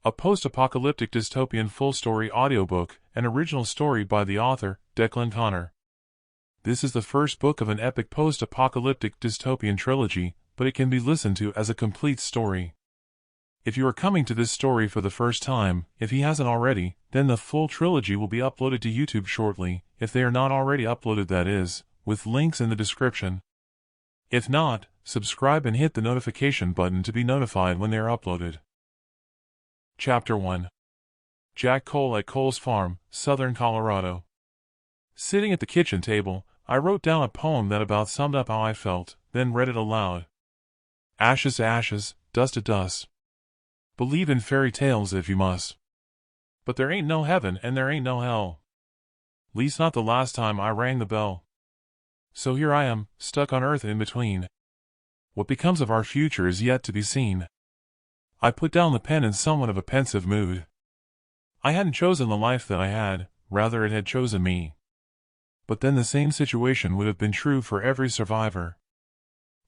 a post-apocalyptic dystopian full-story audiobook, an original story by the author, Declan Conner. This is the first book of an epic post-apocalyptic dystopian trilogy, but it can be listened to as a complete story. If you are coming to this story for the first time, if he hasn't already, then the full trilogy will be uploaded to YouTube shortly, if they are not already uploaded, that is, with links in the description. If not, subscribe and hit the notification button to be notified when they are uploaded. Chapter 1. Jack Cole at Cole's Farm, Southern Colorado. Sitting at the kitchen table, I wrote down a poem that about summed up how I felt, then read it aloud. Ashes to ashes, dust to dust. Believe in fairy tales if you must. But there ain't no heaven and there ain't no hell. Least not the last time I rang the bell. So here I am, stuck on earth in between. What becomes of our future is yet to be seen. I put down the pen in somewhat of a pensive mood. I hadn't chosen the life that I had, rather it had chosen me. But then the same situation would have been true for every survivor.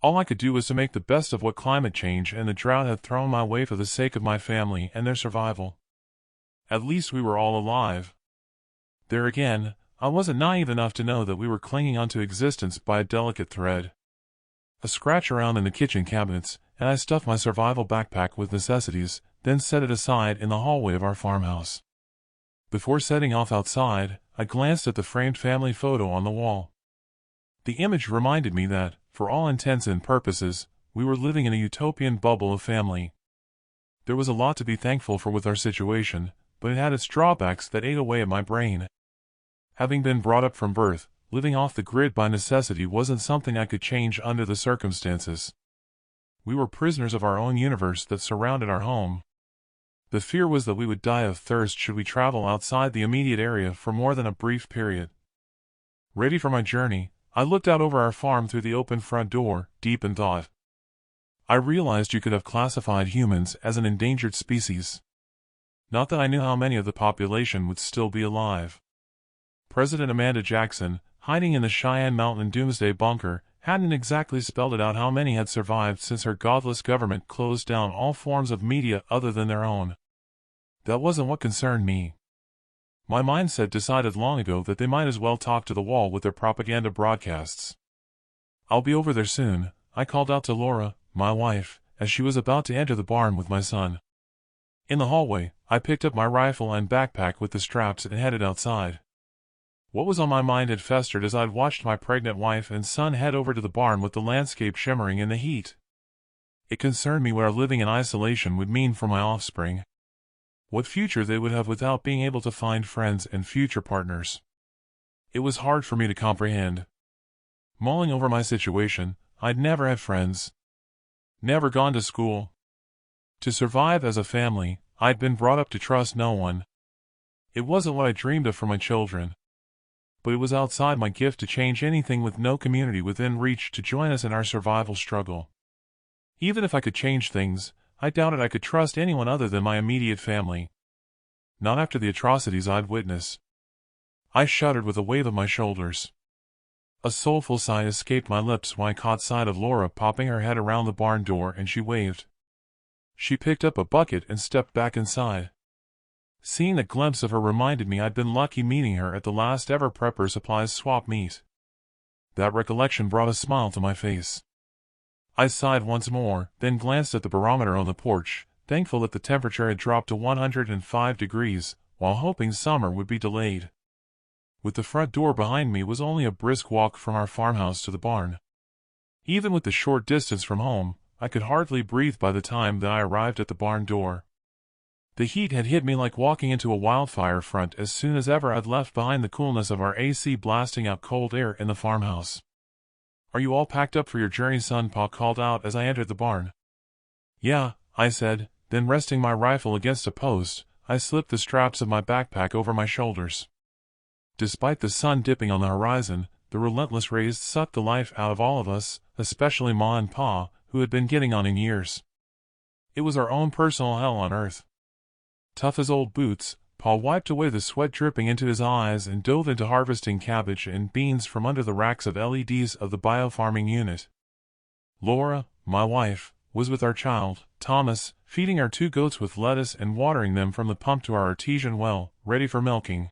All I could do was to make the best of what climate change and the drought had thrown my way for the sake of my family and their survival. At least we were all alive. There again, I wasn't naive enough to know that we were clinging onto existence by a delicate thread. A scratch around in the kitchen cabinets, and I stuffed my survival backpack with necessities, then set it aside in the hallway of our farmhouse. Before setting off outside, I glanced at the framed family photo on the wall. The image reminded me that, for all intents and purposes, we were living in a utopian bubble of family. There was a lot to be thankful for with our situation, but it had its drawbacks that ate away at my brain. Having been brought up from birth, living off the grid by necessity wasn't something I could change under the circumstances. We were prisoners of our own universe that surrounded our home. The fear was that we would die of thirst should we travel outside the immediate area for more than a brief period. Ready for my journey, I looked out over our farm through the open front door, deep in thought. I realized you could have classified humans as an endangered species. Not that I knew how many of the population would still be alive. President Amanda Jackson, hiding in the Cheyenne Mountain Doomsday Bunker, hadn't exactly spelled it out how many had survived since her godless government closed down all forms of media other than their own. That wasn't what concerned me. My mindset decided long ago that they might as well talk to the wall with their propaganda broadcasts. I'll be over there soon, I called out to Laura, my wife, as she was about to enter the barn with my son. In the hallway, I picked up my rifle and backpack with the straps and headed outside. What was on my mind had festered as I'd watched my pregnant wife and son head over to the barn with the landscape shimmering in the heat. It concerned me what our living in isolation would mean for my offspring. What future they would have without being able to find friends and future partners. It was hard for me to comprehend. Mulling over my situation, I'd never had friends. Never gone to school. To survive as a family, I'd been brought up to trust no one. It wasn't what I dreamed of for my children. But it was outside my gift to change anything with no community within reach to join us in our survival struggle. Even if I could change things, I doubted I could trust anyone other than my immediate family. Not after the atrocities I'd witnessed. I shuddered with a wave of my shoulders. A soulful sigh escaped my lips when I caught sight of Laura popping her head around the barn door and she waved. She picked up a bucket and stepped back inside. Seeing a glimpse of her reminded me I'd been lucky meeting her at the last ever Prepper Supplies swap meet. That recollection brought a smile to my face. I sighed once more, then glanced at the barometer on the porch, thankful that the temperature had dropped to 105 degrees, while hoping summer would be delayed. With the front door behind me was only a brisk walk from our farmhouse to the barn. Even with the short distance from home, I could hardly breathe by the time that I arrived at the barn door. The heat had hit me like walking into a wildfire front as soon as ever I'd left behind the coolness of our AC blasting out cold air in the farmhouse. "Are you all packed up for your journey, son?" Pa called out as I entered the barn. "Yeah," I said, then resting my rifle against a post, I slipped the straps of my backpack over my shoulders. Despite the sun dipping on the horizon, the relentless rays sucked the life out of all of us, especially Ma and Pa, who had been getting on in years. It was our own personal hell on earth. Tough as old boots, Pa wiped away the sweat dripping into his eyes and dove into harvesting cabbage and beans from under the racks of LEDs of the biofarming unit. Laura, my wife, was with our child, Thomas, feeding our 2 goats with lettuce and watering them from the pump to our artesian well, ready for milking.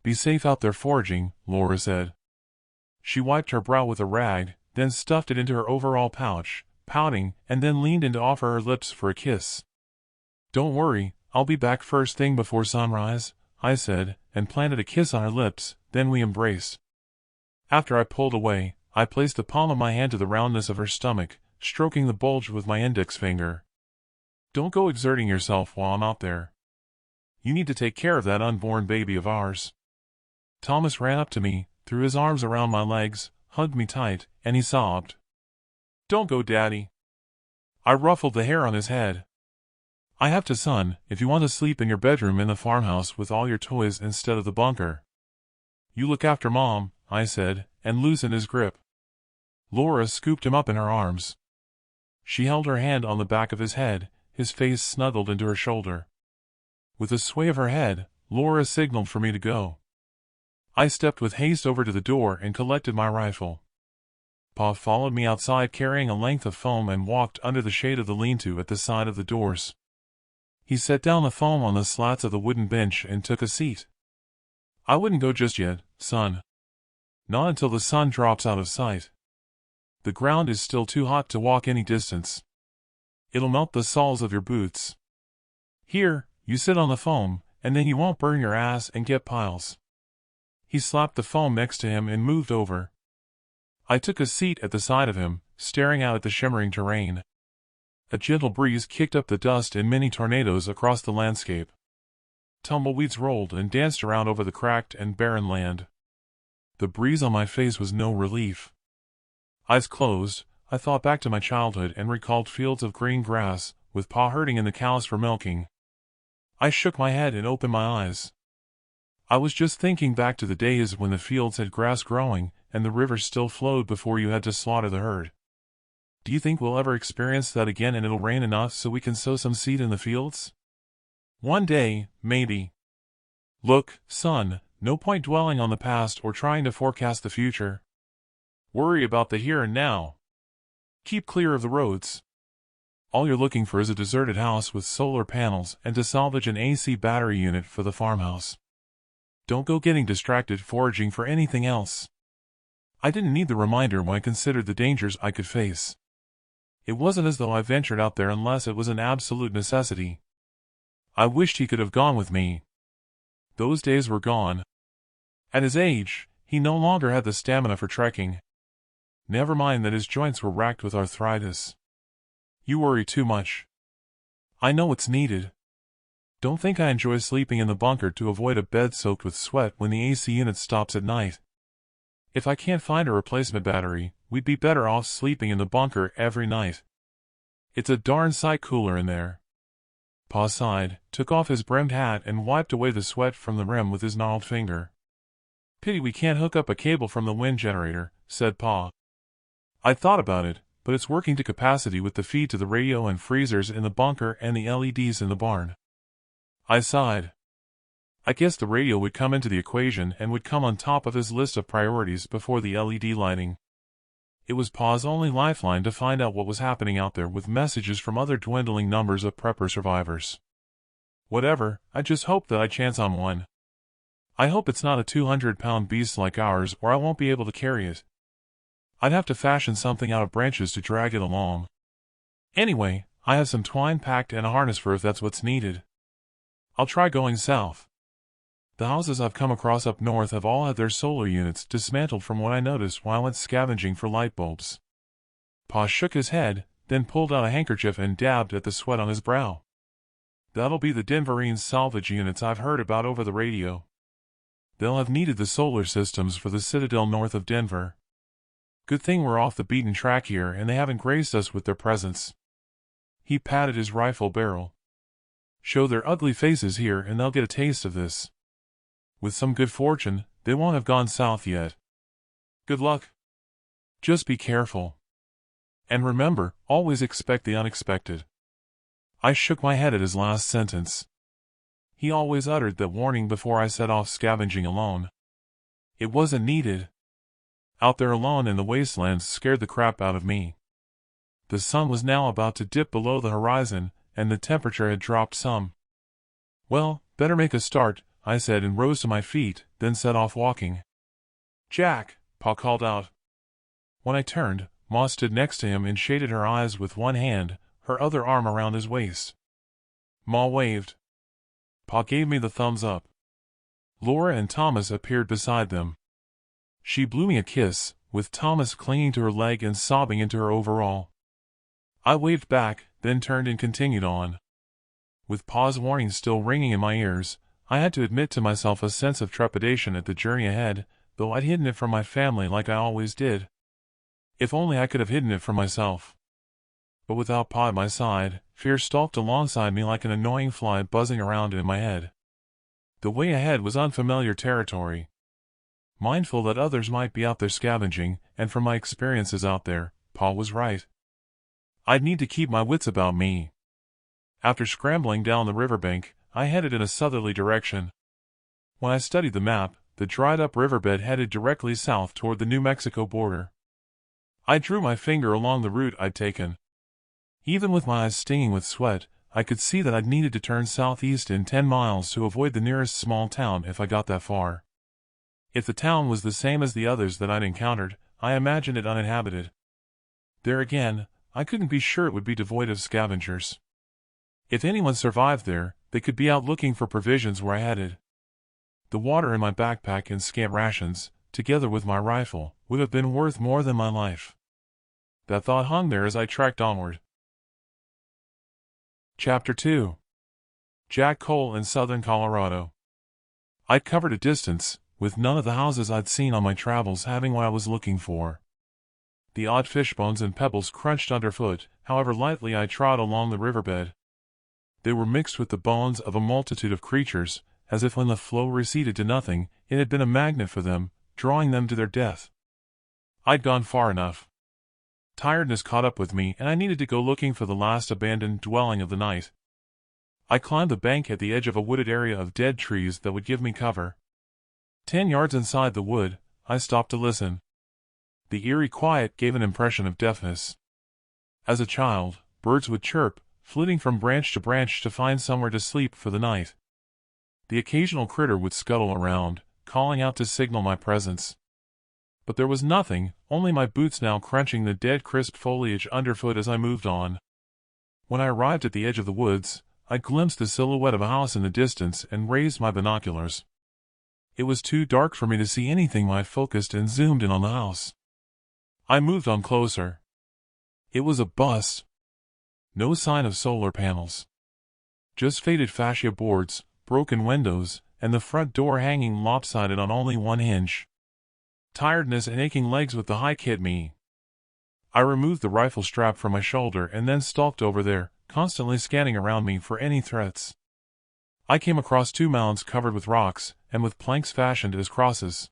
Be safe out there foraging, Laura said. She wiped her brow with a rag, then stuffed it into her overall pouch, pouting, and then leaned in to offer her lips for a kiss. Don't worry, I'll be back first thing before sunrise, I said, and planted a kiss on her lips, then we embraced. After I pulled away, I placed the palm of my hand to the roundness of her stomach, stroking the bulge with my index finger. Don't go exerting yourself while I'm out there. You need to take care of that unborn baby of ours. Thomas ran up to me, threw his arms around my legs, hugged me tight, and he sobbed. Don't go, Daddy. I ruffled the hair on his head. I have to, son, if you want to sleep in your bedroom in the farmhouse with all your toys instead of the bunker. You look after Mom, I said, and loosened his grip. Laura scooped him up in her arms. She held her hand on the back of his head, his face snuggled into her shoulder. With a sway of her head, Laura signaled for me to go. I stepped with haste over to the door and collected my rifle. Pa followed me outside carrying a length of foam and walked under the shade of the lean-to at the side of the doors. He set down the foam on the slats of the wooden bench and took a seat. I wouldn't go just yet, son. Not until the sun drops out of sight. The ground is still too hot to walk any distance. It'll melt the soles of your boots. Here, you sit on the foam, and then you won't burn your ass and get piles. He slapped the foam next to him and moved over. I took a seat at the side of him, staring out at the shimmering terrain. A gentle breeze kicked up the dust in mini tornadoes across the landscape. Tumbleweeds rolled and danced around over the cracked and barren land. The breeze on my face was no relief. Eyes closed, I thought back to my childhood and recalled fields of green grass, with Pa herding in the cows for milking. I shook my head and opened my eyes. I was just thinking back to the days when the fields had grass growing, and the river still flowed before you had to slaughter the herd. Do you think we'll ever experience that again and it'll rain enough so we can sow some seed in the fields? One day, maybe. Look, son, no point dwelling on the past or trying to forecast the future. Worry about the here and now. Keep clear of the roads. All you're looking for is a deserted house with solar panels and to salvage an AC battery unit for the farmhouse. Don't go getting distracted foraging for anything else. I didn't need the reminder when I considered the dangers I could face. It wasn't as though I ventured out there unless it was an absolute necessity. I wished he could have gone with me. Those days were gone. At his age, he no longer had the stamina for trekking. Never mind that his joints were racked with arthritis. You worry too much. I know what's needed. Don't think I enjoy sleeping in the bunker to avoid a bed soaked with sweat when the AC unit stops at night. If I can't find a replacement battery, we'd be better off sleeping in the bunker every night. It's a darn sight cooler in there. Pa sighed, took off his brimmed hat and wiped away the sweat from the rim with his gnarled finger. Pity we can't hook up a cable from the wind generator, said Pa. I thought about it, but it's working to capacity with the feed to the radio and freezers in the bunker and the LEDs in the barn. I sighed. I guess the radio would come into the equation and would come on top of his list of priorities before the LED lighting. It was Pa's only lifeline to find out what was happening out there with messages from other dwindling numbers of prepper survivors. Whatever, I just hope that I chance on one. I hope it's not a 200-pound beast like ours or I won't be able to carry it. I'd have to fashion something out of branches to drag it along. Anyway, I have some twine packed and a harness for if that's what's needed. I'll try going south. The houses I've come across up north have all had their solar units dismantled from what I noticed while I went scavenging for light bulbs. Pa shook his head, then pulled out a handkerchief and dabbed at the sweat on his brow. That'll be the Denverines salvage units I've heard about over the radio. They'll have needed the solar systems for the citadel north of Denver. Good thing we're off the beaten track here and they haven't graced us with their presence. He patted his rifle barrel. Show their ugly faces here and they'll get a taste of this. With some good fortune, they won't have gone south yet. Good luck. Just be careful. And remember, always expect the unexpected. I shook my head at his last sentence. He always uttered that warning before I set off scavenging alone. It wasn't needed. Out there alone in the wastelands scared the crap out of me. The sun was now about to dip below the horizon, and the temperature had dropped some. "Well, better make a start," I said and rose to my feet, then set off walking. "Jack," Pa called out. When I turned, Ma stood next to him and shaded her eyes with one hand, her other arm around his waist. Ma waved. Pa gave me the thumbs up. Laura and Thomas appeared beside them. She blew me a kiss, with Thomas clinging to her leg and sobbing into her overall. I waved back, then turned and continued on. With Pa's warning still ringing in my ears, I had to admit to myself a sense of trepidation at the journey ahead, though I'd hidden it from my family like I always did. If only I could have hidden it from myself. But without Pa at my side, fear stalked alongside me like an annoying fly buzzing around in my head. The way ahead was unfamiliar territory. Mindful that others might be out there scavenging, and from my experiences out there, Pa was right. I'd need to keep my wits about me. After scrambling down the riverbank, I headed in a southerly direction. When I studied the map, the dried-up riverbed headed directly south toward the New Mexico border. I drew my finger along the route I'd taken. Even with my eyes stinging with sweat, I could see that I'd needed to turn southeast in 10 miles to avoid the nearest small town if I got that far. If the town was the same as the others that I'd encountered, I imagined it uninhabited. There again, I couldn't be sure it would be devoid of scavengers. If anyone survived there, they could be out looking for provisions where I headed. The water in my backpack and scant rations, together with my rifle, would have been worth more than my life. That thought hung there as I trekked onward. Chapter 2. Jack Cole in southern Colorado. I'd covered a distance, with none of the houses I'd seen on my travels having what I was looking for. The odd fish bones and pebbles crunched underfoot, however lightly I trod along the riverbed. They were mixed with the bones of a multitude of creatures, as if when the flow receded to nothing, it had been a magnet for them, drawing them to their death. I'd gone far enough. Tiredness caught up with me, and I needed to go looking for the last abandoned dwelling of the night. I climbed the bank at the edge of a wooded area of dead trees that would give me cover. 10 yards inside the wood, I stopped to listen. The eerie quiet gave an impression of deafness. As a child, birds would chirp, flitting from branch to branch to find somewhere to sleep for the night. The occasional critter would scuttle around, calling out to signal my presence. But there was nothing, only my boots now crunching the dead crisp foliage underfoot as I moved on. When I arrived at the edge of the woods, I glimpsed the silhouette of a house in the distance and raised my binoculars. It was too dark for me to see anything when I focused and zoomed in on the house. I moved on closer. It was a bust. No sign of solar panels. Just faded fascia boards, broken windows, and the front door hanging lopsided on only one hinge. Tiredness and aching legs with the hike hit me. I removed the rifle strap from my shoulder and then stalked over there, constantly scanning around me for any threats. I came across 2 mounds covered with rocks, and with planks fashioned as crosses.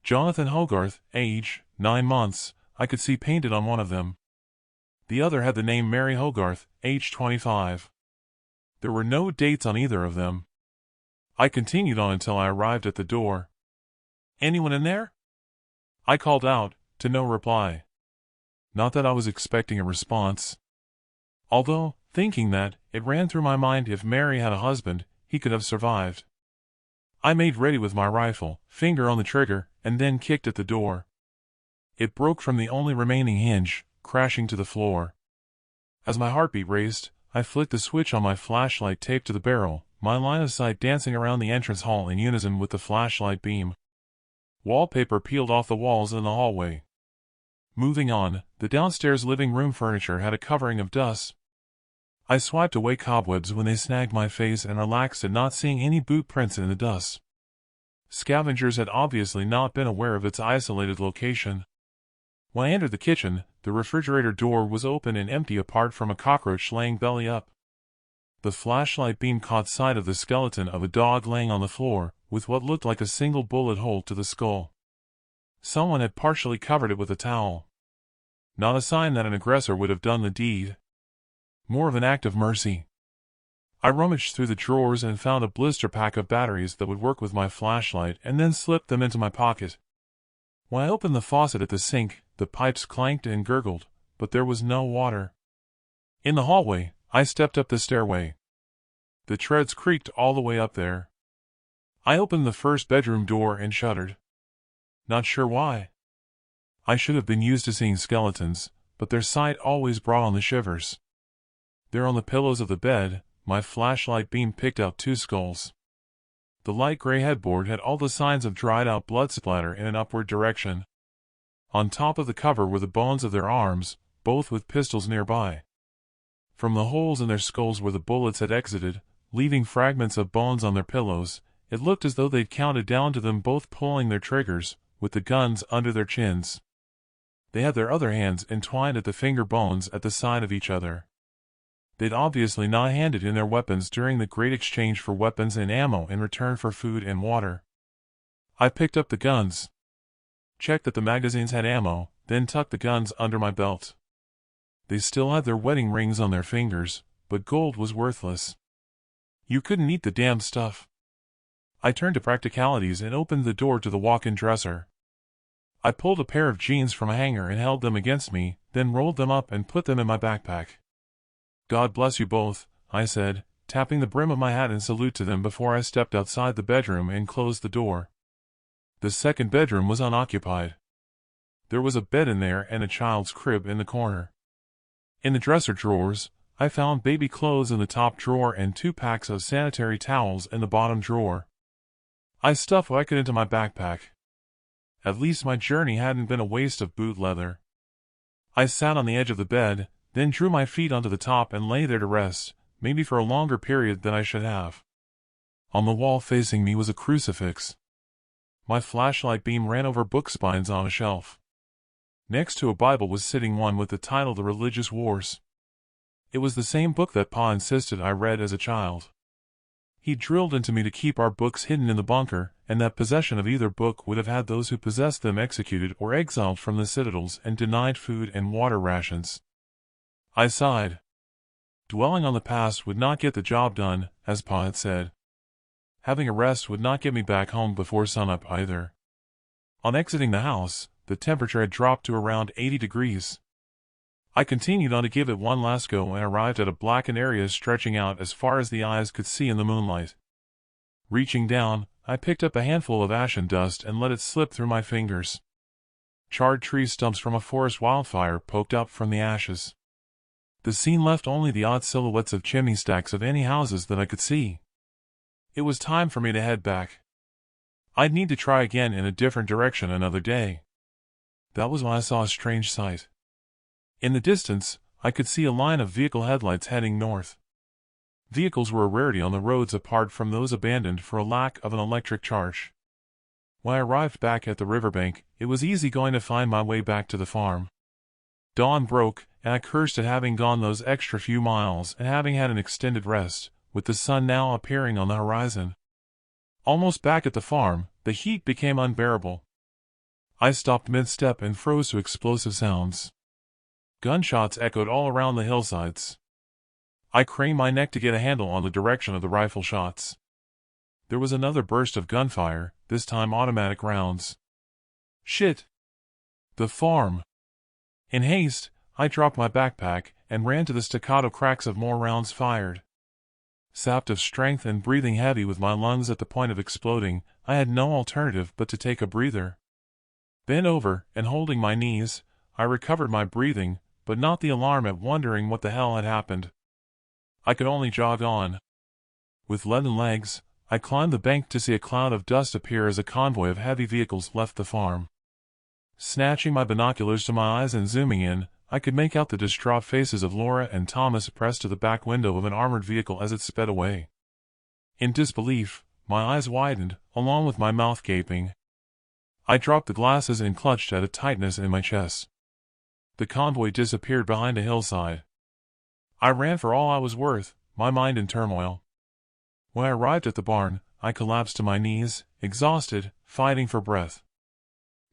Jonathan Hogarth, age, 9 months, I could see painted on one of them. The other had the name Mary Hogarth, age 25. There were no dates on either of them. I continued on until I arrived at the door. "Anyone in there?" I called out, to no reply. Not that I was expecting a response. Although, thinking that, it ran through my mind if Mary had a husband, he could have survived. I made ready with my rifle, finger on the trigger, and then kicked at the door. It broke from the only remaining hinge, crashing to the floor. As my heartbeat raced, I flicked the switch on my flashlight taped to the barrel, my line of sight dancing around the entrance hall in unison with the flashlight beam. Wallpaper peeled off the walls in the hallway. Moving on, the downstairs living room furniture had a covering of dust. I swiped away cobwebs when they snagged my face and relaxed at not seeing any boot prints in the dust. Scavengers had obviously not been aware of its isolated location. When I entered the kitchen, the refrigerator door was open and empty apart from a cockroach laying belly up. The flashlight beam caught sight of the skeleton of a dog laying on the floor, with what looked like a single bullet hole to the skull. Someone had partially covered it with a towel. Not a sign that an aggressor would have done the deed. More of an act of mercy. I rummaged through the drawers and found a blister pack of batteries that would work with my flashlight and then slipped them into my pocket. When I opened the faucet at the sink, the pipes clanked and gurgled, but there was no water. In the hallway, I stepped up the stairway. The treads creaked all the way up there. I opened the first bedroom door and shuddered. Not sure why. I should have been used to seeing skeletons, but their sight always brought on the shivers. There on the pillows of the bed, my flashlight beam picked out 2 skulls. The light gray headboard had all the signs of dried-out blood splatter in an upward direction. On top of the cover were the bones of their arms, both with pistols nearby. From the holes in their skulls where the bullets had exited, leaving fragments of bones on their pillows, it looked as though they'd counted down to them both pulling their triggers, with the guns under their chins. They had their other hands entwined at the finger bones at the side of each other. They'd obviously not handed in their weapons during the great exchange for weapons and ammo in return for food and water. I picked up the guns, checked that the magazines had ammo, then tucked the guns under my belt. They still had their wedding rings on their fingers, but gold was worthless. You couldn't eat the damn stuff. I turned to practicalities and opened the door to the walk-in dresser. I pulled a pair of jeans from a hanger and held them against me, then rolled them up and put them in my backpack. God bless you both, I said, tapping the brim of my hat in salute to them before I stepped outside the bedroom and closed the door. The second bedroom was unoccupied. There was a bed in there and a child's crib in the corner. In the dresser drawers, I found baby clothes in the top drawer and 2 packs of sanitary towels in the bottom drawer. I stuffed what I could into my backpack. At least my journey hadn't been a waste of boot leather. I sat on the edge of the bed, then drew my feet onto the top and lay there to rest, maybe for a longer period than I should have. On the wall facing me was a crucifix. My flashlight beam ran over book spines on a shelf. Next to a Bible was sitting one with the title The Religious Wars. It was the same book that Pa insisted I read as a child. He drilled into me to keep our books hidden in the bunker, and that possession of either book would have had those who possessed them executed or exiled from the citadels and denied food and water rations. I sighed. Dwelling on the past would not get the job done, as Pa had said. Having a rest would not get me back home before sunup either. On exiting the house, the temperature had dropped to around 80 degrees. I continued on to give it one last go and arrived at a blackened area stretching out as far as the eyes could see in the moonlight. Reaching down, I picked up a handful of ash and dust and let it slip through my fingers. Charred tree stumps from a forest wildfire poked up from the ashes. The scene left only the odd silhouettes of chimney stacks of any houses that I could see. It was time for me to head back. I'd need to try again in a different direction another day. That was when I saw a strange sight. In the distance, I could see a line of vehicle headlights heading north. Vehicles were a rarity on the roads apart from those abandoned for a lack of an electric charge. When I arrived back at the riverbank, it was easy going to find my way back to the farm. Dawn broke, and I cursed at having gone those extra few miles and having had an extended rest, with the sun now appearing on the horizon. Almost back at the farm, the heat became unbearable. I stopped mid-step and froze to explosive sounds. Gunshots echoed all around the hillsides. I craned my neck to get a handle on the direction of the rifle shots. There was another burst of gunfire, this time automatic rounds. Shit! The farm! In haste, I dropped my backpack and ran to the staccato cracks of more rounds fired. Sapped of strength and breathing heavy with my lungs at the point of exploding, I had no alternative but to take a breather. Bent over, and holding my knees, I recovered my breathing, but not the alarm at wondering what the hell had happened. I could only jog on. With leaden legs, I climbed the bank to see a cloud of dust appear as a convoy of heavy vehicles left the farm. Snatching my binoculars to my eyes and zooming in, I could make out the distraught faces of Laura and Thomas pressed to the back window of an armored vehicle as it sped away. In disbelief, my eyes widened, along with my mouth gaping. I dropped the glasses and clutched at a tightness in my chest. The convoy disappeared behind a hillside. I ran for all I was worth, my mind in turmoil. When I arrived at the barn, I collapsed to my knees, exhausted, fighting for breath.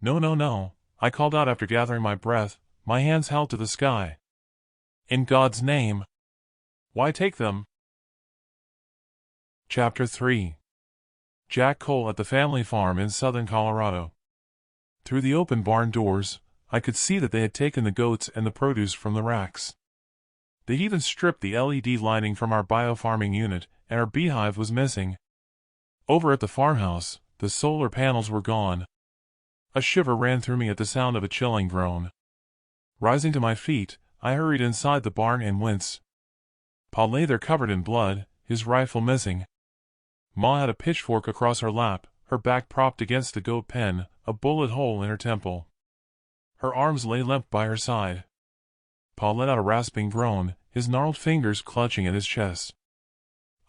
No, I called out after gathering my breath, my hands held to the sky. In God's name, why take them? Chapter 3. Jack Cole at the family farm in southern Colorado. Through the open barn doors, I could see that they had taken the goats and the produce from the racks. They'd even stripped the LED lighting from our biofarming unit, and our beehive was missing. Over at the farmhouse, the solar panels were gone. A shiver ran through me at the sound of a chilling groan. Rising to my feet, I hurried inside the barn and winced. Pa lay there covered in blood, his rifle missing. Ma had a pitchfork across her lap, her back propped against the goat pen, a bullet hole in her temple. Her arms lay limp by her side. Pa let out a rasping groan, his gnarled fingers clutching at his chest.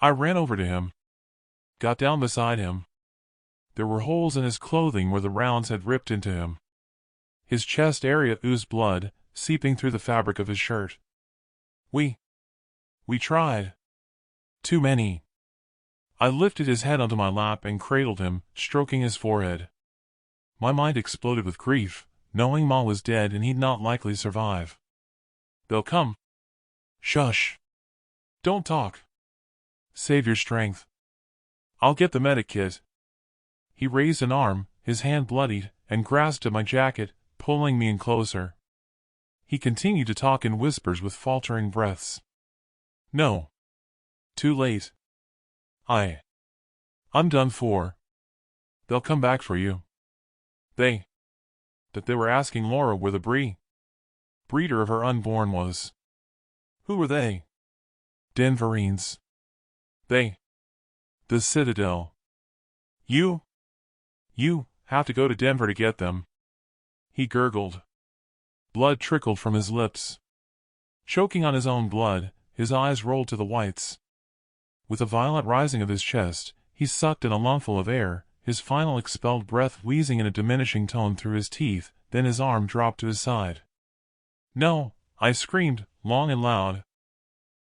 I ran over to him. Got down beside him. There were holes in his clothing where the rounds had ripped into him. His chest area oozed blood, seeping through the fabric of his shirt. We tried. Too many. I lifted his head onto my lap and cradled him, stroking his forehead. My mind exploded with grief, knowing Ma was dead and he'd not likely survive. They'll come. Shush. Don't talk. Save your strength. I'll get the medic kit. He raised an arm, his hand bloodied, and grasped at my jacket, pulling me in closer. He continued to talk in whispers with faltering breaths. No. Too late. I'm done for. They'll come back for you. They were asking Laura where the breeder of her unborn was. Who were they? Denverines. The Citadel. You have to go to Denver to get them. He gurgled. Blood trickled from his lips. Choking on his own blood, his eyes rolled to the whites. With a violent rising of his chest, he sucked in a lungful of air, his final expelled breath wheezing in a diminishing tone through his teeth, then his arm dropped to his side. No, I screamed, long and loud.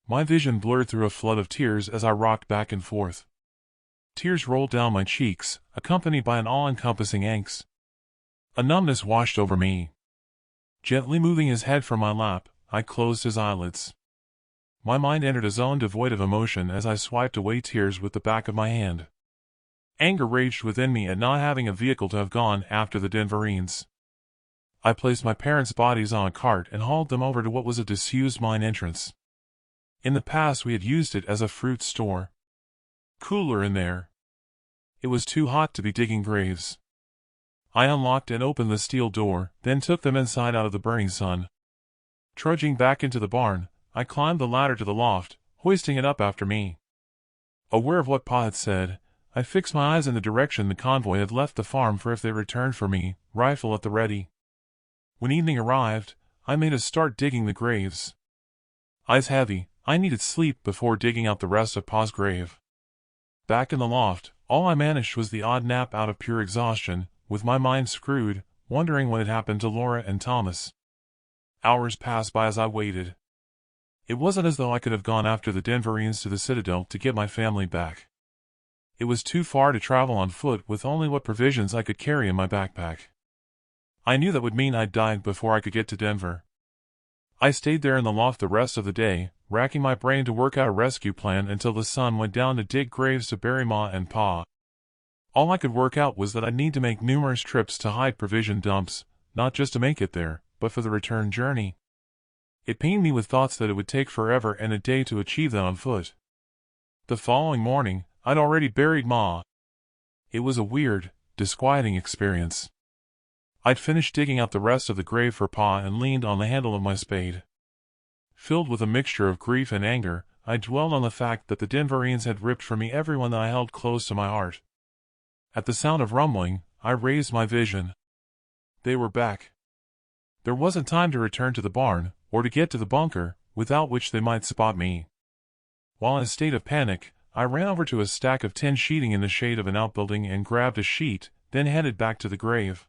My vision blurred through a flood of tears as I rocked back and forth. Tears rolled down my cheeks, accompanied by an all-encompassing angst. A numbness washed over me. Gently moving his head from my lap, I closed his eyelids. My mind entered a zone devoid of emotion as I swiped away tears with the back of my hand. Anger raged within me at not having a vehicle to have gone after the Denverines. I placed my parents' bodies on a cart and hauled them over to what was a disused mine entrance. In the past we had used it as a fruit store. Cooler in there. It was too hot to be digging graves. I unlocked and opened the steel door, then took them inside out of the burning sun. Trudging back into the barn, I climbed the ladder to the loft, hoisting it up after me. Aware of what Pa had said, I fixed my eyes in the direction the convoy had left the farm for if they returned for me, rifle at the ready. When evening arrived, I made a start digging the graves. Eyes heavy, I needed sleep before digging out the rest of Pa's grave. Back in the loft, all I managed was the odd nap out of pure exhaustion, with my mind screwed, wondering what had happened to Laura and Thomas. Hours passed by as I waited. It wasn't as though I could have gone after the Denverines to the Citadel to get my family back. It was too far to travel on foot with only what provisions I could carry in my backpack. I knew that would mean I'd died before I could get to Denver. I stayed there in the loft the rest of the day, racking my brain to work out a rescue plan until the sun went down to dig graves to bury Ma and Pa. All I could work out was that I'd need to make numerous trips to hide provision dumps, not just to make it there, but for the return journey. It pained me with thoughts that it would take forever and a day to achieve that on foot. The following morning, I'd already buried Ma. It was a weird, disquieting experience. I'd finished digging out the rest of the grave for Pa and leaned on the handle of my spade. Filled with a mixture of grief and anger, I dwelled on the fact that the Denverines had ripped from me everyone that I held close to my heart. At the sound of rumbling, I raised my vision. They were back. There wasn't time to return to the barn, or to get to the bunker, without which they might spot me. While in a state of panic, I ran over to a stack of tin sheeting in the shade of an outbuilding and grabbed a sheet, then headed back to the grave.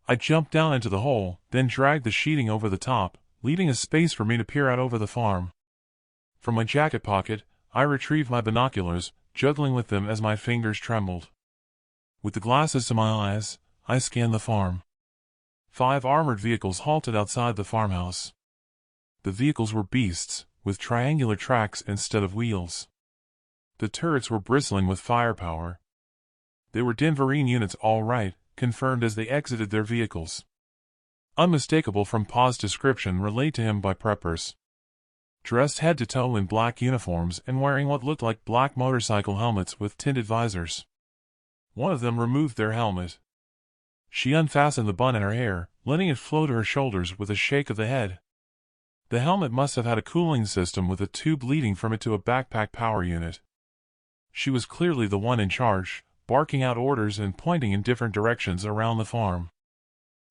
I jumped down into the hole, then dragged the sheeting over the top, leaving a space for me to peer out over the farm. From my jacket pocket, I retrieved my binoculars, juggling with them as my fingers trembled. With the glasses to my eyes, I scanned the farm. 5 armored vehicles halted outside the farmhouse. The vehicles were beasts, with triangular tracks instead of wheels. The turrets were bristling with firepower. They were Denverine units all right, confirmed as they exited their vehicles. Unmistakable from Pa's description relayed to him by preppers. dressed head to toe in black uniforms and wearing what looked like black motorcycle helmets with tinted visors. One of them removed their helmet. She unfastened the bun in her hair, letting it flow to her shoulders with a shake of the head. The helmet must have had a cooling system with a tube leading from it to a backpack power unit. She was clearly the one in charge, barking out orders and pointing in different directions around the farm.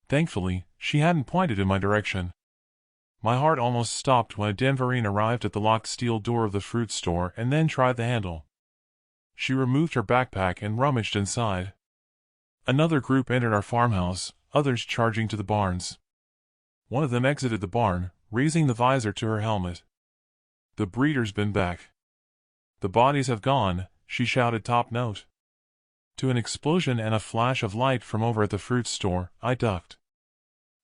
Thankfully, she hadn't pointed in my direction. My heart almost stopped when a Denverine arrived at the locked steel door of the fruit store and then tried the handle. She removed her backpack and rummaged inside. Another group entered our farmhouse, others charging to the barns. One of them exited the barn, raising the visor to her helmet. "The breeder's been back. The bodies have gone," she shouted top note. To an explosion and a flash of light from over at the fruit store, I ducked.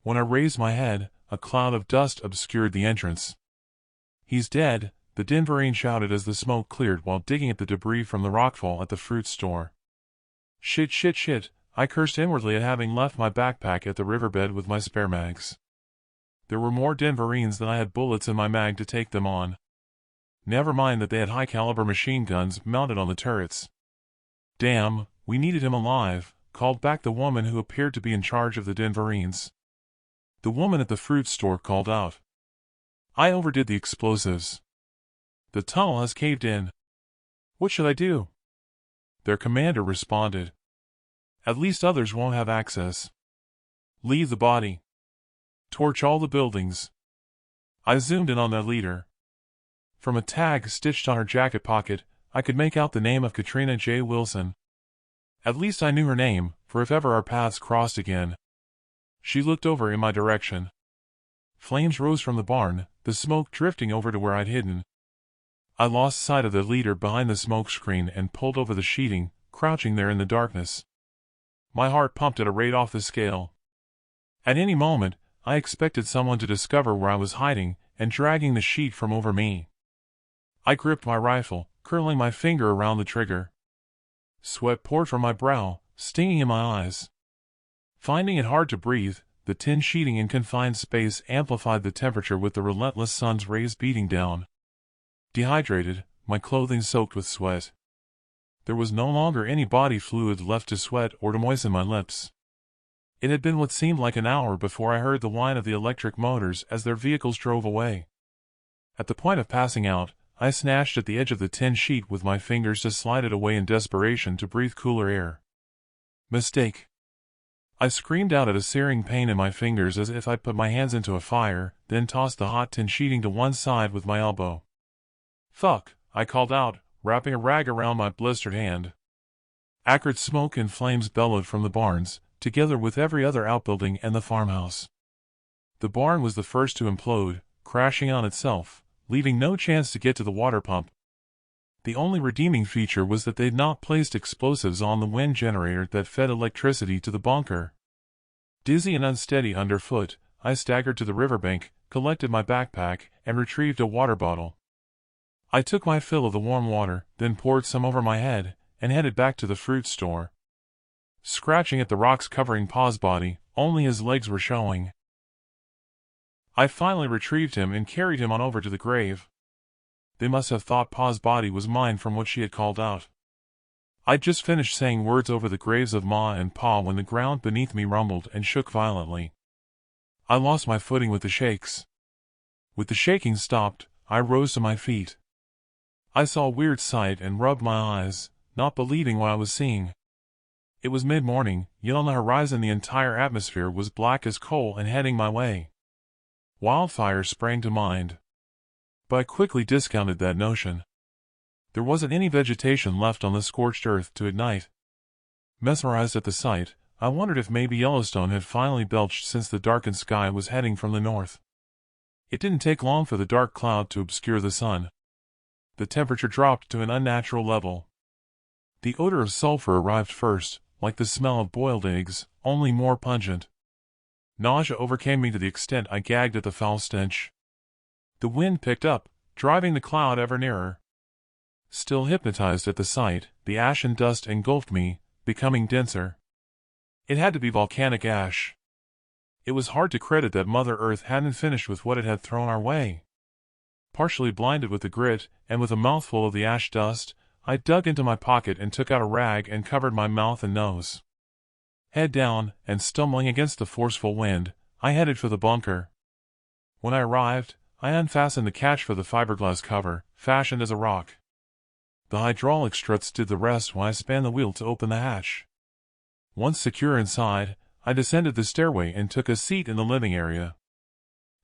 When I raised my head, a cloud of dust obscured the entrance. "He's dead," the Denverine shouted as the smoke cleared while digging at the debris from the rockfall at the fruit store. Shit, shit, shit, I cursed inwardly at having left my backpack at the riverbed with my spare mags. There were more Denverines than I had bullets in my mag to take them on. Never mind that they had high-caliber machine guns mounted on the turrets. "Damn, we needed him alive," called back the woman who appeared to be in charge of the Denverines. The woman at the fruit store called out, "I overdid the explosives. The tunnel has caved in. What should I do?" Their commander responded, "At least others won't have access. Leave the body. Torch all the buildings." I zoomed in on their leader. From a tag stitched on her jacket pocket, I could make out the name of Katrina J. Wilson. At least I knew her name, for if ever our paths crossed again. She looked over in my direction. Flames rose from the barn, the smoke drifting over to where I'd hidden. I lost sight of the leader behind the smoke screen and pulled over the sheeting, crouching there in the darkness. My heart pumped at a rate off the scale. At any moment, I expected someone to discover where I was hiding and dragging the sheet from over me. I gripped my rifle, curling my finger around the trigger. Sweat poured from my brow, stinging in my eyes. Finding it hard to breathe, the tin sheeting in confined space amplified the temperature with the relentless sun's rays beating down. Dehydrated, my clothing soaked with sweat. There was no longer any body fluid left to sweat or to moisten my lips. It had been what seemed like an hour before I heard the whine of the electric motors as their vehicles drove away. At the point of passing out, I snatched at the edge of the tin sheet with my fingers to slide it away in desperation to breathe cooler air. Mistake. I screamed out at a searing pain in my fingers as if I'd put my hands into a fire, then tossed the hot tin sheeting to one side with my elbow. "Fuck," I called out, wrapping a rag around my blistered hand. Acrid smoke and flames bellowed from the barns, together with every other outbuilding and the farmhouse. The barn was the first to implode, crashing on itself, leaving no chance to get to the water pump. The only redeeming feature was that they'd not placed explosives on the wind generator that fed electricity to the bunker. Dizzy and unsteady underfoot, I staggered to the riverbank, collected my backpack, and retrieved a water bottle. I took my fill of the warm water, then poured some over my head, and headed back to the fruit store. Scratching at the rocks covering Pa's body, only his legs were showing. I finally retrieved him and carried him on over to the grave. They must have thought Pa's body was mine from what she had called out. I'd just finished saying words over the graves of Ma and Pa when the ground beneath me rumbled and shook violently. I lost my footing with the shakes. With the shaking stopped, I rose to my feet. I saw a weird sight and rubbed my eyes, not believing what I was seeing. It was mid-morning, yet on the horizon the entire atmosphere was black as coal and heading my way. Wildfire sprang to mind. But I quickly discounted that notion. There wasn't any vegetation left on the scorched earth to ignite. Mesmerized at the sight, I wondered if maybe Yellowstone had finally belched since the darkened sky was heading from the north. It didn't take long for the dark cloud to obscure the sun. The temperature dropped to an unnatural level. The odor of sulfur arrived first, like the smell of boiled eggs, only more pungent. Nausea overcame me to the extent I gagged at the foul stench. The wind picked up, driving the cloud ever nearer. Still hypnotized at the sight, the ashen dust engulfed me, becoming denser. It had to be volcanic ash. It was hard to credit that Mother Earth hadn't finished with what it had thrown our way. partially blinded with the grit, and with a mouthful of the ash dust, I dug into my pocket and took out a rag and covered my mouth and nose. Head down, and stumbling against the forceful wind, I headed for the bunker. When I arrived, I unfastened the catch for the fiberglass cover, fashioned as a rock. The hydraulic struts did the rest when I spanned the wheel to open the hatch. Once secure inside, I descended the stairway and took a seat in the living area.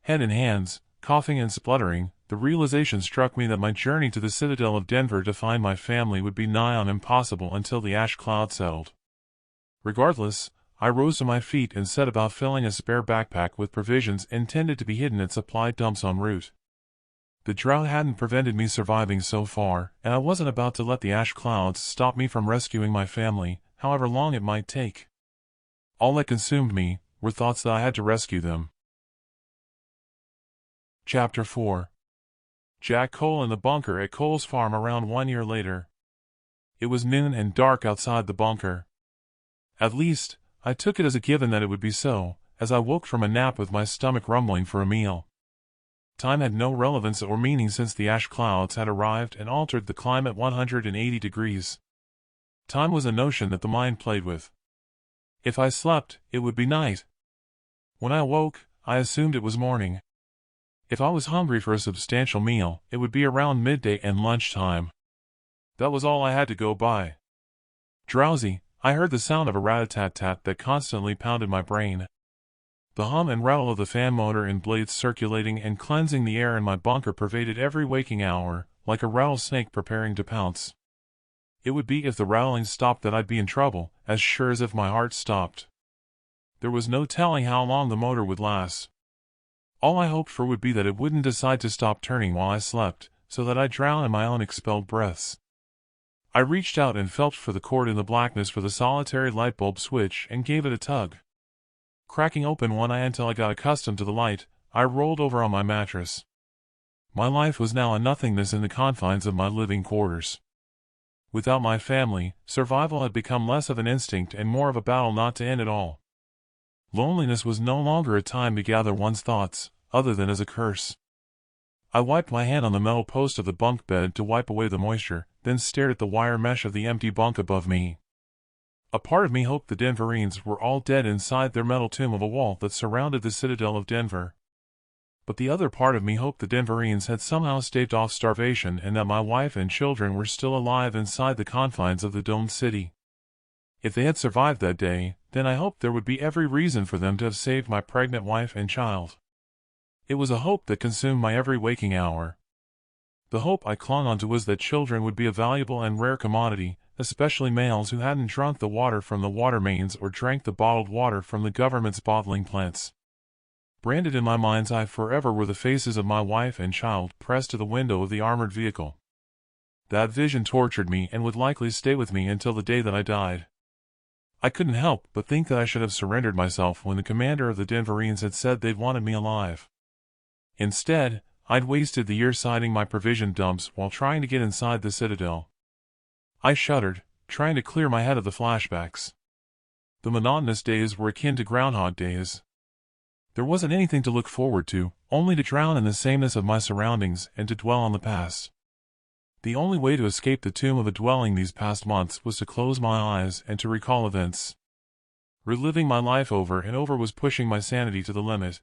Head in hands, coughing and spluttering, the realization struck me that my journey to the citadel of Denver to find my family would be nigh on impossible until the ash cloud settled. Regardless, I rose to my feet and set about filling a spare backpack with provisions intended to be hidden at supply dumps en route. The drought hadn't prevented me surviving so far, and I wasn't about to let the ash clouds stop me from rescuing my family, however long it might take. All that consumed me were thoughts that I had to rescue them. Chapter 4. Jack Cole in the bunker at Cole's farm around 1 year later. It was noon and dark outside the bunker. At least, I took it as a given that it would be so, as I woke from a nap with my stomach rumbling for a meal. Time had no relevance or meaning since the ash clouds had arrived and altered the climate 180 degrees. Time was a notion that the mind played with. If I slept, it would be night. When I awoke, I assumed it was morning. If I was hungry for a substantial meal, it would be around midday and lunchtime. That was all I had to go by. Drowsy, I heard the sound of a rat-a-tat-tat that constantly pounded my brain. The hum and rattle of the fan motor and blades circulating and cleansing the air in my bunker pervaded every waking hour, like a rattlesnake preparing to pounce. It would be if the rattling stopped that I'd be in trouble, as sure as if my heart stopped. There was no telling how long the motor would last. All I hoped for would be that it wouldn't decide to stop turning while I slept, so that I'd drown in my own expelled breaths. I reached out and felt for the cord in the blackness for the solitary light bulb switch and gave it a tug. Cracking open one eye until I got accustomed to the light, I rolled over on my mattress. My life was now a nothingness in the confines of my living quarters. Without my family, survival had become less of an instinct and more of a battle not to end at all. Loneliness was no longer a time to gather one's thoughts, other than as a curse. I wiped my hand on the metal post of the bunk bed to wipe away the moisture, then stared at the wire mesh of the empty bunk above me. A part of me hoped the Denverines were all dead inside their metal tomb of a wall that surrounded the citadel of Denver. But the other part of me hoped the Denverines had somehow staved off starvation and that my wife and children were still alive inside the confines of the domed city. If they had survived that day, then I hoped there would be every reason for them to have saved my pregnant wife and child. It was a hope that consumed my every waking hour. The hope I clung onto was that children would be a valuable and rare commodity, especially males who hadn't drunk the water from the water mains or drank the bottled water from the government's bottling plants. Branded in my mind's eye forever were the faces of my wife and child pressed to the window of the armored vehicle. That vision tortured me and would likely stay with me until the day that I died. I couldn't help but think that I should have surrendered myself when the commander of the Denverines had said they'd wanted me alive. Instead, I'd wasted the year siting my provision dumps while trying to get inside the citadel. I shuddered, trying to clear my head of the flashbacks. The monotonous days were akin to Groundhog Days. There wasn't anything to look forward to, only to drown in the sameness of my surroundings and to dwell on the past. The only way to escape the tomb of a dwelling these past months was to close my eyes and to recall events. Reliving my life over and over was pushing my sanity to the limit.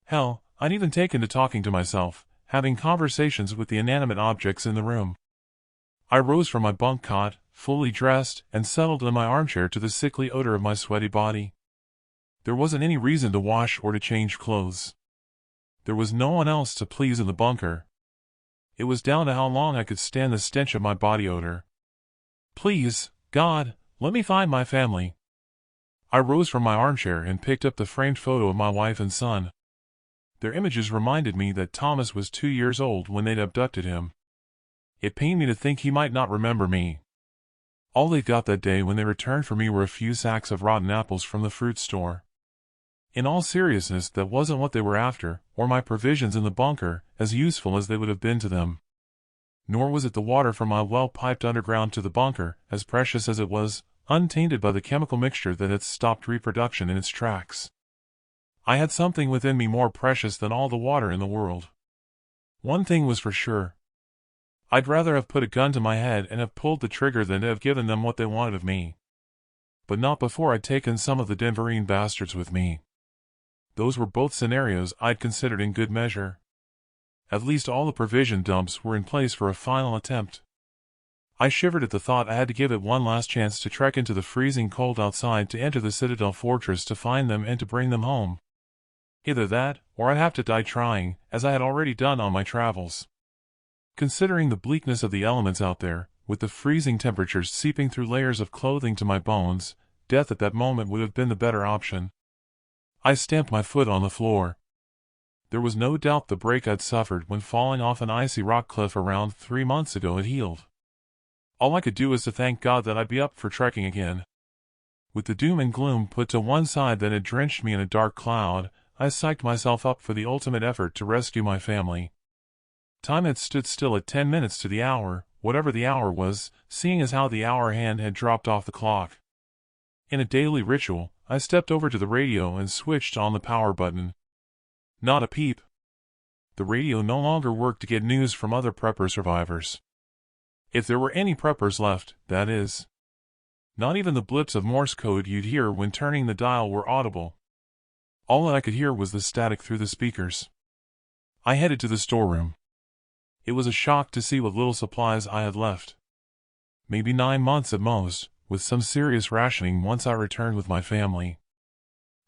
Hell, I'd even taken to talking to myself, having conversations with the inanimate objects in the room. I rose from my bunk cot, fully dressed, and settled in my armchair to the sickly odor of my sweaty body. There wasn't any reason to wash or to change clothes. There was no one else to please in the bunker. It was down to how long I could stand the stench of my body odor. Please, God, let me find my family. I rose from my armchair and picked up the framed photo of my wife and son. Their images reminded me that Thomas was 2 years old when they'd abducted him. It pained me to think he might not remember me. All they got that day when they returned for me were a few sacks of rotten apples from the fruit store. In all seriousness, that wasn't what they were after, or my provisions in the bunker, as useful as they would have been to them. Nor was it the water from my well piped underground to the bunker, as precious as it was, untainted by the chemical mixture that had stopped reproduction in its tracks. I had something within me more precious than all the water in the world. One thing was for sure. I'd rather have put a gun to my head and have pulled the trigger than to have given them what they wanted of me. But not before I'd taken some of the Denverine bastards with me. Those were both scenarios I'd considered in good measure. At least all the provision dumps were in place for a final attempt. I shivered at the thought I had to give it one last chance to trek into the freezing cold outside to enter the Citadel fortress to find them and to bring them home. Either that, or I'd have to die trying, as I had already done on my travels. Considering the bleakness of the elements out there, with the freezing temperatures seeping through layers of clothing to my bones, death at that moment would have been the better option. I stamped my foot on the floor. There was no doubt the break I'd suffered when falling off an icy rock cliff around 3 months ago had healed. All I could do was to thank God that I'd be up for trekking again. With the doom and gloom put to one side that had drenched me in a dark cloud, I psyched myself up for the ultimate effort to rescue my family. Time had stood still at 10 minutes to the hour, whatever the hour was, seeing as how the hour hand had dropped off the clock. In a daily ritual, I stepped over to the radio and switched on the power button. Not a peep. The radio no longer worked to get news from other prepper survivors. If there were any preppers left, that is. Not even the blips of Morse code you'd hear when turning the dial were audible. All that I could hear was the static through the speakers. I headed to the storeroom. It was a shock to see what little supplies I had left. Maybe 9 months at most, with some serious rationing once I returned with my family.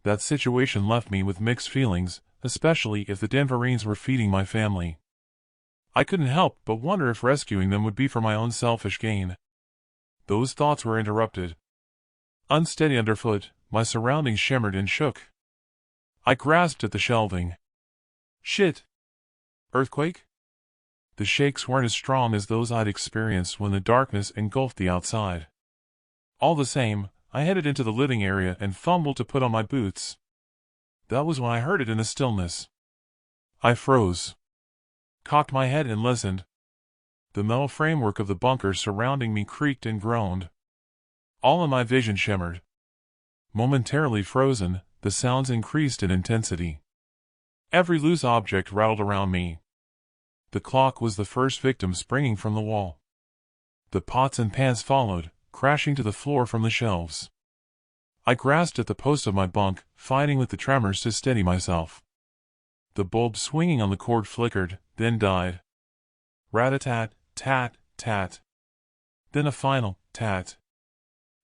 That situation left me with mixed feelings, especially if the Denverines were feeding my family. I couldn't help but wonder if rescuing them would be for my own selfish gain. Those thoughts were interrupted. Unsteady underfoot, my surroundings shimmered and shook. I grasped at the shelving. Shit! Earthquake? The shakes weren't as strong as those I'd experienced when the darkness engulfed the outside. All the same, I headed into the living area and fumbled to put on my boots. That was when I heard it in the stillness. I froze. Cocked my head and listened. The metal framework of the bunker surrounding me creaked and groaned. All of my vision shimmered. Momentarily frozen, the sounds increased in intensity. Every loose object rattled around me. The clock was the first victim springing from the wall. The pots and pans followed, crashing to the floor from the shelves. I grasped at the post of my bunk, fighting with the tremors to steady myself. The bulb swinging on the cord flickered, then died. Rat-a-tat, tat, tat. Then a final tat.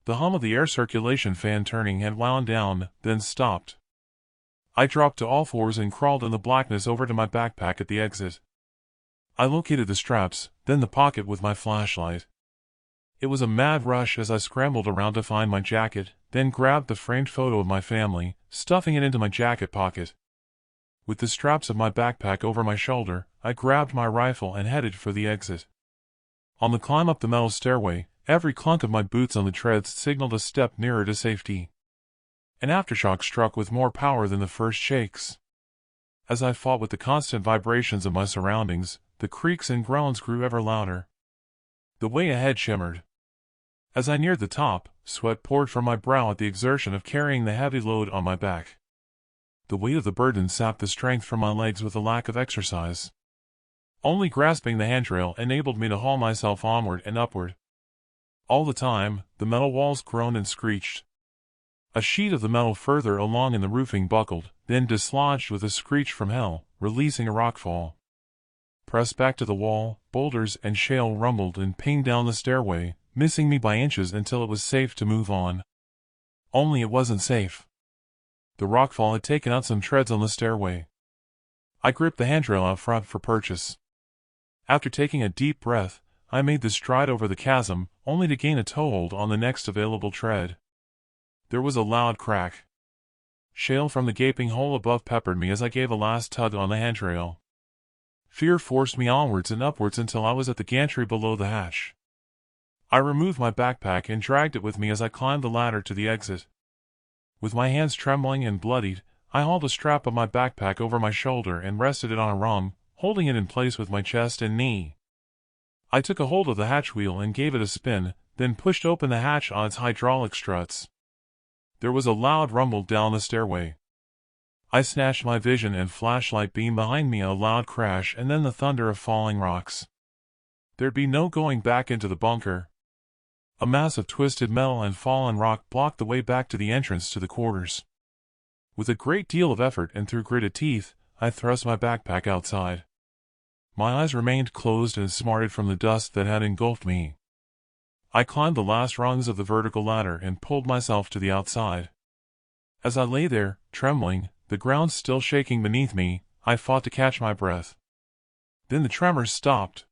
The hum of the air circulation fan turning had wound down, then stopped. I dropped to all fours and crawled in the blackness over to my backpack at the exit. I located the straps, then the pocket with my flashlight. It was a mad rush as I scrambled around to find my jacket, then grabbed the framed photo of my family, stuffing it into my jacket pocket. With the straps of my backpack over my shoulder, I grabbed my rifle and headed for the exit. On the climb up the metal stairway, every clunk of my boots on the treads signaled a step nearer to safety. An aftershock struck with more power than the first shakes. As I fought with the constant vibrations of my surroundings, the creaks and groans grew ever louder. The way ahead shimmered. As I neared the top, sweat poured from my brow at the exertion of carrying the heavy load on my back. The weight of the burden sapped the strength from my legs with a lack of exercise. Only grasping the handrail enabled me to haul myself onward and upward. All the time, the metal walls groaned and screeched. A sheet of the metal further along in the roofing buckled, then dislodged with a screech from hell, releasing a rockfall. Pressed back to the wall, boulders and shale rumbled and pinged down the stairway, missing me by inches until it was safe to move on. Only it wasn't safe. The rockfall had taken out some treads on the stairway. I gripped the handrail out front for purchase. After taking a deep breath, I made the stride over the chasm, only to gain a toehold on the next available tread. There was a loud crack. Shale from the gaping hole above peppered me as I gave a last tug on the handrail. Fear forced me onwards and upwards until I was at the gantry below the hatch. I removed my backpack and dragged it with me as I climbed the ladder to the exit. With my hands trembling and bloodied, I hauled a strap of my backpack over my shoulder and rested it on a rung, holding it in place with my chest and knee. I took a hold of the hatch wheel and gave it a spin, then pushed open the hatch on its hydraulic struts. There was a loud rumble down the stairway. I snatched my vision and flashlight beam behind me, a loud crash and then the thunder of falling rocks. There'd be no going back into the bunker. A mass of twisted metal and fallen rock blocked the way back to the entrance to the quarters. With a great deal of effort and through gritted teeth, I thrust my backpack outside. My eyes remained closed and smarted from the dust that had engulfed me. I climbed the last rungs of the vertical ladder and pulled myself to the outside. As I lay there, trembling, the ground still shaking beneath me, I fought to catch my breath. Then the tremors stopped.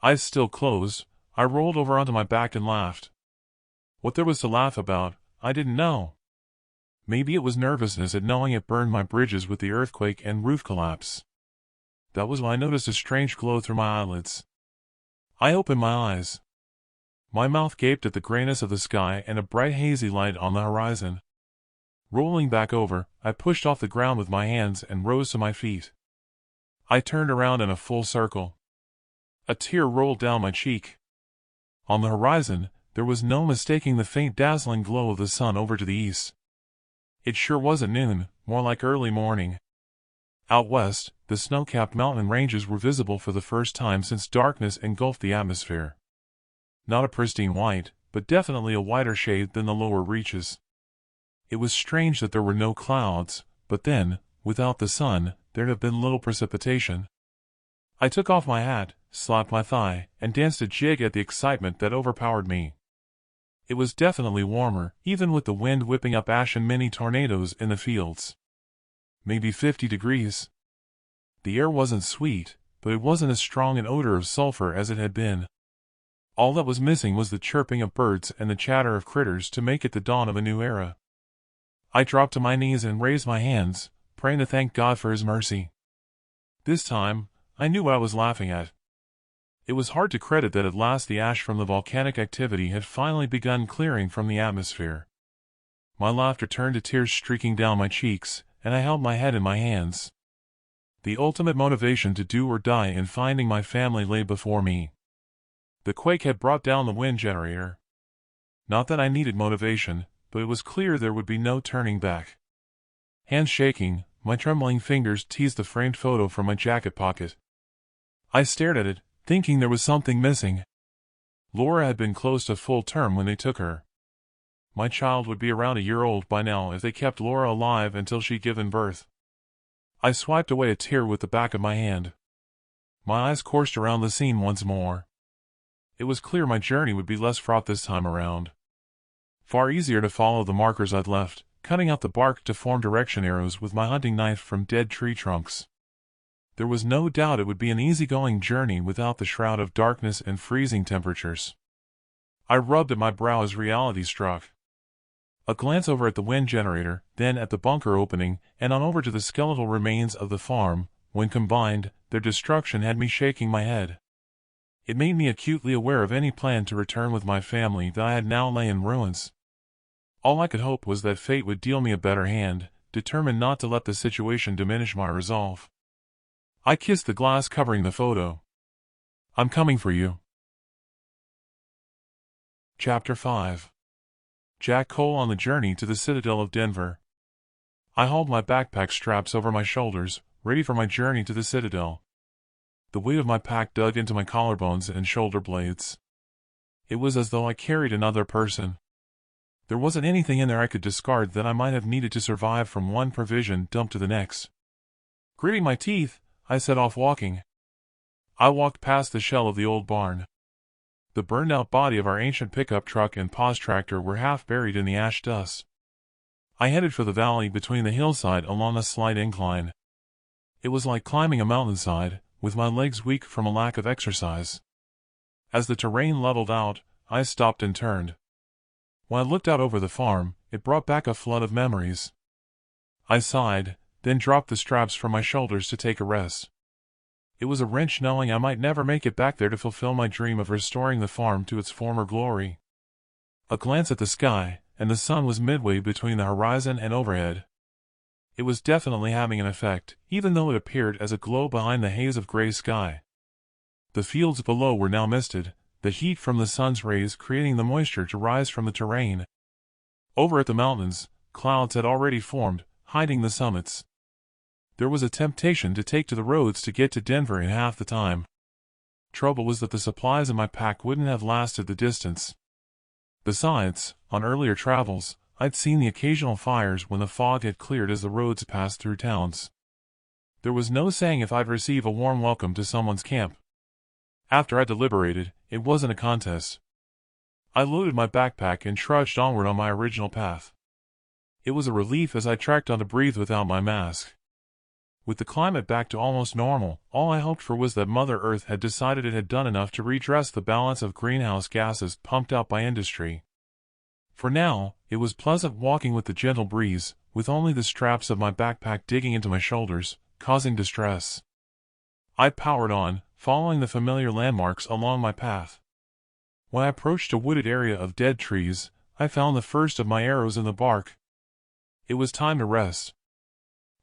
Eyes still closed, I rolled over onto my back and laughed. What there was to laugh about, I didn't know. Maybe it was nervousness at knowing it burned my bridges with the earthquake and roof collapse. That was when I noticed a strange glow through my eyelids. I opened my eyes. My mouth gaped at the grayness of the sky and a bright hazy light on the horizon. Rolling back over, I pushed off the ground with my hands and rose to my feet. I turned around in a full circle. A tear rolled down my cheek. On the horizon, there was no mistaking the faint dazzling glow of the sun over to the east. It sure wasn't noon, more like early morning. Out west, the snow-capped mountain ranges were visible for the first time since darkness engulfed the atmosphere. Not a pristine white, but definitely a whiter shade than the lower reaches. It was strange that there were no clouds, but then, without the sun, there'd have been little precipitation. I took off my hat, slapped my thigh, and danced a jig at the excitement that overpowered me. It was definitely warmer, even with the wind whipping up ashen mini tornadoes in the fields. Maybe 50 degrees. The air wasn't sweet, but it wasn't as strong an odor of sulfur as it had been. All that was missing was the chirping of birds and the chatter of critters to make it the dawn of a new era. I dropped to my knees and raised my hands, praying to thank God for His mercy. This time, I knew what I was laughing at. It was hard to credit that at last the ash from the volcanic activity had finally begun clearing from the atmosphere. My laughter turned to tears streaking down my cheeks, and I held my head in my hands. The ultimate motivation to do or die in finding my family lay before me. The quake had brought down the wind generator. Not that I needed motivation, but it was clear there would be no turning back. Hands shaking, my trembling fingers teased the framed photo from my jacket pocket. I stared at it, thinking there was something missing. Laura had been close to full term when they took her. My child would be around a year old by now if they kept Laura alive until she'd given birth. I swiped away a tear with the back of my hand. My eyes coursed around the scene once more. It was clear my journey would be less fraught this time around. Far easier to follow the markers I'd left, cutting out the bark to form direction arrows with my hunting knife from dead tree trunks. There was no doubt it would be an easygoing journey without the shroud of darkness and freezing temperatures. I rubbed at my brow as reality struck. A glance over at the wind generator, then at the bunker opening, and on over to the skeletal remains of the farm. When combined, their destruction had me shaking my head. It made me acutely aware of any plan to return with my family that I had now lay in ruins. All I could hope was that fate would deal me a better hand, determined not to let the situation diminish my resolve. I kissed the glass covering the photo. I'm coming for you. Chapter 5. Jack Cole on the journey to the citadel of Denver. I hauled my backpack straps over my shoulders, ready for my journey to the citadel. The weight of my pack dug into my collarbones and shoulder blades. It was as though I carried another person. There wasn't anything in there I could discard that I might have needed to survive from one provision dump to the next. Gritting my teeth, I set off walking. I walked past the shell of the old barn. The burned-out body of our ancient pickup truck and pause tractor were half buried in the ash dust. I headed for the valley between the hillside along a slight incline. It was like climbing a mountainside, with my legs weak from a lack of exercise. As the terrain leveled out, I stopped and turned. When I looked out over the farm, it brought back a flood of memories. I sighed, then dropped the straps from my shoulders to take a rest. It was a wrench knowing I might never make it back there to fulfill my dream of restoring the farm to its former glory. A glance at the sky, and the sun was midway between the horizon and overhead. It was definitely having an effect, even though it appeared as a glow behind the haze of gray sky. The fields below were now misted, the heat from the sun's rays creating the moisture to rise from the terrain. Over at the mountains, clouds had already formed, hiding the summits. There was a temptation to take to the roads to get to Denver in half the time. Trouble was that the supplies in my pack wouldn't have lasted the distance. Besides, on earlier travels, I'd seen the occasional fires when the fog had cleared as the roads passed through towns. There was no saying if I'd receive a warm welcome to someone's camp. After I deliberated, it wasn't a contest. I loaded my backpack and trudged onward on my original path. It was a relief as I trekked on to breathe without my mask. With the climate back to almost normal, all I hoped for was that Mother Earth had decided it had done enough to redress the balance of greenhouse gases pumped out by industry. For now, it was pleasant walking with the gentle breeze, with only the straps of my backpack digging into my shoulders, causing distress. I powered on, following the familiar landmarks along my path. When I approached a wooded area of dead trees, I found the first of my arrows in the bark. It was time to rest.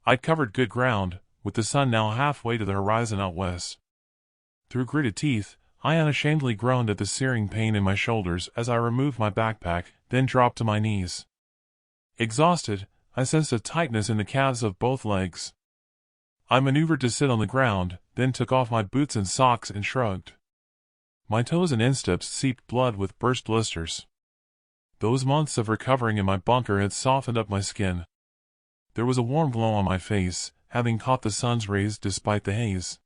I'd covered good ground, with the sun now halfway to the horizon out west. Through gritted teeth, I unashamedly groaned at the searing pain in my shoulders as I removed my backpack, then dropped to my knees. Exhausted, I sensed a tightness in the calves of both legs. I maneuvered to sit on the ground, then took off my boots and socks and shrugged. My toes and insteps seeped blood with burst blisters. Those months of recovering in my bunker had softened up my skin. There was a warm glow on my face, having caught the sun's rays despite the haze.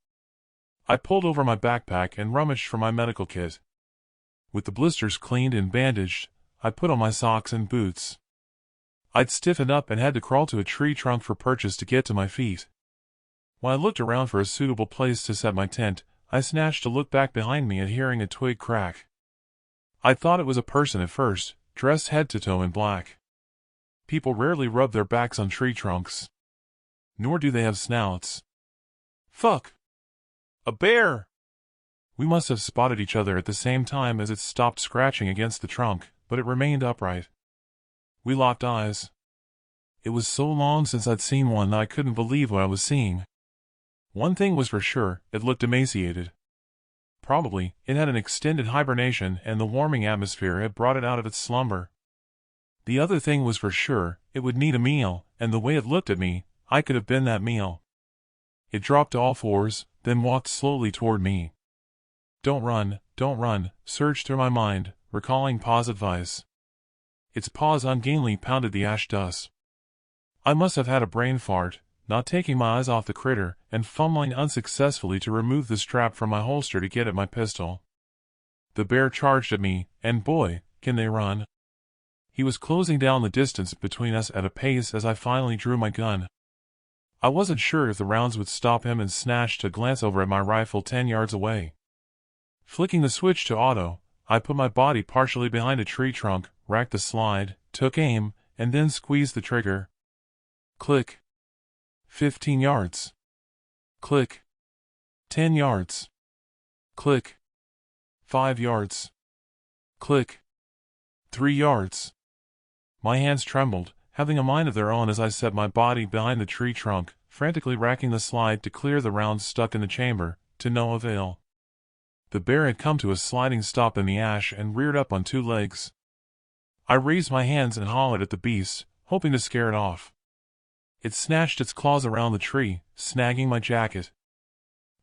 I pulled over my backpack and rummaged for my medical kit. With the blisters cleaned and bandaged, I put on my socks and boots. I'd stiffened up and had to crawl to a tree trunk for purchase to get to my feet. When I looked around for a suitable place to set my tent, I snatched a look back behind me at hearing a twig crack. I thought it was a person at first, dressed head to toe in black. People rarely rub their backs on tree trunks. Nor do they have snouts. Fuck! A bear! We must have spotted each other at the same time as it stopped scratching against the trunk, but it remained upright. We locked eyes. It was so long since I'd seen one that I couldn't believe what I was seeing. One thing was for sure, it looked emaciated. Probably, it had an extended hibernation and the warming atmosphere had brought it out of its slumber. The other thing was for sure, it would need a meal, and the way it looked at me, I could have been that meal. It dropped to all fours, then walked slowly toward me. Don't run, surged through my mind, recalling Pa's advice. Its paws ungainly pounded the ash dust. I must have had a brain fart, not taking my eyes off the critter, and fumbling unsuccessfully to remove the strap from my holster to get at my pistol. The bear charged at me, and boy, can they run. He was closing down the distance between us at a pace as I finally drew my gun. I wasn't sure if the rounds would stop him and snatched a glance over at my rifle 10 yards away. Flicking the switch to auto, I put my body partially behind a tree trunk, racked the slide, took aim, and then squeezed the trigger. Click. 15 yards. Click. 10 yards. Click. 5 yards. Click. 3 yards. My hands trembled, having a mind of their own as I set my body behind the tree trunk, frantically racking the slide to clear the rounds stuck in the chamber, to no avail. The bear had come to a sliding stop in the ash and reared up on 2 legs. I raised my hands and hollered at the beast, hoping to scare it off. It snatched its claws around the tree, snagging my jacket.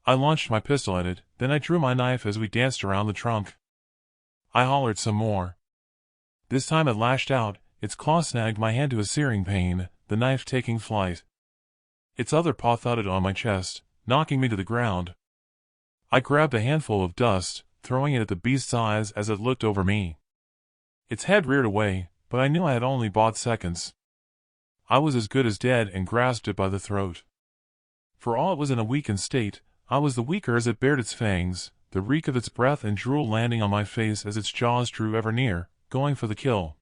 I launched my pistol at it, then I drew my knife as we danced around the trunk. I hollered some more. This time it lashed out, its claw snagged my hand to a searing pain, the knife taking flight. Its other paw thudded on my chest, knocking me to the ground. I grabbed a handful of dust, throwing it at the beast's eyes as it looked over me. Its head reared away, but I knew I had only bought seconds. I was as good as dead and grasped it by the throat. For all it was in a weakened state, I was the weaker as it bared its fangs, the reek of its breath and drool landing on my face as its jaws drew ever near, going for the kill.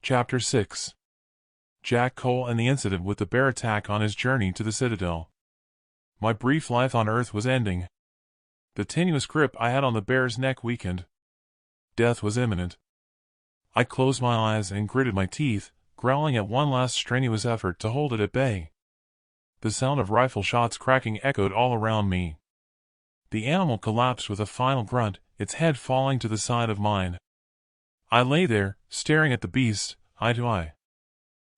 Chapter 6. Jack Cole and the incident with the bear attack on his journey to the Citadel. My brief life on Earth was ending. The tenuous grip I had on the bear's neck weakened. Death was imminent. I closed my eyes and gritted my teeth, growling at one last strenuous effort to hold it at bay. The sound of rifle shots cracking echoed all around me. The animal collapsed with a final grunt, its head falling to the side of mine. I lay there, staring at the beast, eye to eye.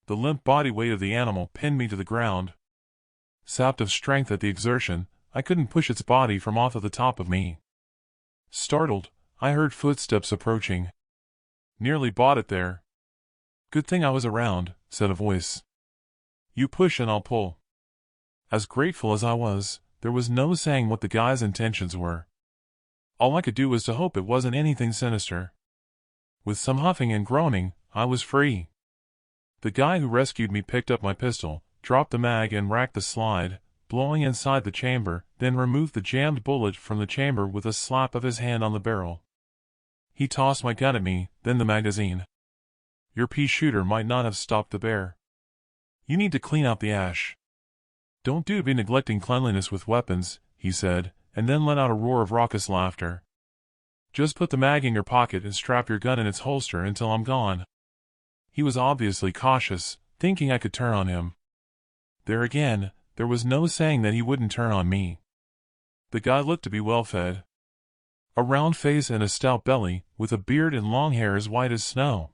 The limp body weight of the animal pinned me to the ground. Sapped of strength at the exertion, I couldn't push its body from off of the top of me. Startled, I heard footsteps approaching. Nearly bought it there. Good thing I was around, said a voice. You push and I'll pull. As grateful as I was, there was no saying what the guy's intentions were. All I could do was to hope it wasn't anything sinister. With some huffing and groaning, I was free. The guy who rescued me picked up my pistol, dropped the mag and racked the slide, blowing inside the chamber, then removed the jammed bullet from the chamber with a slap of his hand on the barrel. He tossed my gun at me, then the magazine. Your pea shooter might not have stopped the bear. You need to clean out the ash. Don't be neglecting cleanliness with weapons, he said, and then let out a roar of raucous laughter. Just put the mag in your pocket and strap your gun in its holster until I'm gone. He was obviously cautious, thinking I could turn on him. There again, there was no saying that he wouldn't turn on me. The guy looked to be well-fed. A round face and a stout belly, with a beard and long hair as white as snow.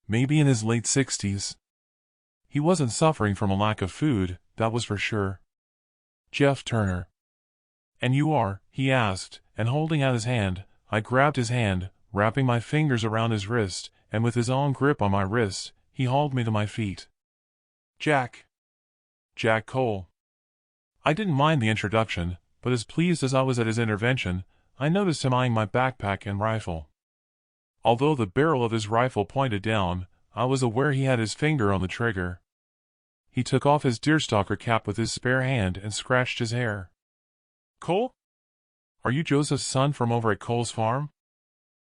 Maybe in his late 60s. He wasn't suffering from a lack of food, that was for sure. Jeff Turner. And you are? He asked, and holding out his hand, I grabbed his hand, wrapping my fingers around his wrist, and with his own grip on my wrist, he hauled me to my feet. Jack Cole. I didn't mind the introduction, but as pleased as I was at his intervention, I noticed him eyeing my backpack and rifle. Although the barrel of his rifle pointed down, I was aware he had his finger on the trigger. He took off his deerstalker cap with his spare hand and scratched his hair. Cole? Are you Joseph's son from over at Cole's farm?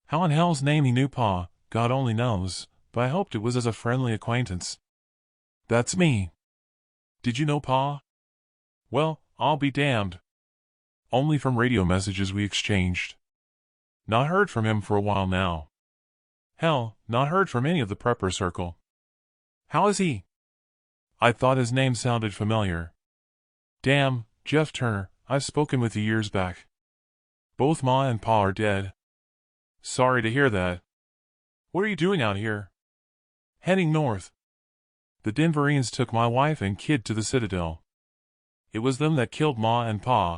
How in hell's name he knew Pa, God only knows, but I hoped it was as a friendly acquaintance. That's me. Did you know Pa? Well, I'll be damned. Only from radio messages we exchanged. Not heard from him for a while now. Hell, not heard from any of the prepper circle. How is he? I thought his name sounded familiar. Damn, Jeff Turner, I've spoken with you years back. Both Ma and Pa are dead. Sorry to hear that. What are you doing out here? Heading north. The Denverines took my wife and kid to the Citadel. It was them that killed Ma and Pa.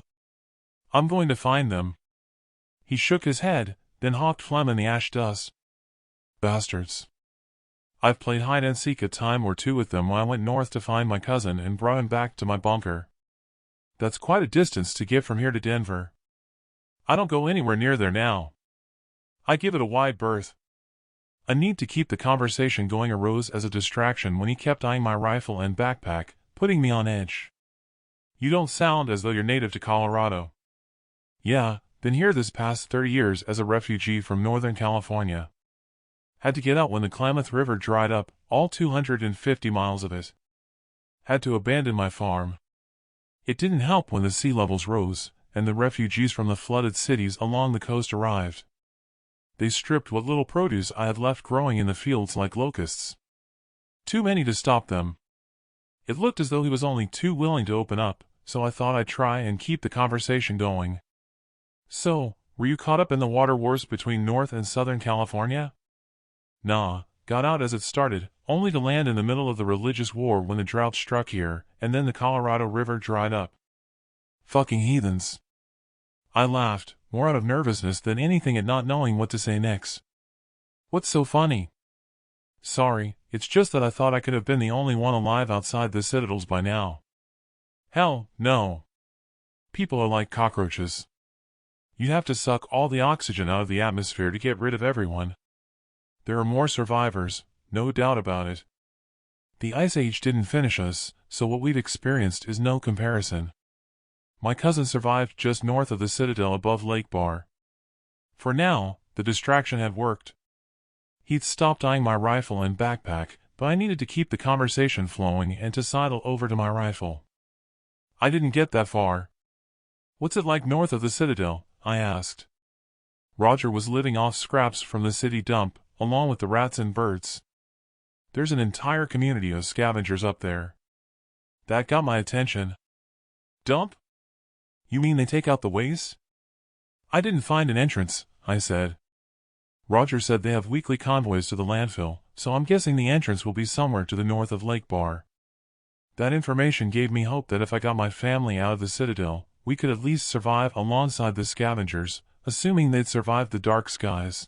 I'm going to find them. He shook his head, then hawked phlegm in the ash dust. Bastards. I've played hide-and-seek a time or two with them when I went north to find my cousin and brought him back to my bunker. That's quite a distance to get from here to Denver. I don't go anywhere near there now. I give it a wide berth. A need to keep the conversation going arose as a distraction when he kept eyeing my rifle and backpack, putting me on edge. You don't sound as though you're native to Colorado. Yeah, been here this past 30 years as a refugee from Northern California. Had to get out when the Klamath River dried up, all 250 miles of it. Had to abandon my farm. It didn't help when the sea levels rose, and the refugees from the flooded cities along the coast arrived. They stripped what little produce I had left growing in the fields like locusts. Too many to stop them. It looked as though he was only too willing to open up, so I thought I'd try and keep the conversation going. So, were you caught up in the water wars between North and Southern California? Nah, got out as it started, only to land in the middle of the religious war when the drought struck here, and then the Colorado River dried up. Fucking heathens. I laughed, more out of nervousness than anything at not knowing what to say next. What's so funny? Sorry, it's just that I thought I could have been the only one alive outside the citadels by now. Hell, no. People are like cockroaches. You'd have to suck all the oxygen out of the atmosphere to get rid of everyone. There are more survivors, no doubt about it. The Ice Age didn't finish us, so what we've experienced is no comparison. My cousin survived just north of the Citadel above Lake Bar. For now, the distraction had worked. He'd stopped eyeing my rifle and backpack, but I needed to keep the conversation flowing and to sidle over to my rifle. I didn't get that far. What's it like north of the Citadel? I asked. Roger was living off scraps from the city dump, along with the rats and birds. There's an entire community of scavengers up there. That got my attention. Dump? You mean they take out the waste? I didn't find an entrance, I said. Roger said they have weekly convoys to the landfill, so I'm guessing the entrance will be somewhere to the north of Lake Bar. That information gave me hope that if I got my family out of the citadel, we could at least survive alongside the scavengers, assuming they'd survived the dark skies.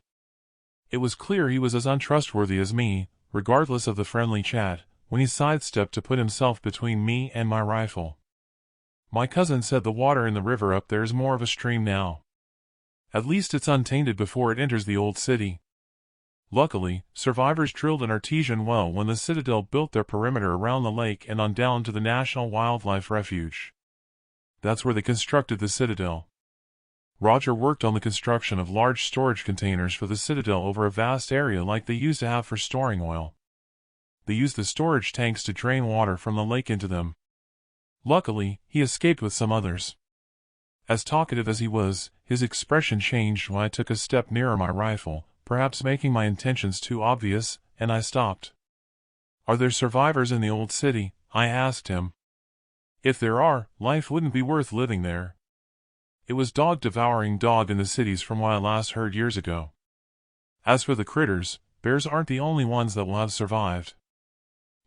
It was clear he was as untrustworthy as me, regardless of the friendly chat, when he sidestepped to put himself between me and my rifle. My cousin said the water in the river up there is more of a stream now. At least it's untainted before it enters the old city. Luckily, survivors drilled an artesian well when the Citadel built their perimeter around the lake and on down to the National Wildlife Refuge. That's where they constructed the Citadel. Roger worked on the construction of large storage containers for the Citadel over a vast area like they used to have for storing oil. They used the storage tanks to drain water from the lake into them. Luckily, he escaped with some others. As talkative as he was, his expression changed when I took a step nearer my rifle, perhaps making my intentions too obvious, and I stopped. "Are there survivors in the old city?" I asked him. "If there are, life wouldn't be worth living there." It was dog devouring dog in the cities from what I last heard years ago. As for the critters, bears aren't the only ones that will have survived.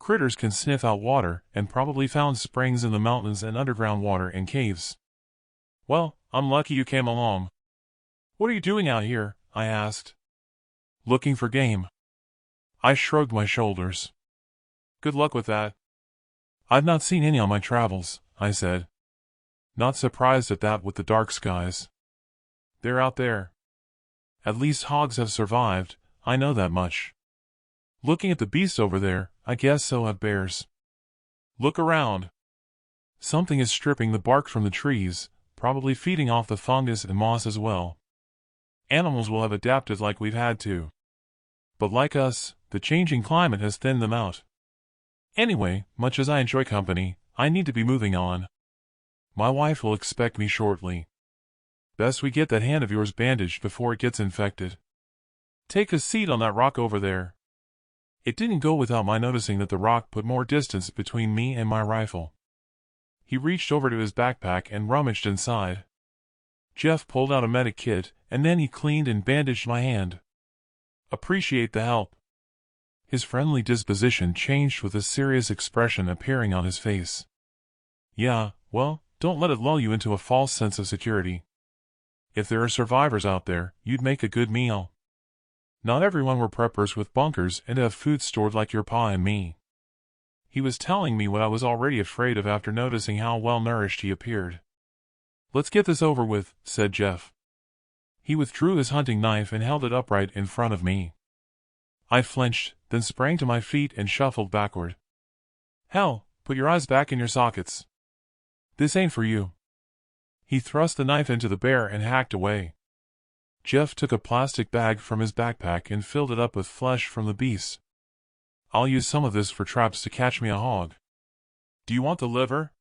Critters can sniff out water, and probably found springs in the mountains and underground water in caves. "Well, I'm lucky you came along." "What are you doing out here?" I asked. "Looking for game." I shrugged my shoulders. "Good luck with that." "I've not seen any on my travels," I said. Not surprised at that with the dark skies. "They're out there. At least hogs have survived, I know that much. Looking at the beasts over there, I guess so have bears." "Look around." Something is stripping the bark from the trees, probably feeding off the fungus and moss as well. Animals will have adapted like we've had to. But like us, the changing climate has thinned them out. Anyway, much as I enjoy company, I need to be moving on. My wife will expect me shortly. Best we get that hand of yours bandaged before it gets infected. Take a seat on that rock over there. It didn't go without my noticing that the rock put more distance between me and my rifle. He reached over to his backpack and rummaged inside. Jeff pulled out a medic kit, and then he cleaned and bandaged my hand. "Appreciate the help." His friendly disposition changed with a serious expression appearing on his face. "Yeah, well, don't let it lull you into a false sense of security. If there are survivors out there, you'd make a good meal. Not everyone were preppers with bunkers and have food stored like your pa and me." He was telling me what I was already afraid of after noticing how well-nourished he appeared. "Let's get this over with," said Jeff. He withdrew his hunting knife and held it upright in front of me. I flinched, then sprang to my feet and shuffled backward. "Hell, put your eyes back in your sockets. This ain't for you." He thrust the knife into the bear and hacked away. Jeff took a plastic bag from his backpack and filled it up with flesh from the beast. "I'll use some of this for traps to catch me a hog." "Do you want the liver?"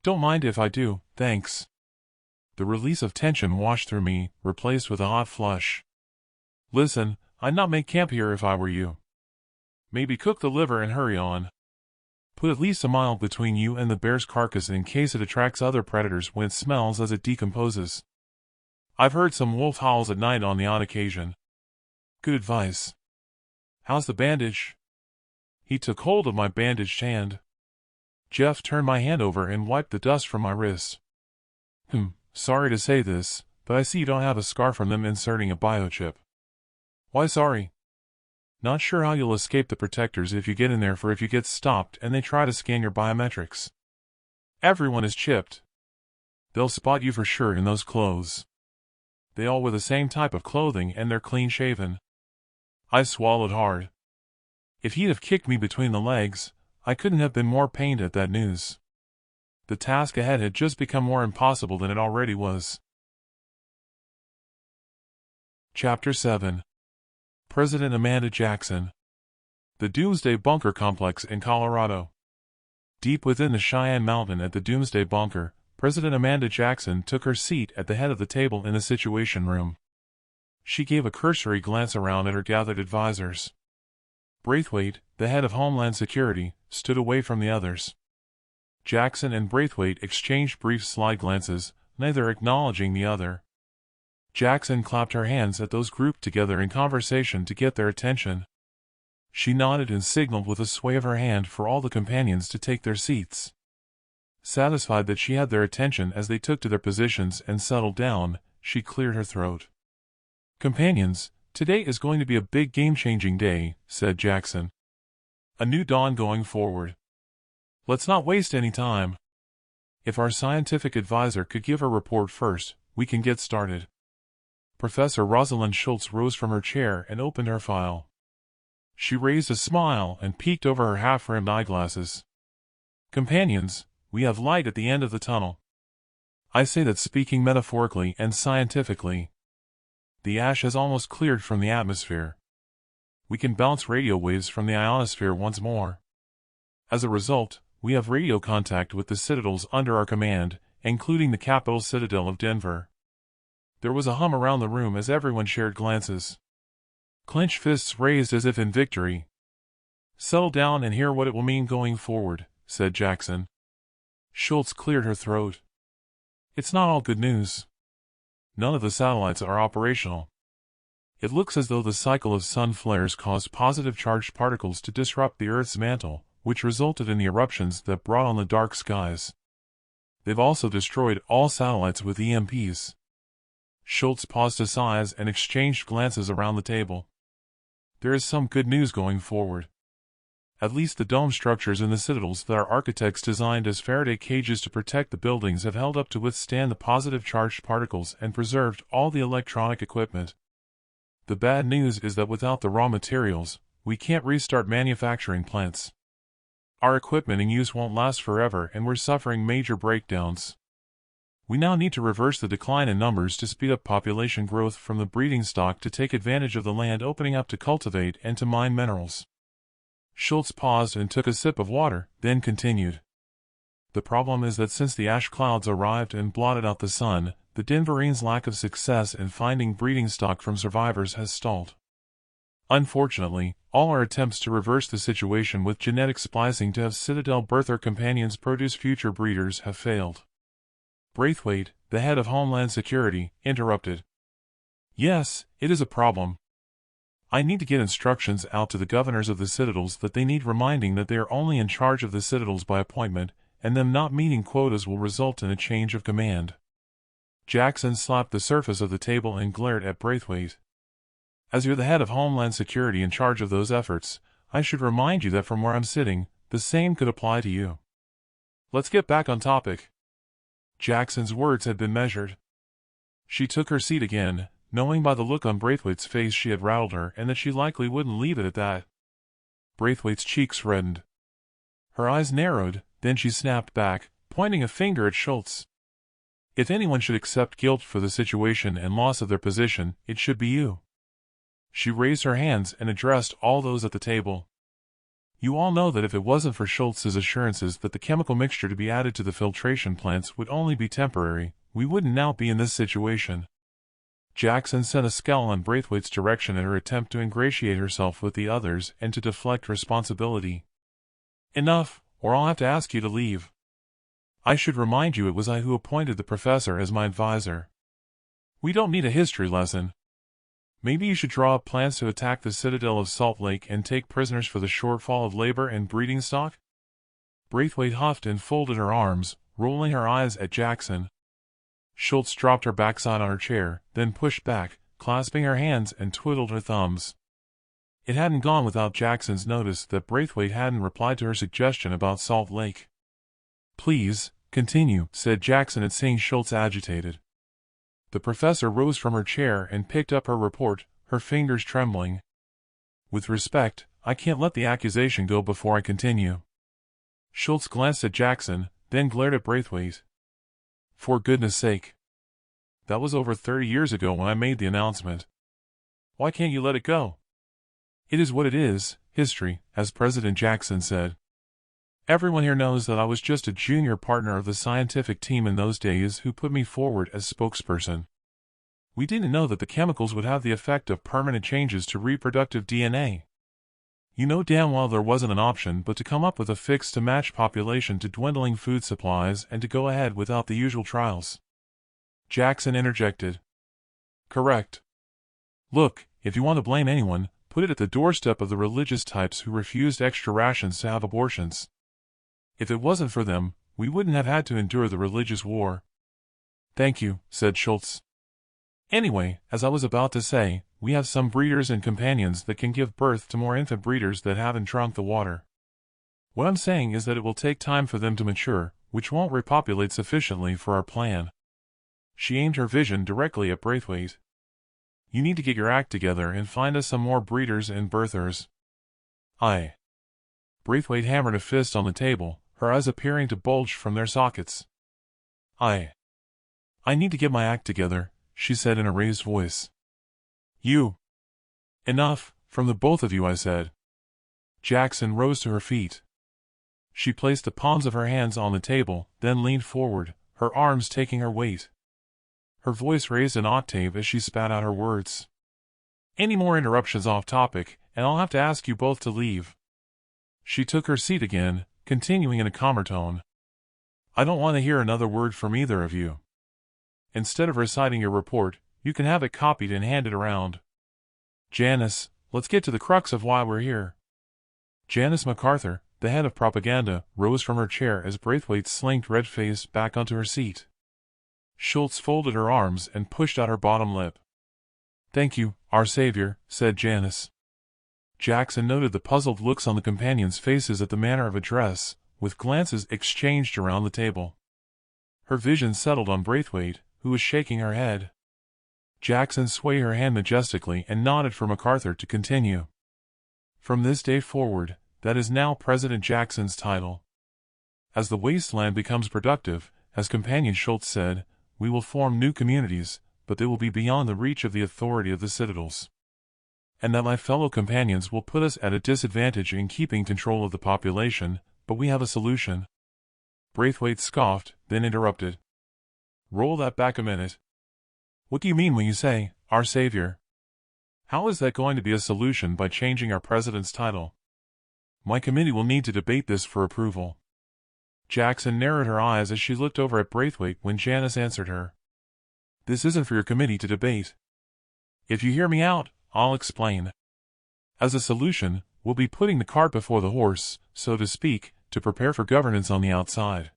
"Don't mind if I do, thanks." The release of tension washed through me, replaced with a hot flush. "Listen, I'd not make camp here if I were you. Maybe cook the liver and hurry on. Put at least a mile between you and the bear's carcass in case it attracts other predators when it smells as it decomposes. I've heard some wolf howls at night on the odd occasion." "Good advice. How's the bandage?" He took hold of my bandaged hand. Jeff turned my hand over and wiped the dust from my wrist. Sorry to say this, but I see you don't have a scar from them inserting a biochip." "Why sorry?" "Not sure how you'll escape the protectors if you get in there for if you get stopped and they try to scan your biometrics. Everyone is chipped. They'll spot you for sure in those clothes. They all wear the same type of clothing and they're clean-shaven." I swallowed hard. If he'd have kicked me between the legs, I couldn't have been more pained at that news. The task ahead had just become more impossible than it already was. Chapter 7. President Amanda Jackson. The Doomsday Bunker Complex in Colorado. Deep within the Cheyenne Mountain at the Doomsday Bunker, President Amanda Jackson took her seat at the head of the table in the Situation Room. She gave a cursory glance around at her gathered advisors. Braithwaite, the head of Homeland Security, stood away from the others. Jackson and Braithwaite exchanged brief side glances, neither acknowledging the other. Jackson clapped her hands at those grouped together in conversation to get their attention. She nodded and signaled with a sway of her hand for all the companions to take their seats. Satisfied that she had their attention as they took to their positions and settled down, she cleared her throat. "Companions, today is going to be a big game-changing day," said Jackson. "A new dawn going forward. Let's not waste any time. If our scientific advisor could give her report first, we can get started." Professor Rosalind Schultz rose from her chair and opened her file. She raised a smile and peeked over her half-rimmed eyeglasses. "Companions, we have light at the end of the tunnel. I say that speaking metaphorically and scientifically. The ash has almost cleared from the atmosphere. We can bounce radio waves from the ionosphere once more. As a result, we have radio contact with the citadels under our command, including the capital citadel of Denver." There was a hum around the room as everyone shared glances. Clenched fists raised as if in victory. "Settle down and hear what it will mean going forward," said Jackson. Schultz cleared her throat. "It's not all good news. None of the satellites are operational. It looks as though the cycle of sun flares caused positive charged particles to disrupt the Earth's mantle, which resulted in the eruptions that brought on the dark skies. They've also destroyed all satellites with EMPs." Schultz paused to sighs and exchanged glances around the table. "There is some good news going forward. At least the dome structures in the citadels that our architects designed as Faraday cages to protect the buildings have held up to withstand the positive charged particles and preserved all the electronic equipment. The bad news is that without the raw materials, we can't restart manufacturing plants. Our equipment in use won't last forever and we're suffering major breakdowns. We now need to reverse the decline in numbers to speed up population growth from the breeding stock to take advantage of the land opening up to cultivate and to mine minerals." Schultz paused and took a sip of water, then continued. "The problem is that since the ash clouds arrived and blotted out the sun, the Denverines' lack of success in finding breeding stock from survivors has stalled. Unfortunately, all our attempts to reverse the situation with genetic splicing to have citadel birther companions produce future breeders have failed." Braithwaite, the head of Homeland Security, interrupted. "Yes, it is a problem. I need to get instructions out to the governors of the citadels that they need reminding that they are only in charge of the citadels by appointment, and them not meeting quotas will result in a change of command." Jackson slapped the surface of the table and glared at Braithwaite. "As you're the head of Homeland Security in charge of those efforts, I should remind you that from where I'm sitting, the same could apply to you. Let's get back on topic." Jackson's words had been measured. She took her seat again, knowing by the look on Braithwaite's face she had rattled her and that she likely wouldn't leave it at that. Braithwaite's cheeks reddened. Her eyes narrowed, then she snapped back, pointing a finger at Schultz. "If anyone should accept guilt for the situation and loss of their position, it should be you." She raised her hands and addressed all those at the table. "You all know that if it wasn't for Schultz's assurances that the chemical mixture to be added to the filtration plants would only be temporary, we wouldn't now be in this situation." Jackson sent a scowl in Braithwaite's direction in her attempt to ingratiate herself with the others and to deflect responsibility. "Enough, or I'll have to ask you to leave. I should remind you it was I who appointed the professor as my advisor. We don't need a history lesson. Maybe you should draw up plans to attack the citadel of Salt Lake and take prisoners for the shortfall of labor and breeding stock?" Braithwaite huffed and folded her arms, rolling her eyes at Jackson. Schultz dropped her backside on her chair, then pushed back, clasping her hands and twiddled her thumbs. It hadn't gone without Jackson's notice that Braithwaite hadn't replied to her suggestion about Salt Lake. "Please, continue," said Jackson at seeing Schultz agitated. The professor rose from her chair and picked up her report, her fingers trembling. "With respect, I can't let the accusation go before I continue." Schultz glanced at Jackson, then glared at Braithwaite. "For goodness sake. That was over 30 years ago when I made the announcement. Why can't you let it go? It is what it is, history, as President Jackson said. Everyone here knows that I was just a junior partner of the scientific team in those days who put me forward as spokesperson. We didn't know that the chemicals would have the effect of permanent changes to reproductive DNA. You know damn well there wasn't an option but to come up with a fix to match population to dwindling food supplies and to go ahead without the usual trials." Jackson interjected. "Correct. Look, if you want to blame anyone, put it at the doorstep of the religious types who refused extra rations to have abortions. If it wasn't for them, we wouldn't have had to endure the religious war. Thank you, said Schultz. Anyway, as I was about to say, we have some breeders and companions that can give birth to more infant breeders that haven't drunk the water. What I'm saying is that it will take time for them to mature, which won't repopulate sufficiently for our plan. She aimed her vision directly at Braithwaite. You need to get your act together and find us some more breeders and birthers. Aye. Braithwaite hammered a fist on the table, her eyes appearing to bulge from their sockets. I need to get my act together, she said in a raised voice. You. Enough, from the both of you, I said. Jackson rose to her feet. She placed the palms of her hands on the table, then leaned forward, her arms taking her weight. Her voice raised an octave as she spat out her words. Any more interruptions off topic, and I'll have to ask you both to leave. She took her seat again, continuing in a calmer tone. I don't want to hear another word from either of you. Instead of reciting your report, you can have it copied and handed around. Janice, let's get to the crux of why we're here. Janice MacArthur, the head of propaganda, rose from her chair as Braithwaite slinked red-faced back onto her seat. Schultz folded her arms and pushed out her bottom lip. Thank you, our savior, said Janice. Jackson noted the puzzled looks on the companions' faces at the manner of address, with glances exchanged around the table. Her vision settled on Braithwaite, who was shaking her head. Jackson swayed her hand majestically and nodded for MacArthur to continue. From this day forward, that is now President Jackson's title. As the wasteland becomes productive, as Companion Schultz said, we will form new communities, but they will be beyond the reach of the authority of the citadels. And that my fellow companions will put us at a disadvantage in keeping control of the population, but we have a solution. Braithwaite scoffed, then interrupted. Roll that back a minute. What do you mean when you say, our savior? How is that going to be a solution by changing our president's title? My committee will need to debate this for approval. Jackson narrowed her eyes as she looked over at Braithwaite when Janice answered her. This isn't for your committee to debate. If you hear me out, I'll explain. As a solution, we'll be putting the cart before the horse, so to speak, to prepare for governance on the outside.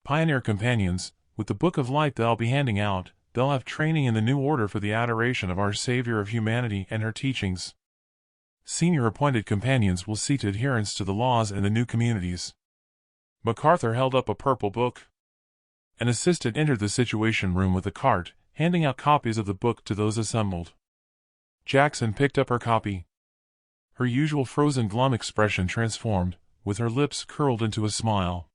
Pioneer companions, with the Book of Light that I'll be handing out, they'll have training in the new order for the adoration of our Savior of humanity and her teachings. Senior appointed companions will see to adherence to the laws in the new communities. MacArthur held up a purple book. An assistant entered the situation room with a cart, handing out copies of the book to those assembled. Jackson picked up her copy. Her usual frozen glum expression transformed, with her lips curled into a smile.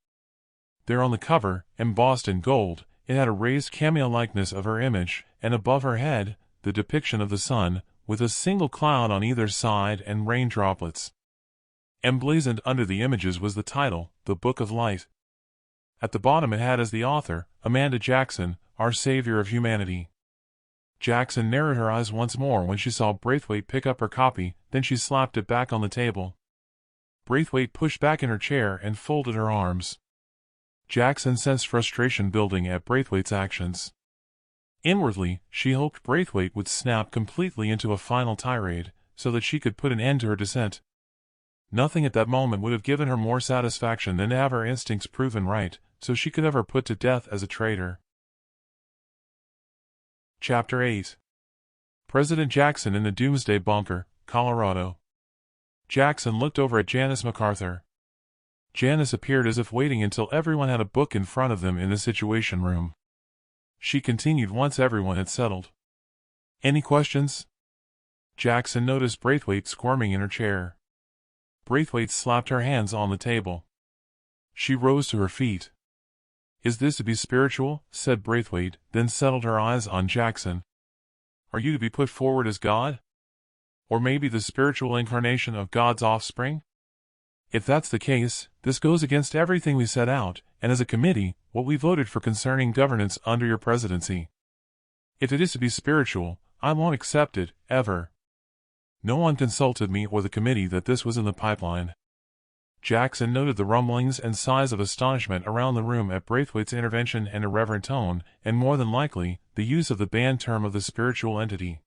There on the cover, embossed in gold, it had a raised cameo likeness of her image, and above her head, the depiction of the sun, with a single cloud on either side and rain droplets. Emblazoned under the images was the title, The Book of Light. At the bottom it had as the author, Amanda Jackson, our Savior of Humanity. Jackson narrowed her eyes once more when she saw Braithwaite pick up her copy, then she slapped it back on the table. Braithwaite pushed back in her chair and folded her arms. Jackson sensed frustration building at Braithwaite's actions. Inwardly, she hoped Braithwaite would snap completely into a final tirade, so that she could put an end to her dissent. Nothing at that moment would have given her more satisfaction than to have her instincts proven right, so she could have her put to death as a traitor. Chapter 8. President Jackson in the Doomsday Bunker, Colorado. Jackson looked over at Janice MacArthur. Janice appeared as if waiting until everyone had a book in front of them in the situation room. She continued once everyone had settled. Any questions? Jackson noticed Braithwaite squirming in her chair. Braithwaite slapped her hands on the table. She rose to her feet. Is this to be spiritual? Said Braithwaite, then settled her eyes on Jackson. Are you to be put forward as God? Or maybe the spiritual incarnation of God's offspring? If that's the case, this goes against everything we set out, and as a committee, what we voted for concerning governance under your presidency. If it is to be spiritual, I won't accept it, ever. No one consulted me or the committee that this was in the pipeline. Jackson noted the rumblings and sighs of astonishment around the room at Braithwaite's intervention and irreverent tone, and more than likely, the use of the banned term of the spiritual entity.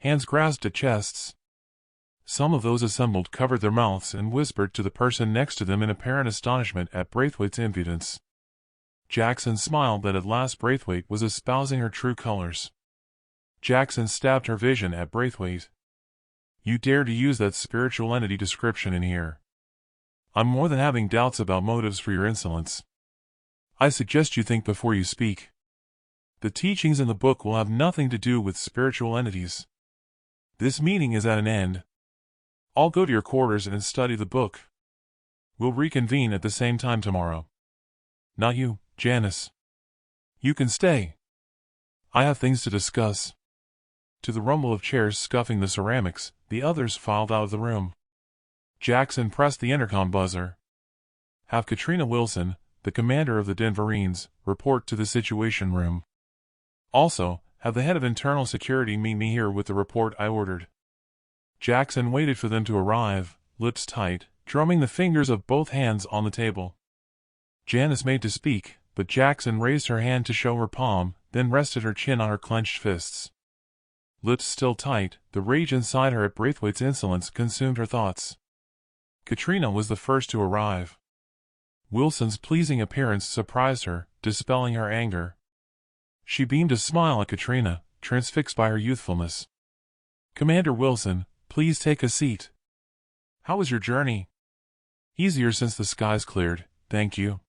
Hands grasped at chests. Some of those assembled covered their mouths and whispered to the person next to them in apparent astonishment at Braithwaite's impudence. Jackson smiled that at last Braithwaite was espousing her true colors. Jackson stabbed her vision at Braithwaite. "You dare to use that spiritual entity description in here? I'm more than having doubts about motives for your insolence. I suggest you think before you speak. The teachings in the book will have nothing to do with spiritual entities. This meeting is at an end. I'll go to your quarters and study the book. We'll reconvene at the same time tomorrow." "Not you, Janice. You can stay. I have things to discuss." To the rumble of chairs scuffing the ceramics, the others filed out of the room. Jackson pressed the intercom buzzer. "Have Katrina Wilson, the commander of the Denverines, report to the Situation Room. Also, have the head of internal security meet me here with the report I ordered." Jackson waited for them to arrive, lips tight, drumming the fingers of both hands on the table. Janice made to speak, but Jackson raised her hand to show her palm, then rested her chin on her clenched fists. Lips still tight, the rage inside her at Braithwaite's insolence consumed her thoughts. Katrina was the first to arrive. Wilson's pleasing appearance surprised her, dispelling her anger. She beamed a smile at Katrina, transfixed by her youthfulness. "Commander Wilson, please take a seat. How was your journey?" "Easier since the skies cleared, thank you."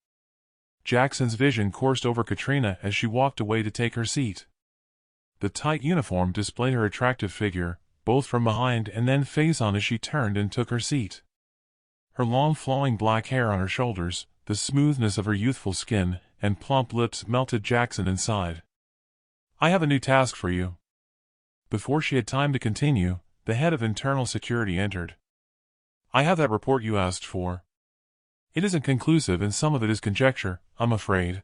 Jackson's vision coursed over Katrina as she walked away to take her seat. The tight uniform displayed her attractive figure, both from behind and then face on as she turned and took her seat. Her long flowing black hair on her shoulders, the smoothness of her youthful skin, and plump lips melted Jackson inside. "I have a new task for you." Before she had time to continue, the head of internal security entered. "I have that report you asked for. It isn't conclusive and some of it is conjecture, I'm afraid."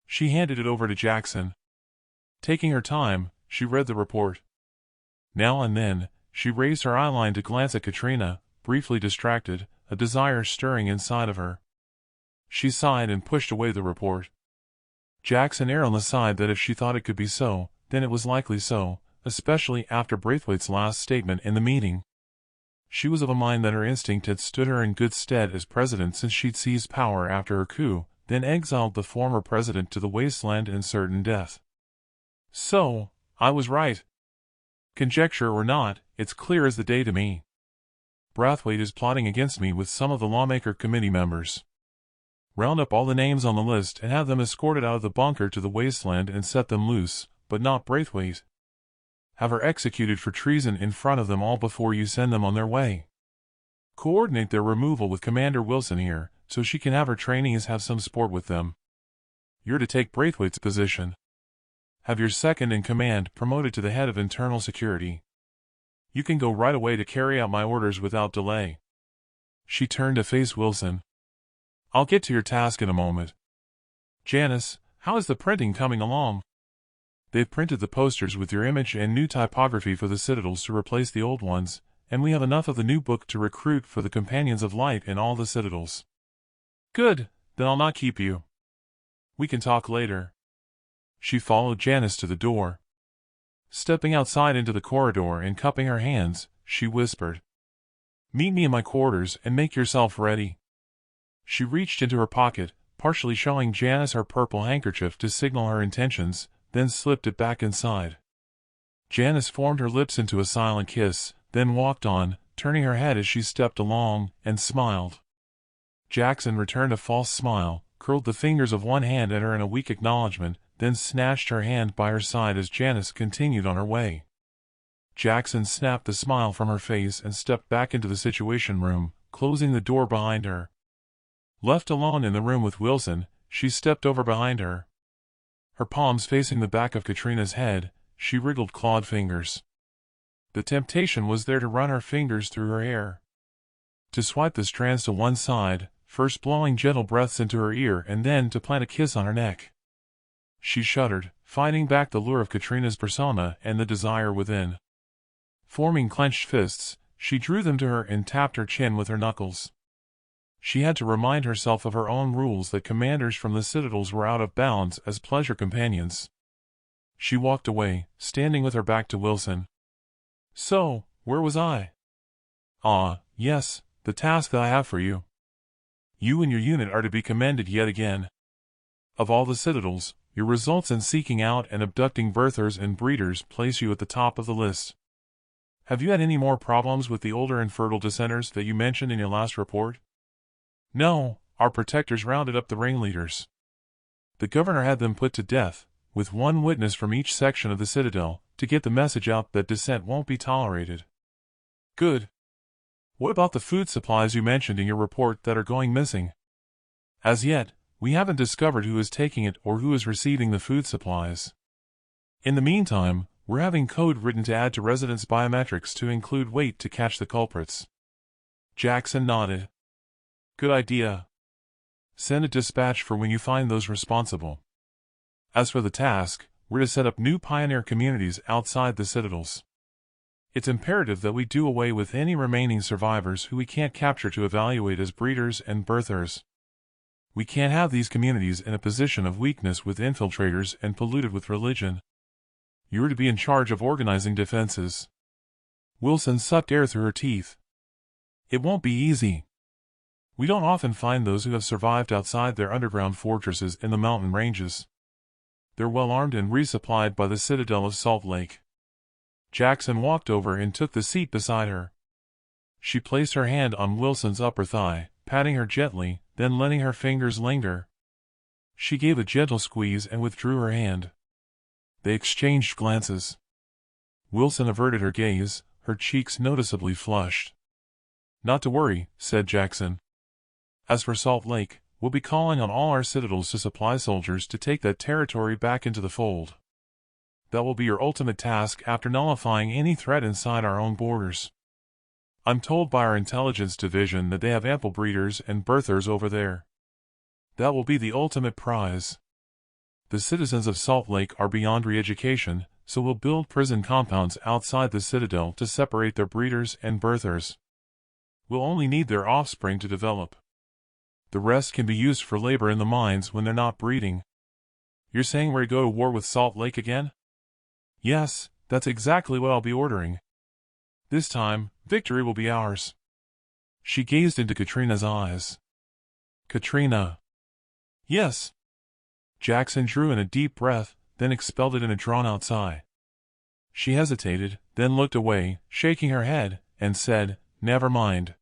She handed it over to Jackson. Taking her time, she read the report. Now and then, she raised her eyeline to glance at Katrina, briefly distracted, a desire stirring inside of her. She sighed and pushed away the report. Jackson erred on the side that if she thought it could be so, then it was likely so, especially after Braithwaite's last statement in the meeting. She was of a mind that her instinct had stood her in good stead as president since she'd seized power after her coup, then exiled the former president to the wasteland and certain death. "So, I was right. Conjecture or not, it's clear as the day to me. Braithwaite is plotting against me with some of the lawmaker committee members. Round up all the names on the list and have them escorted out of the bunker to the wasteland and set them loose, but not Braithwaite. Have her executed for treason in front of them all before you send them on their way. Coordinate their removal with Commander Wilson here, so she can have her trainees have some sport with them. You're to take Braithwaite's position. Have your second in command promoted to the head of internal security. You can go right away to carry out my orders without delay." She turned to face Wilson. "I'll get to your task in a moment. Janice, how is the printing coming along?" "They've printed the posters with your image and new typography for the citadels to replace the old ones, and we have enough of the new book to recruit for the Companions of Light in all the citadels." "Good, then I'll not keep you. We can talk later." She followed Janice to the door. Stepping outside into the corridor and cupping her hands, she whispered, "Meet me in my quarters and make yourself ready." She reached into her pocket, partially showing Janice her purple handkerchief to signal her intentions, then slipped it back inside. Janice formed her lips into a silent kiss, then walked on, turning her head as she stepped along, and smiled. Jackson returned a false smile, curled the fingers of one hand at her in a weak acknowledgement, then snatched her hand by her side as Janice continued on her way. Jackson snapped the smile from her face and stepped back into the Situation Room, closing the door behind her. Left alone in the room with Wilson, she stepped over behind her. Her palms facing the back of Katrina's head, she wriggled clawed fingers. The temptation was there to run her fingers through her hair. To swipe the strands to one side, first blowing gentle breaths into her ear and then to plant a kiss on her neck. She shuddered, fighting back the lure of Katrina's persona and the desire within. Forming clenched fists, she drew them to her and tapped her chin with her knuckles. She had to remind herself of her own rules that commanders from the citadels were out of bounds as pleasure companions. She walked away, standing with her back to Wilson. "So, where was I?" Ah, yes, the task that I have for you. You and your unit are to be commended yet again. Of all the citadels, your results in seeking out and abducting birthers and breeders place you at the top of the list. Have you had any more problems with the older and fertile dissenters that you mentioned in your last report? No, our protectors rounded up the ringleaders. The governor had them put to death, with one witness from each section of the citadel, to get the message out that dissent won't be tolerated. Good. What about the food supplies you mentioned in your report that are going missing? As yet, we haven't discovered who is taking it or who is receiving the food supplies. In the meantime, we're having code written to add to residents' biometrics to include weight to catch the culprits. Jackson nodded. Good idea. Send a dispatch for when you find those responsible. As for the task, we're to set up new pioneer communities outside the citadels. It's imperative that we do away with any remaining survivors who we can't capture to evaluate as breeders and birthers. We can't have these communities in a position of weakness with infiltrators and polluted with religion. You're to be in charge of organizing defenses. Wilson sucked air through her teeth. It won't be easy. We don't often find those who have survived outside their underground fortresses in the mountain ranges. They're well armed and resupplied by the citadel of Salt Lake. Jackson walked over and took the seat beside her. She placed her hand on Wilson's upper thigh, patting her gently, then letting her fingers linger. She gave a gentle squeeze and withdrew her hand. They exchanged glances. Wilson averted her gaze, her cheeks noticeably flushed. Not to worry, said Jackson. As for Salt Lake, we'll be calling on all our citadels to supply soldiers to take that territory back into the fold. That will be your ultimate task after nullifying any threat inside our own borders. I'm told by our intelligence division that they have ample breeders and birthers over there. That will be the ultimate prize. The citizens of Salt Lake are beyond re-education, so we'll build prison compounds outside the citadel to separate their breeders and birthers. We'll only need their offspring to develop. The rest can be used for labor in the mines when they're not breeding. You're saying we're to go to war with Salt Lake again? Yes, that's exactly what I'll be ordering. This time, victory will be ours. She gazed into Katrina's eyes. Katrina. Yes. Jackson drew in a deep breath, then expelled it in a drawn-out sigh. She hesitated, then looked away, shaking her head, and said, "Never mind."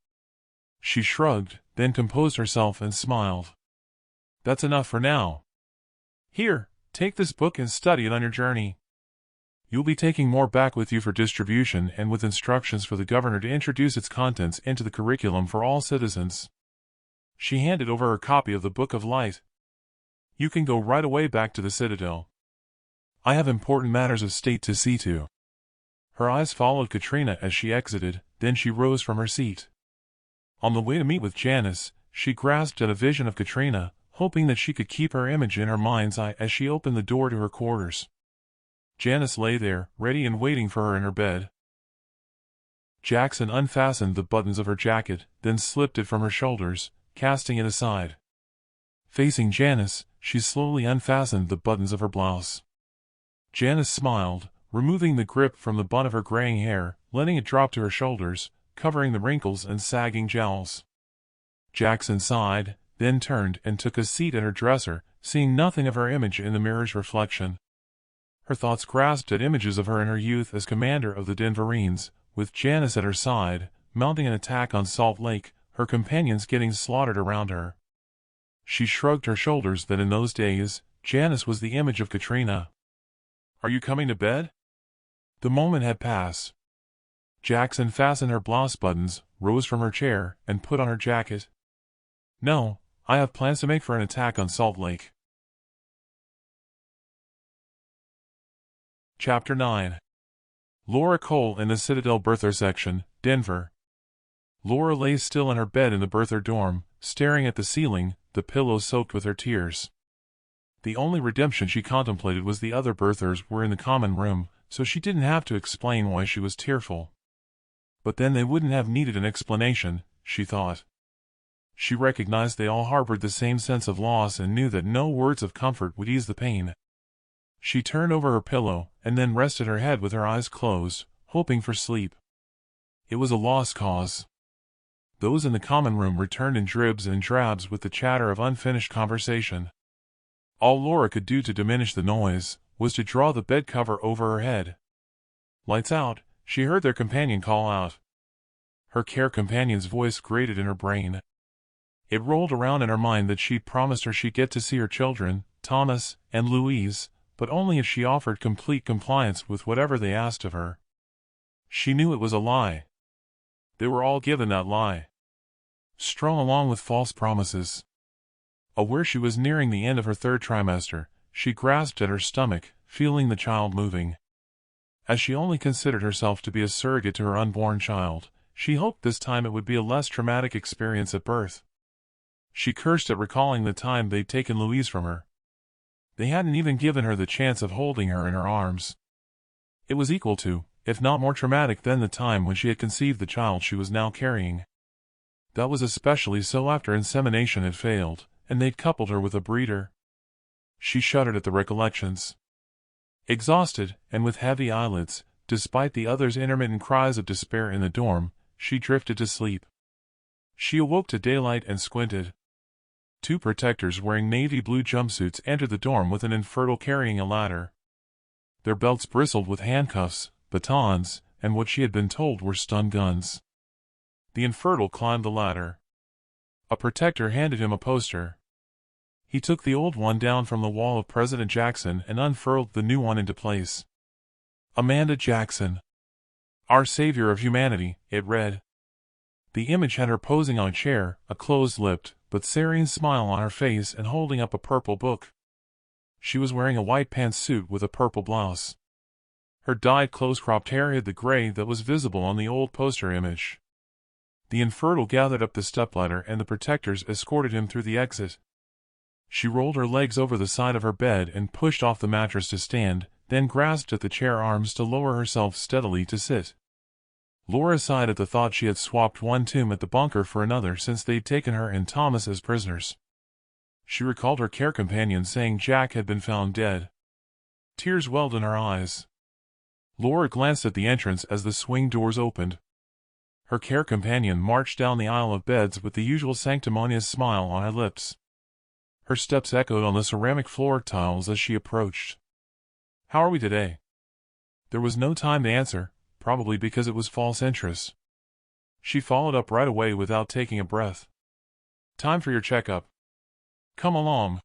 She shrugged, then composed herself and smiled. That's enough for now. Here, take this book and study it on your journey. You'll be taking more back with you for distribution and with instructions for the governor to introduce its contents into the curriculum for all citizens. She handed over her copy of the Book of Light. You can go right away back to the Citadel. I have important matters of state to see to. Her eyes followed Katrina as she exited, then she rose from her seat. On the way to meet with Janice, she grasped at a vision of Katrina, hoping that she could keep her image in her mind's eye as she opened the door to her quarters. Janice lay there, ready and waiting for her in her bed. Jackson unfastened the buttons of her jacket, then slipped it from her shoulders, casting it aside. Facing Janice, she slowly unfastened the buttons of her blouse. Janice smiled, removing the grip from the bun of her graying hair, letting it drop to her shoulders, covering the wrinkles and sagging jowls. Jackson sighed, then turned and took a seat at her dresser, seeing nothing of her image in the mirror's reflection. Her thoughts grasped at images of her in her youth as commander of the Denverines, with Janice at her side, mounting an attack on Salt Lake, her companions getting slaughtered around her. She shrugged her shoulders that in those days, Janice was the image of Katrina. Are you coming to bed? The moment had passed. Jackson fastened her blouse buttons, rose from her chair, and put on her jacket. No, I have plans to make for an attack on Salt Lake. Chapter 9. Laura Cole in the Citadel Birther Section, Denver. Laura lay still in her bed in the birther dorm, staring at the ceiling, the pillow soaked with her tears. The only redemption she contemplated was the other birthers were in the common room, so she didn't have to explain why she was tearful. But then they wouldn't have needed an explanation, she thought. She recognized they all harbored the same sense of loss and knew that no words of comfort would ease the pain. She turned over her pillow, and then rested her head with her eyes closed, hoping for sleep. It was a lost cause. Those in the common room returned in dribs and drabs with the chatter of unfinished conversation. All Laura could do to diminish the noise was to draw the bed cover over her head. "Lights out," she heard their companion call out. Her care companion's voice grated in her brain. It rolled around in her mind that she'd promised her she'd get to see her children, Thomas and Louise, but only if she offered complete compliance with whatever they asked of her. She knew it was a lie. They were all given that lie, strung along with false promises. Aware she was nearing the end of her third trimester, she grasped at her stomach, feeling the child moving. As she only considered herself to be a surrogate to her unborn child, she hoped this time it would be a less traumatic experience at birth. She cursed at recalling the time they'd taken Louise from her. They hadn't even given her the chance of holding her in her arms. It was equal to, if not more traumatic than the time when she had conceived the child she was now carrying. That was especially so after insemination had failed, and they'd coupled her with a breeder. She shuddered at the recollections. Exhausted, and with heavy eyelids, despite the others' intermittent cries of despair in the dorm, she drifted to sleep. She awoke to daylight and squinted. 2 protectors wearing navy blue jumpsuits entered the dorm with an infertile carrying a ladder. Their belts bristled with handcuffs, batons, and what she had been told were stun guns. The infertile climbed the ladder. A protector handed him a poster. He took the old one down from the wall of President Jackson and unfurled the new one into place. "Amanda Jackson. Our savior of humanity," it read. The image had her posing on a chair, a closed-lipped, but serene smile on her face and holding up a purple book. She was wearing a white pantsuit with a purple blouse. Her dyed close-cropped hair hid the gray that was visible on the old poster image. The infertile gathered up the stepladder and the protectors escorted him through the exit. She rolled her legs over the side of her bed and pushed off the mattress to stand, then grasped at the chair arms to lower herself steadily to sit. Laura sighed at the thought she had swapped one tomb at the bunker for another since they'd taken her and Thomas as prisoners. She recalled her care companion saying Jack had been found dead. Tears welled in her eyes. Laura glanced at the entrance as the swing doors opened. Her care companion marched down the aisle of beds with the usual sanctimonious smile on her lips. Her steps echoed on the ceramic floor tiles as she approached. "How are we today?" There was no time to answer, probably because it was false interest. She followed up right away without taking a breath. "Time for your checkup. Come along."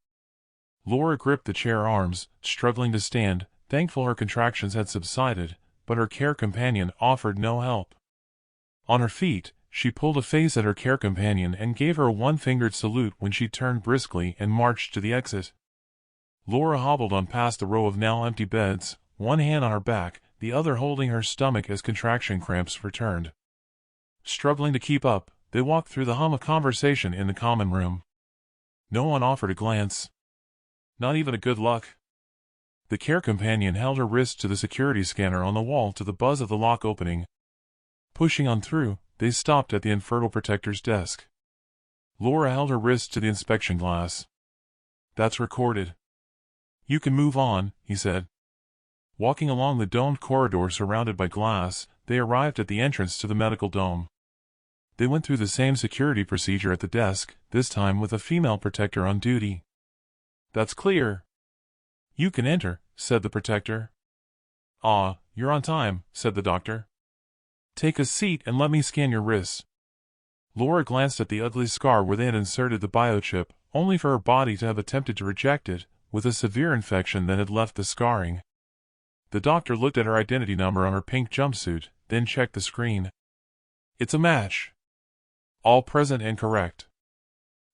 Laura gripped the chair arms, struggling to stand, thankful her contractions had subsided, but her care companion offered no help. On her feet, she pulled a face at her care companion and gave her a one-fingered salute when she turned briskly and marched to the exit. Laura hobbled on past the row of now empty beds, one hand on her back, the other holding her stomach as contraction cramps returned. Struggling to keep up, they walked through the hum of conversation in the common room. No one offered a glance. Not even a good luck. The care companion held her wrist to the security scanner on the wall to the buzz of the lock opening. Pushing on through, they stopped at the infertile protector's desk. Laura held her wrist to the inspection glass. "That's recorded. You can move on," he said. Walking along the domed corridor surrounded by glass, they arrived at the entrance to the medical dome. They went through the same security procedure at the desk, this time with a female protector on duty. "That's clear. You can enter," said the protector. "Ah, you're on time," said the doctor. "Take a seat and let me scan your wrists." Laura glanced at the ugly scar where they had inserted the biochip, only for her body to have attempted to reject it, with a severe infection that had left the scarring. The doctor looked at her identity number on her pink jumpsuit, then checked the screen. "It's a match. All present and correct.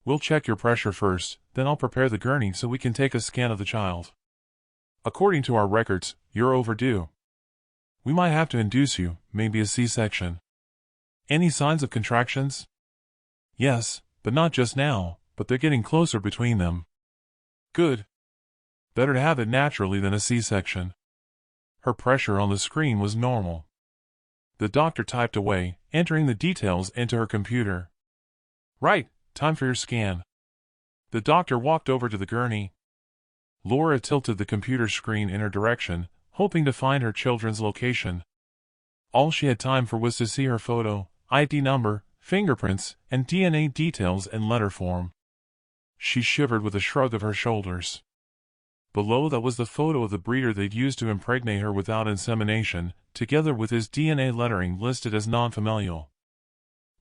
We'll check your pressure first, then I'll prepare the gurney so we can take a scan of the child. According to our records, you're overdue. We might have to induce you, maybe a C-section. Any signs of contractions?" "Yes, but not just now, but they're getting closer between them." "Good. Better to have it naturally than a C-section." Her pressure on the screen was normal. The doctor typed away, entering the details into her computer. "Right, time for your scan." The doctor walked over to the gurney. Laura tilted the computer screen in her direction, hoping to find her children's location. All she had time for was to see her photo, ID number, fingerprints, and DNA details in letter form. She shivered with a shrug of her shoulders. Below that was the photo of the breeder they'd used to impregnate her without insemination, together with his DNA lettering listed as non-familial.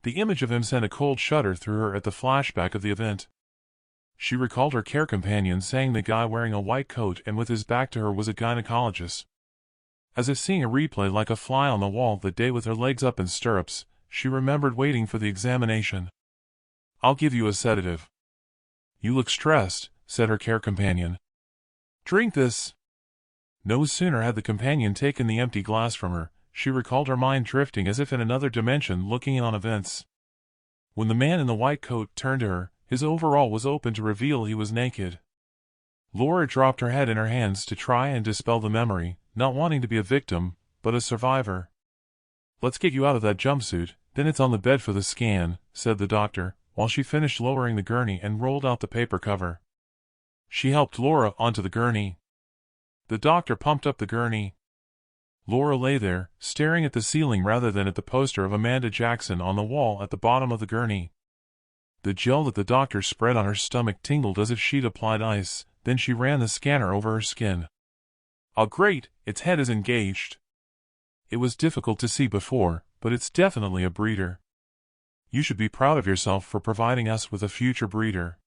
The image of him sent a cold shudder through her at the flashback of the event. She recalled her care companion saying the guy wearing a white coat and with his back to her was a gynecologist. As if seeing a replay like a fly on the wall that day with her legs up in stirrups, she remembered waiting for the examination. "I'll give you a sedative." "You look stressed," said her care companion. "Drink this." No sooner had the companion taken the empty glass from her, she recalled her mind drifting as if in another dimension looking in on events. When the man in the white coat turned to her, his overall was open to reveal he was naked. Laura dropped her head in her hands to try and dispel the memory, not wanting to be a victim, but a survivor. "Let's get you out of that jumpsuit, then it's on the bed for the scan," said the doctor, while she finished lowering the gurney and rolled out the paper cover. She helped Laura onto the gurney. The doctor pumped up the gurney. Laura lay there, staring at the ceiling rather than at the poster of Amanda Jackson on the wall at the bottom of the gurney. The gel that the doctor spread on her stomach tingled as if she'd applied ice, then she ran the scanner over her skin. "Oh great, its head is engaged." It was difficult to see before, but it's definitely a breeder. "You should be proud of yourself for providing us with a future breeder.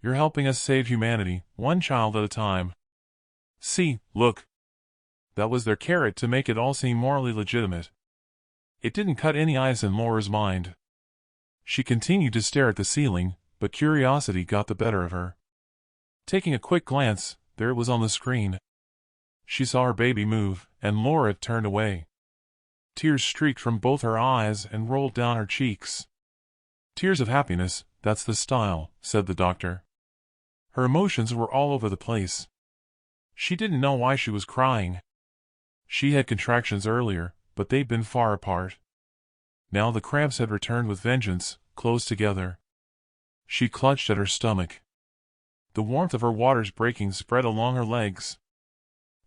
You're helping us save humanity, one child at a time." "See, look." That was their carrot to make it all seem morally legitimate. It didn't cut any ice in Laura's mind. She continued to stare at the ceiling, but curiosity got the better of her. Taking a quick glance, there it was on the screen. She saw her baby move, and Laura turned away. Tears streaked from both her eyes and rolled down her cheeks. "Tears of happiness, that's the style," said the doctor. Her emotions were all over the place. She didn't know why she was crying. She had contractions earlier, but they'd been far apart. Now the cramps had returned with vengeance, close together. She clutched at her stomach. The warmth of her water's breaking spread along her legs.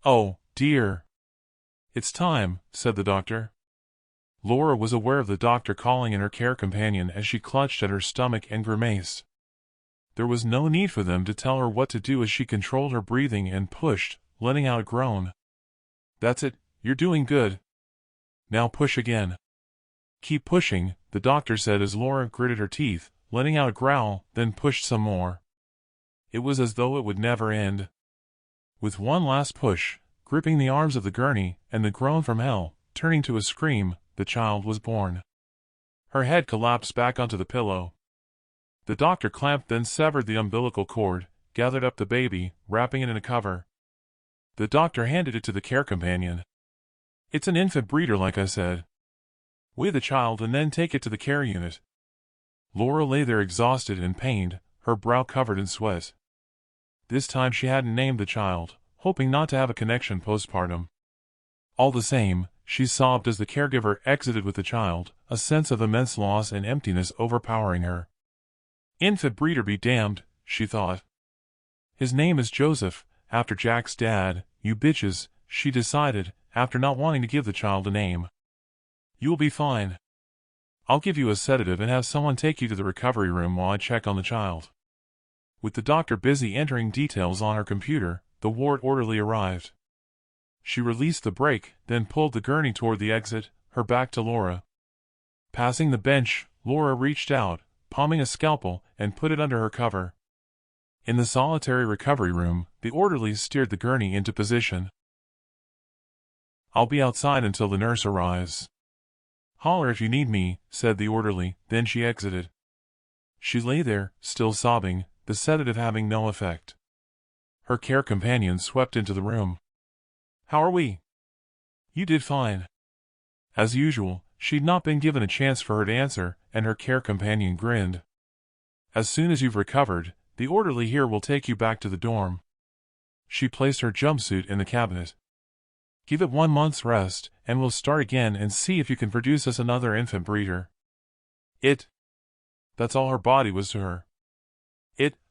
"Oh, dear. It's time," said the doctor. Laura was aware of the doctor calling in her care companion as she clutched at her stomach and grimaced. There was no need for them to tell her what to do as she controlled her breathing and pushed, letting out a groan. "That's it, you're doing good. Now push again." "Keep pushing," the doctor said as Laura gritted her teeth, letting out a growl, then pushed some more. It was as though it would never end. With one last push, gripping the arms of the gurney, and the groan from hell, turning to a scream, the child was born. Her head collapsed back onto the pillow. The doctor clamped, then severed the umbilical cord, gathered up the baby, wrapping it in a cover. The doctor handed it to the care companion. "It's an infant breeder like I said. Weigh the child and then take it to the care unit." Laura lay there exhausted and pained, her brow covered in sweat. This time she hadn't named the child, hoping not to have a connection postpartum. All the same, she sobbed as the caregiver exited with the child, a sense of immense loss and emptiness overpowering her. "Infant breeder be damned," she thought. "His name is Joseph, after Jack's dad, you bitches," she decided, after not wanting to give the child a name. "You'll be fine. I'll give you a sedative and have someone take you to the recovery room while I check on the child." With the doctor busy entering details on her computer, the ward orderly arrived. She released the brake, then pulled the gurney toward the exit, her back to Laura. Passing the bench, Laura reached out, palming a scalpel, and put it under her cover. In the solitary recovery room, the orderly steered the gurney into position. "I'll be outside until the nurse arrives. Holler if you need me," said the orderly, then she exited. She lay there, still sobbing, the sedative having no effect. Her care companion swept into the room. "How are we?" "You did fine." As usual, she'd not been given a chance for her to answer, and her care companion grinned. "As soon as you've recovered, the orderly here will take you back to the dorm." She placed her jumpsuit in the cabinet. "Give it 1 month's rest, and we'll start again and see if you can produce us another infant breeder." That's all her body was to her.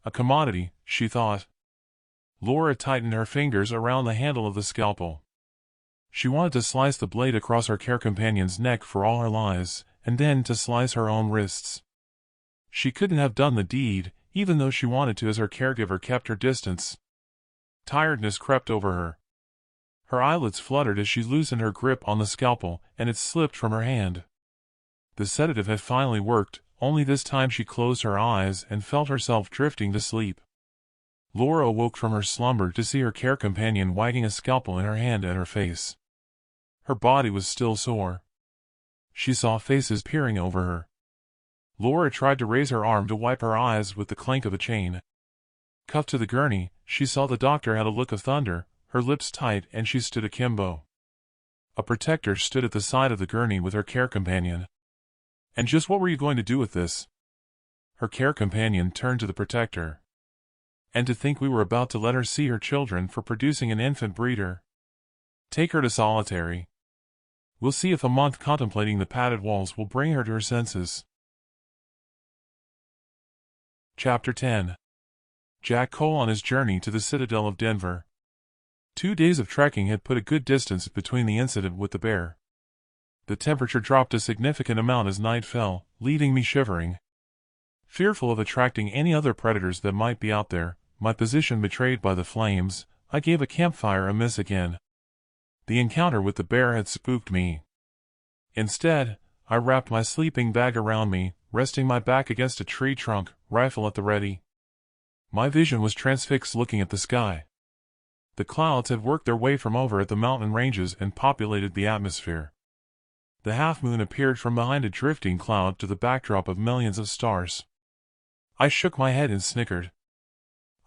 A commodity, she thought. Laura tightened her fingers around the handle of the scalpel. She wanted to slice the blade across her care companion's neck for all her lies, and then to slice her own wrists. She couldn't have done the deed, even though she wanted to, as her caregiver kept her distance. Tiredness crept over her. Her eyelids fluttered as she loosened her grip on the scalpel, and it slipped from her hand. The sedative had finally worked, only this time she closed her eyes and felt herself drifting to sleep. Laura awoke from her slumber to see her care companion wagging a scalpel in her hand at her face. Her body was still sore. She saw faces peering over her. Laura tried to raise her arm to wipe her eyes with the clank of a chain. Cuffed to the gurney, she saw the doctor had a look of thunder, her lips tight, and she stood akimbo. A protector stood at the side of the gurney with her care companion. "And just what were you going to do with this?" Her care companion turned to the protector. "And to think we were about to let her see her children for producing an infant breeder. Take her to solitary. We'll see if a month contemplating the padded walls will bring her to her senses." Chapter 10. Jack Cole on his journey to the citadel of Denver. 2 days of trekking had put a good distance between the incident with the bear. The temperature dropped a significant amount as night fell, leaving me shivering. Fearful of attracting any other predators that might be out there, my position betrayed by the flames, I gave a campfire a miss again. The encounter with the bear had spooked me. Instead, I wrapped my sleeping bag around me, resting my back against a tree trunk, rifle at the ready. My vision was transfixed looking at the sky. The clouds had worked their way from over at the mountain ranges and populated the atmosphere. The half-moon appeared from behind a drifting cloud to the backdrop of millions of stars. I shook my head and snickered.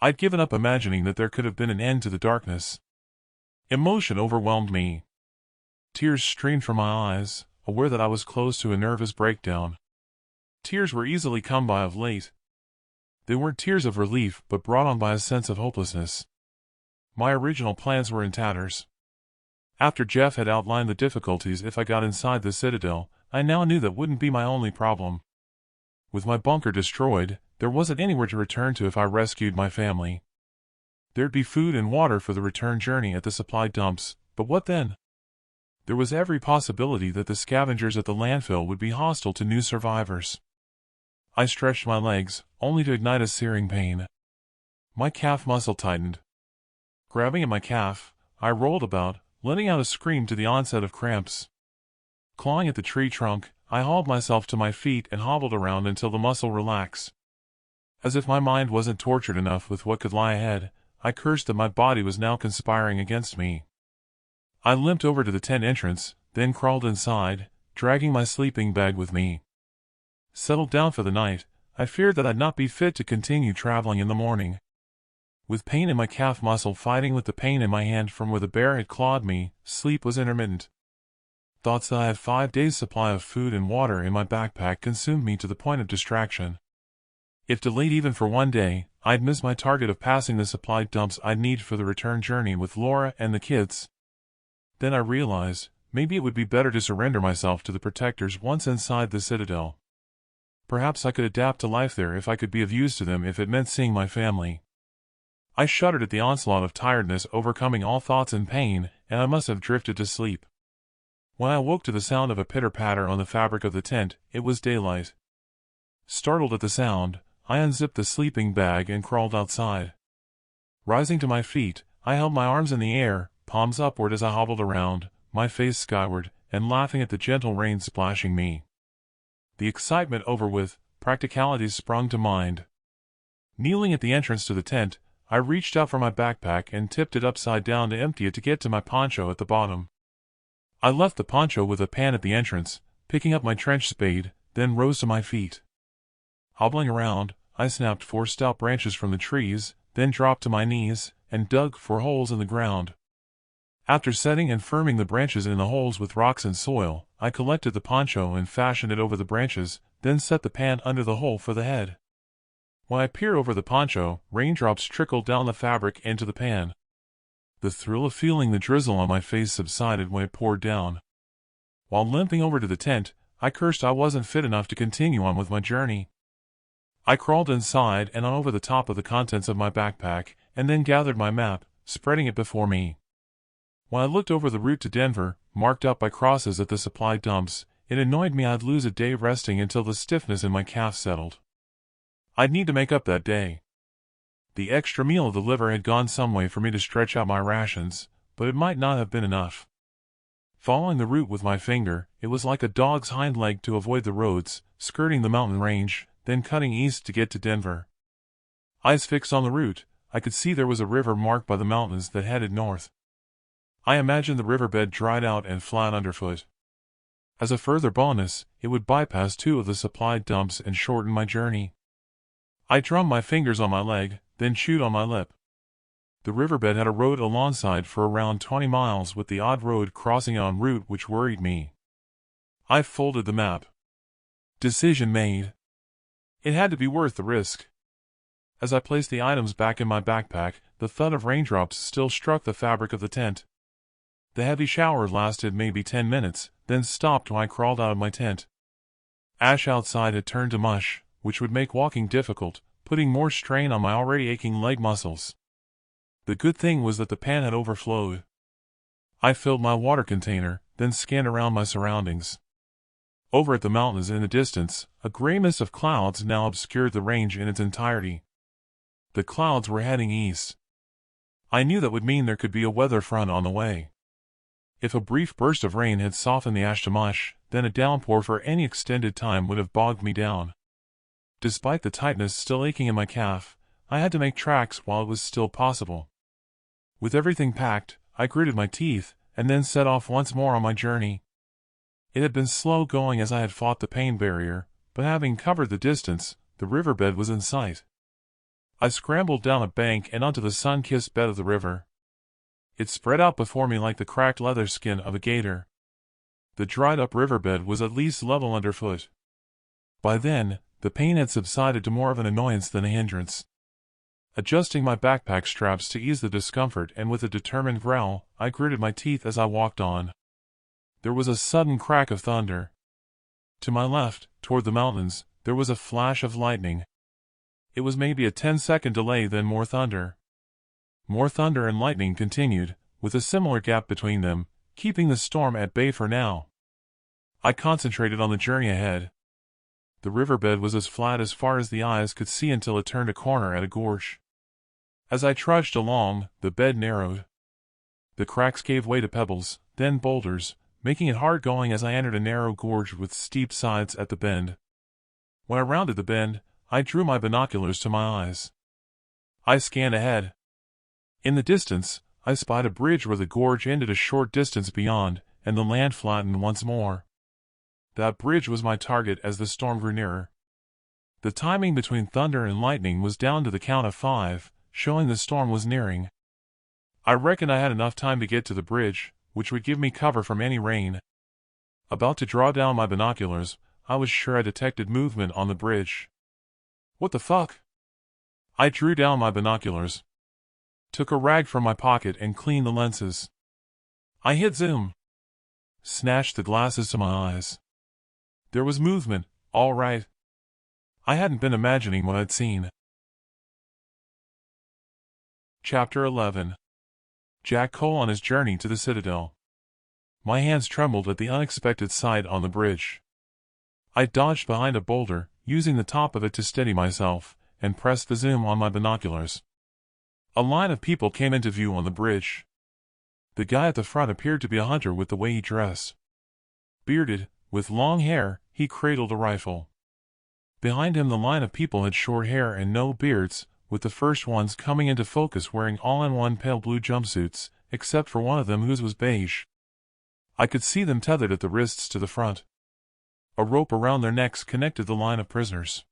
I'd given up imagining that there could have been an end to the darkness. Emotion overwhelmed me. Tears streamed from my eyes, aware that I was close to a nervous breakdown. Tears were easily come by of late. They weren't tears of relief, but brought on by a sense of hopelessness. My original plans were in tatters. After Jeff had outlined the difficulties if I got inside the citadel, I now knew that wouldn't be my only problem. With my bunker destroyed, there wasn't anywhere to return to if I rescued my family. There'd be food and water for the return journey at the supply dumps, but what then? There was every possibility that the scavengers at the landfill would be hostile to new survivors. I stretched my legs, only to ignite a searing pain. My calf muscle tightened. Grabbing at my calf, I rolled about, letting out a scream to the onset of cramps. Clawing at the tree trunk, I hauled myself to my feet and hobbled around until the muscle relaxed. As if my mind wasn't tortured enough with what could lie ahead, I cursed that my body was now conspiring against me. I limped over to the tent entrance, then crawled inside, dragging my sleeping bag with me. Settled down for the night, I feared that I'd not be fit to continue traveling in the morning. With pain in my calf muscle fighting with the pain in my hand from where the bear had clawed me, sleep was intermittent. Thoughts that I had 5 days' supply of food and water in my backpack consumed me to the point of distraction. If delayed even for 1 day, I'd miss my target of passing the supply dumps I'd need for the return journey with Laura and the kids. Then I realized, maybe it would be better to surrender myself to the protectors once inside the citadel. Perhaps I could adapt to life there if I could be of use to them if it meant seeing my family. I shuddered at the onslaught of tiredness overcoming all thoughts and pain, and I must have drifted to sleep. When I awoke to the sound of a pitter-patter on the fabric of the tent, it was daylight. Startled at the sound, I unzipped the sleeping bag and crawled outside. Rising to my feet, I held my arms in the air, palms upward as I hobbled around, my face skyward, and laughing at the gentle rain splashing me. The excitement over with, practicalities sprung to mind. Kneeling at the entrance to the tent, I reached out for my backpack and tipped it upside down to empty it to get to my poncho at the bottom. I left the poncho with a pan at the entrance, picking up my trench spade, then rose to my feet. Hobbling around, I snapped 4 stout branches from the trees, then dropped to my knees, and dug 4 holes in the ground. After setting and firming the branches in the holes with rocks and soil, I collected the poncho and fashioned it over the branches, then set the pan under the hole for the head. When I peered over the poncho, raindrops trickled down the fabric into the pan. The thrill of feeling the drizzle on my face subsided when it poured down. While limping over to the tent, I cursed I wasn't fit enough to continue on with my journey. I crawled inside and on over the top of the contents of my backpack, and then gathered my map, spreading it before me. When I looked over the route to Denver, marked up by crosses at the supply dumps, It annoyed me I'd lose a day resting until the stiffness in my calf settled. I'd need to make up that day. The extra meal of the liver had gone some way for me to stretch out my rations, but it might not have been enough. Following the route with my finger, it was like a dog's hind leg to avoid the roads, skirting the mountain range, then cutting east to get to Denver. Eyes fixed on the route, I could see there was a river marked by the mountains that headed north. I imagined the riverbed dried out and flat underfoot. As a further bonus, it would bypass 2 of the supply dumps and shorten my journey. I drummed my fingers on my leg, then chewed on my lip. The riverbed had a road alongside for around 20 miles with the odd road crossing en route which worried me. I folded the map. Decision made. It had to be worth the risk. As I placed the items back in my backpack, the thud of raindrops still struck the fabric of the tent. The heavy shower lasted maybe 10 minutes, then stopped when I crawled out of my tent. Ash outside had turned to mush, which would make walking difficult, putting more strain on my already aching leg muscles. The good thing was that the pan had overflowed. I filled my water container, then scanned around my surroundings. Over at the mountains in the distance, a gray mist of clouds now obscured the range in its entirety. The clouds were heading east. I knew that would mean there could be a weather front on the way. If a brief burst of rain had softened the ash to mush, then a downpour for any extended time would have bogged me down. Despite the tightness still aching in my calf, I had to make tracks while it was still possible. With everything packed, I gritted my teeth, and then set off once more on my journey. It had been slow going as I had fought the pain barrier, but having covered the distance, the riverbed was in sight. I scrambled down a bank and onto the sun-kissed bed of the river. It spread out before me like the cracked leather skin of a gator. The dried-up riverbed was at least level underfoot. By then, the pain had subsided to more of an annoyance than a hindrance. Adjusting my backpack straps to ease the discomfort and with a determined growl, I gritted my teeth as I walked on. There was a sudden crack of thunder. To my left, toward the mountains, there was a flash of lightning. It was maybe a 10-second delay, then more thunder. More thunder and lightning continued, with a similar gap between them, keeping the storm at bay for now. I concentrated on the journey ahead. The riverbed was as flat as far as the eyes could see until it turned a corner at a gorge. As I trudged along, the bed narrowed. The cracks gave way to pebbles, then boulders, making it hard going as I entered a narrow gorge with steep sides at the bend. When I rounded the bend, I drew my binoculars to my eyes. I scanned ahead. In the distance, I spied a bridge where the gorge ended a short distance beyond, and the land flattened once more. That bridge was my target as the storm grew nearer. The timing between thunder and lightning was down to the count of 5, showing the storm was nearing. I reckoned I had enough time to get to the bridge, which would give me cover from any rain. About to draw down my binoculars, I was sure I detected movement on the bridge. What the fuck? I drew down my binoculars, took a rag from my pocket and cleaned the lenses. I hit zoom. Snatched the glasses to my eyes. There was movement, all right. I hadn't been imagining what I'd seen. Chapter 11. Jack Cole on his journey to the Citadel. My hands trembled at the unexpected sight on the bridge. I dodged behind a boulder, using the top of it to steady myself, and pressed the zoom on my binoculars. A line of people came into view on the bridge. The guy at the front appeared to be a hunter with the way he dressed. Bearded, with long hair, he cradled a rifle. Behind him the line of people had short hair and no beards, with the first ones coming into focus wearing all-in-one pale blue jumpsuits, except for one of them whose was beige. I could see them tethered at the wrists to the front. A rope around their necks connected the line of prisoners.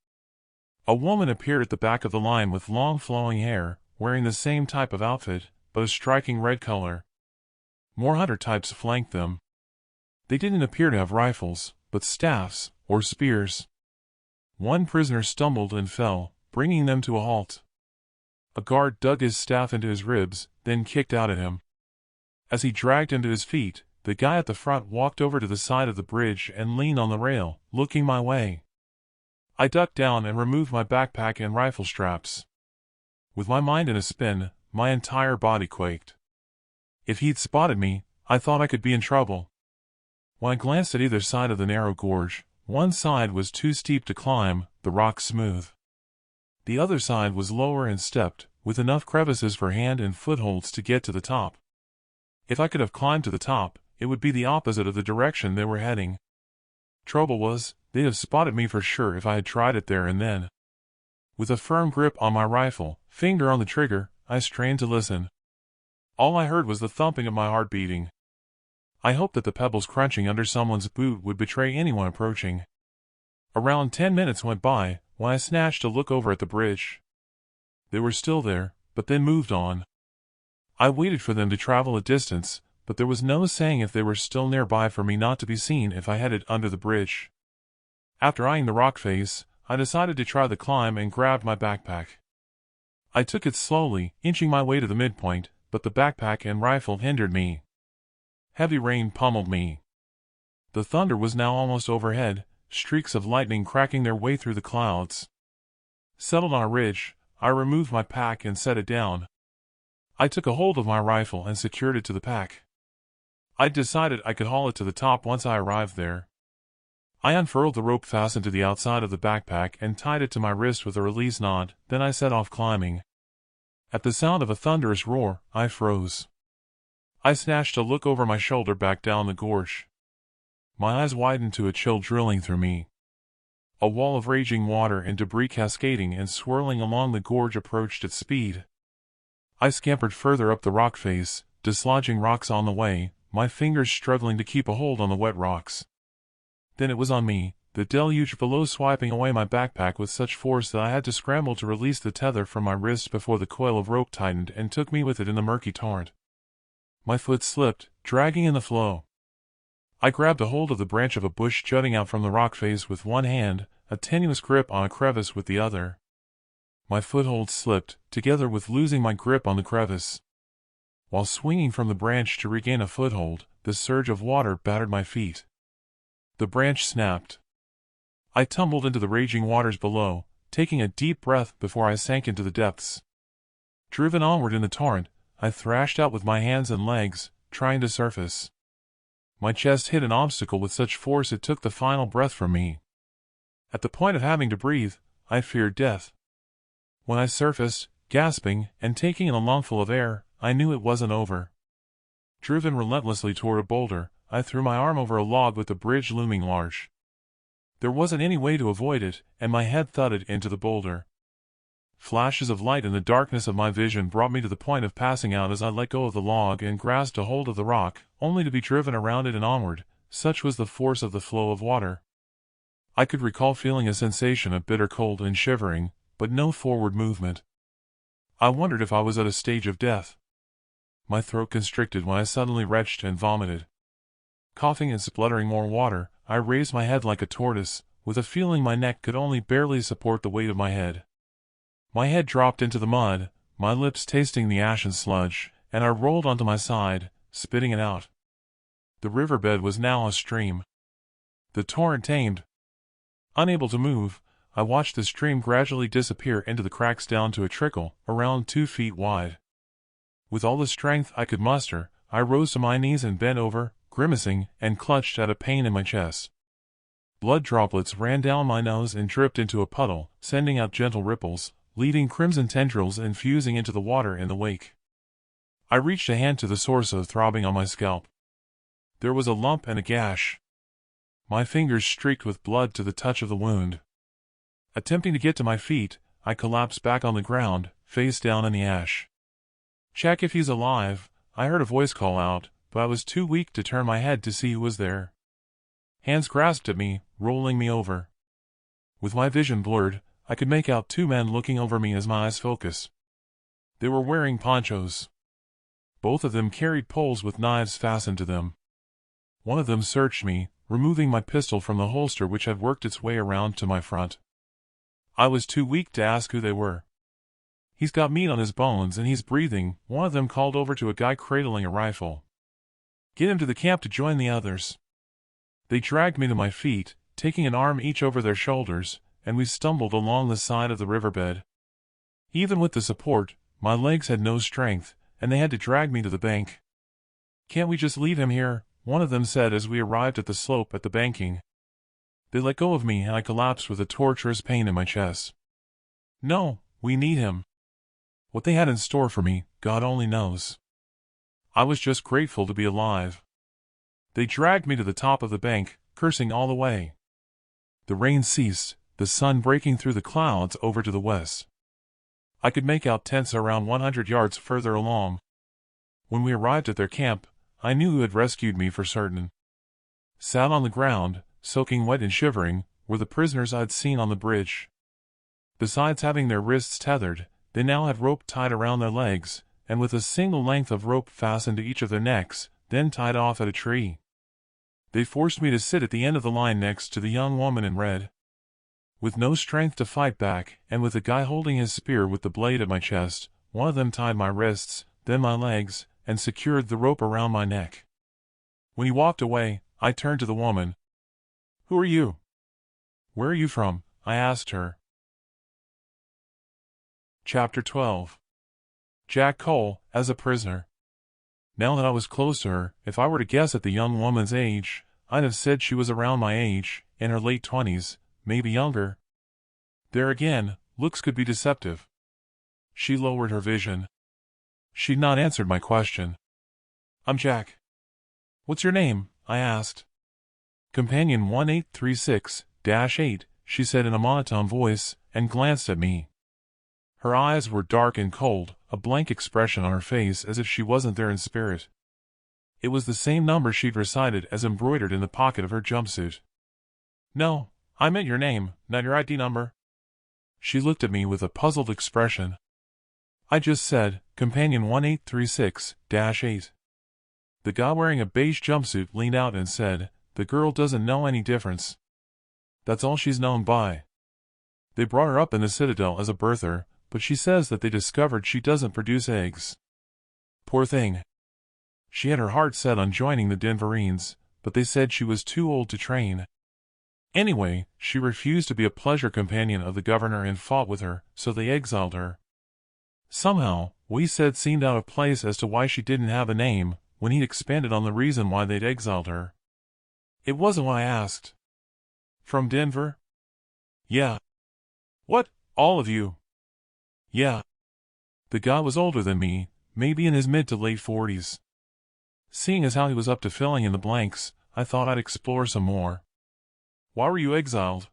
A woman appeared at the back of the line with long flowing hair, wearing the same type of outfit, but a striking red color. More hunter types flanked them. They didn't appear to have rifles, but staffs, or spears. One prisoner stumbled and fell, bringing them to a halt. A guard dug his staff into his ribs, then kicked out at him. As he dragged him to his feet, the guy at the front walked over to the side of the bridge and leaned on the rail, looking my way. I ducked down and removed my backpack and rifle straps. With my mind in a spin, my entire body quaked. If he'd spotted me, I thought I could be in trouble. When I glanced at either side of the narrow gorge, one side was too steep to climb, the rocks smooth. The other side was lower and stepped, with enough crevices for hand and footholds to get to the top. If I could have climbed to the top, it would be the opposite of the direction they were heading. Trouble was, they'd have spotted me for sure if I had tried it there and then. With a firm grip on my rifle, finger on the trigger, I strained to listen. All I heard was the thumping of my heart beating. I hoped that the pebbles crunching under someone's boot would betray anyone approaching. Around 10 minutes went by, when I snatched a look over at the bridge. They were still there, but then moved on. I waited for them to travel a distance, but there was no saying if they were still nearby for me not to be seen if I headed under the bridge. After eyeing the rock face, I decided to try the climb and grabbed my backpack. I took it slowly, inching my way to the midpoint, but the backpack and rifle hindered me. Heavy rain pummeled me. The thunder was now almost overhead, streaks of lightning cracking their way through the clouds. Settled on a ridge, I removed my pack and set it down. I took a hold of my rifle and secured it to the pack. I decided I could haul it to the top once I arrived there. I unfurled the rope fastened to the outside of the backpack and tied it to my wrist with a release knot, then I set off climbing. At the sound of a thunderous roar, I froze. I snatched a look over my shoulder back down the gorge. My eyes widened to a chill drilling through me. A wall of raging water and debris cascading and swirling along the gorge approached at speed. I scampered further up the rock face, dislodging rocks on the way, my fingers struggling to keep a hold on the wet rocks. Then it was on me, the deluge below swiping away my backpack with such force that I had to scramble to release the tether from my wrist before the coil of rope tightened and took me with it in the murky torrent. My foot slipped, dragging in the flow. I grabbed a hold of the branch of a bush jutting out from the rock face with one hand, a tenuous grip on a crevice with the other. My foothold slipped, together with losing my grip on the crevice. While swinging from the branch to regain a foothold, the surge of water battered my feet. The branch snapped. I tumbled into the raging waters below, taking a deep breath before I sank into the depths. Driven onward in the torrent, I thrashed out with my hands and legs, trying to surface. My chest hit an obstacle with such force it took the final breath from me. At the point of having to breathe, I feared death. When I surfaced, gasping, and taking in a lungful of air, I knew it wasn't over. Driven relentlessly toward a boulder, I threw my arm over a log with the bridge looming large. There wasn't any way to avoid it, and my head thudded into the boulder. Flashes of light in the darkness of my vision brought me to the point of passing out as I let go of the log and grasped a hold of the rock, only to be driven around it and onward, such was the force of the flow of water. I could recall feeling a sensation of bitter cold and shivering, but no forward movement. I wondered if I was at a stage of death. My throat constricted when I suddenly retched and vomited. Coughing and spluttering more water, I raised my head like a tortoise, with a feeling my neck could only barely support the weight of my head. My head dropped into the mud, my lips tasting the ashen sludge, and I rolled onto my side, spitting it out. The riverbed was now a stream. The torrent tamed. Unable to move, I watched the stream gradually disappear into the cracks down to a trickle, around 2 feet wide. With all the strength I could muster, I rose to my knees and bent over, grimacing, and clutched at a pain in my chest. Blood droplets ran down my nose and dripped into a puddle, sending out gentle ripples, leading crimson tendrils and fusing into the water in the wake. I reached a hand to the source of throbbing on my scalp. There was a lump and a gash. My fingers streaked with blood to the touch of the wound. Attempting to get to my feet, I collapsed back on the ground, face down in the ash. "Check if he's alive," I heard a voice call out, but I was too weak to turn my head to see who was there. Hands grasped at me, rolling me over. With my vision blurred, I could make out 2 men looking over me as my eyes focused. They were wearing ponchos. Both of them carried poles with knives fastened to them. One of them searched me, removing my pistol from the holster which had worked its way around to my front. I was too weak to ask who they were. "He's got meat on his bones and he's breathing," one of them called over to a guy cradling a rifle. "Get him to the camp to join the others." They dragged me to my feet, taking an arm each over their shoulders, and we stumbled along the side of the riverbed. Even with the support, my legs had no strength, and they had to drag me to the bank. "Can't we just leave him here?" one of them said as we arrived at the slope at the banking. They let go of me and I collapsed with a torturous pain in my chest. No, we need him. What they had in store for me, God only knows. I was just grateful to be alive. They dragged me to the top of the bank, cursing all the way. The rain ceased, the sun breaking through the clouds over to the west. I could make out tents around 100 yards further along. When we arrived at their camp, I knew who had rescued me for certain. Sat on the ground, soaking wet and shivering, were the prisoners I'd seen on the bridge. Besides having their wrists tethered, they now had rope tied around their legs, and with a single length of rope fastened to each of their necks, then tied off at a tree. They forced me to sit at the end of the line next to the young woman in red. With no strength to fight back, and with a guy holding his spear with the blade at my chest, one of them tied my wrists, then my legs, and secured the rope around my neck. When he walked away, I turned to the woman. "Who are you? Where are you from?" I asked her. Chapter 12. Jack Cole, as a prisoner. Now that I was close to her, if I were to guess at the young woman's age, I'd have said she was around my age, in her late 20s, maybe younger. There again, looks could be deceptive. She lowered her vision. She'd not answered my question. "I'm Jack." "What's your name?" I asked. "Companion 1836-8, she said in a monotone voice, and glanced at me. Her eyes were dark and cold, a blank expression on her face as if she wasn't there in spirit. It was the same number she'd recited as embroidered in the pocket of her jumpsuit. "No, I meant your name, not your ID number." She looked at me with a puzzled expression. "I just said, Companion 1836-8. The guy wearing a beige jumpsuit leaned out and said, "The girl doesn't know any difference. That's all she's known by. They brought her up in the citadel as a birther, but she says that they discovered she doesn't produce eggs. Poor thing. She had her heart set on joining the Denverines, but they said she was too old to train. Anyway, she refused to be a pleasure companion of the governor and fought with her, so they exiled her. Somehow, what he said seemed out of place as to why she didn't have a name, when he'd expanded on the reason why they'd exiled her. It wasn't what I asked." "From Denver?" "Yeah." "What, all of you?" "Yeah." The guy was older than me, maybe in his mid to late 40s. Seeing as how he was up to filling in the blanks, I thought I'd explore some more. "Why were you exiled?"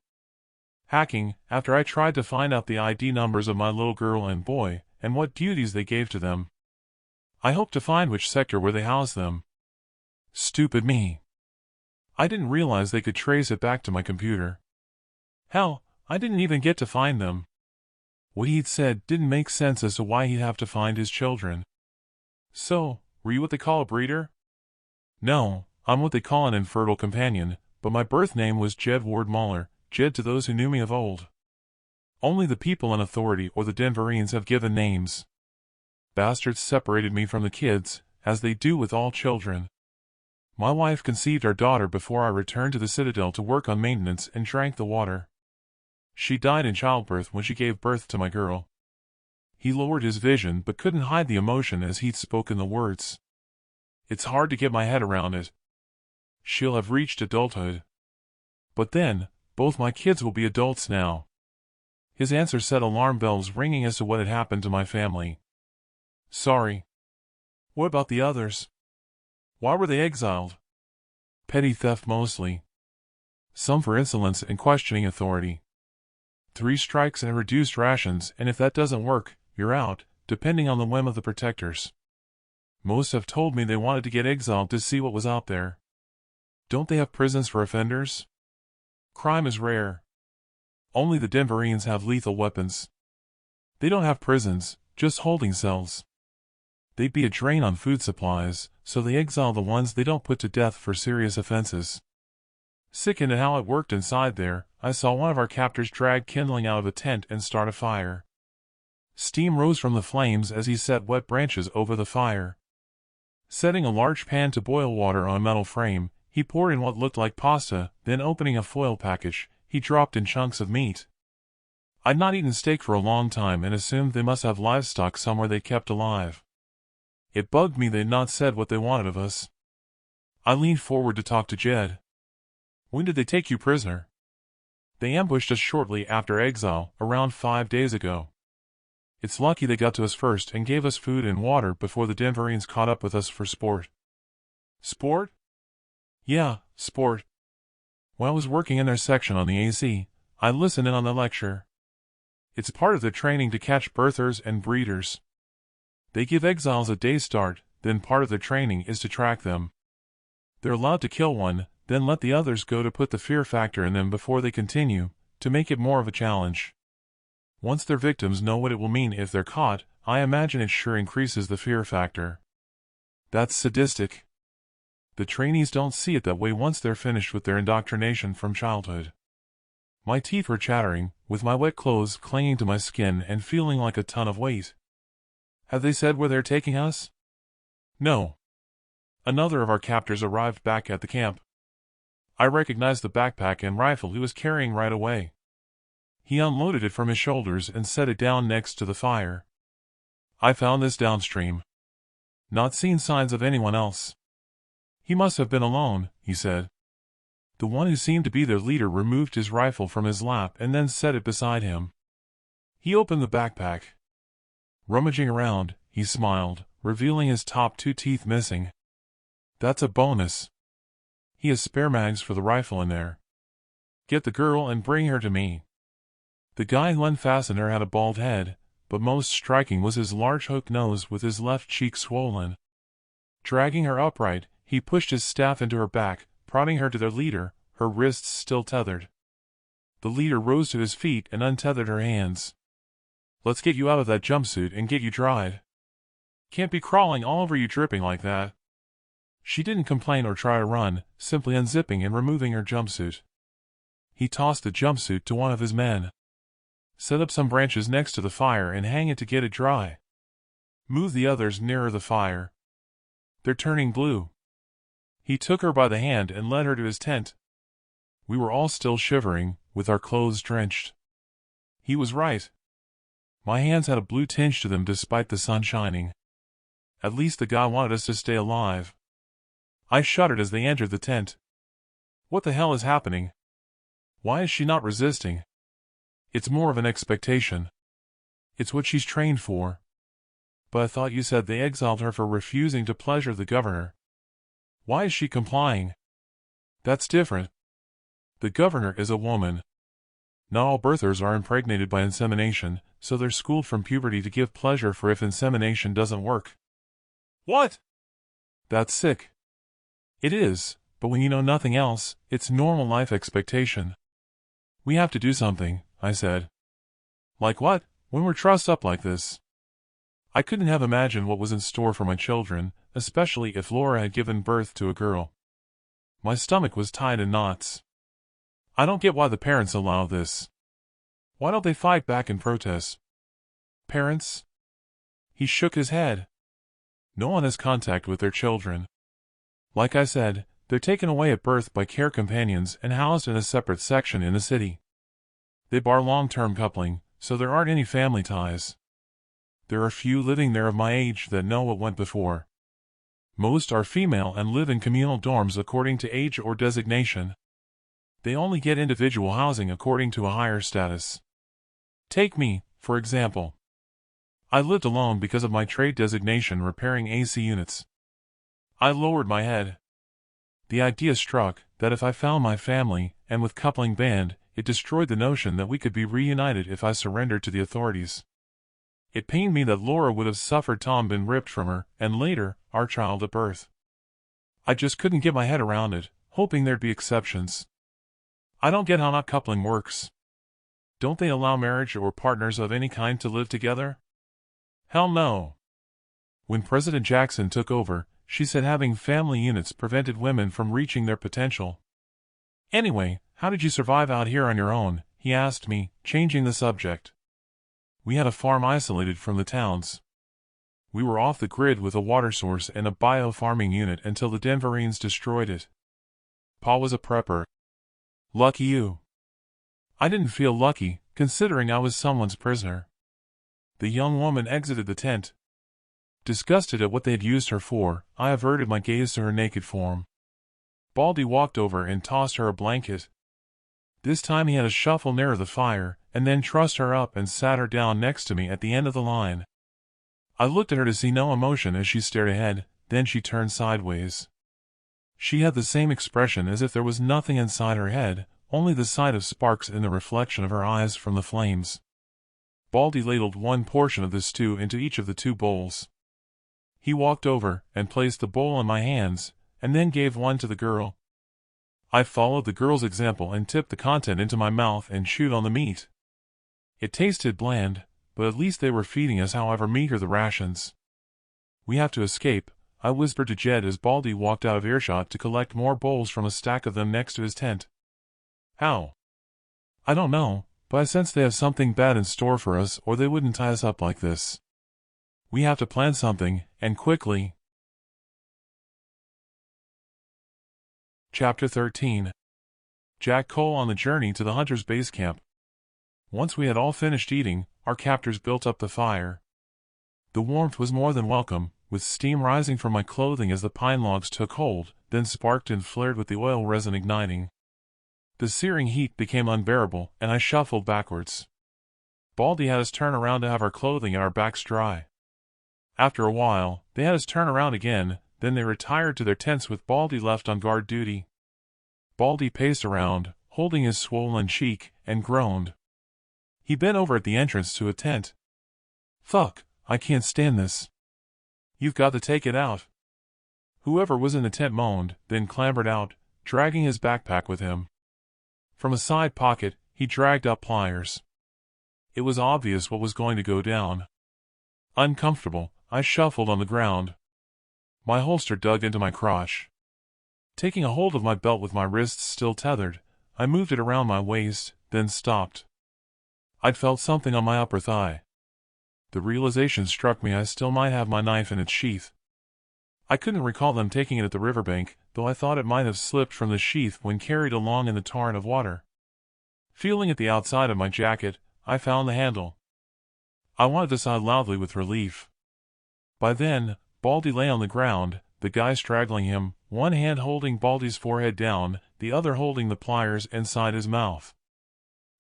"Hacking, after I tried to find out the ID numbers of my little girl and boy, and what duties they gave to them. I hoped to find which sector where they housed them." Stupid me. I didn't realize they could trace it back to my computer. Hell, I didn't even get to find them. What he'd said didn't make sense as to why he'd have to find his children. "So, were you what they call a breeder?" "No, I'm what they call an infertile companion, but my birth name was Jed Ward Muller, Jed to those who knew me of old. Only the people in authority or the Denverines have given names. Bastards separated me from the kids, as they do with all children. My wife conceived our daughter before I returned to the citadel to work on maintenance and drank the water. She died in childbirth when she gave birth to my girl." He lowered his vision but couldn't hide the emotion as he'd spoken the words. "It's hard to get my head around it. She'll have reached adulthood. But then, both my kids will be adults now." His answer set alarm bells ringing as to what had happened to my family. "Sorry." "What about the others? Why were they exiled?" "Petty theft mostly. Some for insolence and questioning authority. 3 strikes and reduced rations, and if that doesn't work, you're out, depending on the whim of the protectors. Most have told me they wanted to get exiled to see what was out there. Don't they have prisons for offenders? Crime is rare. Only the Denverines have lethal weapons. They don't have prisons, just holding cells. They'd be a drain on food supplies, so they exile the ones they don't put to death for serious offenses. Sickened at how it worked inside there, I saw one of our captors drag kindling out of a tent and start a fire. Steam rose from the flames as he set wet branches over the fire. Setting a large pan to boil water on a metal frame, he poured in what looked like pasta, then opening a foil package, he dropped in chunks of meat. I'd not eaten steak for a long time and assumed they must have livestock somewhere they kept alive. It bugged me they'd not said what they wanted of us. I leaned forward to talk to Jed. When did they take you prisoner? They ambushed us shortly after exile, around 5 days ago. It's lucky they got to us first and gave us food and water before the Denverines caught up with us for sport. Sport? Yeah, sport. While I was working in their section on the AC, I listened in on the lecture. It's part of their training to catch birthers and breeders. They give exiles a day start, then part of their training is to track them. They're allowed to kill one, then let the others go to put the fear factor in them before they continue, to make it more of a challenge. Once their victims know what it will mean if they're caught, I imagine it sure increases the fear factor. That's sadistic. The trainees don't see it that way once they're finished with their indoctrination from childhood. My teeth were chattering, with my wet clothes clinging to my skin and feeling like a ton of weight. Have they said where they're taking us? No. Another of our captors arrived back at the camp. I recognized the backpack and rifle he was carrying right away. He unloaded it from his shoulders and set it down next to the fire. I found this downstream. Not seen signs of anyone else. He must have been alone, he said. The one who seemed to be their leader removed his rifle from his lap and then set it beside him. He opened the backpack. Rummaging around, he smiled, revealing his top 2 teeth missing. That's a bonus. He has spare mags for the rifle in there. Get the girl and bring her to me. The guy who unfastened her had a bald head, but most striking was his large hook nose with his left cheek swollen. Dragging her upright, he pushed his staff into her back, prodding her to their leader, her wrists still tethered. The leader rose to his feet and untethered her hands. Let's get you out of that jumpsuit and get you dried. Can't be crawling all over you dripping like that. She didn't complain or try to run, simply unzipping and removing her jumpsuit. He tossed the jumpsuit to one of his men. Set up some branches next to the fire and hang it to get it dry. Move the others nearer the fire. They're turning blue. He took her by the hand and led her to his tent. We were all still shivering, with our clothes drenched. He was right. My hands had a blue tinge to them despite the sun shining. At least the guy wanted us to stay alive. I shuddered as they entered the tent. What the hell is happening? Why is she not resisting? It's more of an expectation. It's what she's trained for. But I thought you said they exiled her for refusing to pleasure the governor. Why is she complying? That's different. The governor is a woman. Not all birthers are impregnated by insemination, so they're schooled from puberty to give pleasure for if insemination doesn't work. What? That's sick. It is, but when you know nothing else, it's normal life expectation. We have to do something, I said. Like what, when we're trussed up like this? I couldn't have imagined what was in store for my children, especially if Laura had given birth to a girl. My stomach was tied in knots. I don't get why the parents allow this. Why don't they fight back and protest? Parents? He shook his head. No one has contact with their children. Like I said, they're taken away at birth by care companions and housed in a separate section in the city. They bar long-term coupling, so there aren't any family ties. There are few living there of my age that know what went before. Most are female and live in communal dorms according to age or designation. They only get individual housing according to a higher status. Take me, for example. I lived alone because of my trade designation repairing AC units. I lowered my head. The idea struck that if I found my family, and with coupling banned, it destroyed the notion that we could be reunited if I surrendered to the authorities. It pained me that Laura would have suffered Tom been ripped from her, and later, our child at birth. I just couldn't get my head around it, hoping there'd be exceptions. I don't get how not coupling works. Don't they allow marriage or partners of any kind to live together? Hell no. When President Jackson took over, she said having family units prevented women from reaching their potential. Anyway, how did you survive out here on your own? He asked me, changing the subject. We had a farm isolated from the towns. We were off the grid with a water source and a bio-farming unit until the Denverines destroyed it. Pa was a prepper. Lucky you. I didn't feel lucky, considering I was someone's prisoner. The young woman exited the tent. Disgusted at what they had used her for, I averted my gaze to her naked form. Baldy walked over and tossed her a blanket. This time he had to shuffle nearer the fire, and then trussed her up and sat her down next to me at the end of the line. I looked at her to see no emotion as she stared ahead, then she turned sideways. She had the same expression as if there was nothing inside her head, only the sight of sparks in the reflection of her eyes from the flames. Baldy ladled one portion of the stew into each of the 2 bowls. He walked over and placed the bowl in my hands, and then gave one to the girl. I followed the girl's example and tipped the content into my mouth and chewed on the meat. It tasted bland, but at least they were feeding us however meager the rations. "We have to escape," I whispered to Jed as Baldy walked out of earshot to collect more bowls from a stack of them next to his tent. "How?" "I don't know, but I sense they have something bad in store for us or they wouldn't tie us up like this. We have to plan something, and quickly." Chapter 13. Jack Cole on the journey to the hunter's base camp. Once we had all finished eating, our captors built up the fire. The warmth was more than welcome, with steam rising from my clothing as the pine logs took hold, then sparked and flared with the oil resin igniting. The searing heat became unbearable, and I shuffled backwards. Baldy had us turn around to have our clothing and our backs dry. After a while, they had us turn around again, then they retired to their tents with Baldy left on guard duty. Baldy paced around, holding his swollen cheek, and groaned. He bent over at the entrance to a tent. "Fuck, I can't stand this. You've got to take it out." Whoever was in the tent moaned, then clambered out, dragging his backpack with him. From a side pocket, he dragged up pliers. It was obvious what was going to go down. Uncomfortable, I shuffled on the ground. My holster dug into my crotch. Taking a hold of my belt with my wrists still tethered, I moved it around my waist, then stopped. I'd felt something on my upper thigh. The realization struck me I still might have my knife in its sheath. I couldn't recall them taking it at the riverbank, though I thought it might have slipped from the sheath when carried along in the torrent of water. Feeling at the outside of my jacket, I found the handle. I wanted to sigh loudly with relief. By then, Baldy lay on the ground, the guy straggling him, one hand holding Baldy's forehead down, the other holding the pliers inside his mouth.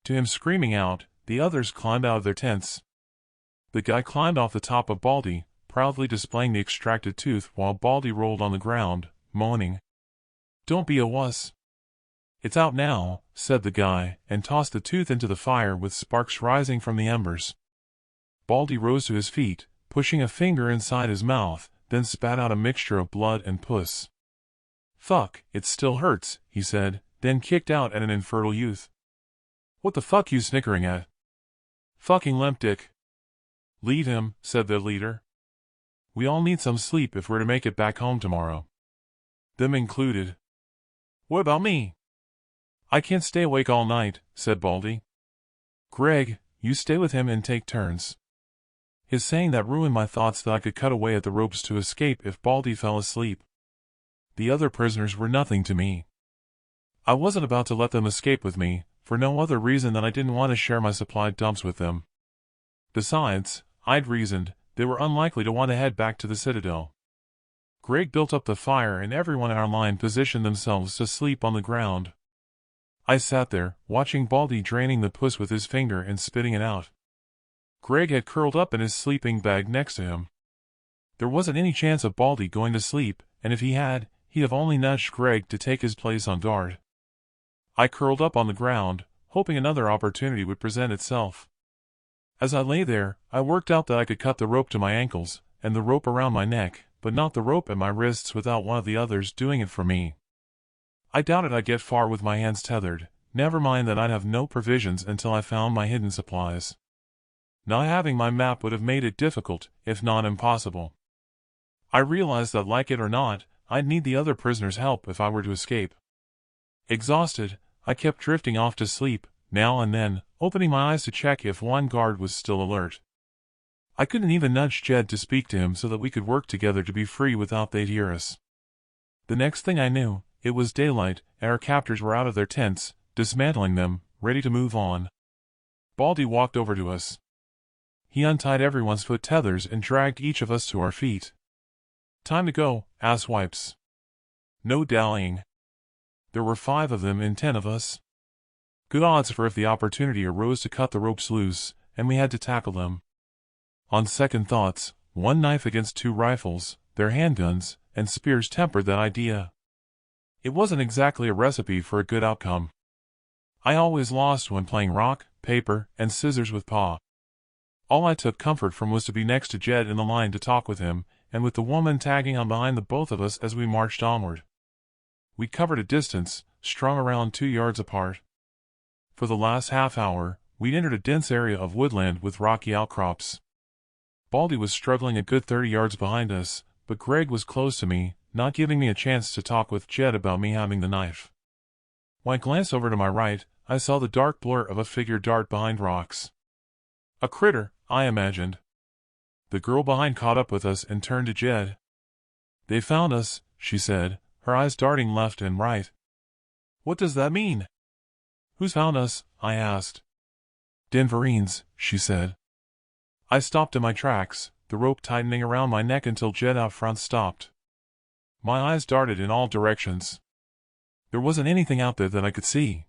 To him screaming out, the others climbed out of their tents. The guy climbed off the top of Baldy, proudly displaying the extracted tooth while Baldy rolled on the ground, moaning. "Don't be a wuss." "It's out now," said the guy, and tossed the tooth into the fire with sparks rising from the embers. Baldy rose to his feet, pushing a finger inside his mouth, then spat out a mixture of blood and pus. "Fuck, it still hurts," he said, then kicked out at an infertile youth. "What the fuck you snickering at?" "Fucking limp dick." "Leave him," said the leader. "We all need some sleep if we're to make it back home tomorrow." Them included. "What about me?" "I can't stay awake all night," said Baldy. "Greg, you stay with him and take turns." His saying that ruined my thoughts that I could cut away at the ropes to escape if Baldy fell asleep. The other prisoners were nothing to me. I wasn't about to let them escape with me, for no other reason than I didn't want to share my supply dumps with them. Besides, I'd reasoned, they were unlikely to want to head back to the citadel. Greg built up the fire and everyone in our line positioned themselves to sleep on the ground. I sat there, watching Baldy draining the pus with his finger and spitting it out. Greg had curled up in his sleeping bag next to him. There wasn't any chance of Baldy going to sleep, and if he had, he'd have only nudged Greg to take his place on guard. I curled up on the ground, hoping another opportunity would present itself. As I lay there, I worked out that I could cut the rope to my ankles, and the rope around my neck, but not the rope at my wrists without one of the others doing it for me. I doubted I'd get far with my hands tethered, never mind that I'd have no provisions until I found my hidden supplies. Not having my map would have made it difficult, if not impossible. I realized that like it or not, I'd need the other prisoners' help if I were to escape. Exhausted, I kept drifting off to sleep, now and then, opening my eyes to check if one guard was still alert. I couldn't even nudge Jed to speak to him so that we could work together to be free without they'd hear us. The next thing I knew, it was daylight, and our captors were out of their tents, dismantling them, ready to move on. Baldy walked over to us. He untied everyone's foot tethers and dragged each of us to our feet. "Time to go, asswipes. No dallying." There were 5 of them and 10 of us. Good odds for if the opportunity arose to cut the ropes loose, and we had to tackle them. On second thoughts, 1 knife against 2 rifles, their handguns, and spears tempered that idea. It wasn't exactly a recipe for a good outcome. I always lost when playing rock, paper, and scissors with Pa. All I took comfort from was to be next to Jed in the line to talk with him, and with the woman tagging on behind the both of us as we marched onward. We covered a distance, strung around 2 yards apart. For the last half hour, we'd entered a dense area of woodland with rocky outcrops. Baldy was struggling a good 30 yards behind us, but Greg was close to me, not giving me a chance to talk with Jed about me having the knife. When I glanced over to my right, I saw the dark blur of a figure dart behind rocks. A critter, I imagined. The girl behind caught up with us and turned to Jed. "They found us," she said, her eyes darting left and right. "What does that mean?" "Who's found us?" I asked. "Denverines," she said. I stopped in my tracks, the rope tightening around my neck until Jed out front stopped. My eyes darted in all directions. There wasn't anything out there that I could see.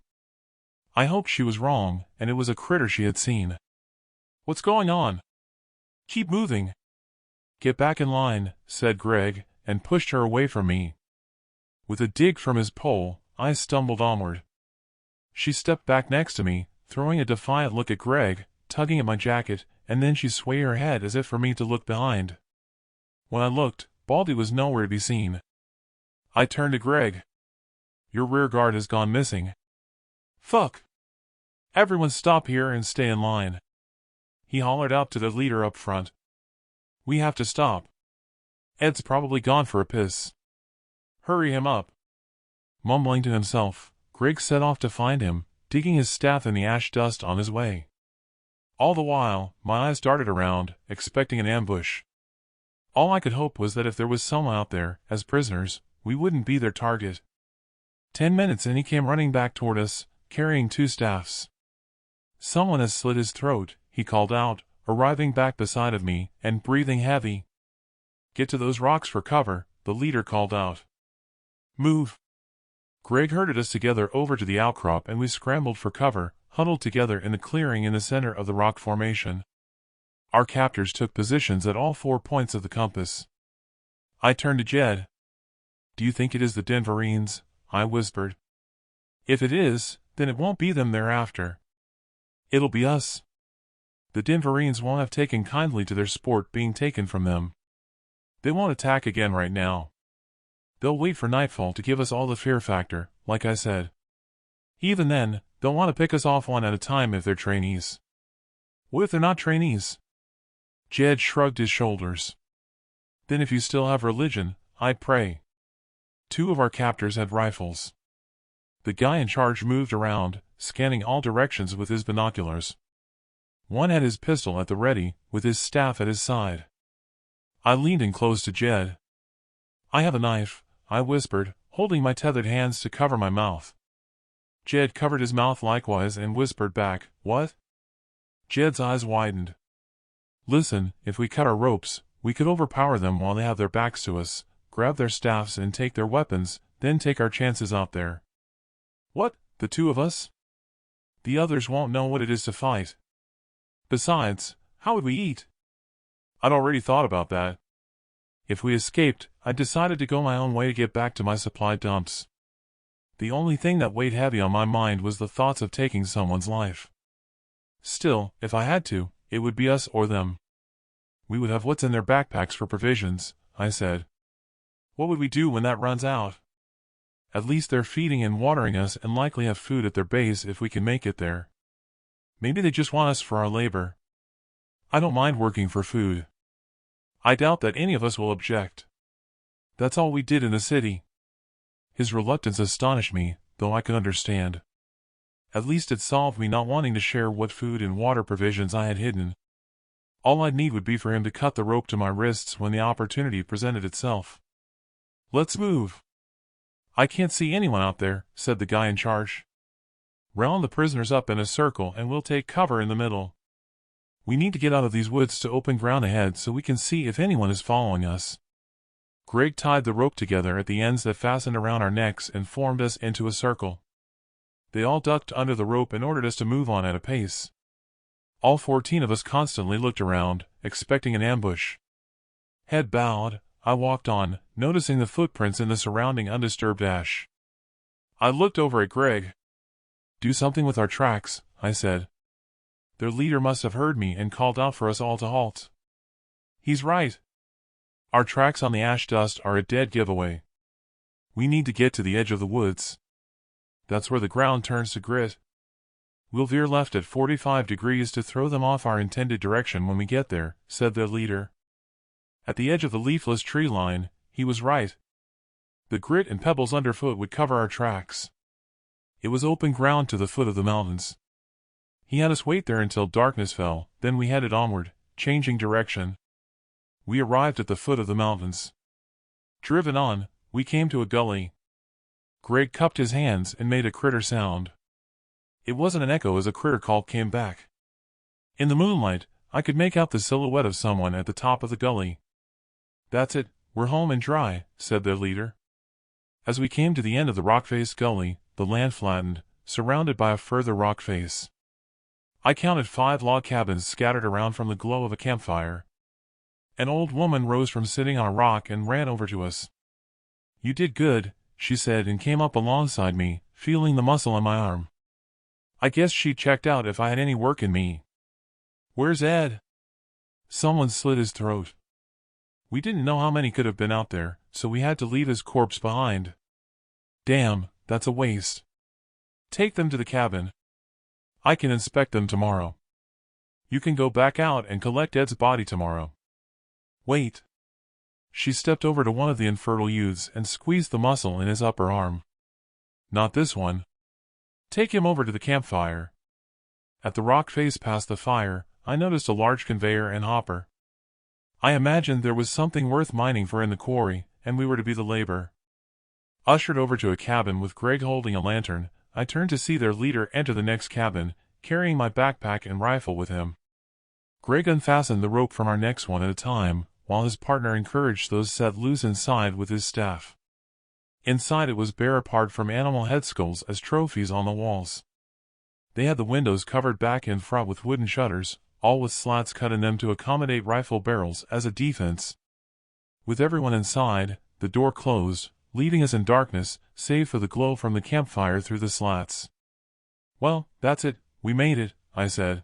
I hoped she was wrong, and it was a critter she had seen. "What's going on?" "Keep moving." "Get back in line," said Greg, and pushed her away from me. With a dig from his pole, I stumbled onward. She stepped back next to me, throwing a defiant look at Greg, tugging at my jacket, and then she swayed her head as if for me to look behind. When I looked, Baldy was nowhere to be seen. I turned to Greg. "Your rear guard has gone missing." "Fuck! Everyone stop here and stay in line." He hollered out to the leader up front. "We have to stop. Ed's probably gone for a piss. Hurry him up." Mumbling to himself, Greg set off to find him, digging his staff in the ash dust on his way. All the while, my eyes darted around, expecting an ambush. All I could hope was that if there was someone out there, as prisoners, we wouldn't be their target. 10 minutes and he came running back toward us, carrying 2 staffs. "Someone has slit his throat," he called out, arriving back beside of me, and breathing heavy. "Get to those rocks for cover," the leader called out. "Move." Greg herded us together over to the outcrop and we scrambled for cover, huddled together in the clearing in the center of the rock formation. Our captors took positions at all 4 points of the compass. I turned to Jed. "Do you think it is the Denverines?" I whispered. "If it is, then it won't be them thereafter. It'll be us. The Denverines won't have taken kindly to their sport being taken from them. They won't attack again right now. They'll wait for nightfall to give us all the fear factor, like I said. Even then, they'll want to pick us off one at a time if they're trainees." "What if they're not trainees?" Jed shrugged his shoulders. "Then if you still have religion, I pray." 2 of our captors had rifles. The guy in charge moved around, scanning all directions with his binoculars. One had his pistol at the ready, with his staff at his side. I leaned in close to Jed. "I have a knife," I whispered, holding my tethered hands to cover my mouth. Jed covered his mouth likewise and whispered back, "What?" Jed's eyes widened. "Listen, if we cut our ropes, we could overpower them while they have their backs to us, grab their staffs and take their weapons, then take our chances out there." "What, the 2 of us?" "The others won't know what it is to fight. Besides, how would we eat?" I'd already thought about that. If we escaped, I decided to go my own way to get back to my supply dumps. The only thing that weighed heavy on my mind was the thoughts of taking someone's life. Still, if I had to, it would be us or them. We would have what's in their backpacks for provisions, I said. What would we do when that runs out? At least they're feeding and watering us and likely have food at their base if we can make it there. Maybe they just want us for our labor. I don't mind working for food. I doubt that any of us will object. That's all we did in the city. His reluctance astonished me, though I could understand. At least it solved me not wanting to share what food and water provisions I had hidden. All I'd need would be for him to cut the rope to my wrists when the opportunity presented itself. Let's move. I can't see anyone out there, said the guy in charge. Round the prisoners up in a circle and we'll take cover in the middle. We need to get out of these woods to open ground ahead so we can see if anyone is following us. Greg tied the rope together at the ends that fastened around our necks and formed us into a circle. They all ducked under the rope and ordered us to move on at a pace. All 14 of us constantly looked around, expecting an ambush. Head bowed, I walked on, noticing the footprints in the surrounding undisturbed ash. I looked over at Greg. "Do something with our tracks," I said. "Their leader must have heard me and called out for us all to halt." "He's right. Our tracks on the ash dust are a dead giveaway. We need to get to the edge of the woods. That's where the ground turns to grit. We'll veer left at 45 degrees to throw them off our intended direction when we get there," said their leader. At the edge of the leafless tree line, he was right. The grit and pebbles underfoot would cover our tracks. It was open ground to the foot of the mountains. He had us wait there until darkness fell, then we headed onward, changing direction. We arrived at the foot of the mountains. Driven on, we came to a gully. Greg cupped his hands and made a critter sound. It wasn't an echo as a critter call came back. In the moonlight, I could make out the silhouette of someone at the top of the gully. "That's it, we're home and dry," said their leader. As we came to the end of the rock-faced gully, the land flattened, surrounded by a further rock face. I counted 5 log cabins scattered around from the glow of a campfire. An old woman rose from sitting on a rock and ran over to us. "You did good," she said, and came up alongside me, feeling the muscle on my arm. I guess she checked out if I had any work in me. "Where's Ed?" Someone slit his throat. We didn't know how many could have been out there, so we had to leave his corpse behind. "Damn, that's a waste. Take them to the cabin. I can inspect them tomorrow. You can go back out and collect Ed's body tomorrow." "Wait." She stepped over to one of the infertile youths and squeezed the muscle in his upper arm. "Not this one. Take him over to the campfire." At the rock face past the fire, I noticed a large conveyor and hopper. I imagined there was something worth mining for in the quarry, and we were to be the labor. Ushered over to a cabin with Greg holding a lantern, I turned to see their leader enter the next cabin, carrying my backpack and rifle with him. Greg unfastened the rope from our necks one at a time, while his partner encouraged those set loose inside with his staff. Inside it was bare apart from animal head skulls as trophies on the walls. They had the windows covered back and front with wooden shutters, all with slats cut in them to accommodate rifle barrels as a defense. With everyone inside, the door closed, leaving us in darkness, save for the glow from the campfire through the slats. "Well, that's it, we made it," I said.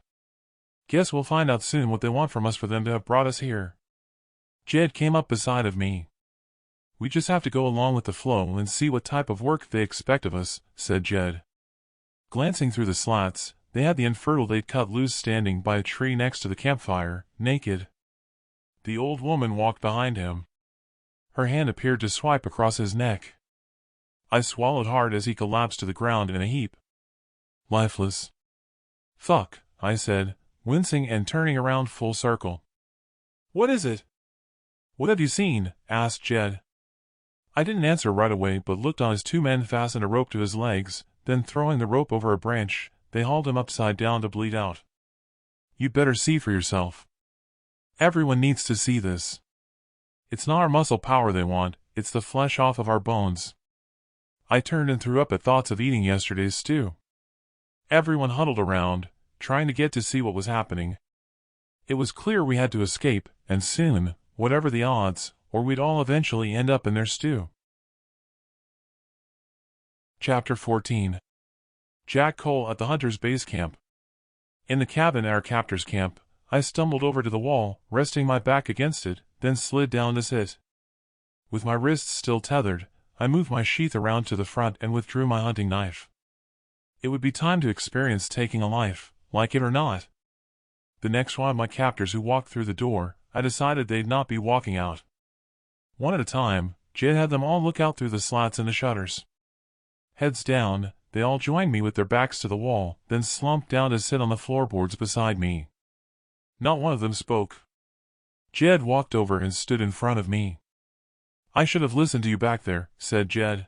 "Guess we'll find out soon what they want from us for them to have brought us here." Jed came up beside of me. "We just have to go along with the flow and see what type of work they expect of us," said Jed. Glancing through the slats, they had the infertile they'd cut loose standing by a tree next to the campfire, naked. The old woman walked behind him. Her hand appeared to swipe across his neck. I swallowed hard as he collapsed to the ground in a heap. Lifeless. "Fuck," I said, wincing and turning around full circle. "What is it?" "What have you seen?" asked Jed. I didn't answer right away but looked on as 2 men fastened a rope to his legs, then throwing the rope over a branch, they hauled him upside down to bleed out. "You'd better see for yourself. Everyone needs to see this. It's not our muscle power they want, it's the flesh off of our bones." I turned and threw up at thoughts of eating yesterday's stew. Everyone huddled around, trying to get to see what was happening. It was clear we had to escape, and soon, whatever the odds, or we'd all eventually end up in their stew. Chapter 14. Jack Cole at the Hunter's Base Camp. In the cabin at our captor's camp, I stumbled over to the wall, resting my back against it, then slid down to sit. With my wrists still tethered, I moved my sheath around to the front and withdrew my hunting knife. It would be time to experience taking a life, like it or not. The next one of my captors who walked through the door, I decided they'd not be walking out. One at a time, Jed had them all look out through the slats in the shutters. Heads down, they all joined me with their backs to the wall, then slumped down to sit on the floorboards beside me. Not one of them spoke. Jed walked over and stood in front of me. "I should have listened to you back there," said Jed.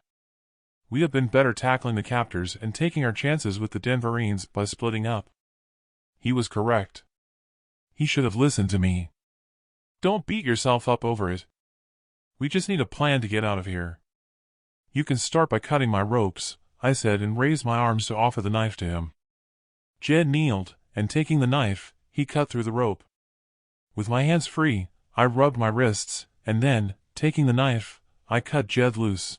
"We have been better tackling the captors and taking our chances with the Denverines by splitting up." He was correct. He should have listened to me. "Don't beat yourself up over it. We just need a plan to get out of here. You can start by cutting my ropes, I said and raised my arms to offer the knife to him. Jed kneeled, and taking the knife, he cut through the rope. With my hands free, I rubbed my wrists, and then, taking the knife, I cut Jed loose.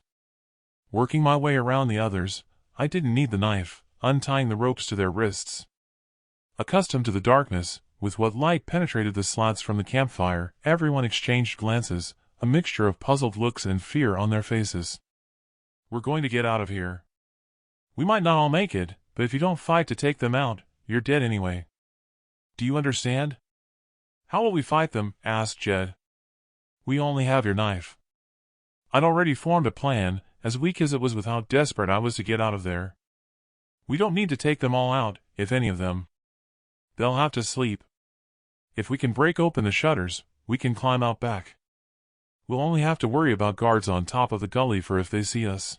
Working my way around the others, I didn't need the knife, untying the ropes to their wrists. Accustomed to the darkness, with what light penetrated the slats from the campfire, everyone exchanged glances, a mixture of puzzled looks and fear on their faces. We're going to get out of here. We might not all make it, but if you don't fight to take them out, you're dead anyway. Do you understand? How will we fight them? Asked Jed. We only have your knife. I'd already formed a plan, as weak as it was with how desperate I was to get out of there. We don't need to take them all out, if any of them. They'll have to sleep. If we can break open the shutters, we can climb out back. We'll only have to worry about guards on top of the gully for if they see us.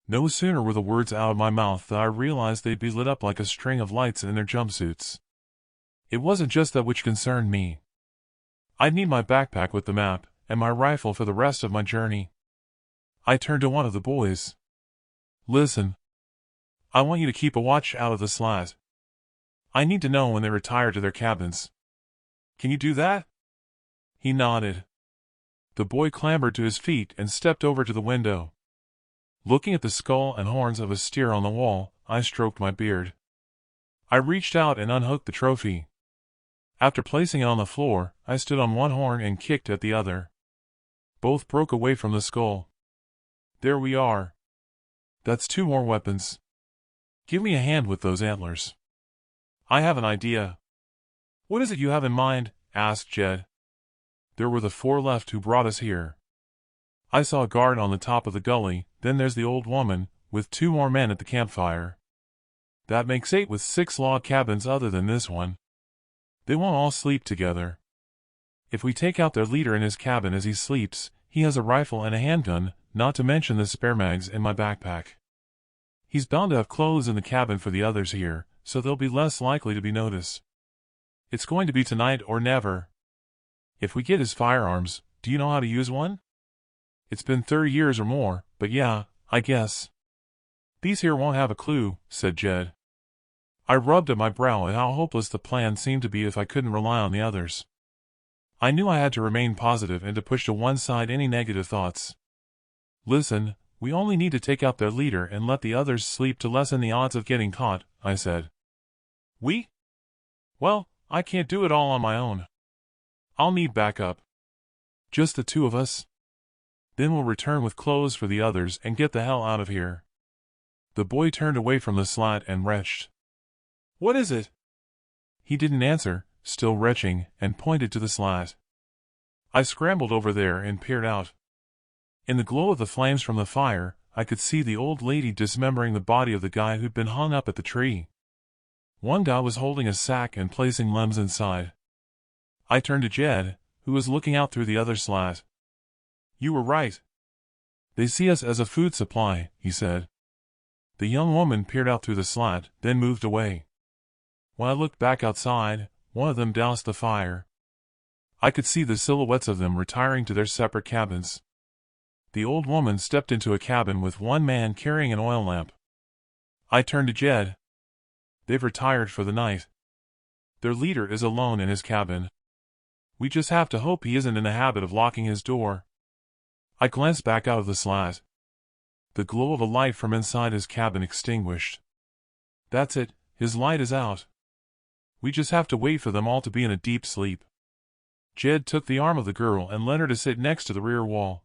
No sooner were the words out of my mouth than I realized they'd be lit up like a string of lights in their jumpsuits. It wasn't just that which concerned me. I'd need my backpack with the map, and my rifle for the rest of my journey. I turned to one of the boys. Listen. I want you to keep a watch out of the slat. I need to know when they retire to their cabins. Can you do that? He nodded. The boy clambered to his feet and stepped over to the window. Looking at the skull and horns of a steer on the wall, I stroked my beard. I reached out and unhooked the trophy. After placing it on the floor, I stood on one horn and kicked at the other. Both broke away from the skull. There we are. That's 2 more weapons. Give me a hand with those antlers. I have an idea. What is it you have in mind? Asked Jed. There were the 4 left who brought us here. I saw a guard on the top of the gully, then there's the old woman, with 2 more men at the campfire. That makes 8 with 6 log cabins other than this one. They won't all sleep together. If we take out their leader in his cabin as he sleeps, he has a rifle and a handgun, not to mention the spare mags in my backpack. He's bound to have clothes in the cabin for the others here, so they'll be less likely to be noticed. It's going to be tonight or never. If we get his firearms, do you know how to use one? It's been 30 years or more, but yeah, I guess. These here won't have a clue, said Jed. I rubbed at my brow at how hopeless the plan seemed to be if I couldn't rely on the others. I knew I had to remain positive and to push to one side any negative thoughts. Listen, we only need to take out their leader and let the others sleep to lessen the odds of getting caught, I said. We? Well, I can't do it all on my own. I'll need backup. Just the 2 of us? Then we'll return with clothes for the others and get the hell out of here. The boy turned away from the slat and retched. What is it? He didn't answer, still retching, and pointed to the slat. I scrambled over there and peered out. In the glow of the flames from the fire, I could see the old lady dismembering the body of the guy who'd been hung up at the tree. One guy was holding a sack and placing limbs inside. I turned to Jed, who was looking out through the other slat. You were right. They see us as a food supply, he said. The young woman peered out through the slat, then moved away. When I looked back outside, one of them doused the fire. I could see the silhouettes of them retiring to their separate cabins. The old woman stepped into a cabin with one man carrying an oil lamp. I turned to Jed. They've retired for the night. Their leader is alone in his cabin. We just have to hope he isn't in the habit of locking his door. I glanced back out of the slat. The glow of a light from inside his cabin extinguished. That's it, his light is out. We just have to wait for them all to be in a deep sleep. Jed took the arm of the girl and led her to sit next to the rear wall.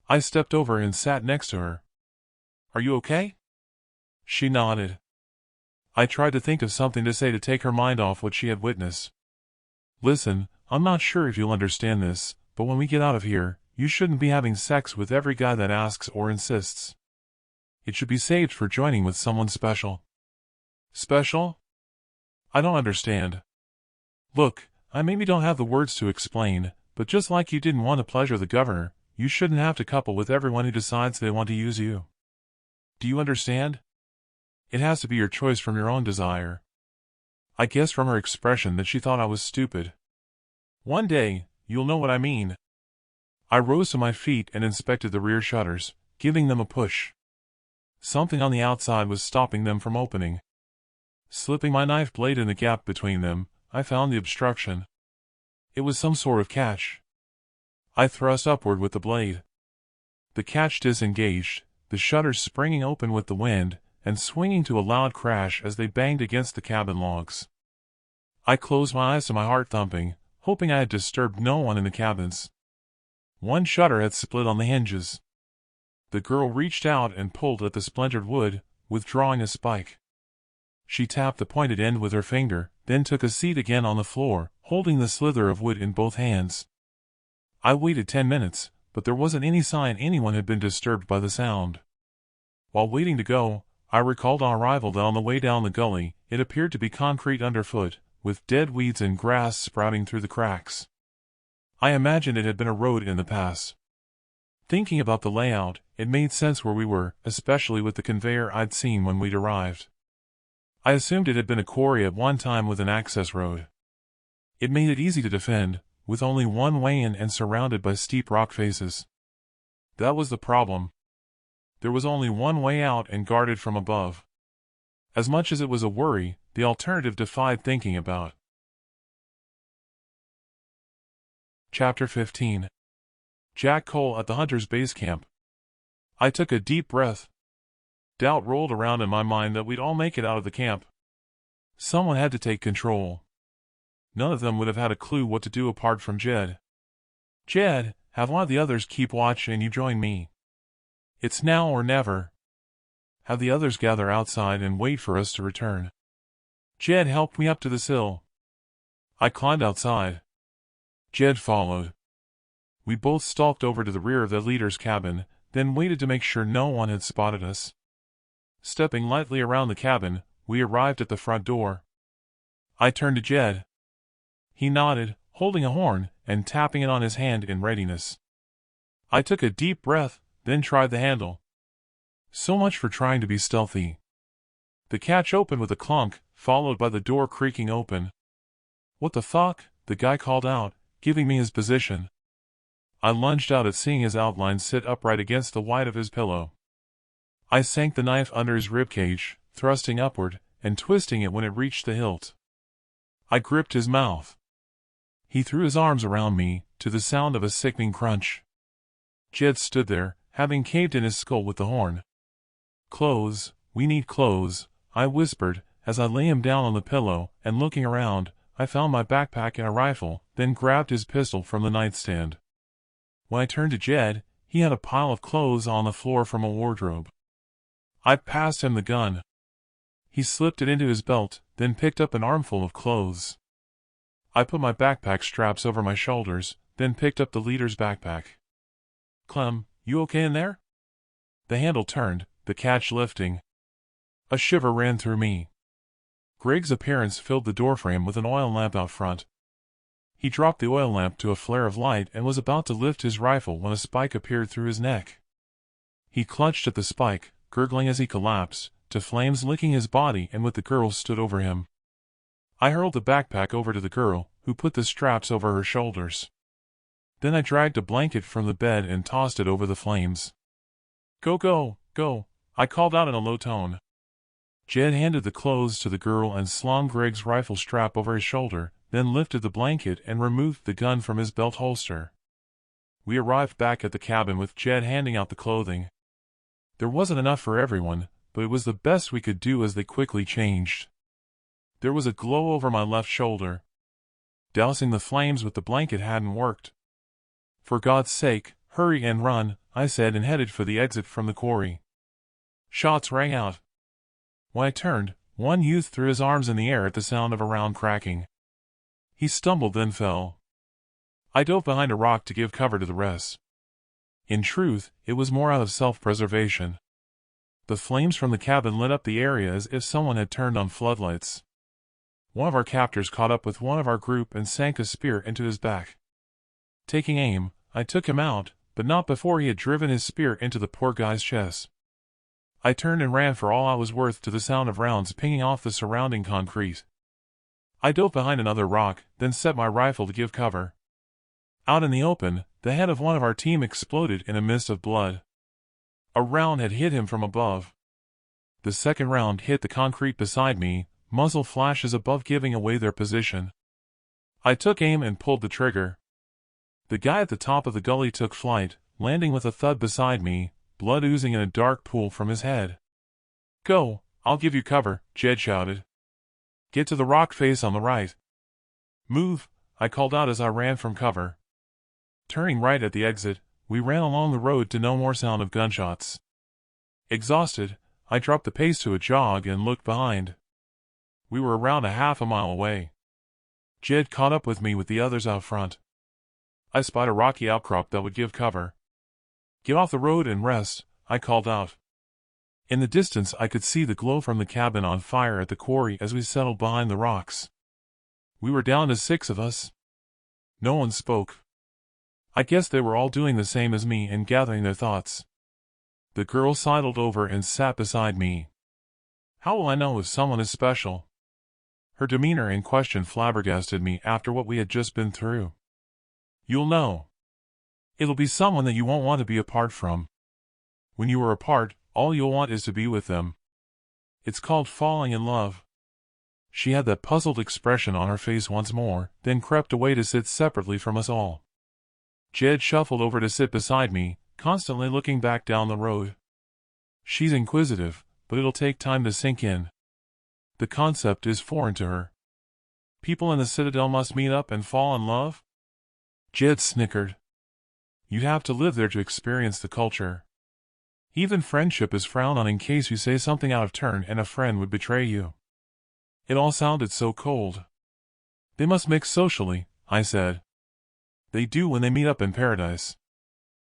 I stepped over and sat next to her. Are you okay? She nodded. I tried to think of something to say to take her mind off what she had witnessed. Listen, I'm not sure if you'll understand this, but when we get out of here, you shouldn't be having sex with every guy that asks or insists. It should be saved for joining with someone special. Special? I don't understand. Look, I maybe don't have the words to explain, but just like you didn't want to pleasure the governor, you shouldn't have to couple with everyone who decides they want to use you. Do you understand? It has to be your choice from your own desire. I guessed from her expression that she thought I was stupid. One day, you'll know what I mean. I rose to my feet and inspected the rear shutters, giving them a push. Something on the outside was stopping them from opening. Slipping my knife blade in the gap between them, I found the obstruction. It was some sort of catch. I thrust upward with the blade. The catch disengaged, the shutters springing open with the wind, and swinging to a loud crash as they banged against the cabin logs. I closed my eyes to my heart thumping, hoping I had disturbed no one in the cabins. One shutter had split on the hinges. The girl reached out and pulled at the splintered wood, withdrawing a spike. She tapped the pointed end with her finger, then took a seat again on the floor, holding the slither of wood in both hands. I waited 10 minutes, but there wasn't any sign anyone had been disturbed by the sound. While waiting to go, I recalled our arrival that on the way down the gully, it appeared to be concrete underfoot, with dead weeds and grass sprouting through the cracks. I imagined it had been a road in the past. Thinking about the layout, it made sense where we were, especially with the conveyor I'd seen when we'd arrived. I assumed it had been a quarry at one time with an access road. It made it easy to defend, with only one way in and surrounded by steep rock faces. That was the problem. There was only one way out and guarded from above. As much as it was a worry, the alternative defied thinking about. Chapter 15. Jack Cole at the Hunter's Base Camp. I took a deep breath. Doubt rolled around in my mind that we'd all make it out of the camp. Someone had to take control. None of them would have had a clue what to do apart from Jed. Jed, have one of the others keep watch and you join me. It's now or never. Have the others gather outside and wait for us to return. Jed helped me up to the sill. I climbed outside. Jed followed. We both stalked over to the rear of the leader's cabin, then waited to make sure no one had spotted us. Stepping lightly around the cabin, we arrived at the front door. I turned to Jed. He nodded, holding a horn, and tapping it on his hand in readiness. I took a deep breath, then tried the handle. So much for trying to be stealthy. The catch opened with a clunk, followed by the door creaking open. What the fuck? The guy called out, giving me his position. I lunged out at seeing his outline sit upright against the white of his pillow. I sank the knife under his ribcage, thrusting upward, and twisting it when it reached the hilt. I gripped his mouth. He threw his arms around me, to the sound of a sickening crunch. Jed stood there, having caved in his skull with the horn. Clothes, we need clothes, I whispered, as I lay him down on the pillow, and looking around, I found my backpack and a rifle, then grabbed his pistol from the nightstand. When I turned to Jed, he had a pile of clothes on the floor from a wardrobe. I passed him the gun. He slipped it into his belt, then picked up an armful of clothes. I put my backpack straps over my shoulders, then picked up the leader's backpack. Clem, you okay in there? The handle turned, the catch lifting. A shiver ran through me. Greg's appearance filled the doorframe with an oil lamp out front. He dropped the oil lamp to a flare of light and was about to lift his rifle when a spike appeared through his neck. He clutched at the spike, gurgling as he collapsed, to flames licking his body, and with the girl stood over him. I hurled the backpack over to the girl, who put the straps over her shoulders. Then I dragged a blanket from the bed and tossed it over the flames. Go, go, go, I called out in a low tone. Jed handed the clothes to the girl and slung Greg's rifle strap over his shoulder, then lifted the blanket and removed the gun from his belt holster. We arrived back at the cabin with Jed handing out the clothing. There wasn't enough for everyone, but it was the best we could do as they quickly changed. There was a glow over my left shoulder. Dousing the flames with the blanket hadn't worked. For God's sake, hurry and run, I said, and headed for the exit from the quarry. Shots rang out. When I turned, one youth threw his arms in the air at the sound of a round cracking. He stumbled, then fell. I dove behind a rock to give cover to the rest. In truth, it was more out of self-preservation. The flames from the cabin lit up the area as if someone had turned on floodlights. One of our captors caught up with one of our group and sank a spear into his back. Taking aim, I took him out, but not before he had driven his spear into the poor guy's chest. I turned and ran for all I was worth to the sound of rounds pinging off the surrounding concrete. I dove behind another rock, then set my rifle to give cover. Out in the open, the head of one of our team exploded in a mist of blood. A round had hit him from above. The second round hit the concrete beside me, muzzle flashes above giving away their position. I took aim and pulled the trigger. The guy at the top of the gully took flight, landing with a thud beside me, blood oozing in a dark pool from his head. "Go, I'll give you cover," Jed shouted. "Get to the rock face on the right." "Move," I called out as I ran from cover. Turning right at the exit, we ran along the road to no more sound of gunshots. Exhausted, I dropped the pace to a jog and looked behind. We were around a half a mile away. Jed caught up with me with the others out front. I spied a rocky outcrop that would give cover. "Get off the road and rest," I called out. In the distance I could see the glow from the cabin on fire at the quarry as we settled behind the rocks. We were down to 6 of us. No one spoke. I guess they were all doing the same as me and gathering their thoughts. The girl sidled over and sat beside me. How will I know if someone is special? Her demeanor and question flabbergasted me after what we had just been through. "You'll know. It'll be someone that you won't want to be apart from. When you are apart, all you'll want is to be with them. It's called falling in love." She had that puzzled expression on her face once more, then crept away to sit separately from us all. Jed shuffled over to sit beside me, constantly looking back down the road. She's inquisitive, but it'll take time to sink in. The concept is foreign to her. People in the Citadel must meet up and fall in love? Jed snickered. You'd have to live there to experience the culture. Even friendship is frowned on in case you say something out of turn and a friend would betray you. It all sounded so cold. They must mix socially, I said. They do when they meet up in paradise.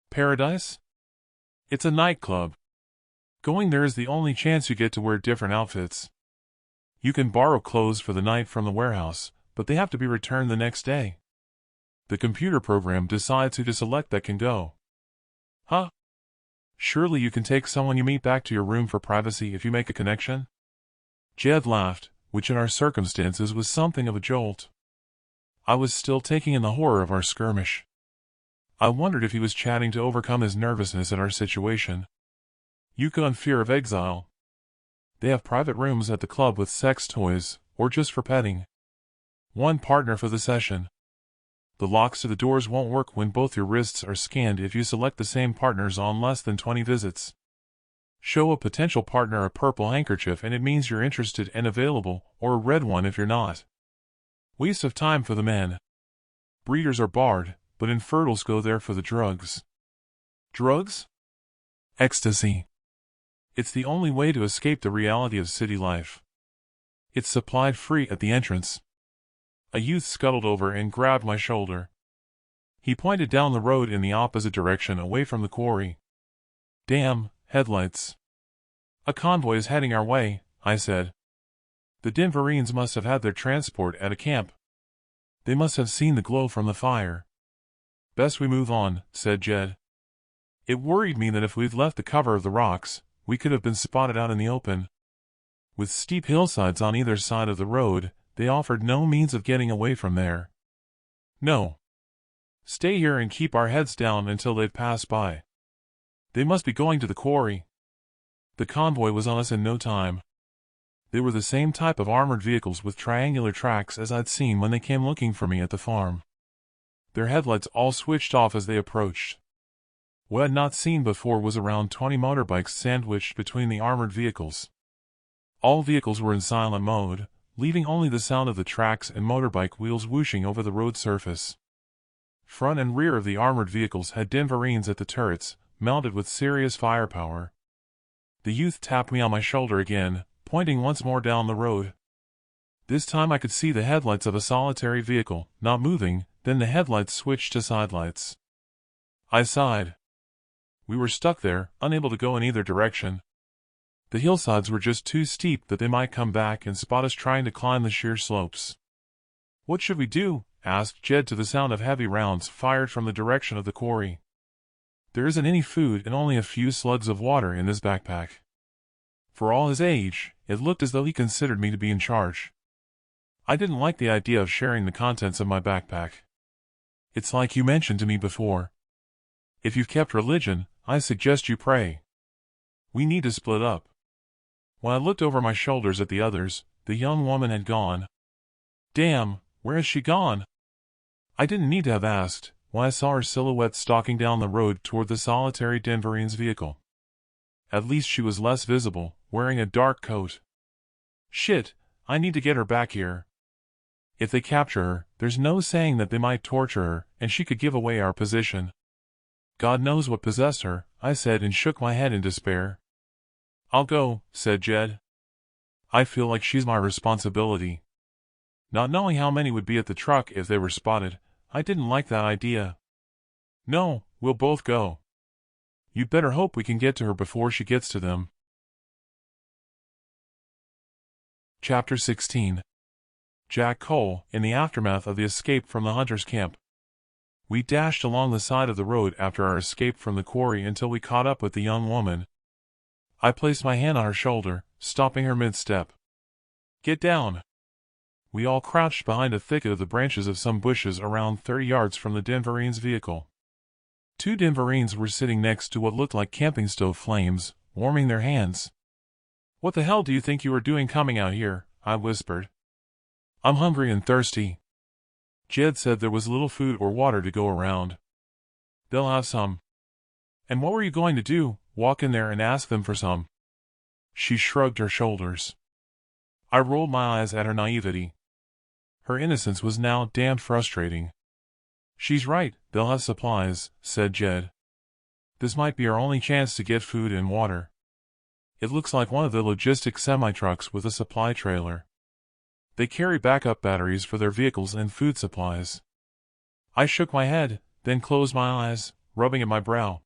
Paradise? It's a nightclub. Going there is the only chance you get to wear different outfits. You can borrow clothes for the night from the warehouse, but they have to be returned the next day. The computer program decides who to select that can go. Huh? Surely you can take someone you meet back to your room for privacy if you make a connection? Jed laughed, which in our circumstances was something of a jolt. I was still taking in the horror of our skirmish. I wondered if he was chatting to overcome his nervousness at our situation. You could on fear of exile. They have private rooms at the club with sex toys, or just for petting. One partner for the session. The locks to the doors won't work when both your wrists are scanned if you select the same partners on less than 20 visits. Show a potential partner a purple handkerchief and it means you're interested and available, or a red one if you're not. Waste of time for the men. Breeders are barred, but infertiles go there for the drugs. Drugs? Ecstasy. It's the only way to escape the reality of city life. It's supplied free at the entrance. A youth scuttled over and grabbed my shoulder. He pointed down the road in the opposite direction away from the quarry. Damn, headlights. A convoy is heading our way, I said. The Denverines must have had their transport at a camp. They must have seen the glow from the fire. Best we move on, said Jed. It worried me that if we'd left the cover of the rocks, we could have been spotted out in the open. With steep hillsides on either side of the road, they offered no means of getting away from there. No. Stay here and keep our heads down until they've passed by. They must be going to the quarry. The convoy was on us in no time. They were the same type of armored vehicles with triangular tracks as I'd seen when they came looking for me at the farm. Their headlights all switched off as they approached. What I'd not seen before was around 20 motorbikes sandwiched between the armored vehicles. All vehicles were in silent mode, leaving only the sound of the tracks and motorbike wheels whooshing over the road surface. Front and rear of the armored vehicles had Denverines at the turrets, mounted with serious firepower. The youth tapped me on my shoulder again, pointing once more down the road. This time I could see the headlights of a solitary vehicle, not moving, then the headlights switched to sidelights. I sighed. We were stuck there, unable to go in either direction. The hillsides were just too steep that they might come back and spot us trying to climb the sheer slopes. What should we do? Asked Jed to the sound of heavy rounds fired from the direction of the quarry. There isn't any food and only a few slugs of water in this backpack. For all his age, it looked as though he considered me to be in charge. I didn't like the idea of sharing the contents of my backpack. It's like you mentioned to me before, If you've kept religion, I suggest you pray. We need to split up. When I looked over my shoulders at the others, the young woman had gone. Damn, where has she gone? I didn't need to have asked, when I saw her silhouette stalking down the road toward the solitary Denverines vehicle. At least she was less visible, wearing a dark coat. Shit, I need to get her back here. If they capture her, there's no saying that they might torture her, and she could give away our position. God knows what possessed her, I said and shook my head in despair. I'll go, said Jed. I feel like she's my responsibility. Not knowing how many would be at the truck if they were spotted, I didn't like that idea. No, we'll both go. You'd better hope we can get to her before she gets to them. Chapter 16. Jack Cole, in the aftermath of the escape from the hunter's camp. We dashed along the side of the road after our escape from the quarry until we caught up with the young woman. I placed my hand on her shoulder, stopping her mid-step. Get down. We all crouched behind a thicket of the branches of some bushes around 30 yards from the Denverines' vehicle. 2 Denverines were sitting next to what looked like camping stove flames, warming their hands. What the hell do you think you were doing coming out here? I whispered. I'm hungry and thirsty. Jed said there was little food or water to go around. They'll have some. And what were you going to do, walk in there and ask them for some? She shrugged her shoulders. I rolled my eyes at her naivety. Her innocence was now damn frustrating. She's right, they'll have supplies, said Jed. This might be our only chance to get food and water. It looks like one of the logistic semi-trucks with a supply trailer. They carry backup batteries for their vehicles and food supplies. I shook my head, then closed my eyes, rubbing at my brow.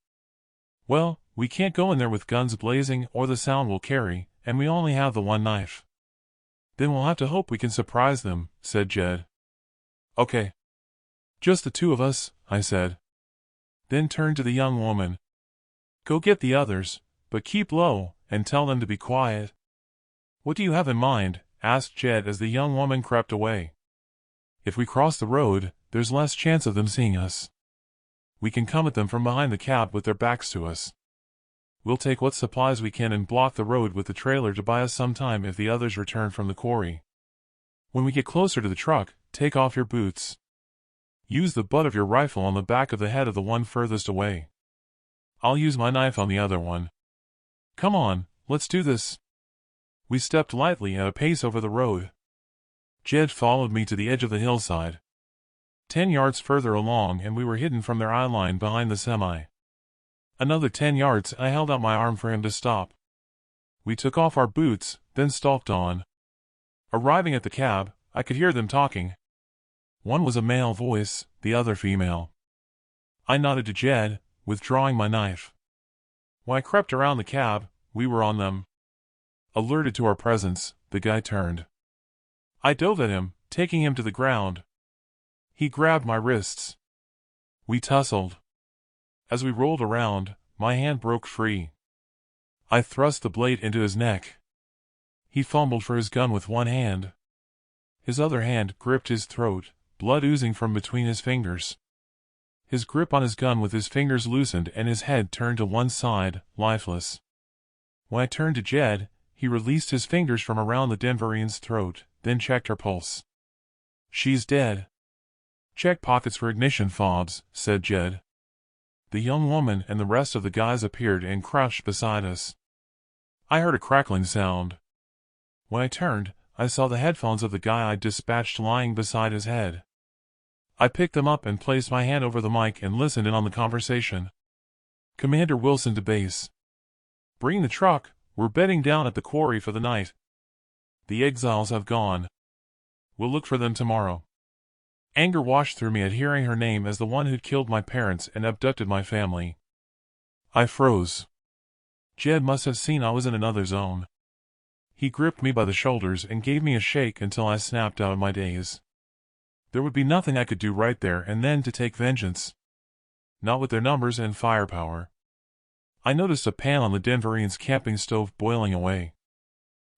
Well, we can't go in there with guns blazing or the sound we'll carry, and we only have the one knife. Then we'll have to hope we can surprise them, said Jed. Okay. Just the 2 of us, I said. Then turned to the young woman. Go get the others, but keep low, and tell them to be quiet. What do you have in mind? Asked Jed as the young woman crept away. If we cross the road, there's less chance of them seeing us. We can come at them from behind the cab with their backs to us. We'll take what supplies we can and block the road with the trailer to buy us some time if the others return from the quarry. When we get closer to the truck, take off your boots. Use the butt of your rifle on the back of the head of the one furthest away. I'll use my knife on the other one. Come on, let's do this. We stepped lightly at a pace over the road. Jed followed me to the edge of the hillside. 10 yards further along and we were hidden from their eye line behind the semi. Another 10 yards I held out my arm for him to stop. We took off our boots, then stalked on. Arriving at the cab, I could hear them talking. One was a male voice, the other female. I nodded to Jed, withdrawing my knife. When I crept around the cab, we were on them. Alerted to our presence, the guy turned. I dove at him, taking him to the ground. He grabbed my wrists. We tussled. As we rolled around, my hand broke free. I thrust the blade into his neck. He fumbled for his gun with one hand. His other hand gripped his throat, blood oozing from between his fingers. His grip on his gun with his fingers loosened and his head turned to one side, lifeless. When I turned to Jed, he released his fingers from around the Denverine's throat, then checked her pulse. She's dead. Check pockets for ignition fobs, said Jed. The young woman and the rest of the guys appeared and crouched beside us. I heard a crackling sound. When I turned, I saw the headphones of the guy I'd dispatched lying beside his head. I picked them up and placed my hand over the mic and listened in on the conversation. Commander Wilson to base. Bring the truck, we're bedding down at the quarry for the night. The exiles have gone. We'll look for them tomorrow. Anger washed through me at hearing her name as the one who'd killed my parents and abducted my family. I froze. Jed must have seen I was in another zone. He gripped me by the shoulders and gave me a shake until I snapped out of my daze. There would be nothing I could do right there and then to take vengeance. Not with their numbers and firepower. I noticed a pan on the Denverines' camping stove boiling away.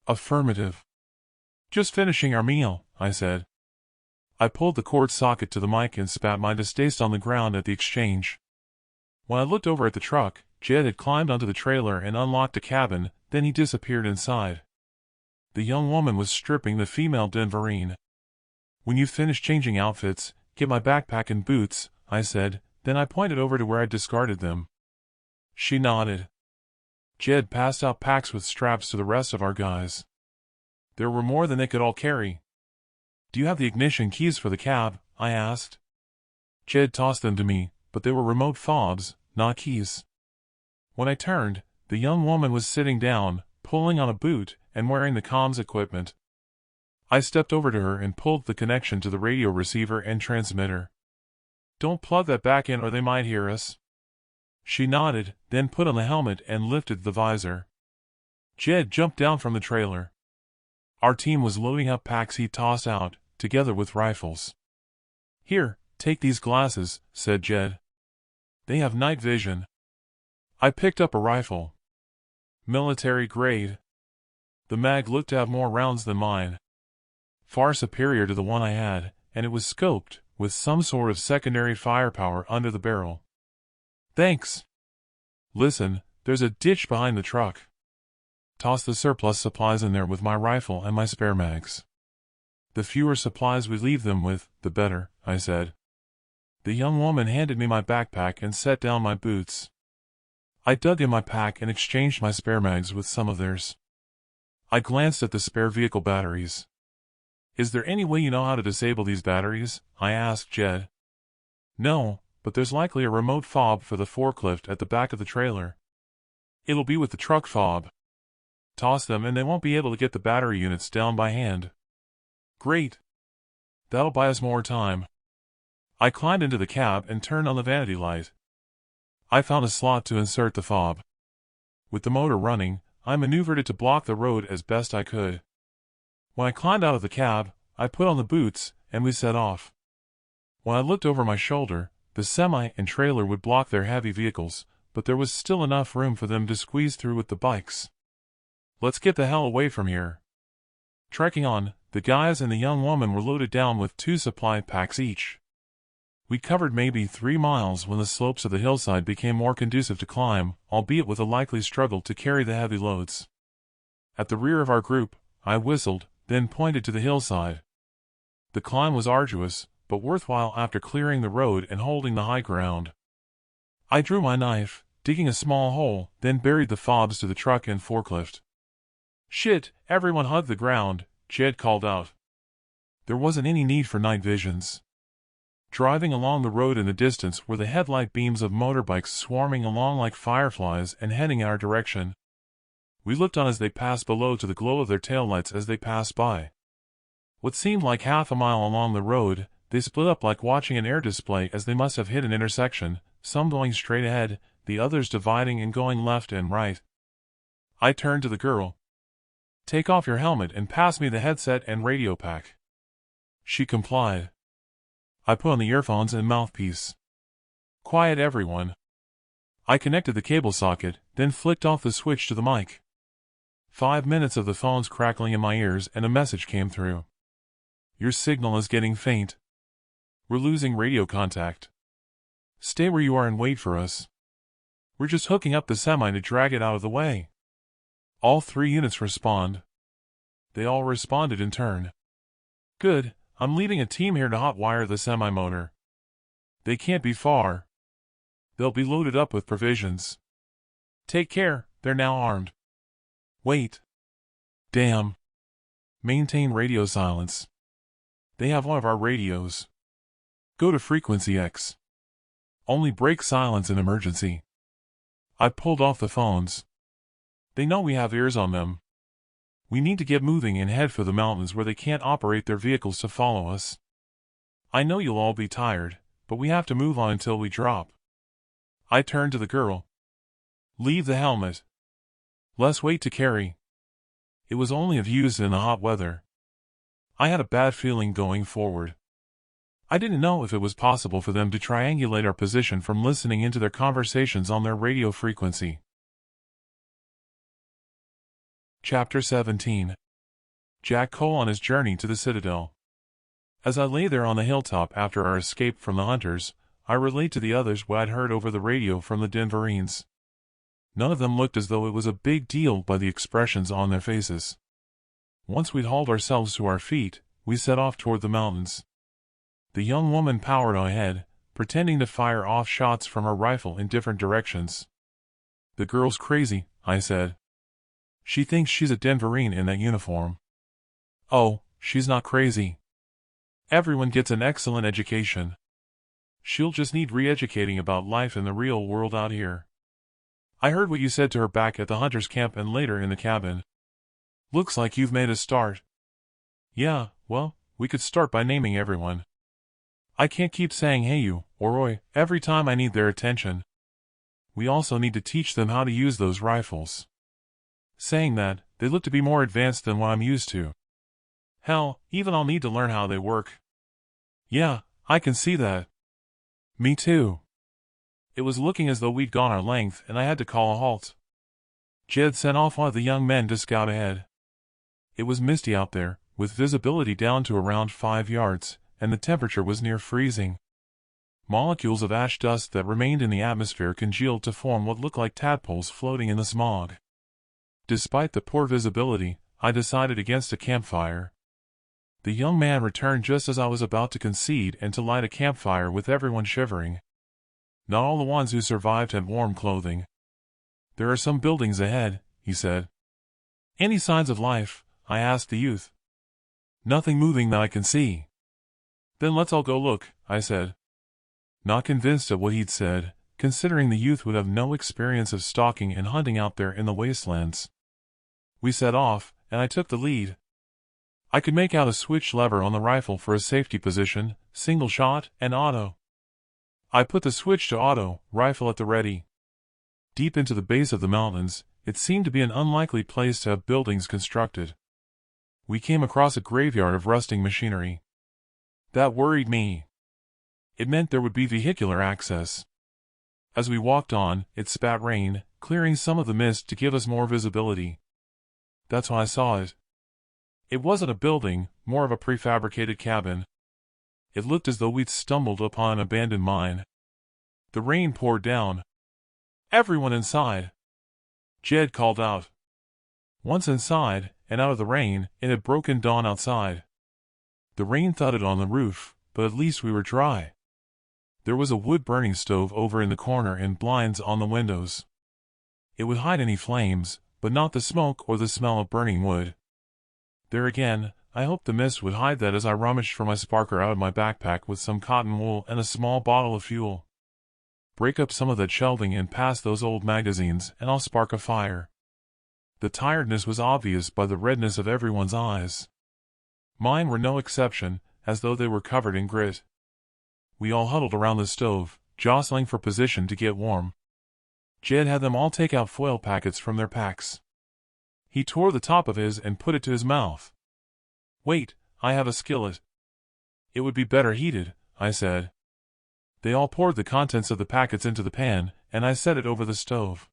Affirmative. Just finishing our meal, I said. I pulled the cord socket to the mic and spat my distaste on the ground at the exchange. When I looked over at the truck, Jed had climbed onto the trailer and unlocked a cabin, then he disappeared inside. The young woman was stripping the female Denverine. "When you've finished changing outfits, get my backpack and boots," I said, then I pointed over to where I'd discarded them. She nodded. Jed passed out packs with straps to the rest of our guys. There were more than they could all carry. "Do you have the ignition keys for the cab?" I asked. Jed tossed them to me, but they were remote fobs, not keys. When I turned, the young woman was sitting down, pulling on a boot, and wearing the comms equipment. I stepped over to her and pulled the connection to the radio receiver and transmitter. "Don't plug that back in or they might hear us." She nodded, then put on the helmet and lifted the visor. Jed jumped down from the trailer. Our team was loading up packs he'd tossed out, together with rifles. "Here, take these glasses," said Jed. "They have night vision." I picked up a rifle. Military grade. The mag looked to have more rounds than mine. Far superior to the one I had, and it was scoped, with some sort of secondary firepower under the barrel. "Thanks." "Listen, there's a ditch behind the truck. Toss the surplus supplies in there with my rifle and my spare mags. The fewer supplies we leave them with, the better," I said. The young woman handed me my backpack and set down my boots. I dug in my pack and exchanged my spare mags with some of theirs. I glanced at the spare vehicle batteries. "Is there any way you know how to disable these batteries?" I asked Jed. "No, but there's likely a remote fob for the forklift at the back of the trailer. It'll be with the truck fob. Toss them and they won't be able to get the battery units down by hand." "Great. That'll buy us more time." I climbed into the cab and turned on the vanity light. I found a slot to insert the fob. With the motor running, I maneuvered it to block the road as best I could. When I climbed out of the cab, I put on the boots, and we set off. When I looked over my shoulder, the semi and trailer would block their heavy vehicles, but there was still enough room for them to squeeze through with the bikes. "Let's get the hell away from here." Trekking on, the guys and the young woman were loaded down with 2 supply packs each. We covered maybe 3 miles when the slopes of the hillside became more conducive to climb, albeit with a likely struggle to carry the heavy loads. At the rear of our group, I whistled, then pointed to the hillside. The climb was arduous, but worthwhile after clearing the road and holding the high ground. I drew my knife, digging a small hole, then buried the fobs to the truck and forklift. "Shit, everyone hug the ground," Jed called out. There wasn't any need for night visions. Driving along the road in the distance were the headlight beams of motorbikes swarming along like fireflies and heading in our direction. We looked on as they passed below to the glow of their taillights as they passed by. What seemed like half a mile along the road, they split up like watching an air display as they must have hit an intersection, some going straight ahead, the others dividing and going left and right. I turned to the girl. "Take off your helmet and pass me the headset and radio pack." She complied. I put on the earphones and mouthpiece. "Quiet everyone." I connected the cable socket, then flicked off the switch to the mic. 5 minutes of the phones crackling in my ears and a message came through. "Your signal is getting faint. We're losing radio contact. Stay where you are and wait for us. We're just hooking up the semi to drag it out of the way." All 3 units respond. They all responded in turn. "Good. I'm leading a team here to hotwire the semi-motor. They can't be far. They'll be loaded up with provisions. Take care, they're now armed." "Wait. Damn. Maintain radio silence. They have one of our radios. Go to frequency X. Only break silence in emergency." I pulled off the phones. They know we have ears on them. We need to get moving and head for the mountains where they can't operate their vehicles to follow us. I know you'll all be tired, but we have to move on until we drop. I turned to the girl. "Leave the helmet. Less weight to carry." It was only of use in the hot weather. I had a bad feeling going forward. I didn't know if it was possible for them to triangulate our position from listening into their conversations on their radio frequency. Chapter 17. Jack Cole on his journey to the Citadel. As I lay there on the hilltop after our escape from the hunters, I relayed to the others what I'd heard over the radio from the Denverines. None of them looked as though it was a big deal by the expressions on their faces. Once we'd hauled ourselves to our feet, we set off toward the mountains. The young woman powered ahead, pretending to fire off shots from her rifle in different directions. "The girl's crazy," I said. "She thinks she's a Denverine in that uniform." "Oh, she's not crazy. Everyone gets an excellent education. She'll just need re-educating about life in the real world out here." I heard what you said to her back at the hunter's camp and later in the cabin. "Looks like you've made a start." "Yeah, well, we could start by naming everyone. I can't keep saying hey you, or oi, every time I need their attention. We also need to teach them how to use those rifles. Saying that, they look to be more advanced than what I'm used to. Hell, even I'll need to learn how they work." "Yeah, I can see that." "Me too." It was looking as though we'd gone our length and I had to call a halt. Jed sent off one of the young men to scout ahead. It was misty out there, with visibility down to around 5 yards, and the temperature was near freezing. Molecules of ash dust that remained in the atmosphere congealed to form what looked like tadpoles floating in the smog. Despite the poor visibility, I decided against a campfire. The young man returned just as I was about to concede and to light a campfire with everyone shivering. Not all the ones who survived had warm clothing. "There are some buildings ahead," he said. "Any signs of life?" I asked the youth. "Nothing moving that I can see." "Then let's all go look," I said. Not convinced at what he'd said, considering the youth would have no experience of stalking and hunting out there in the wastelands. We set off, and I took the lead. I could make out a switch lever on the rifle for a safety position, single shot, and auto. I put the switch to auto, rifle at the ready. Deep into the base of the mountains, it seemed to be an unlikely place to have buildings constructed. We came across a graveyard of rusting machinery. That worried me. It meant there would be vehicular access. As we walked on, it spat rain, clearing some of the mist to give us more visibility. That's when I saw it. It wasn't a building, more of a prefabricated cabin. It looked as though we'd stumbled upon an abandoned mine. The rain poured down. "Everyone inside!" Jed called out. Once inside, and out of the rain, it had broken dawn outside. The rain thudded on the roof, but at least we were dry. There was a wood-burning stove over in the corner and blinds on the windows. It would hide any flames, but not the smoke or the smell of burning wood. There again, I hoped the mist would hide that as I rummaged for my sparker out of my backpack with some cotton wool and a small bottle of fuel. Break up some of that shelving and pass those old magazines, and I'll spark a fire. The tiredness was obvious by the redness of everyone's eyes. Mine were no exception, as though they were covered in grit. We all huddled around the stove, jostling for position to get warm. Jed had them all take out foil packets from their packs. He tore the top of his and put it to his mouth. "Wait, I have a skillet." "It would be better heated," I said. They all poured the contents of the packets into the pan, and I set it over the stove.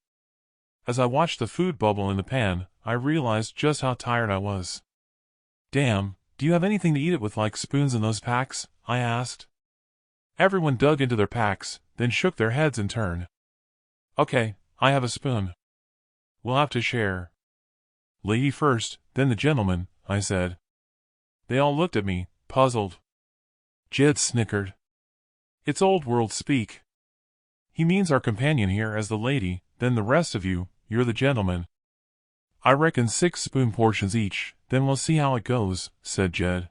As I watched the food bubble in the pan, I realized just how tired I was. "Damn, do you have anything to eat it with, like spoons in those packs?" I asked. Everyone dug into their packs, then shook their heads in turn. "Okay, I have a spoon." "We'll have to share." "Lady first, then the gentleman," I said. They all looked at me, puzzled. Jed snickered. "It's old world speak. He means our companion here as the lady, then the rest of you, you're the gentleman." "I reckon 6 spoon portions each, then we'll see how it goes," said Jed.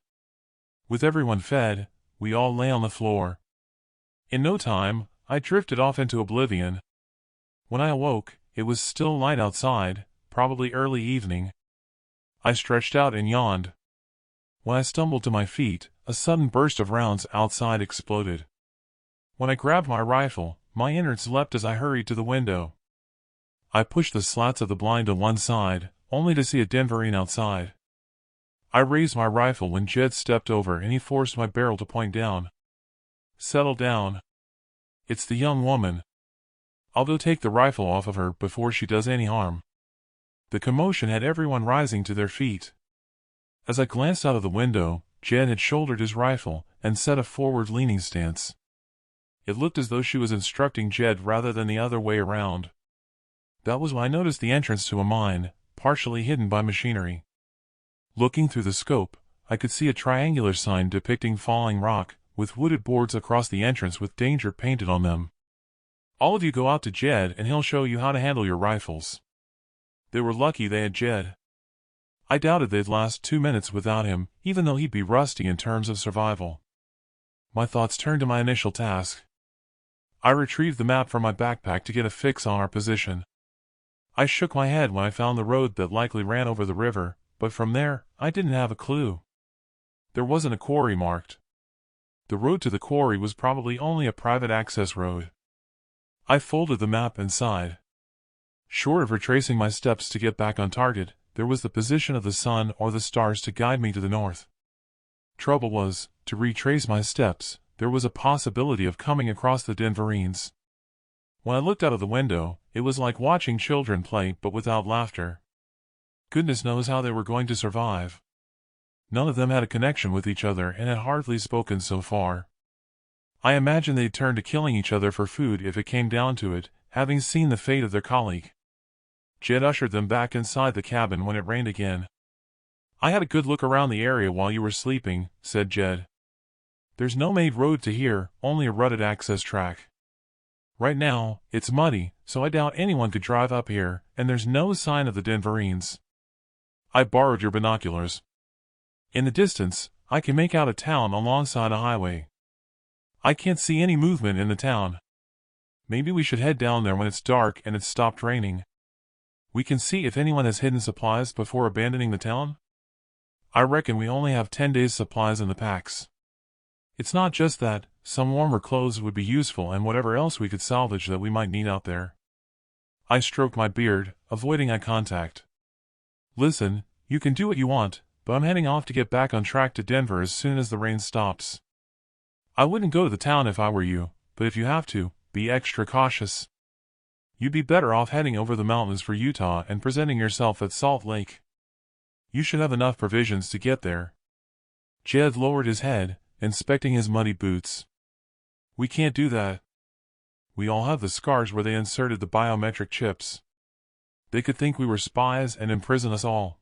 With everyone fed, we all lay on the floor. In no time, I drifted off into oblivion. When I awoke, it was still light outside, probably early evening. I stretched out and yawned. When I stumbled to my feet, a sudden burst of rounds outside exploded. When I grabbed my rifle, my innards leapt as I hurried to the window. I pushed the slats of the blind to one side, only to see a Denverine outside. I raised my rifle when Jed stepped over and he forced my barrel to point down. "Settle down. It's the young woman. I'll go take the rifle off of her before she does any harm." The commotion had everyone rising to their feet. As I glanced out of the window, Jed had shouldered his rifle and set a forward-leaning stance. It looked as though she was instructing Jed rather than the other way around. That was when I noticed the entrance to a mine, partially hidden by machinery. Looking through the scope, I could see a triangular sign depicting falling rock, with wooded boards across the entrance with danger painted on them. All of you go out to Jed and he'll show you how to handle your rifles. They were lucky they had Jed. I doubted they'd last 2 minutes without him, even though he'd be rusty in terms of survival. My thoughts turned to my initial task. I retrieved the map from my backpack to get a fix on our position. I shook my head when I found the road that likely ran over the river, but from there, I didn't have a clue. There wasn't a quarry marked. The road to the quarry was probably only a private access road. I folded the map and sighed. Short of retracing my steps to get back on target, there was the position of the sun or the stars to guide me to the north. Trouble was, to retrace my steps, there was a possibility of coming across the Denverines. When I looked out of the window, it was like watching children play but without laughter. Goodness knows how they were going to survive. None of them had a connection with each other and had hardly spoken so far. I imagined they'd turn to killing each other for food if it came down to it, having seen the fate of their colleague. Jed ushered them back inside the cabin when it rained again. "I had a good look around the area while you were sleeping," said Jed. "There's no made road to here, only a rutted access track. Right now, it's muddy, so I doubt anyone could drive up here, and there's no sign of the Denverines. I borrowed your binoculars. In the distance, I can make out a town alongside a highway. I can't see any movement in the town. Maybe we should head down there when it's dark and it's stopped raining. We can see if anyone has hidden supplies before abandoning the town. I reckon we only have 10 days' supplies in the packs. It's not just that, some warmer clothes would be useful and whatever else we could salvage that we might need out there." I stroked my beard, avoiding eye contact. "Listen, you can do what you want, but I'm heading off to get back on track to Denver as soon as the rain stops. I wouldn't go to the town if I were you, but if you have to, be extra cautious. You'd be better off heading over the mountains for Utah and presenting yourself at Salt Lake. You should have enough provisions to get there." Jed lowered his head, inspecting his muddy boots. "We can't do that. We all have the scars where they inserted the biometric chips. They could think we were spies and imprison us all.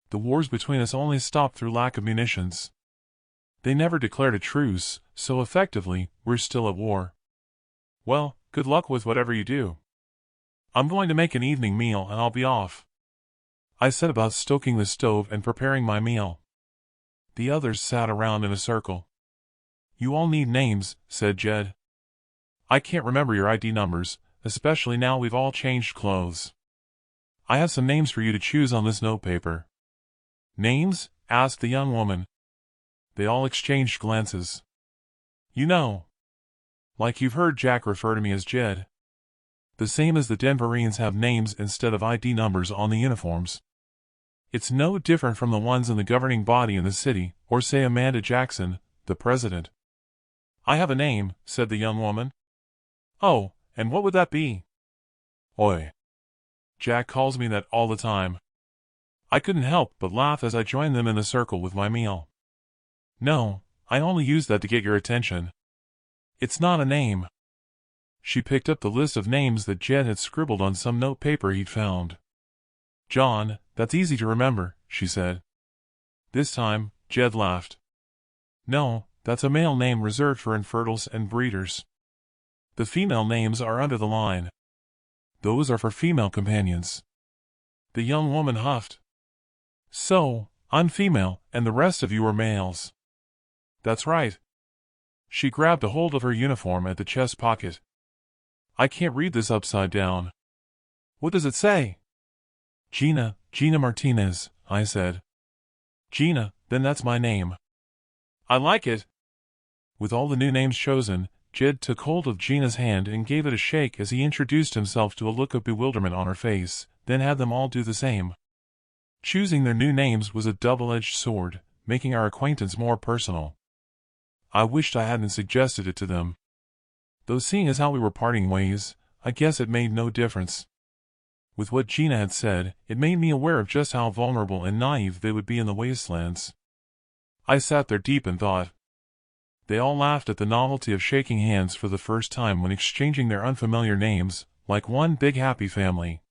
The wars between us only stopped through lack of munitions. They never declared a truce, so effectively, we're still at war. Well, good luck with whatever you do. I'm going to make an evening meal and I'll be off." I set about stoking the stove and preparing my meal. The others sat around in a circle. "You all need names," said Jed. "I can't remember your ID numbers, especially now we've all changed clothes. I have some names for you to choose on this notepaper." "Names?" asked the young woman. They all exchanged glances. "You know. Like you've heard Jack refer to me as Jed. The same as the Denverines have names instead of ID numbers on the uniforms. It's no different from the ones in the governing body in the city, or say Amanda Jackson, the president." "I have a name," said the young woman. "Oh, and what would that be?" "Oi. Jack calls me that all the time." I couldn't help but laugh as I joined them in the circle with my meal. "No, I only use that to get your attention. It's not a name." She picked up the list of names that Jed had scribbled on some notepaper he'd found. "John, that's easy to remember," she said. This time, Jed laughed. "No, that's a male name reserved for infertiles and breeders. The female names are under the line. Those are for female companions." The young woman huffed. "So, I'm female, and the rest of you are males." "That's right." She grabbed a hold of her uniform at the chest pocket. "I can't read this upside down. What does it say?" Gina Martinez," I said. "Gina, then that's my name." "I like it." With all the new names chosen, Jed took hold of Gina's hand and gave it a shake as he introduced himself to a look of bewilderment on her face, then had them all do the same. Choosing their new names was a double-edged sword, making our acquaintance more personal. I wished I hadn't suggested it to them. Though seeing as how we were parting ways, I guess it made no difference. With what Gina had said, it made me aware of just how vulnerable and naive they would be in the wastelands. I sat there deep in thought. They all laughed at the novelty of shaking hands for the first time when exchanging their unfamiliar names, like one big happy family.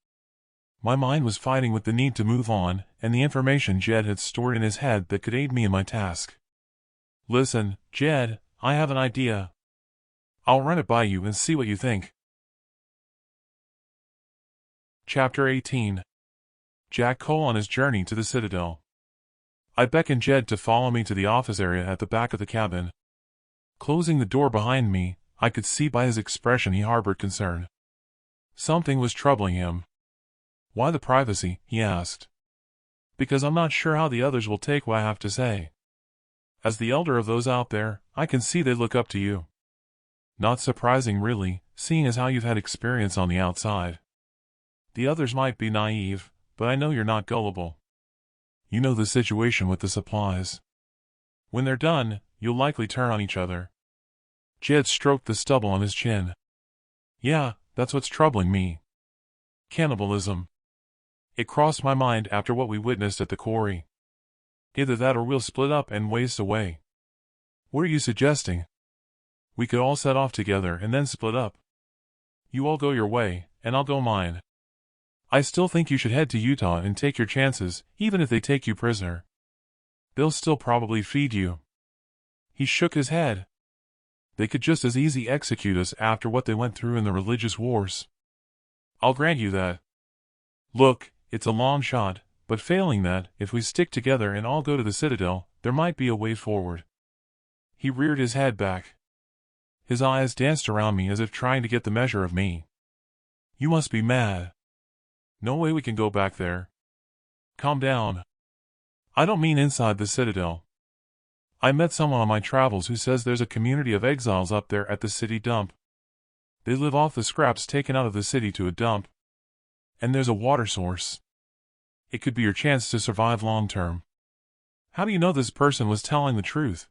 My mind was fighting with the need to move on, and the information Jed had stored in his head that could aid me in my task. "Listen, Jed, I have an idea. I'll run it by you and see what you think." Chapter 18. Jack Cole on his journey to the Citadel. I beckoned Jed to follow me to the office area at the back of the cabin. Closing the door behind me, I could see by his expression he harbored concern. Something was troubling him. "Why the privacy?" he asked. "Because I'm not sure how the others will take what I have to say. As the elder of those out there, I can see they look up to you. Not surprising really, seeing as how you've had experience on the outside. The others might be naive, but I know you're not gullible. You know the situation with the supplies. When they're done, you'll likely turn on each other." Jed stroked the stubble on his chin. "Yeah, that's what's troubling me. Cannibalism. It crossed my mind after what we witnessed at the quarry. Either that or we'll split up and waste away." "What are you suggesting?" "We could all set off together and then split up. You all go your way, and I'll go mine. I still think you should head to Utah and take your chances, even if they take you prisoner. They'll still probably feed you." He shook his head. "They could just as easy execute us after what they went through in the religious wars. I'll grant you that. Look, it's a long shot, but failing that, if we stick together and all go to the Citadel, there might be a way forward." He reared his head back. His eyes danced around me as if trying to get the measure of me. "You must be mad. No way we can go back there. Calm down. I don't mean inside the Citadel. I met someone on my travels who says there's a community of exiles up there at the city dump. They live off the scraps taken out of the city to a dump. And there's a water source. It could be your chance to survive long term." "How do you know this person was telling the truth?"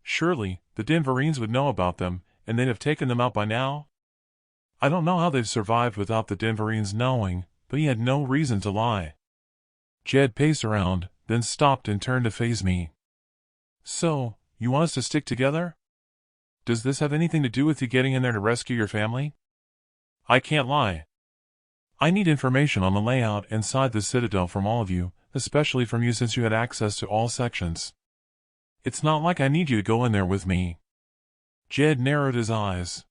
"Surely, the Denverines would know about them, and they'd have taken them out by now?" "I don't know how they've survived without the Denverines knowing, but he had no reason to lie." Jed paced around, then stopped and turned to face me. "So, you want us to stick together? Does this have anything to do with you getting in there to rescue your family?" "I can't lie. I need information on the layout inside the Citadel from all of you, especially from you since you had access to all sections. It's not like I need you to go in there with me." Jed narrowed his eyes.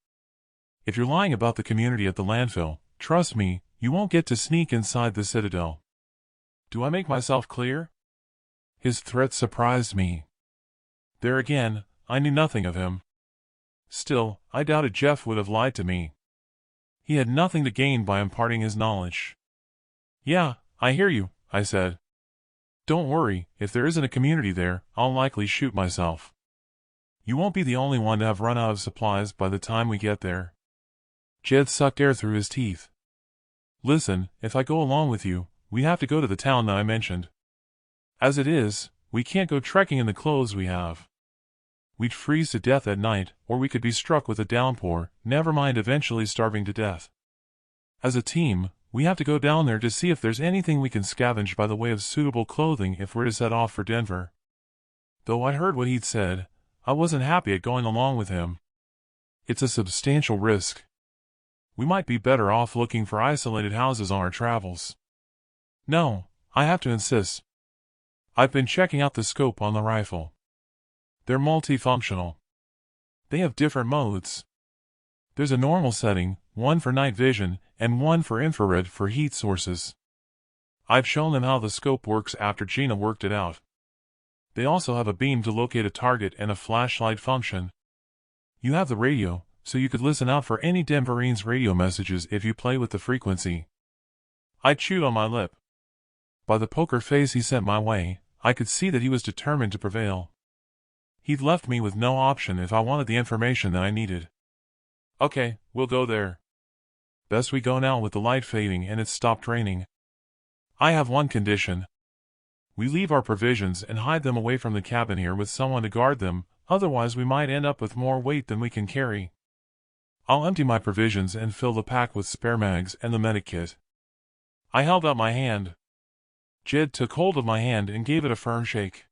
"If you're lying about the community at the landfill, trust me, you won't get to sneak inside the Citadel. Do I make myself clear?" His threat surprised me. There again, I knew nothing of him. Still, I doubted Jeff would have lied to me. He had nothing to gain by imparting his knowledge. "Yeah, I hear you," I said. "Don't worry, if there isn't a community there, I'll likely shoot myself. You won't be the only one to have run out of supplies by the time we get there." Jed sucked air through his teeth. "Listen, if I go along with you, we have to go to the town that I mentioned. As it is, we can't go trekking in the clothes we have. We'd freeze to death at night, or we could be struck with a downpour, never mind eventually starving to death. As a team, we have to go down there to see if there's anything we can scavenge by the way of suitable clothing if we're to set off for Denver." Though I heard what he'd said, I wasn't happy at going along with him. It's a substantial risk. We might be better off looking for isolated houses on our travels. "No, I have to insist. I've been checking out the scope on the rifle. They're multifunctional. They have different modes. There's a normal setting, one for night vision, and one for infrared for heat sources. I've shown them how the scope works after Gina worked it out. They also have a beam to locate a target and a flashlight function. You have the radio, so you could listen out for any Denverines radio messages if you play with the frequency." I chewed on my lip. By the poker face he sent my way, I could see that he was determined to prevail. He'd left me with no option if I wanted the information that I needed. "Okay, we'll go there. Best we go now with the light fading and it's stopped raining. I have one condition. We leave our provisions and hide them away from the cabin here with someone to guard them, otherwise we might end up with more weight than we can carry. I'll empty my provisions and fill the pack with spare mags and the medic kit." I held out my hand. Jed took hold of my hand and gave it a firm shake.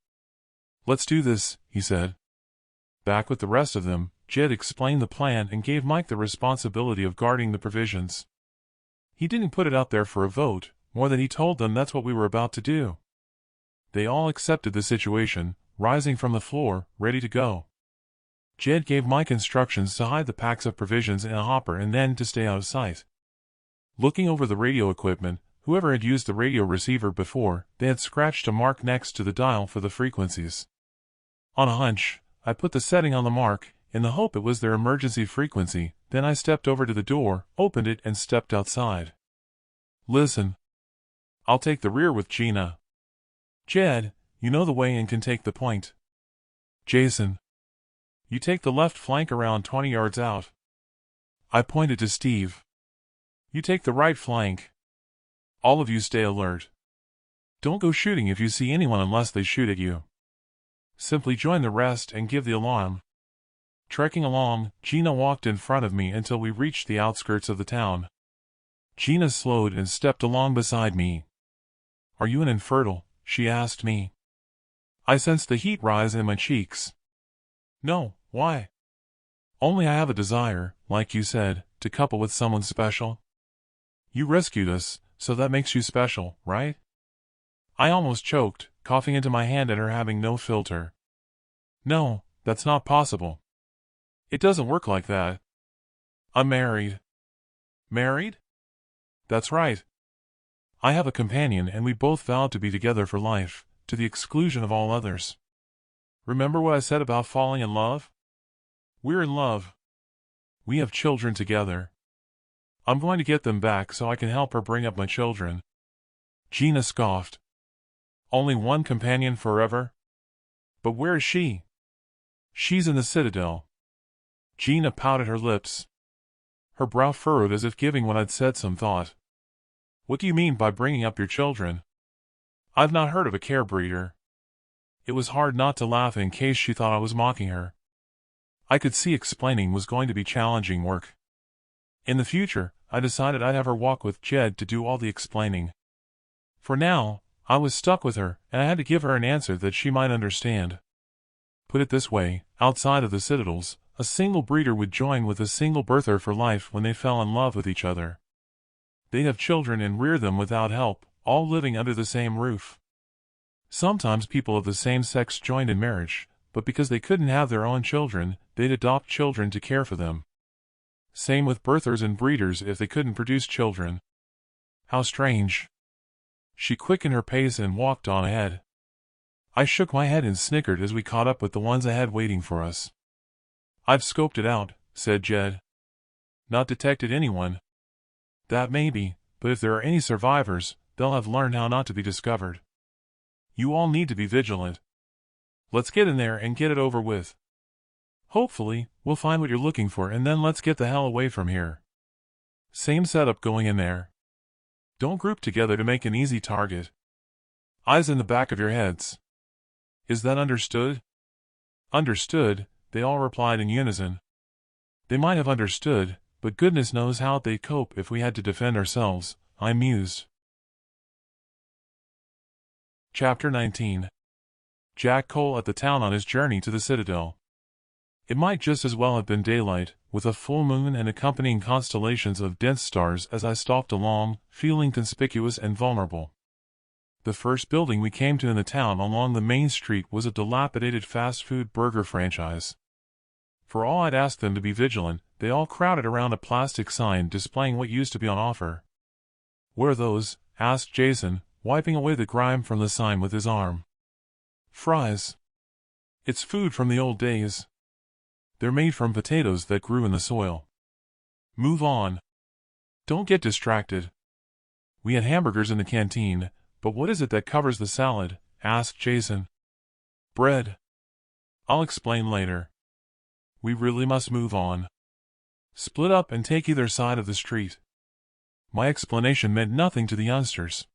"Let's do this," he said. Back with the rest of them, Jed explained the plan and gave Mike the responsibility of guarding the provisions. He didn't put it out there for a vote, more than he told them that's what we were about to do. They all accepted the situation, rising from the floor, ready to go. Jed gave Mike instructions to hide the packs of provisions in a hopper and then to stay out of sight. Looking over the radio equipment, whoever had used the radio receiver before, they had scratched a mark next to the dial for the frequencies. On a hunch, I put the setting on the mark, in the hope it was their emergency frequency. Then I stepped over to the door, opened it and stepped outside. Listen. I'll take the rear with Gina. Jed, you know the way and can take the point. Jason. You take the left flank around 20 yards out. I pointed to Steve. You take the right flank. All of you stay alert. Don't go shooting if you see anyone unless they shoot at you. Simply join the rest and give the alarm. Trekking along, Gina walked in front of me until we reached the outskirts of the town. Gina slowed and stepped along beside me. Are you an infertile? She asked me. I sensed the heat rise in my cheeks. No, why? Only I have a desire, like you said, to couple with someone special. You rescued us, so that makes you special, right? I almost choked, coughing into my hand at her having no filter. No, that's not possible. It doesn't work like that. I'm married. Married? That's right. I have a companion and we both vowed to be together for life, to the exclusion of all others. Remember what I said about falling in love? We're in love. We have children together. I'm going to get them back so I can help her bring up my children. Gina scoffed. Only one companion forever? But where is she? She's in the citadel. Gina pouted her lips. Her brow furrowed as if giving what I'd said some thought. What do you mean by bringing up your children? I've not heard of a care breeder. It was hard not to laugh in case she thought I was mocking her. I could see explaining was going to be challenging work. In the future, I decided I'd have her walk with Jed to do all the explaining. For now, I was stuck with her, and I had to give her an answer that she might understand. Put it this way, outside of the citadels, a single breeder would join with a single birther for life when they fell in love with each other. They'd have children and rear them without help, all living under the same roof. Sometimes people of the same sex joined in marriage, but because they couldn't have their own children, they'd adopt children to care for them. Same with birthers and breeders if they couldn't produce children. How strange. She quickened her pace and walked on ahead. I shook my head and snickered as we caught up with the ones ahead waiting for us. I've scoped it out, said Jed. Not detected anyone. That may be, but if there are any survivors, they'll have learned how not to be discovered. You all need to be vigilant. Let's get in there and get it over with. Hopefully, we'll find what you're looking for and then let's get the hell away from here. Same setup going in there. Don't group together to make an easy target. Eyes in the back of your heads. Is that understood? Understood, they all replied in unison. They might have understood, but goodness knows how they'd cope if we had to defend ourselves, I mused. Chapter 19. Jack Cole at the town on his journey to the citadel. It might just as well have been daylight, with a full moon and accompanying constellations of dense stars as I stalked along, feeling conspicuous and vulnerable. The first building we came to in the town along the main street was a dilapidated fast food burger franchise. For all I'd asked them to be vigilant, they all crowded around a plastic sign displaying what used to be on offer. What are those? Asked Jason, wiping away the grime from the sign with his arm. Fries. It's food from the old days. They're made from potatoes that grew in the soil. Move on. Don't get distracted. We had hamburgers in the canteen, but what is it that covers the salad? Asked Jason. Bread. I'll explain later. We really must move on. Split up and take either side of the street. My explanation meant nothing to the youngsters.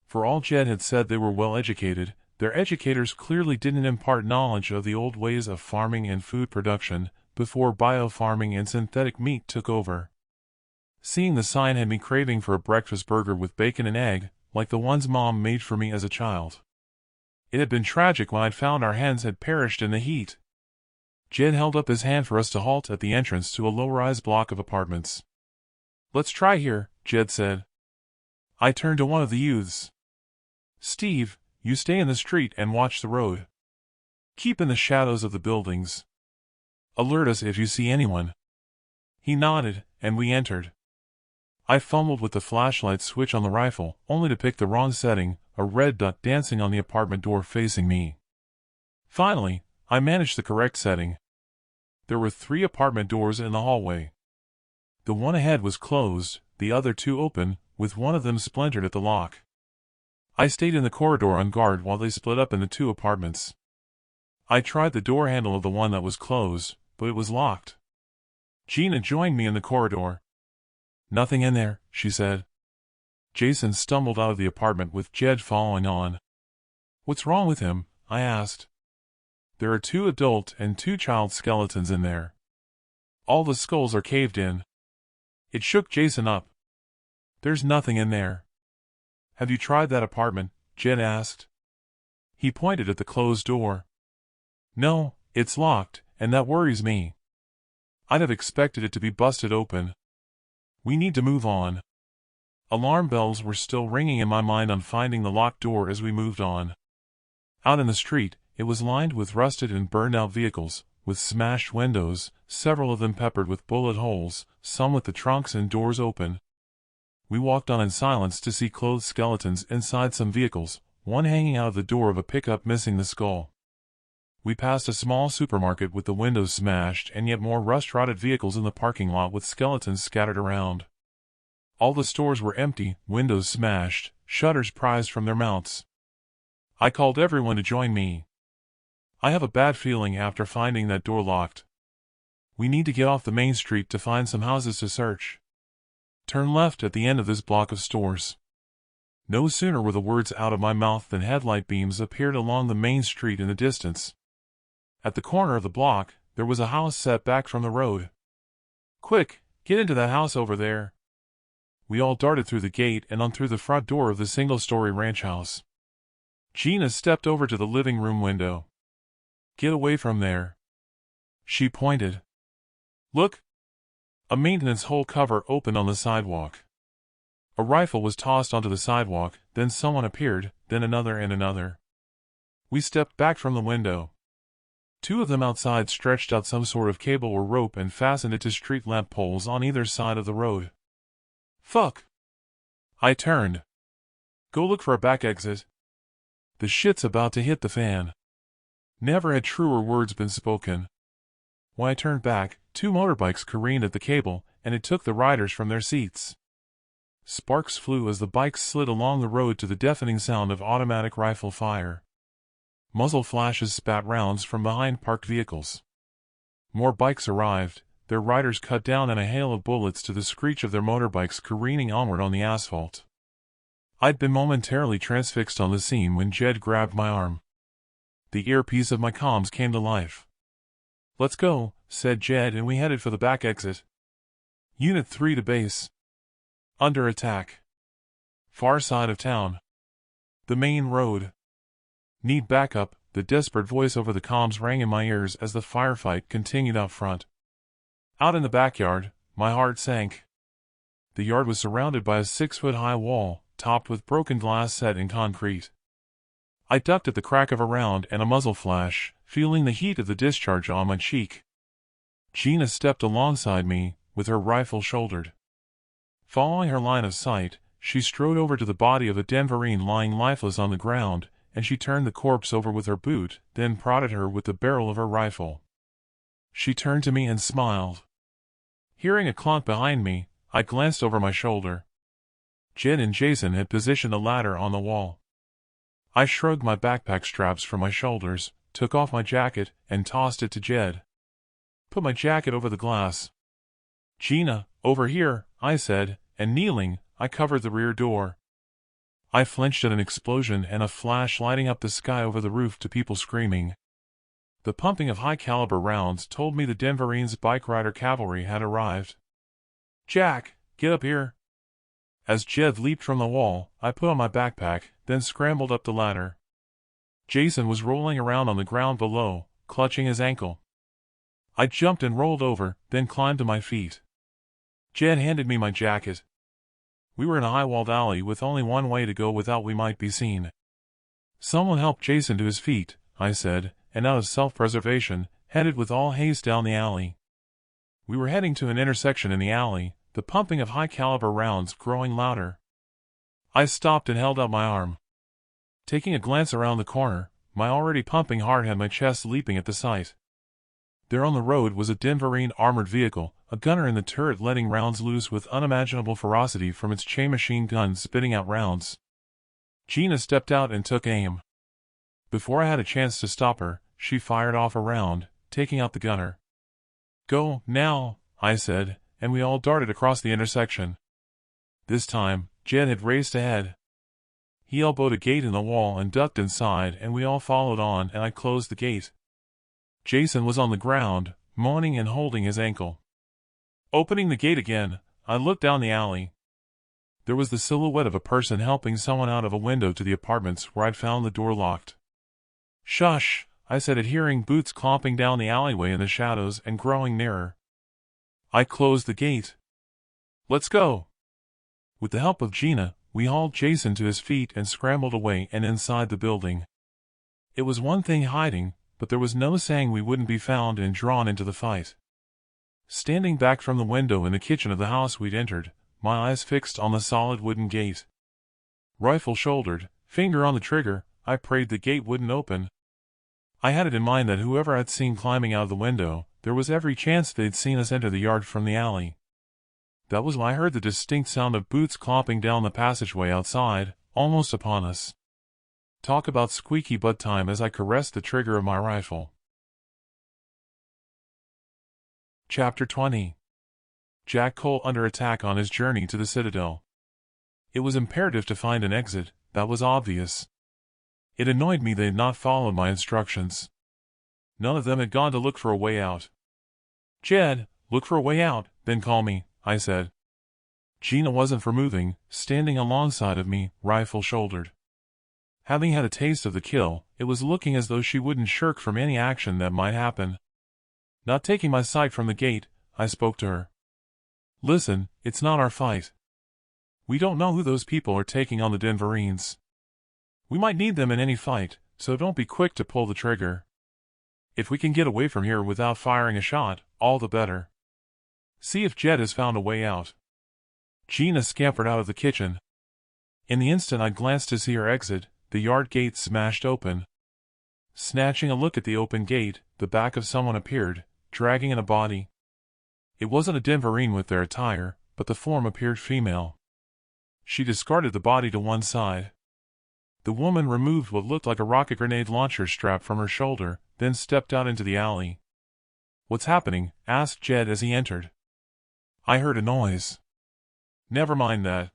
For all Jed had said they were well educated, their educators clearly didn't impart knowledge of the old ways of farming and food production, before biofarming and synthetic meat took over. Seeing the sign had me craving for a breakfast burger with bacon and egg, like the ones Mom made for me as a child. It had been tragic when I'd found our hens had perished in the heat. Jed held up his hand for us to halt at the entrance to a low-rise block of apartments. "Let's try here," Jed said. I turned to one of the youths. "Steve, you stay in the street and watch the road. Keep in the shadows of the buildings. Alert us if you see anyone." He nodded, and we entered. I fumbled with the flashlight switch on the rifle, only to pick the wrong setting, a red dot dancing on the apartment door facing me. Finally, I managed the correct setting. There were 3 apartment doors in the hallway. The one ahead was closed, the other 2 open, with one of them splintered at the lock. I stayed in the corridor on guard while they split up into 2 apartments. I tried the door handle of the one that was closed, but it was locked. Gina joined me in the corridor. "Nothing in there," she said. Jason stumbled out of the apartment with Jed following on. "What's wrong with him?" I asked. "There are 2 adult and 2 child skeletons in there. All the skulls are caved in." It shook Jason up. "There's nothing in there." "Have you tried that apartment?" Jed asked. He pointed at the closed door. "No, it's locked, and that worries me. I'd have expected it to be busted open. We need to move on." Alarm bells were still ringing in my mind on finding the locked door as we moved on. Out in the street, it was lined with rusted and burned-out vehicles, with smashed windows, several of them peppered with bullet holes, some with the trunks and doors open. We walked on in silence to see clothed skeletons inside some vehicles, one hanging out of the door of a pickup missing the skull. We passed a small supermarket with the windows smashed and yet more rust-rotted vehicles in the parking lot with skeletons scattered around. All the stores were empty, windows smashed, shutters prized from their mounts. I called everyone to join me. I have a bad feeling after finding that door locked. We need to get off the main street to find some houses to search. Turn left at the end of this block of stores. No sooner were the words out of my mouth than headlight beams appeared along the main street in the distance. At the corner of the block, there was a house set back from the road. "Quick, get into that house over there." We all darted through the gate and on through the front door of the single-story ranch house. Gina stepped over to the living room window. "Get away from there." She pointed. "Look." A maintenance hole cover opened on the sidewalk. A rifle was tossed onto the sidewalk, then someone appeared, then another and another. We stepped back from the window. 2 of them outside stretched out some sort of cable or rope and fastened it to street lamp poles on either side of the road. "Fuck!" I turned. "Go look for a back exit. The shit's about to hit the fan." Never had truer words been spoken. When I turned back, 2 motorbikes careened at the cable, and it took the riders from their seats. Sparks flew as the bikes slid along the road to the deafening sound of automatic rifle fire. Muzzle flashes spat rounds from behind parked vehicles. More bikes arrived, their riders cut down in a hail of bullets to the screech of their motorbikes careening onward on the asphalt. I'd been momentarily transfixed on the scene when Jed grabbed my arm. The earpiece of my comms came to life. "Let's go," said Jed, and we headed for the back exit. Unit 3 to base. Under attack. Far side of town. The main road. Need backup, the desperate voice over the comms rang in my ears as the firefight continued out front. Out in the backyard, my heart sank. The yard was surrounded by a 6-foot-high wall, topped with broken glass set in concrete. I ducked at the crack of a round and a muzzle flash, feeling the heat of the discharge on my cheek. Gina stepped alongside me, with her rifle shouldered. Following her line of sight, she strode over to the body of a Denverine lying lifeless on the ground, and she turned the corpse over with her boot, then prodded her with the barrel of her rifle. She turned to me and smiled. Hearing a clunk behind me, I glanced over my shoulder. Jed and Jason had positioned a ladder on the wall. I shrugged my backpack straps from my shoulders, took off my jacket, and tossed it to Jed. "Put my jacket over the glass." "Gina, over here," I said, and kneeling, I covered the rear door. I flinched at an explosion and a flash lighting up the sky over the roof to people screaming. The pumping of high-caliber rounds told me the Denverines bike rider cavalry had arrived. "Jack, get up here." As Jed leaped from the wall, I put on my backpack, then scrambled up the ladder. Jason was rolling around on the ground below, clutching his ankle. I jumped and rolled over, then climbed to my feet. Jed handed me my jacket. We were in a high-walled alley with only one way to go without we might be seen. "Someone help Jason to his feet," I said, and out of self-preservation, headed with all haste down the alley. We were heading to an intersection in the alley, the pumping of high-caliber rounds growing louder. I stopped and held out my arm. Taking a glance around the corner, my already pumping heart had my chest leaping at the sight. There on the road was a Denverine armored vehicle, a gunner in the turret letting rounds loose with unimaginable ferocity from its chain machine gun spitting out rounds. Gina stepped out and took aim. Before I had a chance to stop her, she fired off a round, taking out the gunner. "Go, now," I said, and we all darted across the intersection. This time, Jed had raced ahead. He elbowed a gate in the wall and ducked inside, and we all followed on, and I closed the gate. Jason was on the ground, moaning and holding his ankle. Opening the gate again, I looked down the alley. There was the silhouette of a person helping someone out of a window to the apartments where I'd found the door locked. "Shush," I said at hearing boots clomping down the alleyway in the shadows and growing nearer. I closed the gate. "Let's go." With the help of Gina, we hauled Jason to his feet and scrambled away and inside the building. It was one thing hiding, but there was no saying we wouldn't be found and drawn into the fight. Standing back from the window in the kitchen of the house we'd entered, my eyes fixed on the solid wooden gate. Rifle shouldered, finger on the trigger, I prayed the gate wouldn't open. I had it in mind that whoever I'd seen climbing out of the window, there was every chance they'd seen us enter the yard from the alley. That was when I heard the distinct sound of boots clomping down the passageway outside, almost upon us. Talk about squeaky butt time as I caressed the trigger of my rifle. Chapter 20. Jack Cole under attack on his journey to the Citadel. It was imperative to find an exit, that was obvious. It annoyed me they'd not followed my instructions. None of them had gone to look for a way out. "Jed, look for a way out, then call me," I said. Gina wasn't for moving, standing alongside of me, rifle shouldered. Having had a taste of the kill, it was looking as though she wouldn't shirk from any action that might happen. Not taking my sight from the gate, I spoke to her. "Listen, it's not our fight. We don't know who those people are taking on the Denverines. We might need them in any fight, so don't be quick to pull the trigger. If we can get away from here without firing a shot, all the better. See if Jed has found a way out." Gina scampered out of the kitchen. In the instant I glanced to see her exit, the yard gate smashed open. Snatching a look at the open gate, the back of someone appeared, dragging in a body. It wasn't a Denverine with their attire, but the form appeared female. She discarded the body to one side. The woman removed what looked like a rocket grenade launcher strap from her shoulder, then stepped out into the alley. "What's happening?" asked Jed as he entered. "I heard a noise." "Never mind that."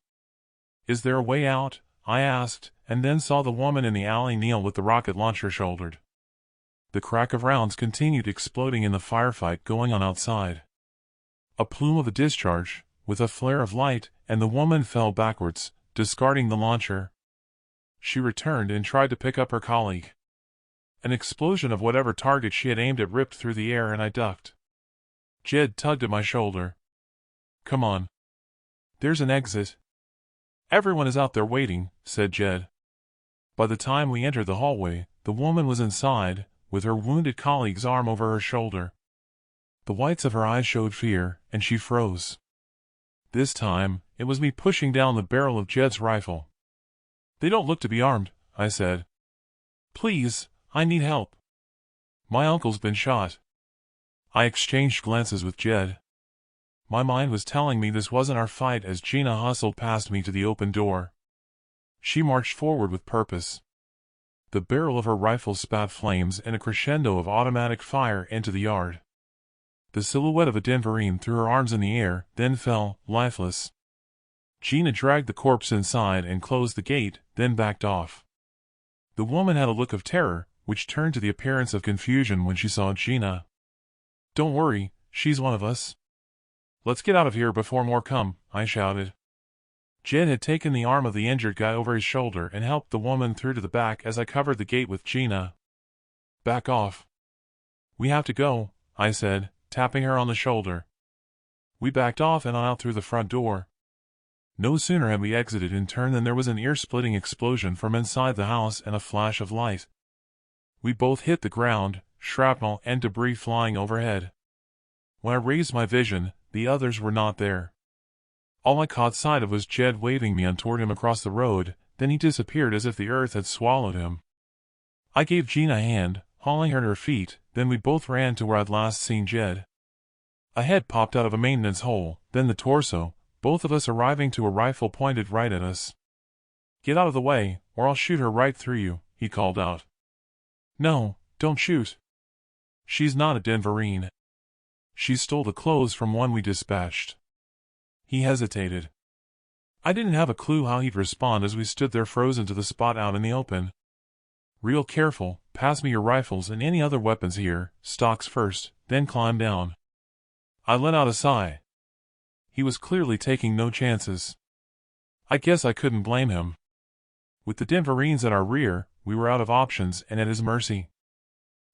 "Is there a way out?" I asked, and then saw the woman in the alley kneel with the rocket launcher shouldered. The crack of rounds continued exploding in the firefight going on outside. A plume of a discharge, with a flare of light, and the woman fell backwards, discarding the launcher. She returned and tried to pick up her colleague. An explosion of whatever target she had aimed at ripped through the air and I ducked. Jed tugged at my shoulder. "Come on. There's an exit." "Everyone is out there waiting," said Jed. By the time we entered the hallway, the woman was inside, with her wounded colleague's arm over her shoulder. The whites of her eyes showed fear, and she froze. This time, it was me pushing down the barrel of Jed's rifle. "They don't look to be armed," I said. "Please, I need help. My uncle's been shot." I exchanged glances with Jed. My mind was telling me this wasn't our fight as Gina hustled past me to the open door. She marched forward with purpose. The barrel of her rifle spat flames and a crescendo of automatic fire into the yard. The silhouette of a Denverine threw her arms in the air, then fell, lifeless. Gina dragged the corpse inside and closed the gate, then backed off. The woman had a look of terror, which turned to the appearance of confusion when she saw Gina. "Don't worry, she's one of us. Let's get out of here before more come," I shouted. Jed had taken the arm of the injured guy over his shoulder and helped the woman through to the back as I covered the gate with Gina. "Back off." "We have to go," I said, tapping her on the shoulder. We backed off and out through the front door. No sooner had we exited in turn than there was an ear-splitting explosion from inside the house and a flash of light. We both hit the ground, shrapnel and debris flying overhead. When I raised my vision, the others were not there. All I caught sight of was Jed waving me on toward him across the road, then he disappeared as if the earth had swallowed him. I gave Gina a hand, hauling her to her feet, then we both ran to where I'd last seen Jed. A head popped out of a maintenance hole, then the torso, both of us arriving to a rifle pointed right at us. "Get out of the way, or I'll shoot her right through you," he called out. "No, don't shoot. She's not a Denverine. She stole the clothes from one we dispatched." He hesitated. I didn't have a clue how he'd respond as we stood there frozen to the spot out in the open. "Real careful, pass me your rifles and any other weapons here, stocks first, then climb down." I let out a sigh. He was clearly taking no chances. I guess I couldn't blame him. With the Denverines at our rear, we were out of options and at his mercy.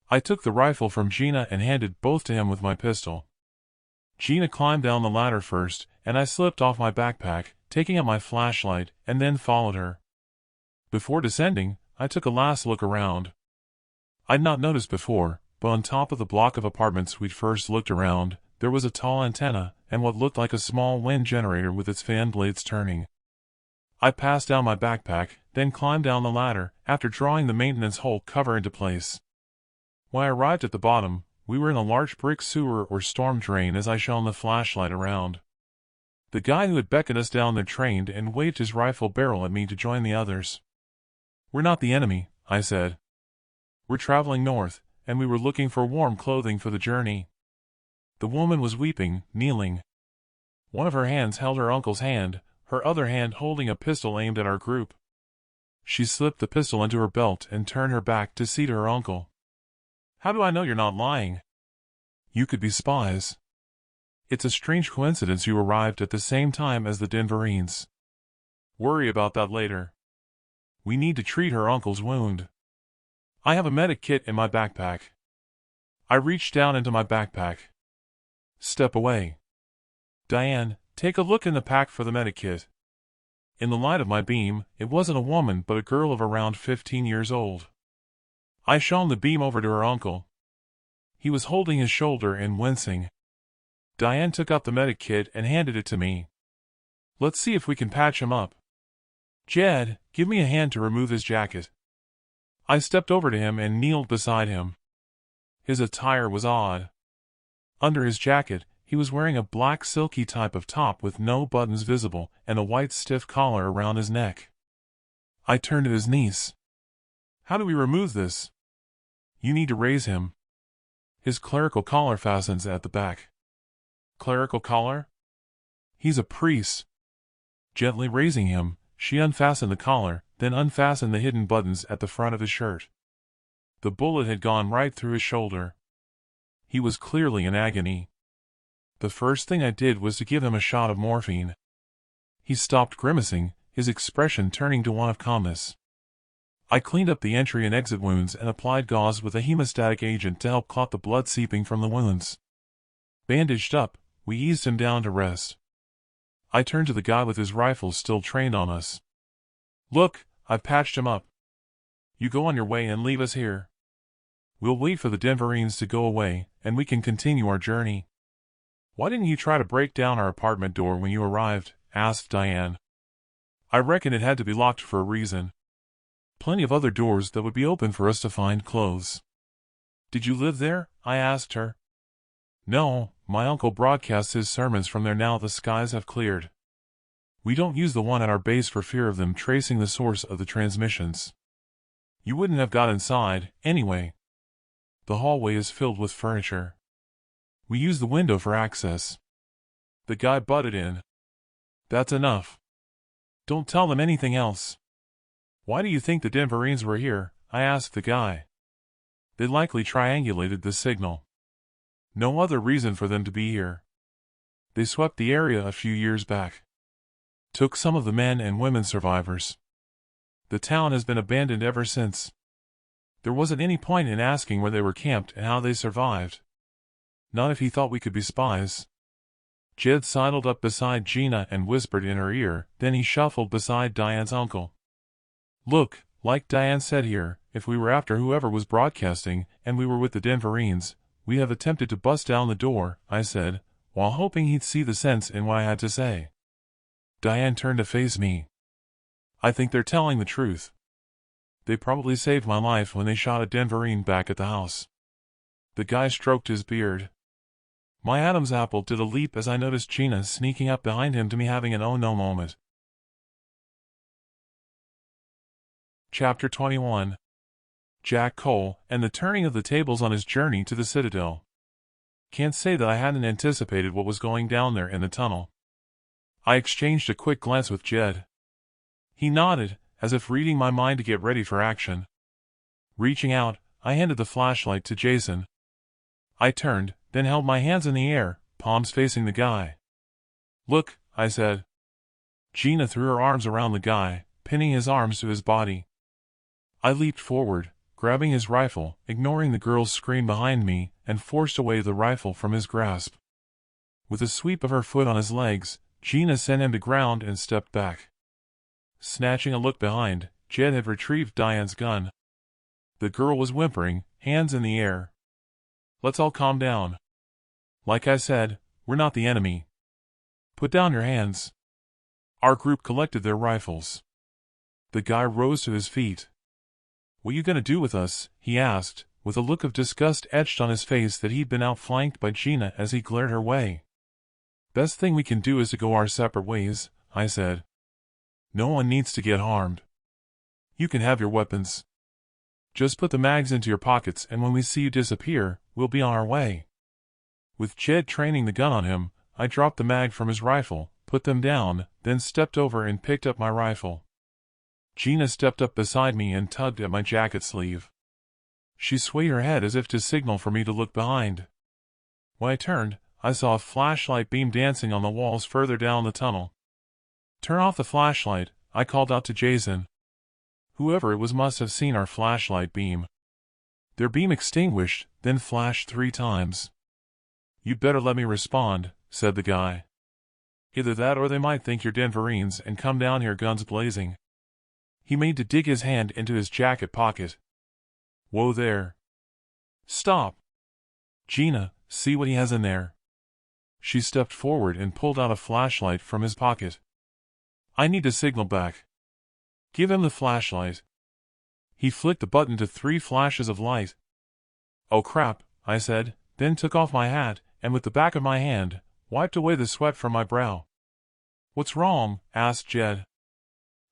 I took the rifle from Gina and handed both to him with my pistol. Gina climbed down the ladder first, and I slipped off my backpack, taking out my flashlight, and then followed her. Before descending, I took a last look around. I'd not noticed before, but on top of the block of apartments we'd first looked around, there was a tall antenna, and what looked like a small wind generator with its fan blades turning. I passed down my backpack, then climbed down the ladder, after drawing the maintenance hole cover into place. When I arrived at the bottom, we were in a large brick sewer or storm drain as I shone the flashlight around. The guy who had beckoned us down there trained and waved his rifle barrel at me to join the others. "We're not the enemy," I said. "We're traveling north, and we were looking for warm clothing for the journey." The woman was weeping, kneeling. One of her hands held her uncle's hand, her other hand holding a pistol aimed at our group. She slipped the pistol into her belt and turned her back to see to her uncle. "How do I know you're not lying?" "You could be spies. It's a strange coincidence you arrived at the same time as the Denverines. Worry about that later. We need to treat her uncle's wound. I have a medic kit in my backpack." I reached down into my backpack. "Step away. Diane, take a look in the pack for the medic kit." In the light of my beam, it wasn't a woman but a girl of around 15 years old. I shone the beam over to her uncle. He was holding his shoulder and wincing. Diane took out the medic kit and handed it to me. "Let's see if we can patch him up. Jed, give me a hand to remove his jacket." I stepped over to him and kneeled beside him. His attire was odd. Under his jacket, he was wearing a black silky type of top with no buttons visible and a white stiff collar around his neck. I turned to his niece. "How do we remove this?" "You need to raise him. His clerical collar fastens at the back." "Clerical collar?" "He's a priest." Gently raising him, she unfastened the collar, then unfastened the hidden buttons at the front of his shirt. The bullet had gone right through his shoulder. He was clearly in agony. The first thing I did was to give him a shot of morphine. He stopped grimacing, his expression turning to one of calmness. I cleaned up the entry and exit wounds and applied gauze with a hemostatic agent to help clot the blood seeping from the wounds. Bandaged up, we eased him down to rest. I turned to the guy with his rifle still trained on us. "Look, I've patched him up. You go on your way and leave us here. We'll wait for the Denverines to go away, and we can continue our journey." "Why didn't you try to break down our apartment door when you arrived?" asked Diane. "I reckon it had to be locked for a reason. Plenty of other doors that would be open for us to find clothes." "Did you live there?" I asked her. "No, my uncle broadcasts his sermons from there now the skies have cleared. We don't use the one at our base for fear of them tracing the source of the transmissions. You wouldn't have got inside, anyway. The hallway is filled with furniture. We use the window for access." The guy butted in. "That's enough. Don't tell them anything else." "Why do you think the Denverines were here?" I asked the guy. "They likely triangulated the signal. No other reason for them to be here. They swept the area a few years back. Took some of the men and women survivors. The town has been abandoned ever since. There wasn't any point in asking where they were camped and how they survived. Not if he thought we could be spies. Jed sidled up beside Gina and whispered in her ear, then he shuffled beside Diane's uncle. Look, like Diane said here, if we were after whoever was broadcasting, and we were with the Denverines, we have attempted to bust down the door, I said, while hoping he'd see the sense in what I had to say. Diane turned to face me. I think they're telling the truth. They probably saved my life when they shot a Denverine back at the house. The guy stroked his beard. My Adam's apple did a leap as I noticed Gina sneaking up behind him to me, having an oh no moment. Chapter 21. Jack Cole, and the turning of the tables on his journey to the Citadel. Can't say that I hadn't anticipated what was going down there in the tunnel. I exchanged a quick glance with Jed. He nodded, as if reading my mind to get ready for action. Reaching out, I handed the flashlight to Jason. I turned, then held my hands in the air, palms facing the guy. Look, I said. Gina threw her arms around the guy, pinning his arms to his body. I leaped forward, grabbing his rifle, ignoring the girl's scream behind me, and forced away the rifle from his grasp. With a sweep of her foot on his legs, Gina sent him to ground and stepped back. Snatching a look behind, Jed had retrieved Diane's gun. The girl was whimpering, hands in the air. Let's all calm down. Like I said, we're not the enemy. Put down your hands. Our group collected their rifles. The guy rose to his feet. What you gonna do with us? He asked, with a look of disgust etched on his face that he'd been outflanked by Gina as he glared her way. Best thing we can do is to go our separate ways, I said. No one needs to get harmed. You can have your weapons. Just put the mags into your pockets, and when we see you disappear, we'll be on our way. With Jed training the gun on him, I dropped the mag from his rifle, put them down, then stepped over and picked up my rifle. Gina stepped up beside me and tugged at my jacket sleeve. She swayed her head as if to signal for me to look behind. When I turned, I saw a flashlight beam dancing on the walls further down the tunnel. Turn off the flashlight, I called out to Jason. Whoever it was must have seen our flashlight beam. Their beam extinguished, then flashed 3 times. You'd better let me respond, said the guy. Either that or they might think you're Denverines and come down here guns blazing. He made to dig his hand into his jacket pocket. Whoa there. Stop. Gina, see what he has in there. She stepped forward and pulled out a flashlight from his pocket. I need to signal back. Give him the flashlight. He flicked the button to 3 flashes of light. Oh crap, I said, then took off my hat, and with the back of my hand, wiped away the sweat from my brow. What's wrong? Asked Jed.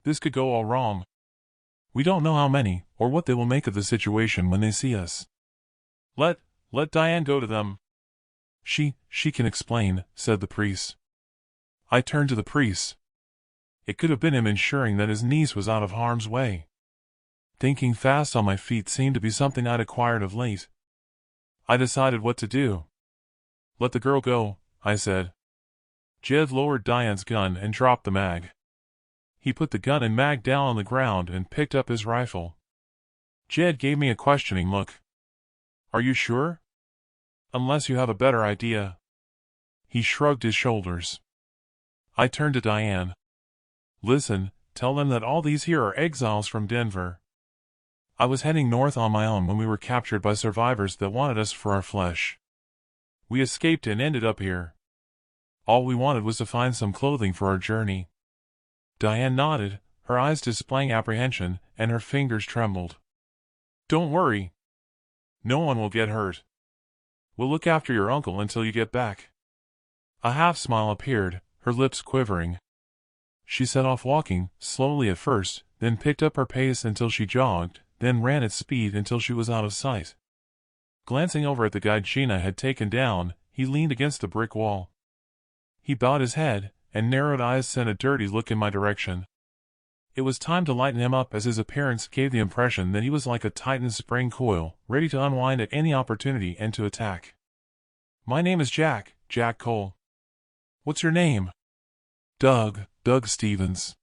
This could go all wrong. We don't know how many, or what they will make of the situation when they see us. Let Diane go to them. She can explain, said the priest. I turned to the priest. It could have been him ensuring that his niece was out of harm's way. Thinking fast on my feet seemed to be something I'd acquired of late. I decided what to do. Let the girl go, I said. Jed lowered Diane's gun and dropped the mag. He put the gun and mag down on the ground and picked up his rifle. Jed gave me a questioning look. Are you sure? Unless you have a better idea. He shrugged his shoulders. I turned to Diane. Listen, tell them that all these here are exiles from Denver. I was heading north on my own when we were captured by survivors that wanted us for our flesh. We escaped and ended up here. All we wanted was to find some clothing for our journey. Diane nodded, her eyes displaying apprehension, and her fingers trembled. Don't worry. No one will get hurt. We'll look after your uncle until you get back. A half-smile appeared, her lips quivering. She set off walking, slowly at first, then picked up her pace until she jogged, then ran at speed until she was out of sight. Glancing over at the guy Gina had taken down, he leaned against the brick wall. He bowed his head, and narrowed eyes sent a dirty look in my direction. It was time to lighten him up as his appearance gave the impression that he was like a Titan spring coil, ready to unwind at any opportunity and to attack. My name is Jack Cole. What's your name? Doug Stevens.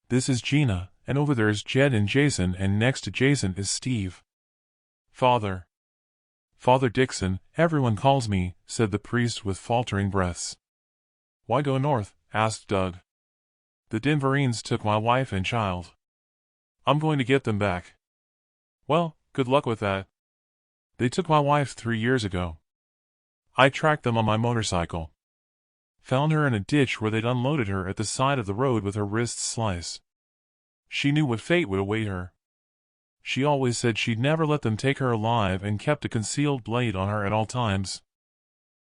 This is Gina, and over there is Jed and Jason, and next to Jason is Steve. Father. Father Dixon, everyone calls me, said the priest with faltering breaths. Why go north? Asked Doug. The Denverines took my wife and child. I'm going to get them back. Well, good luck with that. They took my wife 3 years ago. I tracked them on my motorcycle. Found her in a ditch where they'd unloaded her at the side of the road with her wrists sliced. She knew what fate would await her. She always said she'd never let them take her alive and kept a concealed blade on her at all times.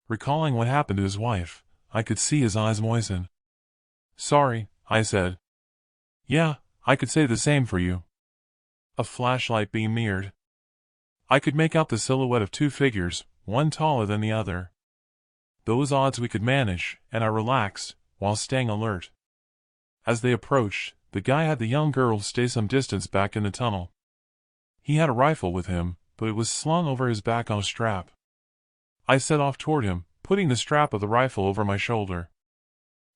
Recalling what happened to his wife, I could see his eyes moisten. Sorry, I said. Yeah, I could say the same for you. A flashlight beam mirrored. I could make out the silhouette of 2 figures, one taller than the other. Those odds we could manage, and I relaxed, while staying alert. As they approached, the guy had the young girl stay some distance back in the tunnel. He had a rifle with him, but it was slung over his back on a strap. I set off toward him, putting the strap of the rifle over my shoulder.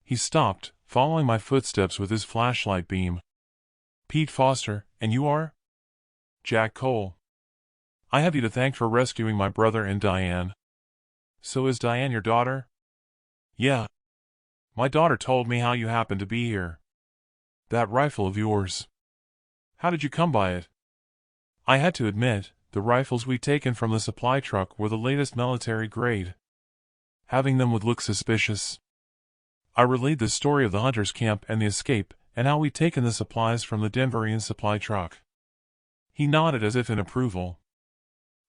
He stopped, following my footsteps with his flashlight beam. Pete Foster, and you are? Jack Cole. I have you to thank for rescuing my brother and Diane. So is Diane your daughter? Yeah. My daughter told me how you happened to be here. That rifle of yours. How did you come by it? I had to admit, the rifles we'd taken from the supply truck were the latest military grade. Having them would look suspicious. I relayed the story of the hunter's camp and the escape, and how we'd taken the supplies from the Denverines supply truck. He nodded as if in approval.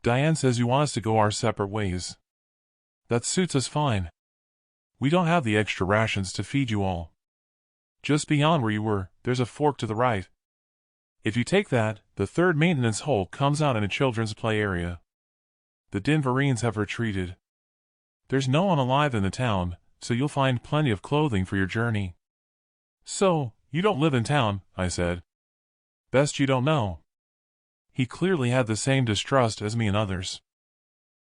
Diane says you want us to go our separate ways. That suits us fine. We don't have the extra rations to feed you all. Just beyond where you were, there's a fork to the right. If you take that, the 3rd maintenance hole comes out in a children's play area. The Denverines have retreated. There's no one alive in the town, so you'll find plenty of clothing for your journey. So, you don't live in town, I said. Best you don't know. He clearly had the same distrust as me and others.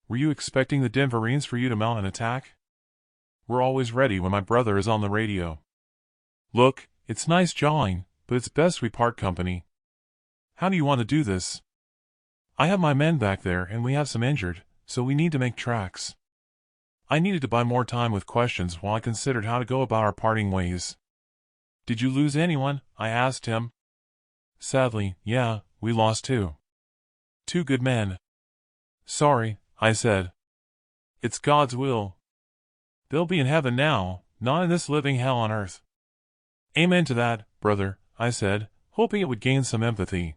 Were you expecting the Denverines for you to mount an attack? We're always ready when my brother is on the radio. Look, it's nice jawing, but it's best we part company. How do you want to do this? I have my men back there and we have some injured, so we need to make tracks. I needed to buy more time with questions while I considered how to go about our parting ways. Did you lose anyone? I asked him. Sadly, yeah, we lost 2. 2 good men. Sorry, I said. It's God's will. They'll be in heaven now, not in this living hell on earth. Amen to that, brother, I said, hoping it would gain some empathy.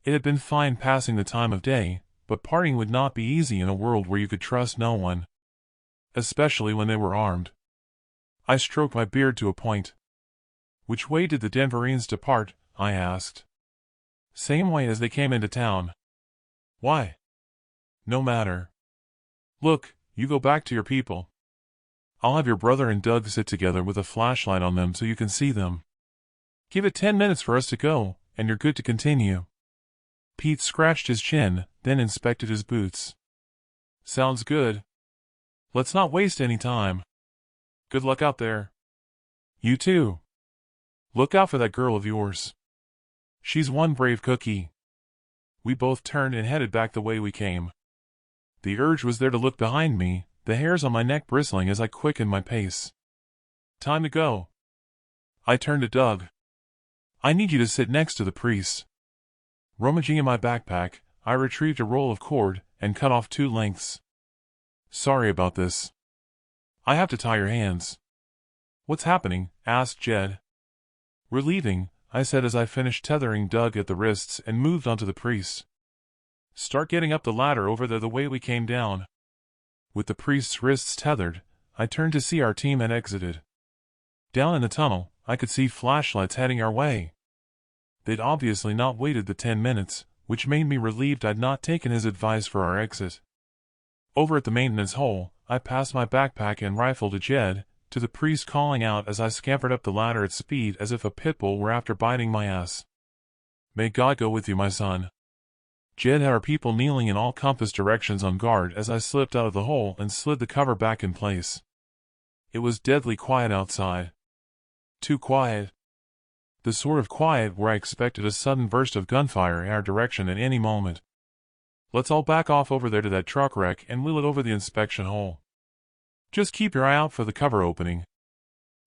It had been fine passing the time of day, but parting would not be easy in a world where you could trust no one. Especially when they were armed. I stroked my beard to a point. Which way did the Denverines depart? I asked. Same way as they came into town. Why? No matter. Look, you go back to your people. I'll have your brother and Doug sit together with a flashlight on them so you can see them. Give it 10 minutes for us to go, and you're good to continue. Pete scratched his chin, then inspected his boots. Sounds good. Let's not waste any time. Good luck out there. You too. Look out for that girl of yours. She's one brave cookie. We both turned and headed back the way we came. The urge was there to look behind me, the hairs on my neck bristling as I quickened my pace. Time to go. I turned to Doug. I need you to sit next to the priest. Rummaging in my backpack, I retrieved a roll of cord and cut off 2 lengths. Sorry about this. I have to tie your hands. What's happening? Asked Jed. We're leaving, I said as I finished tethering Doug at the wrists and moved onto the priest. Start getting up the ladder over there the way we came down. With the priest's wrists tethered, I turned to see our team had exited. Down in the tunnel, I could see flashlights heading our way. They'd obviously not waited the 10 minutes, which made me relieved I'd not taken his advice for our exit. Over at the maintenance hole, I passed my backpack and rifle to Jed, to the priest calling out as I scampered up the ladder at speed as if a pit bull were after biting my ass. May God go with you, my son. Jed had our people kneeling in all compass directions on guard as I slipped out of the hole and slid the cover back in place. It was deadly quiet outside. Too quiet. The sort of quiet where I expected a sudden burst of gunfire in our direction at any moment. Let's all back off over there to that truck wreck and wheel it over the inspection hole. Just keep your eye out for the cover opening.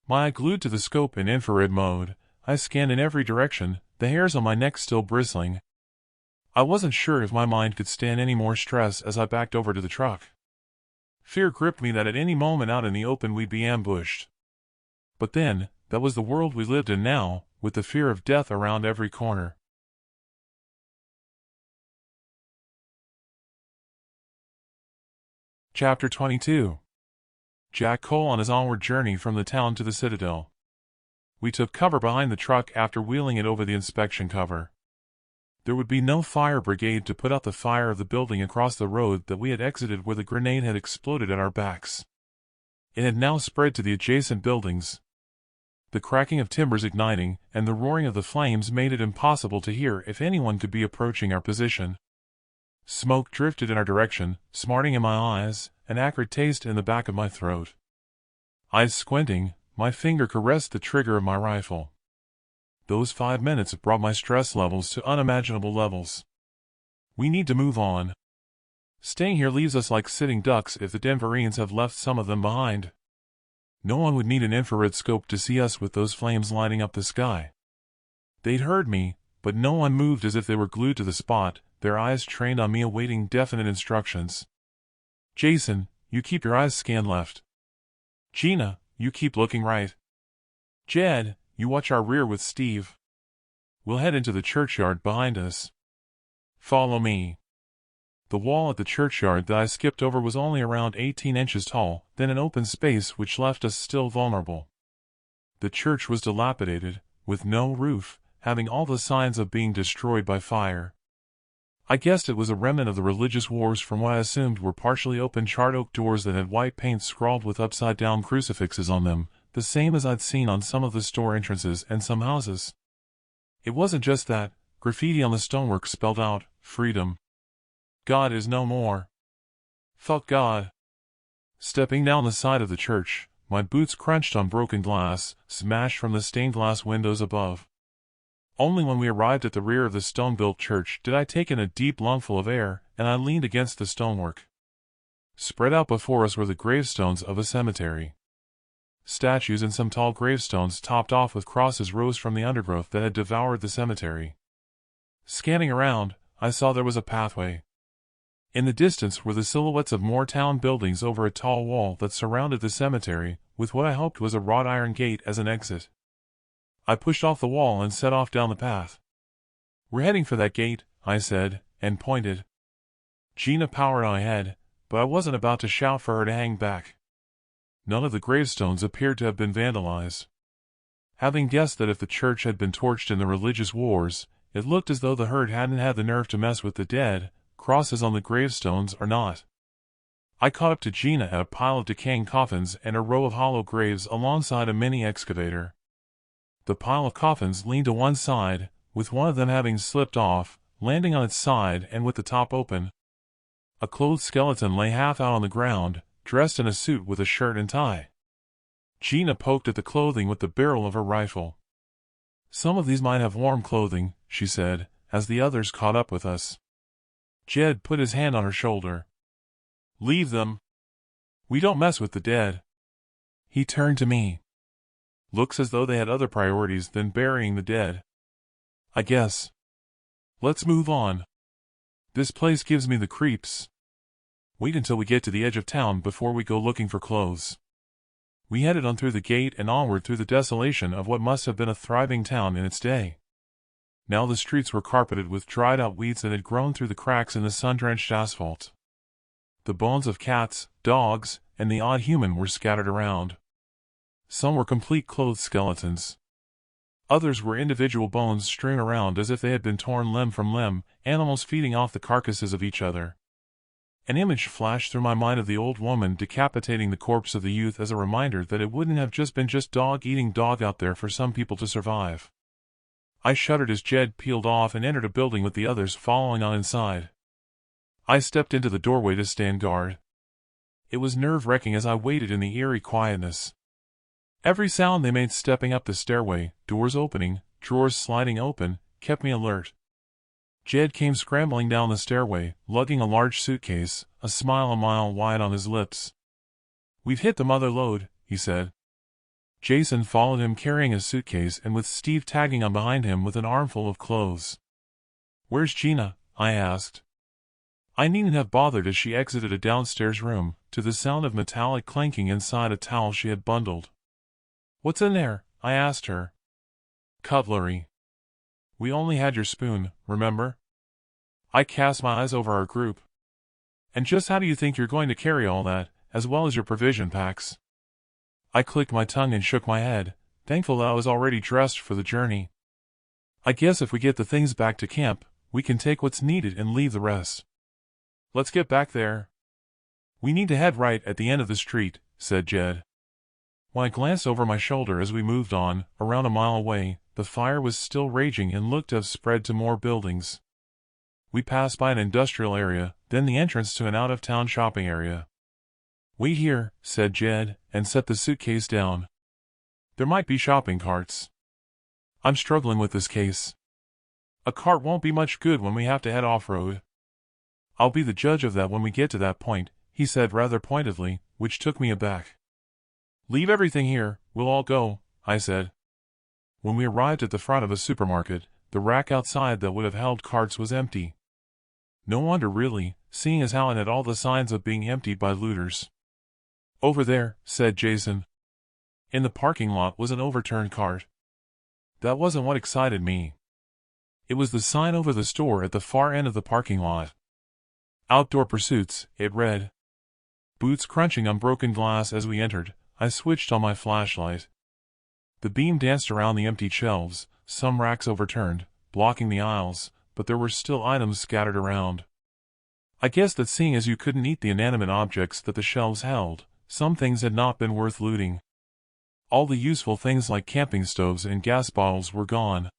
My eye glued to the scope in infrared mode, I scanned in every direction, the hairs on my neck still bristling. I wasn't sure if my mind could stand any more stress as I backed over to the truck. Fear gripped me that at any moment out in the open we'd be ambushed. But then, that was the world we lived in now, with the fear of death around every corner. Chapter 22. Jack Cole on his onward journey from the town to the citadel. We took cover behind the truck after wheeling it over the inspection cover. There would be no fire brigade to put out the fire of the building across the road that we had exited where the grenade had exploded at our backs. It had now spread to the adjacent buildings. The cracking of timbers igniting and the roaring of the flames made it impossible to hear if anyone could be approaching our position. Smoke drifted in our direction, smarting in my eyes, an acrid taste in the back of my throat. Eyes squinting, my finger caressed the trigger of my rifle. Those 5 minutes brought my stress levels to unimaginable levels. We need to move on. Staying here leaves us like sitting ducks if the Denverines have left some of them behind. No one would need an infrared scope to see us with those flames lighting up the sky. They'd heard me, but no one moved as if they were glued to the spot, their eyes trained on me awaiting definite instructions. Jason, you keep your eyes scanned left. Gina, you keep looking right. Jed, you watch our rear with Steve. We'll head into the churchyard behind us. Follow me. The wall at the churchyard that I skipped over was only around 18 inches tall, then an open space which left us still vulnerable. The church was dilapidated, with no roof, having all the signs of being destroyed by fire. I guessed it was a remnant of the religious wars from what I assumed were partially open charred oak doors that had white paint scrawled with upside-down crucifixes on them, the same as I'd seen on some of the store entrances and some houses. It wasn't just that, graffiti on the stonework spelled out, freedom. God is no more. Fuck God. Stepping down the side of the church, my boots crunched on broken glass, smashed from the stained glass windows above. Only when we arrived at the rear of the stone-built church did I take in a deep lungful of air, and I leaned against the stonework. Spread out before us were the gravestones of a cemetery. Statues and some tall gravestones topped off with crosses rose from the undergrowth that had devoured the cemetery. Scanning around, I saw there was a pathway. In the distance were the silhouettes of more town buildings over a tall wall that surrounded the cemetery, with what I hoped was a wrought iron gate as an exit. I pushed off the wall and set off down the path. We're heading for that gate, I said, and pointed. Gina powered on ahead, but I wasn't about to shout for her to hang back. None of the gravestones appeared to have been vandalized. Having guessed that if the church had been torched in the religious wars, it looked as though the herd hadn't had the nerve to mess with the dead, crosses on the gravestones or not. I caught up to Gina at a pile of decaying coffins and a row of hollow graves alongside a mini excavator. The pile of coffins leaned to one side, with one of them having slipped off, landing on its side and with the top open. A clothed skeleton lay half out on the ground, dressed in a suit with a shirt and tie. Gina poked at the clothing with the barrel of her rifle. Some of these might have warm clothing, she said, as the others caught up with us. Jed put his hand on her shoulder. Leave them. We don't mess with the dead. He turned to me. Looks as though they had other priorities than burying the dead. I guess. Let's move on. This place gives me the creeps. Wait until we get to the edge of town before we go looking for clothes. We headed on through the gate and onward through the desolation of what must have been a thriving town in its day. Now the streets were carpeted with dried-out weeds that had grown through the cracks in the sun-drenched asphalt. The bones of cats, dogs, and the odd human were scattered around. Some were complete clothed skeletons. Others were individual bones strewn around as if they had been torn limb from limb, animals feeding off the carcasses of each other. An image flashed through my mind of the old woman decapitating the corpse of the youth as a reminder that it wouldn't have just been dog eating dog out there for some people to survive. I shuddered as Jed peeled off and entered a building with the others following on inside. I stepped into the doorway to stand guard. It was nerve-wracking as I waited in the eerie quietness. Every sound they made stepping up the stairway, doors opening, drawers sliding open, kept me alert. Jed came scrambling down the stairway, lugging a large suitcase, a smile a mile wide on his lips. "We've hit the mother lode," he said. Jason followed him carrying a suitcase and with Steve tagging on behind him with an armful of clothes. "Where's Gina?" I asked. I needn't have bothered as she exited a downstairs room, to the sound of metallic clanking inside a towel she had bundled. "What's in there?" I asked her. "Cutlery. We only had your spoon, remember?" I cast my eyes over our group. "And just how do you think you're going to carry all that, as well as your provision packs?" I clicked my tongue and shook my head, thankful that I was already dressed for the journey. "I guess if we get the things back to camp, we can take what's needed and leave the rest." "Let's get back there." "We need to head right at the end of the street," said Jed. When I glanced over my shoulder as we moved on, around a mile away, the fire was still raging and looked to have spread to more buildings. We passed by an industrial area, then the entrance to an out-of-town shopping area. "Wait here," said Jed, and set the suitcase down. "There might be shopping carts." "I'm struggling with this case. A cart won't be much good when we have to head off-road." "I'll be the judge of that when we get to that point," he said rather pointedly, which took me aback. "Leave everything here, we'll all go," I said. When we arrived at the front of a supermarket, the rack outside that would have held carts was empty. No wonder really, seeing as how it had all the signs of being emptied by looters. "Over there," said Jason. In the parking lot was an overturned cart. That wasn't what excited me. It was the sign over the store at the far end of the parking lot. "Outdoor Pursuits," it read. Boots crunching on broken glass as we entered, I switched on my flashlight. The beam danced around the emptied shelves, some racks overturned, blocking the aisles, but there were still items scattered around. I guessed that seeing as you couldn't eat the inanimate objects that the shelves held, some things had not been worth looting. All the useful things like camping stoves and gas bottles were gone.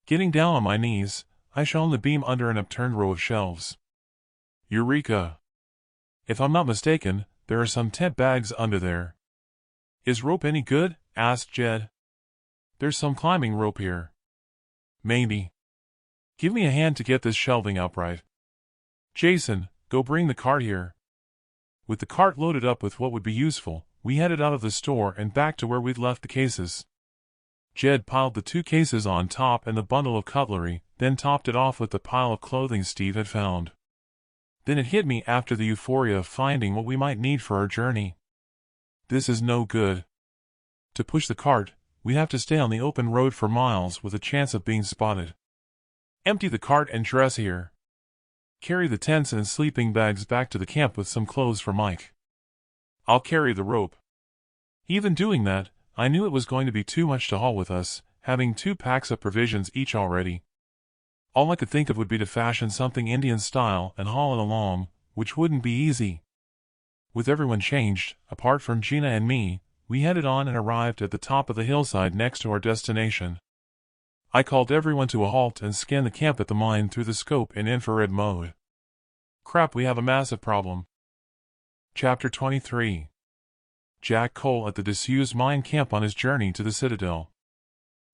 Getting down on my knees, I shone the beam under an upturned row of shelves. Eureka! If I'm not mistaken, there are some tent bags under there. "Is rope any good?" asked Jed. "There's some climbing rope here." "Maybe. Give me a hand to get this shelving upright. Jason, go bring the cart here." With the cart loaded up with what would be useful, we headed out of the store and back to where we'd left the cases. Jed piled the 2 cases on top and the bundle of cutlery, then topped it off with the pile of clothing Steve had found. Then it hit me after the euphoria of finding what we might need for our journey. This is no good. To push the cart, we'd have to stay on the open road for miles with a chance of being spotted. Empty the cart and dress here. Carry the tents and sleeping bags back to the camp with some clothes for Mike. I'll carry the rope. Even doing that, I knew it was going to be too much to haul with us, having 2 packs of provisions each already. All I could think of would be to fashion something Indian style and haul it along, which wouldn't be easy. With everyone changed, apart from Gina and me, we headed on and arrived at the top of the hillside next to our destination. I called everyone to a halt and scanned the camp at the mine through the scope in infrared mode. Crap, we have a massive problem. Chapter 23. Jack Cole at the disused mine camp on his journey to the citadel.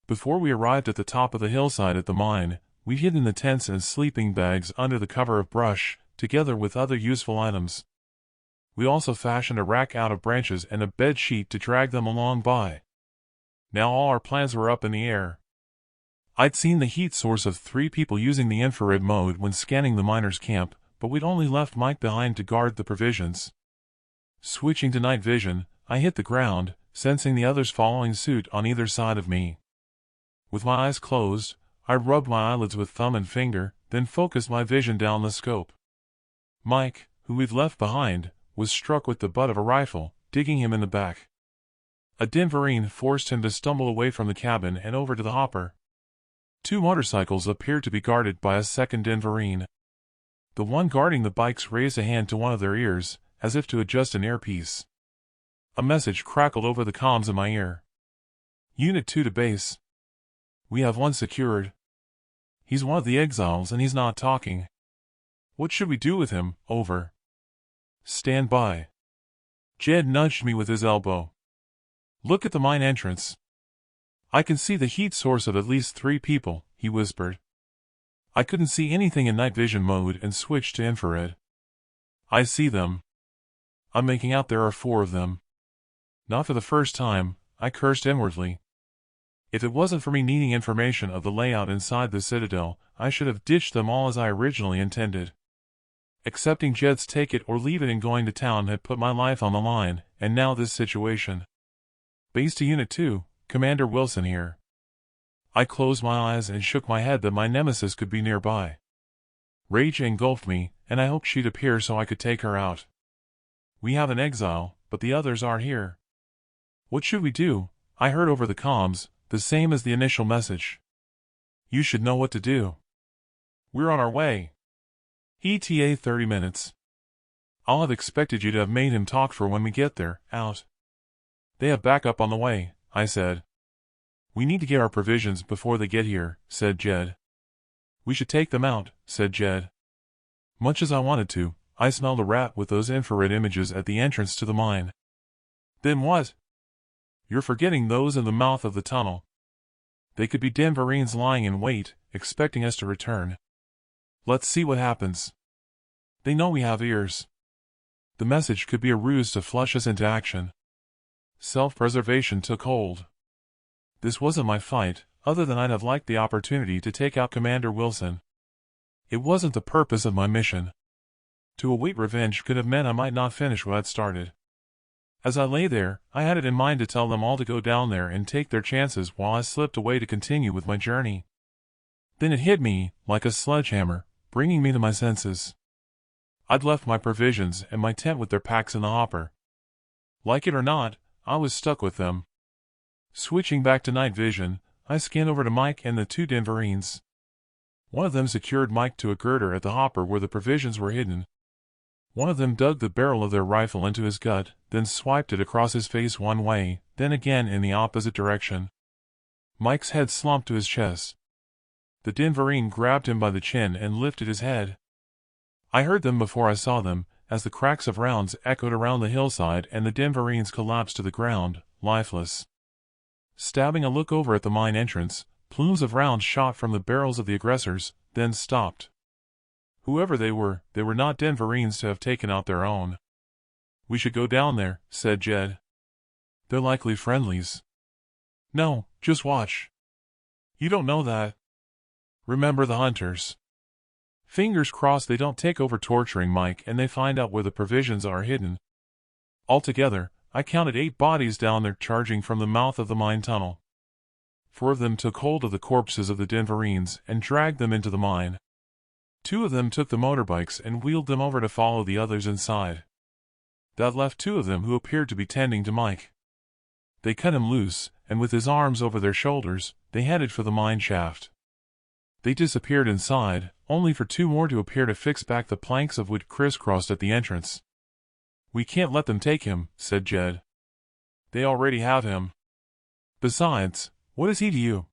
Before we arrived at the top of the hillside at the mine, we'd hidden the tents and sleeping bags under the cover of brush, together with other useful items. We also fashioned a rack out of branches and a bed sheet to drag them along by. Now all our plans were up in the air. I'd seen the heat source of 3 people using the infrared mode when scanning the miners' camp, but we'd only left Mike behind to guard the provisions. Switching to night vision, I hit the ground, sensing the others following suit on either side of me. With my eyes closed, I rubbed my eyelids with thumb and finger, then focused my vision down the scope. Mike, who we'd left behind, was struck with the butt of a rifle, digging him in the back. A Denverine forced him to stumble away from the cabin and over to the hopper. 2 motorcycles appeared to be guarded by a second Denverine. The one guarding the bikes raised a hand to one of their ears, as if to adjust an earpiece. A message crackled over the comms in my ear. Unit 2 to base. We have one secured. He's one of the exiles and he's not talking. What should we do with him? Over. Stand by. Jed nudged me with his elbow. Look at the mine entrance. I can see the heat source of at least 3 people, he whispered. I couldn't see anything in night vision mode and switched to infrared. I see them. I'm making out there are 4 of them. Not for the first time, I cursed inwardly. If it wasn't for me needing information of the layout inside the citadel, I should have ditched them all as I originally intended. Accepting Jed's take it or leave it and going to town had put my life on the line, and now this situation. Base to Unit 2, Commander Wilson here. I closed my eyes and shook my head that my nemesis could be nearby. Rage engulfed me, and I hoped she'd appear so I could take her out. We have an exile, but the others aren't here. What should we do? I heard over the comms, the same as the initial message. You should know what to do. We're on our way. ETA 30 minutes. I'll have expected you to have made him talk for when we get there, out. They have backup on the way, I said. We need to get our provisions before they get here, said Jed. We should take them out, said Jed. Much as I wanted to, I smelled a rat with those infrared images at the entrance to the mine. Then what? You're forgetting those in the mouth of the tunnel. They could be Denverines lying in wait, expecting us to return. Let's see what happens. They know we have ears. The message could be a ruse to flush us into action. Self-preservation took hold. This wasn't my fight, other than I'd have liked the opportunity to take out Commander Wilson. It wasn't the purpose of my mission. To await revenge could have meant I might not finish what I'd started. As I lay there, I had it in mind to tell them all to go down there and take their chances while I slipped away to continue with my journey. Then it hit me, like a sledgehammer, bringing me to my senses. I'd left my provisions and my tent with their packs in the hopper. Like it or not, I was stuck with them. Switching back to night vision, I scanned over to Mike and the 2 Denverines. One of them secured Mike to a girder at the hopper where the provisions were hidden. One of them dug the barrel of their rifle into his gut, then swiped it across his face one way, then again in the opposite direction. Mike's head slumped to his chest. The Denverine grabbed him by the chin and lifted his head. I heard them before I saw them, as the cracks of rounds echoed around the hillside and the Denverines collapsed to the ground, lifeless. Stabbing a look over at the mine entrance, plumes of rounds shot from the barrels of the aggressors, then stopped. Whoever they were not Denverines to have taken out their own. We should go down there, said Jed. They're likely friendlies. No, just watch. You don't know that. Remember the hunters. Fingers crossed they don't take over torturing Mike and they find out where the provisions are hidden. Altogether, I counted 8 bodies down there charging from the mouth of the mine tunnel. 4 of them took hold of the corpses of the Denverines and dragged them into the mine. 2 of them took the motorbikes and wheeled them over to follow the others inside. That left 2 of them who appeared to be tending to Mike. They cut him loose, and with his arms over their shoulders, they headed for the mine shaft. They disappeared inside, only for 2 more to appear to fix back the planks of wood crisscrossed at the entrance. We can't let them take him, said Jed. They already have him. Besides, what is he to you?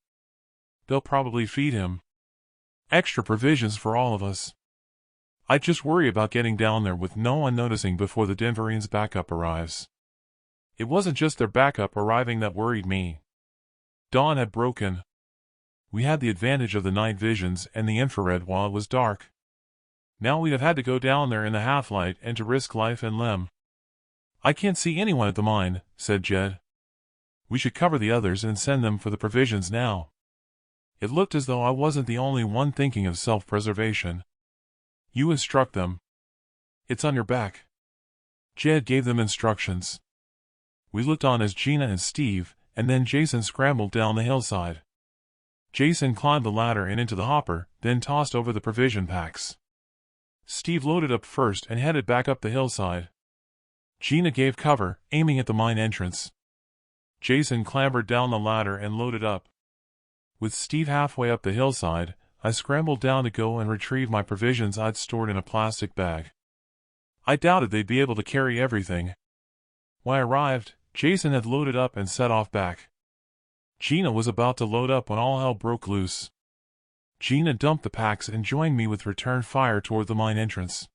They'll probably feed him. Extra provisions for all of us. I just worry about getting down there with no one noticing before the Denverines' backup arrives. It wasn't just their backup arriving that worried me. Dawn had broken. We had the advantage of the night visions and the infrared while it was dark. Now we'd have had to go down there in the half-light and to risk life and limb. I can't see anyone at the mine, said Jed. We should cover the others and send them for the provisions now. It looked as though I wasn't the only one thinking of self-preservation. You instruct them. It's on your back. Jed gave them instructions. We looked on as Gina and Steve, and then Jason scrambled down the hillside. Jason climbed the ladder and into the hopper, then tossed over the provision packs. Steve loaded up first and headed back up the hillside. Gina gave cover, aiming at the mine entrance. Jason clambered down the ladder and loaded up. With Steve halfway up the hillside, I scrambled down to go and retrieve my provisions I'd stored in a plastic bag. I doubted they'd be able to carry everything. When I arrived, Jason had loaded up and set off back. Gina was about to load up when all hell broke loose. Gina dumped the packs and joined me with return fire toward the mine entrance.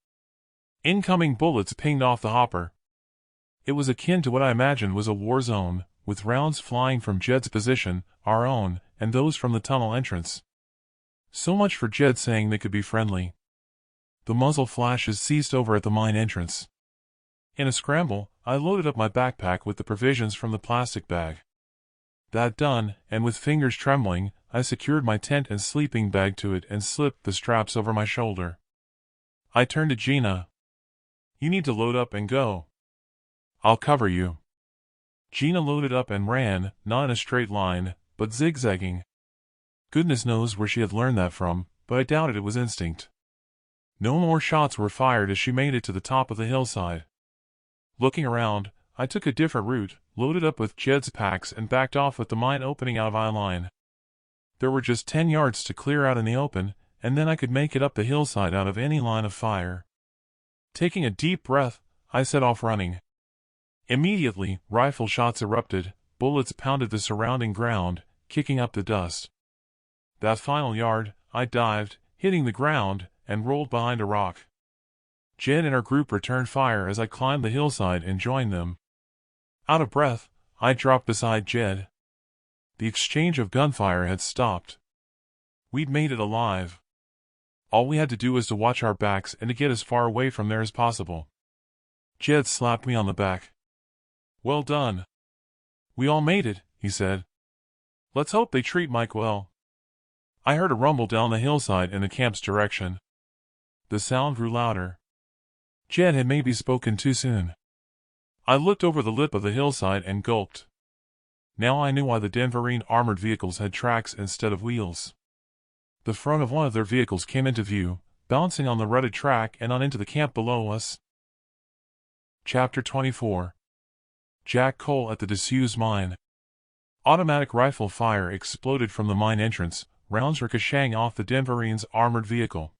Incoming bullets pinged off the hopper. It was akin to what I imagined was a war zone, with rounds flying from Jed's position, our own, and those from the tunnel entrance. So much for Jed saying they could be friendly. The muzzle flashes ceased over at the mine entrance. In a scramble, I loaded up my backpack with the provisions from the plastic bag. That done, and with fingers trembling, I secured my tent and sleeping bag to it and slipped the straps over my shoulder. I turned to Gina. "You need to load up and go. I'll cover you." Gina loaded up and ran, not in a straight line, but zigzagging. Goodness knows where she had learned that from, but I doubted it was instinct. No more shots were fired as she made it to the top of the hillside. Looking around, I took a different route, loaded up with Jed's packs and backed off with the mine opening out of eye line. There were just 10 yards to clear out in the open, and then I could make it up the hillside out of any line of fire. Taking a deep breath, I set off running. Immediately, rifle shots erupted, bullets pounded the surrounding ground, kicking up the dust. That final yard, I dived, hitting the ground, and rolled behind a rock. Jed and our group returned fire as I climbed the hillside and joined them. Out of breath, I dropped beside Jed. The exchange of gunfire had stopped. We'd made it alive. All we had to do was to watch our backs and to get as far away from there as possible. Jed slapped me on the back. "Well done. We all made it," he said. "Let's hope they treat Mike well." I heard a rumble down the hillside in the camp's direction. The sound grew louder. Jed had maybe spoken too soon. I looked over the lip of the hillside and gulped. Now I knew why the Denverine armored vehicles had tracks instead of wheels. The front of one of their vehicles came into view, bouncing on the rutted track and on into the camp below us. Chapter 24. Jack Cole at the disused mine. Automatic rifle fire exploded from the mine entrance, rounds ricocheting off the Denverines' armored vehicle.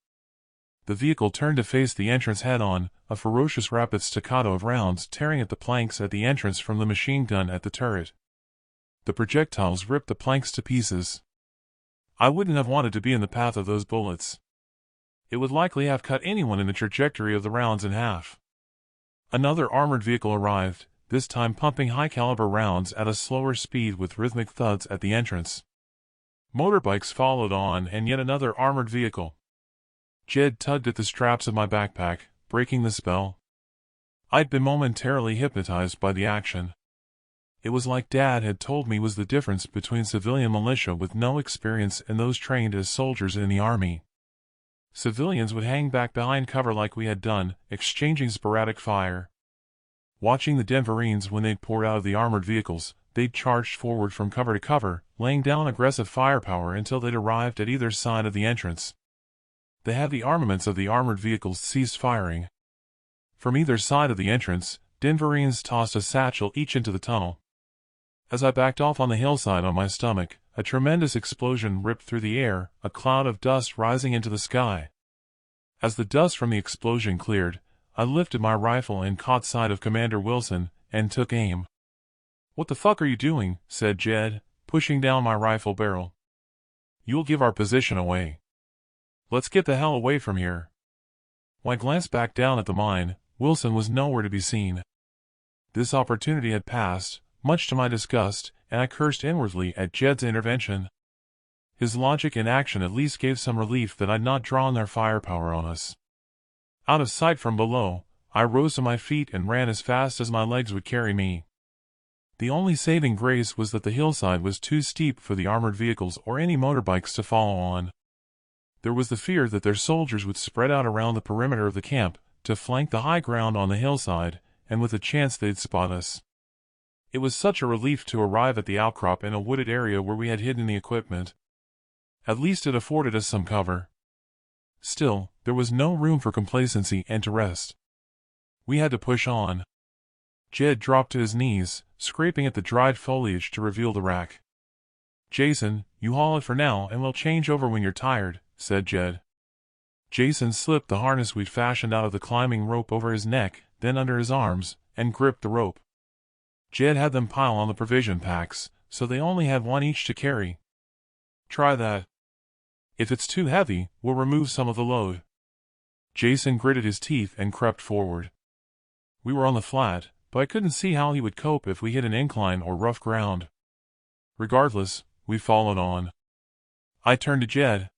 The vehicle turned to face the entrance head-on, a ferocious rapid staccato of rounds tearing at the planks at the entrance from the machine gun at the turret. The projectiles ripped the planks to pieces. I wouldn't have wanted to be in the path of those bullets. It would likely have cut anyone in the trajectory of the rounds in half. Another armored vehicle arrived, this time pumping high-caliber rounds at a slower speed with rhythmic thuds at the entrance. Motorbikes followed on and yet another armored vehicle. Jed tugged at the straps of my backpack, breaking the spell. I'd been momentarily hypnotized by the action. It was like Dad had told me was the difference between civilian militia with no experience and those trained as soldiers in the army. Civilians would hang back behind cover like we had done, exchanging sporadic fire. Watching the Denverines when they'd poured out of the armored vehicles, they'd charged forward from cover to cover, laying down aggressive firepower until they'd arrived at either side of the entrance. The heavy armaments of the armored vehicles ceased firing. From either side of the entrance, Denverines tossed a satchel each into the tunnel. As I backed off on the hillside on my stomach, a tremendous explosion ripped through the air, a cloud of dust rising into the sky. As the dust from the explosion cleared, I lifted my rifle and caught sight of Commander Wilson, and took aim. "What the fuck are you doing?" said Jed, pushing down my rifle barrel. "You'll give our position away. Let's get the hell away from here." When I glanced back down at the mine, Wilson was nowhere to be seen. This opportunity had passed, much to my disgust, and I cursed inwardly at Jed's intervention. His logic in action at least gave some relief that I'd not drawn their firepower on us. Out of sight from below, I rose to my feet and ran as fast as my legs would carry me. The only saving grace was that the hillside was too steep for the armored vehicles or any motorbikes to follow on. There was the fear that their soldiers would spread out around the perimeter of the camp, to flank the high ground on the hillside, and with a chance they'd spot us. It was such a relief to arrive at the outcrop in a wooded area where we had hidden the equipment. At least it afforded us some cover. Still, there was no room for complacency and to rest. We had to push on. Jed dropped to his knees, scraping at the dried foliage to reveal the rack. "Jason, you haul it for now and we'll change over when you're tired," said Jed. Jason slipped the harness we'd fashioned out of the climbing rope over his neck, then under his arms, and gripped the rope. Jed had them pile on the provision packs, so they only had one each to carry. "Try that. If it's too heavy, we'll remove some of the load." Jason gritted his teeth and crept forward. We were on the flat, but I couldn't see how he would cope if we hit an incline or rough ground. Regardless, we followed on. I turned to Jed.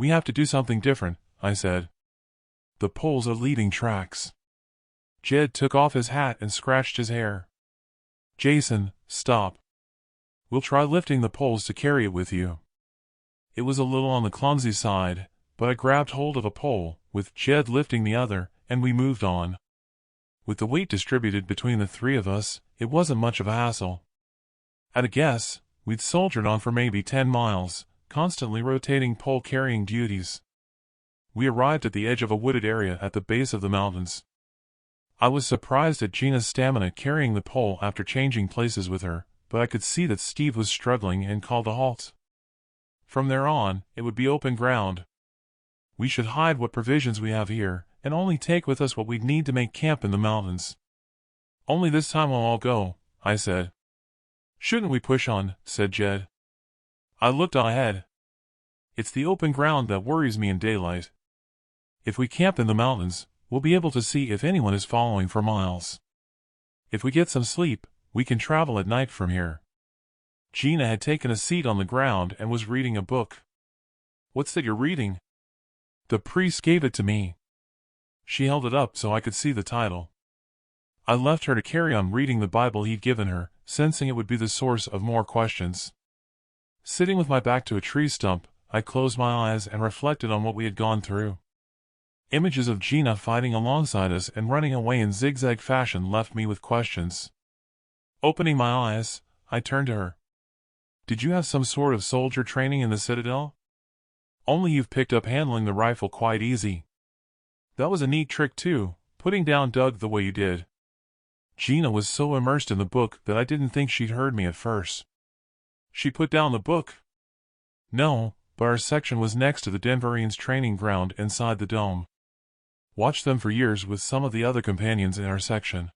We have to do something different, I said. The poles are leading tracks. Jed took off his hat and scratched his hair. Jason, stop. We'll try lifting the poles to carry it with you. It was a little on the clumsy side, but I grabbed hold of a pole, with Jed lifting the other, and we moved on. With the weight distributed between the three of us, it wasn't much of a hassle. At a guess, we'd soldiered on for maybe 10 miles, constantly rotating pole-carrying duties. We arrived at the edge of a wooded area at the base of the mountains. I was surprised at Gina's stamina carrying the pole after changing places with her, but I could see that Steve was struggling and called a halt. From there on, it would be open ground. We should hide what provisions we have here, and only take with us what we'd need to make camp in the mountains. Only this time we'll all go, I said. Shouldn't we push on, said Jed. I looked ahead. It's the open ground that worries me in daylight. If we camp in the mountains, we'll be able to see if anyone is following for miles. If we get some sleep, we can travel at night from here. Gina had taken a seat on the ground and was reading a book. What's that you're reading? The priest gave it to me. She held it up so I could see the title. I left her to carry on reading the Bible he'd given her, sensing it would be the source of more questions. Sitting with my back to a tree stump, I closed my eyes and reflected on what we had gone through. Images of Gina fighting alongside us and running away in zigzag fashion left me with questions. Opening my eyes, I turned to her. Did you have some sort of soldier training in the citadel? Only you've picked up handling the rifle quite easy. That was a neat trick too, putting down Doug the way you did. Gina was so immersed in the book that I didn't think she'd heard me at first. She put down the book. No, but our section was next to the Denverines training ground inside the dome. Watched them for years with some of the other companions in our section.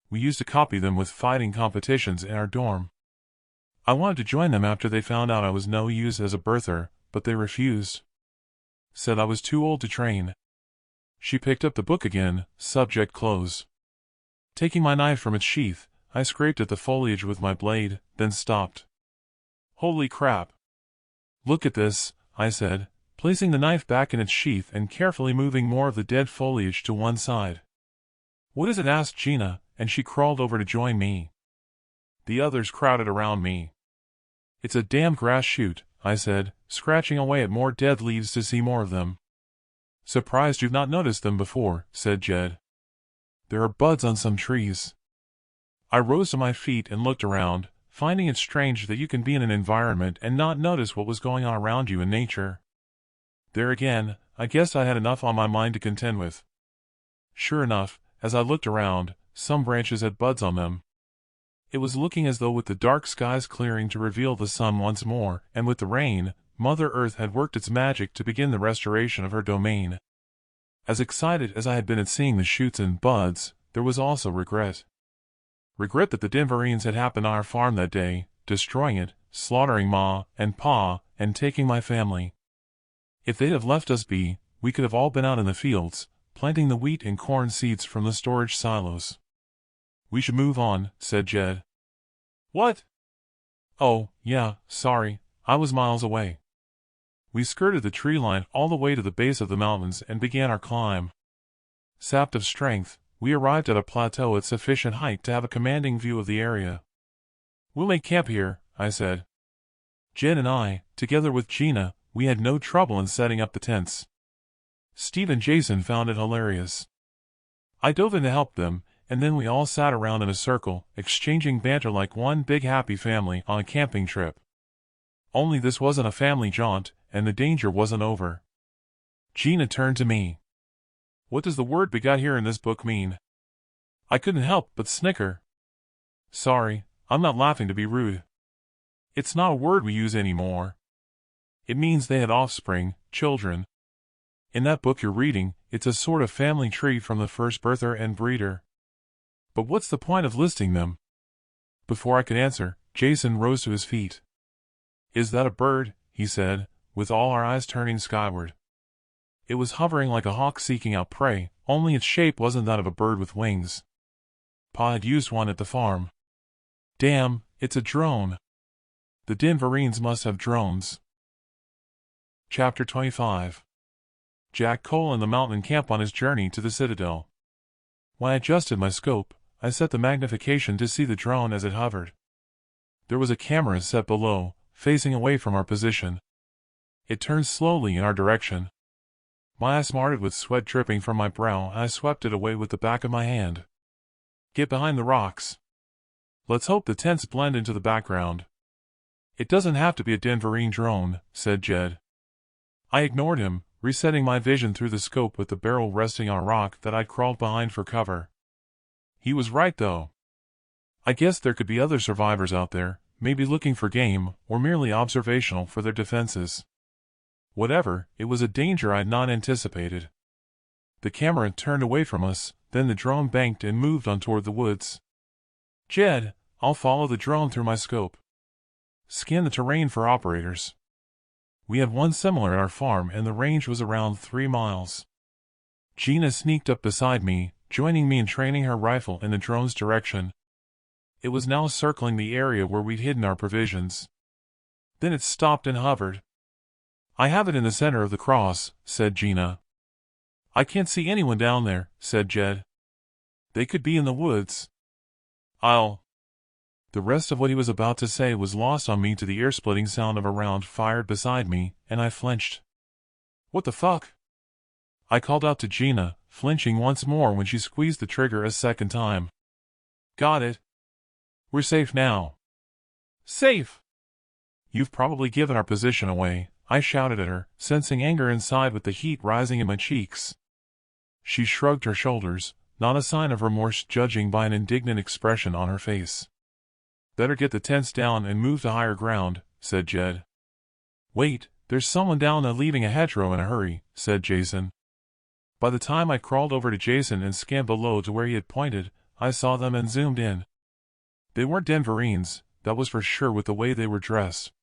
We used to copy them with fighting competitions in our dorm. I wanted to join them after they found out I was no use as a birther, but they refused. Said I was too old to train. She picked up the book again, subject close. Taking my knife from its sheath, I scraped at the foliage with my blade, then stopped. Holy crap! Look at this, I said, placing the knife back in its sheath and carefully moving more of the dead foliage to one side. What is it? Asked Gina, and she crawled over to join me. The others crowded around me. It's a damn grass shoot, I said, scratching away at more dead leaves to see more of them. Surprised you've not noticed them before, said Jed. There are buds on some trees. I rose to my feet and looked around, finding it strange that you can be in an environment and not notice what was going on around you in nature. There again, I guess I had enough on my mind to contend with. Sure enough, as I looked around, some branches had buds on them. It was looking as though with the dark skies clearing to reveal the sun once more, and with the rain, Mother Earth had worked its magic to begin the restoration of her domain. As excited as I had been at seeing the shoots and buds, there was also regret. Regret that the Denverines had happened on our farm that day, destroying it, slaughtering Ma and Pa, and taking my family. If they'd have left us be, we could have all been out in the fields, planting the wheat and corn seeds from the storage silos. We should move on, said Jed. What? Oh, yeah, sorry, I was miles away. We skirted the tree line all the way to the base of the mountains and began our climb. Sapped of strength, we arrived at a plateau at sufficient height to have a commanding view of the area. We'll make camp here, I said. Jed and I, together with Gina, we had no trouble in setting up the tents. Steve and Jason found it hilarious. I dove in to help them, and then we all sat around in a circle, exchanging banter like one big happy family on a camping trip. Only this wasn't a family jaunt, and the danger wasn't over. Gina turned to me. What does the word begot here in this book mean? I couldn't help but snicker. Sorry, I'm not laughing to be rude. It's not a word we use anymore. It means they had offspring, children. In that book you're reading, it's a sort of family tree from the first birther and breeder. But what's the point of listing them? Before I could answer, Jason rose to his feet. Is that a bird? He said, with all our eyes turning skyward. It was hovering like a hawk seeking out prey, only its shape wasn't that of a bird with wings. Pa had used one at the farm. Damn, it's a drone. The Denverines must have drones. Chapter 25. Jack Cole in the mountain camp on his journey to the citadel. When I adjusted my scope, I set the magnification to see the drone as it hovered. There was a camera set below, facing away from our position. It turned slowly in our direction. My eye smarted with sweat dripping from my brow, and I swept it away with the back of my hand. Get behind the rocks. Let's hope the tents blend into the background. It doesn't have to be a Denverine drone, said Jed. I ignored him, resetting my vision through the scope with the barrel resting on a rock that I'd crawled behind for cover. He was right though. I guess there could be other survivors out there, maybe looking for game, or merely observational for their defenses. Whatever, it was a danger I'd not anticipated. The camera turned away from us, then the drone banked and moved on toward the woods. Jed, I'll follow the drone through my scope. Scan the terrain for operators. We had one similar at our farm and the range was around 3 miles. Gina sneaked up beside me, joining me in training her rifle in the drone's direction. It was now circling the area where we'd hidden our provisions. Then it stopped and hovered. I have it in the center of the cross, said Gina. I can't see anyone down there, said Jed. They could be in the woods. The rest of what he was about to say was lost on me to the ear-splitting sound of a round fired beside me, and I flinched. What the fuck? I called out to Gina, flinching once more when she squeezed the trigger a second time. Got it. We're safe now. Safe! You've probably given our position away, I shouted at her, sensing anger inside with the heat rising in my cheeks. She shrugged her shoulders, not a sign of remorse judging by an indignant expression on her face. Better get the tents down and move to higher ground, said Jed. Wait, there's someone down there leaving a hedgerow in a hurry, said Jason. By the time I crawled over to Jason and scanned below to where he had pointed, I saw them and zoomed in. They weren't Denverines, that was for sure with the way they were dressed.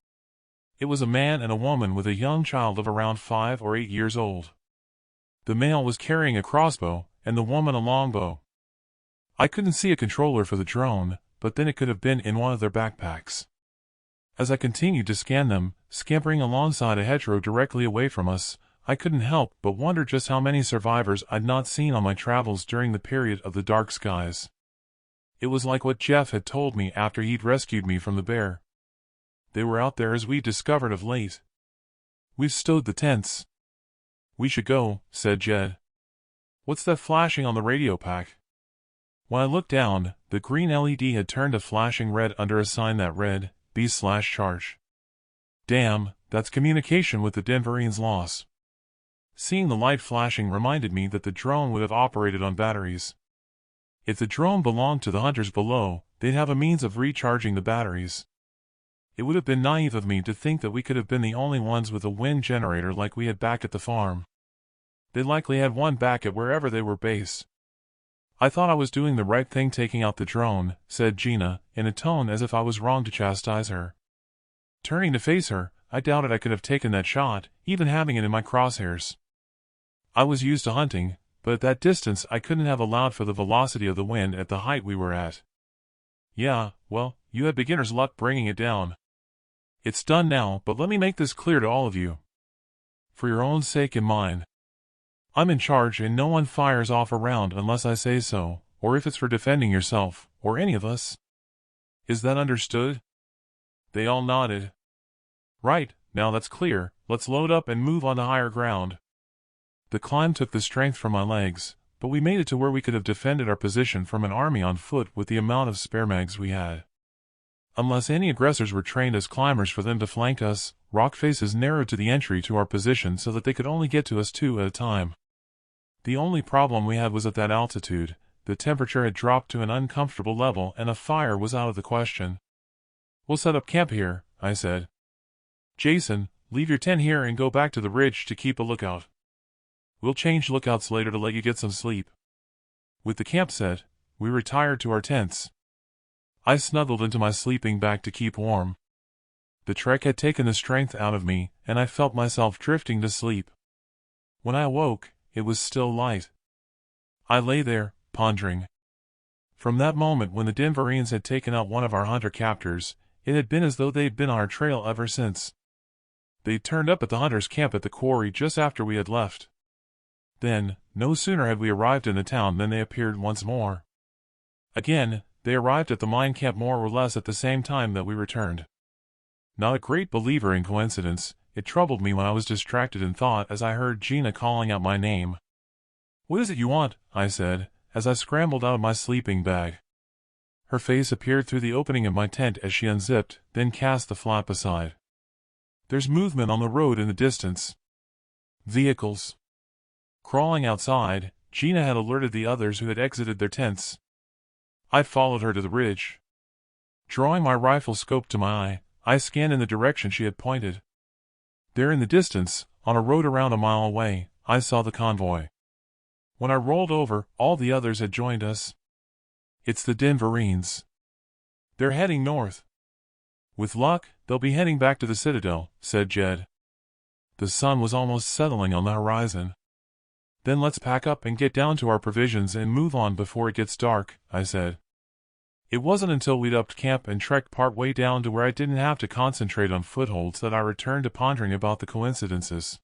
It was a man and a woman with a young child of around 5 or 8 years old. The male was carrying a crossbow, and the woman a longbow. I couldn't see a controller for the drone, but then it could have been in one of their backpacks. As I continued to scan them, scampering alongside a hedgerow directly away from us, I couldn't help but wonder just how many survivors I'd not seen on my travels during the period of the dark skies. It was like what Jeff had told me after he'd rescued me from the bear. They were out there as we discovered of late. We've stowed the tents. We should go, said Jed. What's that flashing on the radio pack? When I looked down, the green LED had turned to flashing red under a sign that read, B/charge. Damn, that's communication with the Denverines lost. Seeing the light flashing reminded me that the drone would have operated on batteries. If the drone belonged to the hunters below, they'd have a means of recharging the batteries. It would have been naive of me to think that we could have been the only ones with a wind generator like we had back at the farm. They likely had one back at wherever they were based. I thought I was doing the right thing taking out the drone, said Gina, in a tone as if I was wrong to chastise her. Turning to face her, I doubted I could have taken that shot, even having it in my crosshairs. I was used to hunting, but at that distance I couldn't have allowed for the velocity of the wind at the height we were at. Yeah, well, you had beginner's luck bringing it down. It's done now, but let me make this clear to all of you. For your own sake and mine. I'm in charge and no one fires off a round unless I say so, or if it's for defending yourself, or any of us. Is that understood? They all nodded. Right, now that's clear, let's load up and move on to higher ground. The climb took the strength from my legs, but we made it to where we could have defended our position from an army on foot with the amount of spare mags we had. Unless any aggressors were trained as climbers for them to flank us, rock faces narrowed to the entry to our position so that they could only get to us 2 at a time. The only problem we had was at that altitude, the temperature had dropped to an uncomfortable level and a fire was out of the question. We'll set up camp here, I said. Jason, leave your tent here and go back to the ridge to keep a lookout. We'll change lookouts later to let you get some sleep. With the camp set, we retired to our tents. I snuggled into my sleeping bag to keep warm. The trek had taken the strength out of me, and I felt myself drifting to sleep. When I awoke, it was still light. I lay there, pondering. From that moment when the Denverines had taken out one of our hunter-captors, it had been as though they'd been on our trail ever since. They turned up at the hunters' camp at the quarry just after we had left. Then, no sooner had we arrived in the town than they appeared once more. Again, they arrived at the mine camp more or less at the same time that we returned. Not a great believer in coincidence, it troubled me when I was distracted in thought as I heard Gina calling out my name. "What is it you want?" I said, as I scrambled out of my sleeping bag. Her face appeared through the opening of my tent as she unzipped, then cast the flap aside. "There's movement on the road in the distance. Vehicles." Crawling outside, Gina had alerted the others who had exited their tents. I followed her to the ridge. Drawing my rifle scope to my eye, I scanned in the direction she had pointed. There in the distance, on a road around a mile away, I saw the convoy. When I rolled over, all the others had joined us. "It's the Denverines. They're heading north. With luck, they'll be heading back to the citadel," said Jed. The sun was almost settling on the horizon. "Then let's pack up and get down to our provisions and move on before it gets dark," I said. It wasn't until we'd upped camp and trekked part way down to where I didn't have to concentrate on footholds that I returned to pondering about the coincidences.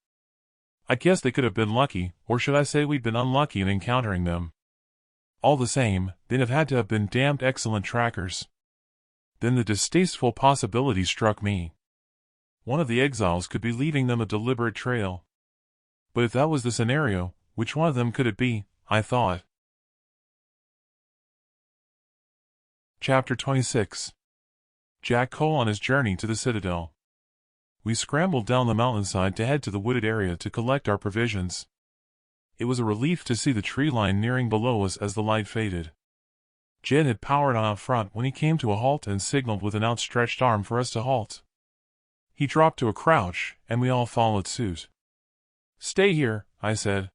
I guess they could have been lucky, or should I say we'd been unlucky in encountering them. All the same, they'd have had to have been damned excellent trackers. Then the distasteful possibility struck me. One of the exiles could be leaving them a deliberate trail. But if that was the scenario, which one of them could it be, I thought. Chapter 26. Jack Cole on his journey to the citadel. We scrambled down the mountainside to head to the wooded area to collect our provisions. It was a relief to see the tree line nearing below us as the light faded. Jed had powered on out front when he came to a halt and signaled with an outstretched arm for us to halt. He dropped to a crouch, and we all followed suit. "Stay here," I said.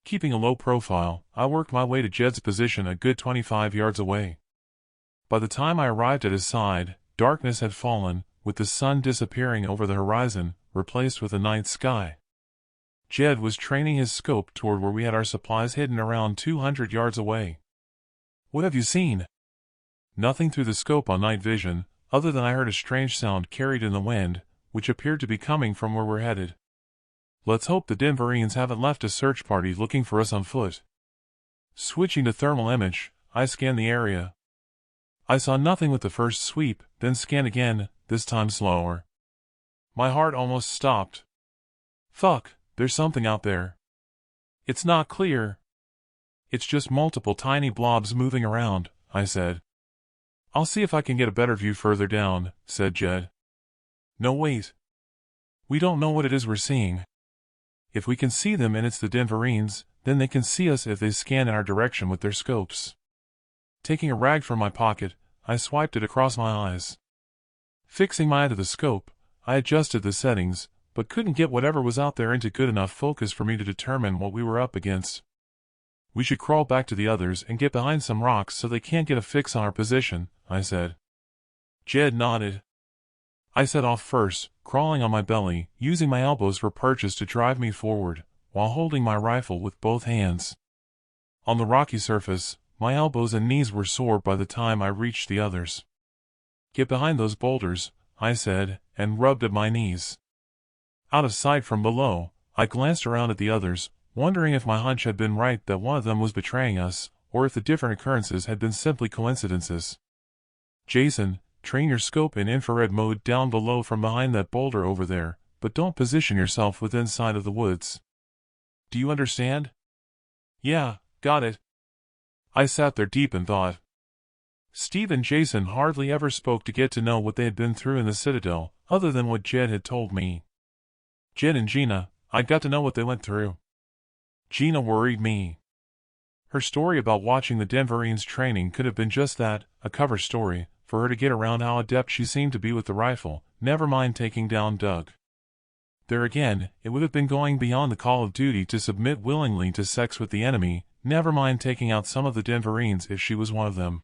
Keeping a low profile, I worked my way to Jed's position a good 25 yards away. By the time I arrived at his side, darkness had fallen, with the sun disappearing over the horizon, replaced with a night sky. Jed was training his scope toward where we had our supplies hidden around 200 yards away. "What have you seen?" "Nothing through the scope on night vision, other than I heard a strange sound carried in the wind, which appeared to be coming from where we're headed. Let's hope the Denverines haven't left a search party looking for us on foot." Switching to thermal image, I scanned the area. I saw nothing with the first sweep, then scanned again, this time slower. My heart almost stopped. "Fuck, there's something out there. It's not clear. It's just multiple tiny blobs moving around," I said. "I'll see if I can get a better view further down," said Jed. "No, wait. We don't know what it is we're seeing. If we can see them and it's the Denverines, then they can see us if they scan in our direction with their scopes." Taking a rag from my pocket, I swiped it across my eyes. Fixing my eye to the scope, I adjusted the settings, but couldn't get whatever was out there into good enough focus for me to determine what we were up against. "We should crawl back to the others and get behind some rocks so they can't get a fix on our position," I said. Jed nodded. I set off first, crawling on my belly, using my elbows for perches to drive me forward, while holding my rifle with both hands. On the rocky surface, my elbows and knees were sore by the time I reached the others. "Get behind those boulders," I said, and rubbed at my knees. Out of sight from below, I glanced around at the others, wondering if my hunch had been right that one of them was betraying us, or if the different occurrences had been simply coincidences. "Jason, train your scope in infrared mode down below from behind that boulder over there, but don't position yourself within sight of the woods. Do you understand?" "Yeah, got it." I sat there deep in thought. Steve and Jason hardly ever spoke to get to know what they had been through in the Citadel, other than what Jed had told me. Jed and Gina, I got to know what they went through. Gina worried me. Her story about watching the Denverines training could have been just that, a cover story, for her to get around how adept she seemed to be with the rifle, never mind taking down Doug. There again, it would have been going beyond the call of duty to submit willingly to sex with the enemy, never mind taking out some of the Denverines if she was one of them.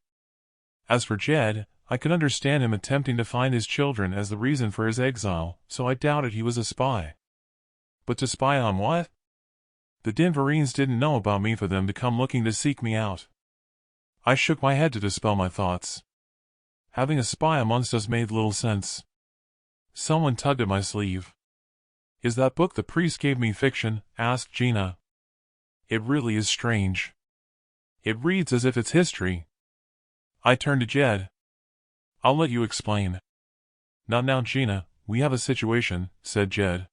As for Jed, I could understand him attempting to find his children as the reason for his exile, so I doubted he was a spy. But to spy on what? The Denverines didn't know about me for them to come looking to seek me out. I shook my head to dispel my thoughts. Having a spy amongst us made little sense. Someone tugged at my sleeve. Is that book the priest gave me fiction? Asked Gina. It really is strange. It reads as if it's history. I turned to Jed. I'll let you explain. Not now, Gina, we have a situation, said Jed.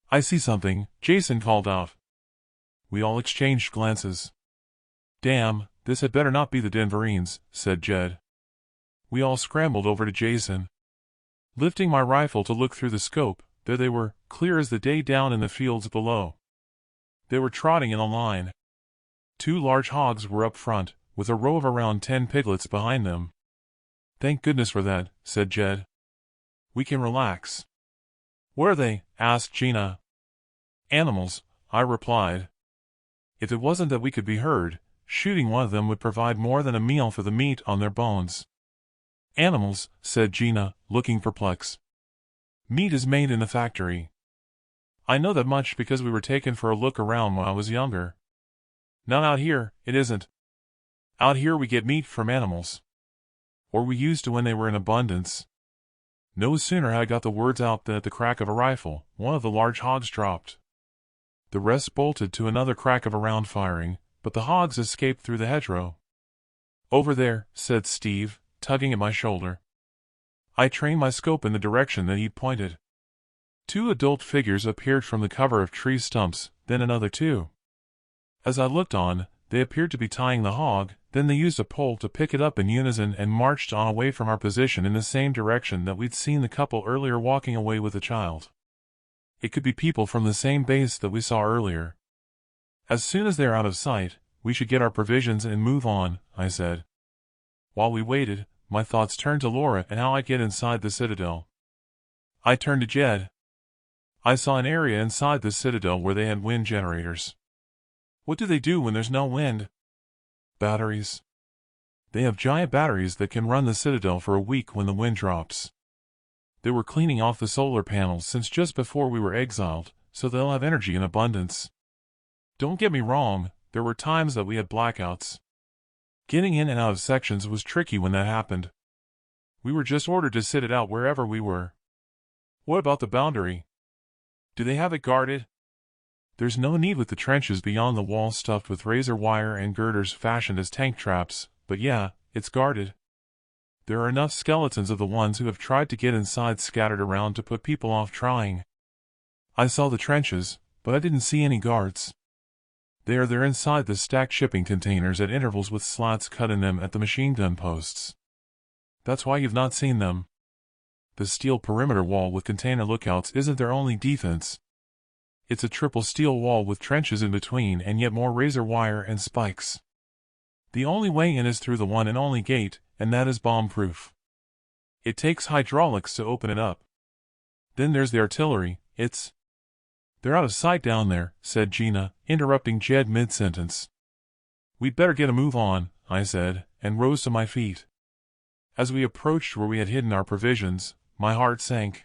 I see something, Jason called out. We all exchanged glances. Damn, this had better not be the Denverines, said Jed. We all scrambled over to Jason. Lifting my rifle to look through the scope, there they were, clear as the day down in the fields below. They were trotting in a line. 2 large hogs were up front, with a row of around 10 piglets behind them. Thank goodness for that, said Jed. We can relax. What are they? Asked Gina. Animals, I replied. If it wasn't that we could be heard, shooting one of them would provide more than a meal for the meat on their bones. Animals, said Gina, looking perplexed. Meat is made in the factory. I know that much because we were taken for a look around when I was younger. Not out here, it isn't. Out here we get meat from animals. Or we used to when they were in abundance. No sooner had I got the words out than at the crack of a rifle, one of the large hogs dropped. The rest bolted to another crack of a round firing, but the hogs escaped through the hedgerow. Over there, said Steve, tugging at my shoulder. I trained my scope in the direction that he pointed. 2 adult figures appeared from the cover of tree stumps, then another 2. As I looked on, they appeared to be tying the hog, then they used a pole to pick it up in unison and marched on away from our position in the same direction that we'd seen the couple earlier walking away with the child. It could be people from the same base that we saw earlier. As soon as they're out of sight, we should get our provisions and move on, I said. While we waited, my thoughts turned to Laura and how I'd get inside the citadel. I turned to Jed. I saw an area inside the citadel where they had wind generators. What do they do when there's no wind? Batteries. They have giant batteries that can run the citadel for a week when the wind drops. They were cleaning off the solar panels since just before we were exiled, so they'll have energy in abundance. Don't get me wrong, there were times that we had blackouts. Getting in and out of sections was tricky when that happened. We were just ordered to sit it out wherever we were. What about the boundary? Do they have it guarded? There's no need with the trenches beyond the wall stuffed with razor wire and girders fashioned as tank traps, but yeah, it's guarded. There are enough skeletons of the ones who have tried to get inside scattered around to put people off trying. I saw the trenches, but I didn't see any guards. They're inside the stacked shipping containers at intervals with slats cut in them at the machine gun posts. That's why you've not seen them. The steel perimeter wall with container lookouts isn't their only defense. It's a triple steel wall with trenches in between and yet more razor wire and spikes. The only way in is through the one and only gate, and that is bomb-proof. It takes hydraulics to open it up. Then there's the artillery, They're out of sight down there, said Gina, interrupting Jed mid-sentence. We'd better get a move on, I said, and rose to my feet. As we approached where we had hidden our provisions, my heart sank.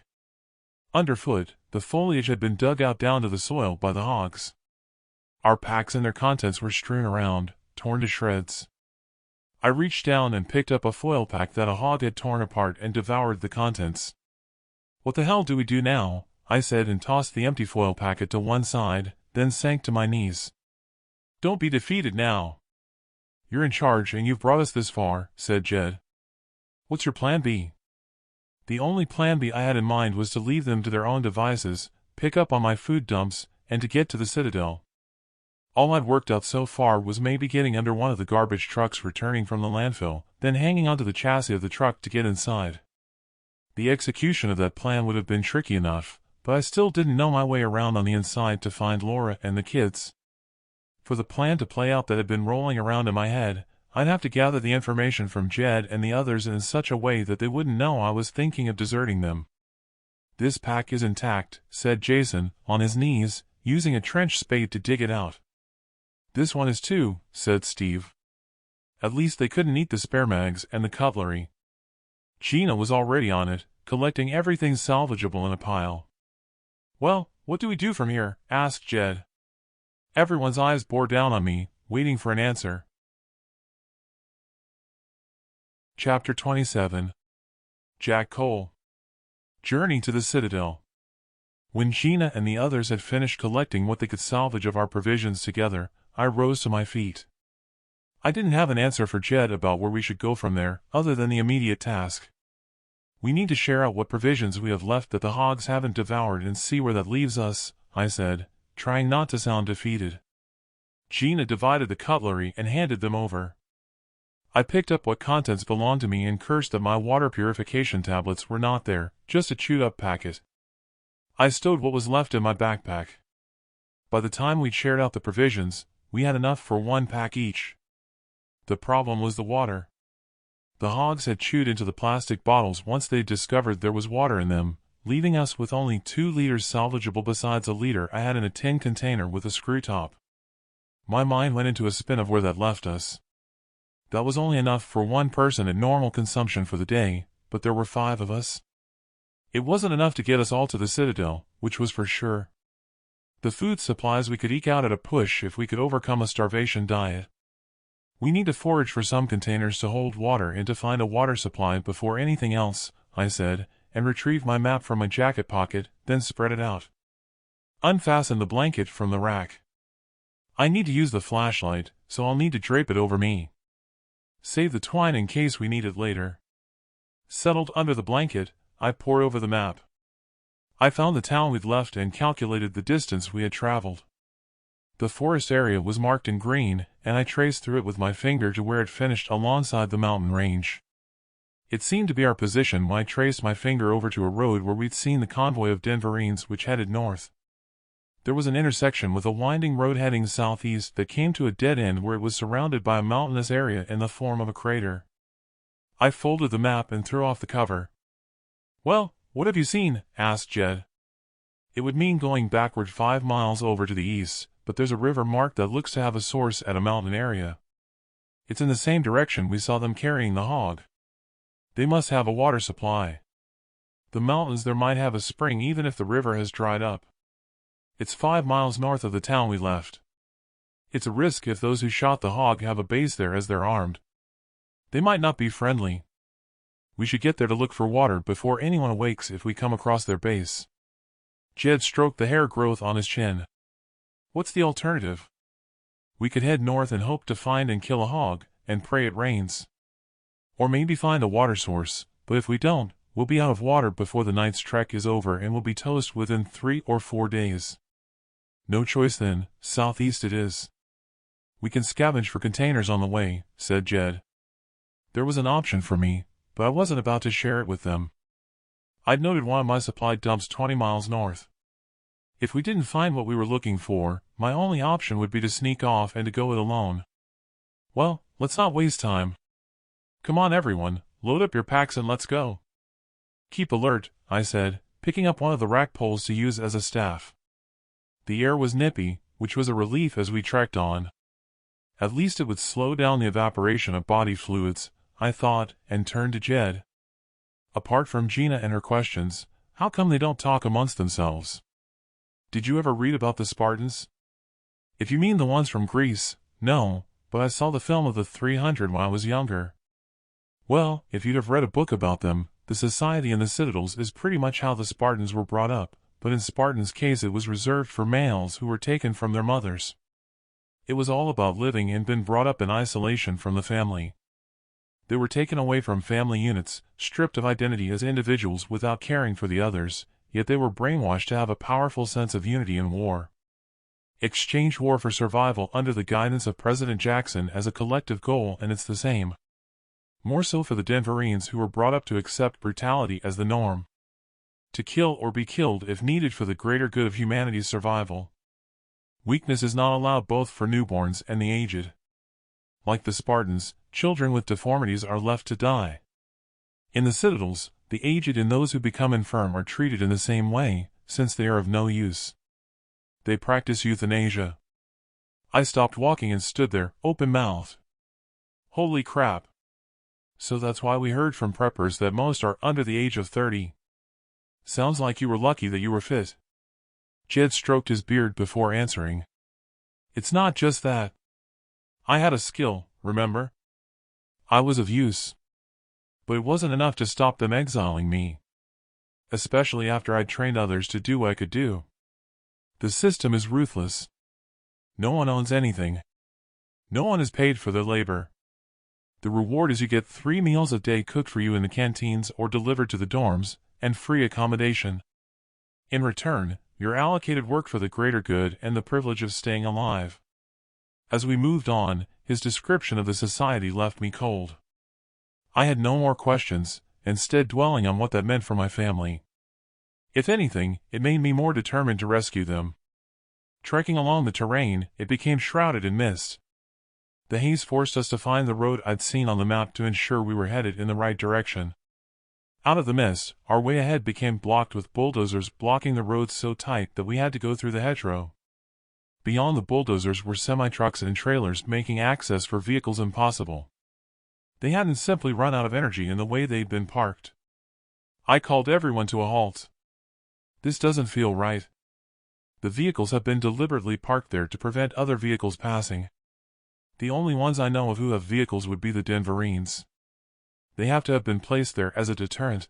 Underfoot, the foliage had been dug out down to the soil by the hogs. Our packs and their contents were strewn around, torn to shreds. I reached down and picked up a foil pack that a hog had torn apart and devoured the contents. What the hell do we do now? I said and tossed the empty foil packet to one side, then sank to my knees. Don't be defeated now. You're in charge and you've brought us this far, said Jed. What's your plan B? The only plan B I had in mind was to leave them to their own devices, pick up on my food dumps, and to get to the citadel. All I'd worked out so far was maybe getting under one of the garbage trucks returning from the landfill, then hanging onto the chassis of the truck to get inside. The execution of that plan would have been tricky enough, but I still didn't know my way around on the inside to find Laura and the kids. For the plan to play out that had been rolling around in my head, I'd have to gather the information from Jed and the others in such a way that they wouldn't know I was thinking of deserting them. This pack is intact, said Jason, on his knees, using a trench spade to dig it out. This one is too, said Steve. At least they couldn't eat the spare mags and the cutlery. Gina was already on it, collecting everything salvageable in a pile. Well, what do we do from here? Asked Jed. Everyone's eyes bore down on me, waiting for an answer. Chapter 27. Jack Cole. Journey to the Citadel. When Gina and the others had finished collecting what they could salvage of our provisions together, I rose to my feet. I didn't have an answer for Jed about where we should go from there, other than the immediate task. We need to share out what provisions we have left that the hogs haven't devoured and see where that leaves us, I said, trying not to sound defeated. Gina divided the cutlery and handed them over. I picked up what contents belonged to me and cursed that my water purification tablets were not there, just a chewed-up packet. I stowed what was left in my backpack. By the time we'd shared out the provisions, we had enough for 1 pack each. The problem was the water. The hogs had chewed into the plastic bottles once they discovered there was water in them, leaving us with only 2 liters salvageable besides a liter I had in a tin container with a screw top. My mind went into a spin of where that left us. That was only enough for 1 person at normal consumption for the day, but there were 5 of us. It wasn't enough to get us all to the citadel, which was for sure. The food supplies we could eke out at a push if we could overcome a starvation diet. We need to forage for some containers to hold water and to find a water supply before anything else, I said, and retrieved my map from my jacket pocket, then spread it out. Unfasten the blanket from the rack. I need to use the flashlight, so I'll need to drape it over me. Save the twine in case we need it later. Settled under the blanket, I pored over the map. I found the town we'd left and calculated the distance we had traveled. The forest area was marked in green, and I traced through it with my finger to where it finished alongside the mountain range. It seemed to be our position when I traced my finger over to a road where we'd seen the convoy of Denverines which headed north. There was an intersection with a winding road heading southeast that came to a dead end where it was surrounded by a mountainous area in the form of a crater. I folded the map and threw off the cover. "Well, what have you seen?" asked Jed. "It would mean going backward 5 miles over to the east, but there's a river marked that looks to have a source at a mountain area. It's in the same direction we saw them carrying the hog. They must have a water supply. The mountains there might have a spring even if the river has dried up. It's 5 miles north of the town we left. It's a risk if those who shot the hog have a base there as they're armed. They might not be friendly. We should get there to look for water before anyone awakes if we come across their base." Jed stroked the hair growth on his chin. "What's the alternative? We could head north and hope to find and kill a hog, and pray it rains. Or maybe find a water source, but if we don't, we'll be out of water before the night's trek is over and we'll be toast within 3 or 4 days. No choice then, southeast it is. We can scavenge for containers on the way," said Jed. There was an option for me, but I wasn't about to share it with them. I'd noted one of my supply dumps 20 miles north. If we didn't find what we were looking for, my only option would be to sneak off and to go it alone. "Well, let's not waste time. Come on everyone, load up your packs and let's go." "Keep alert," I said, picking up one of the rack poles to use as a staff. The air was nippy, which was a relief as we trekked on. At least it would slow down the evaporation of body fluids, I thought, and turned to Jed. "Apart from Gina and her questions, how come they don't talk amongst themselves? Did you ever read about the Spartans? If you mean the ones from Greece, no, but I saw the film of the 300 when I was younger." "Well, if you'd have read a book about them, the society in the citadels is pretty much how the Spartans were brought up, but in Spartans' case it was reserved for males who were taken from their mothers. It was all about living and been brought up in isolation from the family. They were taken away from family units, stripped of identity as individuals without caring for the others, yet they were brainwashed to have a powerful sense of unity in war. Exchange war for survival under the guidance of President Jackson as a collective goal, and it's the same. More so for the Denverines who were brought up to accept brutality as the norm. To kill or be killed if needed for the greater good of humanity's survival. Weakness is not allowed both for newborns and the aged. Like the Spartans, children with deformities are left to die. In the citadels, the aged and those who become infirm are treated in the same way, since they are of no use. They practice euthanasia. I stopped walking and stood there, open-mouthed. Holy crap. So that's why we heard from preppers that most are under the age of 30. Sounds like you were lucky that you were fit. Jed stroked his beard before answering. It's not just that. I had a skill, remember? I was of use. But it wasn't enough to stop them exiling me. especially after I'd trained others to do what I could do. The system is ruthless. No one owns anything. No one is paid for their labor. The reward is you get 3 meals a day cooked for you in the canteens or delivered to the dorms, and free accommodation. In return, you're allocated work for the greater good and the privilege of staying alive. As we moved on, his description of the society left me cold. I had no more questions, instead dwelling on what that meant for my family. If anything, it made me more determined to rescue them. Trekking along the terrain, it became shrouded in mist. The haze forced us to find the road I'd seen on the map to ensure we were headed in the right direction. Out of the mist, our way ahead became blocked with bulldozers blocking the road so tight that we had to go through the hedgerow. Beyond the bulldozers were semi-trucks and trailers making access for vehicles impossible. They hadn't simply run out of energy in the way they'd been parked. I called everyone to a halt. This doesn't feel right. The vehicles have been deliberately parked there to prevent other vehicles passing. The only ones I know of who have vehicles would be the Denverines. They have to have been placed there as a deterrent.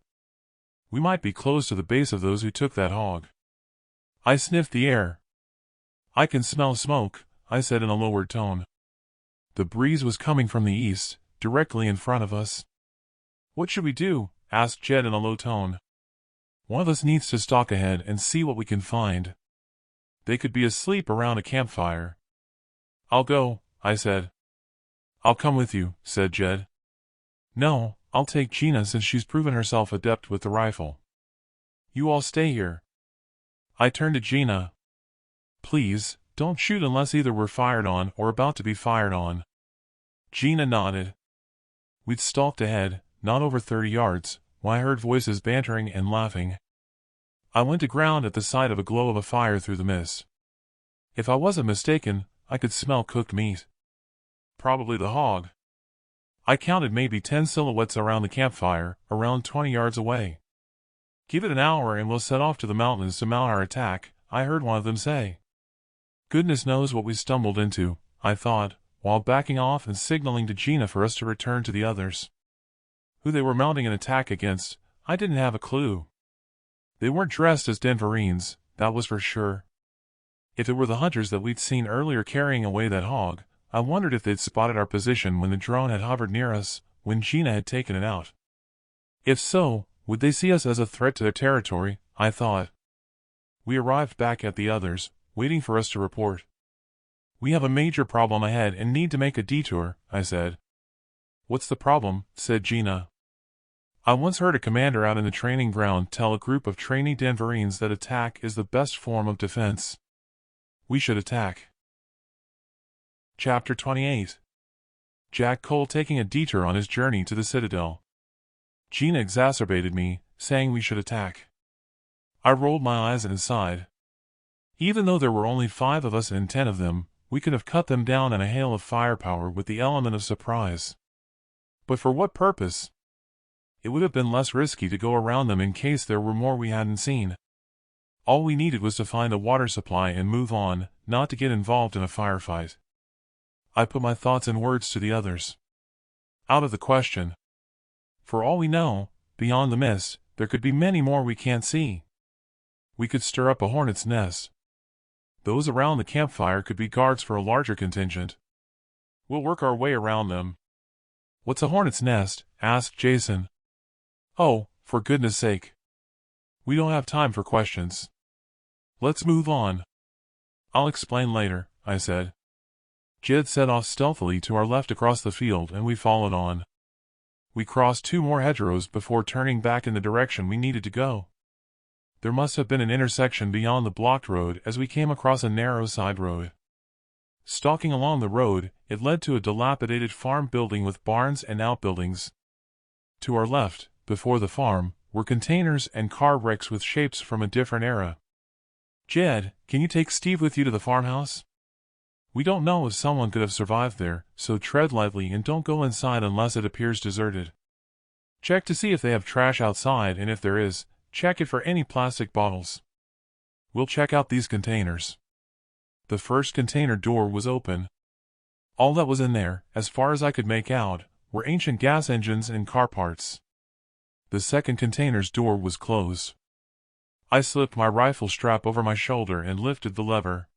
We might be close to the base of those who took that hog. I sniffed the air. I can smell smoke, I said in a lowered tone. The breeze was coming from the east, directly in front of us. What should we do? Asked Jed in a low tone. One of us needs to stalk ahead and see what we can find. They could be asleep around a campfire. I'll go, I said. I'll come with you, said Jed. No, I'll take Gina since she's proven herself adept with the rifle. You all stay here. I turned to Gina. Please, don't shoot unless either we're fired on or about to be fired on. Gina nodded. We'd stalked ahead, not over 30 yards, when I heard voices bantering and laughing. I went to ground at the sight of a glow of a fire through the mist. If I wasn't mistaken, I could smell cooked meat. Probably the hog. I counted maybe 10 silhouettes around the campfire, around 20 yards away. Give it an hour and we'll set off to the mountains to mount our attack, I heard one of them say. Goodness knows what we stumbled into, I thought, while backing off and signaling to Gina for us to return to the others. Who they were mounting an attack against, I didn't have a clue. They weren't dressed as Denverines, that was for sure. If it were the hunters that we'd seen earlier carrying away that hog, I wondered if they'd spotted our position when the drone had hovered near us, when Gina had taken it out. If so, would they see us as a threat to their territory, I thought. We arrived back at the others, waiting for us to report. We have a major problem ahead and need to make a detour, I said. What's the problem? Said Gina. I once heard a commander out in the training ground tell a group of trainee Denverines that attack is the best form of defense. We should attack. Chapter 28. Jack Cole taking a detour on his journey to the citadel. Gina exacerbated me, saying we should attack. I rolled my eyes and sighed. Even though there were only 5 of us and 10 of them, we could have cut them down in a hail of firepower with the element of surprise. But for what purpose? It would have been less risky to go around them in case there were more we hadn't seen. All we needed was to find a water supply and move on, not to get involved in a firefight. I put my thoughts in words to the others. Out of the question. For all we know, beyond the mist, there could be many more we can't see. We could stir up a hornet's nest. Those around the campfire could be guards for a larger contingent. We'll work our way around them. What's a hornet's nest? Asked Jason. Oh, for goodness sake. We don't have time for questions. Let's move on. I'll explain later, I said. Jed set off stealthily to our left across the field and we followed on. We crossed 2 more hedgerows before turning back in the direction we needed to go. There must have been an intersection beyond the blocked road as we came across a narrow side road. Stalking along the road, it led to a dilapidated farm building with barns and outbuildings. To our left, before the farm, were containers and car wrecks with shapes from a different era. Jed, can you take Steve with you to the farmhouse? We don't know if someone could have survived there, so tread lightly and don't go inside unless it appears deserted. Check to see if they have trash outside and if there is, check it for any plastic bottles. We'll check out these containers. The first container door was open. All that was in there, as far as I could make out, were ancient gas engines and car parts. The second container's door was closed. I slipped my rifle strap over my shoulder and lifted the lever.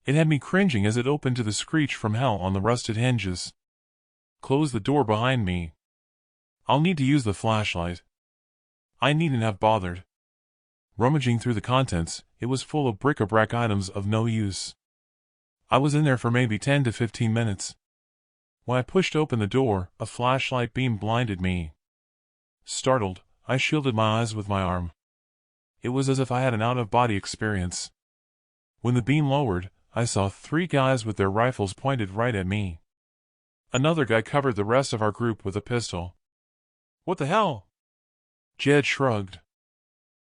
It had me cringing as it opened to the screech from hell on the rusted hinges. Close the door behind me. I'll need to use the flashlight. I needn't have bothered. Rummaging through the contents, it was full of bric-a-brac items of no use. I was in there for maybe 10 to 15 minutes. When I pushed open the door, a flashlight beam blinded me. Startled, I shielded my eyes with my arm. It was as if I had an out-of-body experience. When the beam lowered, I saw 3 guys with their rifles pointed right at me. Another guy covered the rest of our group with a pistol. "What the hell?" Jed shrugged.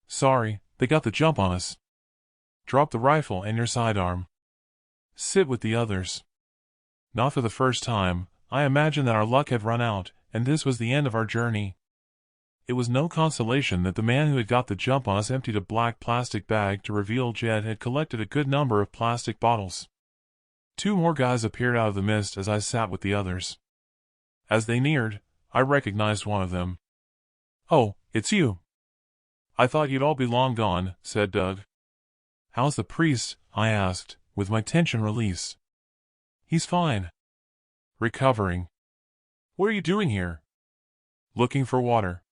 "Sorry, they got the jump on us. Drop the rifle and your sidearm. Sit with the others." Not for the first time, I imagined that our luck had run out, and this was the end of our journey. It was no consolation that the man who had got the jump on us emptied a black plastic bag to reveal Jed had collected a good number of plastic bottles. 2 more guys appeared out of the mist as I sat with the others. As they neared, I recognized one of them. "Oh, it's you. I thought you'd all be long gone," said Doug. "How's the priest?" I asked, with my tension released. "He's fine. Recovering." "What are you doing here?" "Looking for water.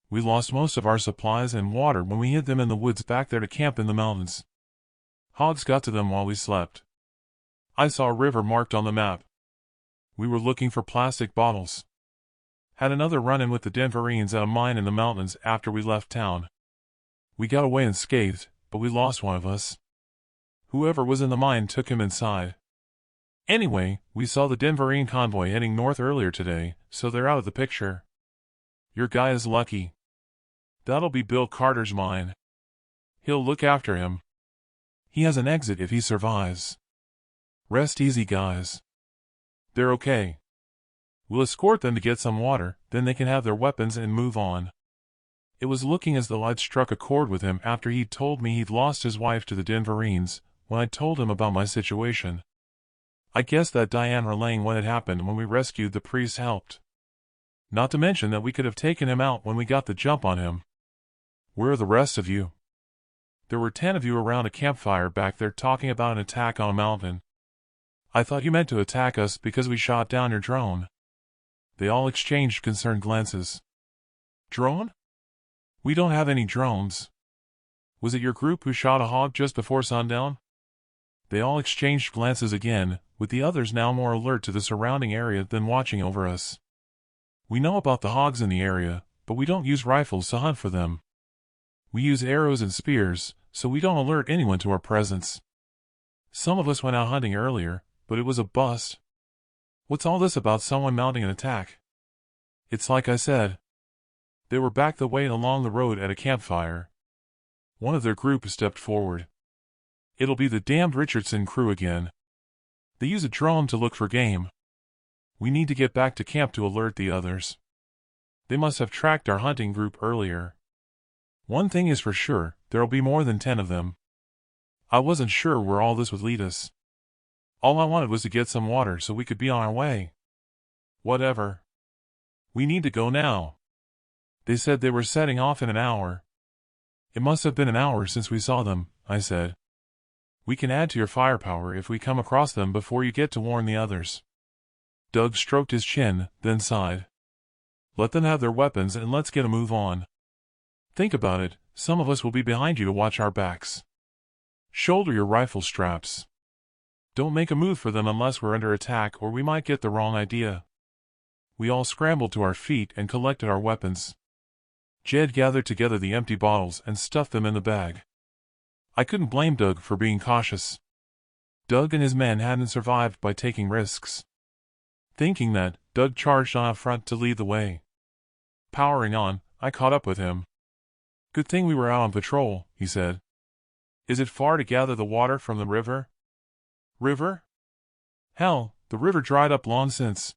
We lost most of our supplies and water when we hid them in the woods back there to camp in the mountains. Hogs got to them while we slept. I saw a river marked on the map. We were looking for plastic bottles. Had another run-in with the Denverines at a mine in the mountains after we left town. We got away unscathed, but we lost one of us. Whoever was in the mine took him inside. Anyway, we saw the Denverine convoy heading north earlier today, so they're out of the picture. Your guy is lucky. That'll be Bill Carter's mine. He'll look after him. He has an exit if he survives. Rest easy, guys. They're okay. We'll escort them to get some water, then they can have their weapons and move on." It was looking as though I'd struck a chord with him after he'd told me he'd lost his wife to the Denverines, when I told him about my situation. I guess that Diane relaying what had happened when we rescued the priest helped. Not to mention that we could have taken him out when we got the jump on him. "Where are the rest of you?" "There were 10 of you around a campfire back there talking about an attack on a mountain. I thought you meant to attack us because we shot down your drone." They all exchanged concerned glances. "Drone? We don't have any drones." "Was it your group who shot a hog just before sundown?" They all exchanged glances again, with the others now more alert to the surrounding area than watching over us. "We know about the hogs in the area, but we don't use rifles to hunt for them. We use arrows and spears, so we don't alert anyone to our presence. Some of us went out hunting earlier, but it was a bust. What's all this about someone mounting an attack?" "It's like I said. They were back the way along the road at a campfire." One of their group stepped forward. "It'll be the damned Richardson crew again. They use a drone to look for game. We need to get back to camp to alert the others. They must have tracked our hunting group earlier. One thing is for sure, there'll be more than 10 of them." I wasn't sure where all this would lead us. All I wanted was to get some water so we could be on our way. "Whatever. We need to go now. They said they were setting off in an hour." "It must have been an hour since we saw them," I said. "We can add to your firepower if we come across them before you get to warn the others." Doug stroked his chin, then sighed. "Let them have their weapons and let's get a move on. Think about it, some of us will be behind you to watch our backs. Shoulder your rifle straps. Don't make a move for them unless we're under attack or we might get the wrong idea." We all scrambled to our feet and collected our weapons. Jed gathered together the empty bottles and stuffed them in the bag. I couldn't blame Doug for being cautious. Doug and his men hadn't survived by taking risks. Thinking that, Doug charged on up front to lead the way. Powering on, I caught up with him. "Good thing we were out on patrol," he said. "Is it far to gather the water from the river?" "River? Hell, the river dried up long since.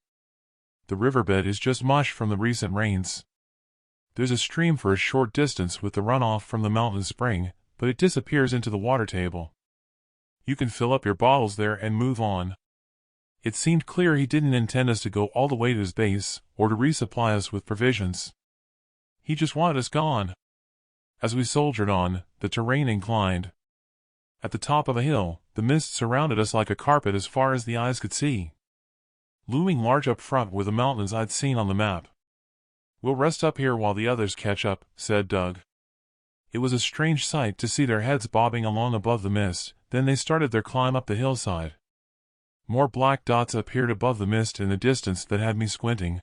The riverbed is just mush from the recent rains. There's a stream for a short distance with the runoff from the mountain spring, but it disappears into the water table. You can fill up your bottles there and move on." It seemed clear he didn't intend us to go all the way to his base, or to resupply us with provisions. He just wanted us gone. As we soldiered on, the terrain inclined. At the top of a hill, the mist surrounded us like a carpet as far as the eyes could see. Looming large up front were the mountains I'd seen on the map. "We'll rest up here while the others catch up," said Doug. It was a strange sight to see their heads bobbing along above the mist. Then they started their climb up the hillside. More black dots appeared above the mist in the distance that had me squinting.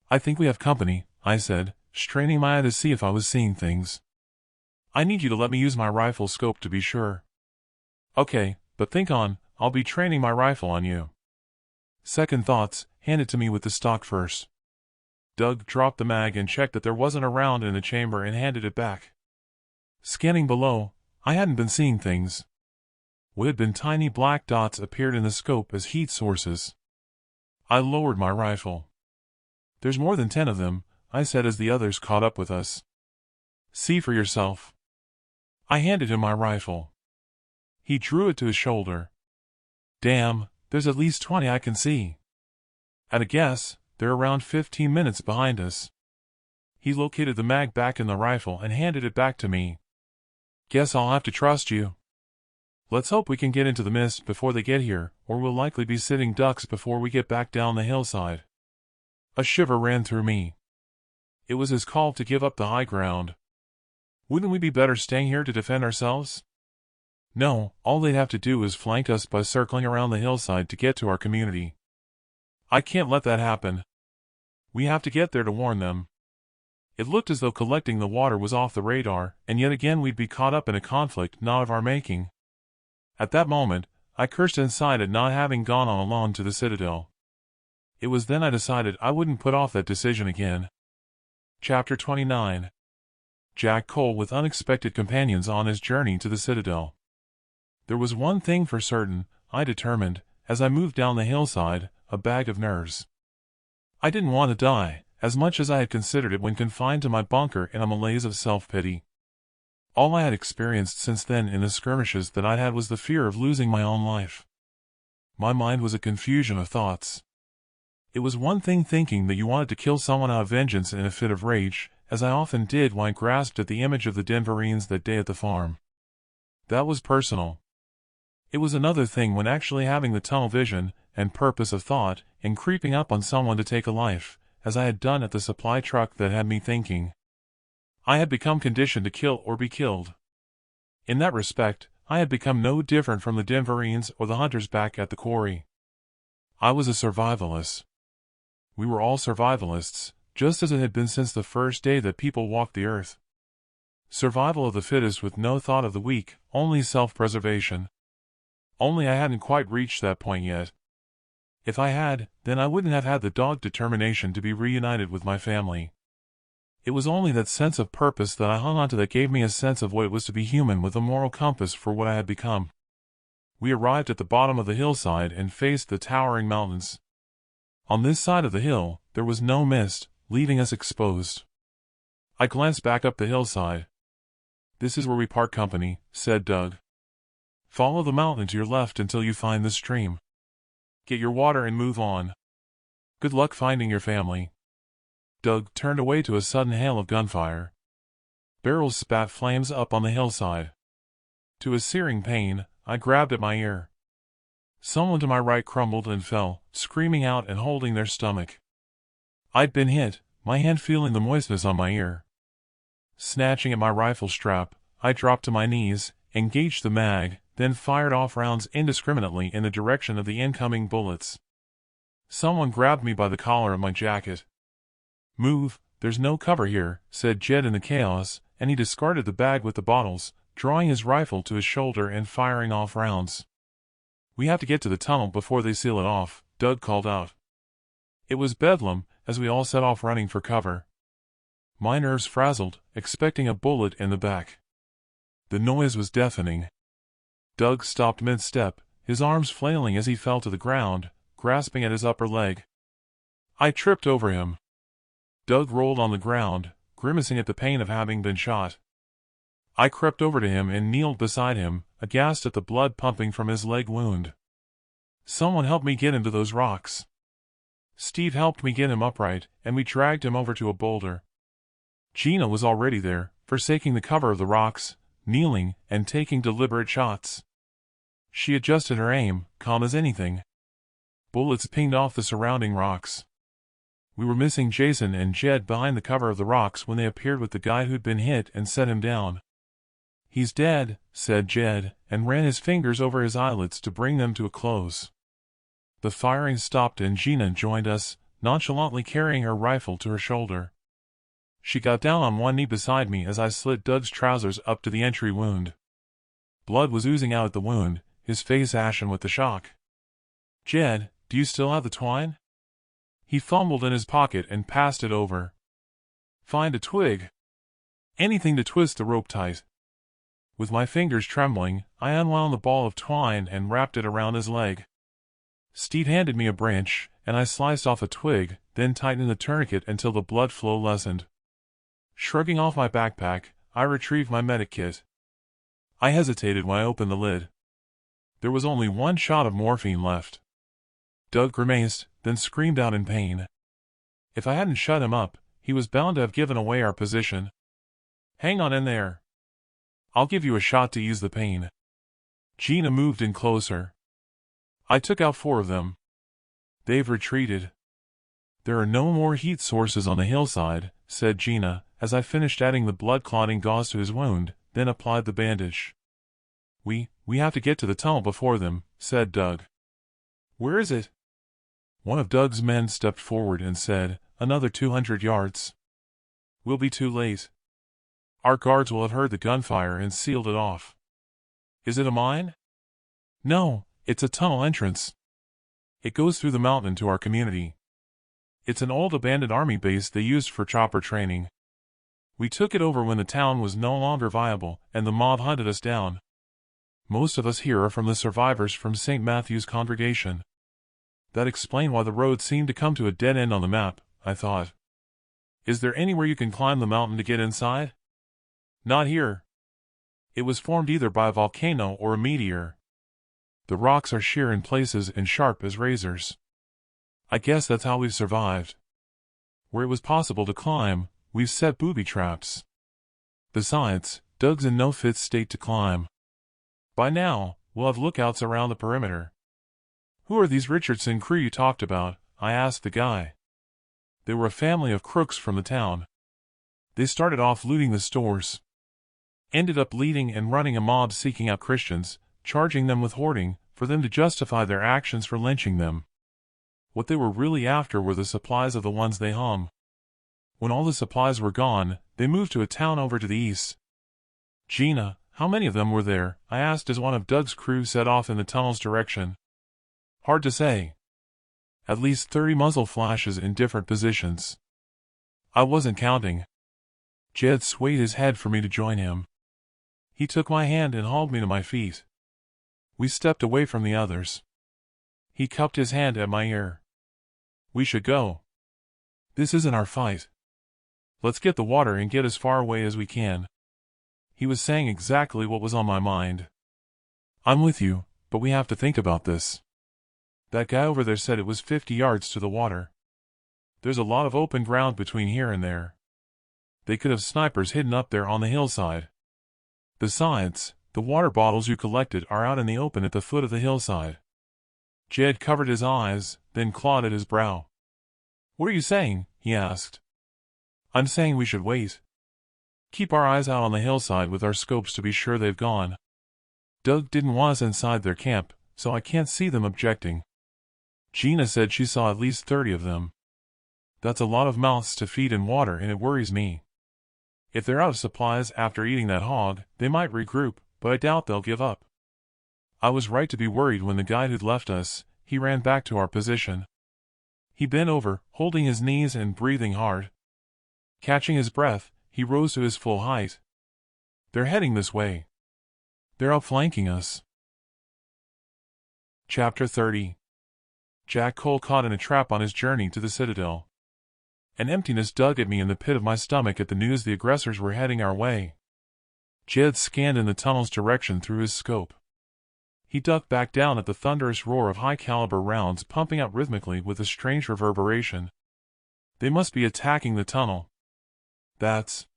"I think we have company," I said, straining my eye to see if I was seeing things. "I need you to let me use my rifle scope to be sure." "Okay, but think on, I'll be training my rifle on you." "Second thoughts, hand it to me with the stock first." Doug dropped the mag and checked that there wasn't a round in the chamber and handed it back. Scanning below, I hadn't been seeing things. What had been tiny black dots appeared in the scope as heat sources. I lowered my rifle. "There's more than 10 of them," I said as the others caught up with us. "See for yourself." I handed him my rifle. He drew it to his shoulder. "Damn, there's at least 20 I can see. At a guess, they're around 15 minutes behind us." He located the mag back in the rifle and handed it back to me. "Guess I'll have to trust you. Let's hope we can get into the mist before they get here, or we'll likely be sitting ducks before we get back down the hillside." A shiver ran through me. It was his call to give up the high ground. Wouldn't we be better staying here to defend ourselves? No, all they'd have to do is flank us by circling around the hillside to get to our community. I can't let that happen. We have to get there to warn them. It looked as though collecting the water was off the radar, and yet again we'd be caught up in a conflict not of our making. At that moment, I cursed inside at not having gone on alone to the citadel. It was then I decided I wouldn't put off that decision again. Chapter 29. Jack Cole with unexpected companions on his journey to the citadel. There was one thing for certain, I determined, as I moved down the hillside, a bag of nerves. I didn't want to die, as much as I had considered it when confined to my bunker in a malaise of self-pity. All I had experienced since then in the skirmishes that I'd had was the fear of losing my own life. My mind was a confusion of thoughts. It was one thing thinking that you wanted to kill someone out of vengeance in a fit of rage, as I often did when I grasped at the image of the Denverines that day at the farm. That was personal. It was another thing when actually having the tunnel vision and purpose of thought and creeping up on someone to take a life, as I had done at the supply truck that had me thinking. I had become conditioned to kill or be killed. In that respect, I had become no different from the Denverines or the hunters back at the quarry. I was a survivalist. We were all survivalists, just as it had been since the first day that people walked the earth. Survival of the fittest with no thought of the weak, only self-preservation. Only I hadn't quite reached that point yet. If I had, then I wouldn't have had the dogged determination to be reunited with my family. It was only that sense of purpose that I hung on to that gave me a sense of what it was to be human with a moral compass for what I had become. We arrived at the bottom of the hillside and faced the towering mountains. On this side of the hill, there was no mist, leaving us exposed. I glanced back up the hillside. "This is where we part company," said Doug. "Follow the mountain to your left until you find the stream. Get your water and move on. Good luck finding your family." Doug turned away to a sudden hail of gunfire. Barrels spat flames up on the hillside. To a searing pain, I grabbed at my ear. Someone to my right crumbled and fell, screaming out and holding their stomach. I'd been hit, my hand feeling the moistness on my ear. Snatching at my rifle strap, I dropped to my knees, engaged the mag, then fired off rounds indiscriminately in the direction of the incoming bullets. Someone grabbed me by the collar of my jacket. "Move, there's no cover here," said Jed in the chaos, and he discarded the bag with the bottles, drawing his rifle to his shoulder and firing off rounds. "We have to get to the tunnel before they seal it off," Doug called out. It was bedlam, as we all set off running for cover. My nerves frazzled, expecting a bullet in the back. The noise was deafening. Doug stopped mid-step, his arms flailing as he fell to the ground, grasping at his upper leg. I tripped over him. Doug rolled on the ground, grimacing at the pain of having been shot. I crept over to him and kneeled beside him, aghast at the blood pumping from his leg wound. "Someone help me get him to those rocks." Steve helped me get him upright, and we dragged him over to a boulder. Gina was already there, forsaking the cover of the rocks, kneeling, and taking deliberate shots. She adjusted her aim, calm as anything. Bullets pinged off the surrounding rocks. We were missing Jason and Jed behind the cover of the rocks when they appeared with the guy who'd been hit and set him down. "He's dead," said Jed, and ran his fingers over his eyelids to bring them to a close. The firing stopped and Gina joined us, nonchalantly carrying her rifle to her shoulder. She got down on one knee beside me as I slid Doug's trousers up to the entry wound. Blood was oozing out at the wound, his face ashen with the shock. "Jed, do you still have the twine?" He fumbled in his pocket and passed it over. "Find a twig. Anything to twist the rope tight." With my fingers trembling, I unwound the ball of twine and wrapped it around his leg. Steve handed me a branch, and I sliced off a twig, then tightened the tourniquet until the blood flow lessened. Shrugging off my backpack, I retrieved my medic kit. I hesitated when I opened the lid. There was only one shot of morphine left. Doug grimaced, then screamed out in pain. If I hadn't shut him up, he was bound to have given away our position. "Hang on in there. I'll give you a shot to ease the pain." Gina moved in closer. I took out 4 of them. "They've retreated." "There are no more heat sources on the hillside," said Gina, as I finished adding the blood-clotting gauze to his wound, then applied the bandage. We have to get to the tunnel before them," said Doug. "Where is it?" One of Doug's men stepped forward and said, "Another 200 yards. We'll be too late. Our guards will have heard the gunfire and sealed it off." "Is it a mine?" "No, it's a tunnel entrance. It goes through the mountain to our community. It's an old abandoned army base they used for chopper training. We took it over when the town was no longer viable, and the mob hunted us down. Most of us here are from the survivors from St. Matthew's congregation." That explained why the road seemed to come to a dead end on the map, I thought. "Is there anywhere you can climb the mountain to get inside?" "Not here. It was formed either by a volcano or a meteor. The rocks are sheer in places and sharp as razors. I guess that's how we've survived. Where it was possible to climb, we've set booby traps. Besides, Doug's in no fit state to climb. By now, we'll have lookouts around the perimeter." "Who are these Richardson crew you talked about?" I asked the guy. "They were a family of crooks from the town. They started off looting the stores. Ended up leading and running a mob seeking out Christians, charging them with hoarding, for them to justify their actions for lynching them. What they were really after were the supplies of the ones they hung. When all the supplies were gone, they moved to a town over to the east." "Gina, how many of them were there?" I asked as one of Doug's crew set off in the tunnel's direction. "Hard to say. At least 30 muzzle flashes in different positions. I wasn't counting." Jed swayed his head for me to join him. He took my hand and hauled me to my feet. We stepped away from the others. He cupped his hand at my ear. "We should go. This isn't our fight. Let's get the water and get as far away as we can." He was saying exactly what was on my mind. "I'm with you, but we have to think about this. That guy over there said it was 50 yards to the water. There's a lot of open ground between here and there. They could have snipers hidden up there on the hillside. Besides, the water bottles you collected are out in the open at the foot of the hillside." Jed covered his eyes, then clawed at his brow. "What are you saying?" he asked. "I'm saying we should wait. Keep our eyes out on the hillside with our scopes to be sure they've gone. Doug didn't want us inside their camp, so I can't see them objecting. Gina said she saw at least 30 of them. That's a lot of mouths to feed and water, and it worries me. If they're out of supplies after eating that hog, they might regroup, but I doubt they'll give up." I was right to be worried when the guide who'd left us, he ran back to our position. He bent over, holding his knees and breathing hard. Catching his breath, he rose to his full height. "They're heading this way. They're outflanking us." Chapter 30. Jack Cole caught in a trap on his journey to the citadel. An emptiness dug at me in the pit of my stomach at the news the aggressors were heading our way. Jed scanned in the tunnel's direction through his scope. He ducked back down at the thunderous roar of high-caliber rounds pumping out rhythmically with a strange reverberation. "They must be attacking the tunnel." That's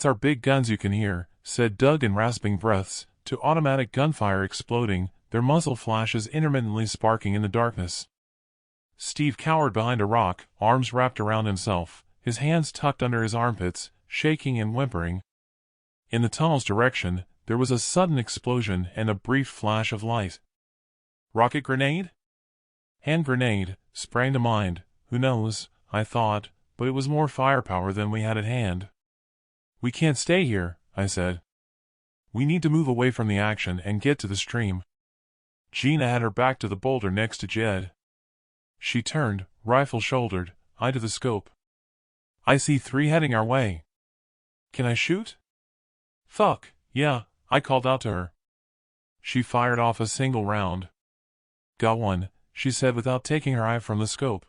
our big guns you can hear," said Doug in rasping breaths, to automatic gunfire exploding, their muzzle flashes intermittently sparking in the darkness. Steve cowered behind a rock, arms wrapped around himself, his hands tucked under his armpits, shaking and whimpering. In the tunnel's direction, there was a sudden explosion and a brief flash of light. Rocket grenade? Hand grenade sprang to mind. Who knows, I thought, but it was more firepower than we had at hand. "We can't stay here," I said. "We need to move away from the action and get to the stream." Gina had her back to the boulder next to Jed. She turned, rifle shouldered, eye to the scope. "I see 3 heading our way. Can I shoot?" "Fuck, yeah," I called out to her. She fired off a single round. "Got one," she said without taking her eye from the scope.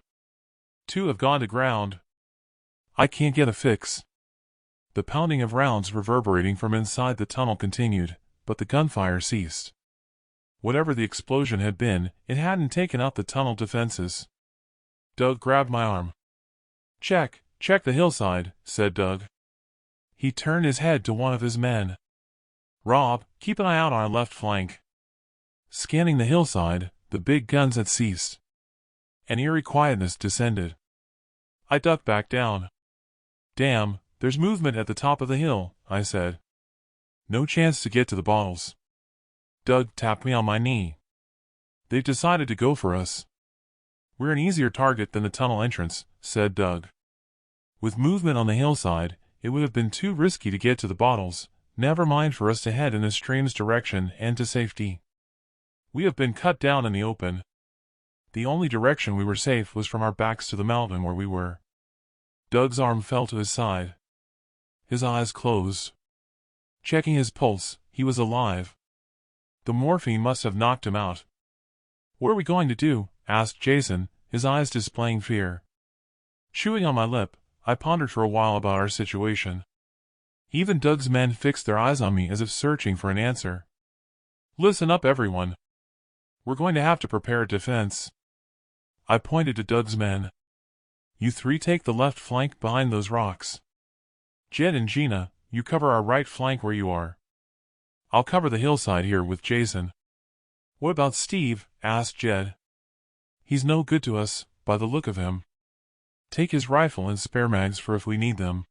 2 have gone to ground. I can't get a fix." The pounding of rounds reverberating from inside the tunnel continued, but the gunfire ceased. Whatever the explosion had been, it hadn't taken out the tunnel defenses. Doug grabbed my arm. Check the hillside," said Doug. He turned his head to one of his men. "Rob, keep an eye out on our left flank." Scanning the hillside, the big guns had ceased. An eerie quietness descended. I ducked back down. "Damn, there's movement at the top of the hill," I said. "No chance to get to the bottles." Doug tapped me on my knee. "They've decided to go for us." "We're an easier target than the tunnel entrance," said Doug. "With movement on the hillside, it would have been too risky to get to the bottles, never mind for us to head in the stream's direction and to safety. We have been cut down in the open. The only direction we were safe was from our backs to the mountain where we were." Doug's arm fell to his side. His eyes closed. Checking his pulse, he was alive. The morphine must have knocked him out. "What are we going to do?" asked Jason, his eyes displaying fear. Chewing on my lip, I pondered for a while about our situation. Even Doug's men fixed their eyes on me as if searching for an answer. "Listen up, everyone. We're going to have to prepare a defense." I pointed to Doug's men. "You 3 take the left flank behind those rocks. Jed and Gina, you cover our right flank where you are. I'll cover the hillside here with Jason." "What about Steve?" asked Jed. "He's no good to us, by the look of him. Take his rifle and spare mags for if we need them."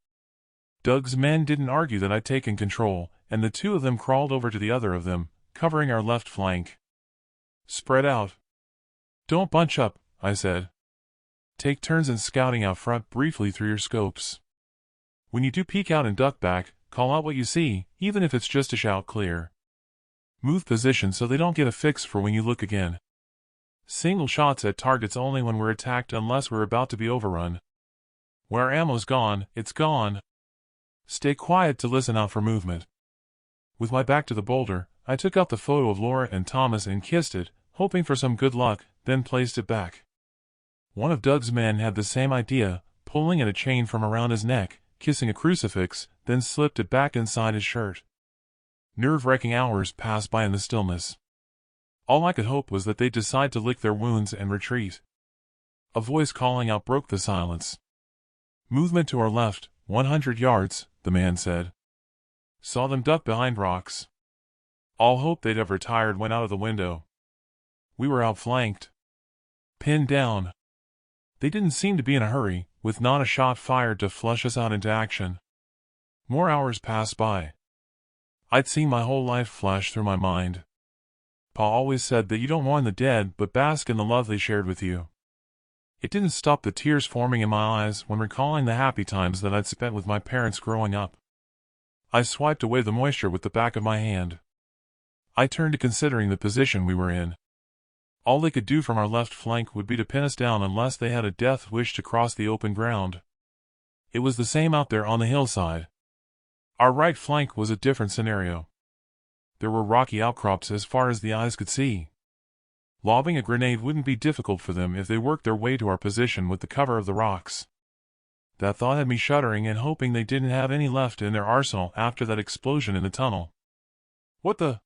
Doug's men didn't argue that I'd taken control, and the 2 of them crawled over to the other of them, covering our left flank. "Spread out. Don't bunch up," I said. "Take turns in scouting out front briefly through your scopes. When you do peek out and duck back, call out what you see, even if it's just a shout clear. Move position so they don't get a fix for when you look again. Single shots at targets only when we're attacked unless we're about to be overrun. When our ammo's gone, it's gone. Stay quiet to listen out for movement." With my back to the boulder, I took out the photo of Laura and Thomas and kissed it, hoping for some good luck, then placed it back. One of Doug's men had the same idea, pulling at a chain from around his neck, kissing a crucifix, then slipped it back inside his shirt. Nerve-wracking hours passed by in the stillness. All I could hope was that they'd decide to lick their wounds and retreat. A voice calling out broke the silence. "Movement to our left, 100 yards, the man said. Saw them duck behind rocks. All hope they'd have retired went out of the window. We were outflanked. Pinned down. They didn't seem to be in a hurry, with not a shot fired to flush us out into action. More hours passed by. I'd seen my whole life flash through my mind. Pa always said that you don't mourn the dead but bask in the love they shared with you. It didn't stop the tears forming in my eyes when recalling the happy times that I'd spent with my parents growing up. I swiped away the moisture with the back of my hand. I turned to considering the position we were in. All they could do from our left flank would be to pin us down unless they had a death wish to cross the open ground. It was the same out there on the hillside. Our right flank was a different scenario. There were rocky outcrops as far as the eyes could see. Lobbing a grenade wouldn't be difficult for them if they worked their way to our position with the cover of the rocks. That thought had me shuddering and hoping they didn't have any left in their arsenal after that explosion in the tunnel. "What the?"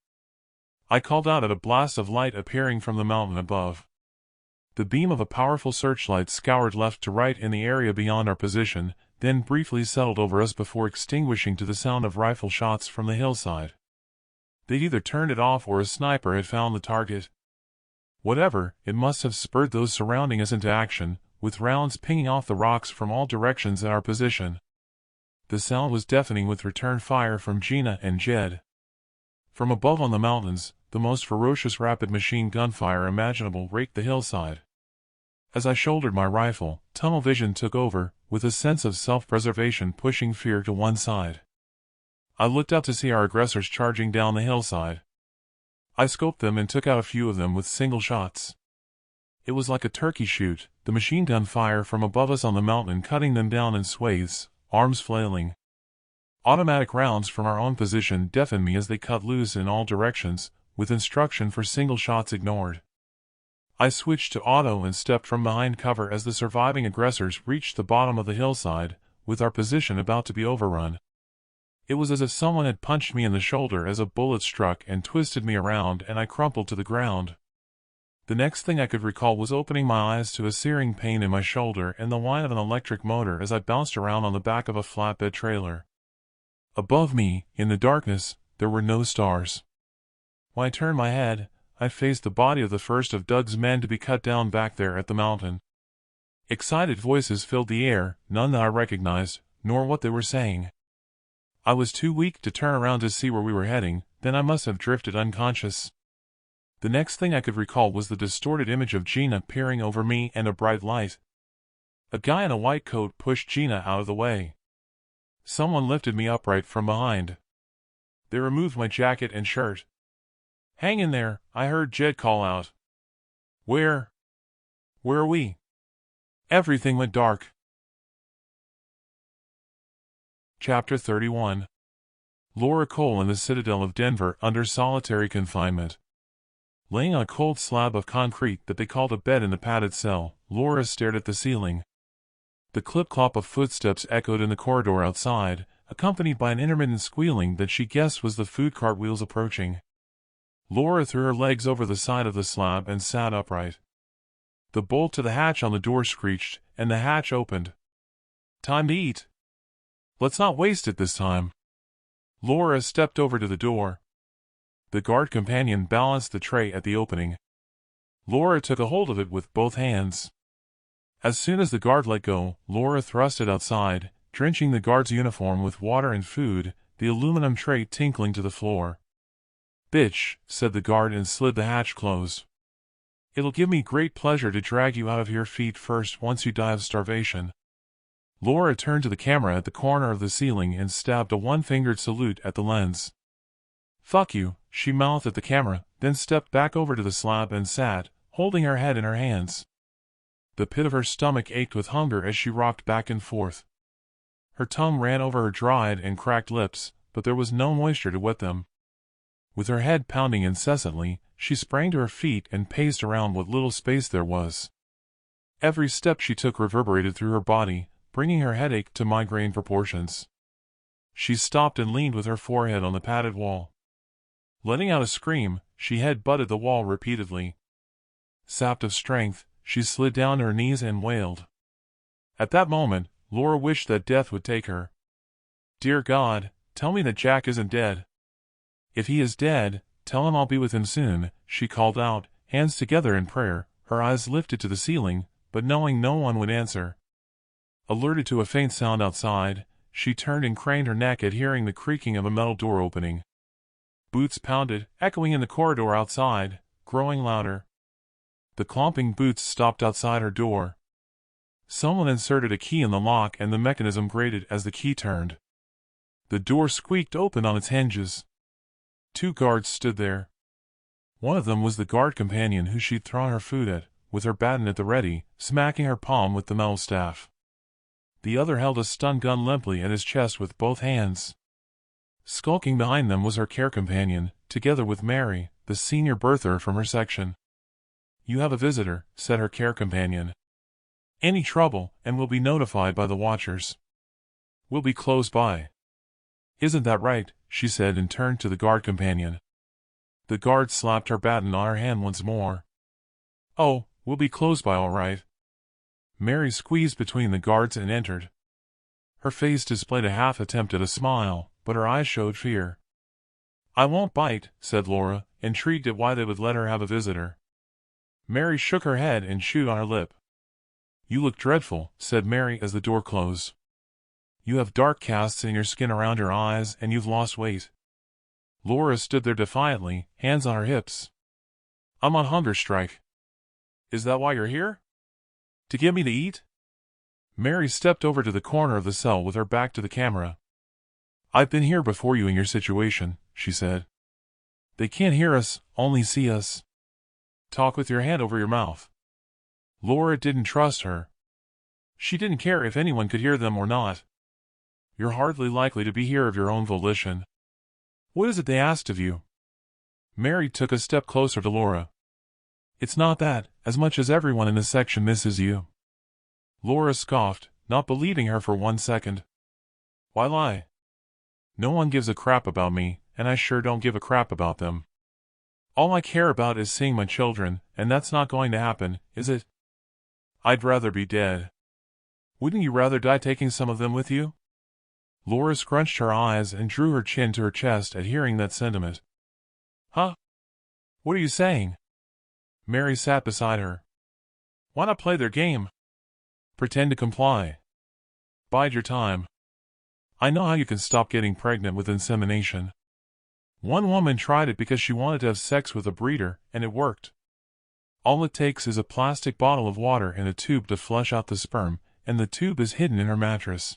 I called out at a blast of light appearing from the mountain above. The beam of a powerful searchlight scoured left to right in the area beyond our position, then briefly settled over us before extinguishing to the sound of rifle shots from the hillside. They'd either turned it off or a sniper had found the target. Whatever, it must have spurred those surrounding us into action, with rounds pinging off the rocks from all directions at our position. The sound was deafening with return fire from Gina and Jed. From above on the mountains, the most ferocious rapid machine gunfire imaginable raked the hillside. As I shouldered my rifle, tunnel vision took over, with a sense of self-preservation pushing fear to one side. I looked out to see our aggressors charging down the hillside. I scoped them and took out a few of them with single shots. It was like a turkey shoot, the machine gun fire from above us on the mountain cutting them down in swathes, arms flailing. Automatic rounds from our own position deafened me as they cut loose in all directions, with instruction for single shots ignored. I switched to auto and stepped from behind cover as the surviving aggressors reached the bottom of the hillside, with our position about to be overrun. It was as if someone had punched me in the shoulder as a bullet struck and twisted me around, and I crumpled to the ground. The next thing I could recall was opening my eyes to a searing pain in my shoulder and the whine of an electric motor as I bounced around on the back of a flatbed trailer. Above me, in the darkness, there were no stars. When I turned my head, I faced the body of the first of Doug's men to be cut down back there at the mountain. Excited voices filled the air, none that I recognized, nor what they were saying. I was too weak to turn around to see where we were heading, then I must have drifted unconscious. The next thing I could recall was the distorted image of Gina peering over me and a bright light. A guy in a white coat pushed Gina out of the way. Someone lifted me upright from behind. They removed my jacket and shirt. "Hang in there," I heard Jed call out. Where are we?" Everything went dark. Chapter 31. Laura Cole in the citadel of Denver under solitary confinement. Laying on a cold slab of concrete that they called a bed in the padded cell, Laura stared at the ceiling. The clip-clop of footsteps echoed in the corridor outside, accompanied by an intermittent squealing that she guessed was the food cart wheels approaching. Laura threw her legs over the side of the slab and sat upright. The bolt to the hatch on the door screeched, and the hatch opened. "Time to eat. Let's not waste it this time." Laura stepped over to the door. The guard companion balanced the tray at the opening. Laura took a hold of it with both hands. As soon as the guard let go, Laura thrust it outside, drenching the guard's uniform with water and food, the aluminum tray tinkling to the floor. "Bitch," said the guard and slid the hatch closed. "It'll give me great pleasure to drag you out of here feet first once you die of starvation." Laura turned to the camera at the corner of the ceiling and stabbed a one-fingered salute at the lens. "Fuck you," she mouthed at the camera, then stepped back over to the slab and sat, holding her head in her hands. The pit of her stomach ached with hunger as she rocked back and forth. Her tongue ran over her dried and cracked lips, but there was no moisture to wet them. With her head pounding incessantly, she sprang to her feet and paced around what little space there was. Every step she took reverberated through her body, bringing her headache to migraine proportions. She stopped and leaned with her forehead on the padded wall. Letting out a scream, she head-butted the wall repeatedly. Sapped of strength, she slid down to her knees and wailed. At that moment, Laura wished that death would take her. "Dear God, tell me that Jack isn't dead. If he is dead, tell him I'll be with him soon," she called out, hands together in prayer, her eyes lifted to the ceiling, but knowing no one would answer. Alerted to a faint sound outside, she turned and craned her neck at hearing the creaking of a metal door opening. Boots pounded, echoing in the corridor outside, growing louder. The clomping boots stopped outside her door. Someone inserted a key in the lock and the mechanism grated as the key turned. The door squeaked open on its hinges. 2 guards stood there. One of them was the guard companion who she'd thrown her food at, with her baton at the ready, smacking her palm with the metal staff. The other held a stun gun limply at his chest with both hands. Skulking behind them was her care companion, together with Mary, the senior birther from her section. "You have a visitor," said her care companion. "Any trouble, and we'll be notified by the watchers. We'll be close by." "Isn't that right?" she said and turned to the guard companion. The guard slapped her baton on her hand once more. "Oh, we'll be close by all right." Mary squeezed between the guards and entered. Her face displayed a half attempt at a smile, but her eyes showed fear. "I won't bite," said Laura, intrigued at why they would let her have a visitor. Mary shook her head and chewed on her lip. "You look dreadful," said Mary as the door closed. "You have dark casts in your skin around your eyes, and you've lost weight." Laura stood there defiantly, hands on her hips. "I'm on hunger strike." "Is that why you're here? To get me to eat?" Mary stepped over to the corner of the cell with her back to the camera. "I've been here before you in your situation," she said. "They can't hear us, only see us." "Talk with your hand over your mouth." Laura didn't trust her. She didn't care if anyone could hear them or not. "You're hardly likely to be here of your own volition. What is it they asked of you?" Mary took a step closer to Laura. "It's not that, as much as everyone in this section misses you." Laura scoffed, not believing her for 1 second. "Why lie? No one gives a crap about me, and I sure don't give a crap about them. All I care about is seeing my children, and that's not going to happen, is it? I'd rather be dead." "Wouldn't you rather die taking some of them with you?" Laura scrunched her eyes and drew her chin to her chest at hearing that sentiment. "Huh? What are you saying?" Mary sat beside her. "Why not play their game? Pretend to comply. Bide your time. I know how you can stop getting pregnant with insemination. One woman tried it because she wanted to have sex with a breeder, and it worked. All it takes is a plastic bottle of water and a tube to flush out the sperm, and the tube is hidden in her mattress.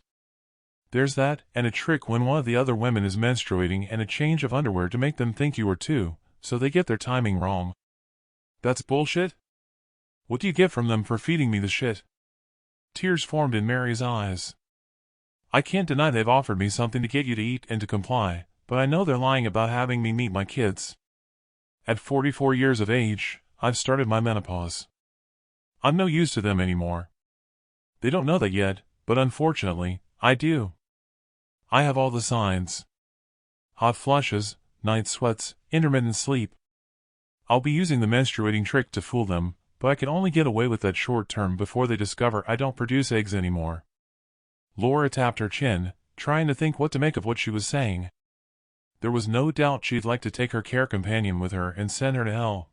There's that, and a trick when one of the other women is menstruating and a change of underwear to make them think you are too, so they get their timing wrong. That's bullshit? What do you get from them for feeding me the shit?" Tears formed in Mary's eyes. "I can't deny they've offered me something to get you to eat and to comply, but I know they're lying about having me meet my kids. At 44 years of age, I've started my menopause. I'm no use to them anymore. They don't know that yet, but unfortunately, I do. I have all the signs. Hot flushes, night sweats, intermittent sleep. I'll be using the menstruating trick to fool them, but I can only get away with that short term before they discover I don't produce eggs anymore." Laura tapped her chin, trying to think what to make of what she was saying. There was no doubt she'd like to take her care companion with her and send her to hell.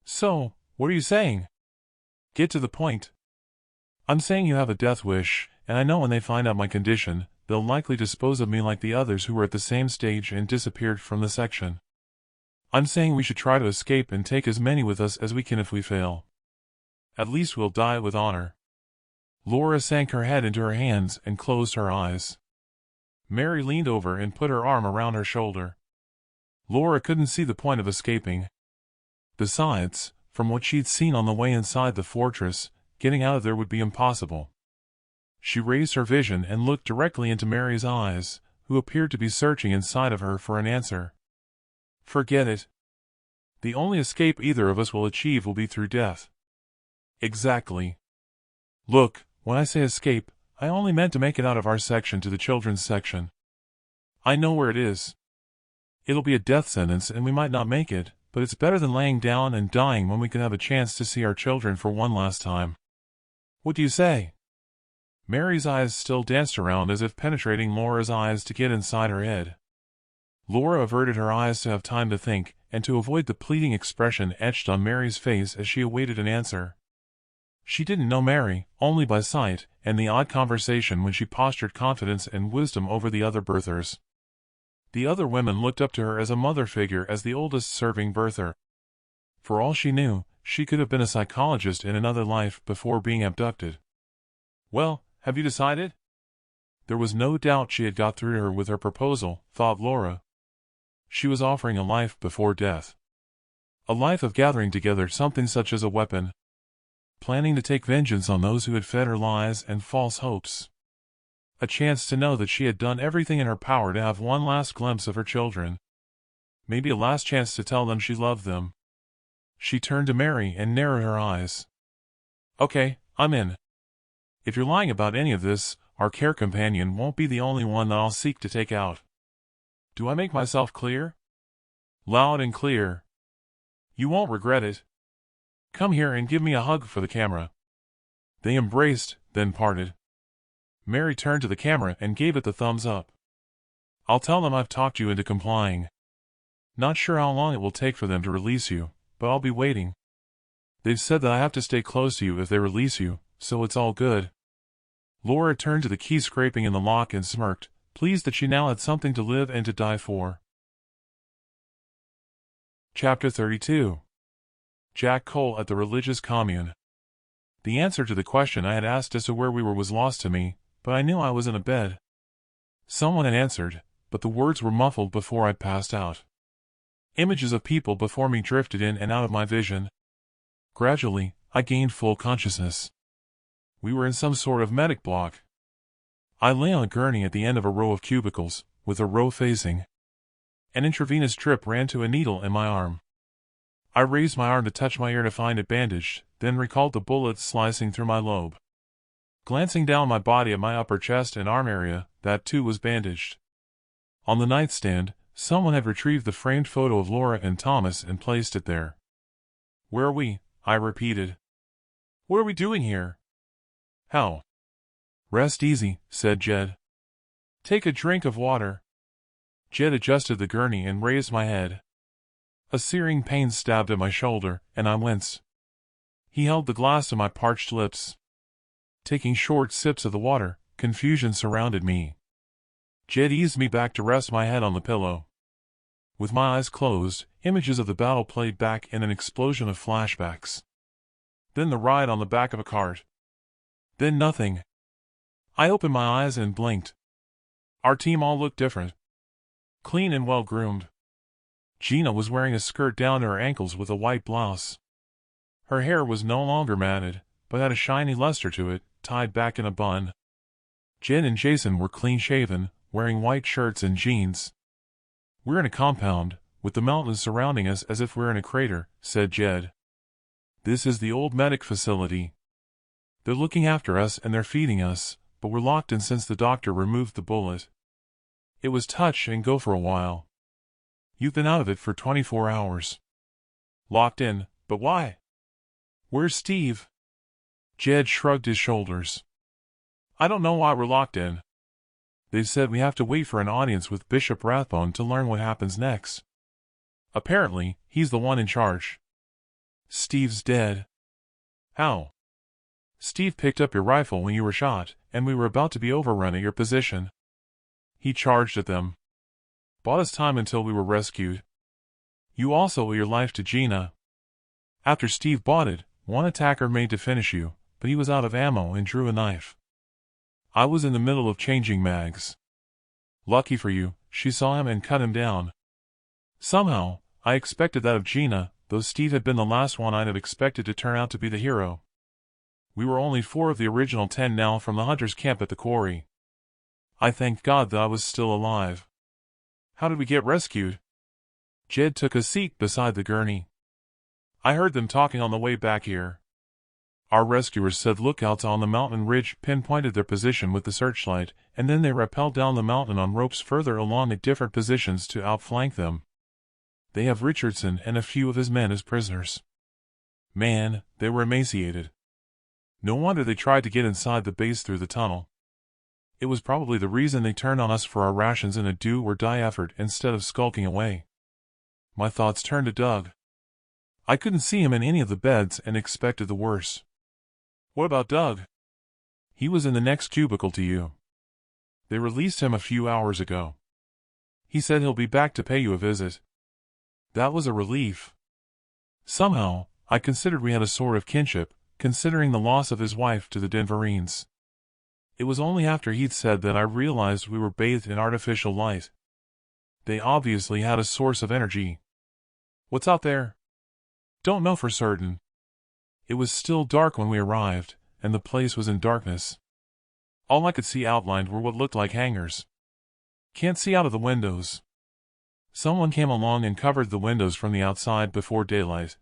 "So, what are you saying? Get to the point." "I'm saying you have a death wish, and I know when they find out my condition, they'll likely dispose of me like the others who were at the same stage and disappeared from the section. I'm saying we should try to escape and take as many with us as we can if we fail. At least we'll die with honor." Laura sank her head into her hands and closed her eyes. Mary leaned over and put her arm around her shoulder. Laura couldn't see the point of escaping. Besides, from what she'd seen on the way inside the fortress, getting out of there would be impossible. She raised her vision and looked directly into Mary's eyes, who appeared to be searching inside of her for an answer. "Forget it. The only escape either of us will achieve will be through death." "Exactly. Look, when I say escape, I only meant to make it out of our section to the children's section. I know where it is. It'll be a death sentence and we might not make it, but it's better than laying down and dying when we can have a chance to see our children for one last time. What do you say?" Mary's eyes still danced around as if penetrating Laura's eyes to get inside her head. Laura averted her eyes to have time to think, and to avoid the pleading expression etched on Mary's face as she awaited an answer. She didn't know Mary, only by sight, and the odd conversation when she postured confidence and wisdom over the other birthers. The other women looked up to her as a mother figure, as the oldest serving birther. For all she knew, she could have been a psychologist in another life before being abducted. "Well, have you decided?" There was no doubt she had got through to her with her proposal, thought Laura. She was offering a life before death. A life of gathering together something such as a weapon. Planning to take vengeance on those who had fed her lies and false hopes. A chance to know that she had done everything in her power to have one last glimpse of her children. Maybe a last chance to tell them she loved them. She turned to Mary and narrowed her eyes. "Okay, I'm in. If you're lying about any of this, our care companion won't be the only one that I'll seek to take out. Do I make myself clear?" "Loud and clear. You won't regret it. Come here and give me a hug for the camera." They embraced, then parted. Mary turned to the camera and gave it the thumbs up. I'll tell them I've talked you into complying. Not sure how long it will take for them to release you, but I'll be waiting. They've said that I have to stay close to you if they release you, so it's all good. Laura turned to the key scraping in the lock and smirked, pleased that she now had something to live and to die for. Chapter 32. Jack Cole at the Religious Commune. The answer to the question I had asked as to where we were was lost to me, but I knew I was in a bed. Someone had answered, but the words were muffled before I passed out. Images of people before me drifted in and out of my vision. Gradually, I gained full consciousness. We were in some sort of medic block. I lay on a gurney at the end of a row of cubicles, with a row facing. An intravenous drip ran to a needle in my arm. I raised my arm to touch my ear to find it bandaged, then recalled the bullet slicing through my lobe. Glancing down my body at my upper chest and arm area, that too was bandaged. On the nightstand, someone had retrieved the framed photo of Laura and Thomas and placed it there. Where are we? I repeated. What are we doing here? How? Rest easy, said Jed. Take a drink of water. Jed adjusted the gurney and raised my head. A searing pain stabbed at my shoulder, and I winced. He held the glass to my parched lips. Taking short sips of the water, confusion surrounded me. Jed eased me back to rest my head on the pillow. With my eyes closed, images of the battle played back in an explosion of flashbacks. Then the ride on the back of a cart. Then nothing. I opened my eyes and blinked. Our team all looked different. Clean and well-groomed. Gina was wearing a skirt down to her ankles with a white blouse. Her hair was no longer matted, but had a shiny luster to it, tied back in a bun. Jen and Jason were clean-shaven, wearing white shirts and jeans. We're in a compound, with the mountains surrounding us as if we're in a crater, said Jed. This is the old medic facility. They're looking after us and they're feeding us, but we're locked in since the doctor removed the bullet. It was touch and go for a while. You've been out of it for 24 hours. Locked in, but why? Where's Steve? Jed shrugged his shoulders. I don't know why we're locked in. They've said we have to wait for an audience with Bishop Rathbone to learn what happens next. Apparently, he's the one in charge. Steve's dead. How? Steve picked up your rifle when you were shot, and we were about to be overrun at your position. He charged at them. Bought us time until we were rescued. You also owe your life to Gina. After Steve bought it, one attacker made to finish you, but he was out of ammo and drew a knife. I was in the middle of changing mags. Lucky for you, she saw him and cut him down. Somehow, I expected that of Gina, though Steve had been the last one I'd have expected to turn out to be the hero. We were only 4 of the original 10 now from the hunters' camp at the quarry. I thanked God that I was still alive. How did we get rescued? Jed took a seat beside the gurney. I heard them talking on the way back here. Our rescuers said lookouts on the mountain ridge pinpointed their position with the searchlight, and then they rappelled down the mountain on ropes further along at different positions to outflank them. They have Richardson and a few of his men as prisoners. Man, they were emaciated. No wonder they tried to get inside the base through the tunnel. It was probably the reason they turned on us for our rations in a do-or-die effort instead of skulking away. My thoughts turned to Doug. I couldn't see him in any of the beds and expected the worst. What about Doug? He was in the next cubicle to you. They released him a few hours ago. He said he'll be back to pay you a visit. That was a relief. Somehow, I considered we had a sort of kinship, considering the loss of his wife to the Denverines. It was only after he'd said that I realized we were bathed in artificial light. They obviously had a source of energy. What's out there? Don't know for certain. It was still dark when we arrived, and the place was in darkness. All I could see outlined were what looked like hangars. Can't see out of the windows. Someone came along and covered the windows from the outside before daylight.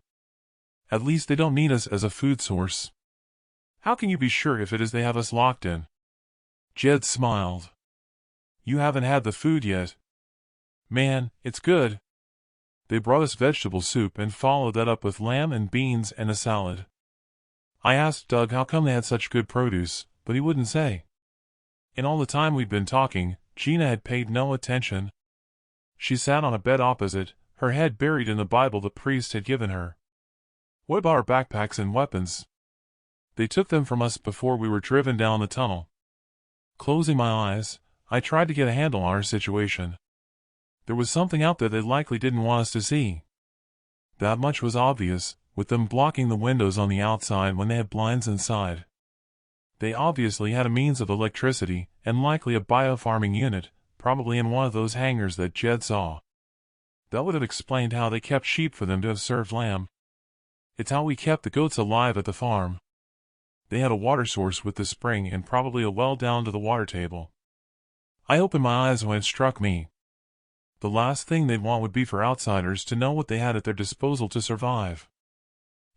At least they don't need us as a food source. How can you be sure if it is they have us locked in? Jed smiled. You haven't had the food yet. Man, it's good. They brought us vegetable soup and followed that up with lamb and beans and a salad. I asked Doug how come they had such good produce, but he wouldn't say. In all the time we'd been talking, Gina had paid no attention. She sat on a bed opposite, her head buried in the Bible the priest had given her. "What about our backpacks and weapons? They took them from us before we were driven down the tunnel." Closing my eyes, I tried to get a handle on our situation. There was something out there they likely didn't want us to see. That much was obvious, with them blocking the windows on the outside when they had blinds inside. They obviously had a means of electricity, and likely a biofarming unit, probably in one of those hangars that Jed saw. That would have explained how they kept sheep for them to have served lamb. It's how we kept the goats alive at the farm. They had a water source with the spring and probably a well down to the water table. I opened my eyes when it struck me. The last thing they'd want would be for outsiders to know what they had at their disposal to survive.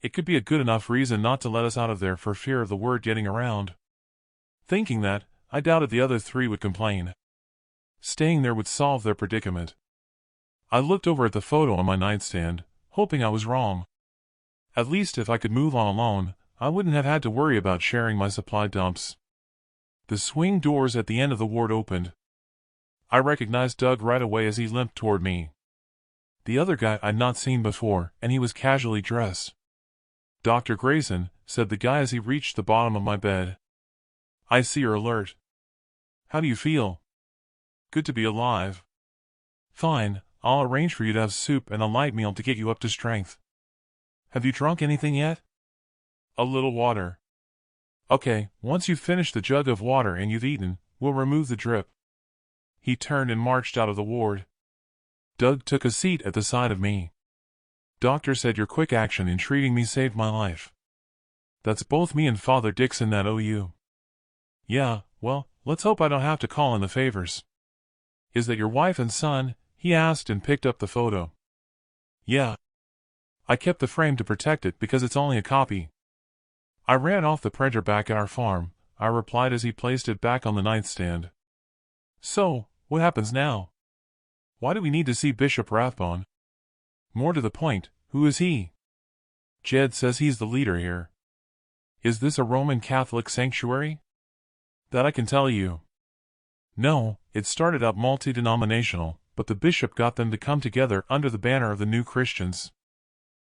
It could be a good enough reason not to let us out of there for fear of the word getting around. Thinking that, I doubted the other three would complain. Staying there would solve their predicament. I looked over at the photo on my nightstand, hoping I was wrong. At least if I could move on alone, I wouldn't have had to worry about sharing my supply dumps. The swing doors at the end of the ward opened. I recognized Doug right away as he limped toward me. The other guy I'd not seen before, and he was casually dressed. "Dr. Grayson," said the guy as he reached the bottom of my bed. "I see you're alert. How do you feel?" "Good to be alive." "Fine, I'll arrange for you to have soup and a light meal to get you up to strength." "Have you drunk anything yet?" "A little water." "Okay, once you've finished the jug of water and you've eaten, we'll remove the drip." He turned and marched out of the ward. Doug took a seat at the side of me. "Doctor said your quick action in treating me saved my life. That's both me and Father Dixon that owe you." "Yeah, well, let's hope I don't have to call in the favors." "Is that your wife and son?" he asked and picked up the photo. "Yeah. I kept the frame to protect it because it's only a copy. I ran off the printer back at our farm," I replied as he placed it back on the nightstand. "So, what happens now? Why do we need to see Bishop Rathbone? More to the point, who is he?" "Jed says he's the leader here." "Is this a Roman Catholic sanctuary?" "That I can tell you. No, it started out multi-denominational, but the bishop got them to come together under the banner of the New Christians.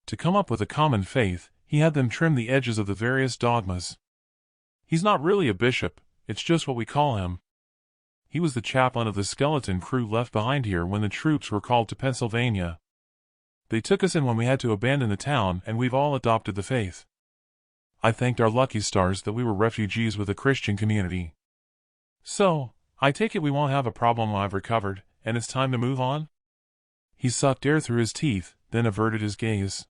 To come up with a common faith, he had them trim the edges of the various dogmas. He's not really a bishop, it's just what we call him. He was the chaplain of the skeleton crew left behind here when the troops were called to Pennsylvania. They took us in when we had to abandon the town, and we've all adopted the faith. I thanked our lucky stars that we were refugees with a Christian community. So, I take it we won't have a problem when I've recovered, and it's time to move on?" He sucked air through his teeth, then averted his gaze.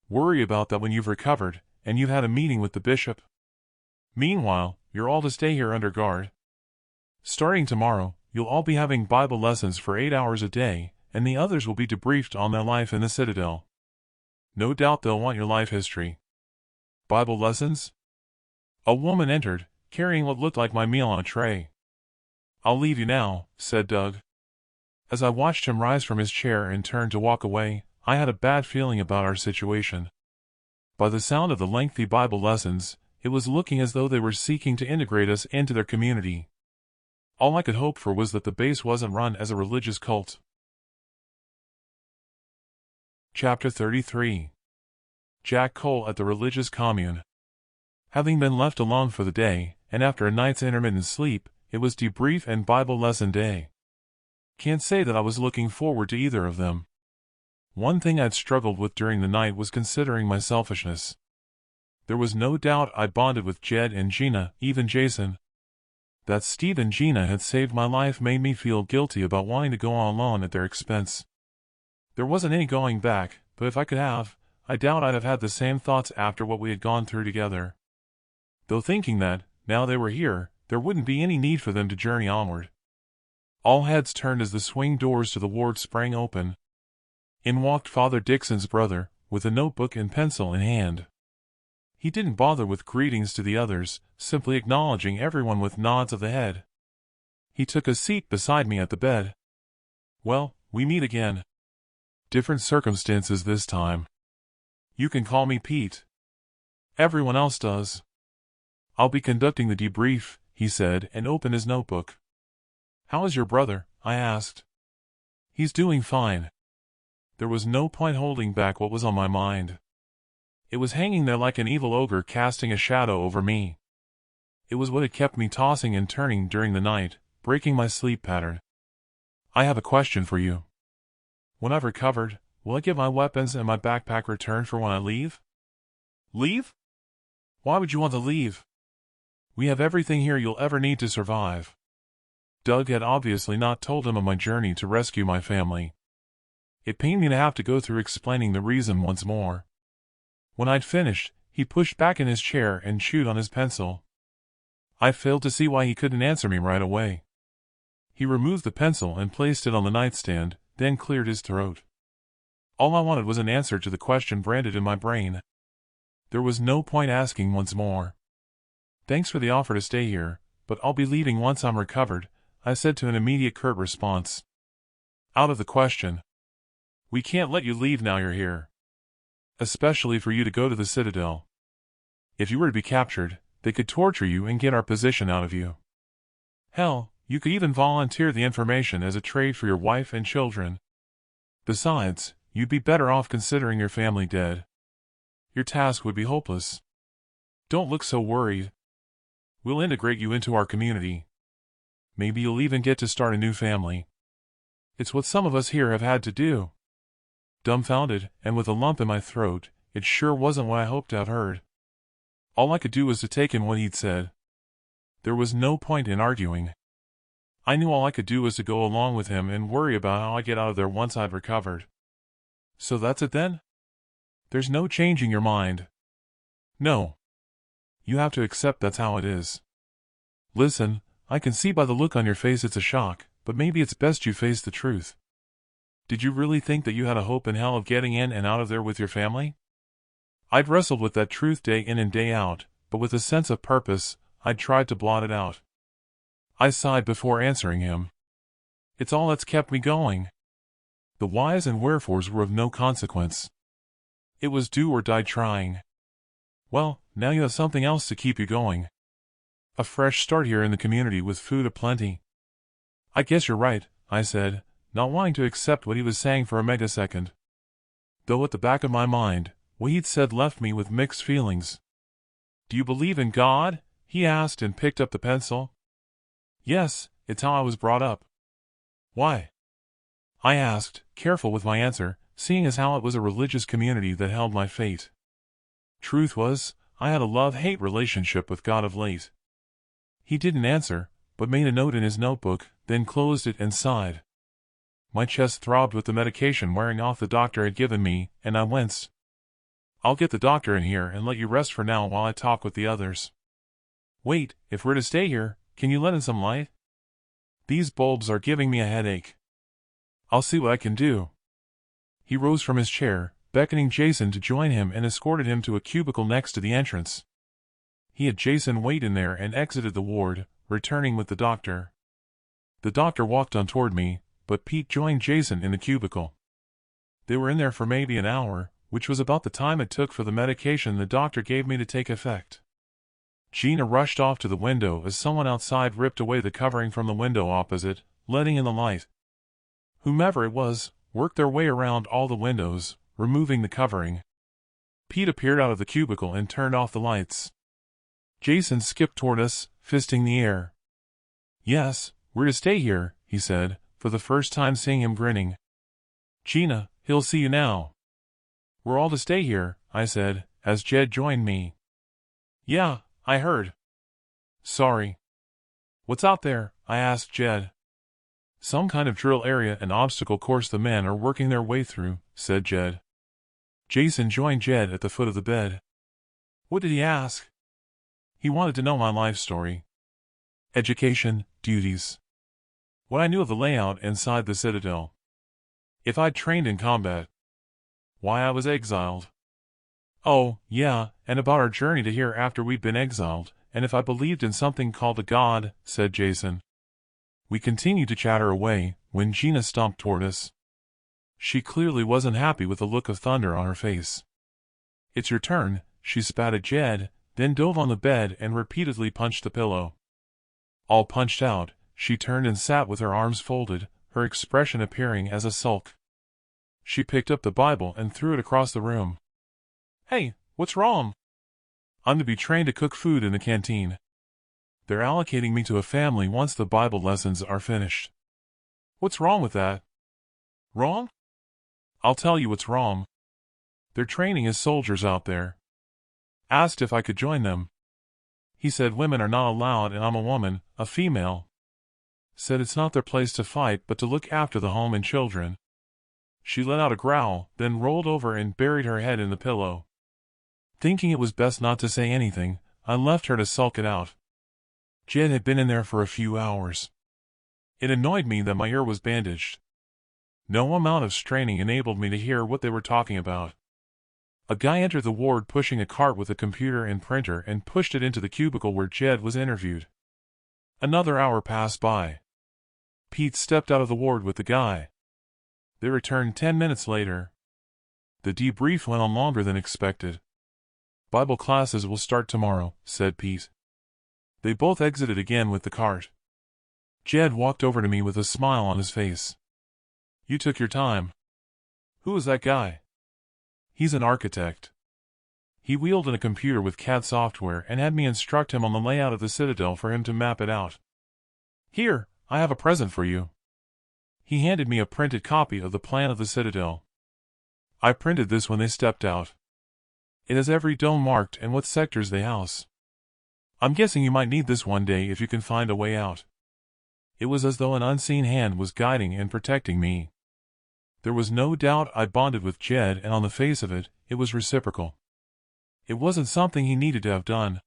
"Worry about that when you've recovered, and you've had a meeting with the bishop. Meanwhile, you're all to stay here under guard. Starting tomorrow, you'll all be having Bible lessons for 8 hours a day, and the others will be debriefed on their life in the citadel. No doubt they'll want your life history." "Bible lessons?" A woman entered, carrying what looked like my meal on a tray. "I'll leave you now," said Doug. As I watched him rise from his chair and turn to walk away, I had a bad feeling about our situation. By the sound of the lengthy Bible lessons, it was looking as though they were seeking to integrate us into their community. All I could hope for was that the base wasn't run as a religious cult. Chapter 33. Jack Cole at the religious commune. Having been left alone for the day, and after a night's intermittent sleep, it was debrief and Bible lesson day. Can't say that I was looking forward to either of them. One thing I'd struggled with during the night was considering my selfishness. There was no doubt I bonded with Jed and Gina, even Jason. That Steve and Gina had saved my life made me feel guilty about wanting to go on alone at their expense. There wasn't any going back, but if I could have, I doubt I'd have had the same thoughts after what we had gone through together. Though thinking that, now they were here, there wouldn't be any need for them to journey onward. All heads turned as the swing doors to the ward sprang open. In walked Father Dixon's brother, with a notebook and pencil in hand. He didn't bother with greetings to the others, simply acknowledging everyone with nods of the head. He took a seat beside me at the bed. "Well, we meet again. Different circumstances this time. You can call me Pete. Everyone else does. I'll be conducting the debrief," he said, and opened his notebook. "How is your brother?" I asked. "He's doing fine." There was no point holding back what was on my mind. It was hanging there like an evil ogre casting a shadow over me. It was what had kept me tossing and turning during the night, breaking my sleep pattern. "I have a question for you. When I've recovered, will I get my weapons and my backpack returned for when I leave?" "Leave? Why would you want to leave? We have everything here you'll ever need to survive." Doug had obviously not told him of my journey to rescue my family. It pained me to have to go through explaining the reason once more. When I'd finished, he pushed back in his chair and chewed on his pencil. I failed to see why he couldn't answer me right away. He removed the pencil and placed it on the nightstand, then cleared his throat. All I wanted was an answer to the question branded in my brain. There was no point asking once more. "Thanks for the offer to stay here, but I'll be leaving once I'm recovered," I said to an immediate curt response. "Out of the question. We can't let you leave now you're here. Especially for you to go to the Citadel. If you were to be captured, they could torture you and get our position out of you. Hell, you could even volunteer the information as a trade for your wife and children. Besides, you'd be better off considering your family dead. Your task would be hopeless. Don't look so worried. We'll integrate you into our community. Maybe you'll even get to start a new family. It's what some of us here have had to do." Dumbfounded, and with a lump in my throat, it sure wasn't what I hoped to have heard. All I could do was to take in what he'd said. There was no point in arguing. I knew all I could do was to go along with him and worry about how I get out of there once I'd recovered. "So that's it then? There's no changing your mind?" "No. You have to accept that's how it is. Listen, I can see by the look on your face it's a shock, but maybe it's best you face the truth. Did you really think that you had a hope in hell of getting in and out of there with your family?" I'd wrestled with that truth day in and day out, but with a sense of purpose, I'd tried to blot it out. I sighed before answering him. "It's all that's kept me going." The whys and wherefores were of no consequence. It was do or die trying. "Well, now you have something else to keep you going. A fresh start here in the community with food aplenty." "I guess you're right," I said, not wanting to accept what he was saying for a megasecond. Though at the back of my mind, what he'd said left me with mixed feelings. "Do you believe in God?" he asked and picked up the pencil. "Yes, it's how I was brought up." "Why?" I asked, careful with my answer, seeing as how it was a religious community that held my fate. Truth was, I had a love-hate relationship with God of late. He didn't answer, but made a note in his notebook, then closed it and sighed. My chest throbbed with the medication wearing off the doctor had given me, and I winced. "I'll get the doctor in here and let you rest for now while I talk with the others." "Wait, if we're to stay here, can you let in some light? These bulbs are giving me a headache." "I'll see what I can do." He rose from his chair, beckoning Jason to join him and escorted him to a cubicle next to the entrance. He had Jason wait in there and exited the ward, returning with the doctor. The doctor walked on toward me, but Pete joined Jason in the cubicle. They were in there for maybe an hour, which was about the time it took for the medication the doctor gave me to take effect. Gina rushed off to the window as someone outside ripped away the covering from the window opposite, letting in the light. Whomever it was, worked their way around all the windows, removing the covering. Pete appeared out of the cubicle and turned off the lights. Jason skipped toward us, fisting the air. "Yes, we're to stay here," he said, for the first time seeing him grinning. "Gina, he'll see you now." "We're all to stay here," I said, as Jed joined me. "Yeah, I heard." "Sorry." "What's out there?" I asked Jed. "Some kind of drill area and obstacle course the men are working their way through," said Jed. Jason joined Jed at the foot of the bed. "What did he ask?" "He wanted to know my life story. Education, duties. What I knew of the layout inside the Citadel. If I'd trained in combat. Why I was exiled. Oh, yeah, and about our journey to here after we'd been exiled, and if I believed in something called a god," said Jason. We continued to chatter away, when Gina stomped toward us. She clearly wasn't happy with the look of thunder on her face. "It's your turn," she spat at Jed, then dove on the bed and repeatedly punched the pillow. All punched out, she turned and sat with her arms folded, her expression appearing as a sulk. She picked up the Bible and threw it across the room. "Hey, what's wrong? I'm to be trained to cook food in the canteen. They're allocating me to a family once the Bible lessons are finished. What's wrong with that?" "Wrong? I'll tell you what's wrong. They're training as soldiers out there. Asked if I could join them. He said women are not allowed and I'm a woman, a female. Said it's not their place to fight but to look after the home and children." She let out a growl, then rolled over and buried her head in the pillow. Thinking it was best not to say anything, I left her to sulk it out. Jed had been in there for a few hours. It annoyed me that my ear was bandaged. No amount of straining enabled me to hear what they were talking about. A guy entered the ward pushing a cart with a computer and printer and pushed it into the cubicle where Jed was interviewed. Another hour passed by. Pete stepped out of the ward with the guy. They returned 10 minutes later. The debrief went on longer than expected. "Bible classes will start tomorrow," said Pete. They both exited again with the cart. Jed walked over to me with a smile on his face. "You took your time. Who is that guy?" "He's an architect. He wheeled in a computer with CAD software and had me instruct him on the layout of the citadel for him to map it out. Here, I have a present for you." He handed me a printed copy of the plan of the citadel. I printed this when they stepped out. It has every dome marked and what sectors they house. I'm guessing you might need this one day if you can find a way out. It was as though an unseen hand was guiding and protecting me. There was no doubt I bonded with Jed, and on the face of it, it was reciprocal. It wasn't something he needed to have done.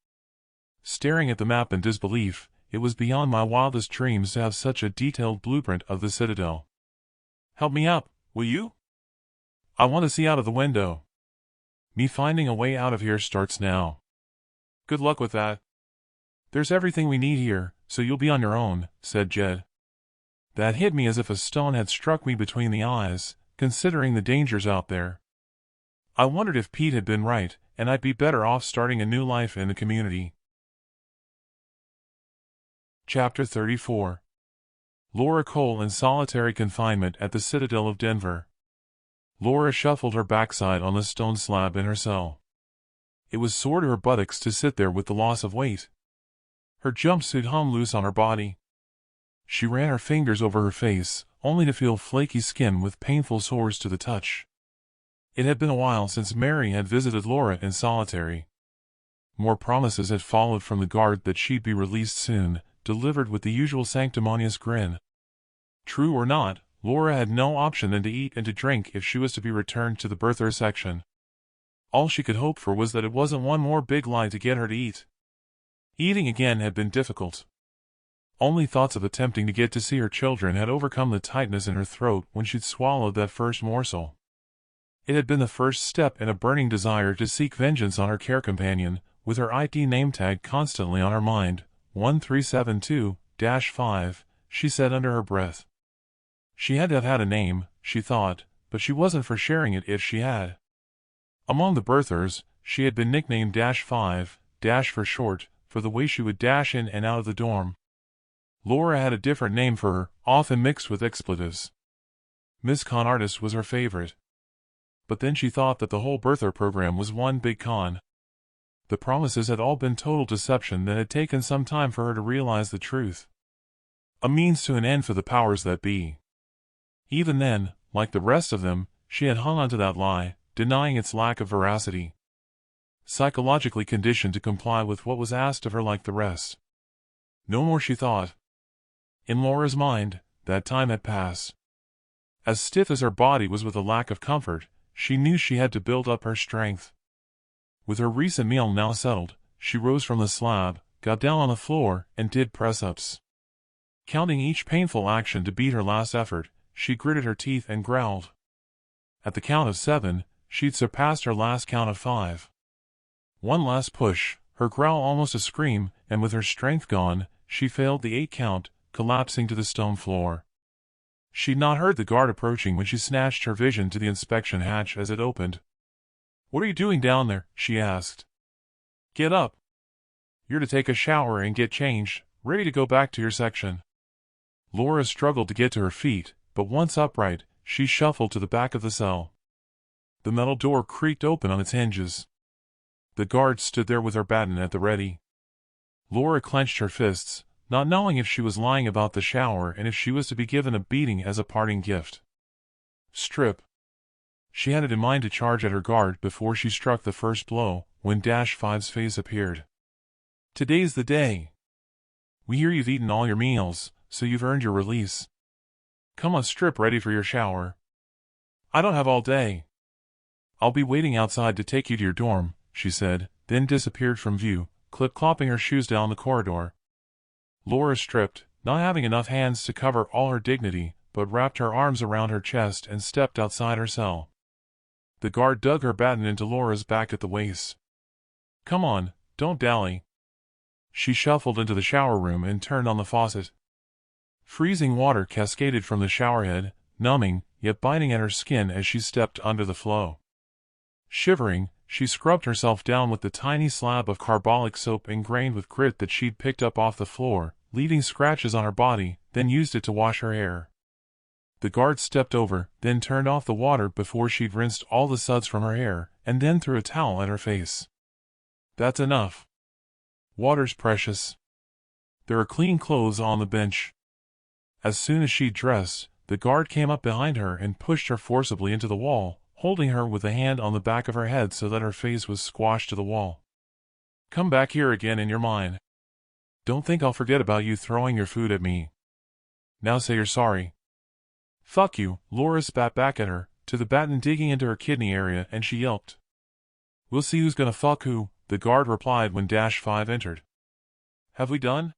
Staring at the map in disbelief, it was beyond my wildest dreams to have such a detailed blueprint of the citadel. "Help me up, will you? I want to see out of the window. Me finding a way out of here starts now." "Good luck with that. There's everything we need here, so you'll be on your own," said Jed. That hit me as if a stone had struck me between the eyes, considering the dangers out there. I wondered if Pete had been right, and I'd be better off starting a new life in the community. Chapter 34. Laura Cole in solitary confinement at the Citadel of Denver. Laura shuffled her backside on the stone slab in her cell. It was sore to her buttocks to sit there with the loss of weight. Her jumpsuit hung loose on her body. She ran her fingers over her face, only to feel flaky skin with painful sores to the touch. It had been a while since Mary had visited Laura in solitary. More promises had followed from the guard that she'd be released soon, delivered with the usual sanctimonious grin. True or not, Laura had no option than to eat and to drink if she was to be returned to the birther section. All she could hope for was that it wasn't one more big lie to get her to eat. Eating again had been difficult. Only thoughts of attempting to get to see her children had overcome the tightness in her throat when she'd swallowed that first morsel. It had been the first step in a burning desire to seek vengeance on her care companion, with her ID name tag constantly on her mind. 1372-5, she said under her breath. She had to have had a name, she thought, but she wasn't for sharing it if she had. Among the birthers, she had been nicknamed -5, dash for short, for the way she would dash in and out of the dorm. Laura had a different name for her, often mixed with expletives. Miss Con Artist was her favorite. But then she thought that the whole birther program was one big con. The promises had all been total deception that had taken some time for her to realize the truth. A means to an end for the powers that be. Even then, like the rest of them, she had hung onto that lie, denying its lack of veracity. Psychologically conditioned to comply with what was asked of her like the rest. No more, she thought. In Laura's mind, that time had passed. As stiff as her body was with a lack of comfort, she knew she had to build up her strength. With her recent meal now settled, she rose from the slab, got down on the floor, and did press-ups. Counting each painful action to beat her last effort, she gritted her teeth and growled. At the count of 7, she'd surpassed her last count of 5. One last push, her growl almost a scream, and with her strength gone, she failed the 8 count, collapsing to the stone floor. She'd not heard the guard approaching when she snatched her vision to the inspection hatch as it opened. "What are you doing down there?" she asked. "Get up. You're to take a shower and get changed," ready to go back to your section. Laura struggled to get to her feet, but once upright, she shuffled to the back of the cell. The metal door creaked open on its hinges. The guard stood there with her baton at the ready. Laura clenched her fists, not knowing if she was lying about the shower and if she was to be given a beating as a parting gift. Strip. She had it in mind to charge at her guard before she struck the first blow, when -5's face appeared. Today's the day. We hear you've eaten all your meals, so you've earned your release. Come on, Strip, ready for your shower. I don't have all day. I'll be waiting outside to take you to your dorm, she said, then disappeared from view, clip-clopping her shoes down the corridor. Laura stripped, not having enough hands to cover all her dignity, but wrapped her arms around her chest and stepped outside her cell. The guard dug her baton into Laura's back at the waist. Come on, don't dally. She shuffled into the shower room and turned on the faucet. Freezing water cascaded from the showerhead, numbing, yet biting at her skin as she stepped under the flow. Shivering, she scrubbed herself down with the tiny slab of carbolic soap ingrained with grit that she'd picked up off the floor, leaving scratches on her body, then used it to wash her hair. The guard stepped over, then turned off the water before she'd rinsed all the suds from her hair, and then threw a towel at her face. That's enough. Water's precious. There are clean clothes on the bench. As soon as she'd dressed, the guard came up behind her and pushed her forcibly into the wall, holding her with a hand on the back of her head so that her face was squashed to the wall. Come back here again and you're mine. Don't think I'll forget about you throwing your food at me. Now say you're sorry. Fuck you, Laura spat back at her, to the baton digging into her kidney area, and she yelped. We'll see who's gonna fuck who, the guard replied when -5 entered. Have we done?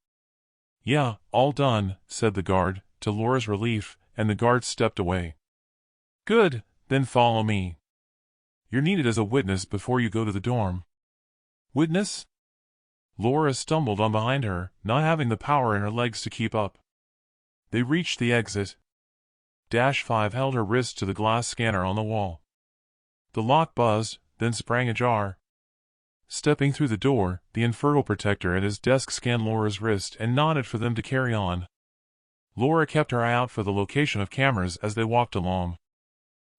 Yeah, all done, said the guard, to Laura's relief, and the guard stepped away. Good, then follow me. You're needed as a witness before you go to the dorm. Witness? Laura stumbled on behind her, not having the power in her legs to keep up. They reached the exit. -5 held her wrist to the glass scanner on the wall. The lock buzzed, then sprang ajar. Stepping through the door, the infertile protector at his desk scanned Laura's wrist and nodded for them to carry on. Laura kept her eye out for the location of cameras as they walked along.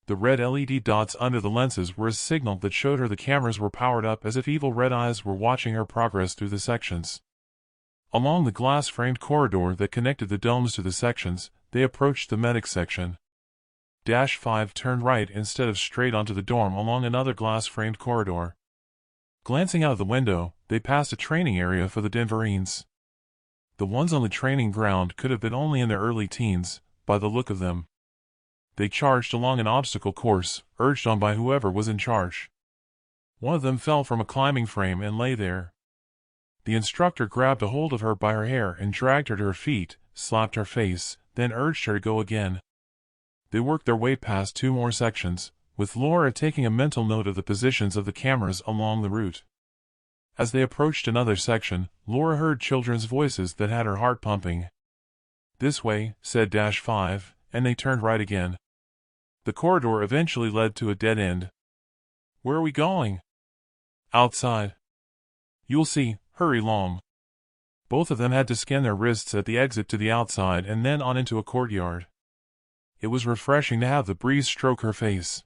The red LED dots under the lenses were a signal that showed her the cameras were powered up, as if evil red eyes were watching her progress through the sections. Along the glass-framed corridor that connected the domes to the sections, they approached the medic section. -5 turned right instead of straight onto the dorm along another glass-framed corridor. Glancing out of the window, they passed a training area for the Denverines. The ones on the training ground could have been only in their early teens, by the look of them. They charged along an obstacle course, urged on by whoever was in charge. One of them fell from a climbing frame and lay there. The instructor grabbed a hold of her by her hair and dragged her to her feet, slapped her face, then urged her to go again. They worked their way past 2 more sections, with Laura taking a mental note of the positions of the cameras along the route. As they approached another section, Laura heard children's voices that had her heart pumping. This way, said -5, and they turned right again. The corridor eventually led to a dead end. Where are we going? Outside. You'll see, hurry long. Both of them had to scan their wrists at the exit to the outside and then on into a courtyard. It was refreshing to have the breeze stroke her face.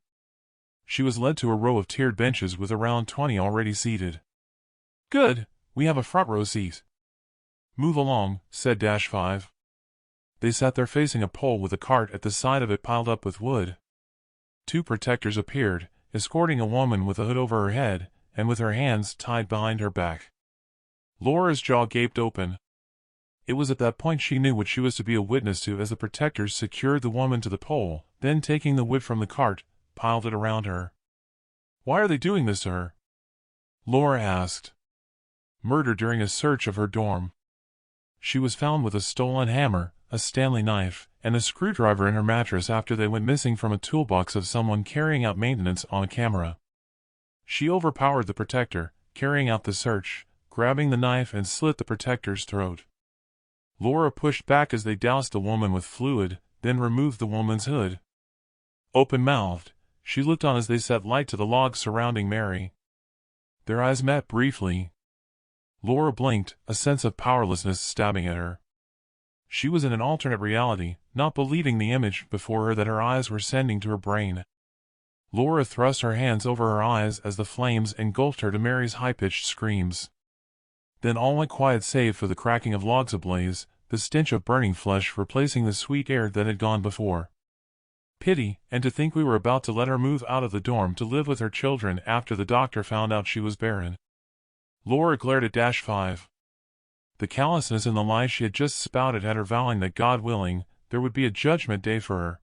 She was led to a row of tiered benches with around 20 already seated. Good, we have a front row seat. Move along, said -5. They sat there facing a pole with a cart at the side of it piled up with wood. 2 protectors appeared, escorting a woman with a hood over her head, and with her hands tied behind her back. Laura's jaw gaped open. It was at that point she knew what she was to be a witness to, as the protectors secured the woman to the pole, then taking the wood from the cart, piled it around her. Why are they doing this to her? Laura asked. Murder during a search of her dorm. She was found with a stolen hammer, a Stanley knife, and a screwdriver in her mattress after they went missing from a toolbox of someone carrying out maintenance on a camera. She overpowered the protector, carrying out the search, grabbing the knife and slit the protector's throat. Laura pushed back as they doused the woman with fluid, then removed the woman's hood. Open-mouthed, she looked on as they set light to the logs surrounding Mary. Their eyes met briefly. Laura blinked, a sense of powerlessness stabbing at her. She was in an alternate reality, not believing the image before her that her eyes were sending to her brain. Laura thrust her hands over her eyes as the flames engulfed her to Mary's high-pitched screams. Then all went quiet save for the cracking of logs ablaze, the stench of burning flesh replacing the sweet air that had gone before. Pity, and to think we were about to let her move out of the dorm to live with her children after the doctor found out she was barren. Laura glared at -5. The callousness in the lies she had just spouted had her vowing that, God willing, there would be a judgment day for her.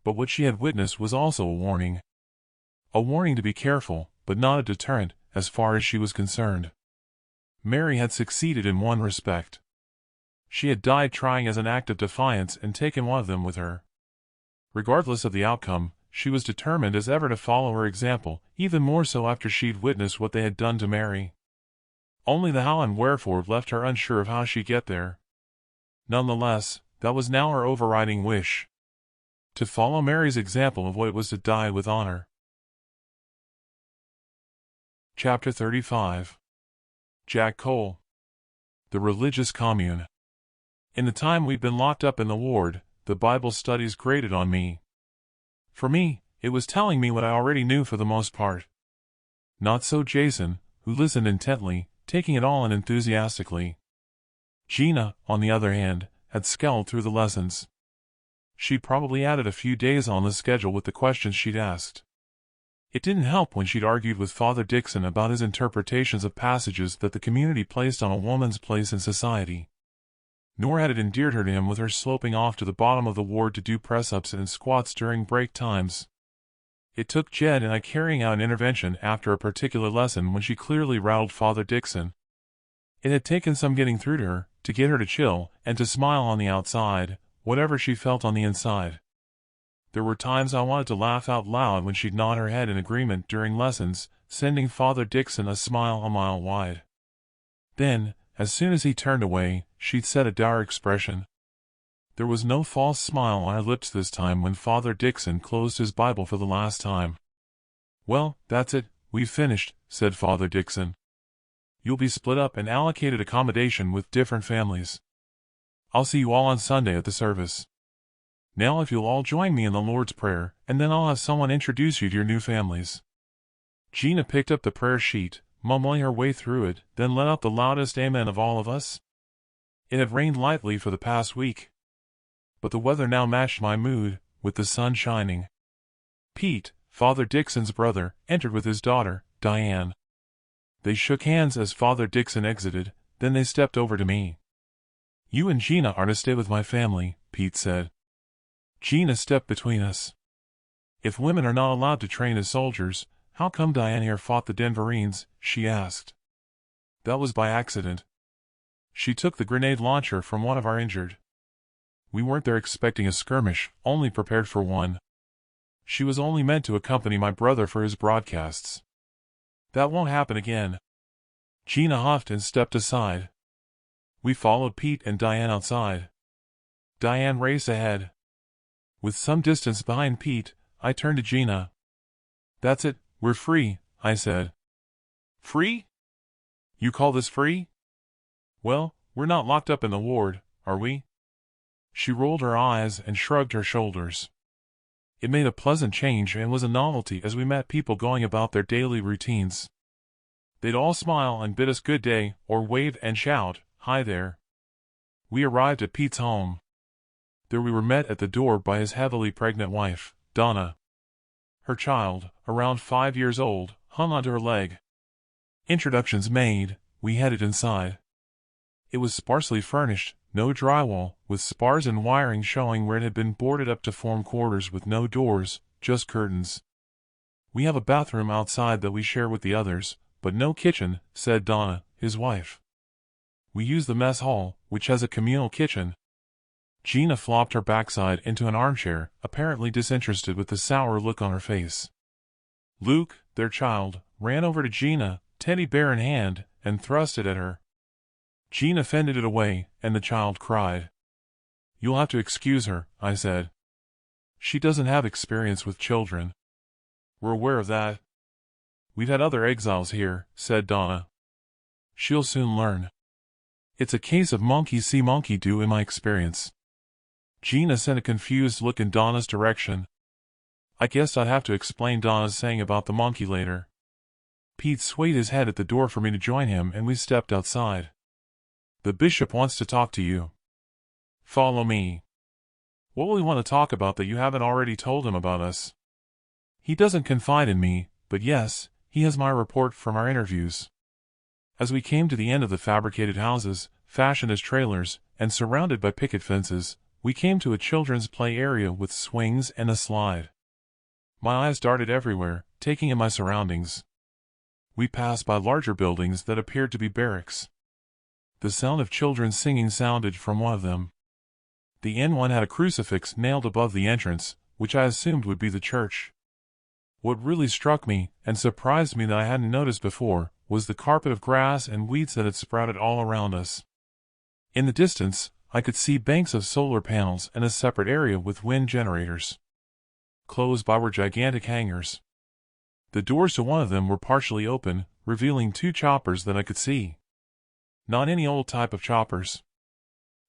But what she had witnessed was also a warning. A warning to be careful, but not a deterrent, as far as she was concerned. Mary had succeeded in one respect. She had died trying as an act of defiance and taken one of them with her. Regardless of the outcome, she was determined as ever to follow her example, even more so after she'd witnessed what they had done to Mary. Only the how and wherefore left her unsure of how she'd get there. Nonetheless, that was now her overriding wish. To follow Mary's example of what it was to die with honor. Chapter 35. Jack Cole. The Religious Commune. In the time we'd been locked up in the ward, the Bible studies grated on me. For me, it was telling me what I already knew for the most part. Not so Jason, who listened intently, taking it all in enthusiastically. Gina, on the other hand, had scowled through the lessons. She'd probably added a few days on the schedule with the questions she'd asked. It didn't help when she'd argued with Father Dixon about his interpretations of passages that the community placed on a woman's place in society. Nor had it endeared her to him with her sloping off to the bottom of the ward to do press-ups and squats during break times. It took Jed and I carrying out an intervention after a particular lesson when she clearly rattled Father Dixon. It had taken some getting through to her, to get her to chill, and to smile on the outside, whatever she felt on the inside. There were times I wanted to laugh out loud when she'd nod her head in agreement during lessons, sending Father Dixon a smile a mile wide. Then, as soon as he turned away, she'd set a dour expression. There was no false smile on her lips this time when Father Dixon closed his Bible for the last time. "Well, that's it, we've finished," said Father Dixon. "You'll be split up and allocated accommodation with different families. I'll see you all on Sunday at the service. Now if you'll all join me in the Lord's Prayer, and then I'll have someone introduce you to your new families." Gina picked up the prayer sheet, mumbling her way through it, then let out the loudest amen of all of us. It had rained lightly for the past week. But the weather now matched my mood, with the sun shining. Pete, Father Dixon's brother, entered with his daughter, Diane. They shook hands as Father Dixon exited, then they stepped over to me. "You and Gina are to stay with my family," Pete said. Gina stepped between us. "If women are not allowed to train as soldiers, how come Diane here fought the Denverines?" she asked. "That was by accident. She took the grenade launcher from one of our injured. We weren't there expecting a skirmish, only prepared for one. She was only meant to accompany my brother for his broadcasts. That won't happen again." Gina huffed and stepped aside. We followed Pete and Diane outside. Diane raced ahead. With some distance behind Pete, I turned to Gina. "That's it, we're free," I said. "Free? You call this free?" "Well, we're not locked up in the ward, are we?" She rolled her eyes and shrugged her shoulders. It made a pleasant change and was a novelty as we met people going about their daily routines. They'd all smile and bid us good day, or wave and shout, "Hi there." We arrived at Pete's home. There we were met at the door by his heavily pregnant wife, Donna. Her child, around 5 years old, hung onto her leg. Introductions made, we headed inside. It was sparsely furnished, no drywall, with spars and wiring showing where it had been boarded up to form quarters with no doors, just curtains. "We have a bathroom outside that we share with the others, but no kitchen," said Donna, his wife. "We use the mess hall, which has a communal kitchen." Gina flopped her backside into an armchair, apparently disinterested with the sour look on her face. Luke, their child, ran over to Gina, teddy bear in hand, and thrust it at her. Gina fended it away, and the child cried. "You'll have to excuse her," I said. "She doesn't have experience with children." "We're aware of that. We've had other exiles here," said Donna. She'll soon learn. It's a case of monkey see monkey do in my experience. Gina sent a confused look in Donna's direction. I guess I'd have to explain Donna's saying about the monkey later. Pete swayed his head at the door for me to join him and we stepped outside. The bishop wants to talk to you. Follow me. What will he want to talk about that you haven't already told him about us? He doesn't confide in me, but yes, he has my report from our interviews. As we came to the end of the fabricated houses, fashioned as trailers, and surrounded by picket fences, we came to a children's play area with swings and a slide. My eyes darted everywhere, taking in my surroundings. We passed by larger buildings that appeared to be barracks. The sound of children singing sounded from one of them. The N1 had a crucifix nailed above the entrance, which I assumed would be the church. What really struck me, and surprised me that I hadn't noticed before, was the carpet of grass and weeds that had sprouted all around us. In the distance, I could see banks of solar panels and a separate area with wind generators. Close by were gigantic hangars. The doors to one of them were partially open, revealing two choppers that I could see. Not any old type of choppers.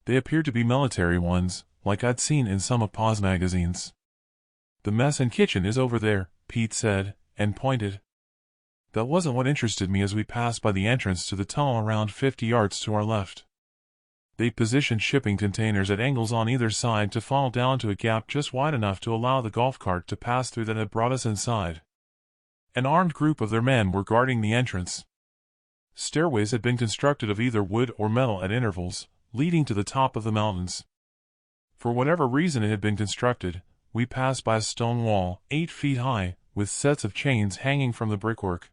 They appeared to be military ones, like I'd seen in some of Pa's magazines. The mess and kitchen is over there, Pete said, and pointed. That wasn't what interested me as we passed by the entrance to the tunnel around 50 yards to our left. They positioned shipping containers at angles on either side to fall down to a gap just wide enough to allow the golf cart to pass through that had brought us inside. An armed group of their men were guarding the entrance. Stairways had been constructed of either wood or metal at intervals, leading to the top of the mountains. For whatever reason it had been constructed, we passed by a stone wall, 8 feet high, with sets of chains hanging from the brickwork.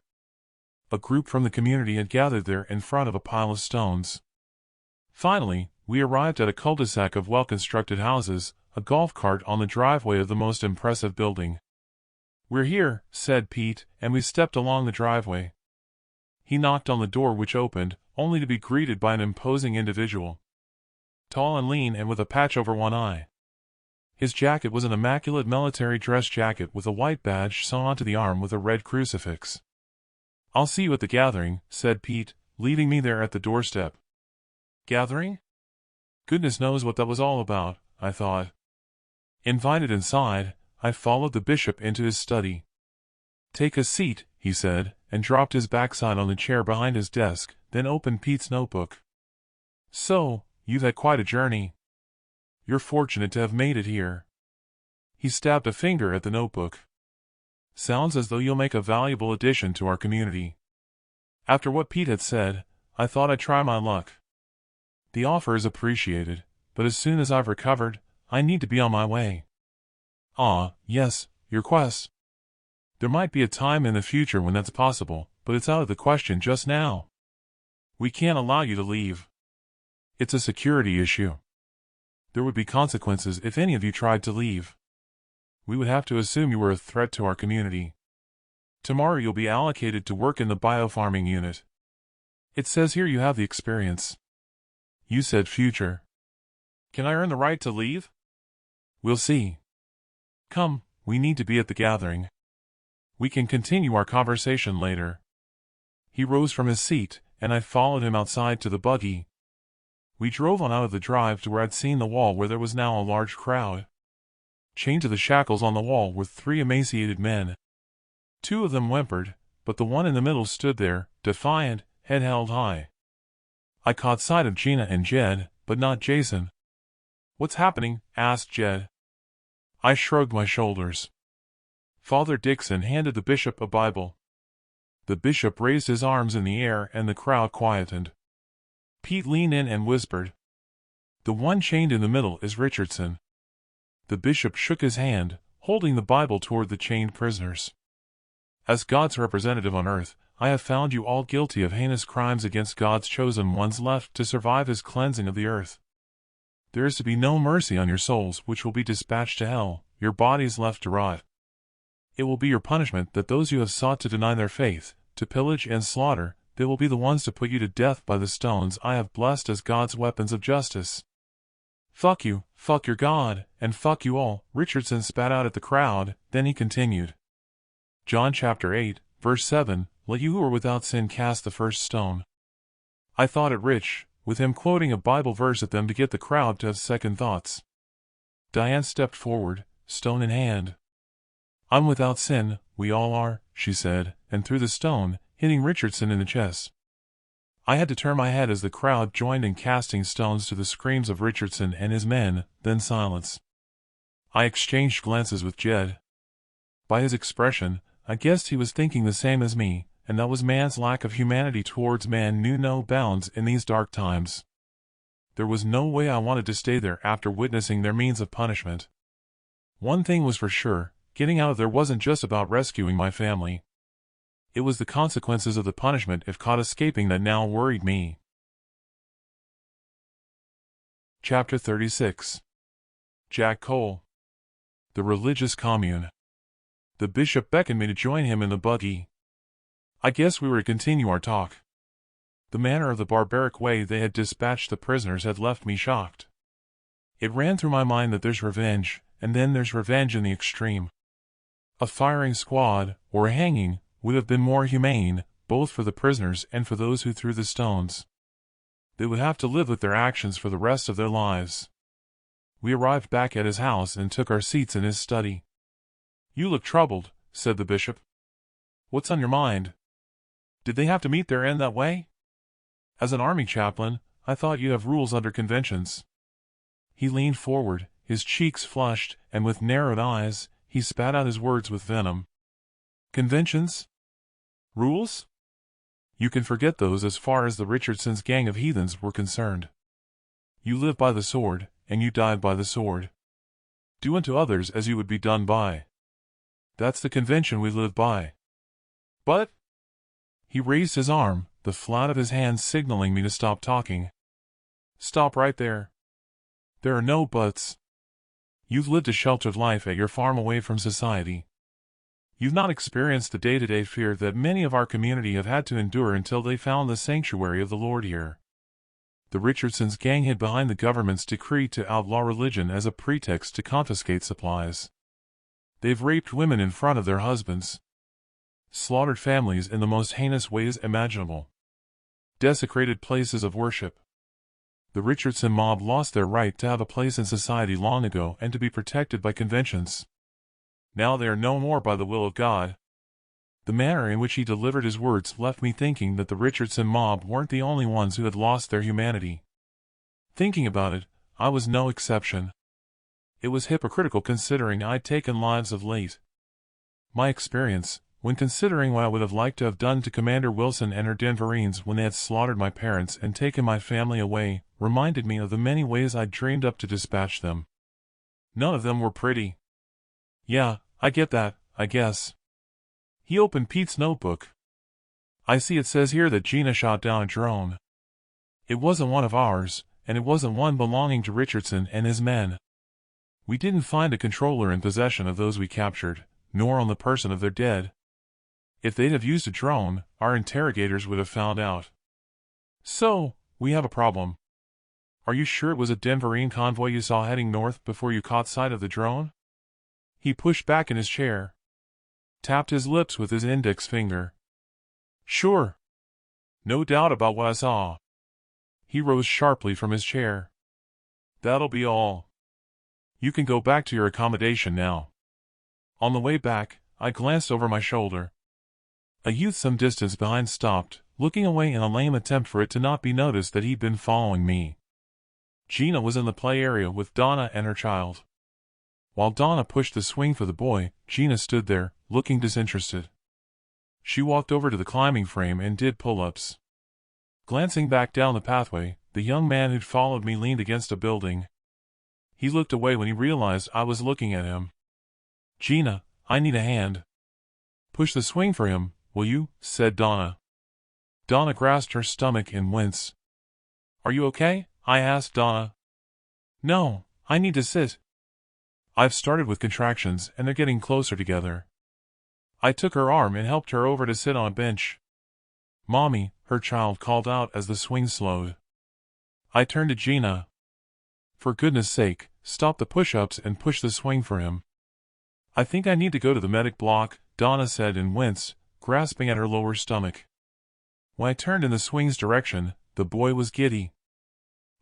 A group from the community had gathered there in front of a pile of stones. Finally, we arrived at a cul-de-sac of well-constructed houses, a golf cart on the driveway of the most impressive building. "We're here," said Pete, and we stepped along the driveway. He knocked on the door which opened, only to be greeted by an imposing individual. Tall and lean and with a patch over one eye. His jacket was an immaculate military dress jacket with a white badge sewn onto the arm with a red crucifix. "I'll see you at the gathering," said Pete, leaving me there at the doorstep. Gathering? Goodness knows what that was all about, I thought. Invited inside, I followed the bishop into his study. "Take a seat," he said, and dropped his backside on the chair behind his desk, then opened Pete's notebook. "So, you've had quite a journey. You're fortunate to have made it here." He stabbed a finger at the notebook. "Sounds as though you'll make a valuable addition to our community." After what Pete had said, I thought I'd try my luck. The offer is appreciated, but as soon as I've recovered, I need to be on my way. Yes, your quest. There might be a time in the future when that's possible, but it's out of the question just now. We can't allow you to leave. It's a security issue. There would be consequences if any of you tried to leave. We would have to assume you were a threat to our community. Tomorrow you'll be allocated to work in the biofarming unit. It says here you have the experience. You said future. Can I earn the right to leave? We'll see. Come, we need to be at the gathering. We can continue our conversation later. He rose from his seat, and I followed him outside to the buggy. We drove on out of the drive to where I'd seen the wall where there was now a large crowd. Chained to the shackles on the wall were 3 emaciated men. 2 of them whimpered, but the one in the middle stood there, defiant, head held high. I caught sight of Gina and Jed, but not Jason. "What's happening?" asked Jed. I shrugged my shoulders. Father Dixon handed the bishop a Bible. The bishop raised his arms in the air and the crowd quietened. Pete leaned in and whispered, "The one chained in the middle is Richardson." The bishop shook his hand, holding the Bible toward the chained prisoners. "As God's representative on earth, I have found you all guilty of heinous crimes against God's chosen ones left to survive his cleansing of the earth. There is to be no mercy on your souls which will be dispatched to hell, your bodies left to rot. It will be your punishment that those you have sought to deny their faith, to pillage and slaughter, they will be the ones to put you to death by the stones I have blessed as God's weapons of justice." "Fuck you, fuck your God, and fuck you all," Richardson spat out at the crowd, then he continued. John chapter 8, verse 7, "Let you who are without sin cast the first stone." I thought it rich, with him quoting a Bible verse at them to get the crowd to have second thoughts. Diane stepped forward, stone in hand. "I'm without sin, we all are," she said, and threw the stone, hitting Richardson in the chest. I had to turn my head as the crowd joined in casting stones to the screams of Richardson and his men, then silence. I exchanged glances with Jed. By his expression, I guessed he was thinking the same as me, and that was man's lack of humanity towards man knew no bounds in these dark times. There was no way I wanted to stay there after witnessing their means of punishment. One thing was for sure, getting out of there wasn't just about rescuing my family. It was the consequences of the punishment if caught escaping that now worried me. Chapter 36. Jack Cole. The religious commune. The bishop beckoned me to join him in the buggy. I guess we were to continue our talk. The manner of the barbaric way they had dispatched the prisoners had left me shocked. It ran through my mind that there's revenge, and then there's revenge in the extreme. A firing squad, or a hanging, would have been more humane, both for the prisoners and for those who threw the stones. They would have to live with their actions for the rest of their lives. We arrived back at his house and took our seats in his study. "You look troubled," said the bishop. "What's on your mind? Did they have to meet their end that way? As an army chaplain, I thought you'd have rules under conventions." He leaned forward, his cheeks flushed, and with narrowed eyes, he spat out his words with venom. "Conventions? Rules? You can forget those as far as the Richardson's gang of heathens were concerned. You live by the sword, and you died by the sword. Do unto others as you would be done by. That's the convention we live by. But—" He raised his arm, the flat of his hand signaling me to stop talking. "Stop right there. There are no buts. You've lived a sheltered life at your farm away from society. You've not experienced the day-to-day fear that many of our community have had to endure until they found the sanctuary of the Lord here. The Richardson's gang hid behind the government's decree to outlaw religion as a pretext to confiscate supplies. They've raped women in front of their husbands, slaughtered families in the most heinous ways imaginable, desecrated places of worship. The Richardson mob lost their right to have a place in society long ago and to be protected by conventions. Now they are no more by the will of God." The manner in which he delivered his words left me thinking that the Richardson mob weren't the only ones who had lost their humanity. Thinking about it, I was no exception. It was hypocritical considering I'd taken lives of late. My experience, when considering what I would have liked to have done to Commander Wilson and her Denverines when they had slaughtered my parents and taken my family away, reminded me of the many ways I'd dreamed up to dispatch them. None of them were pretty. "Yeah, I get that, I guess." He opened Pete's notebook. "I see it says here that Gina shot down a drone. It wasn't one of ours, and it wasn't one belonging to Richardson and his men. We didn't find a controller in possession of those we captured, nor on the person of their dead. If they'd have used a drone, our interrogators would have found out. So, we have a problem. Are you sure it was a Denverine convoy you saw heading north before you caught sight of the drone?" He pushed back in his chair, tapped his lips with his index finger. "Sure. No doubt about what I saw." He rose sharply from his chair. "That'll be all. You can go back to your accommodation now." On the way back, I glanced over my shoulder. A youth some distance behind stopped, looking away in a lame attempt for it to not be noticed that he'd been following me. Gina was in the play area with Donna and her child. While Donna pushed the swing for the boy, Gina stood there, looking disinterested. She walked over to the climbing frame and did pull-ups. Glancing back down the pathway, the young man who'd followed me leaned against a building. He looked away when he realized I was looking at him. "Gina, I need a hand. Push the swing for him, will you?" said Donna. Donna grasped her stomach and winced. "Are you okay?" I asked Donna. "No, I need to sit. I've started with contractions and they're getting closer together." I took her arm and helped her over to sit on a bench. "Mommy," her child called out as the swing slowed. I turned to Gina. "For goodness sake, stop the push-ups and push the swing for him." "I think I need to go to the medic block," Donna said and winced, grasping at her lower stomach. When I turned in the swing's direction, The boy was giddy.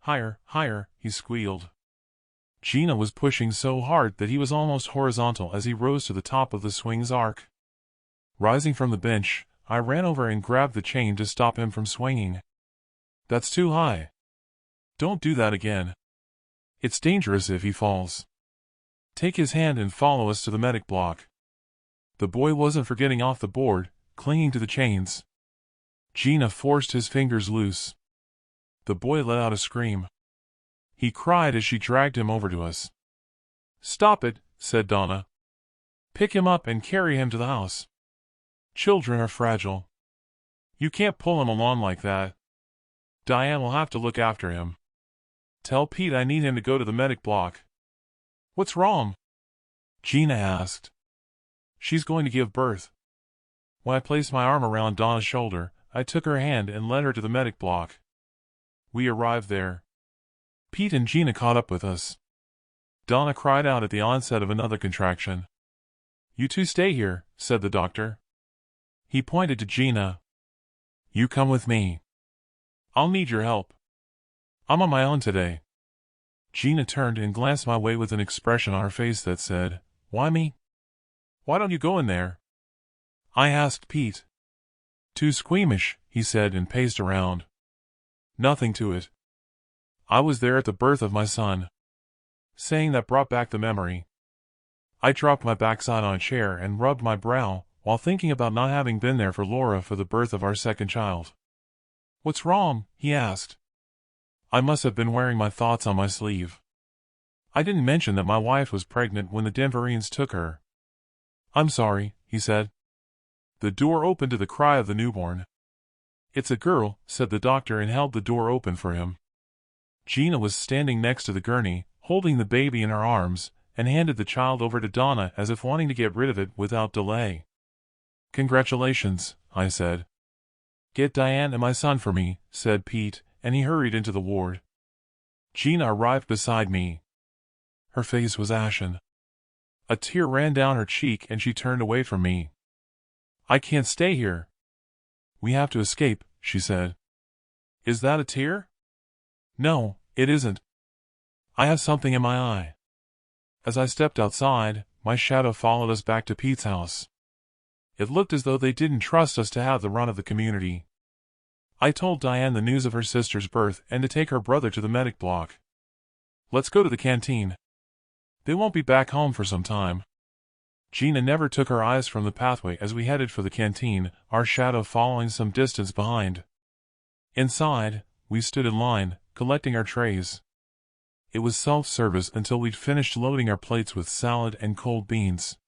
Higher, higher, he squealed. Gina was pushing so hard that he was almost horizontal as he rose to the top of the swing's arc. Rising from the bench, I ran over and grabbed the chain to stop him from swinging. That's too high. Don't do that again. It's dangerous if he falls. Take his hand and follow us to the medic block. The boy wasn't for getting off the board, clinging to the chains. Gina forced his fingers loose. The boy let out a scream. He cried as she dragged him over to us. Stop it, said Donna. Pick him up and carry him to the house. Children are fragile. You can't pull him along like that. Diane will have to look after him. Tell Pete I need him to go to the medic block. What's wrong? Gina asked. She's going to give birth. When I placed my arm around Donna's shoulder, I took her hand and led her to the medic block. We arrived there. Pete and Gina caught up with us. Donna cried out at the onset of another contraction. You two stay here, said the doctor. He pointed to Gina. You come with me. I'll need your help. I'm on my own today. Gina turned and glanced my way with an expression on her face that said, Why me? Why don't you go in there? I asked Pete. Too squeamish, he said and paced around. Nothing to it. I was there at the birth of my son. Saying that brought back the memory. I dropped my backside on a chair and rubbed my brow, while thinking about not having been there for Laura for the birth of our second child. What's wrong? He asked. I must have been wearing my thoughts on my sleeve. I didn't mention that my wife was pregnant when the Denverines took her. I'm sorry, he said. The door opened to the cry of the newborn. It's a girl, said the doctor and held the door open for him. Gina was standing next to the gurney, holding the baby in her arms, and handed the child over to Donna as if wanting to get rid of it without delay. Congratulations, I said. Get Diane and my son for me, said Pete, and he hurried into the ward. Gina arrived beside me. Her face was ashen. A tear ran down her cheek and she turned away from me. I can't stay here. We have to escape, she said. Is that a tear? No, it isn't. I have something in my eye. As I stepped outside, my shadow followed us back to Pete's house. It looked as though they didn't trust us to have the run of the community. I told Diane the news of her sister's birth and to take her brother to the medic block. Let's go to the canteen. They won't be back home for some time. Gina never took her eyes from the pathway as we headed for the canteen, our shadow following some distance behind. Inside, we stood in line, collecting our trays. It was self-service until we'd finished loading our plates with salad and cold beans.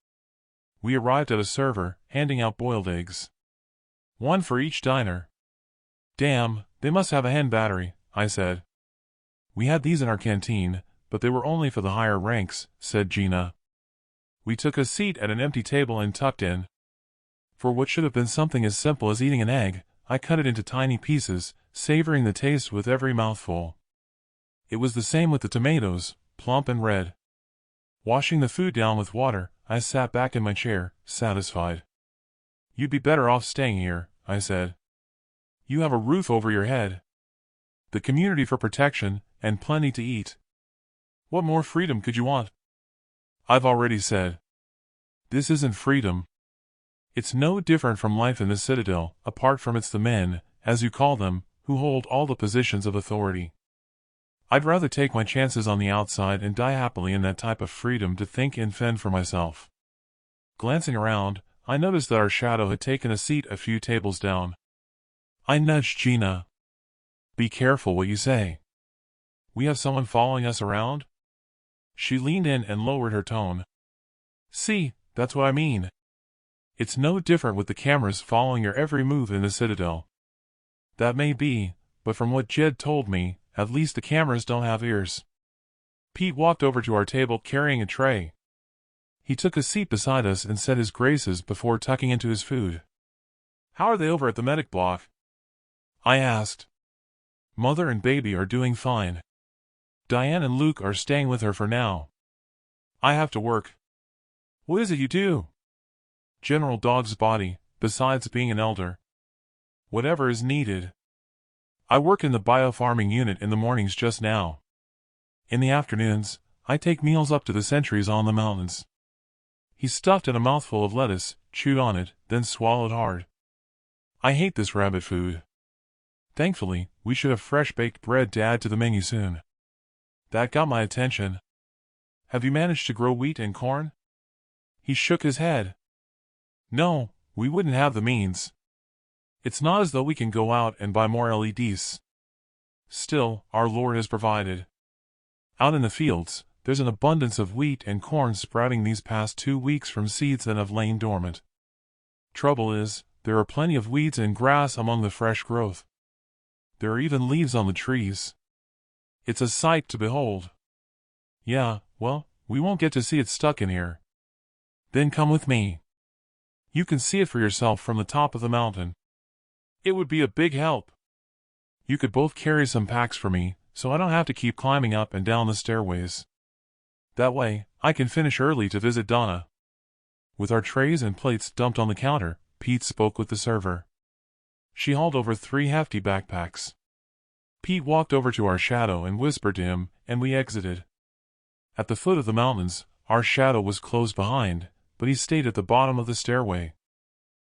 We arrived at a server, handing out boiled eggs. One for each diner. Damn, they must have a hen battery, I said. We had these in our canteen, but they were only for the higher ranks, said Gina. We took a seat at an empty table and tucked in. For what should have been something as simple as eating an egg, I cut it into tiny pieces, savoring the taste with every mouthful. It was the same with the tomatoes, plump and red. Washing the food down with water, I sat back in my chair, satisfied. You'd be better off staying here, I said. You have a roof over your head, the community for protection, and plenty to eat. What more freedom could you want? I've already said. This isn't freedom. It's no different from life in the citadel, apart from it's the men, as you call them, who hold all the positions of authority. I'd rather take my chances on the outside and die happily in that type of freedom to think and fend for myself. Glancing around, I noticed that our shadow had taken a seat a few tables down. I nudged Gina. Be careful what you say. We have someone following us around? She leaned in and lowered her tone. See, that's what I mean. It's no different with the cameras following your every move in the citadel. That may be, but from what Jed told me, at least the cameras don't have ears. Pete walked over to our table carrying a tray. He took a seat beside us and said his graces before tucking into his food. How are they over at the medic block? I asked. Mother and baby are doing fine. Diane and Luke are staying with her for now. I have to work. What is it you do? General Dog's body, besides being an elder. Whatever is needed. I work in the biofarming unit in the mornings just now. In the afternoons, I take meals up to the sentries on the mountains. He stuffed in a mouthful of lettuce, chewed on it, then swallowed hard. I hate this rabbit food. Thankfully, we should have fresh baked bread to add to the menu soon. That got my attention. Have you managed to grow wheat and corn? He shook his head. No, we wouldn't have the means. It's not as though we can go out and buy more LEDs. Still, our Lord has provided. Out in the fields, there's an abundance of wheat and corn sprouting these past 2 weeks from seeds that have lain dormant. Trouble is, there are plenty of weeds and grass among the fresh growth. There are even leaves on the trees. It's a sight to behold. Yeah, well, we won't get to see it stuck in here. Then come with me. You can see it for yourself from the top of the mountain. It would be a big help. You could both carry some packs for me, so I don't have to keep climbing up and down the stairways. That way, I can finish early to visit Donna. With our trays and plates dumped on the counter, Pete spoke with the server. She hauled over 3 hefty backpacks. Pete walked over to our shadow and whispered to him, and we exited. At the foot of the mountains, our shadow was close behind, but he stayed at the bottom of the stairway.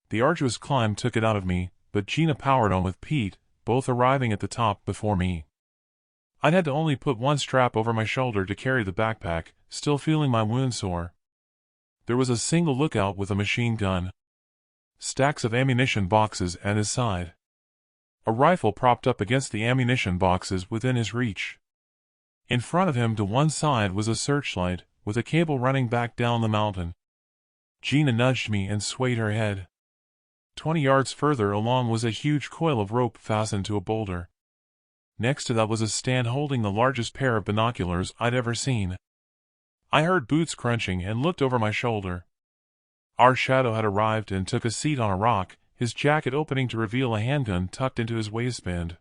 The arduous climb took it out of me, but Gina powered on with Pete, both arriving at the top before me. I'd had to only put one strap over my shoulder to carry the backpack, still feeling my wound sore. There was a single lookout with a machine gun. Stacks of ammunition boxes at his side. A rifle propped up against the ammunition boxes within his reach. In front of him to one side was a searchlight, with a cable running back down the mountain. Gina nudged me and swayed her head. 20 yards further along was a huge coil of rope fastened to a boulder. Next to that was a stand holding the largest pair of binoculars I'd ever seen. I heard boots crunching and looked over my shoulder. Our shadow had arrived and took a seat on a rock, his jacket opening to reveal a handgun tucked into his waistband.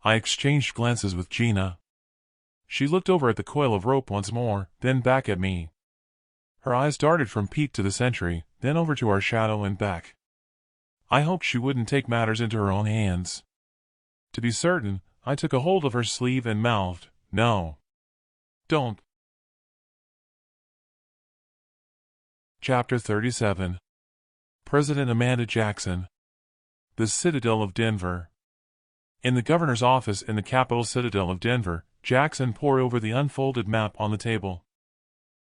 I exchanged glances with Gina. She looked over at the coil of rope once more, then back at me. Her eyes darted from Pete to the sentry, then over to our shadow and back. I hoped she wouldn't take matters into her own hands. To be certain, I took a hold of her sleeve and mouthed, "No. Don't." Chapter 37. President Amanda Jackson. The Citadel of Denver. In the governor's office in the capital citadel of Denver, Jackson pored over the unfolded map on the table.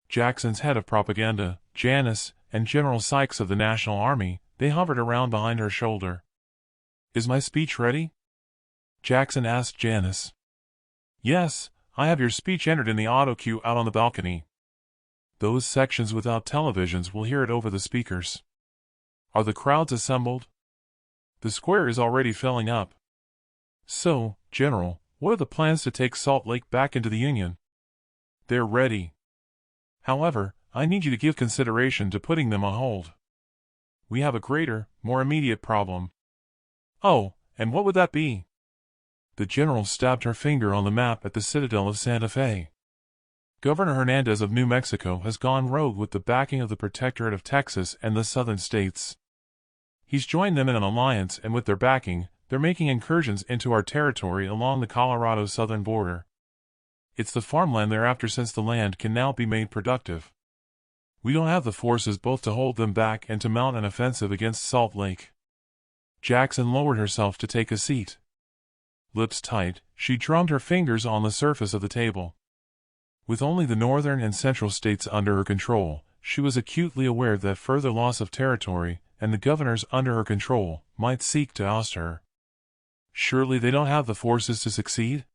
Jackson's head of propaganda, Janice, and General Sykes of the National Army, they hovered around behind her shoulder. "Is my speech ready?" Jackson asked Janice. "Yes, I have your speech entered in the auto cue out on the balcony. Those sections without televisions will hear it over the speakers. Are the crowds assembled?" "The square is already filling up." "So, General, what are the plans to take Salt Lake back into the Union?" "They're ready. However, I need you to give consideration to putting them on hold. We have a greater, more immediate problem." "Oh, and what would that be?" The general stabbed her finger on the map at the citadel of Santa Fe. "Governor Hernandez of New Mexico has gone rogue with the backing of the Protectorate of Texas and the southern states. He's joined them in an alliance, and with their backing, they're making incursions into our territory along the Colorado southern border. It's the farmland they're after, since the land can now be made productive. We don't have the forces both to hold them back and to mount an offensive against Salt Lake." Jackson lowered herself to take a seat. Lips tight, she drummed her fingers on the surface of the table. With only the northern and central states under her control, she was acutely aware that further loss of territory, and the governors under her control, might seek to oust her. Surely they don't have the forces to succeed?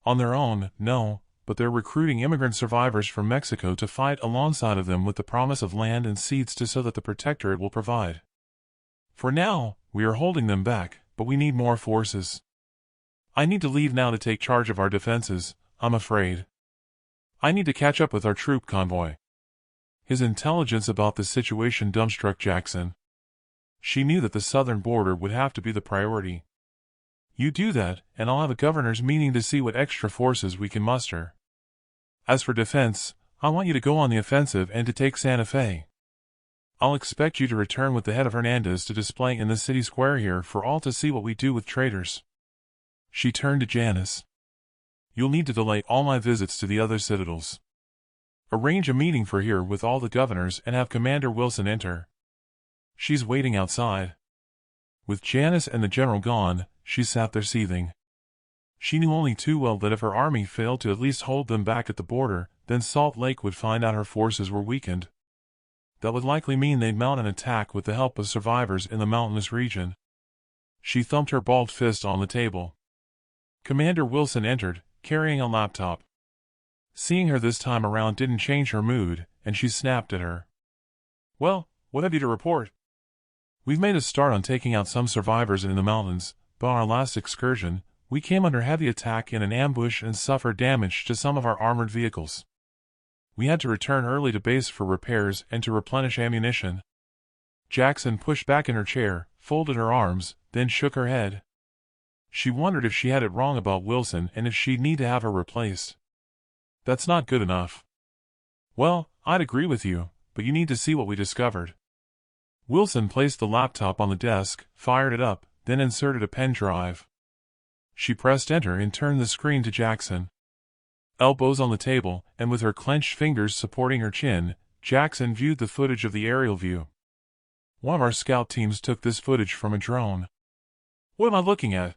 On their own, no, but they're recruiting immigrant survivors from Mexico to fight alongside of them with the promise of land and seeds so that the Protectorate will provide. For now, we are holding them back, but we need more forces. I need to leave now to take charge of our defenses, I'm afraid. I need to catch up with our troop convoy." His intelligence about the situation dumbstruck Jackson. She knew that the southern border would have to be the priority. "You do that, and I'll have a governor's meeting to see what extra forces we can muster. As for defense, I want you to go on the offensive and to take Santa Fe. I'll expect you to return with the head of Hernandez to display in the city square here for all to see what we do with traitors." She turned to Janice. You'll need to delay all my visits to the other citadels. Arrange a meeting for here with all the governors and have Commander Wilson enter. She's waiting outside. With Janice and the general gone, she sat there seething. She knew only too well that if her army failed to at least hold them back at the border, then Salt Lake would find out her forces were weakened. That would likely mean they'd mount an attack with the help of survivors in the mountainous region. She thumped her balled fist on the table. Commander Wilson entered, carrying a laptop. Seeing her this time around didn't change her mood, and she snapped at her. Well, what have you to report? We've made a start on taking out some survivors in the mountains, but on our last excursion, we came under heavy attack in an ambush and suffered damage to some of our armored vehicles. We had to return early to base for repairs and to replenish ammunition. Jackson pushed back in her chair, folded her arms, then shook her head. She wondered if she had it wrong about Wilson and if she'd need to have her replaced. That's not good enough. Well, I'd agree with you, but you need to see what we discovered. Wilson placed the laptop on the desk, fired it up, then inserted a pen drive. She pressed enter and turned the screen to Jackson. Elbows on the table, and with her clenched fingers supporting her chin, Jackson viewed the footage of the aerial view. One of our scout teams took this footage from a drone. What am I looking at?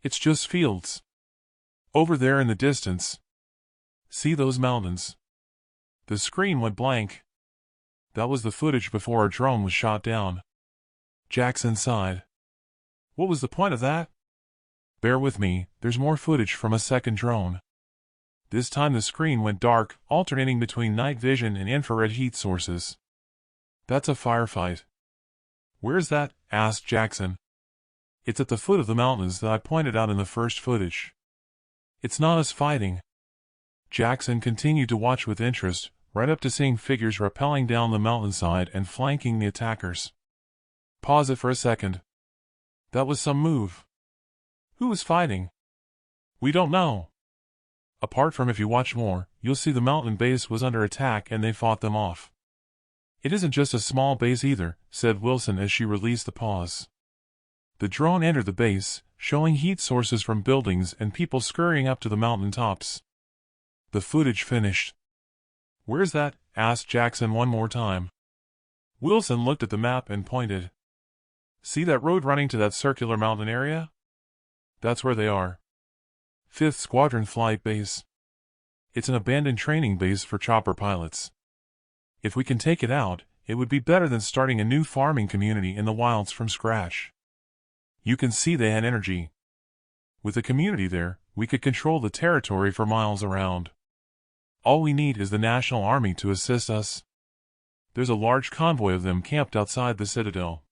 It's just fields. Over there in the distance. See those mountains? The screen went blank. That was the footage before our drone was shot down. Jackson sighed. What was the point of that? Bear with me, there's more footage from a second drone. This time the screen went dark, alternating between night vision and infrared heat sources. That's a firefight. Where's that? Asked Jackson. It's at the foot of the mountains that I pointed out in the first footage. It's not us fighting. Jackson continued to watch with interest, right up to seeing figures rappelling down the mountainside and flanking the attackers. Pause it for a second. That was some move. Who was fighting? We don't know. Apart from if you watch more, you'll see the mountain base was under attack and they fought them off. It isn't just a small base either, said Wilson as she released the pause. The drone entered the base, showing heat sources from buildings and people scurrying up to the mountain tops. The footage finished. Where's that? Asked Jackson one more time. Wilson looked at the map and pointed. See that road running to that circular mountain area? That's where they are. 5th Squadron Flight Base. It's an abandoned training base for chopper pilots. If we can take it out, it would be better than starting a new farming community in the wilds from scratch. You can see they had energy. With a community there, we could control the territory for miles around. All we need is the National Army to assist us. There's a large convoy of them camped outside the citadel.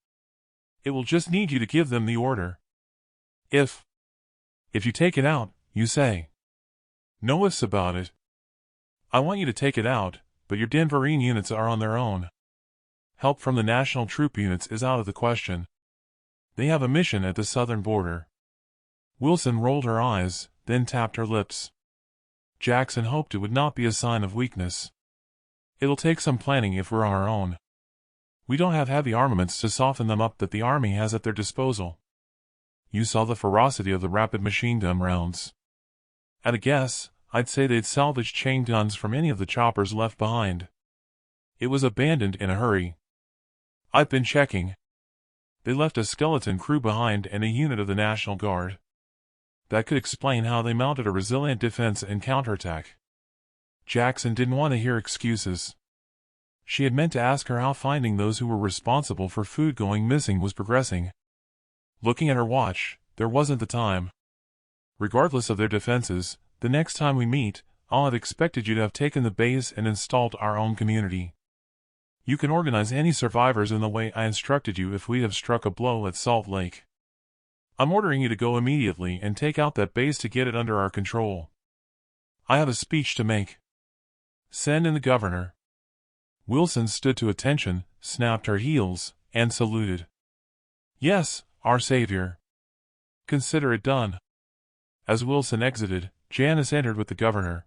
It will just need you to give them the order. If you take it out, you say. No ifs about it. I want you to take it out, but your Denverine units are on their own. Help from the national troop units is out of the question. They have a mission at the southern border. Wilson rolled her eyes, then tapped her lips. Jackson hoped it would not be a sign of weakness. It'll take some planning if we're on our own. We don't have heavy armaments to soften them up that the army has at their disposal. You saw the ferocity of the rapid machine gun rounds. At a guess, I'd say they'd salvaged chain guns from any of the choppers left behind. It was abandoned in a hurry. I've been checking. They left a skeleton crew behind and a unit of the National Guard. That could explain how they mounted a resilient defense and counterattack. Jackson didn't want to hear excuses. She had meant to ask her how finding those who were responsible for food going missing was progressing. Looking at her watch, there wasn't the time. Regardless of their defenses, the next time we meet, I'll have expected you to have taken the base and installed our own community. You can organize any survivors in the way I instructed you if we have struck a blow at Salt Lake. I'm ordering you to go immediately and take out that base to get it under our control. I have a speech to make. Send in the governor. Wilson stood to attention, snapped her heels, and saluted. Yes, our savior. Consider it done. As Wilson exited, Janice entered with the governor.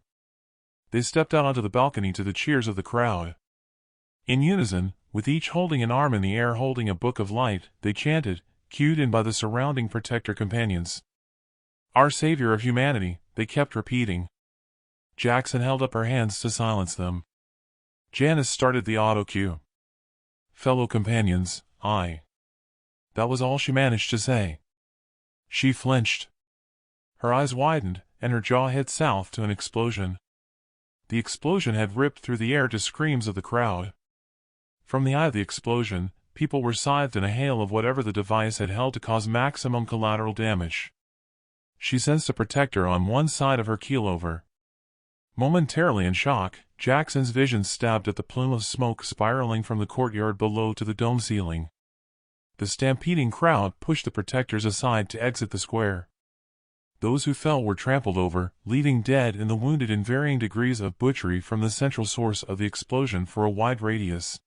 They stepped out onto the balcony to the cheers of the crowd. In unison, with each holding an arm in the air holding a book of light, they chanted, cued in by the surrounding protector companions. Our savior of humanity, they kept repeating. Jackson held up her hands to silence them. Janice started the auto cue. Fellow companions, I. That was all she managed to say. She flinched. Her eyes widened, and her jaw hit south to an explosion. The explosion had ripped through the air to screams of the crowd. From the eye of the explosion, people were scythed in a hail of whatever the device had held to cause maximum collateral damage. She sensed a protector on one side of her keelover. Momentarily in shock, Jackson's vision stabbed at the plume of smoke spiraling from the courtyard below to the dome ceiling. The stampeding crowd pushed the protectors aside to exit the square. Those who fell were trampled over, leaving dead and the wounded in varying degrees of butchery from the central source of the explosion for a wide radius.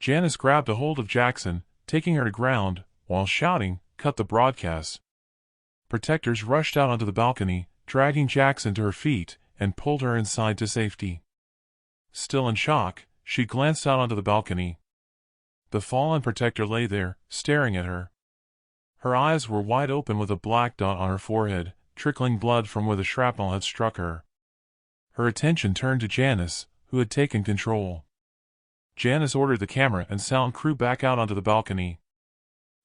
Janice grabbed a hold of Jackson, taking her to ground, while shouting, "Cut the broadcast!" Protectors rushed out onto the balcony, dragging Jackson to her feet, and pulled her inside to safety. Still in shock, she glanced out onto the balcony. The fallen protector lay there, staring at her. Her eyes were wide open with a black dot on her forehead, trickling blood from where the shrapnel had struck her. Her attention turned to Janice, who had taken control. Janice ordered the camera and sound crew back out onto the balcony.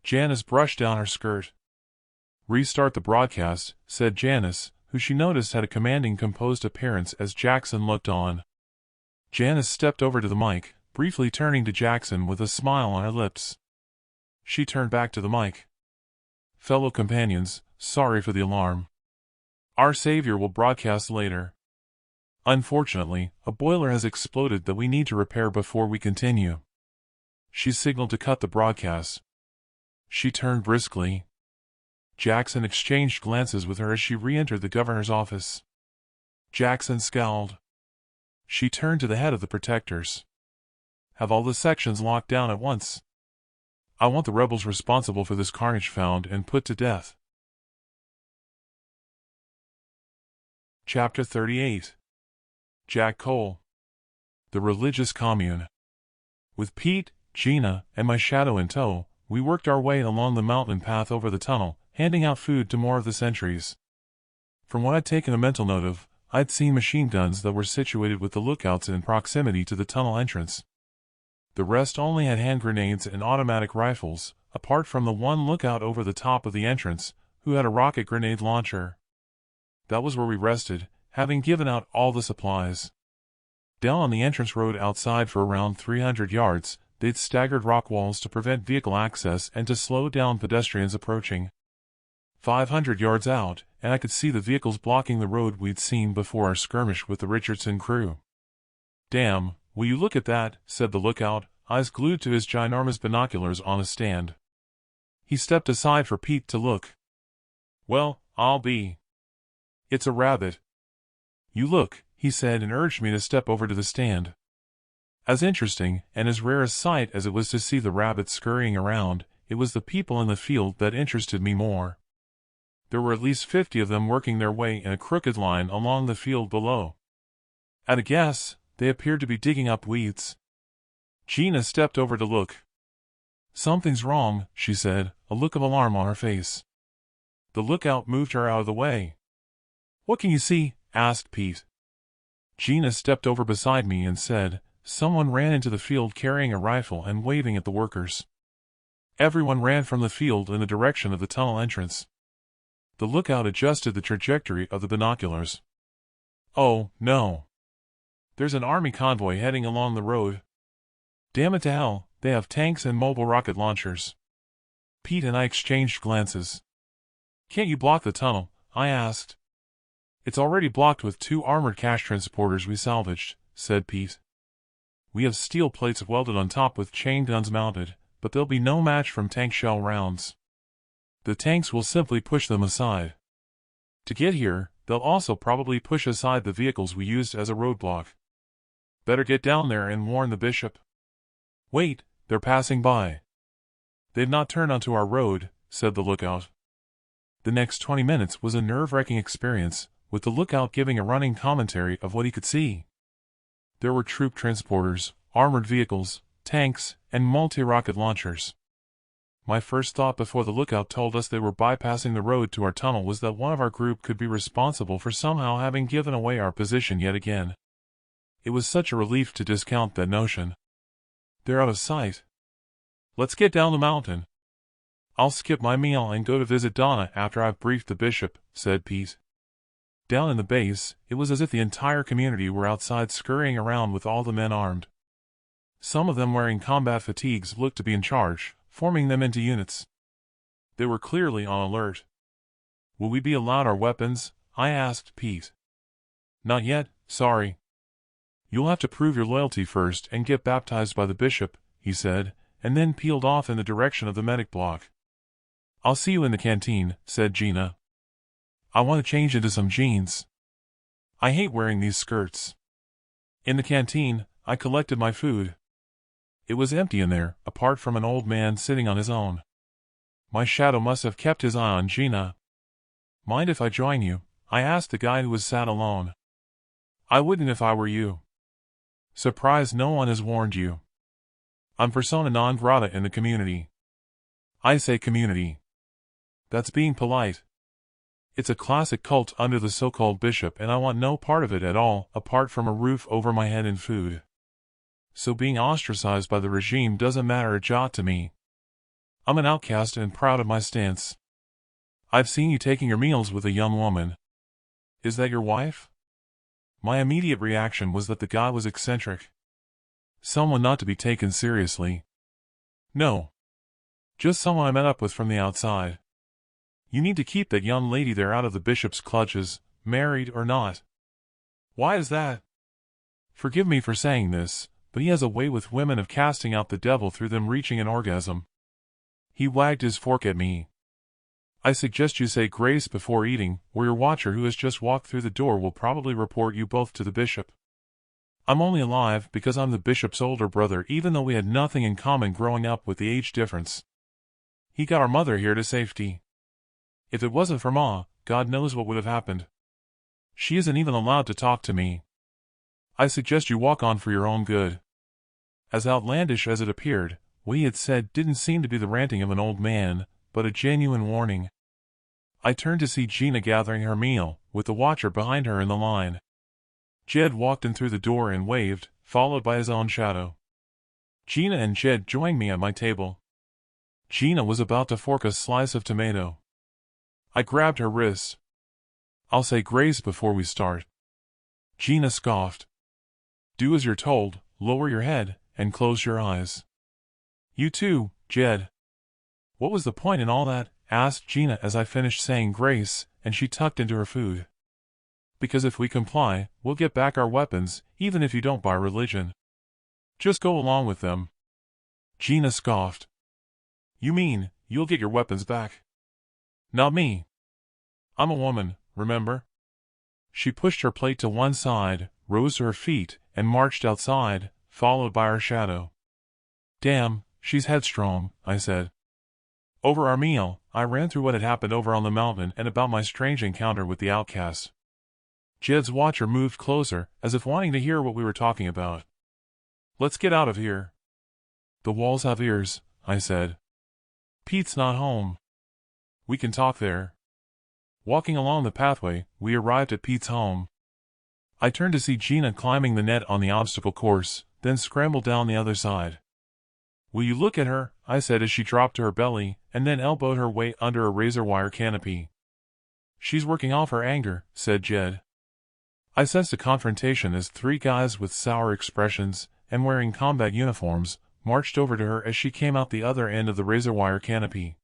Janice brushed down her skirt. "Restart the broadcast," said Janice, who she noticed had a commanding, composed appearance as Jackson looked on. Janice stepped over to the mic, briefly turning to Jackson with a smile on her lips. She turned back to the mic. "Fellow companions, sorry for the alarm. Our savior will broadcast later. Unfortunately, a boiler has exploded that we need to repair before we continue." She signaled to cut the broadcast. She turned briskly. Jackson exchanged glances with her as she re-entered the governor's office. Jackson scowled. She turned to the head of the protectors. "Have all the sections locked down at once. I want the rebels responsible for this carnage found and put to death." Chapter 38. Jack Cole. The Religious Commune. With Pete, Gina, and my shadow in tow, we worked our way along the mountain path over the tunnel, handing out food to more of the sentries. From what I'd taken a mental note of, I'd seen machine guns that were situated with the lookouts in proximity to the tunnel entrance. The rest only had hand grenades and automatic rifles, apart from the one lookout over the top of the entrance, who had a rocket grenade launcher. That was where we rested, having given out all the supplies. Down on the entrance road outside for around 300 yards, they'd staggered rock walls to prevent vehicle access and to slow down pedestrians approaching. 500 yards out, and I could see the vehicles blocking the road we'd seen before our skirmish with the Richardson crew. "Damn, will you look at that?" said the lookout, eyes glued to his ginormous binoculars on a stand. He stepped aside for Pete to look. "Well, I'll be. It's a rabbit." "You look," he said, and urged me to step over to the stand. As interesting, and as rare a sight as it was to see the rabbits scurrying around, it was the people in the field that interested me more. There were at least 50 of them working their way in a crooked line along the field below. At a guess, they appeared to be digging up weeds. Gina stepped over to look. "Something's wrong," she said, a look of alarm on her face. The lookout moved her out of the way. "What can you see?" asked Pete. Gina stepped over beside me and said, "Someone ran into the field carrying a rifle and waving at the workers." Everyone ran from the field in the direction of the tunnel entrance. The lookout adjusted the trajectory of the binoculars. "Oh, no. There's an army convoy heading along the road. Damn it to hell, they have tanks and mobile rocket launchers." Pete and I exchanged glances. "Can't you block the tunnel?" I asked. "It's already blocked with 2 armored cash transporters we salvaged," said Pete. "We have steel plates welded on top with chain guns mounted, but they'll be no match from tank shell rounds. The tanks will simply push them aside. To get here, they'll also probably push aside the vehicles we used as a roadblock. Better get down there and warn the bishop." "Wait, they're passing by." "They've not turned onto our road," said the lookout. The next 20 minutes was a nerve-wracking experience, with the lookout giving a running commentary of what he could see. There were troop transporters, armored vehicles, tanks, and multi-rocket launchers. My first thought before the lookout told us they were bypassing the road to our tunnel was that one of our group could be responsible for somehow having given away our position yet again. It was such a relief to discount that notion. They're out of sight. Let's get down the mountain. I'll skip my meal and go to visit Donna after I've briefed the bishop, said Pete. Down in the base, it was as if the entire community were outside scurrying around with all the men armed. Some of them wearing combat fatigues looked to be in charge, forming them into units. They were clearly on alert. Will we be allowed our weapons? I asked Pete. Not yet, sorry. You'll have to prove your loyalty first and get baptized by the bishop, he said, and then peeled off in the direction of the medic block. I'll see you in the canteen, said Gina. I want to change into some jeans. I hate wearing these skirts. In the canteen, I collected my food. It was empty in there, apart from an old man sitting on his own. My shadow must have kept his eye on Gina. Mind if I join you? I asked the guy who was sat alone. I wouldn't if I were you. Surprised no one has warned you. I'm persona non grata in the community. I say community. That's being polite. It's a classic cult under the so-called bishop and I want no part of it at all, apart from a roof over my head and food. So being ostracized by the regime doesn't matter a jot to me. I'm an outcast and proud of my stance. I've seen you taking your meals with a young woman. Is that your wife? My immediate reaction was that the guy was eccentric. Someone not to be taken seriously. No. Just someone I met up with from the outside. You need to keep that young lady there out of the bishop's clutches, married or not. Why is that? Forgive me for saying this, but he has a way with women of casting out the devil through them reaching an orgasm. He wagged his fork at me. I suggest you say grace before eating, or your watcher who has just walked through the door will probably report you both to the bishop. I'm only alive because I'm the bishop's older brother, even though we had nothing in common growing up with the age difference. He got our mother here to safety. If it wasn't for Ma, God knows what would have happened. She isn't even allowed to talk to me. I suggest you walk on for your own good. As outlandish as it appeared, what he had said didn't seem to be the ranting of an old man, but a genuine warning. I turned to see Gina gathering her meal, with the watcher behind her in the line. Jed walked in through the door and waved, followed by his own shadow. Gina and Jed joined me at my table. Gina was about to fork a slice of tomato. I grabbed her wrist. I'll say grace before we start. Gina scoffed. Do as you're told, lower your head, and close your eyes. You too, Jed. What was the point in all that? Asked Gina as I finished saying grace, and she tucked into her food. Because if we comply, we'll get back our weapons, even if you don't buy religion. Just go along with them. Gina scoffed. You mean, you'll get your weapons back? Not me. I'm a woman, remember? She pushed her plate to one side, rose to her feet, and marched outside, followed by her shadow. Damn, she's headstrong, I said. Over our meal, I ran through what had happened over on the mountain and about my strange encounter with the outcasts. Jed's watcher moved closer, as if wanting to hear what we were talking about. Let's get out of here. The walls have ears, I said. Pete's not home. We can talk there. Walking along the pathway, we arrived at Pete's home. I turned to see Gina climbing the net on the obstacle course, then scrambled down the other side. Will you look at her? I said as she dropped to her belly, and then elbowed her way under a razor wire canopy. She's working off her anger, said Jed. I sensed a confrontation as three guys with sour expressions, and wearing combat uniforms, marched over to her as she came out the other end of the razor wire canopy.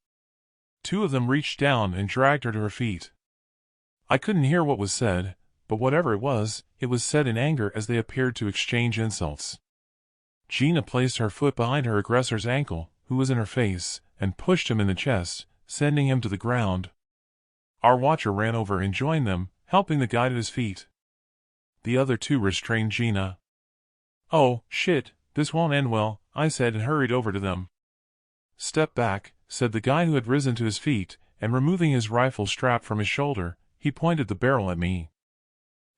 Two of them reached down and dragged her to her feet. I couldn't hear what was said, but whatever it was said in anger as they appeared to exchange insults. Gina placed her foot behind her aggressor's ankle, who was in her face, and pushed him in the chest, sending him to the ground. Our watcher ran over and joined them, helping the guy to his feet. The other two restrained Gina. Oh, shit, this won't end well, I said and hurried over to them. Step back, said the guy who had risen to his feet, and removing his rifle strap from his shoulder, he pointed the barrel at me.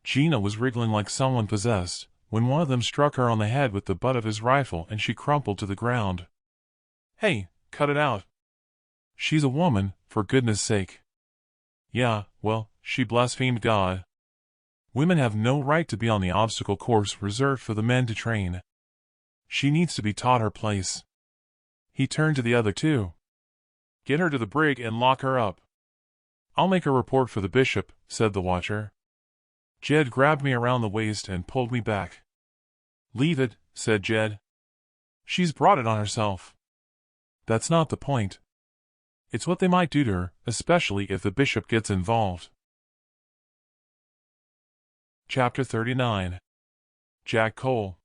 Gina was wriggling like someone possessed, when one of them struck her on the head with the butt of his rifle and she crumpled to the ground. Hey, cut it out. She's a woman, for goodness sake. Yeah, well, she blasphemed God. Women have no right to be on the obstacle course reserved for the men to train. She needs to be taught her place. He turned to the other two. Get her to the brig and lock her up. I'll make a report for the bishop, said the watcher. Jed grabbed me around the waist and pulled me back. Leave it, said Jed. She's brought it on herself. That's not the point. It's what they might do to her, especially if the bishop gets involved. Chapter 39. Jack Cole.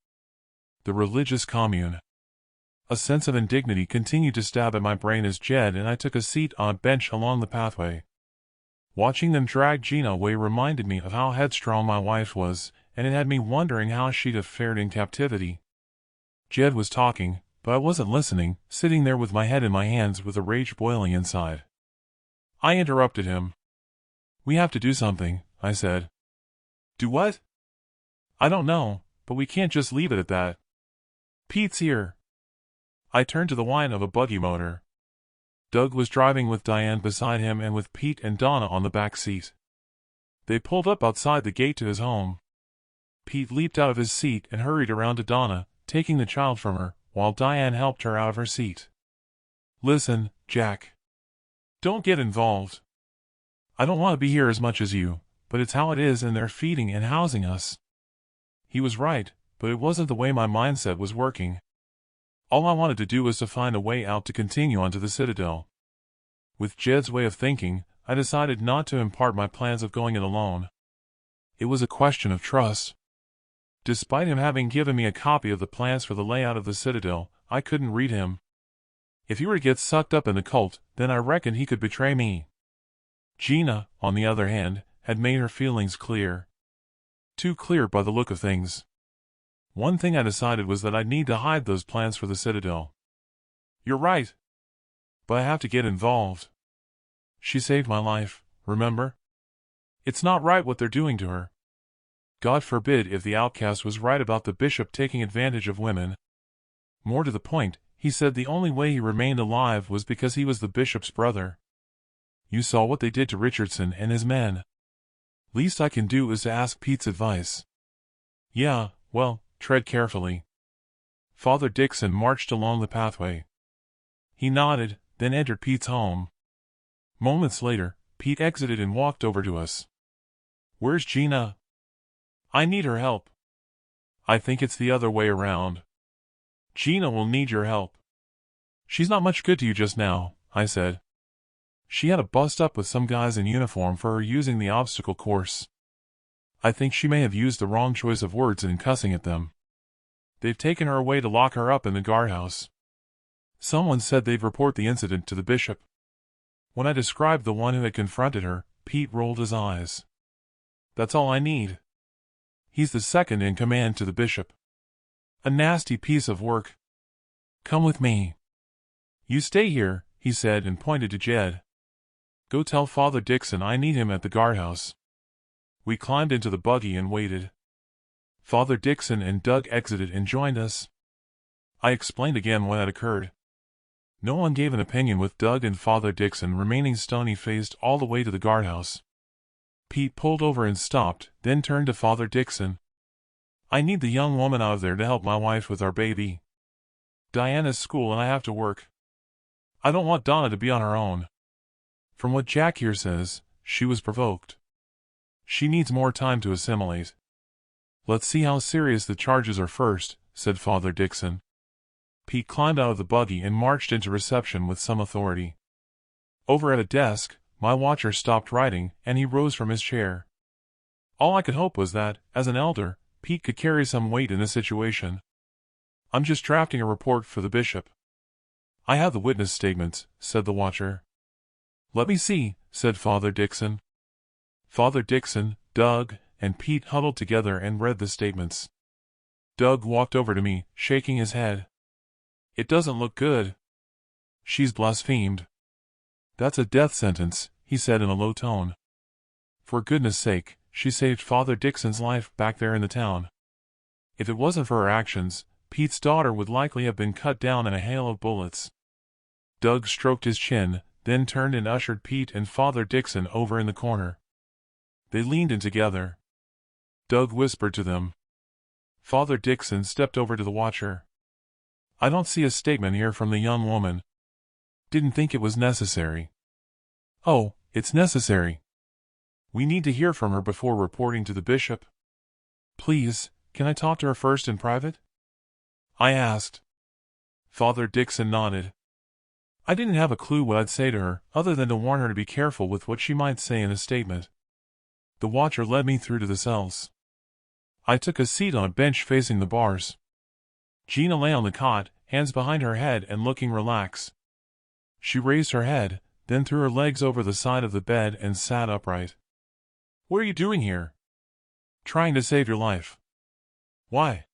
The religious commune. A sense of indignity continued to stab at my brain as Jed and I took a seat on a bench along the pathway. Watching them drag Gina away reminded me of how headstrong my wife was, and it had me wondering how she'd have fared in captivity. Jed was talking, but I wasn't listening, sitting there with my head in my hands with a rage boiling inside. I interrupted him. We have to do something, I said. Do what? I don't know, but we can't just leave it at that. Pete's here. I turned to the whine of a buggy motor. Doug was driving with Diane beside him and with Pete and Donna on the back seat. They pulled up outside the gate to his home. Pete leaped out of his seat and hurried around to Donna, taking the child from her, while Diane helped her out of her seat. Listen, Jack. Don't get involved. I don't want to be here as much as you, but it's how it is and they're feeding and housing us. He was right, but it wasn't the way my mindset was working. All I wanted to do was to find a way out to continue onto the citadel. With Jed's way of thinking, I decided not to impart my plans of going it alone. It was a question of trust. Despite him having given me a copy of the plans for the layout of the citadel, I couldn't read him. If he were to get sucked up in the cult, then I reckoned he could betray me. Gina, on the other hand, had made her feelings clear. Too clear by the look of things. One thing I decided was that I'd need to hide those plans for the citadel. You're right. But I have to get involved. She saved my life, remember? It's not right what they're doing to her. God forbid if the outcast was right about the bishop taking advantage of women. More to the point, he said the only way he remained alive was because he was the bishop's brother. You saw what they did to Richardson and his men. Least I can do is to ask Pete's advice. Yeah, well, tread carefully. Father Dixon marched along the pathway. He nodded, then entered Pete's home. Moments later, Pete exited and walked over to us. Where's Gina? I need her help. I think it's the other way around. Gina will need your help. She's not much good to you just now, I said. She had a bust up with some guys in uniform for her using the obstacle course. I think she may have used the wrong choice of words in cussing at them. They've taken her away to lock her up in the guardhouse. Someone said they'd report the incident to the bishop. When I described the one who had confronted her, Pete rolled his eyes. That's all I need. He's the second in command to the bishop. A nasty piece of work. Come with me. You stay here, he said and pointed to Jed. Go tell Father Dixon I need him at the guardhouse. We climbed into the buggy and waited. Father Dixon and Doug exited and joined us. I explained again what had occurred. No one gave an opinion, with Doug and Father Dixon remaining stony-faced all the way to the guardhouse. Pete pulled over and stopped, then turned to Father Dixon. I need the young woman out of there to help my wife with our baby. Diana's school and I have to work. I don't want Donna to be on her own. From what Jack here says, she was provoked. She needs more time to assimilate. Let's see how serious the charges are first, said Father Dixon. Pete climbed out of the buggy and marched into reception with some authority. Over at a desk, my watcher stopped writing, and he rose from his chair. All I could hope was that, as an elder, Pete could carry some weight in this situation. I'm just drafting a report for the bishop. I have the witness statements, said the watcher. Let me see, said Father Dixon. Father Dixon, Doug, and Pete huddled together and read the statements. Doug walked over to me, shaking his head. It doesn't look good. She's blasphemed. That's a death sentence, he said in a low tone. For goodness sake, she saved Father Dixon's life back there in the town. If it wasn't for her actions, Pete's daughter would likely have been cut down in a hail of bullets. Doug stroked his chin, then turned and ushered Pete and Father Dixon over in the corner. They leaned in together. Doug whispered to them. Father Dixon stepped over to the watcher. I don't see a statement here from the young woman. Didn't think it was necessary. Oh, it's necessary. We need to hear from her before reporting to the bishop. Please, can I talk to her first in private? I asked. Father Dixon nodded. I didn't have a clue what I'd say to her, other than to warn her to be careful with what she might say in a statement. The watcher led me through to the cells. I took a seat on a bench facing the bars. Gina lay on the cot, hands behind her head and looking relaxed. She raised her head, then threw her legs over the side of the bed and sat upright. What are you doing here? Trying to save your life. Why?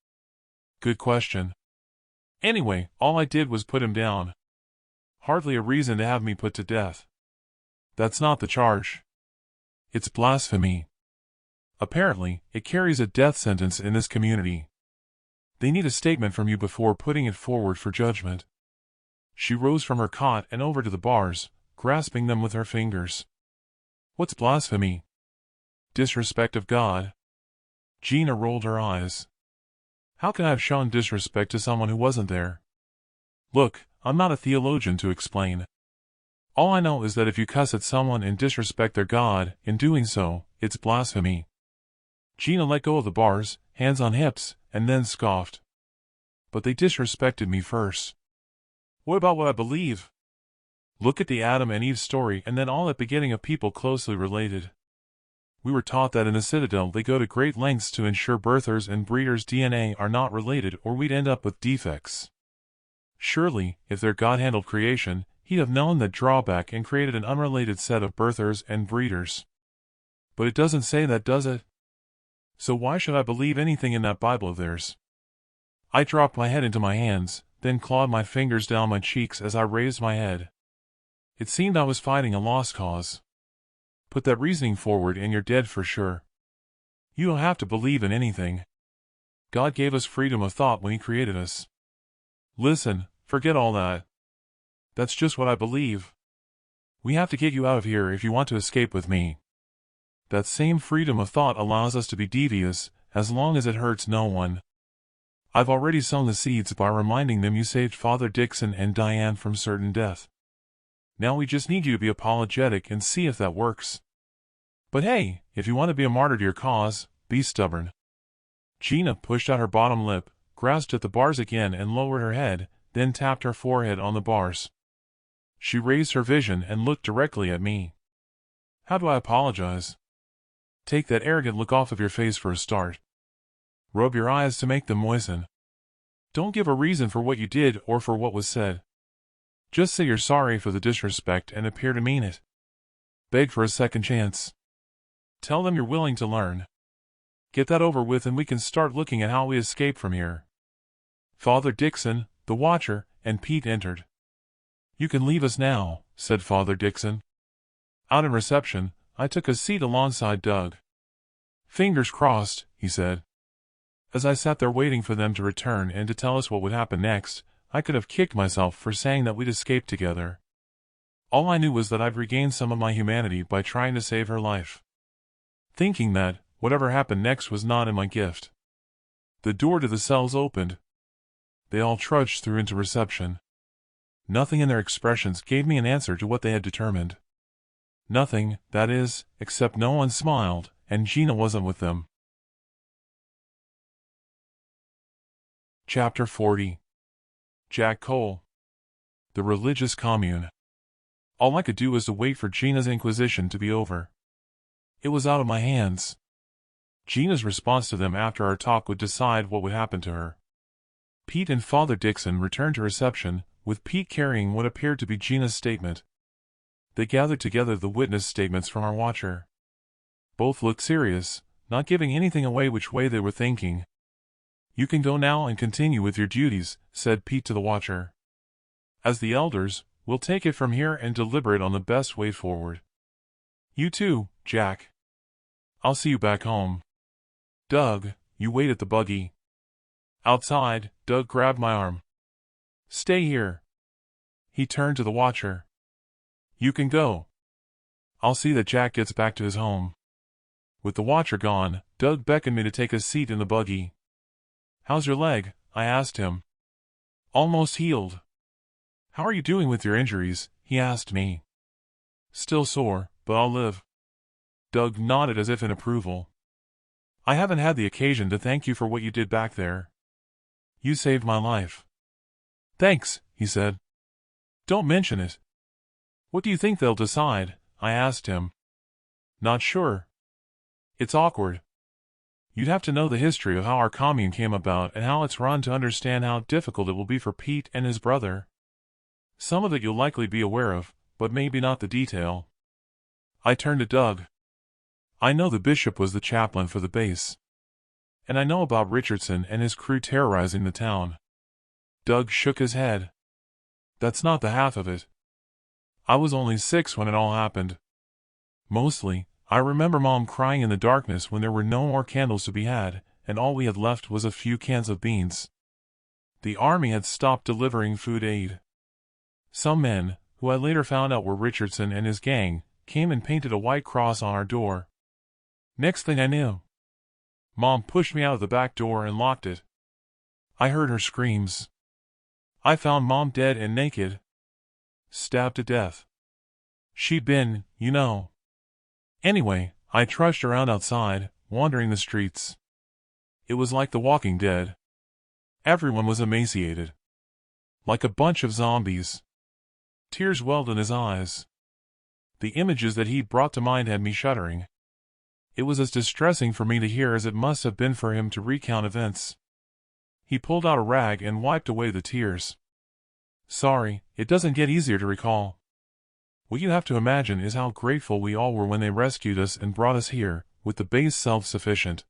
Good question. Anyway, all I did was put him down. Hardly a reason to have me put to death. That's not the charge. It's blasphemy. Apparently, it carries a death sentence in this community. They need a statement from you before putting it forward for judgment. She rose from her cot and over to the bars, grasping them with her fingers. What's blasphemy? Disrespect of God. Gina rolled her eyes. How can I have shown disrespect to someone who wasn't there? Look, I'm not a theologian to explain. All I know is that if you cuss at someone and disrespect their God, in doing so, it's blasphemy. Gina let go of the bars, hands on hips, and then scoffed. But they disrespected me first. What about what I believe? Look at the Adam and Eve story and then all at beginning of people closely related. We were taught that in the citadel they go to great lengths to ensure birthers and breeders' DNA are not related or we'd end up with defects. Surely, if their God handled creation, he'd have known that drawback and created an unrelated set of birthers and breeders. But it doesn't say that, does it? So why should I believe anything in that Bible of theirs? I dropped my head into my hands, then clawed my fingers down my cheeks as I raised my head. It seemed I was fighting a lost cause. Put that reasoning forward and you're dead for sure. You don't have to believe in anything. God gave us freedom of thought when he created us. Listen, forget all that. That's just what I believe. We have to get you out of here if you want to escape with me. That same freedom of thought allows us to be devious, as long as it hurts no one. I've already sown the seeds by reminding them you saved Father Dixon and Diane from certain death. Now we just need you to be apologetic and see if that works. But hey, if you want to be a martyr to your cause, be stubborn. Gina pushed out her bottom lip, grasped at the bars again and lowered her head, then tapped her forehead on the bars. She raised her vision and looked directly at me. How do I apologize? Take that arrogant look off of your face for a start. Rub your eyes to make them moisten. Don't give a reason for what you did or for what was said. Just say you're sorry for the disrespect and appear to mean it. Beg for a second chance. Tell them you're willing to learn. Get that over with and we can start looking at how we escape from here. Father Dixon, the watcher, and Pete entered. You can leave us now, said Father Dixon. Out in reception, I took a seat alongside Doug. Fingers crossed, he said. As I sat there waiting for them to return and to tell us what would happen next, I could have kicked myself for saying that we'd escaped together. All I knew was that I'd regained some of my humanity by trying to save her life. Thinking that, whatever happened next was not in my gift. The door to the cells opened. They all trudged through into reception. Nothing in their expressions gave me an answer to what they had determined. Nothing, that is, except no one smiled, and Gina wasn't with them. Chapter 40. Jack Cole. The Religious Commune. All I could do was to wait for Gina's inquisition to be over. It was out of my hands. Gina's response to them after our talk would decide what would happen to her. Pete and Father Dixon returned to reception, with Pete carrying what appeared to be Gina's statement. They gathered together the witness statements from our watcher. Both looked serious, not giving anything away which way they were thinking. You can go now and continue with your duties, said Pete to the watcher. As the elders, we'll take it from here and deliberate on the best way forward. You too, Jack. I'll see you back home. Doug, you wait at the buggy. Outside, Doug grabbed my arm. Stay here. He turned to the watcher. You can go. I'll see that Jack gets back to his home. With the watcher gone, Doug beckoned me to take a seat in the buggy. How's your leg? I asked him. Almost healed. How are you doing with your injuries? He asked me. Still sore, but I'll live. Doug nodded as if in approval. I haven't had the occasion to thank you for what you did back there. You saved my life. Thanks, he said. Don't mention it. What do you think they'll decide? I asked him. Not sure. It's awkward. You'd have to know the history of how our commune came about and how it's run to understand how difficult it will be for Pete and his brother. Some of it you'll likely be aware of, but maybe not the detail. I turned to Doug. I know the bishop was the chaplain for the base. And I know about Richardson and his crew terrorizing the town. Doug shook his head. That's not the half of it. I was only 6 when it all happened. Mostly, I remember Mom crying in the darkness when there were no more candles to be had, and all we had left was a few cans of beans. The army had stopped delivering food aid. Some men, who I later found out were Richardson and his gang, came and painted a white cross on our door. Next thing I knew, Mom pushed me out of the back door and locked it. I heard her screams. I found Mom dead and naked. Stabbed to death. She'd been, you know. Anyway, I trudged around outside, wandering the streets. It was like The Walking Dead. Everyone was emaciated. Like a bunch of zombies. Tears welled in his eyes. The images that he'd brought to mind had me shuddering. It was as distressing for me to hear as it must have been for him to recount events. He pulled out a rag and wiped away the tears. Sorry, it doesn't get easier to recall. What you have to imagine is how grateful we all were when they rescued us and brought us here, with the base self-sufficient.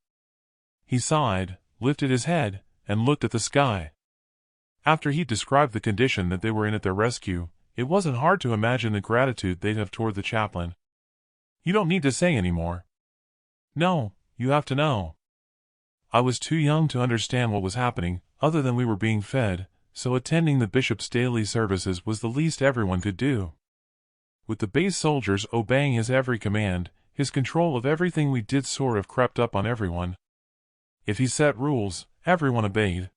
He sighed, lifted his head, and looked at the sky. After he described the condition that they were in at their rescue, it wasn't hard to imagine the gratitude they'd have toward the chaplain. You don't need to say any more. No, you have to know. I was too young to understand what was happening, other than we were being fed, so attending the bishop's daily services was the least everyone could do. With the base soldiers obeying his every command, his control of everything we did sort of crept up on everyone. If he set rules, everyone obeyed.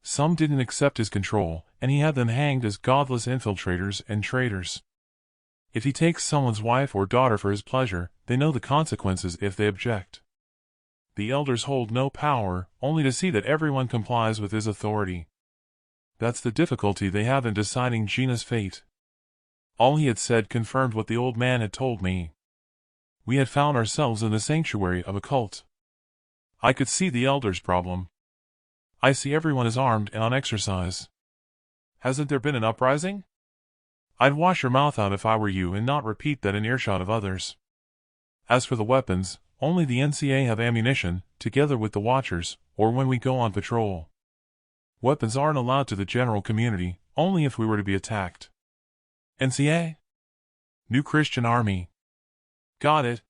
Some didn't accept his control, and he had them hanged as godless infiltrators and traitors. If he takes someone's wife or daughter for his pleasure, they know the consequences if they object. The elders hold no power, only to see that everyone complies with his authority. That's the difficulty they have in deciding Gina's fate. All he had said confirmed what the old man had told me. We had found ourselves in the sanctuary of a cult. I could see the elders' problem. I see everyone is armed and on exercise. Hasn't there been an uprising? I'd wash your mouth out if I were you and not repeat that in earshot of others. As for the weapons, only the NCA have ammunition, together with the watchers, or when we go on patrol. Weapons aren't allowed to the general community, only if we were to be attacked. NCA? New Christian Army. Got it.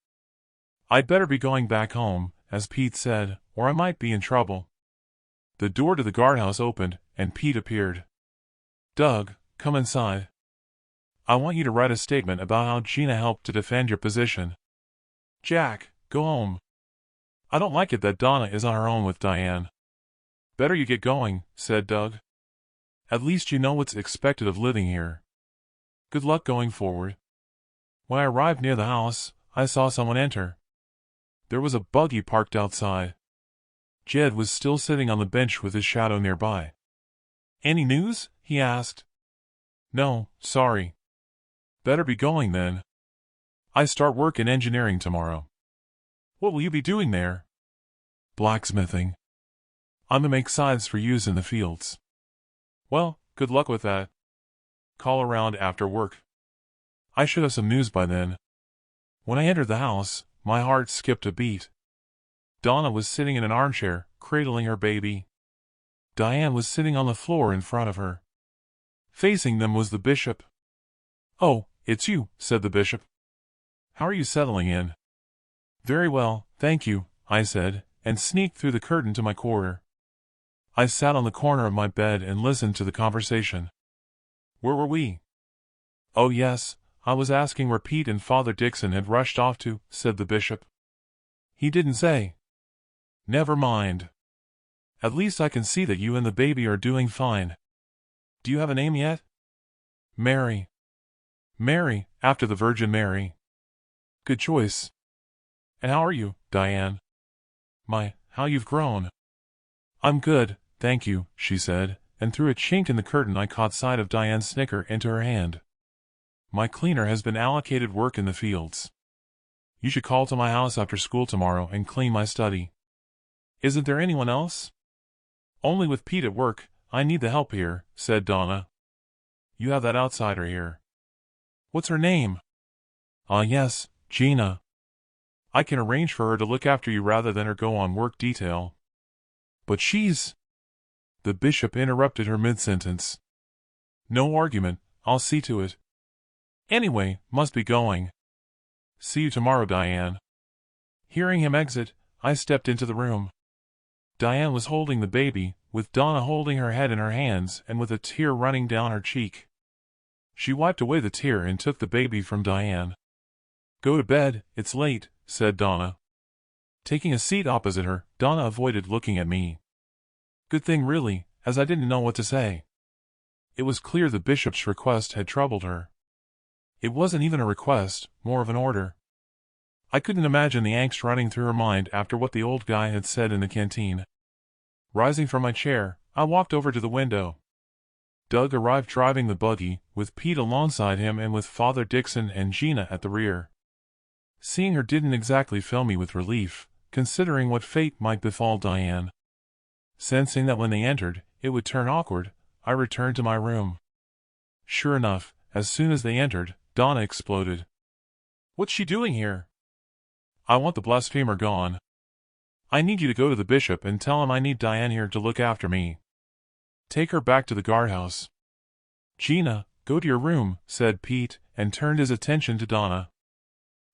I'd better be going back home, as Pete said, or I might be in trouble. The door to the guardhouse opened, and Pete appeared. Doug, come inside. I want you to write a statement about how Gina helped to defend your position. Jack, go home. I don't like it that Donna is on her own with Diane. Better you get going, said Doug. At least you know what's expected of living here. Good luck going forward. When I arrived near the house, I saw someone enter. There was a buggy parked outside. Jed was still sitting on the bench with his shadow nearby. Any news? He asked. No, sorry. Better be going then. I start work in engineering tomorrow. What will you be doing there? Blacksmithing. I'm to make scythes for use in the fields. Well, good luck with that. Call around after work. I should have some news by then. When I entered the house, my heart skipped a beat. Donna was sitting in an armchair, cradling her baby. Diane was sitting on the floor in front of her. Facing them was the bishop. Oh, it's you, said the bishop. How are you settling in? Very well, thank you, I said, and sneaked through the curtain to my quarter. I sat on the corner of my bed and listened to the conversation. Where were we? Oh yes, I was asking where Pete and Father Dixon had rushed off to, said the bishop. He didn't say. Never mind. At least I can see that you and the baby are doing fine. Do you have a name yet? Mary. Mary, after the Virgin Mary. Good choice. And how are you, Diane? My, how you've grown. I'm good, thank you, she said, and through a chink in the curtain I caught sight of Diane's snicker into her hand. My cleaner has been allocated work in the fields. You should call to my house after school tomorrow and clean my study. Isn't there anyone else? Only with Pete at work, I need the help here, said Donna. You have that outsider here. What's her name? Yes, Gina. I can arrange for her to look after you rather than her go on work detail. But she's... The bishop interrupted her mid-sentence. No argument, I'll see to it. Anyway, must be going. See you tomorrow, Diane. Hearing him exit, I stepped into the room. Diane was holding the baby, with Donna holding her head in her hands and with a tear running down her cheek. She wiped away the tear and took the baby from Diane. Go to bed, it's late, said Donna. Taking a seat opposite her, Donna avoided looking at me. Good thing really, as I didn't know what to say. It was clear the bishop's request had troubled her. It wasn't even a request, more of an order. I couldn't imagine the angst running through her mind after what the old guy had said in the canteen. Rising from my chair, I walked over to the window. Doug arrived driving the buggy, with Pete alongside him and with Father Dixon and Gina at the rear. Seeing her didn't exactly fill me with relief, considering what fate might befall Diane. Sensing that when they entered, it would turn awkward, I returned to my room. Sure enough, as soon as they entered, Donna exploded. What's she doing here? I want the blasphemer gone. I need you to go to the bishop and tell him I need Diane here to look after me. Take her back to the guardhouse. Gina, go to your room, said Pete, and turned his attention to Donna.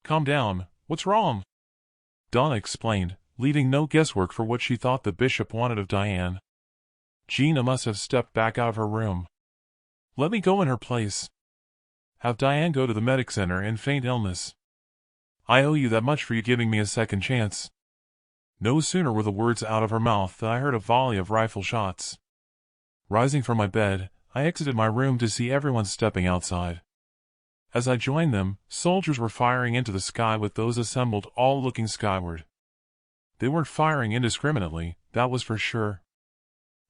Calm down, what's wrong? Donna explained, leaving no guesswork for what she thought the bishop wanted of Diane. Gina must have stepped back out of her room. Let me go in her place. Have Diane go to the medic center and feign illness. I owe you that much for you giving me a second chance. No sooner were the words out of her mouth than I heard a volley of rifle shots. Rising from my bed, I exited my room to see everyone stepping outside. As I joined them, soldiers were firing into the sky with those assembled all looking skyward. They weren't firing indiscriminately, that was for sure.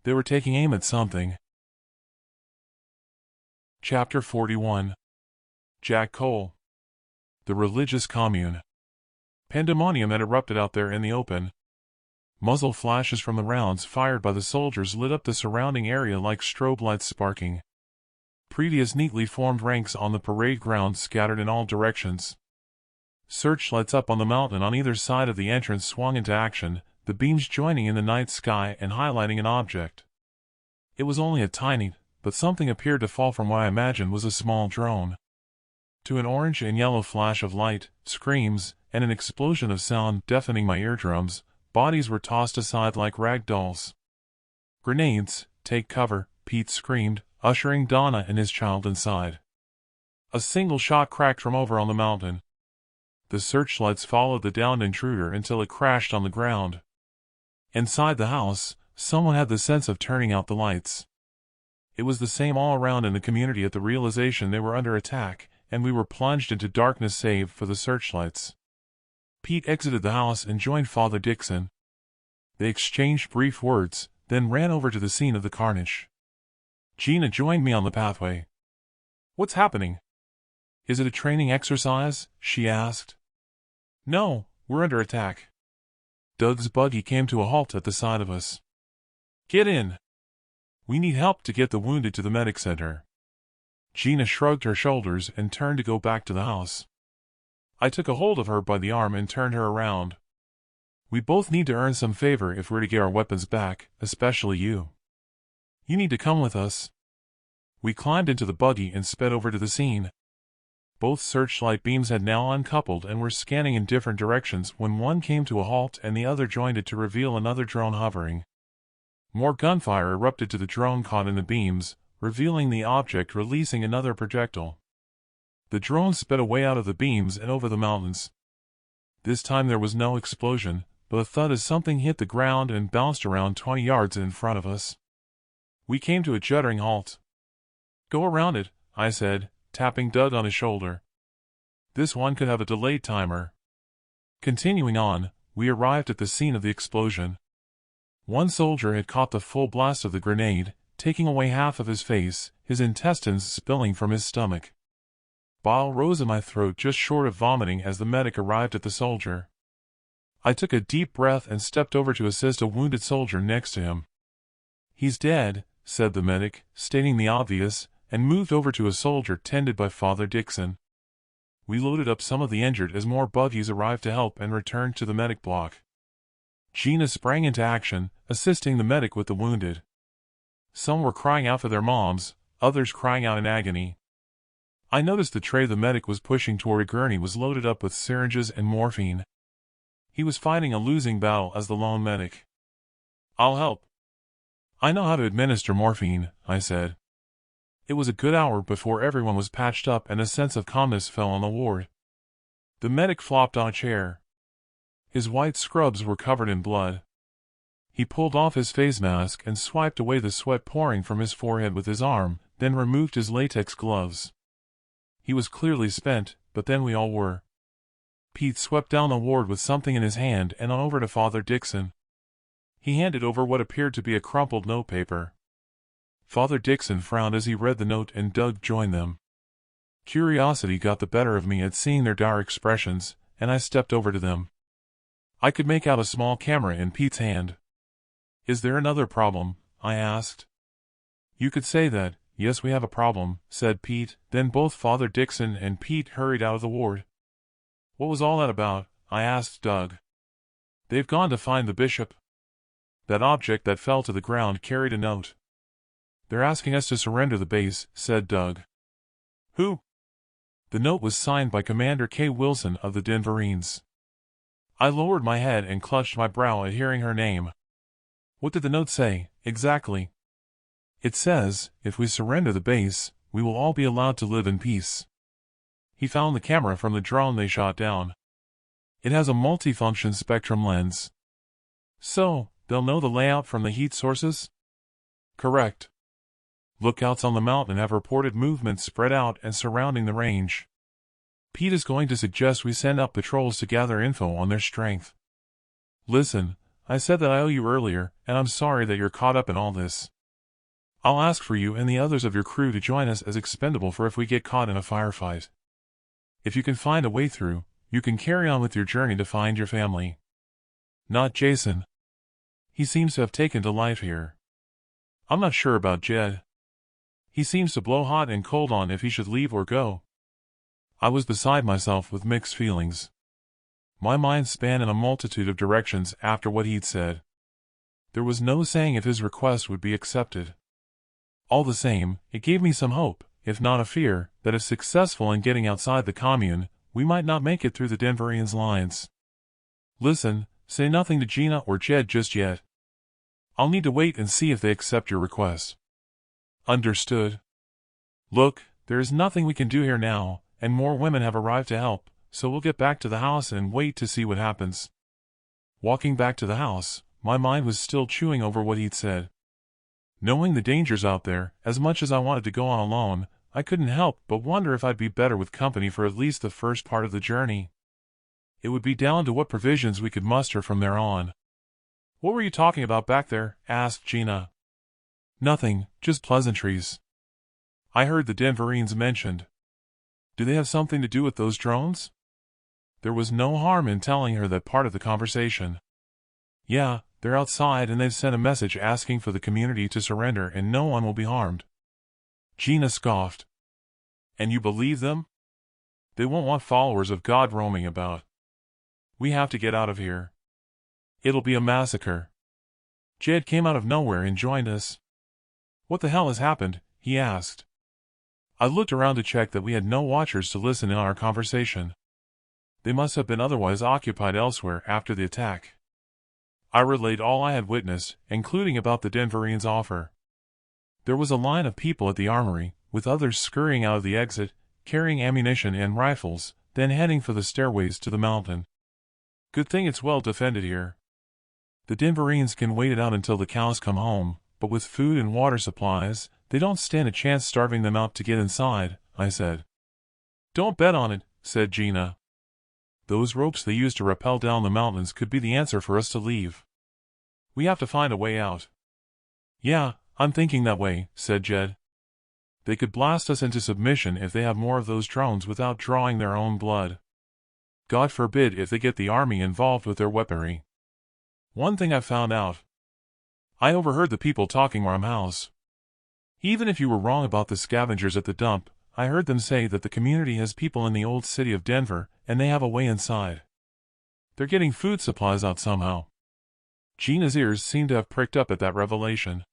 They were taking aim at something. Chapter 41. Jack Cole. The religious commune. Pandemonium had erupted out there in the open. Muzzle flashes from the rounds fired by the soldiers lit up the surrounding area like strobe lights sparking. Previous neatly formed ranks on the parade ground scattered in all directions. Searchlights up on the mountain on either side of the entrance swung into action, the beams joining in the night sky and highlighting an object. It was only a tiny, but something appeared to fall from what I imagined was a small drone. To an orange and yellow flash of light, screams, and an explosion of sound deafening my eardrums, bodies were tossed aside like rag dolls. Grenades, take cover, Pete screamed, ushering Donna and his child inside. A single shot cracked from over on the mountain. The searchlights followed the downed intruder until it crashed on the ground. Inside the house, someone had the sense of turning out the lights. It was the same all around in the community at the realization they were under attack, and we were plunged into darkness save for the searchlights. Pete exited the house and joined Father Dixon. They exchanged brief words, then ran over to the scene of the carnage. Gina joined me on the pathway. What's happening? Is it a training exercise? She asked. No, we're under attack. Doug's buggy came to a halt at the side of us. Get in. We need help to get the wounded to the medic center. Gina shrugged her shoulders and turned to go back to the house. I took a hold of her by the arm and turned her around. We both need to earn some favor if we're to get our weapons back, especially you. You need to come with us. We climbed into the buggy and sped over to the scene. Both searchlight beams had now uncoupled and were scanning in different directions when one came to a halt and the other joined it to reveal another drone hovering. More gunfire erupted to the drone caught in the beams, revealing the object releasing another projectile. The drone sped away out of the beams and over the mountains. This time there was no explosion, but a thud as something hit the ground and bounced around 20 yards in front of us. We came to a juddering halt. "Go around it," I said, tapping Doug on his shoulder. "This one could have a delayed timer." Continuing on, we arrived at the scene of the explosion. One soldier had caught the full blast of the grenade, taking away half of his face, his intestines spilling from his stomach. Bile rose in my throat just short of vomiting as the medic arrived at the soldier. I took a deep breath and stepped over to assist a wounded soldier next to him. "He's dead," said the medic, stating the obvious, and moved over to a soldier tended by Father Dixon. We loaded up some of the injured as more buggies arrived to help and returned to the medic block. Gina sprang into action, assisting the medic with the wounded. Some were crying out for their moms, others crying out in agony. I noticed the tray the medic was pushing toward Gurney was loaded up with syringes and morphine. He was fighting a losing battle as the lone medic. "I'll help. I know how to administer morphine," I said. It was a good hour before everyone was patched up and a sense of calmness fell on the ward. The medic flopped on a chair. His white scrubs were covered in blood. He pulled off his face mask and swiped away the sweat pouring from his forehead with his arm, then removed his latex gloves. He was clearly spent, but then we all were. Pete swept down the ward with something in his hand and on over to Father Dixon. He handed over what appeared to be a crumpled notepaper. Father Dixon frowned as he read the note and Doug joined them. Curiosity got the better of me at seeing their dire expressions, and I stepped over to them. I could make out a small camera in Pete's hand. "Is there another problem?" I asked. "You could say that. Yes, we have a problem," said Pete. Then both Father Dixon and Pete hurried out of the ward. "What was all that about?" I asked Doug. "They've gone to find the bishop." That object that fell to the ground carried a note. "They're asking us to surrender the base," said Doug. "Who?" The note was signed by Commander K. Wilson of the Denverines. I lowered my head and clutched my brow at hearing her name. "What did the note say, exactly?" "It says, if we surrender the base, we will all be allowed to live in peace." He found the camera from the drone they shot down. "It has a multifunction spectrum lens." "So, they'll know the layout from the heat sources?" "Correct. Lookouts on the mountain have reported movement spread out and surrounding the range. Pete is going to suggest we send out patrols to gather info on their strength." "Listen, I said that I owe you earlier, and I'm sorry that you're caught up in all this. I'll ask for you and the others of your crew to join us as expendable for if we get caught in a firefight. If you can find a way through, you can carry on with your journey to find your family. Not Jason. He seems to have taken to life here. I'm not sure about Jed. He seems to blow hot and cold on if he should leave or go." I was beside myself with mixed feelings. My mind span in a multitude of directions after what he'd said. There was no saying if his request would be accepted. All the same, it gave me some hope, if not a fear, that if successful in getting outside the commune, we might not make it through the Denverines' lines. "Listen, say nothing to Gina or Jed just yet. I'll need to wait and see if they accept your request." "Understood. Look, there is nothing we can do here now, and more women have arrived to help, so we'll get back to the house and wait to see what happens." Walking back to the house, my mind was still chewing over what he'd said. Knowing the dangers out there, as much as I wanted to go on alone, I couldn't help but wonder if I'd be better with company for at least the first part of the journey. It would be down to what provisions we could muster from there on. "What were you talking about back there?" asked Gina. "Nothing, just pleasantries. I heard the Denverines mentioned. Do they have something to do with those drones?" There was no harm in telling her that part of the conversation. "Yeah, they're outside and they've sent a message asking for the community to surrender and no one will be harmed." Gina scoffed. "And you believe them? They won't want followers of God roaming about. We have to get out of here. It'll be a massacre." Jed came out of nowhere and joined us. "What the hell has happened?" he asked. I looked around to check that we had no watchers to listen in on our conversation. They must have been otherwise occupied elsewhere after the attack. I relayed all I had witnessed, including about the Denverines' offer. There was a line of people at the armory, with others scurrying out of the exit, carrying ammunition and rifles, then heading for the stairways to the mountain. Good thing it's well defended here. The Denverines can wait it out until the cows come home, but with food and water supplies, they don't stand a chance starving them out to get inside, I said. Don't bet on it, said Gina. Those ropes they use to rappel down the mountains could be the answer for us to leave. We have to find a way out. Yeah, I'm thinking that way, said Jed. They could blast us into submission if they have more of those drones without drawing their own blood. God forbid if they get the army involved with their weaponry. One thing I've found out. I overheard the people talking around house. Even if you were wrong about the scavengers at the dump, I heard them say that the community has people in the old city of Denver, and they have a way inside. They're getting food supplies out somehow. Gina's ears seemed to have pricked up at that revelation.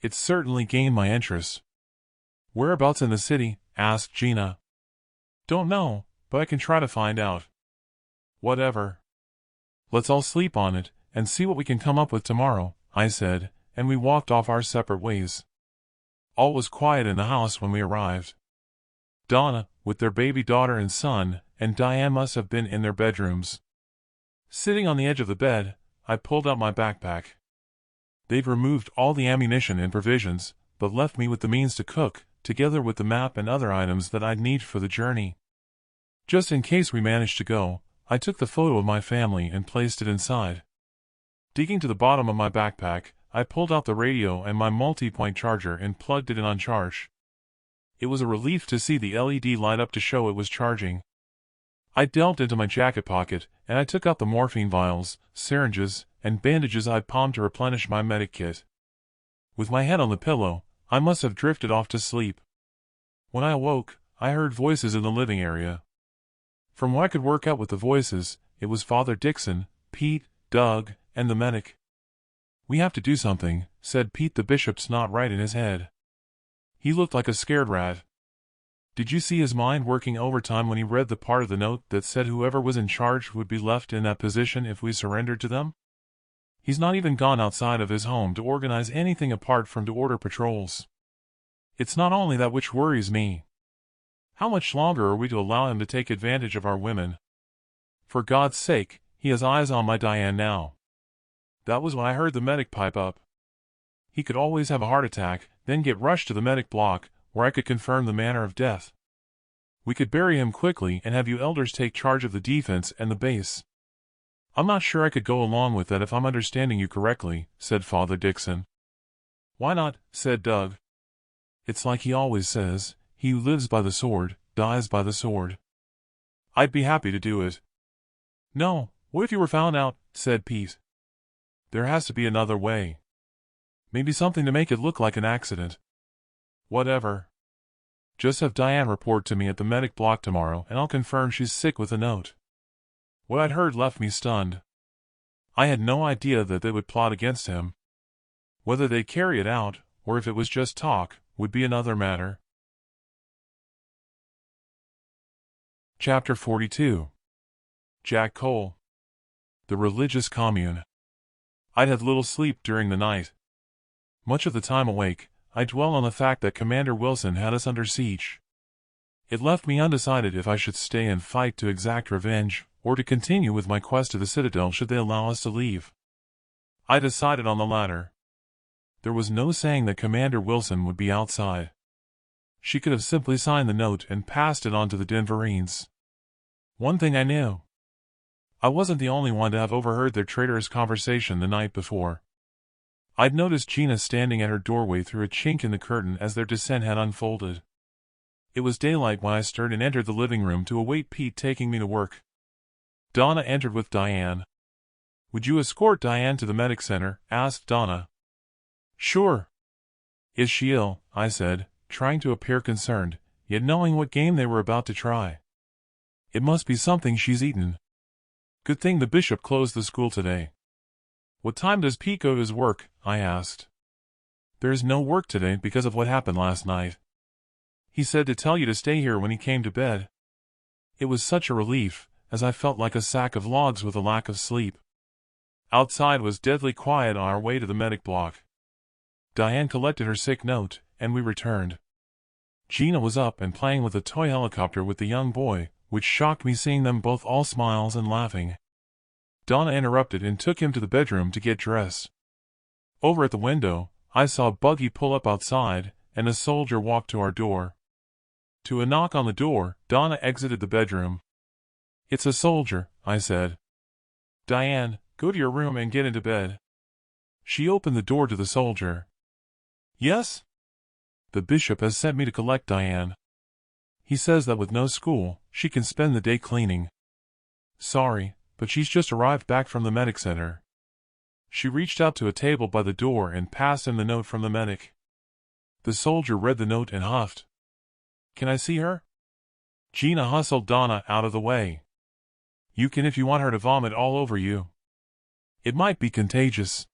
It certainly gained my interest. Whereabouts in the city? Asked Gina. Don't know, but I can try to find out. Whatever. Let's all sleep on it, and see what we can come up with tomorrow, I said, and we walked off our separate ways. All was quiet in the house when we arrived. Donna, with their baby daughter and son, and Diane must have been in their bedrooms. Sitting on the edge of the bed, I pulled out my backpack. They'd removed all the ammunition and provisions, but left me with the means to cook, together with the map and other items that I'd need for the journey. Just in case we managed to go, I took the photo of my family and placed it inside. Digging to the bottom of my backpack, I pulled out the radio and my multi-point charger and plugged it in on charge. It was a relief to see the LED light up to show it was charging. I delved into my jacket pocket, and I took out the morphine vials, syringes, and bandages I'd pawned to replenish my medic kit. With my head on the pillow, I must have drifted off to sleep. When I awoke, I heard voices in the living area. From what I could work out with the voices, it was Father Dixon, Pete, Doug, and the medic. We have to do something, said Pete. The bishop's not right in his head. He looked like a scared rat. Did you see his mind working overtime when he read the part of the note that said whoever was in charge would be left in that position if we surrendered to them? He's not even gone outside of his home to organize anything apart from to order patrols. It's not only that which worries me. How much longer are we to allow him to take advantage of our women? For God's sake, he has eyes on my Diane now. That was when I heard the medic pipe up. He could always have a heart attack, then get rushed to the medic block, where I could confirm the manner of death. We could bury him quickly and have you elders take charge of the defense and the base. I'm not sure I could go along with that if I'm understanding you correctly, said Father Dixon. Why not, said Doug. It's like he always says, he who lives by the sword, dies by the sword. I'd be happy to do it. No, what if you were found out, said Pete. There has to be another way. Maybe something to make it look like an accident. Whatever. Just have Diane report to me at the medic block tomorrow and I'll confirm she's sick with a note. What I'd heard left me stunned. I had no idea that they would plot against him. Whether they'd carry it out, or if it was just talk, would be another matter. Chapter 42. Jack Cole. The Religious Commune. I'd had little sleep during the night. Much of the time awake, I dwell on the fact that Commander Wilson had us under siege. It left me undecided if I should stay and fight to exact revenge, or to continue with my quest to the citadel should they allow us to leave. I decided on the latter. There was no saying that Commander Wilson would be outside. She could have simply signed the note and passed it on to the Denverines. One thing I knew. I wasn't the only one to have overheard their traitorous conversation the night before. I'd noticed Gina standing at her doorway through a chink in the curtain as their descent had unfolded. It was daylight when I stirred and entered the living room to await Pete taking me to work. Donna entered with Diane. Would you escort Diane to the medic center? Asked Donna. Sure. Is she ill? I said, trying to appear concerned, yet knowing what game they were about to try. It must be something she's eaten. Good thing the bishop closed the school today. What time does Pete go to his work? I asked. There's no work today because of what happened last night. He said to tell you to stay here when he came to bed. It was such a relief, as I felt like a sack of logs with a lack of sleep. Outside was deadly quiet on our way to the medic block. Diane collected her sick note, and we returned. Gina was up and playing with a toy helicopter with the young boy, which shocked me seeing them both all smiles and laughing. Donna interrupted and took him to the bedroom to get dressed. Over at the window, I saw a buggy pull up outside, and a soldier walk to our door. To a knock on the door, Donna exited the bedroom. "It's a soldier," I said. "Diane, go to your room and get into bed." She opened the door to the soldier. "Yes?" "The bishop has sent me to collect Diane. He says that with no school, she can spend the day cleaning." "Sorry, but she's just arrived back from the medic center." She reached out to a table by the door and passed him the note from the medic. The soldier read the note and huffed. "Can I see her?" Gina hustled Donna out of the way. "You can if you want her to vomit all over you. It might be contagious."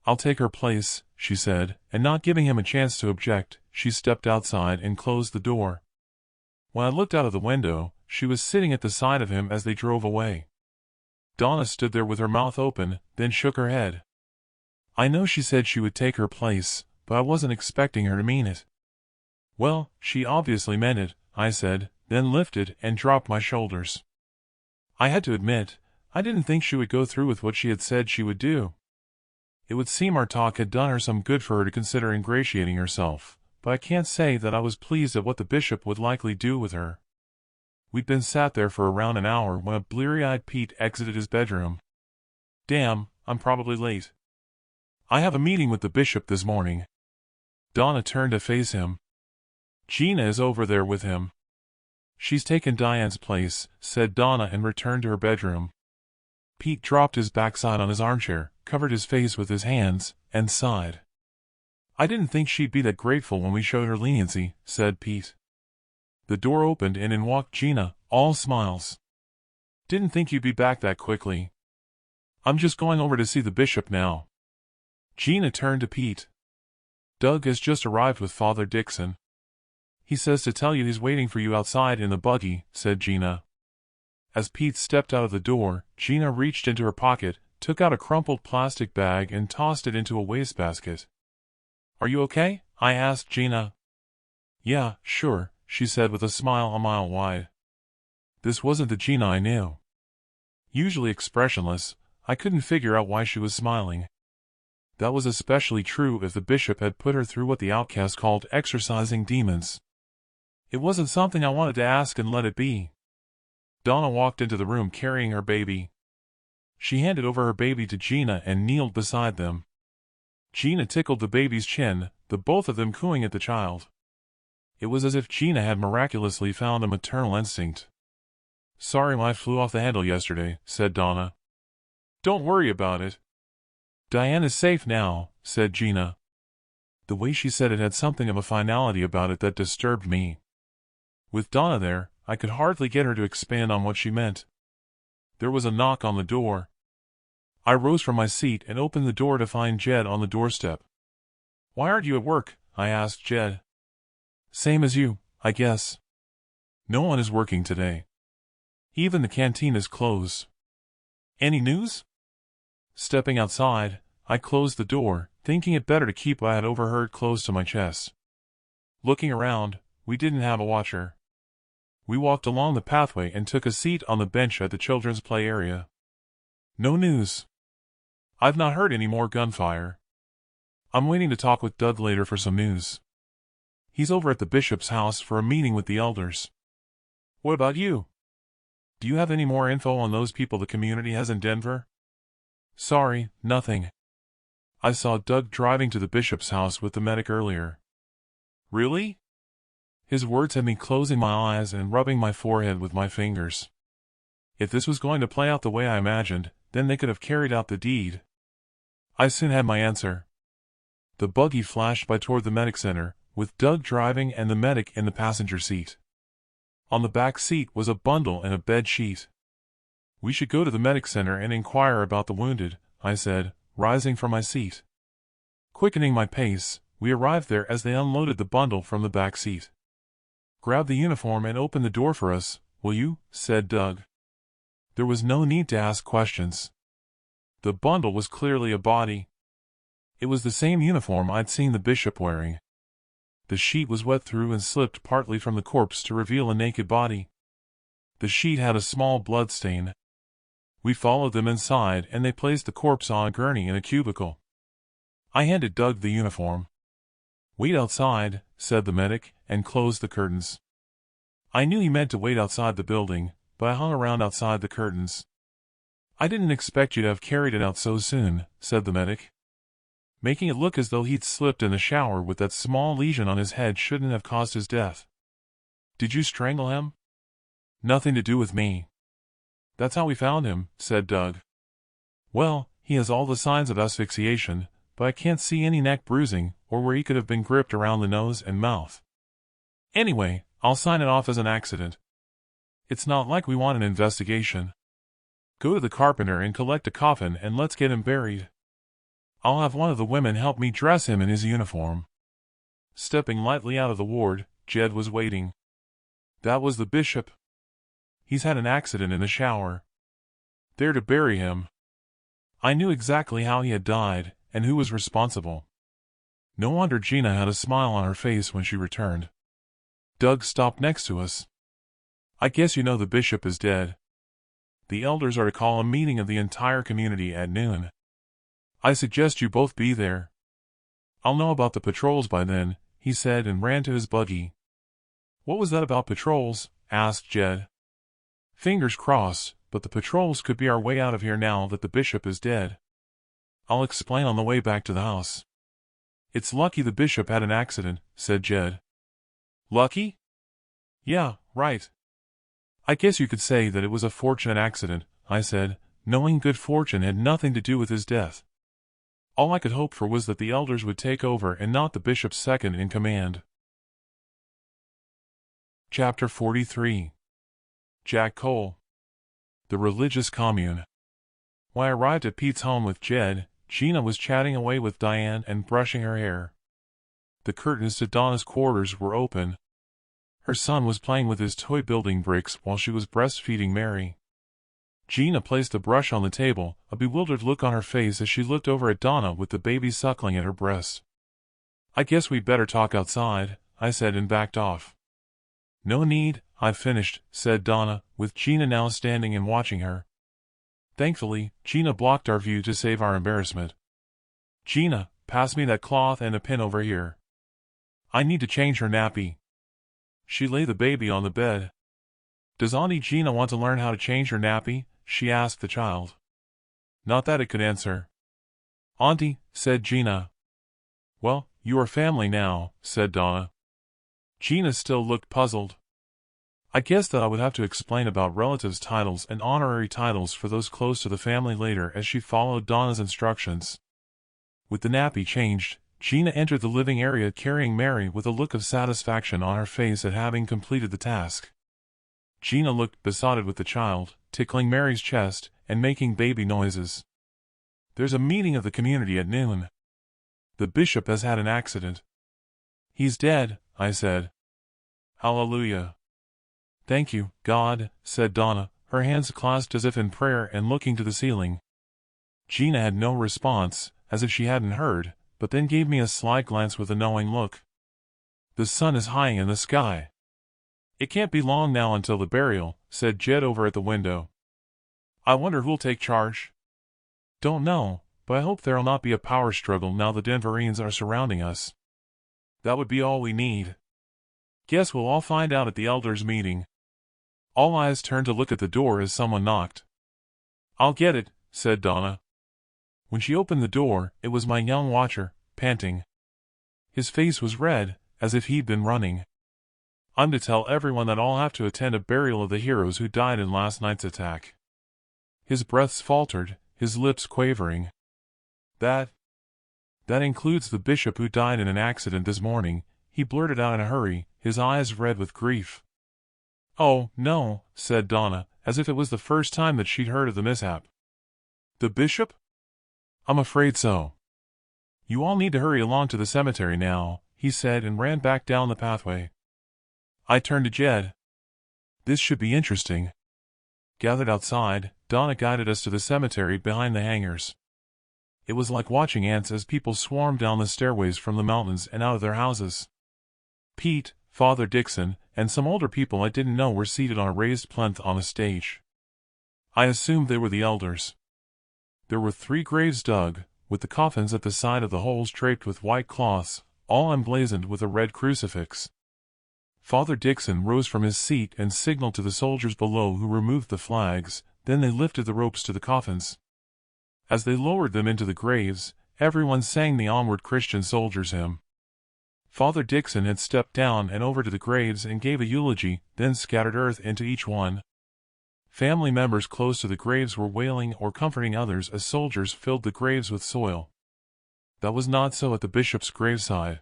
"I'll take her place," she said, and not giving him a chance to object, she stepped outside and closed the door. When I looked out of the window, she was sitting at the side of him as they drove away. Donna stood there with her mouth open, then shook her head. I know she said she would take her place, but I wasn't expecting her to mean it. "Well, she obviously meant it," I said, then lifted and dropped my shoulders. I had to admit, I didn't think she would go through with what she had said she would do. It would seem our talk had done her some good for her to consider ingratiating herself, but I can't say that I was pleased at what the bishop would likely do with her. We'd been sat there for around an hour when a bleary-eyed Pete exited his bedroom. "Damn, I'm probably late. I have a meeting with the bishop this morning." Donna turned to face him. "Gina is over there with him." "She's taken Diane's place," said Donna and returned to her bedroom. Pete dropped his backside on his armchair, covered his face with his hands, and sighed. "I didn't think she'd be that grateful when we showed her leniency," said Pete. The door opened and in walked Gina, all smiles. "Didn't think you'd be back that quickly. I'm just going over to see the bishop now." Gina turned to Pete. "Doug has just arrived with Father Dixon. He says to tell you he's waiting for you outside in the buggy," said Gina. As Pete stepped out of the door, Gina reached into her pocket, took out a crumpled plastic bag and tossed it into a wastebasket. "Are you okay?" I asked Gina. "Yeah, sure," she said with a smile a mile wide. This wasn't the Gina I knew. Usually expressionless, I couldn't figure out why she was smiling. That was especially true if the bishop had put her through what the outcast called exorcising demons. It wasn't something I wanted to ask and let it be. Donna walked into the room carrying her baby. She handed over her baby to Gina and kneeled beside them. Gina tickled the baby's chin, the both of them cooing at the child. It was as if Gina had miraculously found a maternal instinct. "Sorry mine flew off the handle yesterday," said Donna. "Don't worry about it. Diane is safe now," said Gina. The way she said it had something of a finality about it that disturbed me. With Donna there, I could hardly get her to expand on what she meant. There was a knock on the door. I rose from my seat and opened the door to find Jed on the doorstep. "Why aren't you at work?" I asked Jed. "Same as you, I guess. No one is working today. Even the canteen is closed. Any news?" Stepping outside, I closed the door, thinking it better to keep what I had overheard close to my chest. Looking around, we didn't have a watcher. We walked along the pathway and took a seat on the bench at the children's play area. No news. I've not heard any more gunfire. I'm waiting to talk with Doug later for some news. He's over at the bishop's house for a meeting with the elders. What about you? Do you have any more info on those people the community has in Denver? Sorry, nothing. I saw Doug driving to the bishop's house with the medic earlier. Really? His words had me closing my eyes and rubbing my forehead with my fingers. If this was going to play out the way I imagined, then they could have carried out the deed. I soon had my answer. The buggy flashed by toward the medic center, with Doug driving and the medic in the passenger seat. On the back seat was a bundle and a bed sheet. We should go to the medic center and inquire about the wounded, I said, rising from my seat. Quickening my pace, we arrived there as they unloaded the bundle from the back seat. Grab the uniform and open the door for us, will you? Said Doug. There was no need to ask questions. The bundle was clearly a body. It was the same uniform I'd seen the bishop wearing. The sheet was wet through and slipped partly from the corpse to reveal a naked body. The sheet had a small blood stain. We followed them inside and they placed the corpse on a gurney in a cubicle. I handed Doug the uniform. "Wait outside," said the medic, and closed the curtains. I knew he meant to wait outside the building, but I hung around outside the curtains. "I didn't expect you to have carried it out so soon," said the medic. "Making it look as though he'd slipped in the shower with that small lesion on his head shouldn't have caused his death. Did you strangle him?" "Nothing to do with me." "That's how we found him," said Doug. "Well, he has all the signs of asphyxiation, but I can't see any neck bruising or where he could have been gripped around the nose and mouth. Anyway, I'll sign it off as an accident. It's not like we want an investigation. Go to the carpenter and collect a coffin and let's get him buried. I'll have one of the women help me dress him in his uniform." Stepping lightly out of the ward, Jed was waiting. "That was the bishop. He's had an accident in the shower. They're to bury him." I knew exactly how he had died, and who was responsible. No wonder Gina had a smile on her face when she returned. Doug stopped next to us. "I guess you know the bishop is dead. The elders are to call a meeting of the entire community at noon. I suggest you both be there. I'll know about the patrols by then," he said and ran to his buggy. "What was that about patrols?" asked Jed. "Fingers crossed, but the patrols could be our way out of here now that the bishop is dead. I'll explain on the way back to the house." "It's lucky the bishop had an accident," said Jed. "Lucky?" "Yeah, right. I guess you could say that it was a fortunate accident," I said, knowing good fortune had nothing to do with his death. All I could hope for was that the elders would take over and not the bishop's second in command. Chapter 43. Jack Cole. The Religious Commune. When I arrived at Pete's home with Jed, Gina was chatting away with Diane and brushing her hair. The curtains to Donna's quarters were open. Her son was playing with his toy building bricks while she was breastfeeding Mary. Gina placed the brush on the table, a bewildered look on her face as she looked over at Donna with the baby suckling at her breast. "I guess we'd better talk outside," I said and backed off. "No need, I've finished," said Donna, with Gina now standing and watching her. Thankfully, Gina blocked our view to save our embarrassment. "Gina, pass me that cloth and a pin over here. I need to change her nappy." She laid the baby on the bed. "Does Auntie Gina want to learn how to change her nappy?" she asked the child. Not that it could answer. "Auntie," said Gina. "Well, you are family now," said Donna. Gina still looked puzzled. I guessed that I would have to explain about relatives' titles and honorary titles for those close to the family later as she followed Donna's instructions. With the nappy changed, Gina entered the living area carrying Mary with a look of satisfaction on her face at having completed the task. Gina looked besotted with the child, tickling Mary's chest and making baby noises. "There's a meeting of the community at noon. The bishop has had an accident." "He's dead," I said. "Hallelujah." "Thank you, God," said Donna, her hands clasped as if in prayer and looking to the ceiling. Gina had no response, as if she hadn't heard, but then gave me a sly glance with a knowing look. "The sun is high in the sky. It can't be long now until the burial," said Jed over at the window. "I wonder who'll take charge." "Don't know, but I hope there'll not be a power struggle now the Denverines are surrounding us. That would be all we need. Guess we'll all find out at the elders' meeting." All eyes turned to look at the door as someone knocked. "I'll get it," said Donna. When she opened the door, it was my young watcher, panting. His face was red, as if he'd been running. "I'm to tell everyone that I'll have to attend a burial of the heroes who died in last night's attack." His breaths faltered, his lips quavering. That includes the bishop who died in an accident this morning," he blurted out in a hurry, his eyes red with grief. "Oh, no," said Donna, as if it was the first time that she'd heard of the mishap. "The bishop?" "I'm afraid so." "You all need to hurry along to the cemetery now," he said and ran back down the pathway. I turned to Jed. "This should be interesting." Gathered outside, Donna guided us to the cemetery behind the hangars. It was like watching ants as people swarmed down the stairways from the mountains and out of their houses. Pete, Father Dixon, and some older people I didn't know were seated on a raised plinth on a stage. I assumed they were the elders. There were 3 graves dug, with the coffins at the side of the holes draped with white cloths, all emblazoned with a red crucifix. Father Dixon rose from his seat and signaled to the soldiers below, who removed the flags. Then they lifted the ropes to the coffins. As they lowered them into the graves, everyone sang the Onward Christian Soldiers hymn. Father Dixon had stepped down and over to the graves and gave a eulogy, then scattered earth into each one. Family members close to the graves were wailing or comforting others as soldiers filled the graves with soil. That was not so at the bishop's graveside.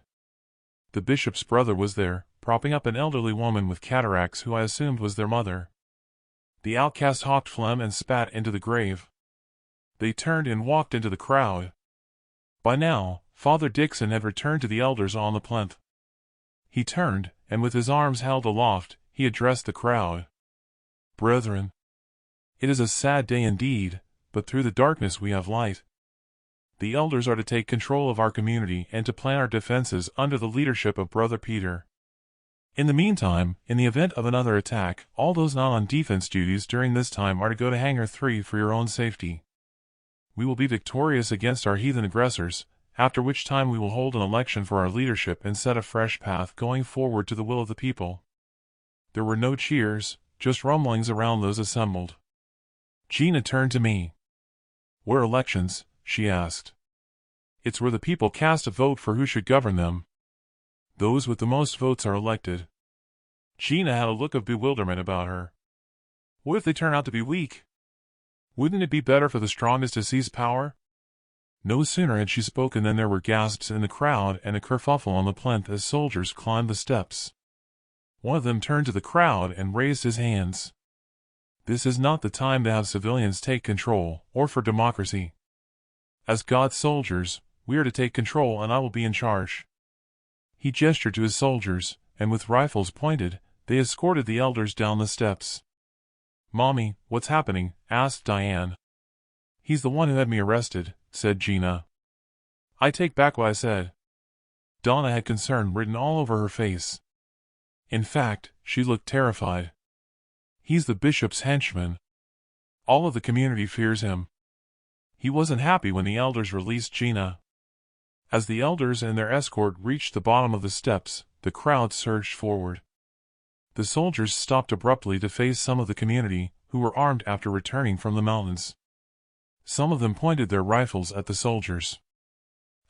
The bishop's brother was there, propping up an elderly woman with cataracts who I assumed was their mother. The outcast hawked phlegm and spat into the grave. They turned and walked into the crowd. By now, Father Dixon had returned to the elders on the plinth. He turned, and with his arms held aloft, he addressed the crowd. "Brethren, it is a sad day indeed, but through the darkness we have light. The elders are to take control of our community and to plan our defenses under the leadership of Brother Peter. In the meantime, in the event of another attack, all those not on defense duties during this time are to go to Hangar 3 for your own safety. We will be victorious against our heathen aggressors, after which time we will hold an election for our leadership and set a fresh path going forward to the will of the people." There were no cheers, just rumblings around those assembled. Gina turned to me. "Where elections?" she asked. "It's where the people cast a vote for who should govern them. Those with the most votes are elected." Gina had a look of bewilderment about her. "What if they turn out to be weak? Wouldn't it be better for the strongest to seize power?" No sooner had she spoken than there were gasps in the crowd and a kerfuffle on the plinth as soldiers climbed the steps. One of them turned to the crowd and raised his hands. "This is not the time to have civilians take control, or for democracy. As God's soldiers, we are to take control, and I will be in charge." He gestured to his soldiers, and with rifles pointed, they escorted the elders down the steps. "Mommy, what's happening?" asked Diane. "He's the one who had me arrested," said Gina. "I take back what I said." Donna had concern written all over her face. In fact, she looked terrified. "He's the bishop's henchman. All of the community fears him." He wasn't happy when the elders released Gina. As the elders and their escort reached the bottom of the steps, the crowd surged forward. The soldiers stopped abruptly to face some of the community, who were armed after returning from the mountains. Some of them pointed their rifles at the soldiers.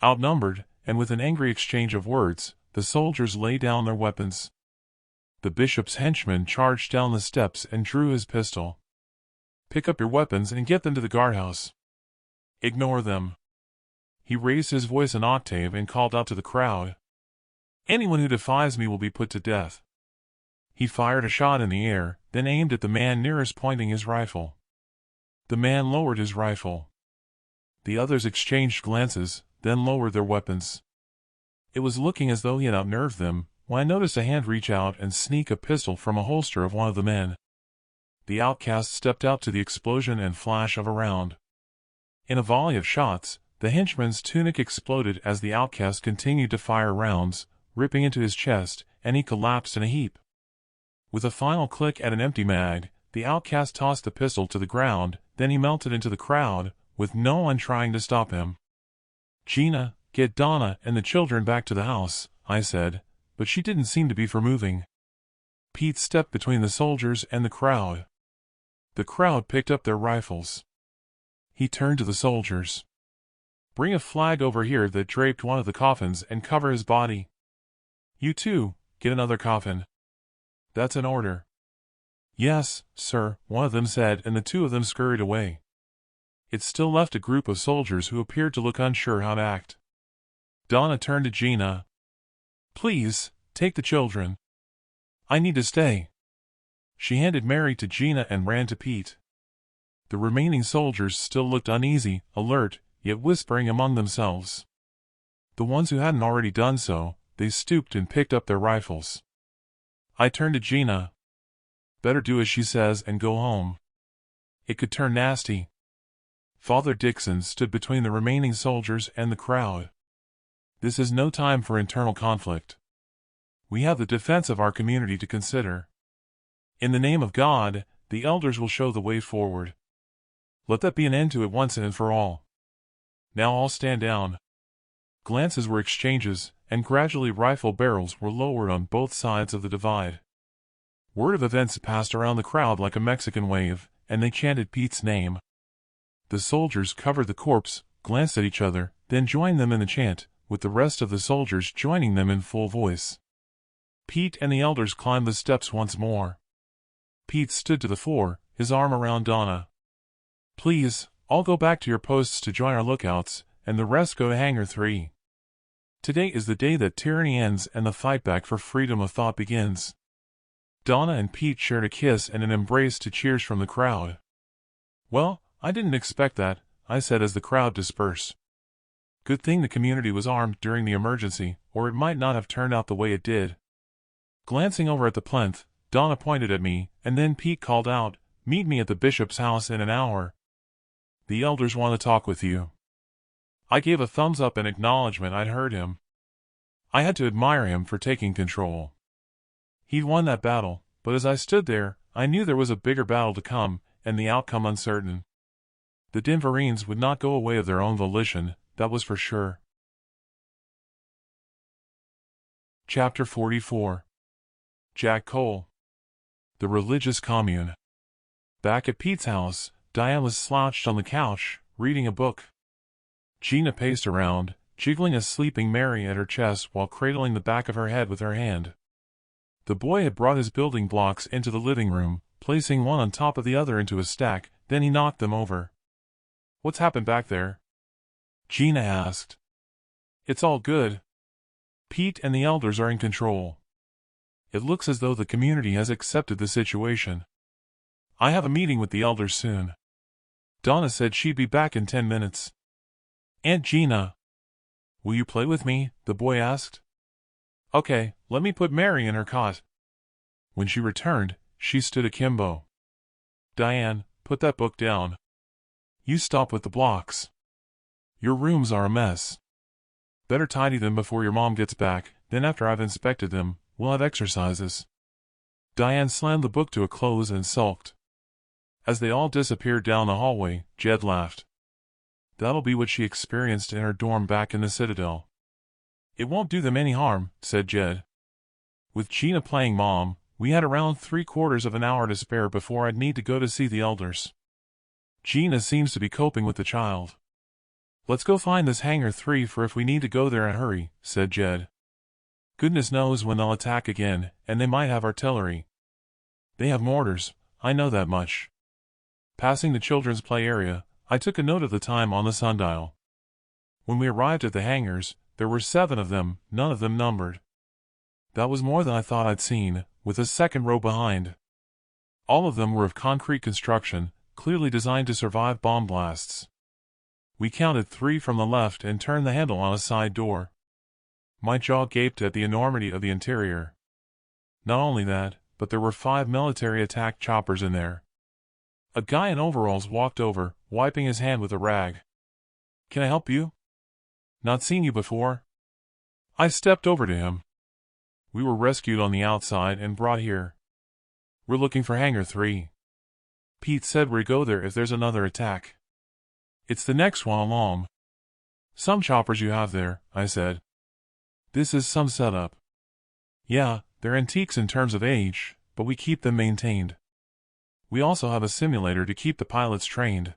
Outnumbered, and with an angry exchange of words, the soldiers laid down their weapons. The bishop's henchman charged down the steps and drew his pistol. "Pick up your weapons and get them to the guardhouse. Ignore them." He raised his voice an octave and called out to the crowd. "Anyone who defies me will be put to death." He fired a shot in the air, then aimed at the man nearest, pointing his rifle. The man lowered his rifle. The others exchanged glances, then lowered their weapons. It was looking as though he had outnerved them, when I noticed a hand reach out and sneak a pistol from a holster of one of the men. The outcast stepped out to the explosion and flash of a round. In a volley of shots, the henchman's tunic exploded as the outcast continued to fire rounds, ripping into his chest, and he collapsed in a heap. With a final click at an empty mag, the outcast tossed the pistol to the ground, then he melted into the crowd, with no one trying to stop him. "Gina, get Donna and the children back to the house," I said, but she didn't seem to be for moving. Pete stepped between the soldiers and the crowd. The crowd picked up their rifles. He turned to the soldiers. "Bring a flag over here that draped one of the coffins and cover his body. You too, get another coffin." "That's an order." "Yes, sir," one of them said, and the two of them scurried away. It still left a group of soldiers who appeared to look unsure how to act. Donna turned to Gina. "Please, take the children. I need to stay." She handed Mary to Gina and ran to Pete. The remaining soldiers still looked uneasy, alert, yet whispering among themselves. The ones who hadn't already done so, they stooped and picked up their rifles. I turned to Gina. "Better do as she says and go home. It could turn nasty." Father Dixon stood between the remaining soldiers and the crowd. "This is no time for internal conflict. We have the defense of our community to consider. In the name of God, the elders will show the way forward. Let that be an end to it once and for all. Now all stand down. Glances were exchanged, and gradually rifle barrels were lowered on both sides of the divide. Word of events passed around the crowd like a Mexican wave, and they chanted Pete's name. The soldiers covered the corpse, glanced at each other, then joined them in the chant, with the rest of the soldiers joining them in full voice. Pete and the elders climbed the steps once more. Pete stood to the fore, his arm around Donna. "Please, all go back to your posts to join our lookouts, and the rest go to Hangar 3. Today is the day that tyranny ends and the fight back for freedom of thought begins." Donna and Pete shared a kiss and an embrace to cheers from the crowd. "Well, I didn't expect that," I said as the crowd dispersed. Good thing the community was armed during the emergency, or it might not have turned out the way it did. Glancing over at the plinth, Donna pointed at me, and then Pete called out, "Meet me at the bishop's house in an hour. The elders want to talk with you." I gave a thumbs up in acknowledgement I'd heard him. I had to admire him for taking control. He'd won that battle, but as I stood there, I knew there was a bigger battle to come, and the outcome uncertain. The Denverines would not go away of their own volition, that was for sure. Chapter 44. Jack Cole. The Religious Commune. Back at Pete's house, Diane was slouched on the couch, reading a book. Gina paced around, jiggling a sleeping Mary at her chest while cradling the back of her head with her hand. The boy had brought his building blocks into the living room, placing one on top of the other into a stack, then he knocked them over. "What's happened back there?" Gina asked. "It's all good. Pete and the elders are in control. It looks as though the community has accepted the situation. I have a meeting with the elders soon. Donna said she'd be back in 10 minutes. Aunt Gina." "Will you play with me?" the boy asked. "Okay, let me put Mary in her cot." When she returned, she stood akimbo. "Diane, put that book down. You stop with the blocks. Your rooms are a mess. Better tidy them before your mom gets back, then after I've inspected them, we'll have exercises." Diane slammed the book to a close and sulked. As they all disappeared down the hallway, Jed laughed. That'll be what she experienced in her dorm back in the Citadel. "It won't do them any harm," said Jed. With Gina playing mom, we had around 3/4 of an hour to spare before I'd need to go to see the elders. Gina seems to be coping with the child. "Let's go find this Hangar 3 for if we need to go there in a hurry," said Jed. "Goodness knows when they'll attack again, and they might have artillery. They have mortars, I know that much." Passing the children's play area, I took a note of the time on the sundial. When we arrived at the hangars, there were 7 of them, none of them numbered. That was more than I thought I'd seen, with a second row behind. All of them were of concrete construction, clearly designed to survive bomb blasts. We counted 3 from the left and turned the handle on a side door. My jaw gaped at the enormity of the interior. Not only that, but there were 5 military attack choppers in there. A guy in overalls walked over, wiping his hand with a rag. "Can I help you?" "Not seen you before." I stepped over to him. "We were rescued on the outside and brought here. We're looking for Hangar 3. Pete said we'd go there if there's another attack. It's the next one along." "Some choppers you have there," I said. "This is some setup." "Yeah, they're antiques in terms of age, but we keep them maintained. We also have a simulator to keep the pilots trained.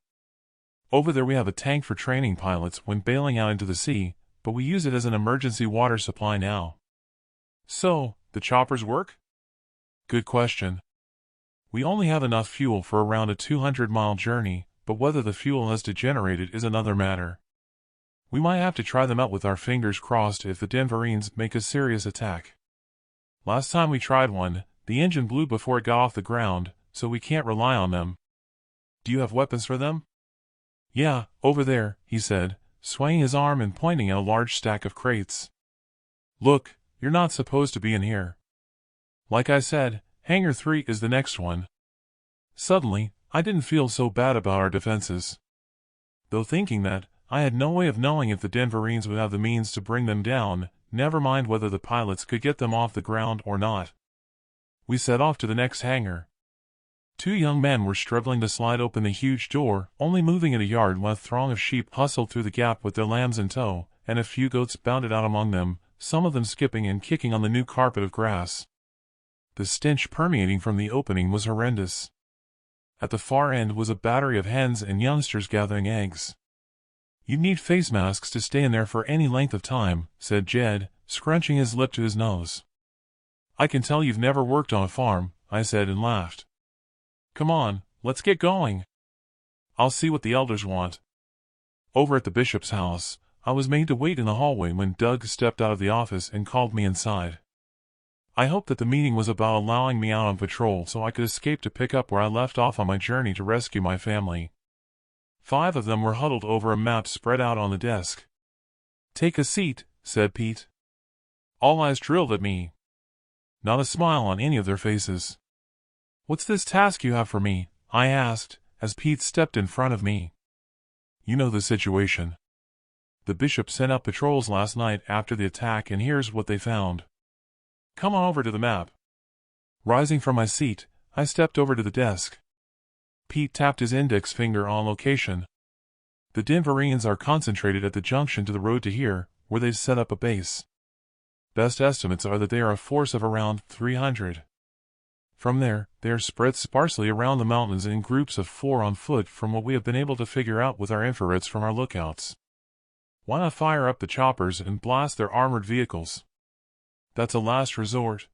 Over there we have a tank for training pilots when bailing out into the sea, but we use it as an emergency water supply now." "So, the choppers work?" "Good question. We only have enough fuel for around a 200-mile journey, but whether the fuel has degenerated is another matter. We might have to try them out with our fingers crossed if the Denverines make a serious attack. Last time we tried one, the engine blew before it got off the ground, so we can't rely on them." "Do you have weapons for them?" "Yeah, over there," he said, swaying his arm and pointing at a large stack of crates. "Look, you're not supposed to be in here. Like I said, Hangar 3 is the next one." Suddenly, I didn't feel so bad about our defenses. Though thinking that, I had no way of knowing if the Denverines would have the means to bring them down, never mind whether the pilots could get them off the ground or not. We set off to the next hangar. 2 young men were struggling to slide open the huge door, only moving it a yard when a throng of sheep hustled through the gap with their lambs in tow, and a few goats bounded out among them, some of them skipping and kicking on the new carpet of grass. The stench permeating from the opening was horrendous. At the far end was a battery of hens and youngsters gathering eggs. "You'd need face masks to stay in there for any length of time," said Jed, scrunching his lip to his nose. "I can tell you've never worked on a farm," I said and laughed. "Come on, let's get going. I'll see what the elders want." Over at the bishop's house, I was made to wait in the hallway when Doug stepped out of the office and called me inside. I hoped that the meeting was about allowing me out on patrol so I could escape to pick up where I left off on my journey to rescue my family. 5 of them were huddled over a map spread out on the desk. "Take a seat," said Pete. All eyes drilled at me. Not a smile on any of their faces. "What's this task you have for me?" I asked, as Pete stepped in front of me. "You know the situation. The bishop sent out patrols last night after the attack, and here's what they found. Come on over to the map." Rising from my seat, I stepped over to the desk. Pete tapped his index finger on location. "The Denverines are concentrated at the junction to the road to here, where they've set up a base. Best estimates are that they are a force of around 300. From there, they are spread sparsely around the mountains in groups of 4 on foot from what we have been able to figure out with our infrareds from our lookouts. Why not fire up the choppers and blast their armored vehicles? That's a last resort.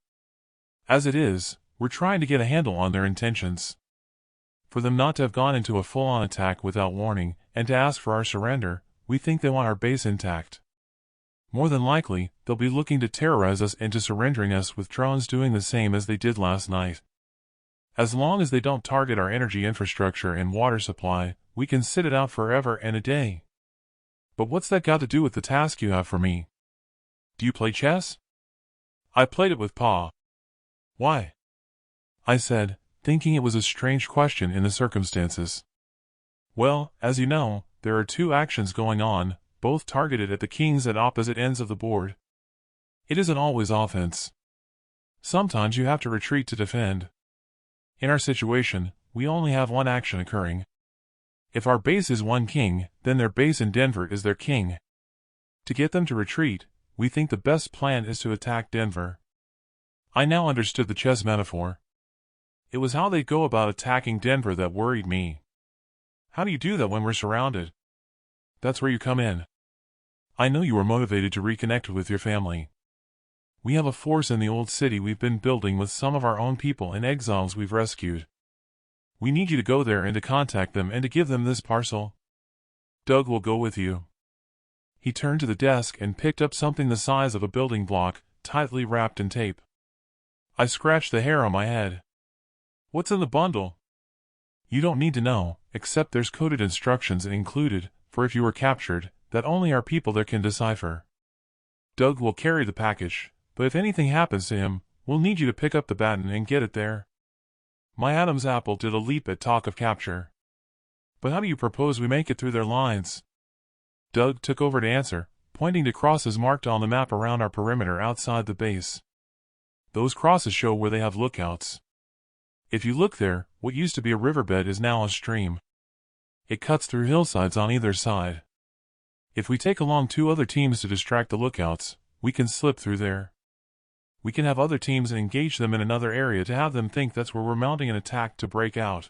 As it is, we're trying to get a handle on their intentions. For them not to have gone into a full-on attack without warning, and to ask for our surrender, we think they want our base intact. More than likely, they'll be looking to terrorize us into surrendering us with drones doing the same as they did last night. As long as they don't target our energy infrastructure and water supply, we can sit it out forever and a day." "But what's that got to do with the task you have for me? Do you play chess?" "I played it with Pa." "Why?" I said, thinking it was a strange question in the circumstances. "Well, as you know, there are 2 actions going on, both targeted at the kings at opposite ends of the board. It isn't always offense. Sometimes you have to retreat to defend. In our situation, we only have 1 action occurring. If our base is 1 king, then their base in Denver is their king. To get them to retreat, we think the best plan is to attack Denver." I now understood the chess metaphor. It was how they go about attacking Denver that worried me. How do you do that when we're surrounded? That's where you come in. I know you are motivated to reconnect with your family. We have a force in the old city we've been building with some of our own people and exiles we've rescued. We need you to go there and to contact them and to give them this parcel. Doug will go with you." He turned to the desk and picked up something the size of a building block, tightly wrapped in tape. I scratched the hair on my head. "What's in the bundle?" "You don't need to know, except there's coded instructions included, for if you were captured, that only our people there can decipher. Doug will carry the package, but if anything happens to him, we'll need you to pick up the baton and get it there." My Adam's apple did a leap at talk of capture. "But how do you propose we make it through their lines?" Doug took over to answer, pointing to crosses marked on the map around our perimeter outside the base. "Those crosses show where they have lookouts. If you look there, what used to be a riverbed is now a stream. It cuts through hillsides on either side. If we take along 2 other teams to distract the lookouts, we can slip through there. We can have other teams engage them in another area to have them think that's where we're mounting an attack to break out.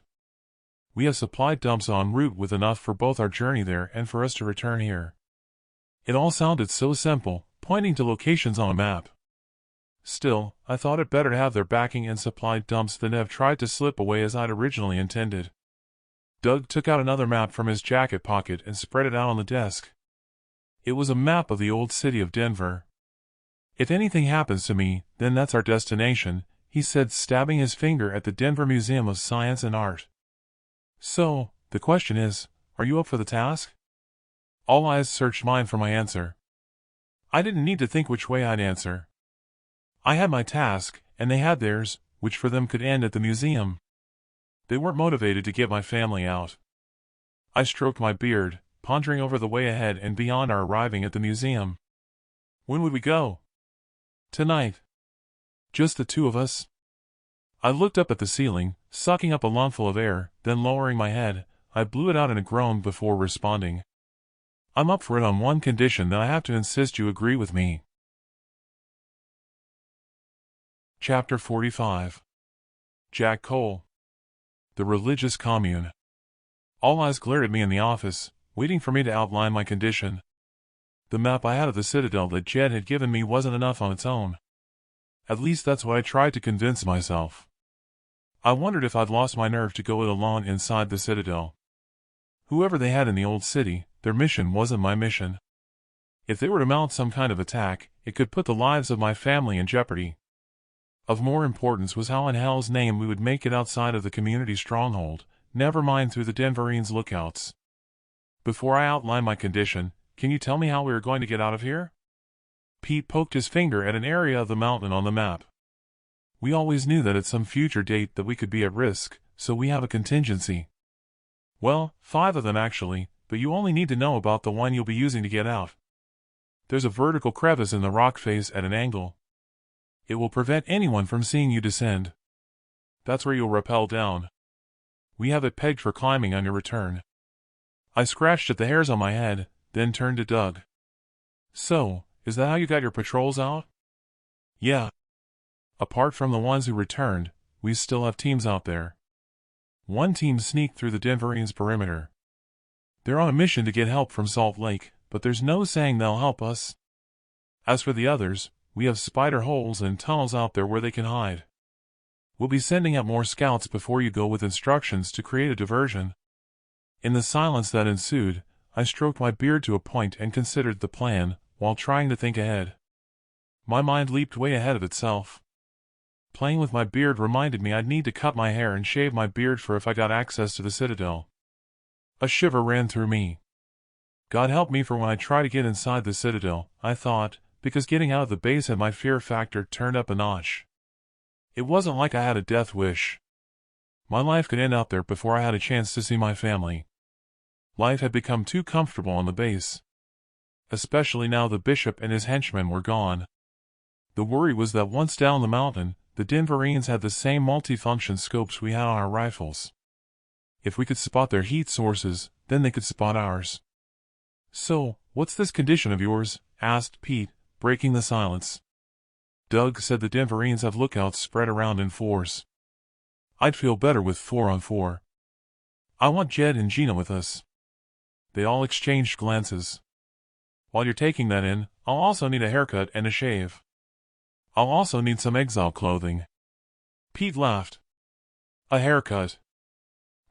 We have supply dumps en route with enough for both our journey there and for us to return here." It all sounded so simple, pointing to locations on a map. Still, I thought it better to have their backing and supply dumps than to have tried to slip away as I'd originally intended. Doug took out another map from his jacket pocket and spread it out on the desk. It was a map of the old city of Denver. "If anything happens to me, then that's our destination," he said, stabbing his finger at the Denver Museum of Science and Art. "So, the question is, are you up for the task?" All eyes searched mine for my answer. I didn't need to think which way I'd answer. I had my task, and they had theirs, which for them could end at the museum. They weren't motivated to get my family out. I stroked my beard, pondering over the way ahead and beyond our arriving at the museum. When would we go? Tonight. Just the two of us? I looked up at the ceiling, sucking up a lungful of air, then lowering my head, I blew it out in a groan before responding. I'm up for it on one condition, that I have to insist you agree with me. Chapter 45. Jack Cole. The Religious Commune. All eyes glared at me in the office, waiting for me to outline my condition. The map I had of the citadel that Jed had given me wasn't enough on its own. At least that's what I tried to convince myself. I wondered if I'd lost my nerve to go it alone inside the citadel. Whoever they had in the old city, their mission wasn't my mission. If they were to mount some kind of attack, it could put the lives of my family in jeopardy. Of more importance was how in hell's name we would make it outside of the community stronghold, never mind through the Denverines lookouts. Before I outline my condition, can you tell me how we are going to get out of here? Pete poked his finger at an area of the mountain on the map. We always knew that at some future date that we could be at risk, so we have a contingency. Well, 5 of them actually, but you only need to know about the one you'll be using to get out. There's a vertical crevice in the rock face at an angle. It will prevent anyone from seeing you descend. That's where you'll rappel down. We have it pegged for climbing on your return. I scratched at the hairs on my head, then turned to Doug. So, is that how you got your patrols out? Yeah. Apart from the ones who returned, we still have teams out there. One team sneaked through the Denverines perimeter. They're on a mission to get help from Salt Lake, but there's no saying they'll help us. As for the others, we have spider holes and tunnels out there where they can hide. We'll be sending out more scouts before you go with instructions to create a diversion. In the silence that ensued, I stroked my beard to a point and considered the plan, while trying to think ahead. My mind leaped way ahead of itself. Playing with my beard reminded me I'd need to cut my hair and shave my beard for if I got access to the citadel. A shiver ran through me. God help me for when I try to get inside the citadel, I thought, because getting out of the base had my fear factor turned up a notch. It wasn't like I had a death wish. My life could end out there before I had a chance to see my family. Life had become too comfortable on the base. Especially now the bishop and his henchmen were gone. The worry was that once down the mountain, the Denverines had the same multifunction scopes we had on our rifles. If we could spot their heat sources, then they could spot ours. So, what's this condition of yours? Asked Pete, breaking the silence. Doug said the Denverines have lookouts spread around in 4s. I'd feel better with 4 on 4. I want Jed and Gina with us. They all exchanged glances. While you're taking that in, I'll also need a haircut and a shave. I'll also need some exile clothing. Pete laughed. A haircut.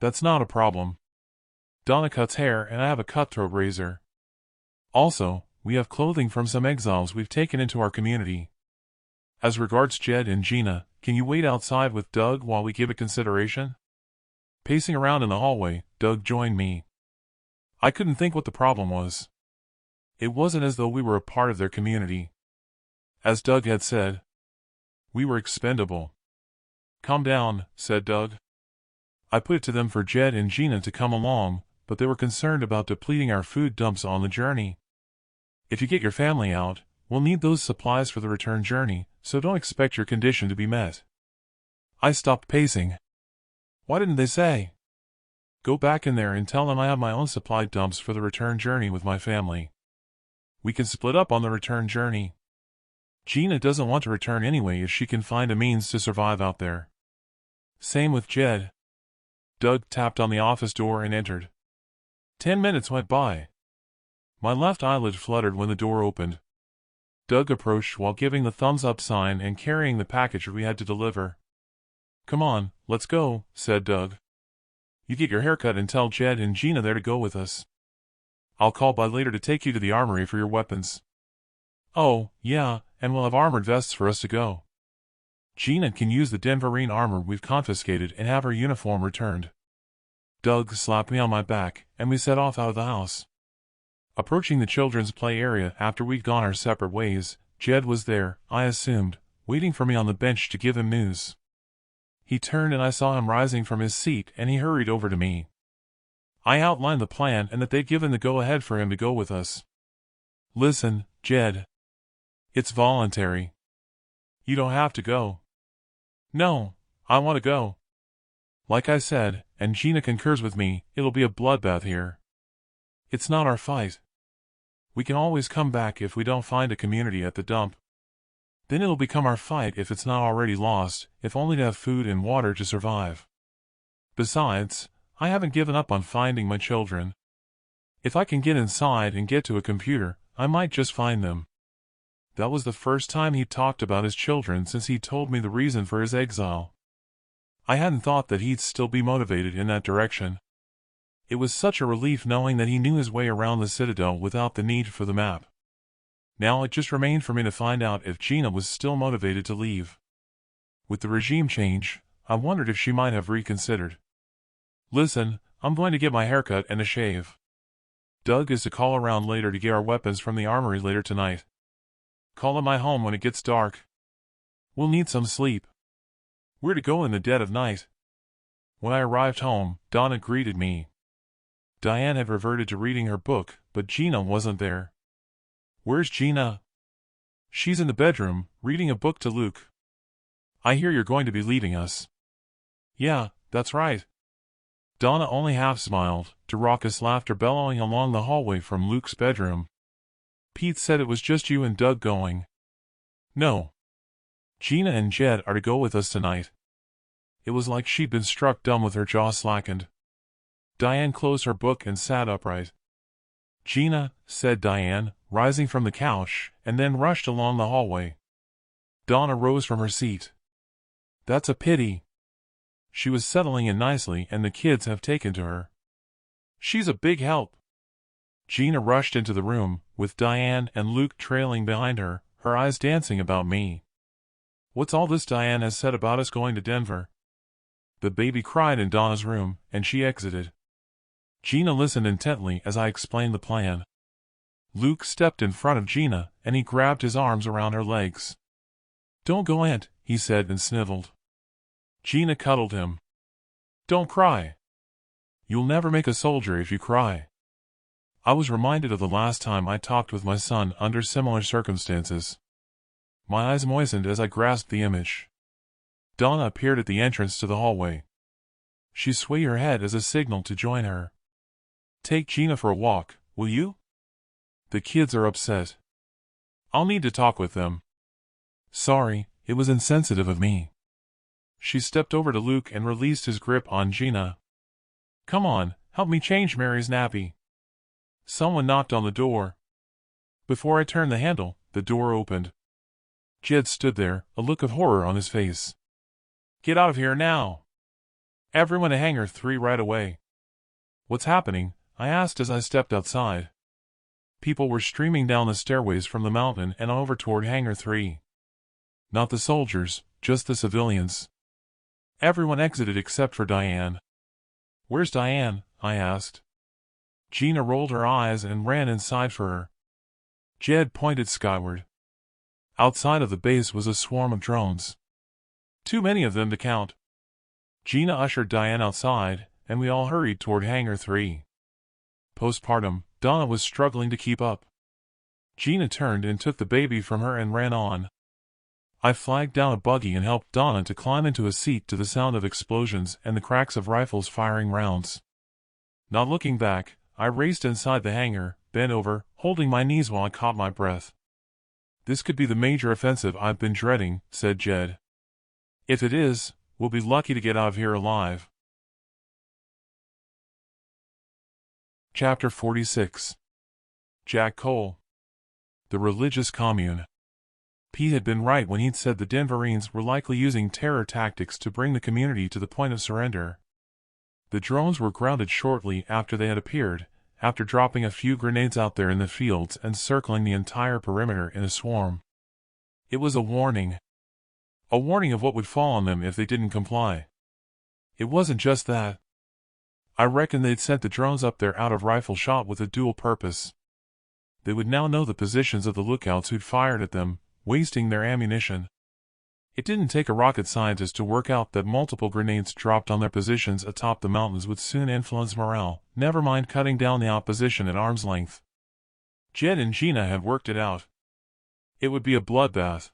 That's not a problem. Donna cuts hair and I have a cutthroat razor. Also, we have clothing from some exiles we've taken into our community. As regards Jed and Gina, can you wait outside with Doug while we give it consideration? Pacing around in the hallway, Doug joined me. I couldn't think what the problem was. It wasn't as though we were a part of their community. As Doug had said, we were expendable. Calm down, said Doug. I put it to them for Jed and Gina to come along, but they were concerned about depleting our food dumps on the journey. If you get your family out, we'll need those supplies for the return journey, so don't expect your condition to be met. I stopped pacing. Why didn't they say? Go back in there and tell them I have my own supply dumps for the return journey with my family. We can split up on the return journey. Gina doesn't want to return anyway if she can find a means to survive out there. Same with Jed. Doug tapped on the office door and entered. 10 minutes went by. My left eyelid fluttered when the door opened. Doug approached while giving the thumbs-up sign and carrying the package we had to deliver. Come on, let's go, said Doug. You get your haircut and tell Jed and Gina there to go with us. I'll call by later to take you to the armory for your weapons. Oh, yeah, and we'll have armored vests for us to go. Gina can use the Denverine armor we've confiscated and have her uniform returned. Doug slapped me on my back, and we set off out of the house. Approaching the children's play area after we'd gone our separate ways, Jed was there, I assumed, waiting for me on the bench to give him news. He turned and I saw him rising from his seat and he hurried over to me. I outlined the plan and that they'd given the go-ahead for him to go with us. Listen, Jed. It's voluntary. You don't have to go. No, I want to go. Like I said, and Gina concurs with me, it'll be a bloodbath here. It's not our fight. We can always come back if we don't find a community at the dump. Then it'll become our fight if it's not already lost, if only to have food and water to survive. Besides, I haven't given up on finding my children. If I can get inside and get to a computer, I might just find them. That was the first time he'd talked about his children since he told me the reason for his exile. I hadn't thought that he'd still be motivated in that direction. It was such a relief knowing that he knew his way around the citadel without the need for the map. Now it just remained for me to find out if Gina was still motivated to leave. With the regime change, I wondered if she might have reconsidered. Listen, I'm going to get my haircut and a shave. Doug is to call around later to get our weapons from the armory later tonight. Call at my home when it gets dark. We'll need some sleep. We're to go in the dead of night. When I arrived home, Donna greeted me. Diane had reverted to reading her book, but Gina wasn't there. Where's Gina? She's in the bedroom, reading a book to Luke. I hear you're going to be leaving us. Yeah, that's right. Donna only half smiled, to raucous laughter bellowing along the hallway from Luke's bedroom. Pete said it was just you and Doug going. No. Gina and Jed are to go with us tonight. It was like she'd been struck dumb with her jaw slackened. Diane closed her book and sat upright. Gina, said Diane, rising from the couch, and then rushed along the hallway. Donna rose from her seat. That's a pity. She was settling in nicely and the kids have taken to her. She's a big help. Gina rushed into the room, with Diane and Luke trailing behind her, her eyes dancing about me. What's all this Diane has said about us going to Denver? The baby cried in Donna's room, and she exited. Gina listened intently as I explained the plan. Luke stepped in front of Gina, and he grabbed his arms around her legs. Don't go, Aunt, he said and sniveled. Gina cuddled him. Don't cry. You'll never make a soldier if you cry. I was reminded of the last time I talked with my son under similar circumstances. My eyes moistened as I grasped the image. Donna appeared at the entrance to the hallway. She swayed her head as a signal to join her. Take Gina for a walk, will you? The kids are upset. I'll need to talk with them. Sorry, it was insensitive of me. She stepped over to Luke and released his grip on Gina. Come on, help me change Mary's nappy. Someone knocked on the door. Before I turned the handle, the door opened. Jed stood there, a look of horror on his face. Get out of here now. Everyone to Hangar 3 right away. What's happening? I asked as I stepped outside. People were streaming down the stairways from the mountain and over toward Hangar 3. Not the soldiers, just the civilians. Everyone exited except for Diane. Where's Diane? I asked. Gina rolled her eyes and ran inside for her. Jed pointed skyward. Outside of the base was a swarm of drones. Too many of them to count. Gina ushered Diane outside, and we all hurried toward Hangar 3. Postpartum, Donna was struggling to keep up. Gina turned and took the baby from her and ran on. I flagged down a buggy and helped Donna to climb into a seat to the sound of explosions and the cracks of rifles firing rounds. Not looking back, I raced inside the hangar, bent over, holding my knees while I caught my breath. This could be the major offensive I've been dreading, said Jed. If it is, we'll be lucky to get out of here alive. Chapter 46. Jack Cole. The religious commune. Pete had been right when he'd said the Denverines were likely using terror tactics to bring the community to the point of surrender. The drones were grounded shortly after they had appeared, after dropping a few grenades out there in the fields and circling the entire perimeter in a swarm. It was a warning. A warning of what would fall on them if they didn't comply. It wasn't just that. I reckon they'd sent the drones up there out of rifle shot with a dual purpose. They would now know the positions of the lookouts who'd fired at them, wasting their ammunition. It didn't take a rocket scientist to work out that multiple grenades dropped on their positions atop the mountains would soon influence morale, never mind cutting down the opposition at arm's length. Jed and Gina had worked it out. It would be a bloodbath.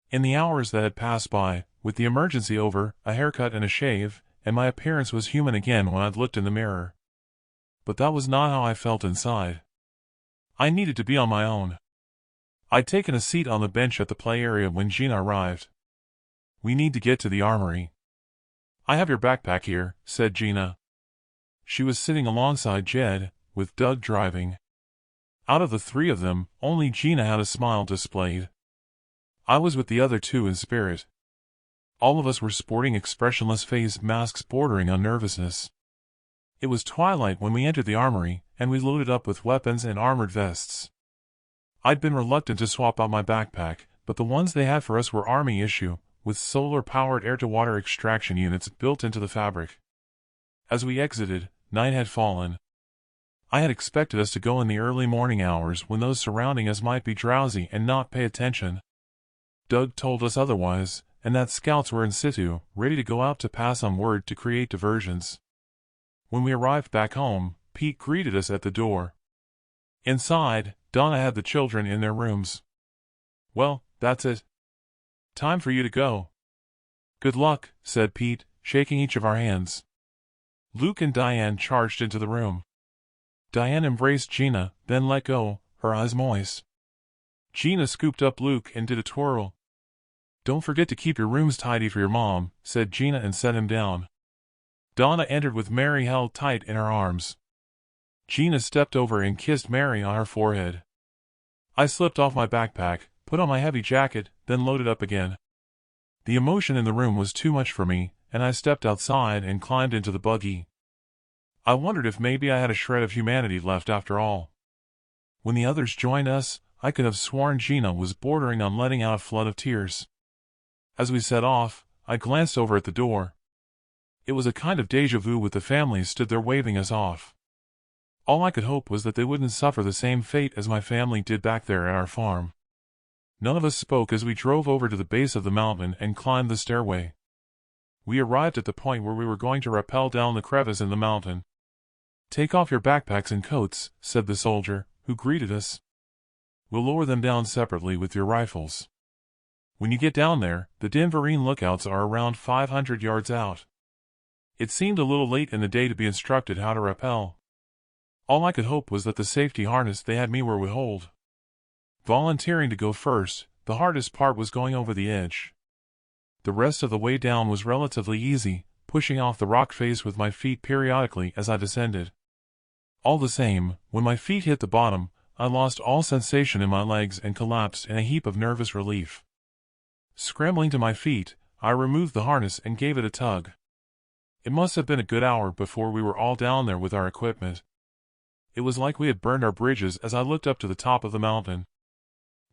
In the hours that had passed by, with the emergency over, a haircut and a shave, and my appearance was human again when I'd looked in the mirror. But that was not how I felt inside. I needed to be on my own. I'd taken a seat on the bench at the play area when Gina arrived. "We need to get to the armory." "I have your backpack here," said Gina. She was sitting alongside Jed, with Doug driving. Out of the three of them, only Gina had a smile displayed. I was with the other two in spirit. All of us were sporting expressionless face masks bordering on nervousness. It was twilight when we entered the armory, and we loaded up with weapons and armored vests. I'd been reluctant to swap out my backpack, but the ones they had for us were Army issue, with solar-powered air-to-water extraction units built into the fabric. As we exited, night had fallen. I had expected us to go in the early morning hours when those surrounding us might be drowsy and not pay attention. Doug told us otherwise, and that scouts were in situ, ready to go out to pass on word to create diversions. When we arrived back home, Pete greeted us at the door. Inside, Donna had the children in their rooms. "Well, that's it. Time for you to go." "Good luck," said Pete, shaking each of our hands. Luke and Diane charged into the room. Diane embraced Gina, then let go, her eyes moist. Gina scooped up Luke and did a twirl. "Don't forget to keep your rooms tidy for your mom," said Gina and set him down. Donna entered with Mary held tight in her arms. Gina stepped over and kissed Mary on her forehead. I slipped off my backpack, put on my heavy jacket, then loaded up again. The emotion in the room was too much for me, and I stepped outside and climbed into the buggy. I wondered if maybe I had a shred of humanity left after all. When the others joined us, I could have sworn Gina was bordering on letting out a flood of tears. As we set off, I glanced over at the door. It was a kind of déjà vu with the families stood there waving us off. All I could hope was that they wouldn't suffer the same fate as my family did back there at our farm. None of us spoke as we drove over to the base of the mountain and climbed the stairway. We arrived at the point where we were going to rappel down the crevice in the mountain. "Take off your backpacks and coats," said the soldier, who greeted us. "We'll lower them down separately with your rifles. When you get down there, the Denverine lookouts are around 500 yards out." It seemed a little late in the day to be instructed how to rappel. All I could hope was that the safety harness they had me wear would hold. Volunteering to go first, the hardest part was going over the edge. The rest of the way down was relatively easy, pushing off the rock face with my feet periodically as I descended. All the same, when my feet hit the bottom, I lost all sensation in my legs and collapsed in a heap of nervous relief. Scrambling to my feet, I removed the harness and gave it a tug. It must have been a good hour before we were all down there with our equipment. It was like we had burned our bridges as I looked up to the top of the mountain.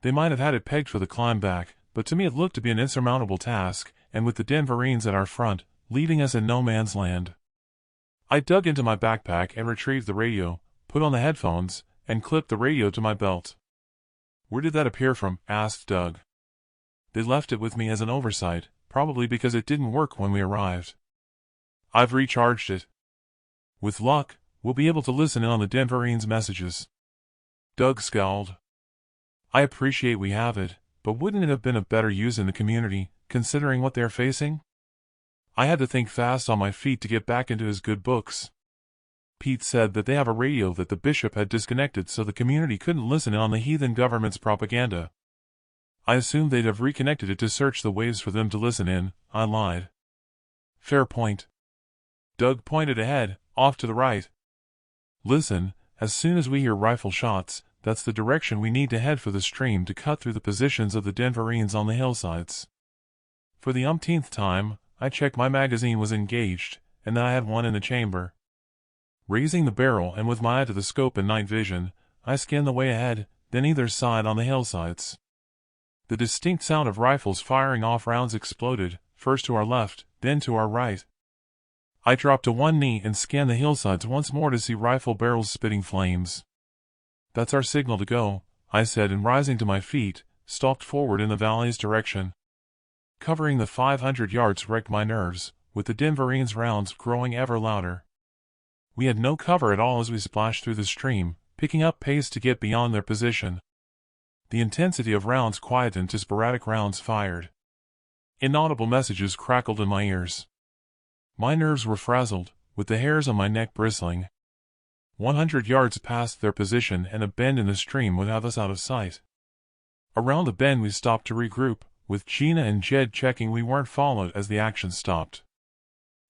They might have had it pegged for the climb back, but to me it looked to be an insurmountable task, and with the Denverines at our front, leading us in no man's land. I dug into my backpack and retrieved the radio, put on the headphones, and clipped the radio to my belt. "Where did that appear from?" asked Doug. "They left it with me as an oversight, probably because it didn't work when we arrived. I've recharged it. With luck, we'll be able to listen in on the Denverines' messages." Doug scowled. "I appreciate we have it, but wouldn't it have been of better use in the community, considering what they're facing?" I had to think fast on my feet to get back into his good books. Pete said that they have a radio that the bishop had disconnected so the community couldn't listen in on the heathen government's propaganda. I assumed they'd have reconnected it to search the waves for them to listen in. I lied. "Fair point." Doug pointed ahead, off to the right. "Listen, as soon as we hear rifle shots, that's the direction we need to head for the stream to cut through the positions of the Denverines on the hillsides." For the umpteenth time, I checked my magazine was engaged, and that I had one in the chamber. Raising the barrel and with my eye to the scope and night vision, I scanned the way ahead, then either side on the hillsides. The distinct sound of rifles firing off rounds exploded, first to our left, then to our right. I dropped to one knee and scanned the hillsides once more to see rifle barrels spitting flames. "That's our signal to go," I said, and rising to my feet, stalked forward in the valley's direction. Covering the 500 yards wrecked my nerves, with the Denverines' rounds growing ever louder. We had no cover at all as we splashed through the stream, picking up pace to get beyond their position. The intensity of rounds quietened to sporadic rounds fired. Inaudible messages crackled in my ears. My nerves were frazzled, with the hairs on my neck bristling. 100 yards past their position and a bend in the stream would have us out of sight. Around the bend we stopped to regroup, with Gina and Jed checking we weren't followed as the action stopped.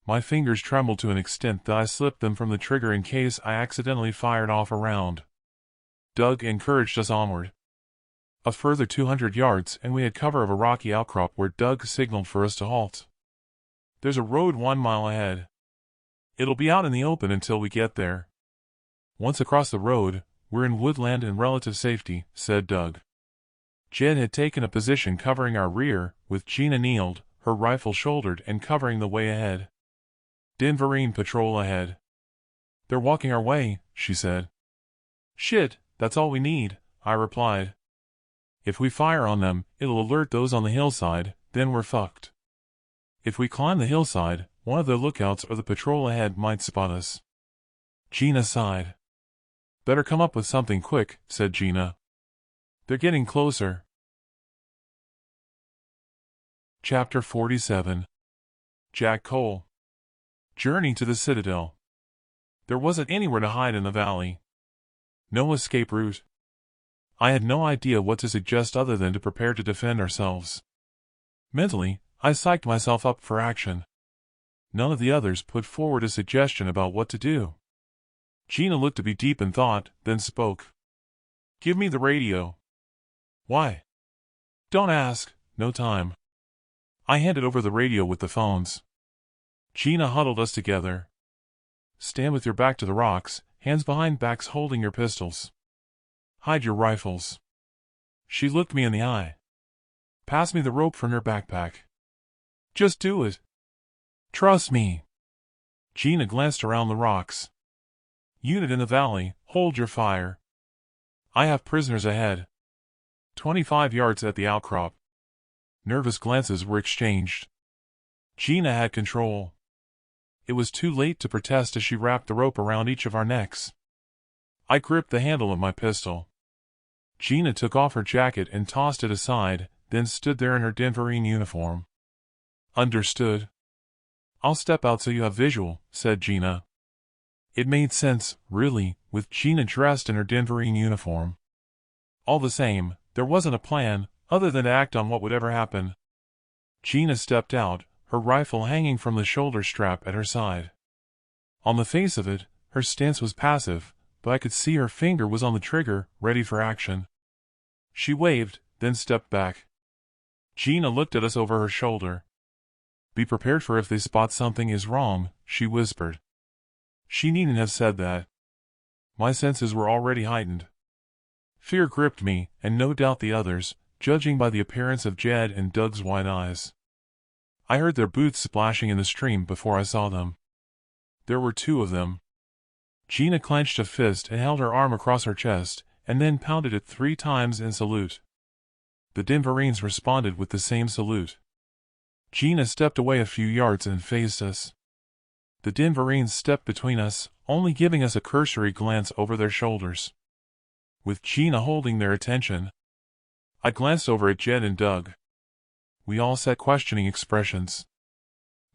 My fingers trembled to an extent that I slipped them from the trigger in case I accidentally fired off a round. Doug encouraged us onward. A further 200 yards and we had cover of a rocky outcrop where Doug signaled for us to halt. There's a road 1 mile ahead. It'll be out in the open until we get there. Once across the road, we're in woodland and relative safety, said Doug. Jed had taken a position covering our rear, with Gina kneeled, her rifle shouldered and covering the way ahead. Denverine patrol ahead. They're walking our way, she said. Shit, that's all we need, I replied. If we fire on them, it'll alert those on the hillside, then we're fucked. If we climb the hillside, one of the lookouts or the patrol ahead might spot us. Gina sighed. Better come up with something quick, said Gina. They're getting closer. Chapter 47. Jack Cole. Journey to the Citadel. There wasn't anywhere to hide in the valley. No escape route. I had no idea what to suggest other than to prepare to defend ourselves. Mentally, I psyched myself up for action. None of the others put forward a suggestion about what to do. Gina looked to be deep in thought, then spoke. Give me the radio. Why? Don't ask, no time. I handed over the radio with the phones. Gina huddled us together. Stand with your back to the rocks, hands behind backs holding your pistols. Hide your rifles. She looked me in the eye. Pass me the rope from your backpack. Just do it. Trust me. Gina glanced around the rocks. Unit in the valley, hold your fire. I have prisoners ahead. 25 yards at the outcrop. Nervous glances were exchanged. Gina had control. It was too late to protest as she wrapped the rope around each of our necks. I gripped the handle of my pistol. Gina took off her jacket and tossed it aside, then stood there in her Denverine uniform. Understood. I'll step out so you have visual, said Gina. It made sense, really, with Gina dressed in her Denverine uniform. All the same, there wasn't a plan, other than to act on what would ever happen. Gina stepped out, her rifle hanging from the shoulder strap at her side. On the face of it, her stance was passive, but I could see her finger was on the trigger, ready for action. She waved, then stepped back. Gina looked at us over her shoulder. Be prepared for if they spot something is wrong, she whispered. She needn't have said that. My senses were already heightened. Fear gripped me, and no doubt the others, judging by the appearance of Jed and Doug's wide eyes. I heard their boots splashing in the stream before I saw them. There were 2 of them. Gina clenched a fist and held her arm across her chest, and then pounded it 3 times in salute. The Denverines responded with the same salute. Gina stepped away a few yards and faced us. The Denverines stepped between us, only giving us a cursory glance over their shoulders. With Gina holding their attention, I glanced over at Jed and Doug. We all set questioning expressions.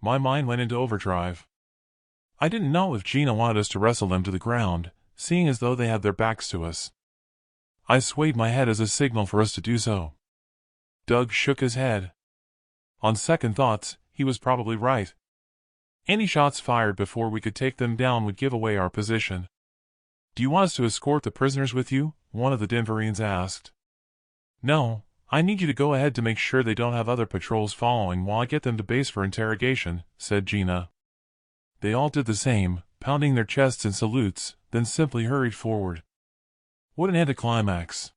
My mind went into overdrive. I didn't know if Gina wanted us to wrestle them to the ground, seeing as though they had their backs to us. I swayed my head as a signal for us to do so. Doug shook his head. On second thoughts, he was probably right. Any shots fired before we could take them down would give away our position. Do you want us to escort the prisoners with you? One of the Denverines asked. No, I need you to go ahead to make sure they don't have other patrols following while I get them to base for interrogation, said Gina. They all did the same, pounding their chests in salutes, then simply hurried forward. What an anticlimax.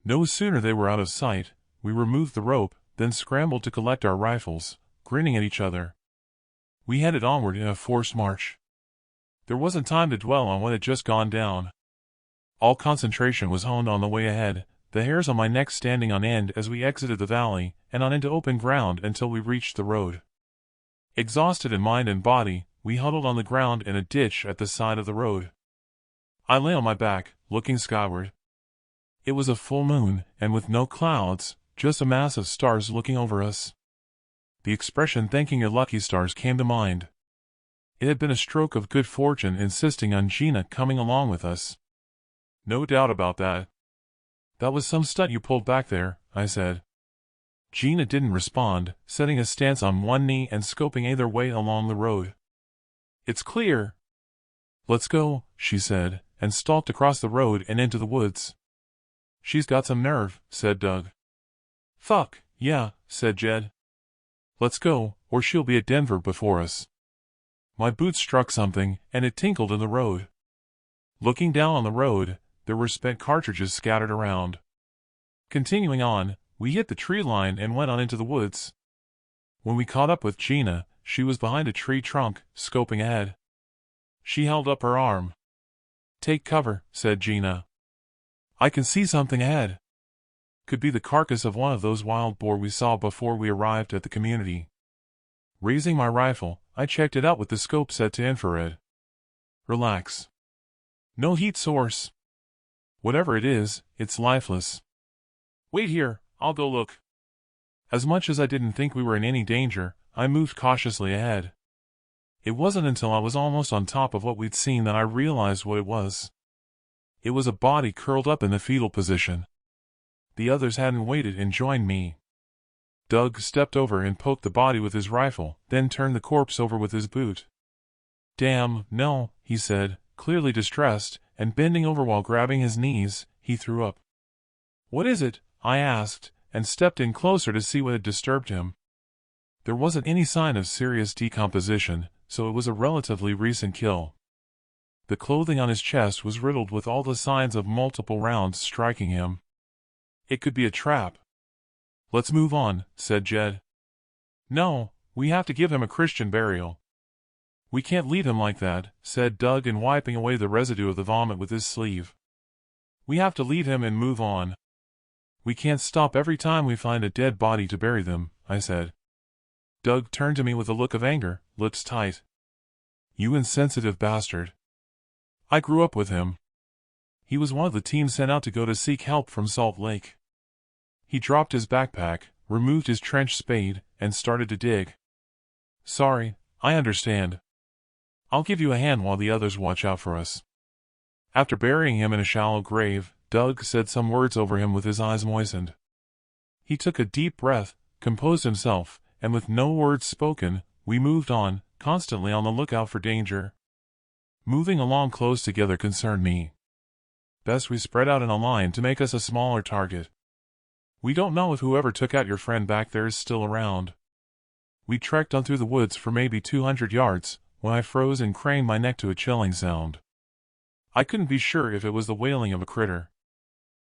No sooner they were out of sight, we removed the rope, then scrambled to collect our rifles, grinning at each other. We headed onward in a forced march. There wasn't time to dwell on what had just gone down. All concentration was honed on the way ahead, the hairs on my neck standing on end as we exited the valley, and on into open ground until we reached the road. Exhausted in mind and body, we huddled on the ground in a ditch at the side of the road. I lay on my back, looking skyward. It was a full moon, and with no clouds, just a mass of stars looking over us. The expression "thanking your lucky stars" came to mind. It had been a stroke of good fortune insisting on Gina coming along with us. No doubt about that. That was some stunt you pulled back there, I said. Gina didn't respond, setting a stance on one knee and scoping either way along the road. It's clear. Let's go, she said, and stalked across the road and into the woods. She's got some nerve, said Doug. Fuck, yeah, said Jed. Let's go, or she'll be at Denver before us. My boots struck something, and it tinkled in the road. Looking down on the road, there were spent cartridges scattered around. Continuing on, we hit the tree line and went on into the woods. When we caught up with Gina, she was behind a tree trunk, scoping ahead. She held up her arm. Take cover, said Gina. I can see something ahead. Could be the carcass of one of those wild boar we saw before we arrived at the community. Raising my rifle, I checked it out with the scope set to infrared. Relax. No heat source. Whatever it is, it's lifeless. Wait here, I'll go look. As much as I didn't think we were in any danger, I moved cautiously ahead. It wasn't until I was almost on top of what we'd seen that I realized what it was. It was a body curled up in the fetal position. The others hadn't waited and joined me. Doug stepped over and poked the body with his rifle, then turned the corpse over with his boot. Damn, no, he said, clearly distressed, and bending over while grabbing his knees, he threw up. What is it? I asked, and stepped in closer to see what had disturbed him. There wasn't any sign of serious decomposition, so it was a relatively recent kill. The clothing on his chest was riddled with all the signs of multiple rounds striking him. It could be a trap. Let's move on, said Jed. No, we have to give him a Christian burial. We can't leave him like that, said Doug, and wiping away the residue of the vomit with his sleeve. We have to leave him and move on. We can't stop every time we find a dead body to bury them, I said. Doug turned to me with a look of anger, lips tight. You insensitive bastard. I grew up with him. He was one of the team sent out to go to seek help from Salt Lake. He dropped his backpack, removed his trench spade, and started to dig. Sorry, I understand. I'll give you a hand while the others watch out for us. After burying him in a shallow grave, Doug said some words over him with his eyes moistened. He took a deep breath, composed himself, and with no words spoken, we moved on, constantly on the lookout for danger. Moving along close together concerned me. Best we spread out in a line to make us a smaller target. We don't know if whoever took out your friend back there is still around. We trekked on through the woods for maybe 200 yards, when I froze and craned my neck to a chilling sound. I couldn't be sure if it was the wailing of a critter.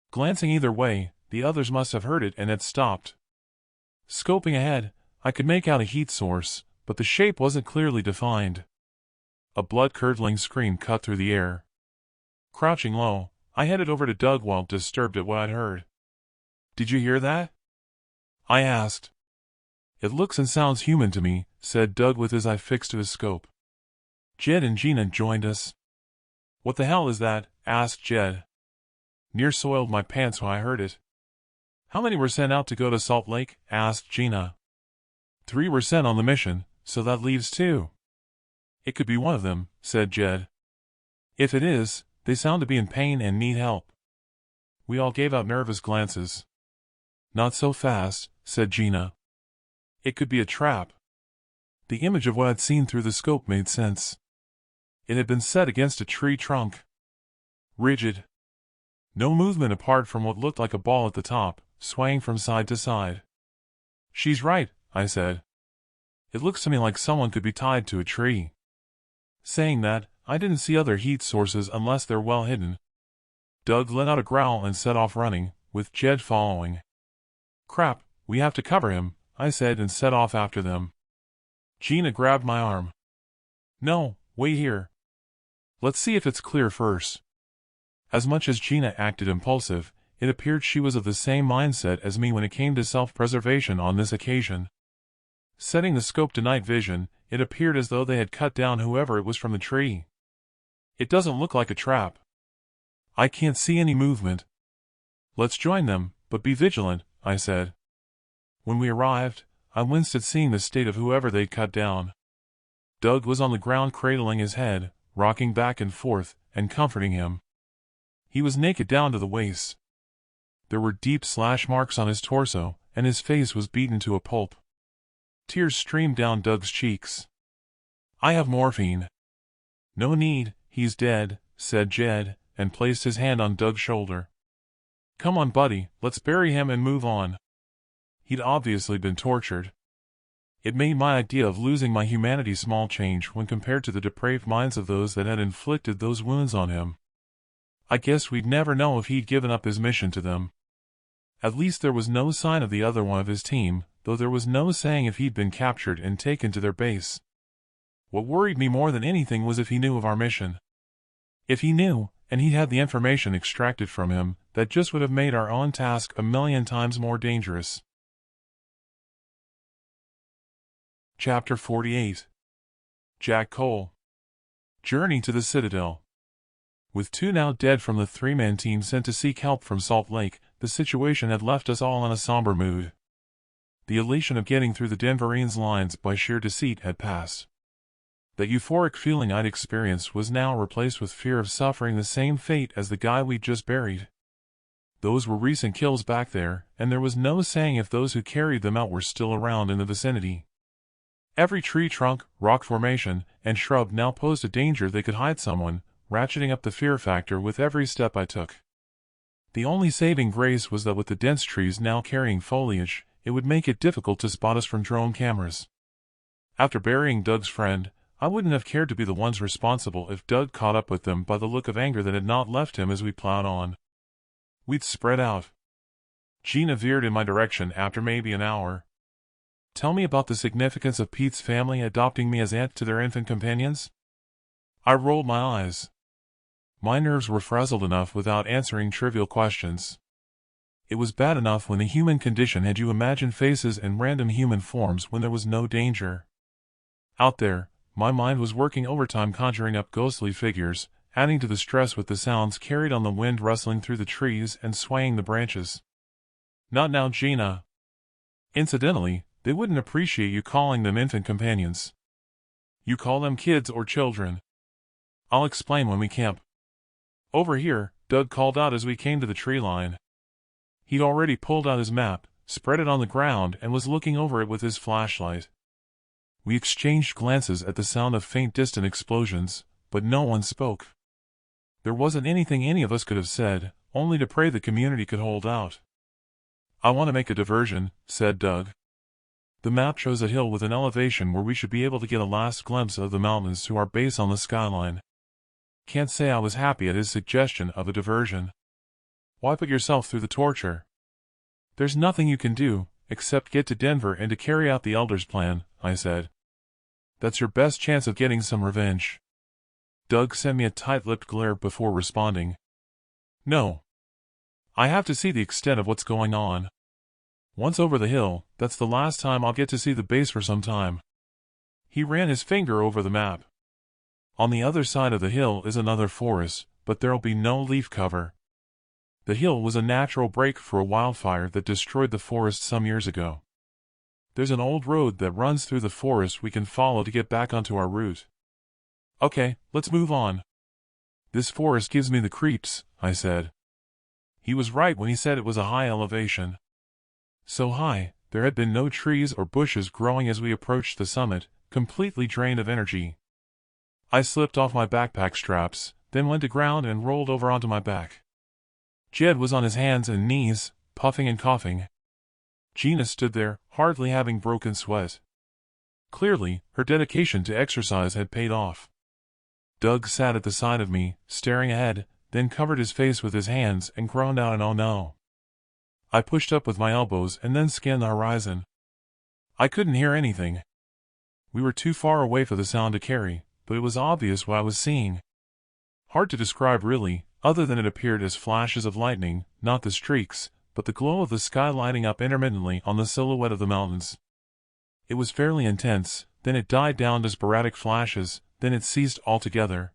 Glancing either way, the others must have heard it and had stopped. Scoping ahead, I could make out a heat source, but the shape wasn't clearly defined. A blood-curdling scream cut through the air. Crouching low, I headed over to Doug while disturbed at what I'd heard. Did you hear that? I asked. It looks and sounds human to me, said Doug with his eye fixed to his scope. Jed and Gina joined us. What the hell is that? Asked Jed. Near soiled my pants when I heard it. How many were sent out to go to Salt Lake? Asked Gina. 3 were sent on the mission, so that leaves 2. It could be one of them, said Jed. If it is, they sound to be in pain and need help. We all gave out nervous glances. Not so fast, said Gina. It could be a trap. The image of what I'd seen through the scope made sense. It had been set against a tree trunk. Rigid. No movement apart from what looked like a ball at the top, swaying from side to side. She's right, I said. It looks to me like someone could be tied to a tree. Saying that, I didn't see other heat sources unless they're well hidden. Doug let out a growl and set off running, with Jed following. Crap, we have to cover him, I said and set off after them. Gina grabbed my arm. No, wait here. Let's see if it's clear first. As much as Gina acted impulsive, it appeared she was of the same mindset as me when it came to self-preservation on this occasion. Setting the scope to night vision, it appeared as though they had cut down whoever it was from the tree. It doesn't look like a trap. I can't see any movement. Let's join them, but be vigilant, I said. When we arrived, I winced at seeing the state of whoever they'd cut down. Doug was on the ground cradling his head, rocking back and forth, and comforting him. He was naked down to the waist. There were deep slash marks on his torso, and his face was beaten to a pulp. Tears streamed down Doug's cheeks. I have morphine. No need, he's dead, said Jed, and placed his hand on Doug's shoulder. Come on, buddy, let's bury him and move on. He'd obviously been tortured. It made my idea of losing my humanity small change when compared to the depraved minds of those that had inflicted those wounds on him. I guess we'd never know if he'd given up his mission to them. At least there was no sign of the other one of his team, though there was no saying if he'd been captured and taken to their base. What worried me more than anything was if he knew of our mission. If he knew, and he'd had the information extracted from him, that just would have made our own task 1,000,000 times more dangerous. Chapter 48. Jack Cole. Journey to the Citadel. With 2 now dead from the 3-man team sent to seek help from Salt Lake, the situation had left us all in a somber mood. The elation of getting through the Denverines lines by sheer deceit had passed. That euphoric feeling I'd experienced was now replaced with fear of suffering the same fate as the guy we'd just buried. Those were recent kills back there, and there was no saying if those who carried them out were still around in the vicinity. Every tree trunk, rock formation, and shrub now posed a danger they could hide someone, ratcheting up the fear factor with every step I took. The only saving grace was that with the dense trees now carrying foliage, it would make it difficult to spot us from drone cameras. After burying Doug's friend, I wouldn't have cared to be the ones responsible if Doug caught up with them by the look of anger that had not left him as we plowed on. We'd spread out. Gina veered in my direction after maybe an hour. Tell me about the significance of Pete's family adopting me as aunt to their infant companions? I rolled my eyes. My nerves were frazzled enough without answering trivial questions. It was bad enough when the human condition had you imagine faces and random human forms when there was no danger. Out there, my mind was working overtime conjuring up ghostly figures, adding to the stress with the sounds carried on the wind rustling through the trees and swaying the branches. Not now, Gina. Incidentally, they wouldn't appreciate you calling them infant companions. You call them kids or children. I'll explain when we camp. Over here, Doug called out as we came to the tree line. He'd already pulled out his map, spread it on the ground and was looking over it with his flashlight. We exchanged glances at the sound of faint distant explosions, but no one spoke. There wasn't anything any of us could have said, only to pray the community could hold out. I want to make a diversion, said Doug. The map shows a hill with an elevation where we should be able to get a last glimpse of the mountains to our base on the skyline. Can't say I was happy at his suggestion of a diversion. Why put yourself through the torture? There's nothing you can do, except get to Denver and to carry out the Elder's plan, I said. That's your best chance of getting some revenge. Doug sent me a tight-lipped glare before responding. No. I have to see the extent of what's going on. Once over the hill, that's the last time I'll get to see the base for some time. He ran his finger over the map. On the other side of the hill is another forest, but there'll be no leaf cover. The hill was a natural break for a wildfire that destroyed the forest some years ago. There's an old road that runs through the forest we can follow to get back onto our route. Okay, let's move on. This forest gives me the creeps, I said. He was right when he said it was a high elevation. So high, there had been no trees or bushes growing as we approached the summit, completely drained of energy. I slipped off my backpack straps, then went to ground and rolled over onto my back. Jed was on his hands and knees, puffing and coughing. Gina stood there, hardly having broken sweat. Clearly, her dedication to exercise had paid off. Doug sat at the side of me, staring ahead, then covered his face with his hands and groaned out an "oh no." I pushed up with my elbows and then scanned the horizon. I couldn't hear anything. We were too far away for the sound to carry, but it was obvious what I was seeing. Hard to describe really, other than it appeared as flashes of lightning, not the streaks, but the glow of the sky lighting up intermittently on the silhouette of the mountains. It was fairly intense, then it died down to sporadic flashes, then it ceased altogether.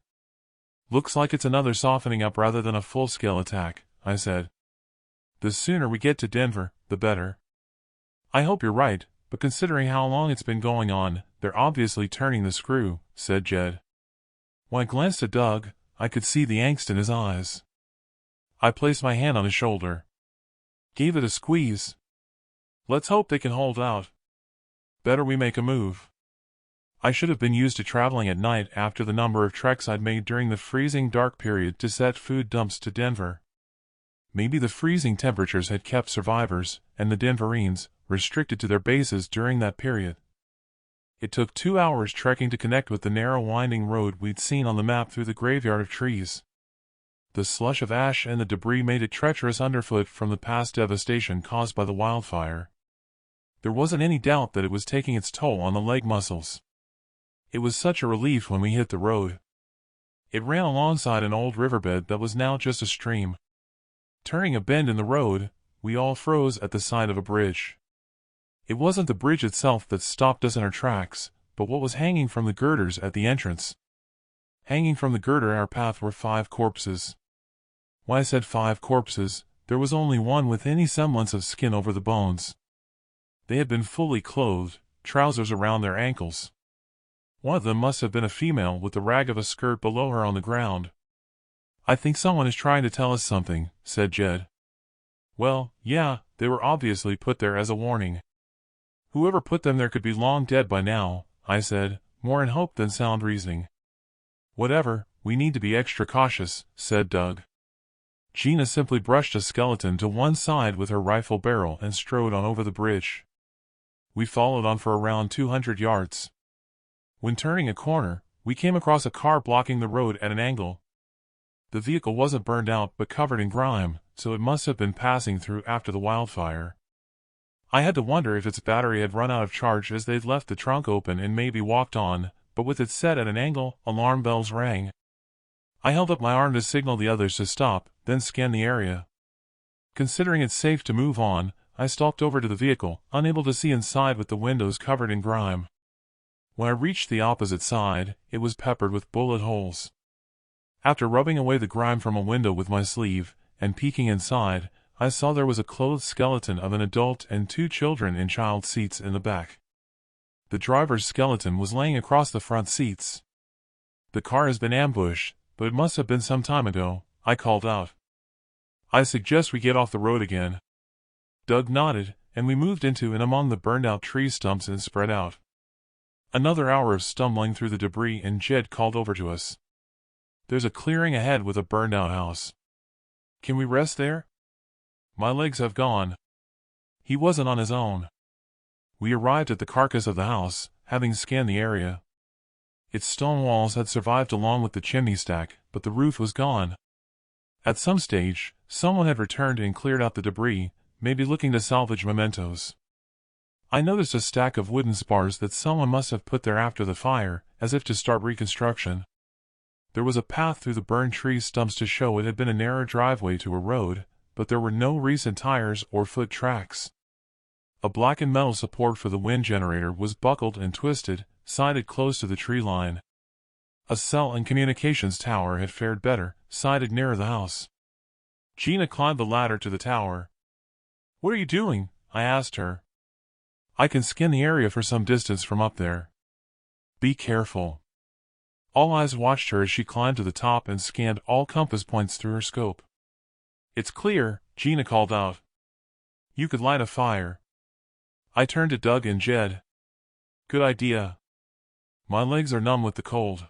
Looks like it's another softening up rather than a full-scale attack, I said. The sooner we get to Denver, the better. I hope you're right, but considering how long it's been going on, they're obviously turning the screw, said Jed. When I glanced at Doug, I could see the angst in his eyes. I placed my hand on his shoulder. Gave it a squeeze. Let's hope they can hold out. Better we make a move. I should have been used to traveling at night after the number of treks I'd made during the freezing dark period to set food dumps to Denver. Maybe the freezing temperatures had kept survivors, and the Denverines, restricted to their bases during that period. It took 2 hours trekking to connect with the narrow winding road we'd seen on the map through the graveyard of trees. The slush of ash and the debris made it treacherous underfoot from the past devastation caused by the wildfire. There wasn't any doubt that it was taking its toll on the leg muscles. It was such a relief when we hit the road. It ran alongside an old riverbed that was now just a stream. Turning a bend in the road, we all froze at the sight of a bridge. It wasn't the bridge itself that stopped us in our tracks, but what was hanging from the girders at the entrance. Hanging from the girder our path were 5 corpses. When I said 5 corpses, there was only one with any semblance of skin over the bones. They had been fully clothed, trousers around their ankles. One of them must have been a female with the rag of a skirt below her on the ground. I think someone is trying to tell us something, said Jed. Well, yeah, they were obviously put there as a warning. Whoever put them there could be long dead by now, I said, more in hope than sound reasoning. Whatever, we need to be extra cautious, said Doug. Gina simply brushed a skeleton to one side with her rifle barrel and strode on over the bridge. We followed on for around 200 yards. When turning a corner, we came across a car blocking the road at an angle. The vehicle wasn't burned out but covered in grime, so it must have been passing through after the wildfire. I had to wonder if its battery had run out of charge as they'd left the trunk open and maybe walked on, but with it set at an angle, alarm bells rang. I held up my arm to signal the others to stop, then scanned the area. Considering it safe to move on, I stalked over to the vehicle, unable to see inside with the windows covered in grime. When I reached the opposite side, it was peppered with bullet holes. After rubbing away the grime from a window with my sleeve, and peeking inside, I saw there was a clothed skeleton of an adult and 2 children in child seats in the back. The driver's skeleton was laying across the front seats. The car has been ambushed, but it must have been some time ago, I called out. I suggest we get off the road again. Doug nodded, and we moved into and among the burned-out tree stumps and spread out. Another hour of stumbling through the debris and Jed called over to us. There's a clearing ahead with a burned-out house. Can we rest there? My legs have gone. He wasn't on his own. We arrived at the carcass of the house, having scanned the area. Its stone walls had survived along with the chimney stack, but the roof was gone. At some stage, someone had returned and cleared out the debris, maybe looking to salvage mementos. I noticed a stack of wooden spars that someone must have put there after the fire, as if to start reconstruction. There was a path through the burned tree stumps to show it had been a narrow driveway to a road, but there were no recent tires or foot tracks. A blackened metal support for the wind generator was buckled and twisted, sighted close to the tree line. A cell and communications tower had fared better, sighted nearer the house. Gina climbed the ladder to the tower. "What are you doing?" I asked her. "I can scan the area for some distance from up there." "Be careful." All eyes watched her as she climbed to the top and scanned all compass points through her scope. "It's clear," Gina called out. "You could light a fire." I turned to Doug and Jed. "Good idea. My legs are numb with the cold.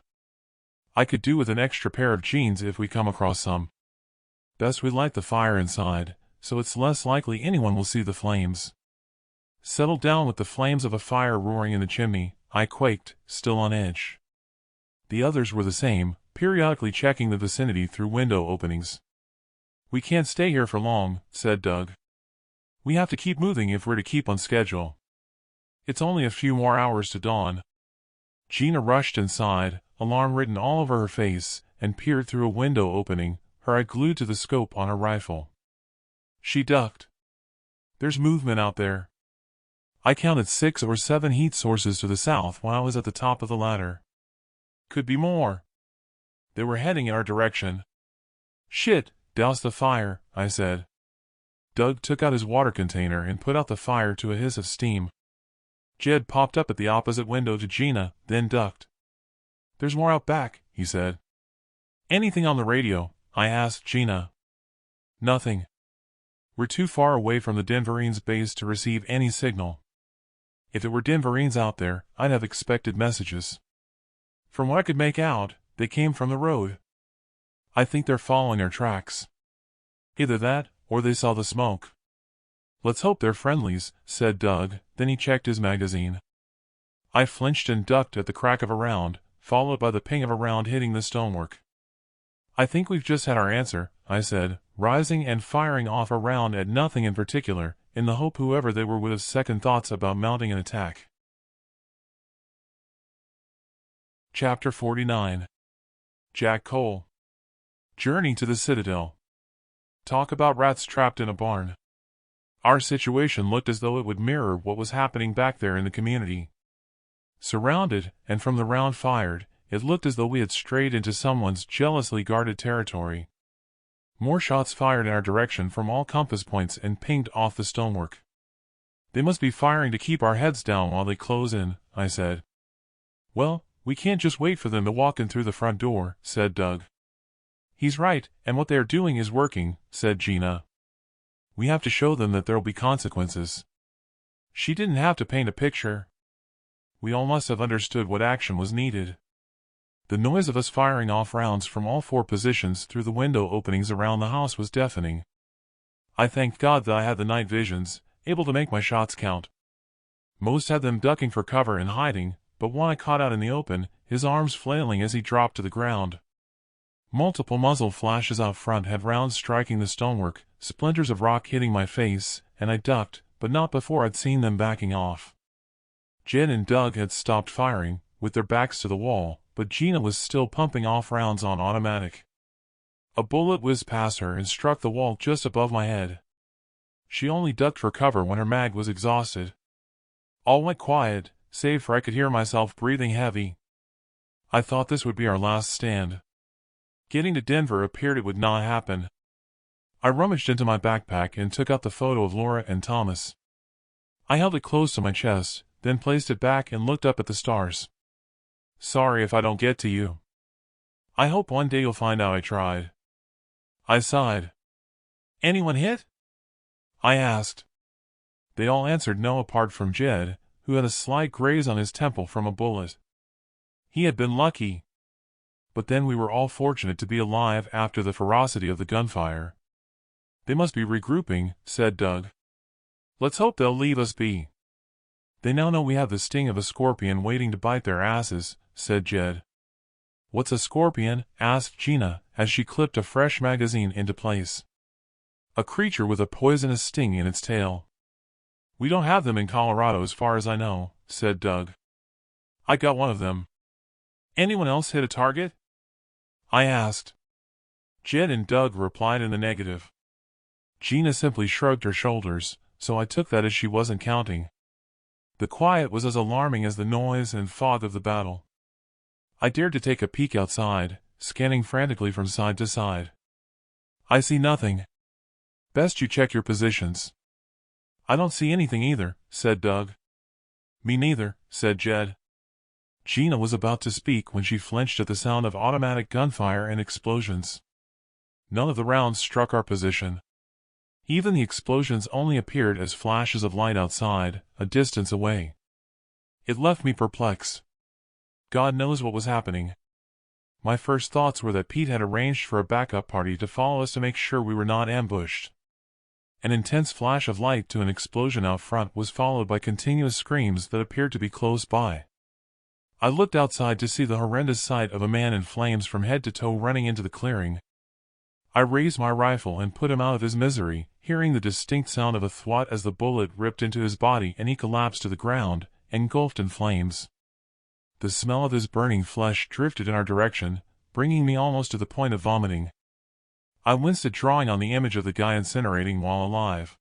I could do with an extra pair of jeans if we come across some. Best we light the fire inside, so it's less likely anyone will see the flames." Settled down with the flames of a fire roaring in the chimney, I quaked, still on edge. The others were the same, periodically checking the vicinity through window openings. "We can't stay here for long," said Doug. "We have to keep moving if we're to keep on schedule. It's only a few more hours to dawn." Gina rushed inside, alarm written all over her face, and peered through a window opening, her eye glued to the scope on her rifle. She ducked. "There's movement out there." I counted 6 or 7 heat sources to the south while I was at the top of the ladder. Could be more. They were heading in our direction. "Shit, douse the fire," I said. Doug took out his water container and put out the fire to a hiss of steam. Jed popped up at the opposite window to Gina, then ducked. "There's more out back," he said. "Anything on the radio?" I asked Gina. "Nothing. We're too far away from the Denverines base to receive any signal. If it were Denverines out there, I'd have expected messages. From what I could make out, they came from the road. I think they're following our tracks. Either that, or they saw the smoke." "Let's hope they're friendlies," said Doug, then he checked his magazine. I flinched and ducked at the crack of a round, followed by the ping of a round hitting the stonework. "I think we've just had our answer," I said, rising and firing off a round at nothing in particular, in the hope whoever they were would have second thoughts about mounting an attack. Chapter 49. Jack Cole. Journey to the Citadel. Talk about rats trapped in a barn. Our situation looked as though it would mirror what was happening back there in the community. Surrounded, and from the round fired, it looked as though we had strayed into someone's jealously guarded territory. More shots fired in our direction from all compass points and pinged off the stonework. "They must be firing to keep our heads down while they close in," I said. "Well, we can't just wait for them to walk in through the front door," said Doug. "He's right, and what they are doing is working," said Gina. "We have to show them that there'll be consequences." She didn't have to paint a picture. We all must have understood what action was needed. The noise of us firing off rounds from all four positions through the window openings around the house was deafening. I thanked God that I had the night visions, able to make my shots count. Most had them ducking for cover and hiding, but one I caught out in the open, his arms flailing as he dropped to the ground. Multiple muzzle flashes out front had rounds striking the stonework, splinters of rock hitting my face, and I ducked, but not before I'd seen them backing off. Jen and Doug had stopped firing, with their backs to the wall, but Gina was still pumping off rounds on automatic. A bullet whizzed past her and struck the wall just above my head. She only ducked for cover when her mag was exhausted. All went quiet, save for I could hear myself breathing heavy. I thought this would be our last stand. Getting to Denver appeared it would not happen. I rummaged into my backpack and took out the photo of Laura and Thomas. I held it close to my chest, then placed it back and looked up at the stars. "Sorry if I don't get to you. I hope one day you'll find out I tried." I sighed. "Anyone hit?" I asked. They all answered no apart from Jed, who had a slight graze on his temple from a bullet. He had been lucky. But then we were all fortunate to be alive after the ferocity of the gunfire. "They must be regrouping," said Doug. "Let's hope they'll leave us be." "They now know we have the sting of a scorpion waiting to bite their asses," said Jed. "What's a scorpion?" asked Gina, as she clipped a fresh magazine into place. "A creature with a poisonous sting in its tail. We don't have them in Colorado as far as I know," said Doug. "I got one of them." "Anyone else hit a target?" I asked. Jed and Doug replied in the negative. Gina simply shrugged her shoulders, so I took that as she wasn't counting. The quiet was as alarming as the noise and fog of the battle. I dared to take a peek outside, scanning frantically from side to side. "I see nothing." "Best you check your positions." "I don't see anything either," said Doug. "Me neither," said Jed. Gina was about to speak when she flinched at the sound of automatic gunfire and explosions. None of the rounds struck our position. Even the explosions only appeared as flashes of light outside, a distance away. It left me perplexed. God knows what was happening. My first thoughts were that Pete had arranged for a backup party to follow us to make sure we were not ambushed. An intense flash of light to an explosion out front was followed by continuous screams that appeared to be close by. I looked outside to see the horrendous sight of a man in flames from head to toe running into the clearing. I raised my rifle and put him out of his misery, hearing the distinct sound of a thwack as the bullet ripped into his body and he collapsed to the ground, engulfed in flames. The smell of his burning flesh drifted in our direction, bringing me almost to the point of vomiting. I winced at drawing on the image of the guy incinerating while alive.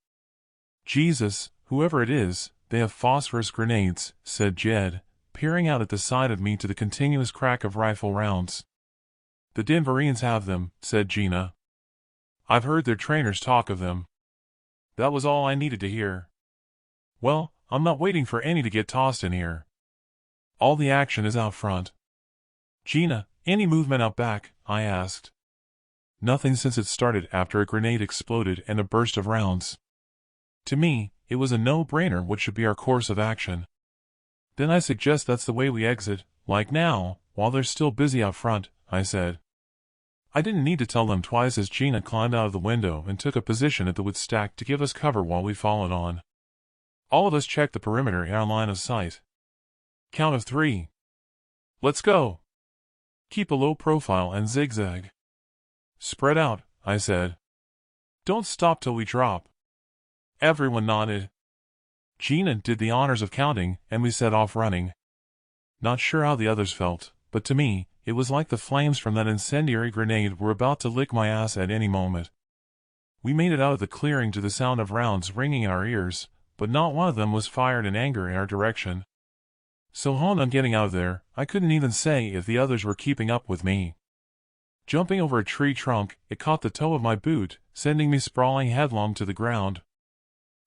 "Jesus, whoever it is, they have phosphorus grenades," said Jed, peering out at the side of me to the continuous crack of rifle rounds. "The Denverines have them," said Gina. "I've heard their trainers talk of them." That was all I needed to hear. Well, I'm not waiting for any to get tossed in here. All the action is out front. Gina, any movement out back? I asked. Nothing since it started after a grenade exploded and a burst of rounds. To me, it was a no-brainer what should be our course of action. Then I suggest that's the way we exit, like now, while they're still busy out front, I said. I didn't need to tell them twice as Gina climbed out of the window and took a position at the wood stack to give us cover while we followed on. All of us checked the perimeter in our line of sight. Count of 3. Let's go. Keep a low profile and zigzag. Spread out, I said. Don't stop till we drop. Everyone nodded. Gina did the honors of counting, and we set off running. Not sure how the others felt, but to me, it was like the flames from that incendiary grenade were about to lick my ass at any moment. We made it out of the clearing to the sound of rounds ringing in our ears, but not one of them was fired in anger in our direction. So honed on getting out of there, I couldn't even say if the others were keeping up with me. Jumping over a tree trunk, it caught the toe of my boot, sending me sprawling headlong to the ground.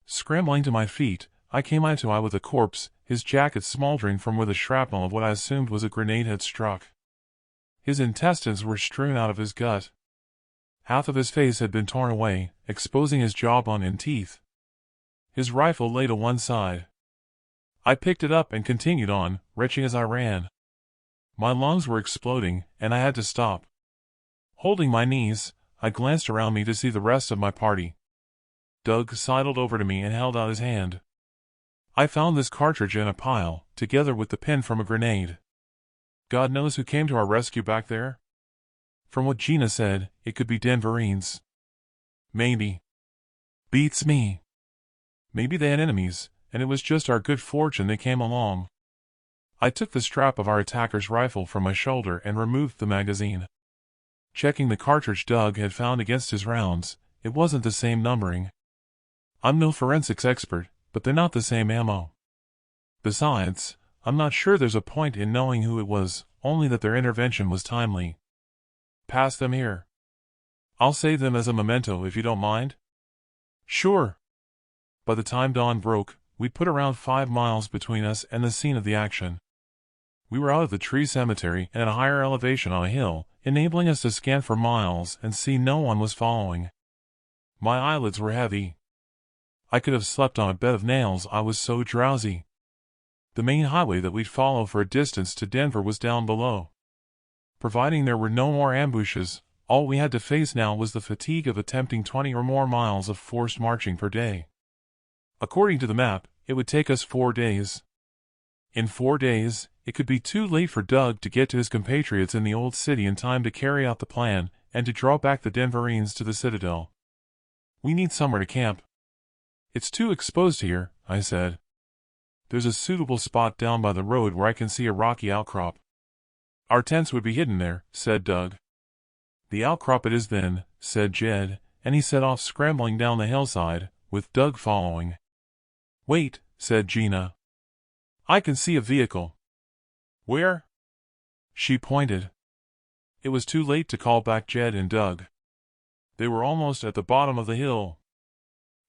Scrambling to my feet, I came eye to eye with a corpse, his jacket smoldering from where the shrapnel of what I assumed was a grenade had struck. His intestines were strewn out of his gut. Half of his face had been torn away, exposing his jawbone and teeth. His rifle lay to one side. I picked it up and continued on, retching as I ran. My lungs were exploding, and I had to stop. Holding my knees, I glanced around me to see the rest of my party. Doug sidled over to me and held out his hand. I found this cartridge in a pile, together with the pin from a grenade. God knows who came to our rescue back there? From what Gina said, it could be Denverines. Maybe. Beats me. Maybe they had enemies, and it was just our good fortune they came along. I took the strap of our attacker's rifle from my shoulder and removed the magazine. Checking the cartridge Doug had found against his rounds, it wasn't the same numbering. I'm no forensics expert, but they're not the same ammo. Besides, I'm not sure there's a point in knowing who it was, only that their intervention was timely. Pass them here. I'll save them as a memento if you don't mind. Sure. By the time dawn broke, we'd put around 5 miles between us and the scene of the action. We were out of the tree cemetery and at a higher elevation on a hill, enabling us to scan for miles and see no one was following. My eyelids were heavy. I could have slept on a bed of nails, I was so drowsy. The main highway that we'd follow for a distance to Denver was down below. Providing there were no more ambushes, all we had to face now was the fatigue of attempting 20 or more miles of forced marching per day. According to the map, it would take us 4 days. In 4 days, it could be too late for Doug to get to his compatriots in the old city in time to carry out the plan and to draw back the Denverines to the citadel. We need somewhere to camp. It's too exposed here, I said. There's a suitable spot down by the road where I can see a rocky outcrop. Our tents would be hidden there, said Doug. The outcrop it is then, said Jed, and he set off scrambling down the hillside, with Doug following. Wait, said Gina. I can see a vehicle. Where? She pointed. It was too late to call back Jed and Doug. They were almost at the bottom of the hill.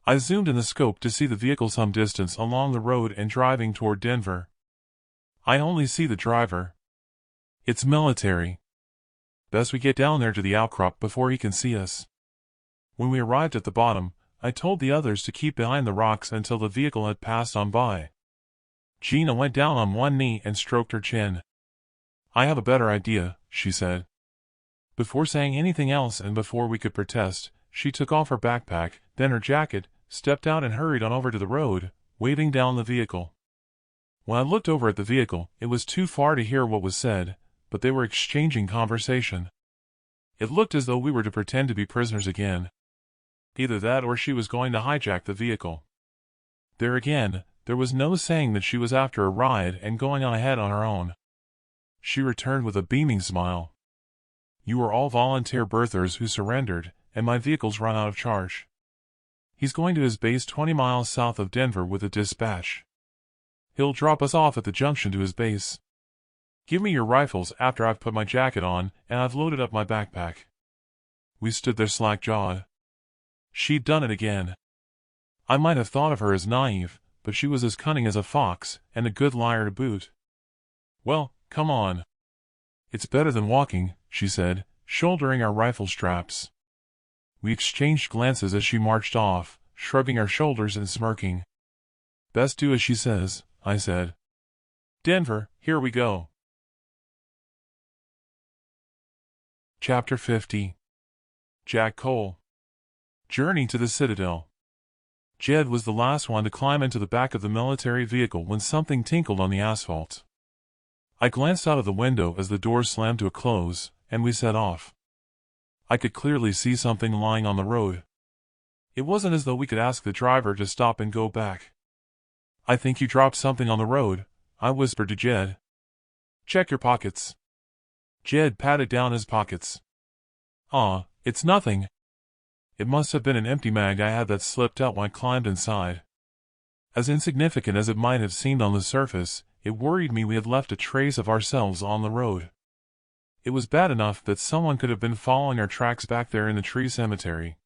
I zoomed in the scope to see the vehicle some distance along the road and driving toward Denver. I only see the driver. It's military. Best we get down there to the outcrop before he can see us. When we arrived at the bottom, I told the others to keep behind the rocks until the vehicle had passed on by. Gina went down on one knee and stroked her chin. I have a better idea, she said. Before saying anything else and before we could protest, she took off her backpack, then her jacket, stepped out and hurried on over to the road, waving down the vehicle. When I looked over at the vehicle, it was too far to hear what was said, but they were exchanging conversation. It looked as though we were to pretend to be prisoners again. Either that or she was going to hijack the vehicle. There again, there was no saying that she was after a ride and going on ahead on her own. She returned with a beaming smile. You are all volunteer birthers who surrendered, and my vehicle's run out of charge. He's going to his base 20 miles south of Denver with a dispatch. He'll drop us off at the junction to his base. Give me your rifles after I've put my jacket on and I've loaded up my backpack. We stood there slack-jawed. She'd done it again. I might have thought of her as naive, but she was as cunning as a fox, and a good liar to boot. "Well, come on. It's better than walking," she said, shouldering our rifle straps. We exchanged glances as she marched off, shrugging our shoulders and smirking. "Best do as she says," I said. "Denver, here we go." Chapter 50. Jack Cole. Journey to the Citadel. Jed was the last one to climb into the back of the military vehicle when something tinkled on the asphalt. I glanced out of the window as the doors slammed to a close, and we set off. I could clearly see something lying on the road. It wasn't as though we could ask the driver to stop and go back. "I think you dropped something on the road," I whispered to Jed. "Check your pockets." Jed patted down his pockets. "Aw, it's nothing." It must have been an empty mag I had that slipped out when I climbed inside. As insignificant as it might have seemed on the surface, it worried me we had left a trace of ourselves on the road. It was bad enough that someone could have been following our tracks back there in the tree cemetery.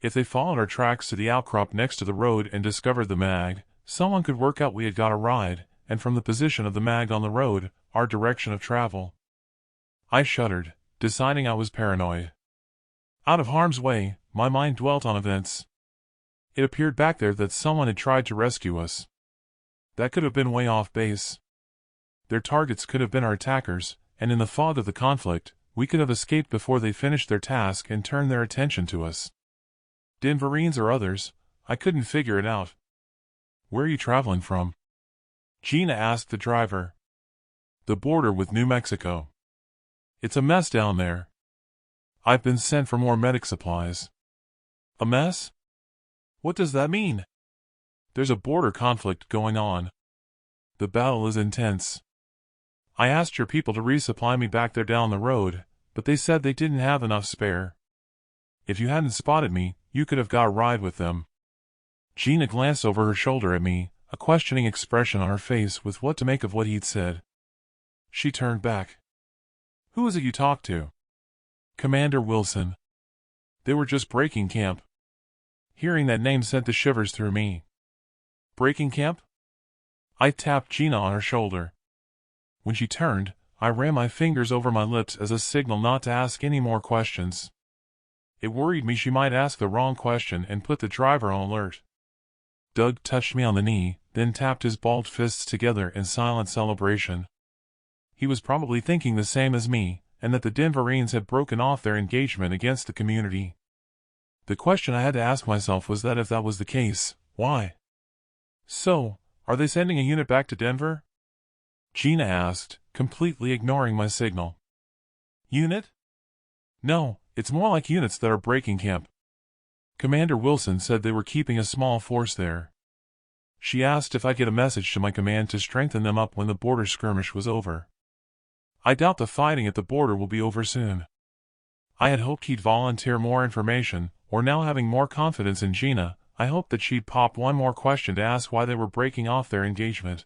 If they followed our tracks to the outcrop next to the road and discovered the mag, someone could work out we had got a ride, and from the position of the mag on the road, our direction of travel. I shuddered, deciding I was paranoid. Out of harm's way, my mind dwelt on events. It appeared back there that someone had tried to rescue us. That could have been way off base. Their targets could have been our attackers, and in the fog of the conflict, we could have escaped before they finished their task and turned their attention to us. Denverines or others, I couldn't figure it out. "Where are you traveling from?" Gina asked the driver. "The border with New Mexico. It's a mess down there. I've been sent for more medic supplies." "A mess? What does that mean?" "There's a border conflict going on. The battle is intense. I asked your people to resupply me back there down the road, but they said they didn't have enough spare. If you hadn't spotted me, you could have got a ride with them." Gina glanced over her shoulder at me, a questioning expression on her face with what to make of what he'd said. She turned back. "Who is it you talked to?" "Commander Wilson." "They were just breaking camp." Hearing that name sent the shivers through me. "Breaking camp?" I tapped Gina on her shoulder. When she turned, I ran my fingers over my lips as a signal not to ask any more questions. It worried me she might ask the wrong question and put the driver on alert. Doug touched me on the knee, then tapped his balled fists together in silent celebration. He was probably thinking the same as me, and that the Denverines had broken off their engagement against the community. The question I had to ask myself was that if that was the case, why? "So, are they sending a unit back to Denver?" Gina asked, completely ignoring my signal. "Unit? No, it's more like units that are breaking camp. Commander Wilson said they were keeping a small force there. She asked if I'd get a message to my command to strengthen them up when the border skirmish was over. I doubt the fighting at the border will be over soon." I had hoped he'd volunteer more information, or now having more confidence in Gina, I hoped that she'd pop one more question to ask why they were breaking off their engagement.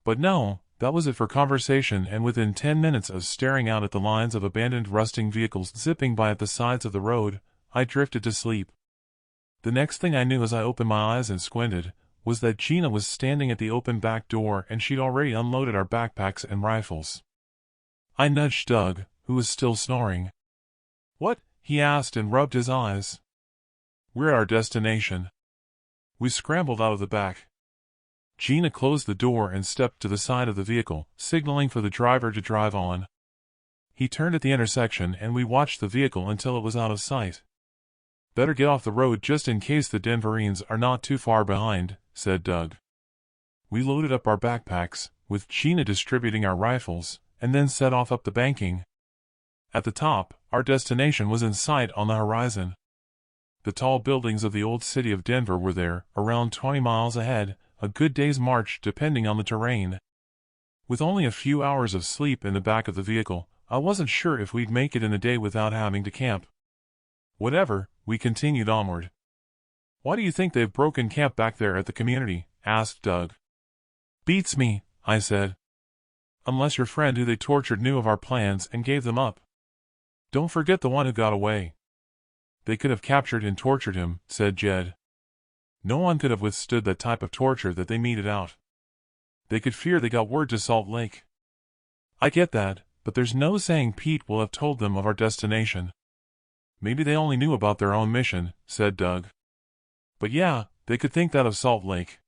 But no, that was it for conversation, and within 10 minutes of staring out at the lines of abandoned rusting vehicles zipping by at the sides of the road, I drifted to sleep. The next thing I knew as I opened my eyes and squinted, was that Gina was standing at the open back door and she'd already unloaded our backpacks and rifles. I nudged Doug, who was still snoring. "What?" he asked and rubbed his eyes. "We're at our destination." We scrambled out of the back. Gina closed the door and stepped to the side of the vehicle, signaling for the driver to drive on. He turned at the intersection and we watched the vehicle until it was out of sight. "Better get off the road just in case the Denverines are not too far behind," said Doug. We loaded up our backpacks, with Gina distributing our rifles, and then set off up the banking. At the top, our destination was in sight on the horizon. The tall buildings of the old city of Denver were there, around 20 miles ahead, a good day's march depending on the terrain. With only a few hours of sleep in the back of the vehicle, I wasn't sure if we'd make it in a day without having to camp. Whatever, we continued onward. "Why do you think they've broken camp back there at the community?" asked Doug. "Beats me," I said. "Unless your friend who they tortured knew of our plans and gave them up. Don't forget the one who got away." "They could have captured and tortured him," said Jed. No one could have withstood that type of torture that they meted out. They could fear they got word to Salt Lake. I get that, but there's no saying Pete will have told them of our destination. Maybe they only knew about their own mission, said Doug. But yeah, they could think that of Salt Lake.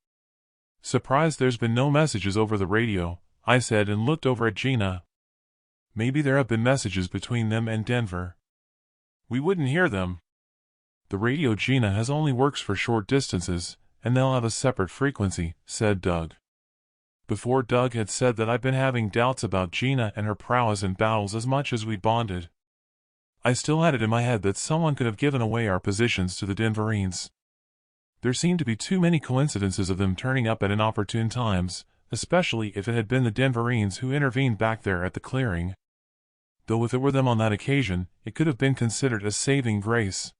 Surprised there's been no messages over the radio, I said and looked over at Gina. Maybe there have been messages between them and Denver. We wouldn't hear them. The radio Gina has only works for short distances, and they'll have a separate frequency, said Doug. Before Doug had said that I'd been having doubts about Gina and her prowess in battles as much as we bonded. I still had it in my head that someone could have given away our positions to the Denverines. There seemed to be too many coincidences of them turning up at inopportune times, especially if it had been the Denverines who intervened back there at the clearing. Though if it were them on that occasion, it could have been considered a saving grace.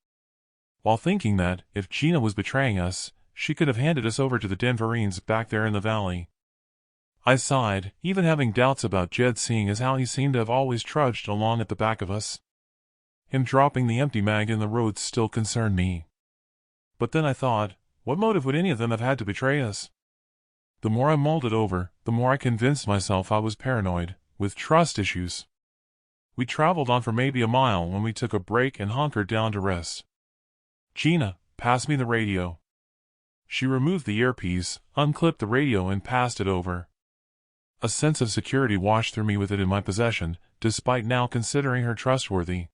While thinking that, if Gina was betraying us, she could have handed us over to the Denverines back there in the valley. I sighed, even having doubts about Jed, seeing as how he seemed to have always trudged along at the back of us. Him dropping the empty mag in the road still concerned me. But then I thought, what motive would any of them have had to betray us? The more I mulled it over, the more I convinced myself I was paranoid, with trust issues. We traveled on for maybe a mile when we took a break and hunkered down to rest. Gina, pass me the radio. She removed the earpiece, unclipped the radio and passed it over. A sense of security washed through me with it in my possession, despite now considering her trustworthy.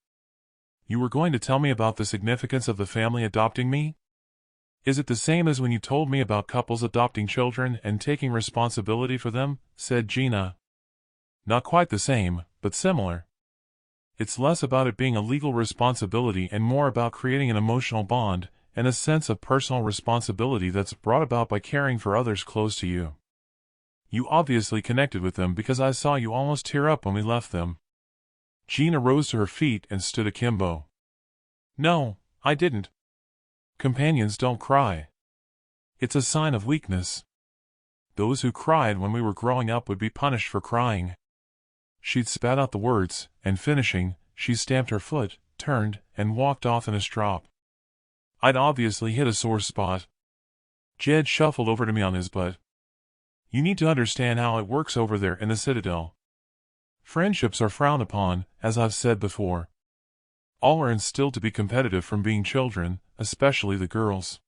You were going to tell me about the significance of the family adopting me? Is it the same as when you told me about couples adopting children and taking responsibility for them? Said Gina. Not quite the same, but similar. It's less about it being a legal responsibility and more about creating an emotional bond, and a sense of personal responsibility that's brought about by caring for others close to you. You obviously connected with them because I saw you almost tear up when we left them. Gina rose to her feet and stood akimbo. No, I didn't. Companions don't cry. It's a sign of weakness. Those who cried when we were growing up would be punished for crying. She'd spat out the words, and finishing, she stamped her foot, turned, and walked off in a strop. I'd obviously hit a sore spot. Jed shuffled over to me on his butt. You need to understand how it works over there in the Citadel. Friendships are frowned upon, as I've said before. All are instilled to be competitive from being children, especially the girls.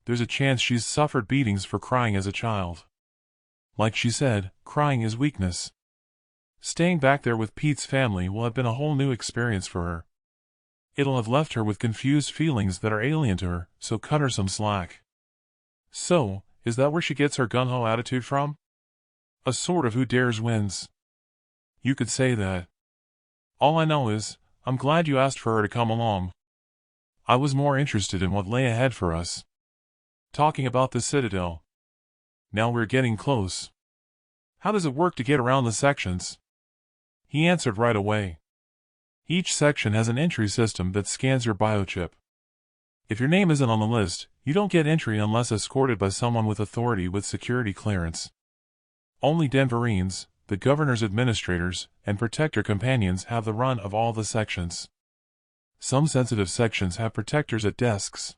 There's a chance she's suffered beatings for crying as a child. Like she said, crying is weakness. Staying back there with Pete's family will have been a whole new experience for her. It'll have left her with confused feelings that are alien to her, so cut her some slack. So, is that where she gets her gung-ho attitude from? A sort of who dares wins. You could say that. All I know is, I'm glad you asked for her to come along. I was more interested in what lay ahead for us. Talking about the Citadel. Now we're getting close. How does it work to get around the sections? He answered right away. Each section has an entry system that scans your biochip. If your name isn't on the list, you don't get entry unless escorted by someone with authority with security clearance. Only Denverines, the governor's administrators, and protector companions have the run of all the sections. Some sensitive sections have protectors at desks.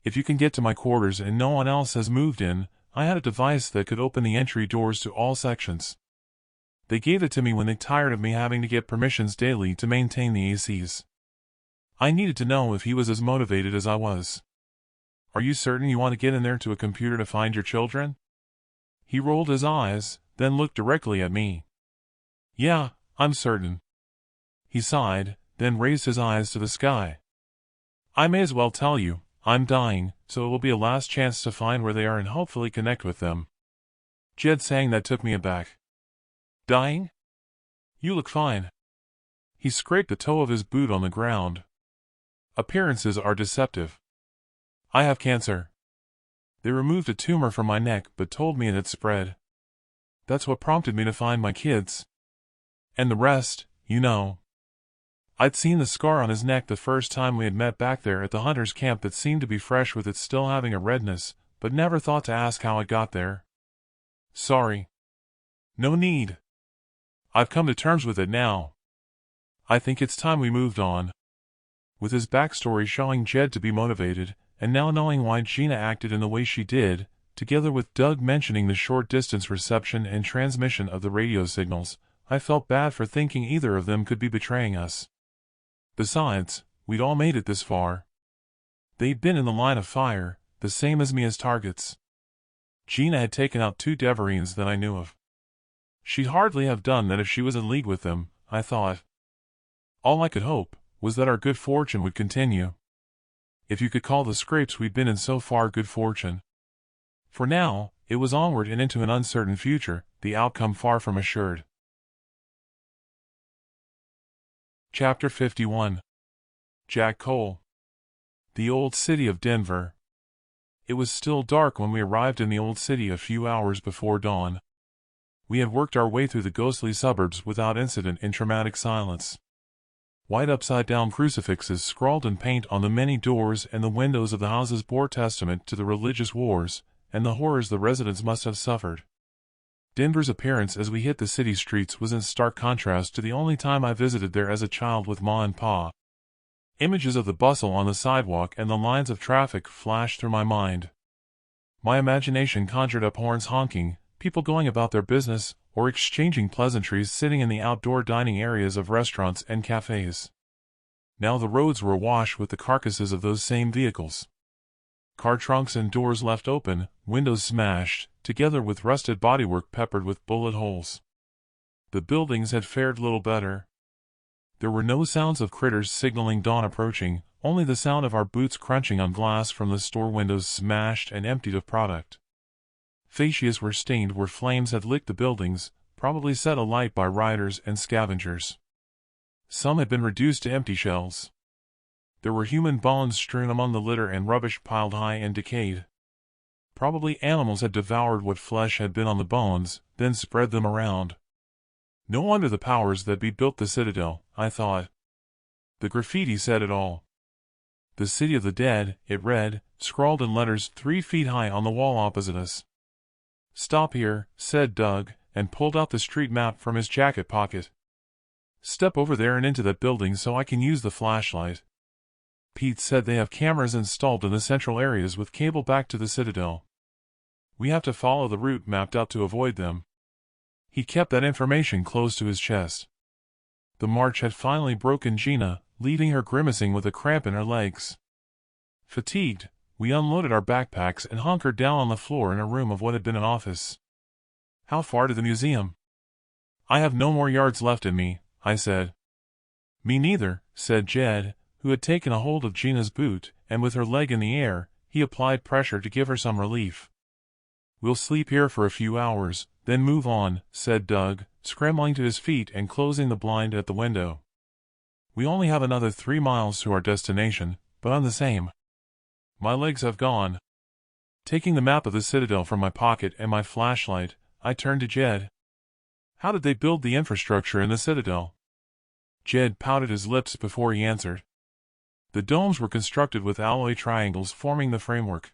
If you can get to my quarters and no one else has moved in, I had a device that could open the entry doors to all sections. They gave it to me when they tired of me having to get permissions daily to maintain the ACs. I needed to know if he was as motivated as I was. Are you certain you want to get in there to a computer to find your children? He rolled his eyes, then looked directly at me. Yeah, I'm certain. He sighed, then raised his eyes to the sky. I may as well tell you, I'm dying, so it will be a last chance to find where they are and hopefully connect with them. Jed saying that took me aback. Dying? You look fine. He scraped the toe of his boot on the ground. Appearances are deceptive. I have cancer. They removed a tumor from my neck but told me it had spread. That's what prompted me to find my kids. And the rest, you know. I'd seen the scar on his neck the first time we had met back there at the hunter's camp that seemed to be fresh with it still having a redness, but never thought to ask how it got there. Sorry. No need. I've come to terms with it now. I think it's time we moved on. With his backstory showing Jed to be motivated, and now knowing why Gina acted in the way she did, together with Doug mentioning the short-distance reception and transmission of the radio signals, I felt bad for thinking either of them could be betraying us. Besides, we'd all made it this far. They'd been in the line of fire, the same as me as targets. Gina had taken out 2 Denverines that I knew of. She'd hardly have done that if she was in league with them, I thought. All I could hope was that our good fortune would continue. If you could call the scrapes we'd been in so far good fortune. For now, it was onward and into an uncertain future, the outcome far from assured. Chapter 51. Jack Cole. The Old City of Denver. It was still dark when we arrived in the Old City a few hours before dawn. We had worked our way through the ghostly suburbs without incident in traumatic silence. White upside-down crucifixes scrawled in paint on the many doors and the windows of the houses bore testament to the religious wars and the horrors the residents must have suffered. Denver's appearance as we hit the city streets was in stark contrast to the only time I visited there as a child with Ma and Pa. Images of the bustle on the sidewalk and the lines of traffic flashed through my mind. My imagination conjured up horns honking, people going about their business, or exchanging pleasantries sitting in the outdoor dining areas of restaurants and cafes. Now the roads were awash with the carcasses of those same vehicles. Car trunks and doors left open, windows smashed, together with rusted bodywork peppered with bullet holes. The buildings had fared little better. There were no sounds of critters signaling dawn approaching, only the sound of our boots crunching on glass from the store windows smashed and emptied of product. Fascias were stained where flames had licked the buildings, probably set alight by rioters and scavengers. Some had been reduced to empty shells. There were human bones strewn among the litter and rubbish piled high and decayed. Probably animals had devoured what flesh had been on the bones, then spread them around. No wonder the powers that be built the citadel, I thought. The graffiti said it all. The City of the Dead, it read, scrawled in letters 3 feet high on the wall opposite us. "Stop here," said Doug, and pulled out the street map from his jacket pocket. "Step over there and into that building so I can use the flashlight." Pete said they have cameras installed in the central areas with cable back to the citadel. We have to follow the route mapped out to avoid them. He kept that information close to his chest. The march had finally broken Gina, leaving her grimacing with a cramp in her legs. Fatigued, we unloaded our backpacks and hunkered down on the floor in a room of what had been an office. "How far to the museum?" "I have no more yards left in me," I said. "Me neither," said Jed, who had taken a hold of Gina's boot, and with her leg in the air, he applied pressure to give her some relief. "We'll sleep here for a few hours, then move on," said Doug, scrambling to his feet and closing the blind at the window. "We only have another 3 miles to our destination, but I'm the same. My legs have gone." Taking the map of the citadel from my pocket and my flashlight, I turned to Jed. "How did they build the infrastructure in the citadel?" Jed pouted his lips before he answered. "The domes were constructed with alloy triangles forming the framework.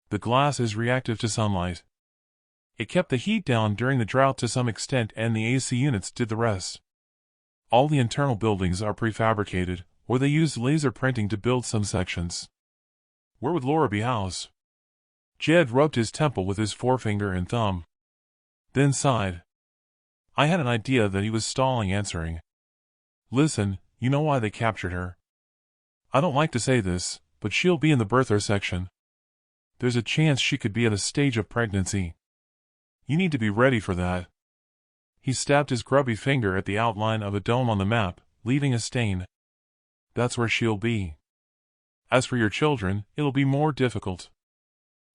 The glass is reactive to sunlight. It kept the heat down during the drought to some extent and the AC units did the rest. All the internal buildings are prefabricated, or they used laser printing to build some sections." "Where would Laura be housed?" Jed rubbed his temple with his forefinger and thumb. Then sighed. I had an idea that he was stalling answering. "Listen, you know why they captured her. I don't like to say this, but she'll be in the birther section. There's a chance she could be at a stage of pregnancy. You need to be ready for that." He stabbed his grubby finger at the outline of a dome on the map, leaving a stain. "That's where she'll be. As for your children, it'll be more difficult.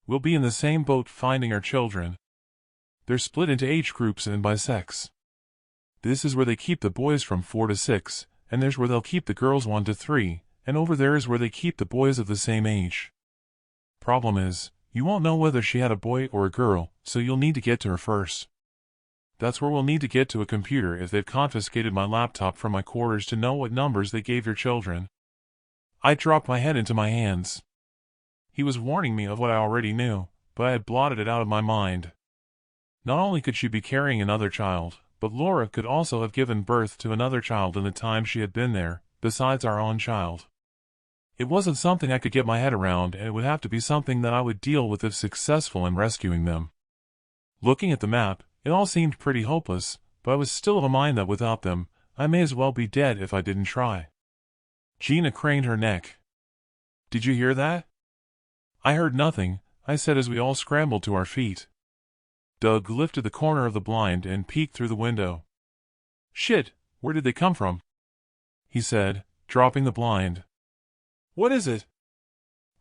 We'll be in the same boat finding our children. They're split into age groups and by sex. This is where they keep the boys from 4 to 6, and there's where they'll keep the girls 1 to 3, and over there is where they keep the boys of the same age. Problem is, you won't know whether she had a boy or a girl, so you'll need to get to her first. That's where we'll need to get to a computer if they've confiscated my laptop from my quarters to know what numbers they gave your children." I dropped my head into my hands. He was warning me of what I already knew, but I had blotted it out of my mind. Not only could she be carrying another child, but Laura could also have given birth to another child in the time she had been there, besides our own child. It wasn't something I could get my head around, and it would have to be something that I would deal with if successful in rescuing them. Looking at the map, it all seemed pretty hopeless, but I was still of a mind that without them, I may as well be dead if I didn't try. Gina craned her neck. "Did you hear that?" "I heard nothing," I said as we all scrambled to our feet. Doug lifted the corner of the blind and peeked through the window. "Shit, where did they come from?" he said, dropping the blind. "What is it?"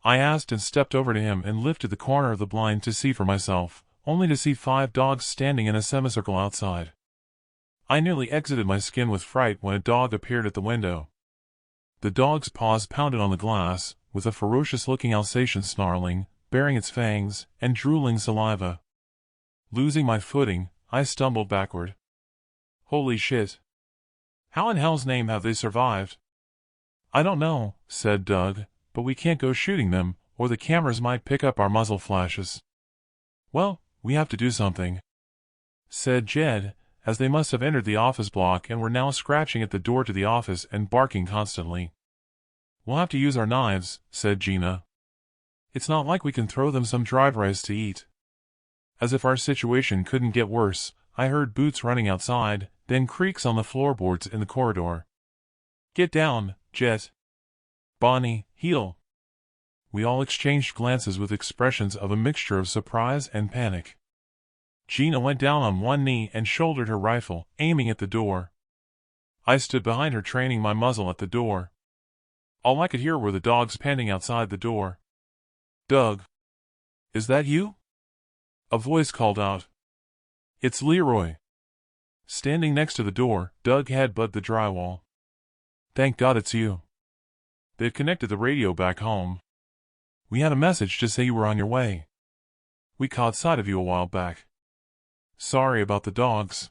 I asked and stepped over to him and lifted the corner of the blind to see for myself, only to see 5 dogs standing in a semicircle outside. I nearly exited my skin with fright when a dog appeared at the window. The dog's paws pounded on the glass, with a ferocious-looking Alsatian snarling, baring its fangs, and drooling saliva. Losing my footing, I stumbled backward. "Holy shit. How in hell's name have they survived?" "I don't know," said Doug, "but we can't go shooting them, or the cameras might pick up our muzzle flashes." "Well, we have to do something," said Jed, as they must have entered the office block and were now scratching at the door to the office and barking constantly. "We'll have to use our knives," said Gina. "It's not like we can throw them some dried rice to eat." As if our situation couldn't get worse, I heard boots running outside, then creaks on the floorboards in the corridor. "Get down, Jet. Bonnie, heel." We all exchanged glances with expressions of a mixture of surprise and panic. Gina went down on one knee and shouldered her rifle, aiming at the door. I stood behind her, training my muzzle at the door. All I could hear were the dogs panting outside the door. "Doug, is that you?" a voice called out. "It's Leroy." Standing next to the door, Doug headbutted the drywall. "Thank God it's you. They've connected the radio back home. We had a message to say you were on your way. We caught sight of you a while back. Sorry about the dogs."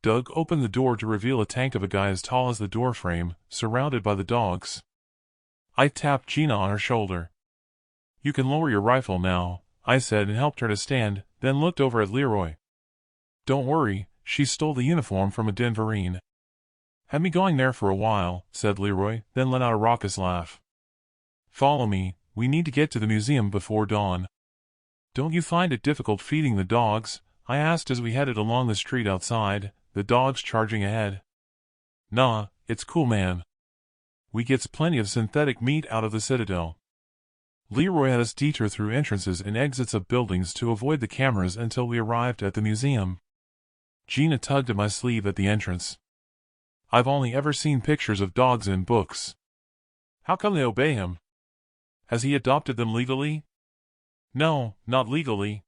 Doug opened the door to reveal a tank of a guy as tall as the doorframe, surrounded by the dogs. I tapped Gina on her shoulder. "You can lower your rifle now," I said and helped her to stand, then looked over at Leroy. "Don't worry, she stole the uniform from a Denverine." "Had me going there for a while," said Leroy, then let out a raucous laugh. "Follow me, we need to get to the museum before dawn." "Don't you find it difficult feeding the dogs?" I asked as we headed along the street outside, the dogs charging ahead. "Nah, it's cool, man. We gets plenty of synthetic meat out of the citadel." Leroy had us detour through entrances and exits of buildings to avoid the cameras until we arrived at the museum. Gina tugged at my sleeve at the entrance. "I've only ever seen pictures of dogs in books. How come they obey him? Has he adopted them legally?" "No, not legally.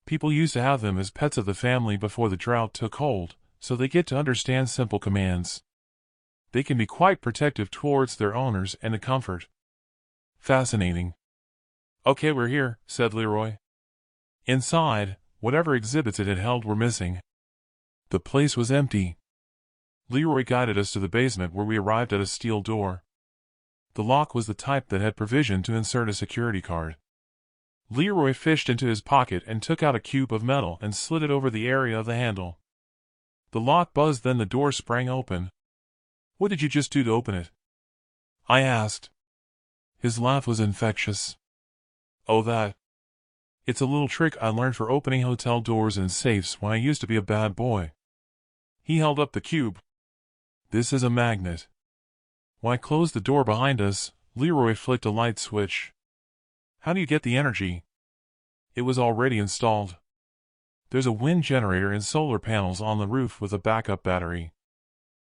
People used to have them as pets of the family before the drought took hold, so they get to understand simple commands. They can be quite protective towards their owners and a comfort." "Fascinating." "Okay, we're here," said Leroy. Inside, whatever exhibits it had held were missing. The place was empty. Leroy guided us to the basement where we arrived at a steel door. The lock was the type that had provision to insert a security card. Leroy fished into his pocket and took out a cube of metal and slid it over the area of the handle. The lock buzzed, then the door sprang open. "What did you just do to open it?" I asked. His laugh was infectious. "Oh, that. It's a little trick I learned for opening hotel doors and safes when I used to be a bad boy." He held up the cube. "This is a magnet." When I closed the door behind us, Leroy flicked a light switch. "How do you get the energy?" It was already installed. There's a wind generator and solar panels on the roof with a backup battery.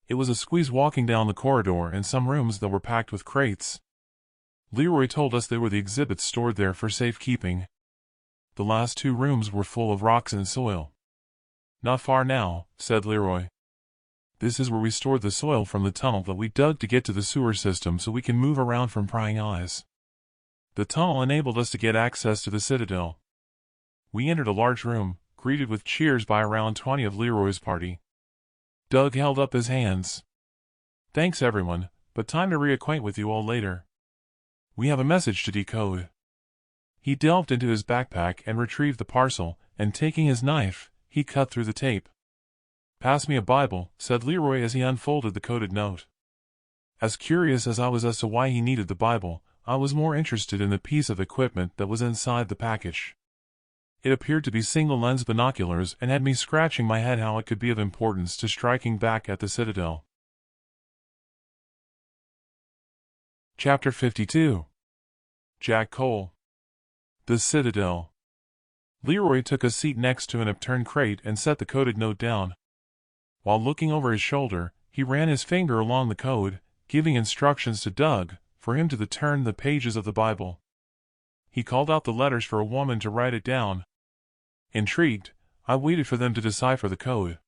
It was a squeeze walking down the corridor and some rooms that were packed with crates. Leroy told us they were the exhibits stored there for safekeeping. The last 2 rooms were full of rocks and soil. "Not far now," said Leroy. "This is where we stored the soil from the tunnel that we dug to get to the sewer system so we can move around from prying eyes. The tunnel enabled us to get access to the citadel." We entered a large room, greeted with cheers by around 20 of Leroy's party. Doug held up his hands. "Thanks everyone, but time to reacquaint with you all later. We have a message to decode." He delved into his backpack and retrieved the parcel, and taking his knife, he cut through the tape. "Pass me a Bible," said Leroy as he unfolded the coded note. As curious as I was as to why he needed the Bible, I was more interested in the piece of equipment that was inside the package. It appeared to be single-lens binoculars and had me scratching my head how it could be of importance to striking back at the Citadel. Chapter 52. Jack Cole. The Citadel. Leroy took a seat next to an upturned crate and set the coded note down. While looking over his shoulder, he ran his finger along the code, giving instructions to Doug for him to turn the pages of the Bible. He called out the letters for a woman to write it down. Intrigued, I waited for them to decipher the code.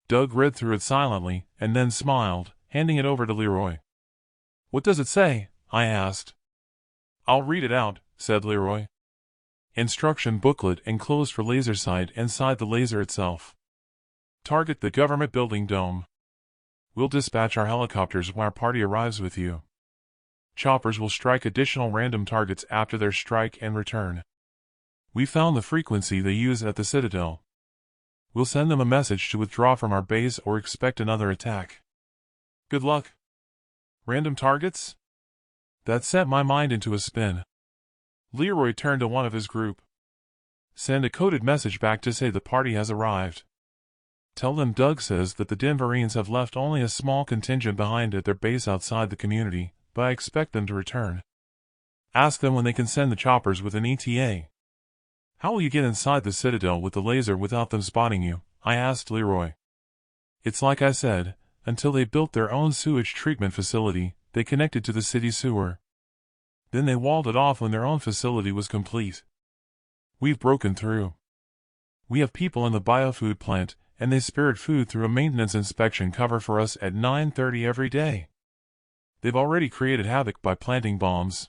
Doug read through it silently, and then smiled, handing it over to Leroy. "What does it say?" I asked. "I'll read it out," said Leroy. Instruction booklet enclosed for laser sight inside the laser itself. Target the government building dome. We'll dispatch our helicopters when our party arrives with you. Choppers will strike additional random targets after their strike and return. We found the frequency they use at the Citadel. We'll send them a message to withdraw from our base or expect another attack. Good luck. Random targets? That set my mind into a spin. Leroy turned to one of his group. Send a coded message back to say the party has arrived. Tell them Doug says that the Denverines have left only a small contingent behind at their base outside the community, but I expect them to return. Ask them when they can send the choppers with an ETA. How will you get inside the Citadel with the laser without them spotting you? I asked Leroy. It's like I said, until they built their own sewage treatment facility, they connected to the city sewer. Then they walled it off when their own facility was complete. We've broken through. We have people in the biofood plant, and they spared food through a maintenance inspection cover for us at 9:30 every day. They've already created havoc by planting bombs.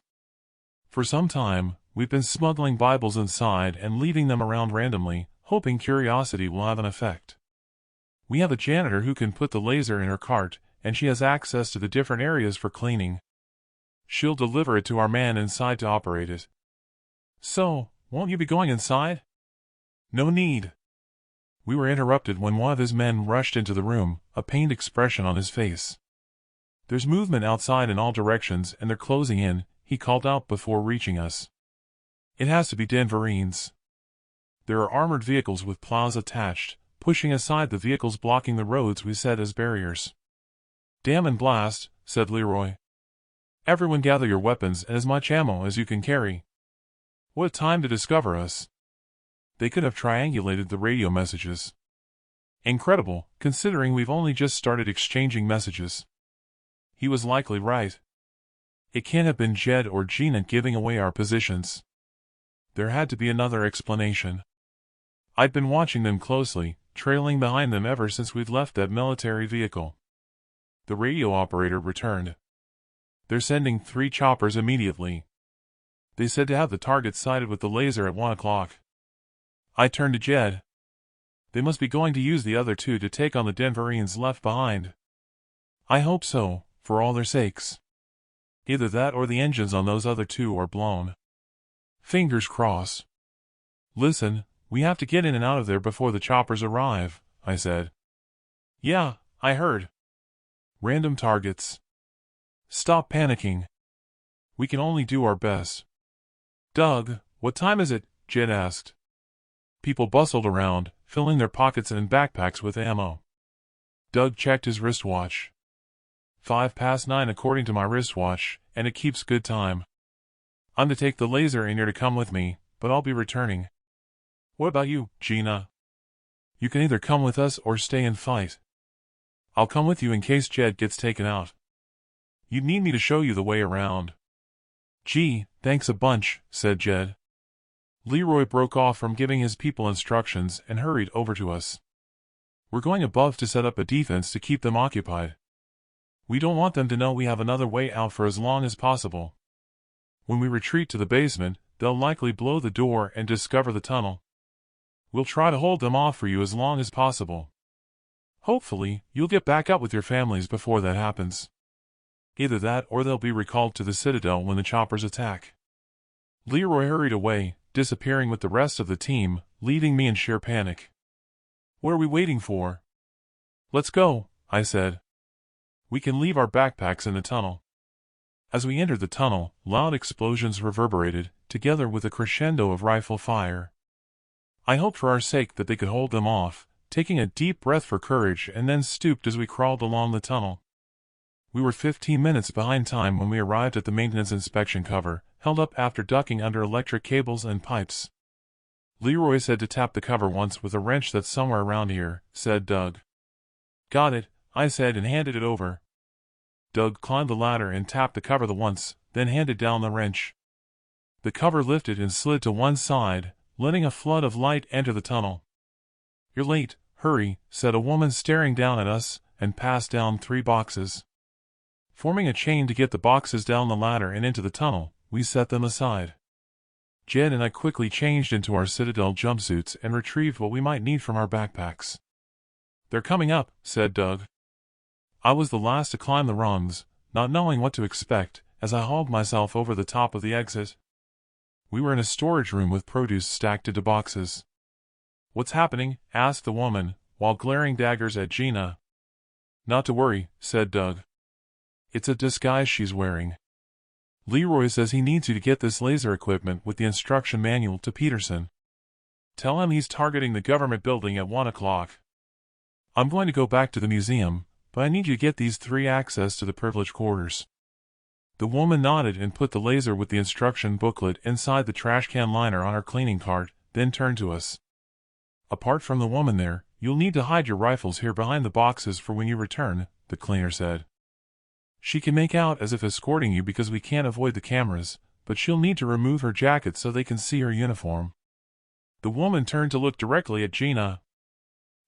For some time, we've been smuggling Bibles inside and leaving them around randomly, hoping curiosity will have an effect. We have a janitor who can put the laser in her cart, and she has access to the different areas for cleaning. She'll deliver it to our man inside to operate it. So, won't you be going inside? No need. We were interrupted when one of his men rushed into the room, a pained expression on his face. There's movement outside in all directions and they're closing in, he called out before reaching us. It has to be Denverines. There are armored vehicles with plows attached, pushing aside the vehicles blocking the roads we set as barriers. Damn and blast, said Leroy. Everyone gather your weapons and as much ammo as you can carry. What a time to discover us. They could have triangulated the radio messages. Incredible, considering we've only just started exchanging messages. He was likely right. It can't have been Jed or Gina giving away our positions. There had to be another explanation. I'd been watching them closely, trailing behind them ever since we'd left that military vehicle. The radio operator returned. They're sending 3 choppers immediately. They said to have the target sighted with the laser at 1 o'clock. I turned to Jed. They must be going to use the other 2 to take on the Denverines left behind. I hope so, for all their sakes. Either that or the engines on those other 2 are blown. Fingers crossed. Listen, we have to get in and out of there before the choppers arrive, I said. Yeah, I heard. Random targets. Stop panicking. We can only do our best. Doug, what time is it? Jed asked. People bustled around, filling their pockets and backpacks with ammo. Doug checked his wristwatch. 9:05 according to my wristwatch, and it keeps good time. I'm to take the laser in here to come with me, but I'll be returning. What about you, Gina? You can either come with us or stay and fight. I'll come with you in case Jed gets taken out. You'd need me to show you the way around. Gee, thanks a bunch, said Jed. Leroy broke off from giving his people instructions and hurried over to us. We're going above to set up a defense to keep them occupied. We don't want them to know we have another way out for as long as possible. When we retreat to the basement, they'll likely blow the door and discover the tunnel. We'll try to hold them off for you as long as possible. Hopefully, you'll get back up with your families before that happens. Either that or they'll be recalled to the Citadel when the choppers attack. Leroy hurried away, disappearing with the rest of the team, leaving me in sheer panic. What are we waiting for? Let's go, I said. We can leave our backpacks in the tunnel. As we entered the tunnel, loud explosions reverberated, together with a crescendo of rifle fire. I hoped for our sake that they could hold them off, taking a deep breath for courage, and then stooped as we crawled along the tunnel. We were 15 minutes behind time when we arrived at the maintenance inspection cover, held up after ducking under electric cables and pipes. "Leroy said to tap the cover once with a wrench that's somewhere around here," said Doug. "Got it," I said and handed it over. Doug climbed the ladder and tapped the cover once, then handed down the wrench. The cover lifted and slid to one side, letting a flood of light enter the tunnel. "You're late, hurry," said a woman staring down at us, and passed down 3 boxes. Forming a chain to get the boxes down the ladder and into the tunnel, we set them aside. Jed and I quickly changed into our Citadel jumpsuits and retrieved what we might need from our backpacks. "They're coming up," said Doug. I was the last to climb the rungs, not knowing what to expect, as I hauled myself over the top of the exit. We were in a storage room with produce stacked into boxes. "What's happening?" asked the woman, while glaring daggers at Gina. "Not to worry," said Doug. "It's a disguise she's wearing. Leroy says he needs you to get this laser equipment with the instruction manual to Peterson. Tell him he's targeting the government building at 1 o'clock. I'm going to go back to the museum, but I need you to get these 3 access to the privileged quarters." The woman nodded and put the laser with the instruction booklet inside the trash can liner on her cleaning cart, then turned to us. "Apart from the woman there, you'll need to hide your rifles here behind the boxes for when you return," the cleaner said. "She can make out as if escorting you because we can't avoid the cameras, but she'll need to remove her jacket so they can see her uniform." The woman turned to look directly at Gina.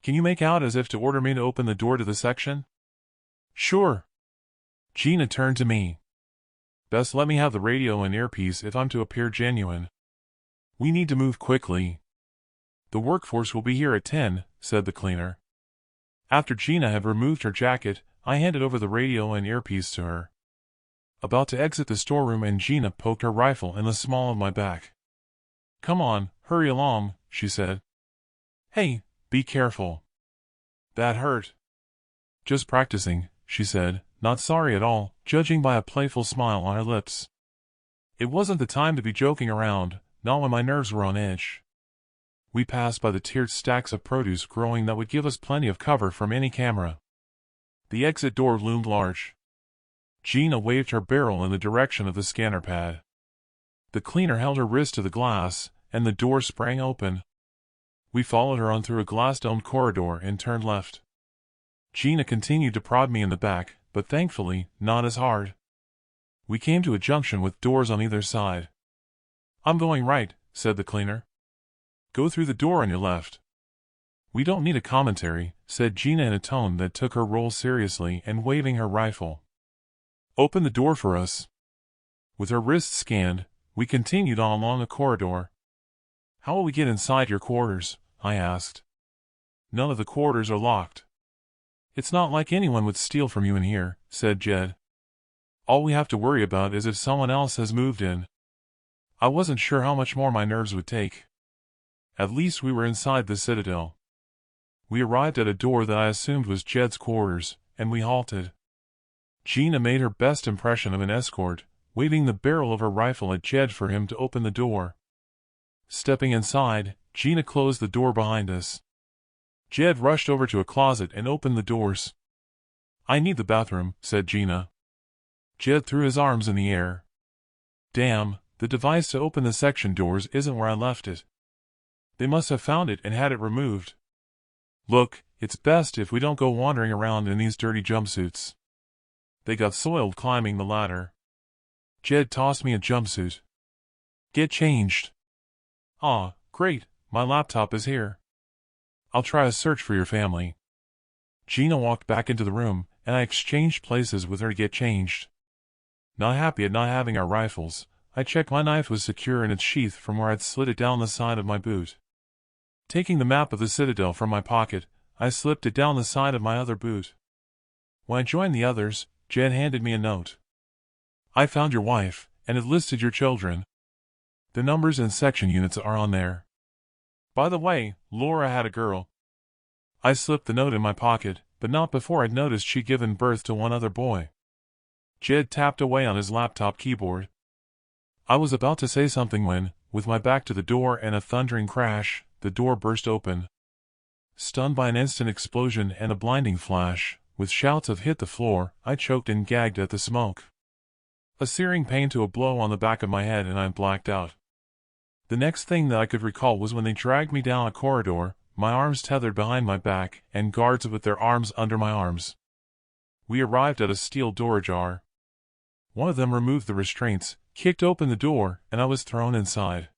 "Can you make out as if to order me to open the door to the section?" "Sure." Gina turned to me. "Best let me have the radio and earpiece if I'm to appear genuine. We need to move quickly." "The workforce will be here at 10, said the cleaner. After Gina had removed her jacket, I handed over the radio and earpiece to her. About to exit the storeroom, and Gina poked her rifle in the small of my back. "Come on, hurry along," she said. "Hey, be careful. That hurt." "Just practicing," she said, not sorry at all, judging by a playful smile on her lips. It wasn't the time to be joking around, not when my nerves were on edge. We passed by the tiered stacks of produce growing that would give us plenty of cover from any camera. The exit door loomed large. Gina waved her barrel in the direction of the scanner pad. The cleaner held her wrist to the glass, and the door sprang open. We followed her on through a glass-domed corridor and turned left. Gina continued to prod me in the back, but thankfully, not as hard. We came to a junction with doors on either side. "I'm going right," said the cleaner. "Go through the door on your left." "We don't need a commentary," said Gina in a tone that took her role seriously and waving her rifle. "Open the door for us." With her wrists scanned, we continued on along a corridor. "How will we get inside your quarters?" I asked. "None of the quarters are locked. It's not like anyone would steal from you in here," said Jed. "All we have to worry about is if someone else has moved in." I wasn't sure how much more my nerves would take. At least we were inside the Citadel. We arrived at a door that I assumed was Jed's quarters, and we halted. Gina made her best impression of an escort, waving the barrel of her rifle at Jed for him to open the door. Stepping inside, Gina closed the door behind us. Jed rushed over to a closet and opened the doors. "I need the bathroom," said Gina. Jed threw his arms in the air. "Damn, the device to open the section doors isn't where I left it. They must have found it and had it removed. Look, it's best if we don't go wandering around in these dirty jumpsuits. They got soiled climbing the ladder." Jed tossed me a jumpsuit. "Get changed." "Ah, great, my laptop is here. I'll try a search for your family." Gina walked back into the room, and I exchanged places with her to get changed. Not happy at not having our rifles, I checked my knife was secure in its sheath from where I'd slid it down the side of my boot. Taking the map of the Citadel from my pocket, I slipped it down the side of my other boot. When I joined the others, Jed handed me a note. "I found your wife, and it listed your children. The numbers and section units are on there. By the way, Laura had a girl." I slipped the note in my pocket, but not before I'd noticed she'd given birth to one other boy. Jed tapped away on his laptop keyboard. I was about to say something when, with my back to the door and a thundering crash, the door burst open. Stunned by an instant explosion and a blinding flash, with shouts of "hit the floor," I choked and gagged at the smoke. A searing pain to a blow on the back of my head and I blacked out. The next thing that I could recall was when they dragged me down a corridor, my arms tethered behind my back, and guards with their arms under my arms. We arrived at a steel door ajar. One of them removed the restraints, kicked open the door, and I was thrown inside.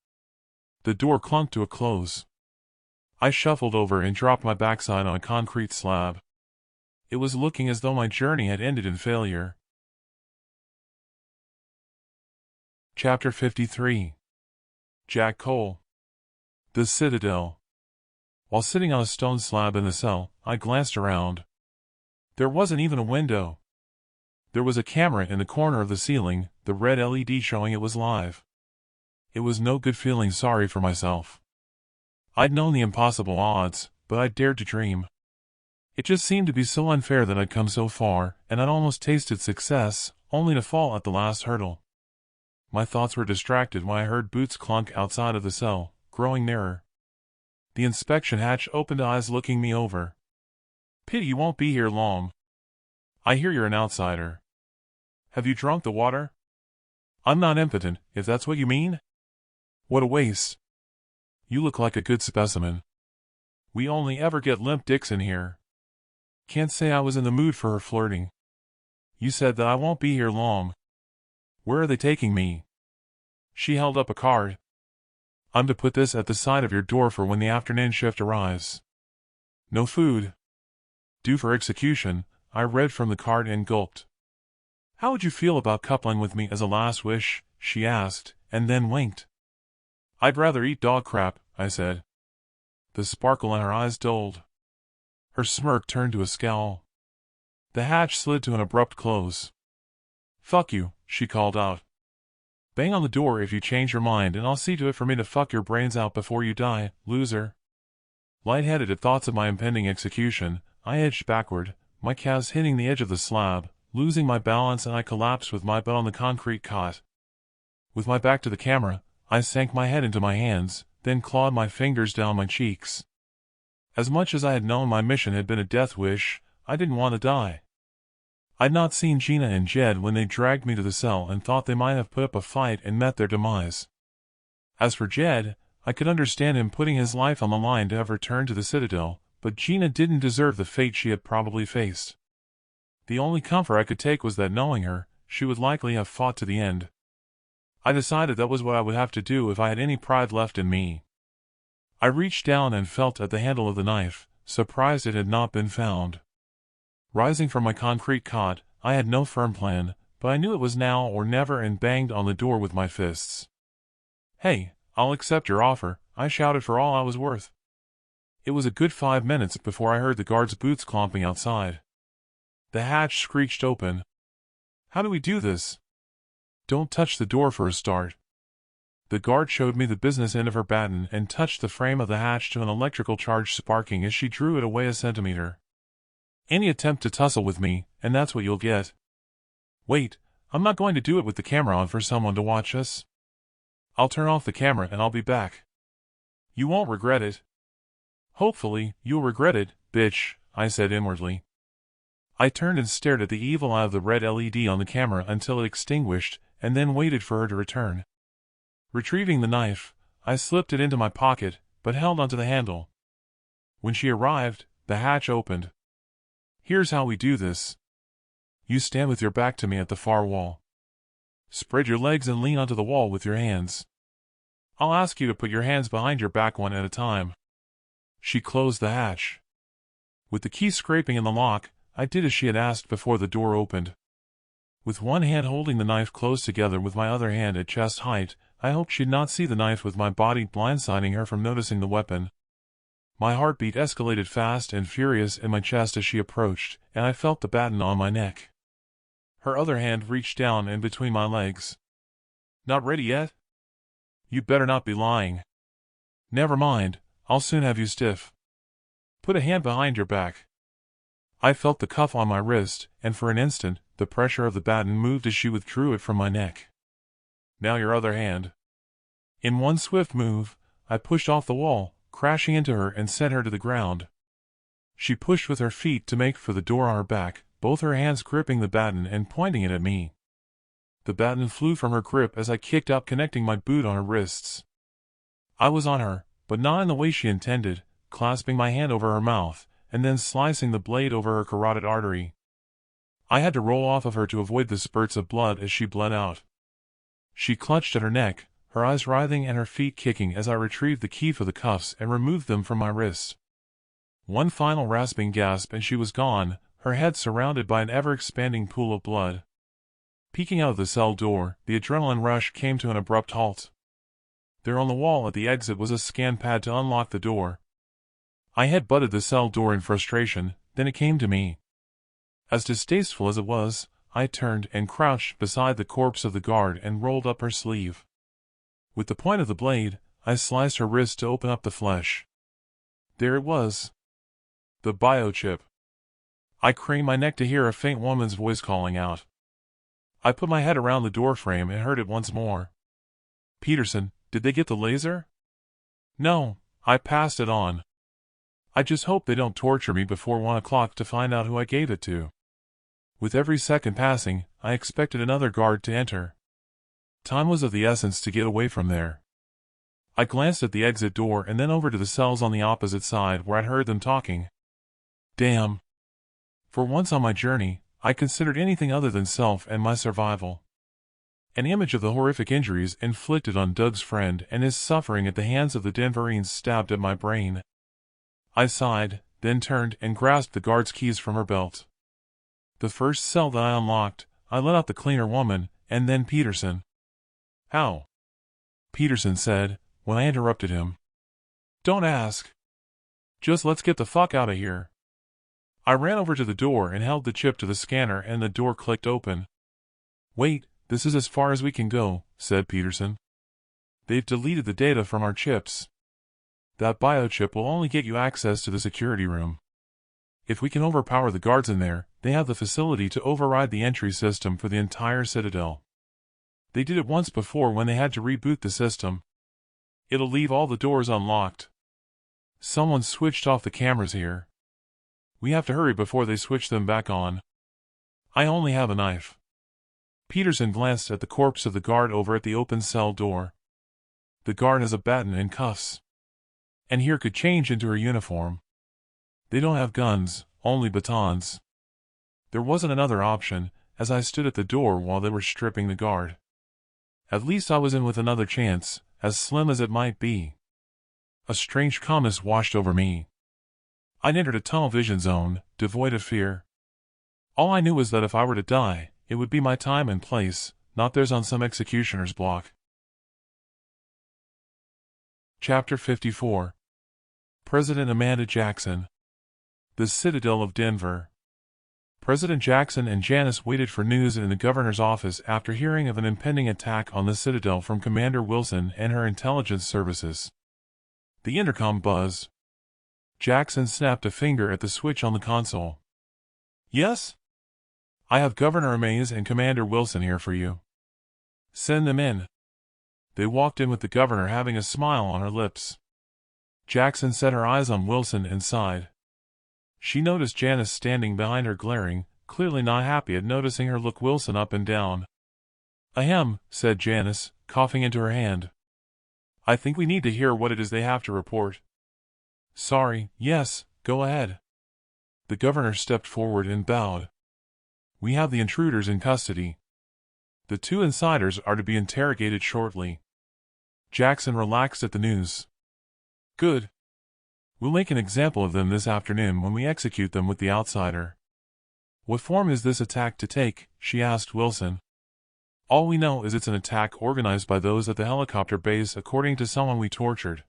The door clunked to a close. I shuffled over and dropped my backside on a concrete slab. It was looking as though my journey had ended in failure. Chapter 53. Jack Cole. The Citadel. While sitting on a stone slab in the cell, I glanced around. There wasn't even a window. There was a camera in the corner of the ceiling, the red LED showing it was live. It was no good feeling sorry for myself. I'd known the impossible odds, but I'd dared to dream. It just seemed to be so unfair that I'd come so far, and I'd almost tasted success, only to fall at the last hurdle. My thoughts were distracted when I heard boots clunk outside of the cell, growing nearer. The inspection hatch opened, eyes looking me over. "Pity you won't be here long. I hear you're an outsider. Have you drunk the water?" "I'm not impotent, if that's what you mean." "What a waste. You look like a good specimen. We only ever get limp dicks in here." Can't say I was in the mood for her flirting. "You said that I won't be here long. Where are they taking me?" She held up a card. "I'm to put this at the side of your door for when the afternoon shift arrives. No food. Due for execution." I read from the card and gulped. "How would you feel about coupling with me as a last wish?" she asked, and then winked. "I'd rather eat dog crap," I said. The sparkle in her eyes dulled. Her smirk turned to a scowl. The hatch slid to an abrupt close. "Fuck you," she called out. "Bang on the door if you change your mind, and I'll see to it for me to fuck your brains out before you die, loser." Lightheaded at thoughts of my impending execution, I edged backward, my calves hitting the edge of the slab, losing my balance, and I collapsed with my butt on the concrete cot. With my back to the camera, I sank my head into my hands, then clawed my fingers down my cheeks. As much as I had known my mission had been a death wish, I didn't want to die. I'd not seen Gina and Jed when they dragged me to the cell and thought they might have put up a fight and met their demise. As for Jed, I could understand him putting his life on the line to have returned to the Citadel, but Gina didn't deserve the fate she had probably faced. The only comfort I could take was that, knowing her, she would likely have fought to the end. I decided that was what I would have to do if I had any pride left in me. I reached down and felt at the handle of the knife, surprised it had not been found. Rising from my concrete cot, I had no firm plan, but I knew it was now or never and banged on the door with my fists. "Hey, I'll accept your offer," I shouted for all I was worth. It was a good 5 minutes before I heard the guard's boots clomping outside. The hatch screeched open. "How do we do this?" "Don't touch the door for a start." The guard showed me the business end of her baton and touched the frame of the hatch to an electrical charge sparking as she drew it away a centimeter. "Any attempt to tussle with me, and that's what you'll get." "Wait, I'm not going to do it with the camera on for someone to watch us. I'll turn off the camera and I'll be back." "You won't regret it." "Hopefully, you'll regret it, bitch," I said inwardly. I turned and stared at the evil eye of the red LED on the camera until it extinguished, and then waited for her to return. Retrieving the knife, I slipped it into my pocket, but held onto the handle. When she arrived, the hatch opened. "Here's how we do this. You stand with your back to me at the far wall. Spread your legs and lean onto the wall with your hands. I'll ask you to put your hands behind your back one at a time." She closed the hatch. With the key scraping in the lock, I did as she had asked before the door opened. With one hand holding the knife close together with my other hand at chest height, I hoped she'd not see the knife, with my body blindsiding her from noticing the weapon. My heartbeat escalated fast and furious in my chest as she approached, and I felt the baton on my neck. Her other hand reached down in between my legs. "Not ready yet? You'd better not be lying." "Never mind, I'll soon have you stiff. Put a hand behind your back." I felt the cuff on my wrist, and for an instant, the pressure of the baton moved as she withdrew it from my neck. Now your other hand. In one swift move, I pushed off the wall, crashing into her and sent her to the ground. She pushed with her feet to make for the door on her back, both her hands gripping the baton and pointing it at me. The baton flew from her grip as I kicked out, connecting my boot on her wrists. I was on her, but not in the way she intended, clasping my hand over her mouth, and then slicing the blade over her carotid artery. I had to roll off of her to avoid the spurts of blood as she bled out. She clutched at her neck, her eyes writhing and her feet kicking as I retrieved the key for the cuffs and removed them from my wrists. One final rasping gasp and she was gone, her head surrounded by an ever-expanding pool of blood. Peeking out of the cell door, the adrenaline rush came to an abrupt halt. There on the wall at the exit was a scan pad to unlock the door. I head-butted the cell door in frustration, then it came to me. As distasteful as it was, I turned and crouched beside the corpse of the guard and rolled up her sleeve. With the point of the blade, I sliced her wrist to open up the flesh. There it was. The biochip. I craned my neck to hear a faint woman's voice calling out. I put my head around the doorframe and heard it once more. Peterson, did they get the laser? No, I passed it on. I just hope they don't torture me before 1 o'clock to find out who I gave it to. With every second passing, I expected another guard to enter. Time was of the essence to get away from there. I glanced at the exit door and then over to the cells on the opposite side where I'd heard them talking. Damn. For once on my journey, I considered anything other than self and my survival. An image of the horrific injuries inflicted on Doug's friend and his suffering at the hands of the Denverines stabbed at my brain. I sighed, then turned and grasped the guard's keys from her belt. The first cell that I unlocked, I let out the cleaner woman, and then Peterson. How? Peterson said, when I interrupted him. Don't ask. Just let's get the fuck out of here. I ran over to the door and held the chip to the scanner and the door clicked open. Wait, this is as far as we can go, said Peterson. They've deleted the data from our chips. That biochip will only get you access to the security room. If we can overpower the guards in there, they have the facility to override the entry system for the entire citadel. They did it once before when they had to reboot the system. It'll leave all the doors unlocked. Someone switched off the cameras here. We have to hurry before they switch them back on. I only have a knife. Peterson glanced at the corpse of the guard over at the open cell door. The guard has a baton and cuffs. And here could change into her uniform. They don't have guns, only batons. There wasn't another option, as I stood at the door while they were stripping the guard. At least I was in with another chance, as slim as it might be. A strange calmness washed over me. I'd entered a tunnel vision zone, devoid of fear. All I knew was that if I were to die, it would be my time and place, not theirs on some executioner's block. Chapter 54. President Amanda Jackson. The Citadel of Denver. President Jackson and Janice waited for news in the governor's office after hearing of an impending attack on the Citadel from Commander Wilson and her intelligence services. The intercom buzzed. Jackson snapped a finger at the switch on the console. Yes? I have Governor Amaze and Commander Wilson here for you. Send them in. They walked in with the governor having a smile on her lips. Jackson set her eyes on Wilson and sighed. She noticed Janice standing behind her glaring, clearly not happy at noticing her look Wilson up and down. Ahem, said Janice, coughing into her hand. I think we need to hear what it is they have to report. Sorry, yes, go ahead. The governor stepped forward and bowed. We have the intruders in custody. The 2 insiders are to be interrogated shortly. Jackson relaxed at the news. Good. We'll make an example of them this afternoon when we execute them with the outsider. What form is this attack to take? She asked Wilson. All we know is it's an attack organized by those at the helicopter base according to someone we tortured.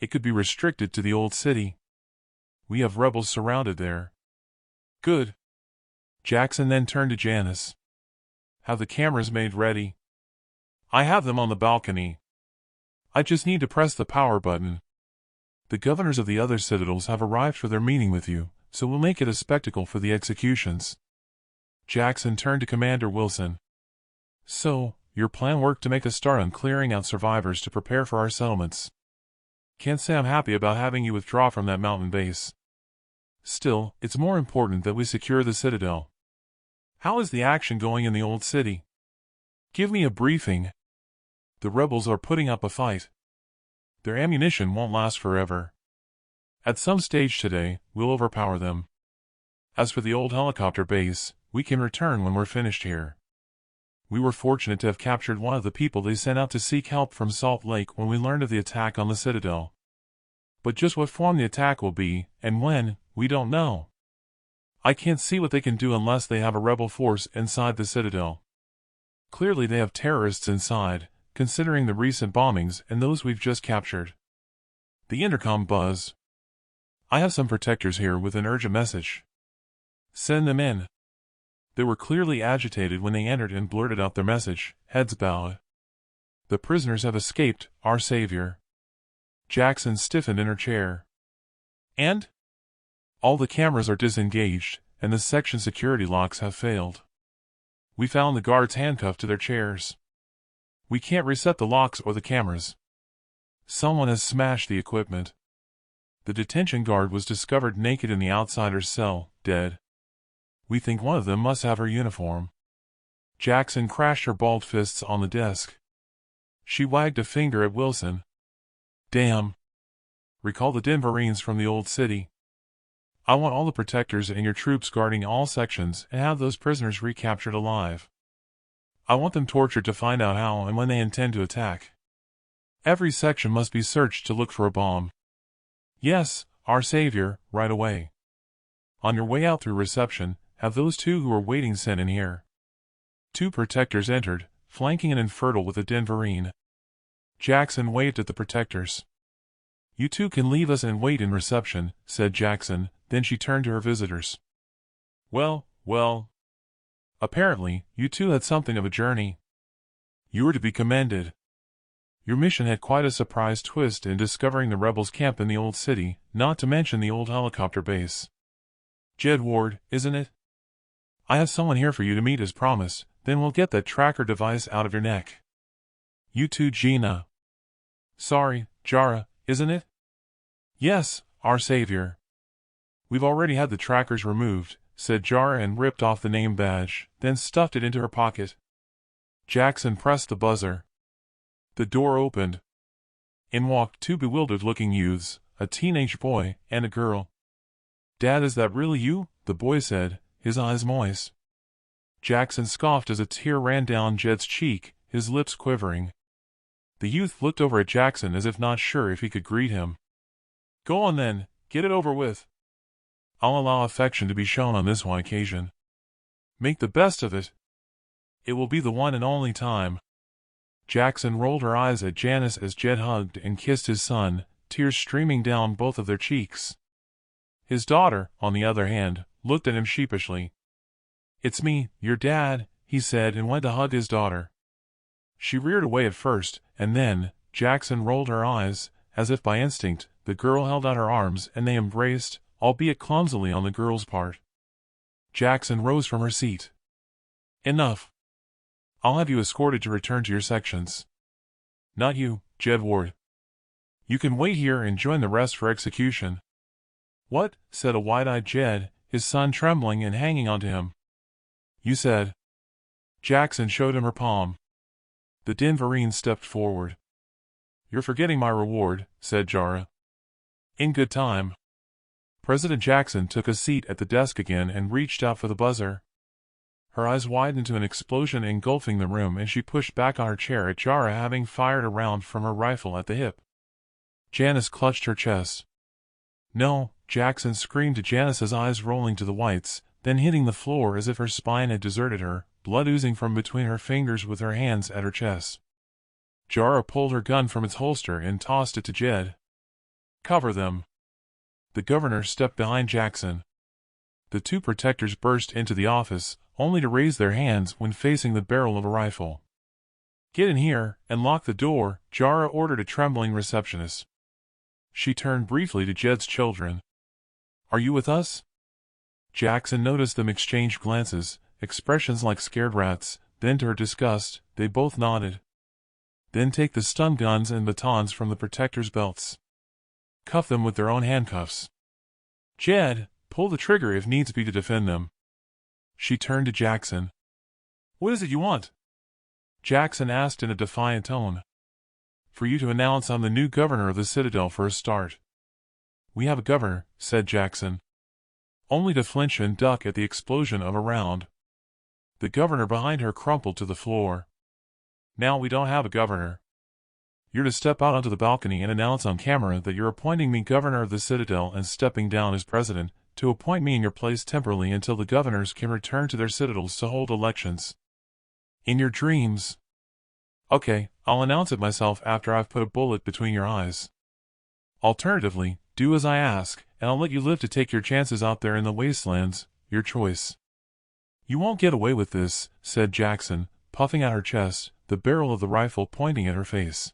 It could be restricted to the old city. We have rebels surrounded there. Good. Jackson then turned to Janice. Have the cameras made ready? I have them on the balcony. I just need to press the power button. The governors of the other citadels have arrived for their meeting with you, so we'll make it a spectacle for the executions. Jackson turned to Commander Wilson. So, your plan worked to make a start on clearing out survivors to prepare for our settlements. Can't say I'm happy about having you withdraw from that mountain base. Still, it's more important that we secure the citadel. How is the action going in the old city? Give me a briefing. The rebels are putting up a fight. Their ammunition won't last forever. At some stage today, we'll overpower them. As for the old helicopter base, we can return when we're finished here. We were fortunate to have captured one of the people they sent out to seek help from Salt Lake when we learned of the attack on the citadel. But just what form the attack will be, and when, we don't know. I can't see what they can do unless they have a rebel force inside the citadel. Clearly they have terrorists inside, considering the recent bombings and those we've just captured. The intercom buzzed. I have some protectors here with an urgent message. Send them in. They were clearly agitated when they entered and blurted out their message, heads bowed. The prisoners have escaped, our savior. Jackson stiffened in her chair. And? All the cameras are disengaged, and the section security locks have failed. We found the guards handcuffed to their chairs. We can't reset the locks or the cameras. Someone has smashed the equipment. The detention guard was discovered naked in the outsider's cell, dead. We think one of them must have her uniform. Jackson crashed her balled fists on the desk. She wagged a finger at Wilson. Damn. Recall the Denverines from the old city. I want all the protectors and your troops guarding all sections and have those prisoners recaptured alive. I want them tortured to find out how and when they intend to attack. Every section must be searched to look for a bomb. Yes, our savior, right away. On your way out through reception, have those two who are waiting sent in here. 2 protectors entered, flanking an infertile with a Denverine. Jackson waved at the protectors. You 2 can leave us and wait in reception, said Jackson, then she turned to her visitors. Well. Apparently, you 2 had something of a journey. You were to be commended. Your mission had quite a surprise twist in discovering the rebels' camp in the old city, not to mention the old helicopter base. Jed Ward, isn't it? I have someone here for you to meet as promised, then we'll get that tracker device out of your neck. You 2 Gina. Sorry, Jara, isn't it? Yes, our savior. We've already had the trackers removed, said Jara and ripped off the name badge, then stuffed it into her pocket. Jackson pressed the buzzer. The door opened. In walked 2 bewildered-looking youths, a teenage boy and a girl. Dad, is that really you? The boy said, his eyes moist. Jackson scoffed as a tear ran down Jed's cheek, his lips quivering. The youth looked over at Jackson as if not sure if he could greet him. Go on then, get it over with. I'll allow affection to be shown on this one occasion. Make the best of it. It will be the one and only time. Jackson rolled her eyes at Janice as Jed hugged and kissed his son, tears streaming down both of their cheeks. His daughter, on the other hand, looked at him sheepishly. It's me, your dad, he said and went to hug his daughter. She reared away at first, and then, Jackson rolled her eyes, as if by instinct, the girl held out her arms and they embraced, albeit clumsily on the girl's part. Jackson rose from her seat. Enough. I'll have you escorted to return to your sections. Not you, Jed Ward. You can wait here and join the rest for execution. What? Said a wide-eyed Jed, his son trembling and hanging onto him. You said. Jackson showed him her palm. The Denverine stepped forward. You're forgetting my reward, said Jara. In good time. President Jackson took a seat at the desk again and reached out for the buzzer. Her eyes widened to an explosion engulfing the room and she pushed back on her chair at Jara, having fired a round from her rifle at the hip. Janice clutched her chest. No, Jackson screamed to Janice's eyes rolling to the whites, then hitting the floor as if her spine had deserted her, blood oozing from between her fingers with her hands at her chest. Jara pulled her gun from its holster and tossed it to Jed. Cover them. The governor stepped behind Jackson. The 2 protectors burst into the office, only to raise their hands when facing the barrel of a rifle. Get in here, and lock the door, Jara ordered a trembling receptionist. She turned briefly to Jed's children. Are you with us? Jackson noticed them exchange glances, expressions like scared rats, then to her disgust, they both nodded. Then take the stun guns and batons from the protectors' belts. Cuff them with their own handcuffs. Jed, pull the trigger if needs be to defend them. She turned to Jackson. What is it you want? Jackson asked in a defiant tone. For you to announce I'm the new governor of the Citadel for a start. We have a governor, said Jackson. Only to flinch and duck at the explosion of a round. The governor behind her crumpled to the floor. Now we don't have a governor. You're to step out onto the balcony and announce on camera that you're appointing me governor of the Citadel and stepping down as president, to appoint me in your place temporarily until the governors can return to their citadels to hold elections. In your dreams. Okay, I'll announce it myself after I've put a bullet between your eyes. Alternatively, do as I ask, and I'll let you live to take your chances out there in the wastelands, your choice. You won't get away with this, said Jackson, puffing out her chest, the barrel of the rifle pointing at her face.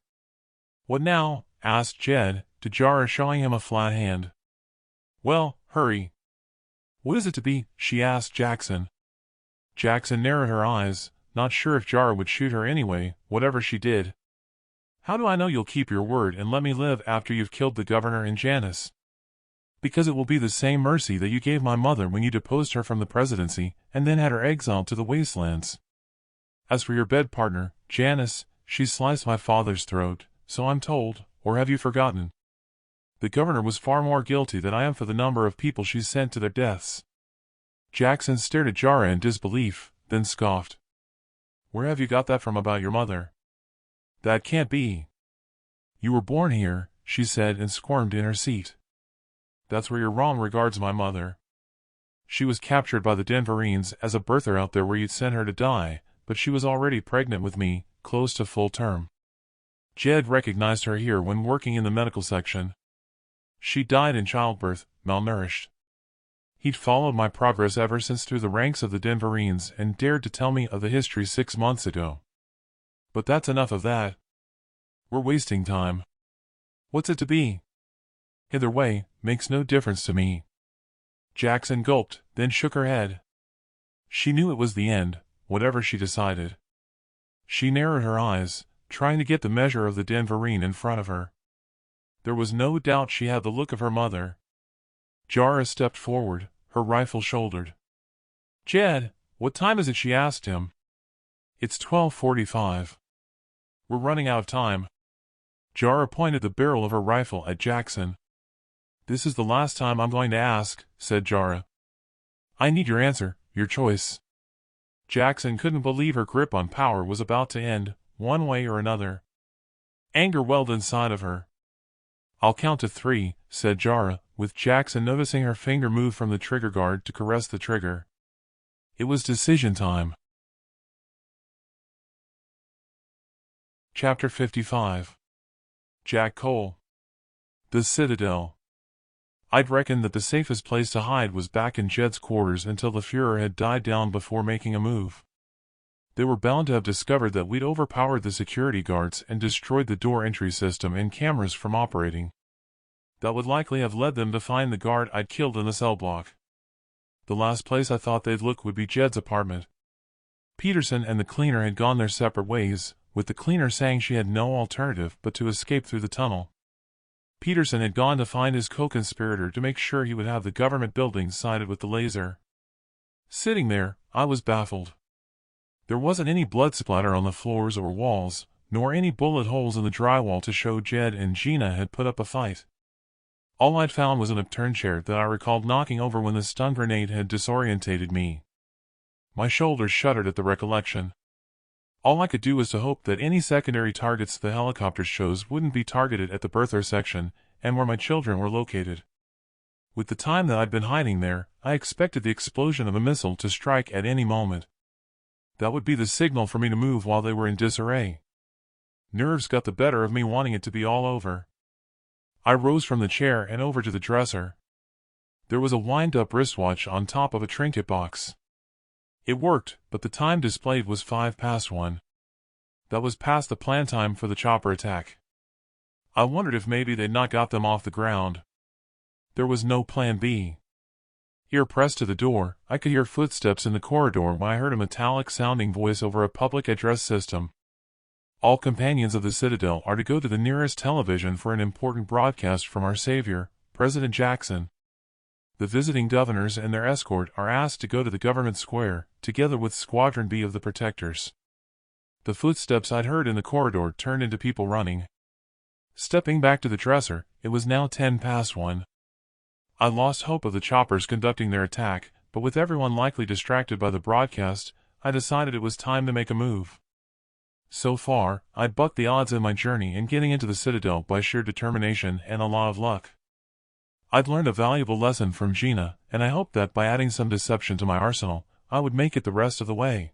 What now? Asked Jed, Dejara showing him a flat hand. Well, hurry. What is it to be? She asked Jackson. Jackson narrowed her eyes, not sure if Jara would shoot her anyway, whatever she did. How do I know you'll keep your word and let me live after you've killed the governor and Janice? Because it will be the same mercy that you gave my mother when you deposed her from the presidency and then had her exiled to the wastelands. As for your bed partner, Janice, she sliced my father's throat, so I'm told, or have you forgotten? The governor was far more guilty than I am for the number of people she's sent to their deaths. Jackson stared at Jara in disbelief, then scoffed. Where have you got that from about your mother? That can't be. You were born here, she said and squirmed in her seat. That's where you're wrong regards my mother. She was captured by the Denverines as a birther out there where you'd sent her to die, but she was already pregnant with me, close to full term. Jed recognized her here when working in the medical section. She died in childbirth, malnourished. He'd followed my progress ever since through the ranks of the Denverines and dared to tell me of the history 6 months ago. But that's enough of that. We're wasting time. What's it to be? Either way, makes no difference to me. Jackson gulped, then shook her head. She knew it was the end, whatever she decided. She narrowed her eyes, trying to get the measure of the Denverine in front of her. There was no doubt she had the look of her mother. Jara stepped forward, her rifle shouldered. Jed, what time is it? She asked him. It's 12:45. We're running out of time. Jara pointed the barrel of her rifle at Jackson. This is the last time I'm going to ask, said Jara. I need your answer, your choice. Jackson couldn't believe her grip on power was about to end, one way or another. Anger welled inside of her. I'll count to 3, said Jara, with Jackson noticing her finger move from the trigger guard to caress the trigger. It was decision time. Chapter 55. Jack Cole. The Citadel. I'd reckoned that the safest place to hide was back in Jed's quarters until the furor had died down before making a move. They were bound to have discovered that we'd overpowered the security guards and destroyed the door entry system and cameras from operating. That would likely have led them to find the guard I'd killed in the cell block. The last place I thought they'd look would be Jed's apartment. Peterson and the cleaner had gone their separate ways, with the cleaner saying she had no alternative but to escape through the tunnel. Peterson had gone to find his co-conspirator to make sure he would have the government buildings sighted with the laser. Sitting there, I was baffled. There wasn't any blood splatter on the floors or walls, nor any bullet holes in the drywall to show Jed and Gina had put up a fight. All I'd found was an upturned chair that I recalled knocking over when the stun grenade had disorientated me. My shoulders shuddered at the recollection. All I could do was to hope that any secondary targets the helicopters chose wouldn't be targeted at the birther section, and where my children were located. With the time that I'd been hiding there, I expected the explosion of a missile to strike at any moment. That would be the signal for me to move while they were in disarray. Nerves got the better of me wanting it to be all over. I rose from the chair and over to the dresser. There was a wind-up wristwatch on top of a trinket box. It worked, but the time displayed was 1:05. That was past the planned time for the chopper attack. I wondered if maybe they'd not got them off the ground. There was no plan B. Ear pressed to the door, I could hear footsteps in the corridor when I heard a metallic-sounding voice over a public address system. All companions of the Citadel are to go to the nearest television for an important broadcast from our savior, President Jackson. The visiting governors and their escort are asked to go to the government square, together with Squadron B of the Protectors. The footsteps I'd heard in the corridor turned into people running. Stepping back to the dresser, it was now 1:10. I lost hope of the choppers conducting their attack, but with everyone likely distracted by the broadcast, I decided it was time to make a move. So far, I'd bucked the odds in my journey in getting into the Citadel by sheer determination and a lot of luck. I'd learned a valuable lesson from Gina, and I hoped that by adding some deception to my arsenal, I would make it the rest of the way.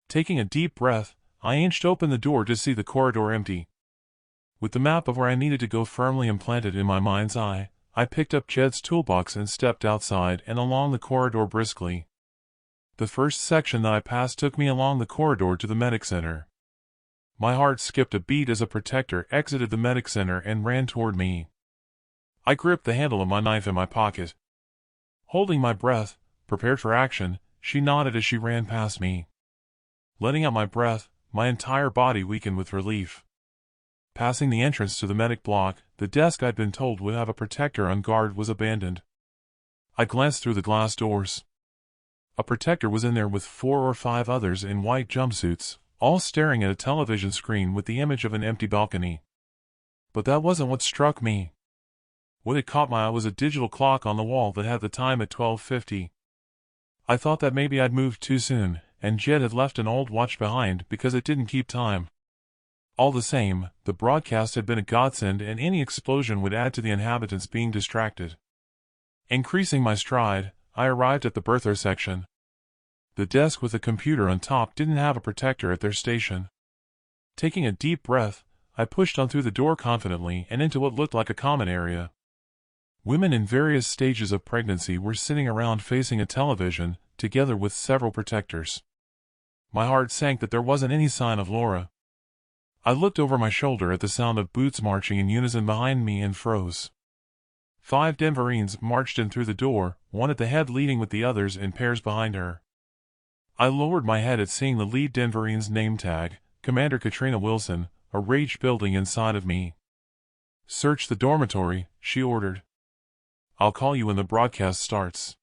Taking a deep breath, I inched open the door to see the corridor empty. With the map of where I needed to go firmly implanted in my mind's eye, I picked up Jed's toolbox and stepped outside and along the corridor briskly. The first section that I passed took me along the corridor to the medic center. My heart skipped a beat as a protector exited the medic center and ran toward me. I gripped the handle of my knife in my pocket. Holding my breath, prepared for action, she nodded as she ran past me. Letting out my breath, my entire body weakened with relief. Passing the entrance to the medic block, the desk I'd been told would have a protector on guard was abandoned. I glanced through the glass doors. A protector was in there with 4 or 5 others in white jumpsuits, all staring at a television screen with the image of an empty balcony. But that wasn't what struck me. What had caught my eye was a digital clock on the wall that had the time at 12:50. I thought that maybe I'd moved too soon, and Jed had left an old watch behind because it didn't keep time. All the same, the broadcast had been a godsend and any explosion would add to the inhabitants being distracted. Increasing my stride, I arrived at the birther section. The desk with a computer on top didn't have a protector at their station. Taking a deep breath, I pushed on through the door confidently and into what looked like a common area. Women in various stages of pregnancy were sitting around facing a television, together with several protectors. My heart sank that there wasn't any sign of Laura. I looked over my shoulder at the sound of boots marching in unison behind me and froze. 5 Denverines marched in through the door, one at the head leading with the others in pairs behind her. I lowered my head at seeing the lead Denverine's name tag, Commander Katrina Wilson, a rage building inside of me. "Search the dormitory," she ordered. "I'll call you when the broadcast starts."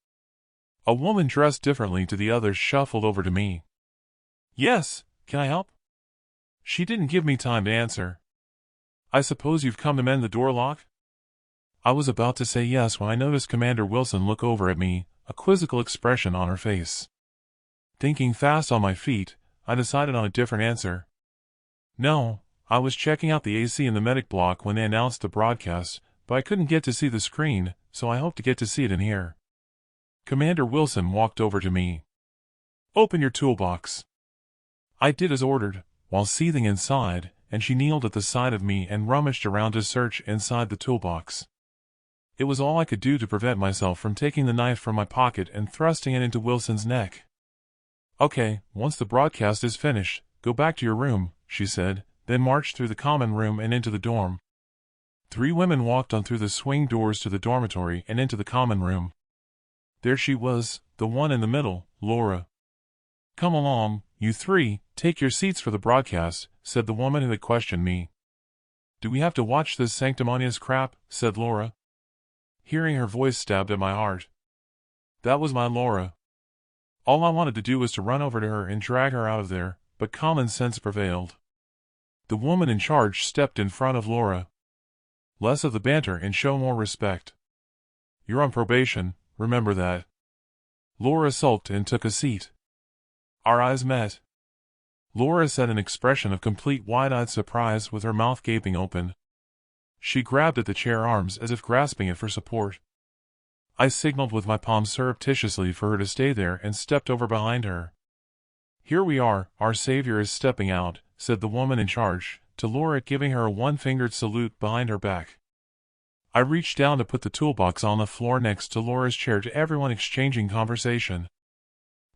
A woman dressed differently to the others shuffled over to me. "Yes, can I help?" She didn't give me time to answer. "I suppose you've come to mend the door lock?" I was about to say yes when I noticed Commander Wilson look over at me, a quizzical expression on her face. Thinking fast on my feet, I decided on a different answer. "No, I was checking out the AC in the medic block when they announced the broadcast, but I couldn't get to see the screen, so I hope to get to see it in here." Commander Wilson walked over to me. "Open your toolbox." I did as ordered, while seething inside, and she kneeled at the side of me and rummaged around to search inside the toolbox. It was all I could do to prevent myself from taking the knife from my pocket and thrusting it into Wilson's neck. "Okay, once the broadcast is finished, go back to your room," she said, then marched through the common room and into the dorm. 3 women walked on through the swing doors to the dormitory and into the common room. There she was, the one in the middle, Laura. "Come along, you 3, take your seats for the broadcast," said the woman who had questioned me. "Do we have to watch this sanctimonious crap?" said Laura. Hearing her voice stabbed at my heart. That was my Laura. All I wanted to do was to run over to her and drag her out of there, but common sense prevailed. The woman in charge stepped in front of Laura. "Less of the banter and show more respect. You're on probation, remember that." Laura sulked and took a seat. Our eyes met. Laura set an expression of complete wide-eyed surprise with her mouth gaping open. She grabbed at the chair arms as if grasping it for support. I signaled with my palm surreptitiously for her to stay there and stepped over behind her. "Here we are, our savior is stepping out," said the woman in charge, to Laura, giving her a one-fingered salute behind her back. I reached down to put the toolbox on the floor next to Laura's chair to everyone exchanging conversation.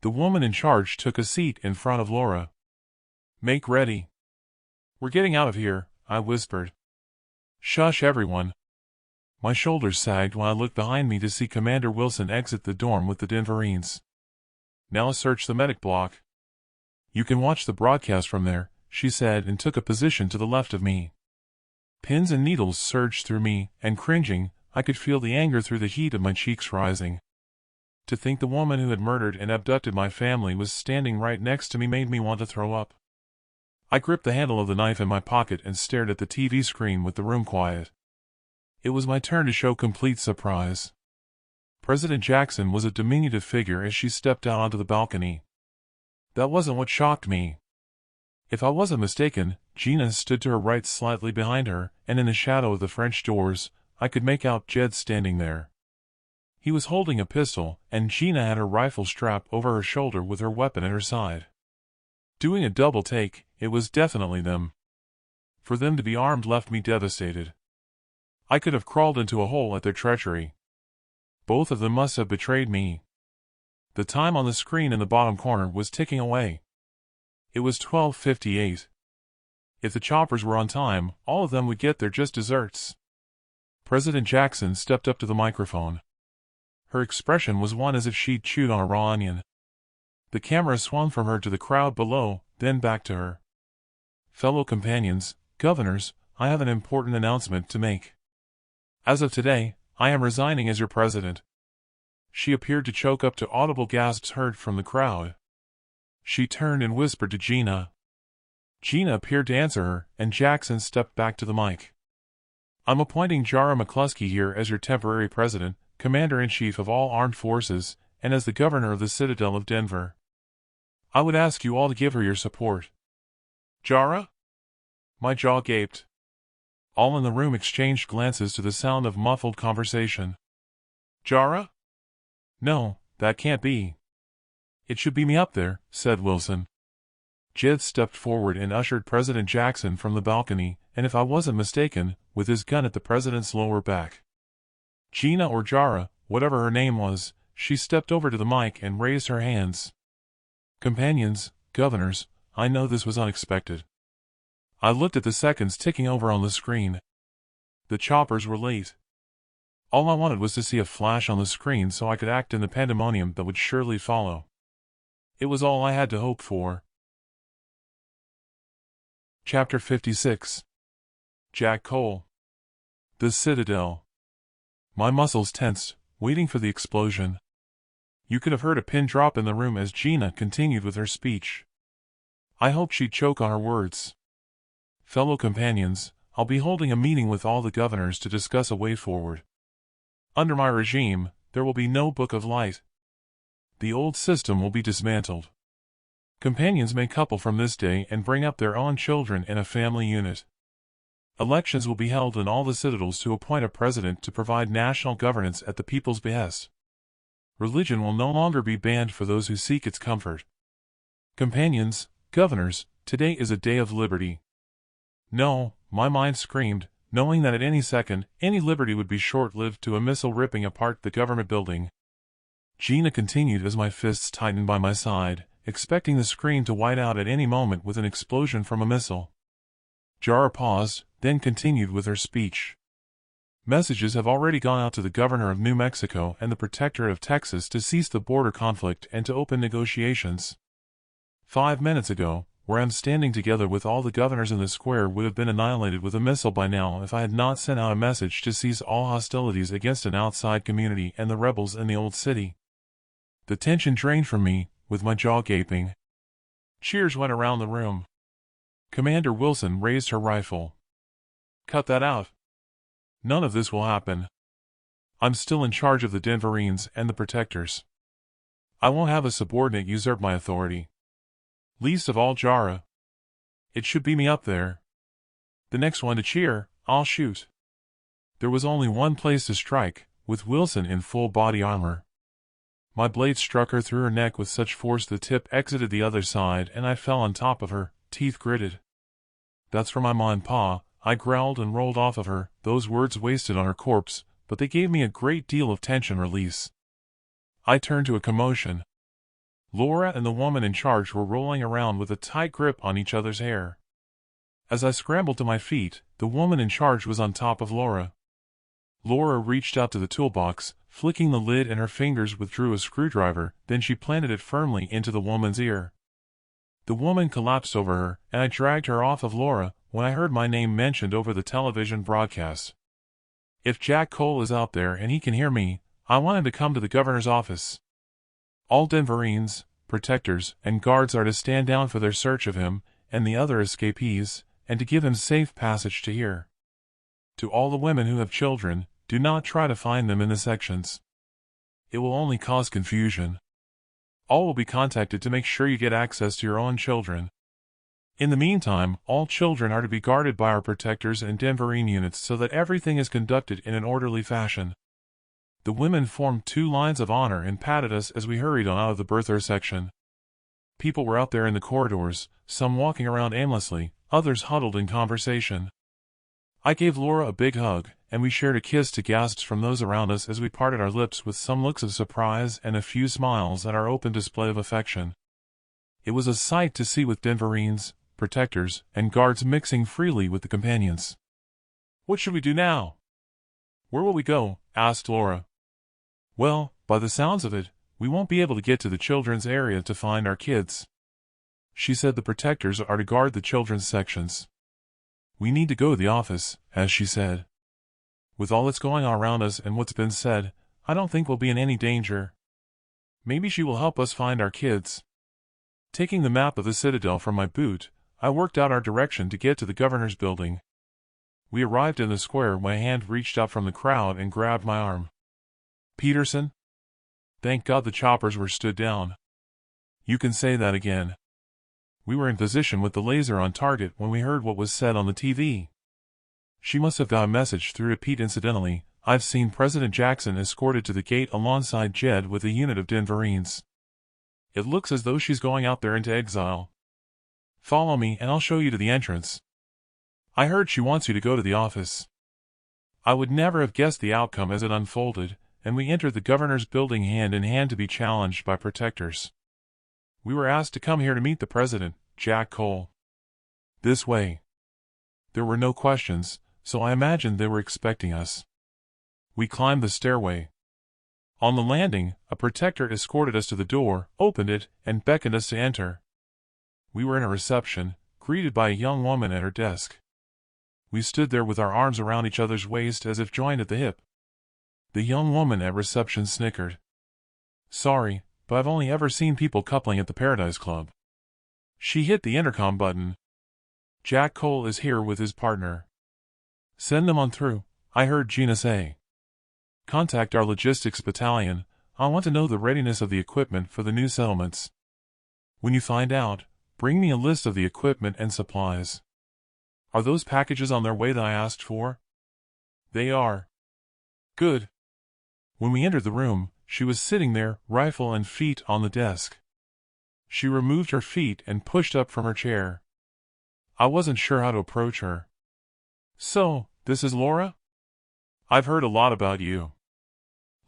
The woman in charge took a seat in front of Laura. "Make ready. We're getting out of here," I whispered. "Shush everyone." My shoulders sagged when I looked behind me to see Commander Wilson exit the dorm with the Denverines. "Now search the medic block. You can watch the broadcast from there," she said, and took a position to the left of me. Pins and needles surged through me, and cringing, I could feel the anger through the heat of my cheeks rising. To think the woman who had murdered and abducted my family was standing right next to me made me want to throw up. I gripped the handle of the knife in my pocket and stared at the TV screen with the room quiet. It was my turn to show complete surprise. President Jackson was a diminutive figure as she stepped out onto the balcony. That wasn't what shocked me. If I wasn't mistaken, Gina stood to her right slightly behind her, and in the shadow of the French doors, I could make out Jed standing there. He was holding a pistol, and Gina had her rifle strapped over her shoulder with her weapon at her side. Doing a double take, it was definitely them. For them to be armed left me devastated. I could have crawled into a hole at their treachery. Both of them must have betrayed me. The time on the screen in the bottom corner was ticking away. It was 12:58. If the choppers were on time, all of them would get there just desserts. President Jackson stepped up to the microphone. Her expression was one as if she'd chewed on a raw onion. The camera swung from her to the crowd below, then back to her. "Fellow companions, governors, I have an important announcement to make. As of today, I am resigning as your president." She appeared to choke up to audible gasps heard from the crowd. She turned and whispered to Gina. Gina appeared to answer her, and Jackson stepped back to the mic. "I'm appointing Jara McCluskey here as your temporary president, Commander-in-Chief of all armed forces, and as the governor of the Citadel of Denver. I would ask you all to give her your support." "Jara?" My jaw gaped. All in the room exchanged glances to the sound of muffled conversation. "Jara? No, that can't be." "It should be me up there," said Wilson. Jed stepped forward and ushered President Jackson from the balcony, and if I wasn't mistaken, with his gun at the president's lower back. Gina or Jara, whatever her name was, she stepped over to the mic and raised her hands. "Companions, governors, I know this was unexpected." I looked at the seconds ticking over on the screen. The choppers were late. All I wanted was to see a flash on the screen so I could act in the pandemonium that would surely follow. It was all I had to hope for. Chapter 56. Jack Cole. The Citadel. My muscles tensed, waiting for the explosion. You could have heard a pin drop in the room as Gina continued with her speech. I hoped she'd choke on her words. "Fellow companions, I'll be holding a meeting with all the governors to discuss a way forward. Under my regime, there will be no Book of Light. The old system will be dismantled. Companions may couple from this day and bring up their own children in a family unit. Elections will be held in all the citadels to appoint a president to provide national governance at the people's behest. Religion will no longer be banned for those who seek its comfort. Companions, governors, today is a day of liberty." No, my mind screamed, knowing that at any second, any liberty would be short-lived to a missile ripping apart the government building. Gina continued as my fists tightened by my side, expecting the screen to white out at any moment with an explosion from a missile. Jara paused, then continued with her speech. "Messages have already gone out to the governor of New Mexico and the protectorate of Texas to cease the border conflict and to open negotiations. 5 minutes ago, where I'm standing together with all the governors in the square would have been annihilated with a missile by now if I had not sent out a message to cease all hostilities against an outside community and the rebels in the old city." The tension drained from me, with my jaw gaping. Cheers went around the room. Commander Wilson raised her rifle. "Cut that out. None of this will happen. I'm still in charge of the Denverines and the protectors. I won't have a subordinate usurp my authority. Least of all Jara. It should be me up there. The next one to cheer, I'll shoot." There was only one place to strike, with Wilson in full body armor. My blade struck her through her neck with such force the tip exited the other side and I fell on top of her, teeth gritted. "That's for my ma, Pa," I growled and rolled off of her, those words wasted on her corpse, but they gave me a great deal of tension release. I turned to a commotion. Laura and the woman in charge were rolling around with a tight grip on each other's hair. As I scrambled to my feet, the woman in charge was on top of Laura. Laura reached out to the toolbox, flicking the lid, and her fingers withdrew a screwdriver, then she planted it firmly into the woman's ear. The woman collapsed over her, and I dragged her off of Laura when I heard my name mentioned over the television broadcast. If Jack Cole is out there and he can hear me, I want him to come to the governor's office. All Denverines, protectors, and guards are to stand down for their search of him and the other escapees, and to give him safe passage to here. To all the women who have children, do not try to find them in the sections. It will only cause confusion. All will be contacted to make sure you get access to your own children. In the meantime, all children are to be guarded by our protectors and Denverine units so that everything is conducted in an orderly fashion. The women formed 2 lines of honor and patted us as we hurried on out of the birther section. People were out there in the corridors, some walking around aimlessly, others huddled in conversation. I gave Laura a big hug, and we shared a kiss to gasps from those around us as we parted our lips with some looks of surprise and a few smiles at our open display of affection. It was a sight to see, with Denverines, protectors, and guards mixing freely with the companions. "What should we do now?" "Where will we go?" asked Laura. "Well, by the sounds of it, we won't be able to get to the children's area to find our kids." She said the protectors are to guard the children's sections. "We need to go to the office," as she said. "With all that's going on around us and what's been said, I don't think we'll be in any danger. Maybe she will help us find our kids." Taking the map of the citadel from my boot, I worked out our direction to get to the governor's building. We arrived in the square when a hand reached out from the crowd and grabbed my arm. "Peterson?" Thank God the choppers were stood down. "You can say that again." We were in position with the laser on target when we heard what was said on the TV. She must have got a message through to Pete. "Incidentally, I've seen President Jackson escorted to the gate alongside Jed with a unit of Denverines. It looks as though she's going out there into exile. Follow me and I'll show you to the entrance. I heard she wants you to go to the office." I would never have guessed the outcome as it unfolded, and we entered the governor's building hand in hand to be challenged by protectors. We were asked to come here to meet the president, Jack Cole. "This way." There were no questions, so I imagined they were expecting us. We climbed the stairway. On the landing, a protector escorted us to the door, opened it, and beckoned us to enter. We were in a reception, greeted by a young woman at her desk. We stood there with our arms around each other's waist as if joined at the hip. The young woman at reception snickered. "Sorry, but I've only ever seen people coupling at the Paradise Club." She hit the intercom button. "Jack Cole is here with his partner." "Send them on through," I heard Gina say. "Contact our logistics battalion. I want to know the readiness of the equipment for the new settlements. When you find out, bring me a list of the equipment and supplies." "Are those packages on their way that I asked for?" "They are." "Good." When we entered the room, she was sitting there, rifle and feet on the desk. She removed her feet and pushed up from her chair. I wasn't sure how to approach her. "So, this is Laura? I've heard a lot about you."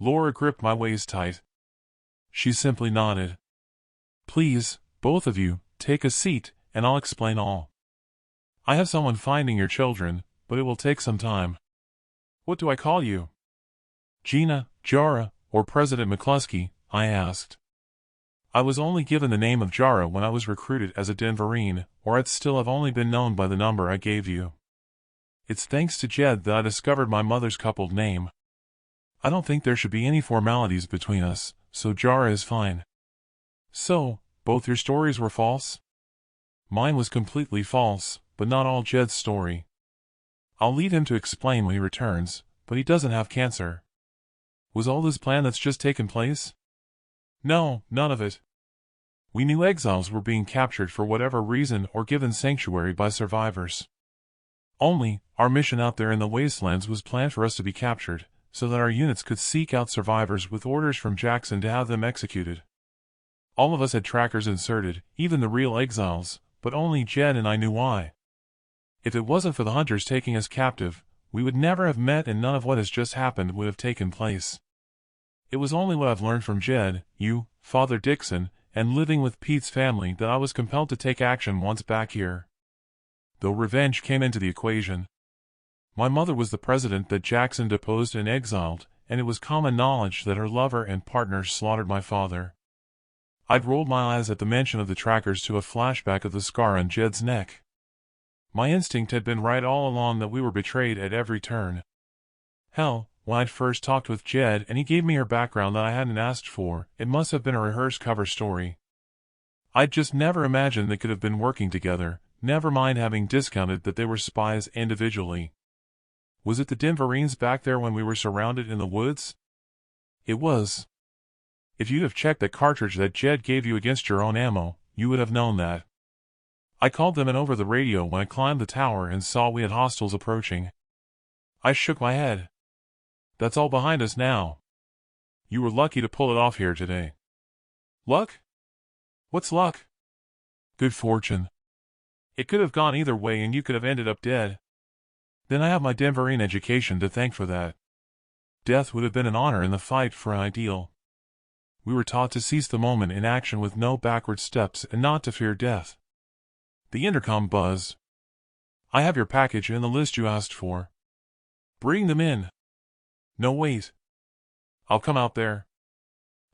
Laura gripped my waist tight. She simply nodded. "Please, both of you, take a seat, and I'll explain all. I have someone finding your children, but it will take some time." "What do I call you?" "Gina, Jara, or President McCluskey," I asked. I was only given the name of Jara when I was recruited as a Denverine, or I'd still have only been known by the number I gave you. It's thanks to Jed that I discovered my mother's coupled name. I don't think there should be any formalities between us, so Jara is fine. "So, both your stories were false?" "Mine was completely false, but not all Jed's story. I'll leave him to explain when he returns, but he doesn't have cancer." "Was all this plan that's just taken place?" "No, none of it. We knew exiles were being captured for whatever reason or given sanctuary by survivors. Only, our mission out there in the wastelands was planned for us to be captured, so that our units could seek out survivors with orders from Jackson to have them executed. All of us had trackers inserted, even the real exiles, but only Jed and I knew why. If it wasn't for the hunters taking us captive, we would never have met and none of what has just happened would have taken place. It was only what I've learned from Jed, you, Father Dixon, and living with Pete's family that I was compelled to take action once back here. Though revenge came into the equation. My mother was the president that Jackson deposed and exiled, and it was common knowledge that her lover and partner slaughtered my father. I'd rolled my eyes at the mention of the trackers to a flashback of the scar on Jed's neck. My instinct had been right all along that we were betrayed at every turn. Hell, when I'd first talked with Jed and he gave me her background that I hadn't asked for, it must have been a rehearsed cover story. I'd just never imagined they could have been working together, never mind having discounted that they were spies individually. Was it the Denverines back there when we were surrounded in the woods? It was. If you'd have checked that cartridge that Jed gave you against your own ammo, you would have known that. I called them in over the radio when I climbed the tower and saw we had hostiles approaching. I shook my head. That's all behind us now. You were lucky to pull it off here today. Luck? What's luck? Good fortune. It could have gone either way and you could have ended up dead. Then I have my Denverine education to thank for that. Death would have been an honor in the fight for an ideal. We were taught to seize the moment in action with no backward steps and not to fear death. The intercom buzzed. I have your package and the list you asked for. Bring them in. No, wait. I'll come out there.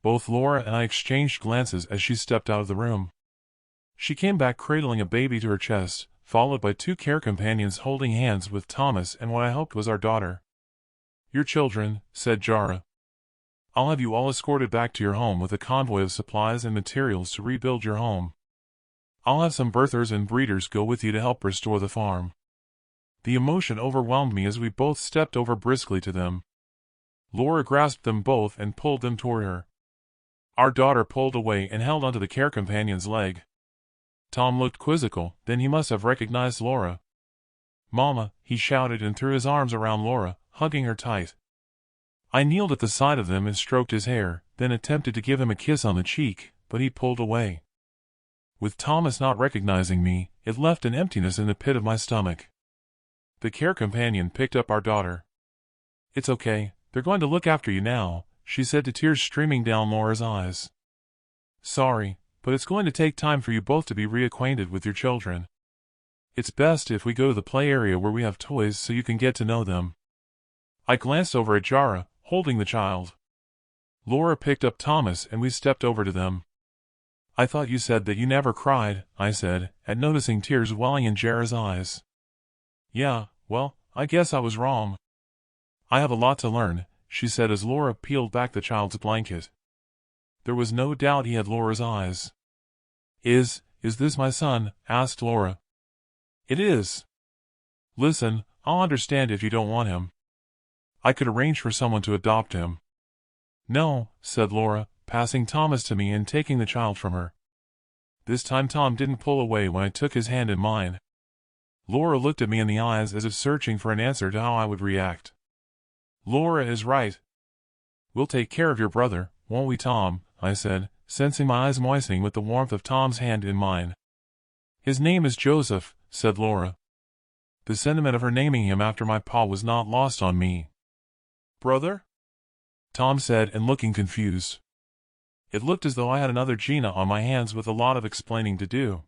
Both Laura and I exchanged glances as she stepped out of the room. She came back cradling a baby to her chest, followed by two care companions holding hands with Thomas and what I hoped was our daughter. Your children, said Jara. I'll have you all escorted back to your home with a convoy of supplies and materials to rebuild your home. I'll have some birthers and breeders go with you to help restore the farm. The emotion overwhelmed me as we both stepped over briskly to them. Laura grasped them both and pulled them toward her. Our daughter pulled away and held onto the care companion's leg. Tom looked quizzical, then he must have recognized Laura. Mama, he shouted and threw his arms around Laura, hugging her tight. I kneeled at the side of them and stroked his hair, then attempted to give him a kiss on the cheek, but he pulled away. With Thomas not recognizing me, it left an emptiness in the pit of my stomach. The care companion picked up our daughter. It's okay, they're going to look after you now, she said to tears streaming down Laura's eyes. Sorry, but it's going to take time for you both to be reacquainted with your children. It's best if we go to the play area where we have toys so you can get to know them. I glanced over at Jara, holding the child. Laura picked up Thomas and we stepped over to them. I thought you said that you never cried, I said, at noticing tears welling in Jara's eyes. Yeah, well, I guess I was wrong. I have a lot to learn, she said as Laura peeled back the child's blanket. There was no doubt he had Laura's eyes. Is this my son? Asked Laura. It is. Listen, I'll understand if you don't want him. I could arrange for someone to adopt him. No, said Laura, passing Thomas to me and taking the child from her. This time Tom didn't pull away when I took his hand in mine. Laura looked at me in the eyes as if searching for an answer to how I would react. Laura is right. We'll take care of your brother, won't we, Tom? I said, sensing my eyes moistening with the warmth of Tom's hand in mine. His name is Joseph, said Laura. The sentiment of her naming him after my pa was not lost on me. Brother? Tom said, and looking confused. It looked as though I had another Gina on my hands with a lot of explaining to do.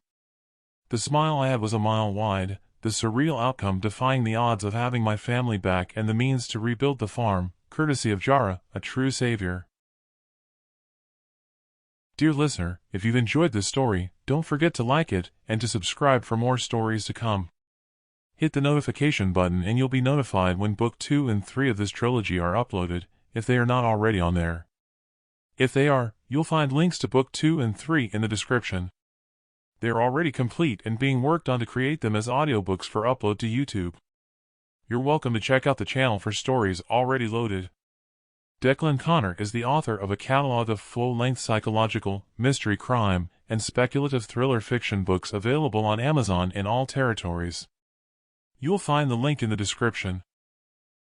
The smile I had was a mile wide, the surreal outcome defying the odds of having my family back and the means to rebuild the farm, courtesy of Jara, a true savior. Dear listener, if you've enjoyed this story, don't forget to like it, and to subscribe for more stories to come. Hit the notification button and you'll be notified when Book 2 and 3 of this trilogy are uploaded, if they are not already on there. If they are, you'll find links to Book 2 and 3 in the description. They are already complete and being worked on to create them as audiobooks for upload to YouTube. You're welcome to check out the channel for stories already loaded. Declan Conner is the author of a catalog of full-length psychological, mystery crime, and speculative thriller fiction books available on Amazon in all territories. You'll find the link in the description.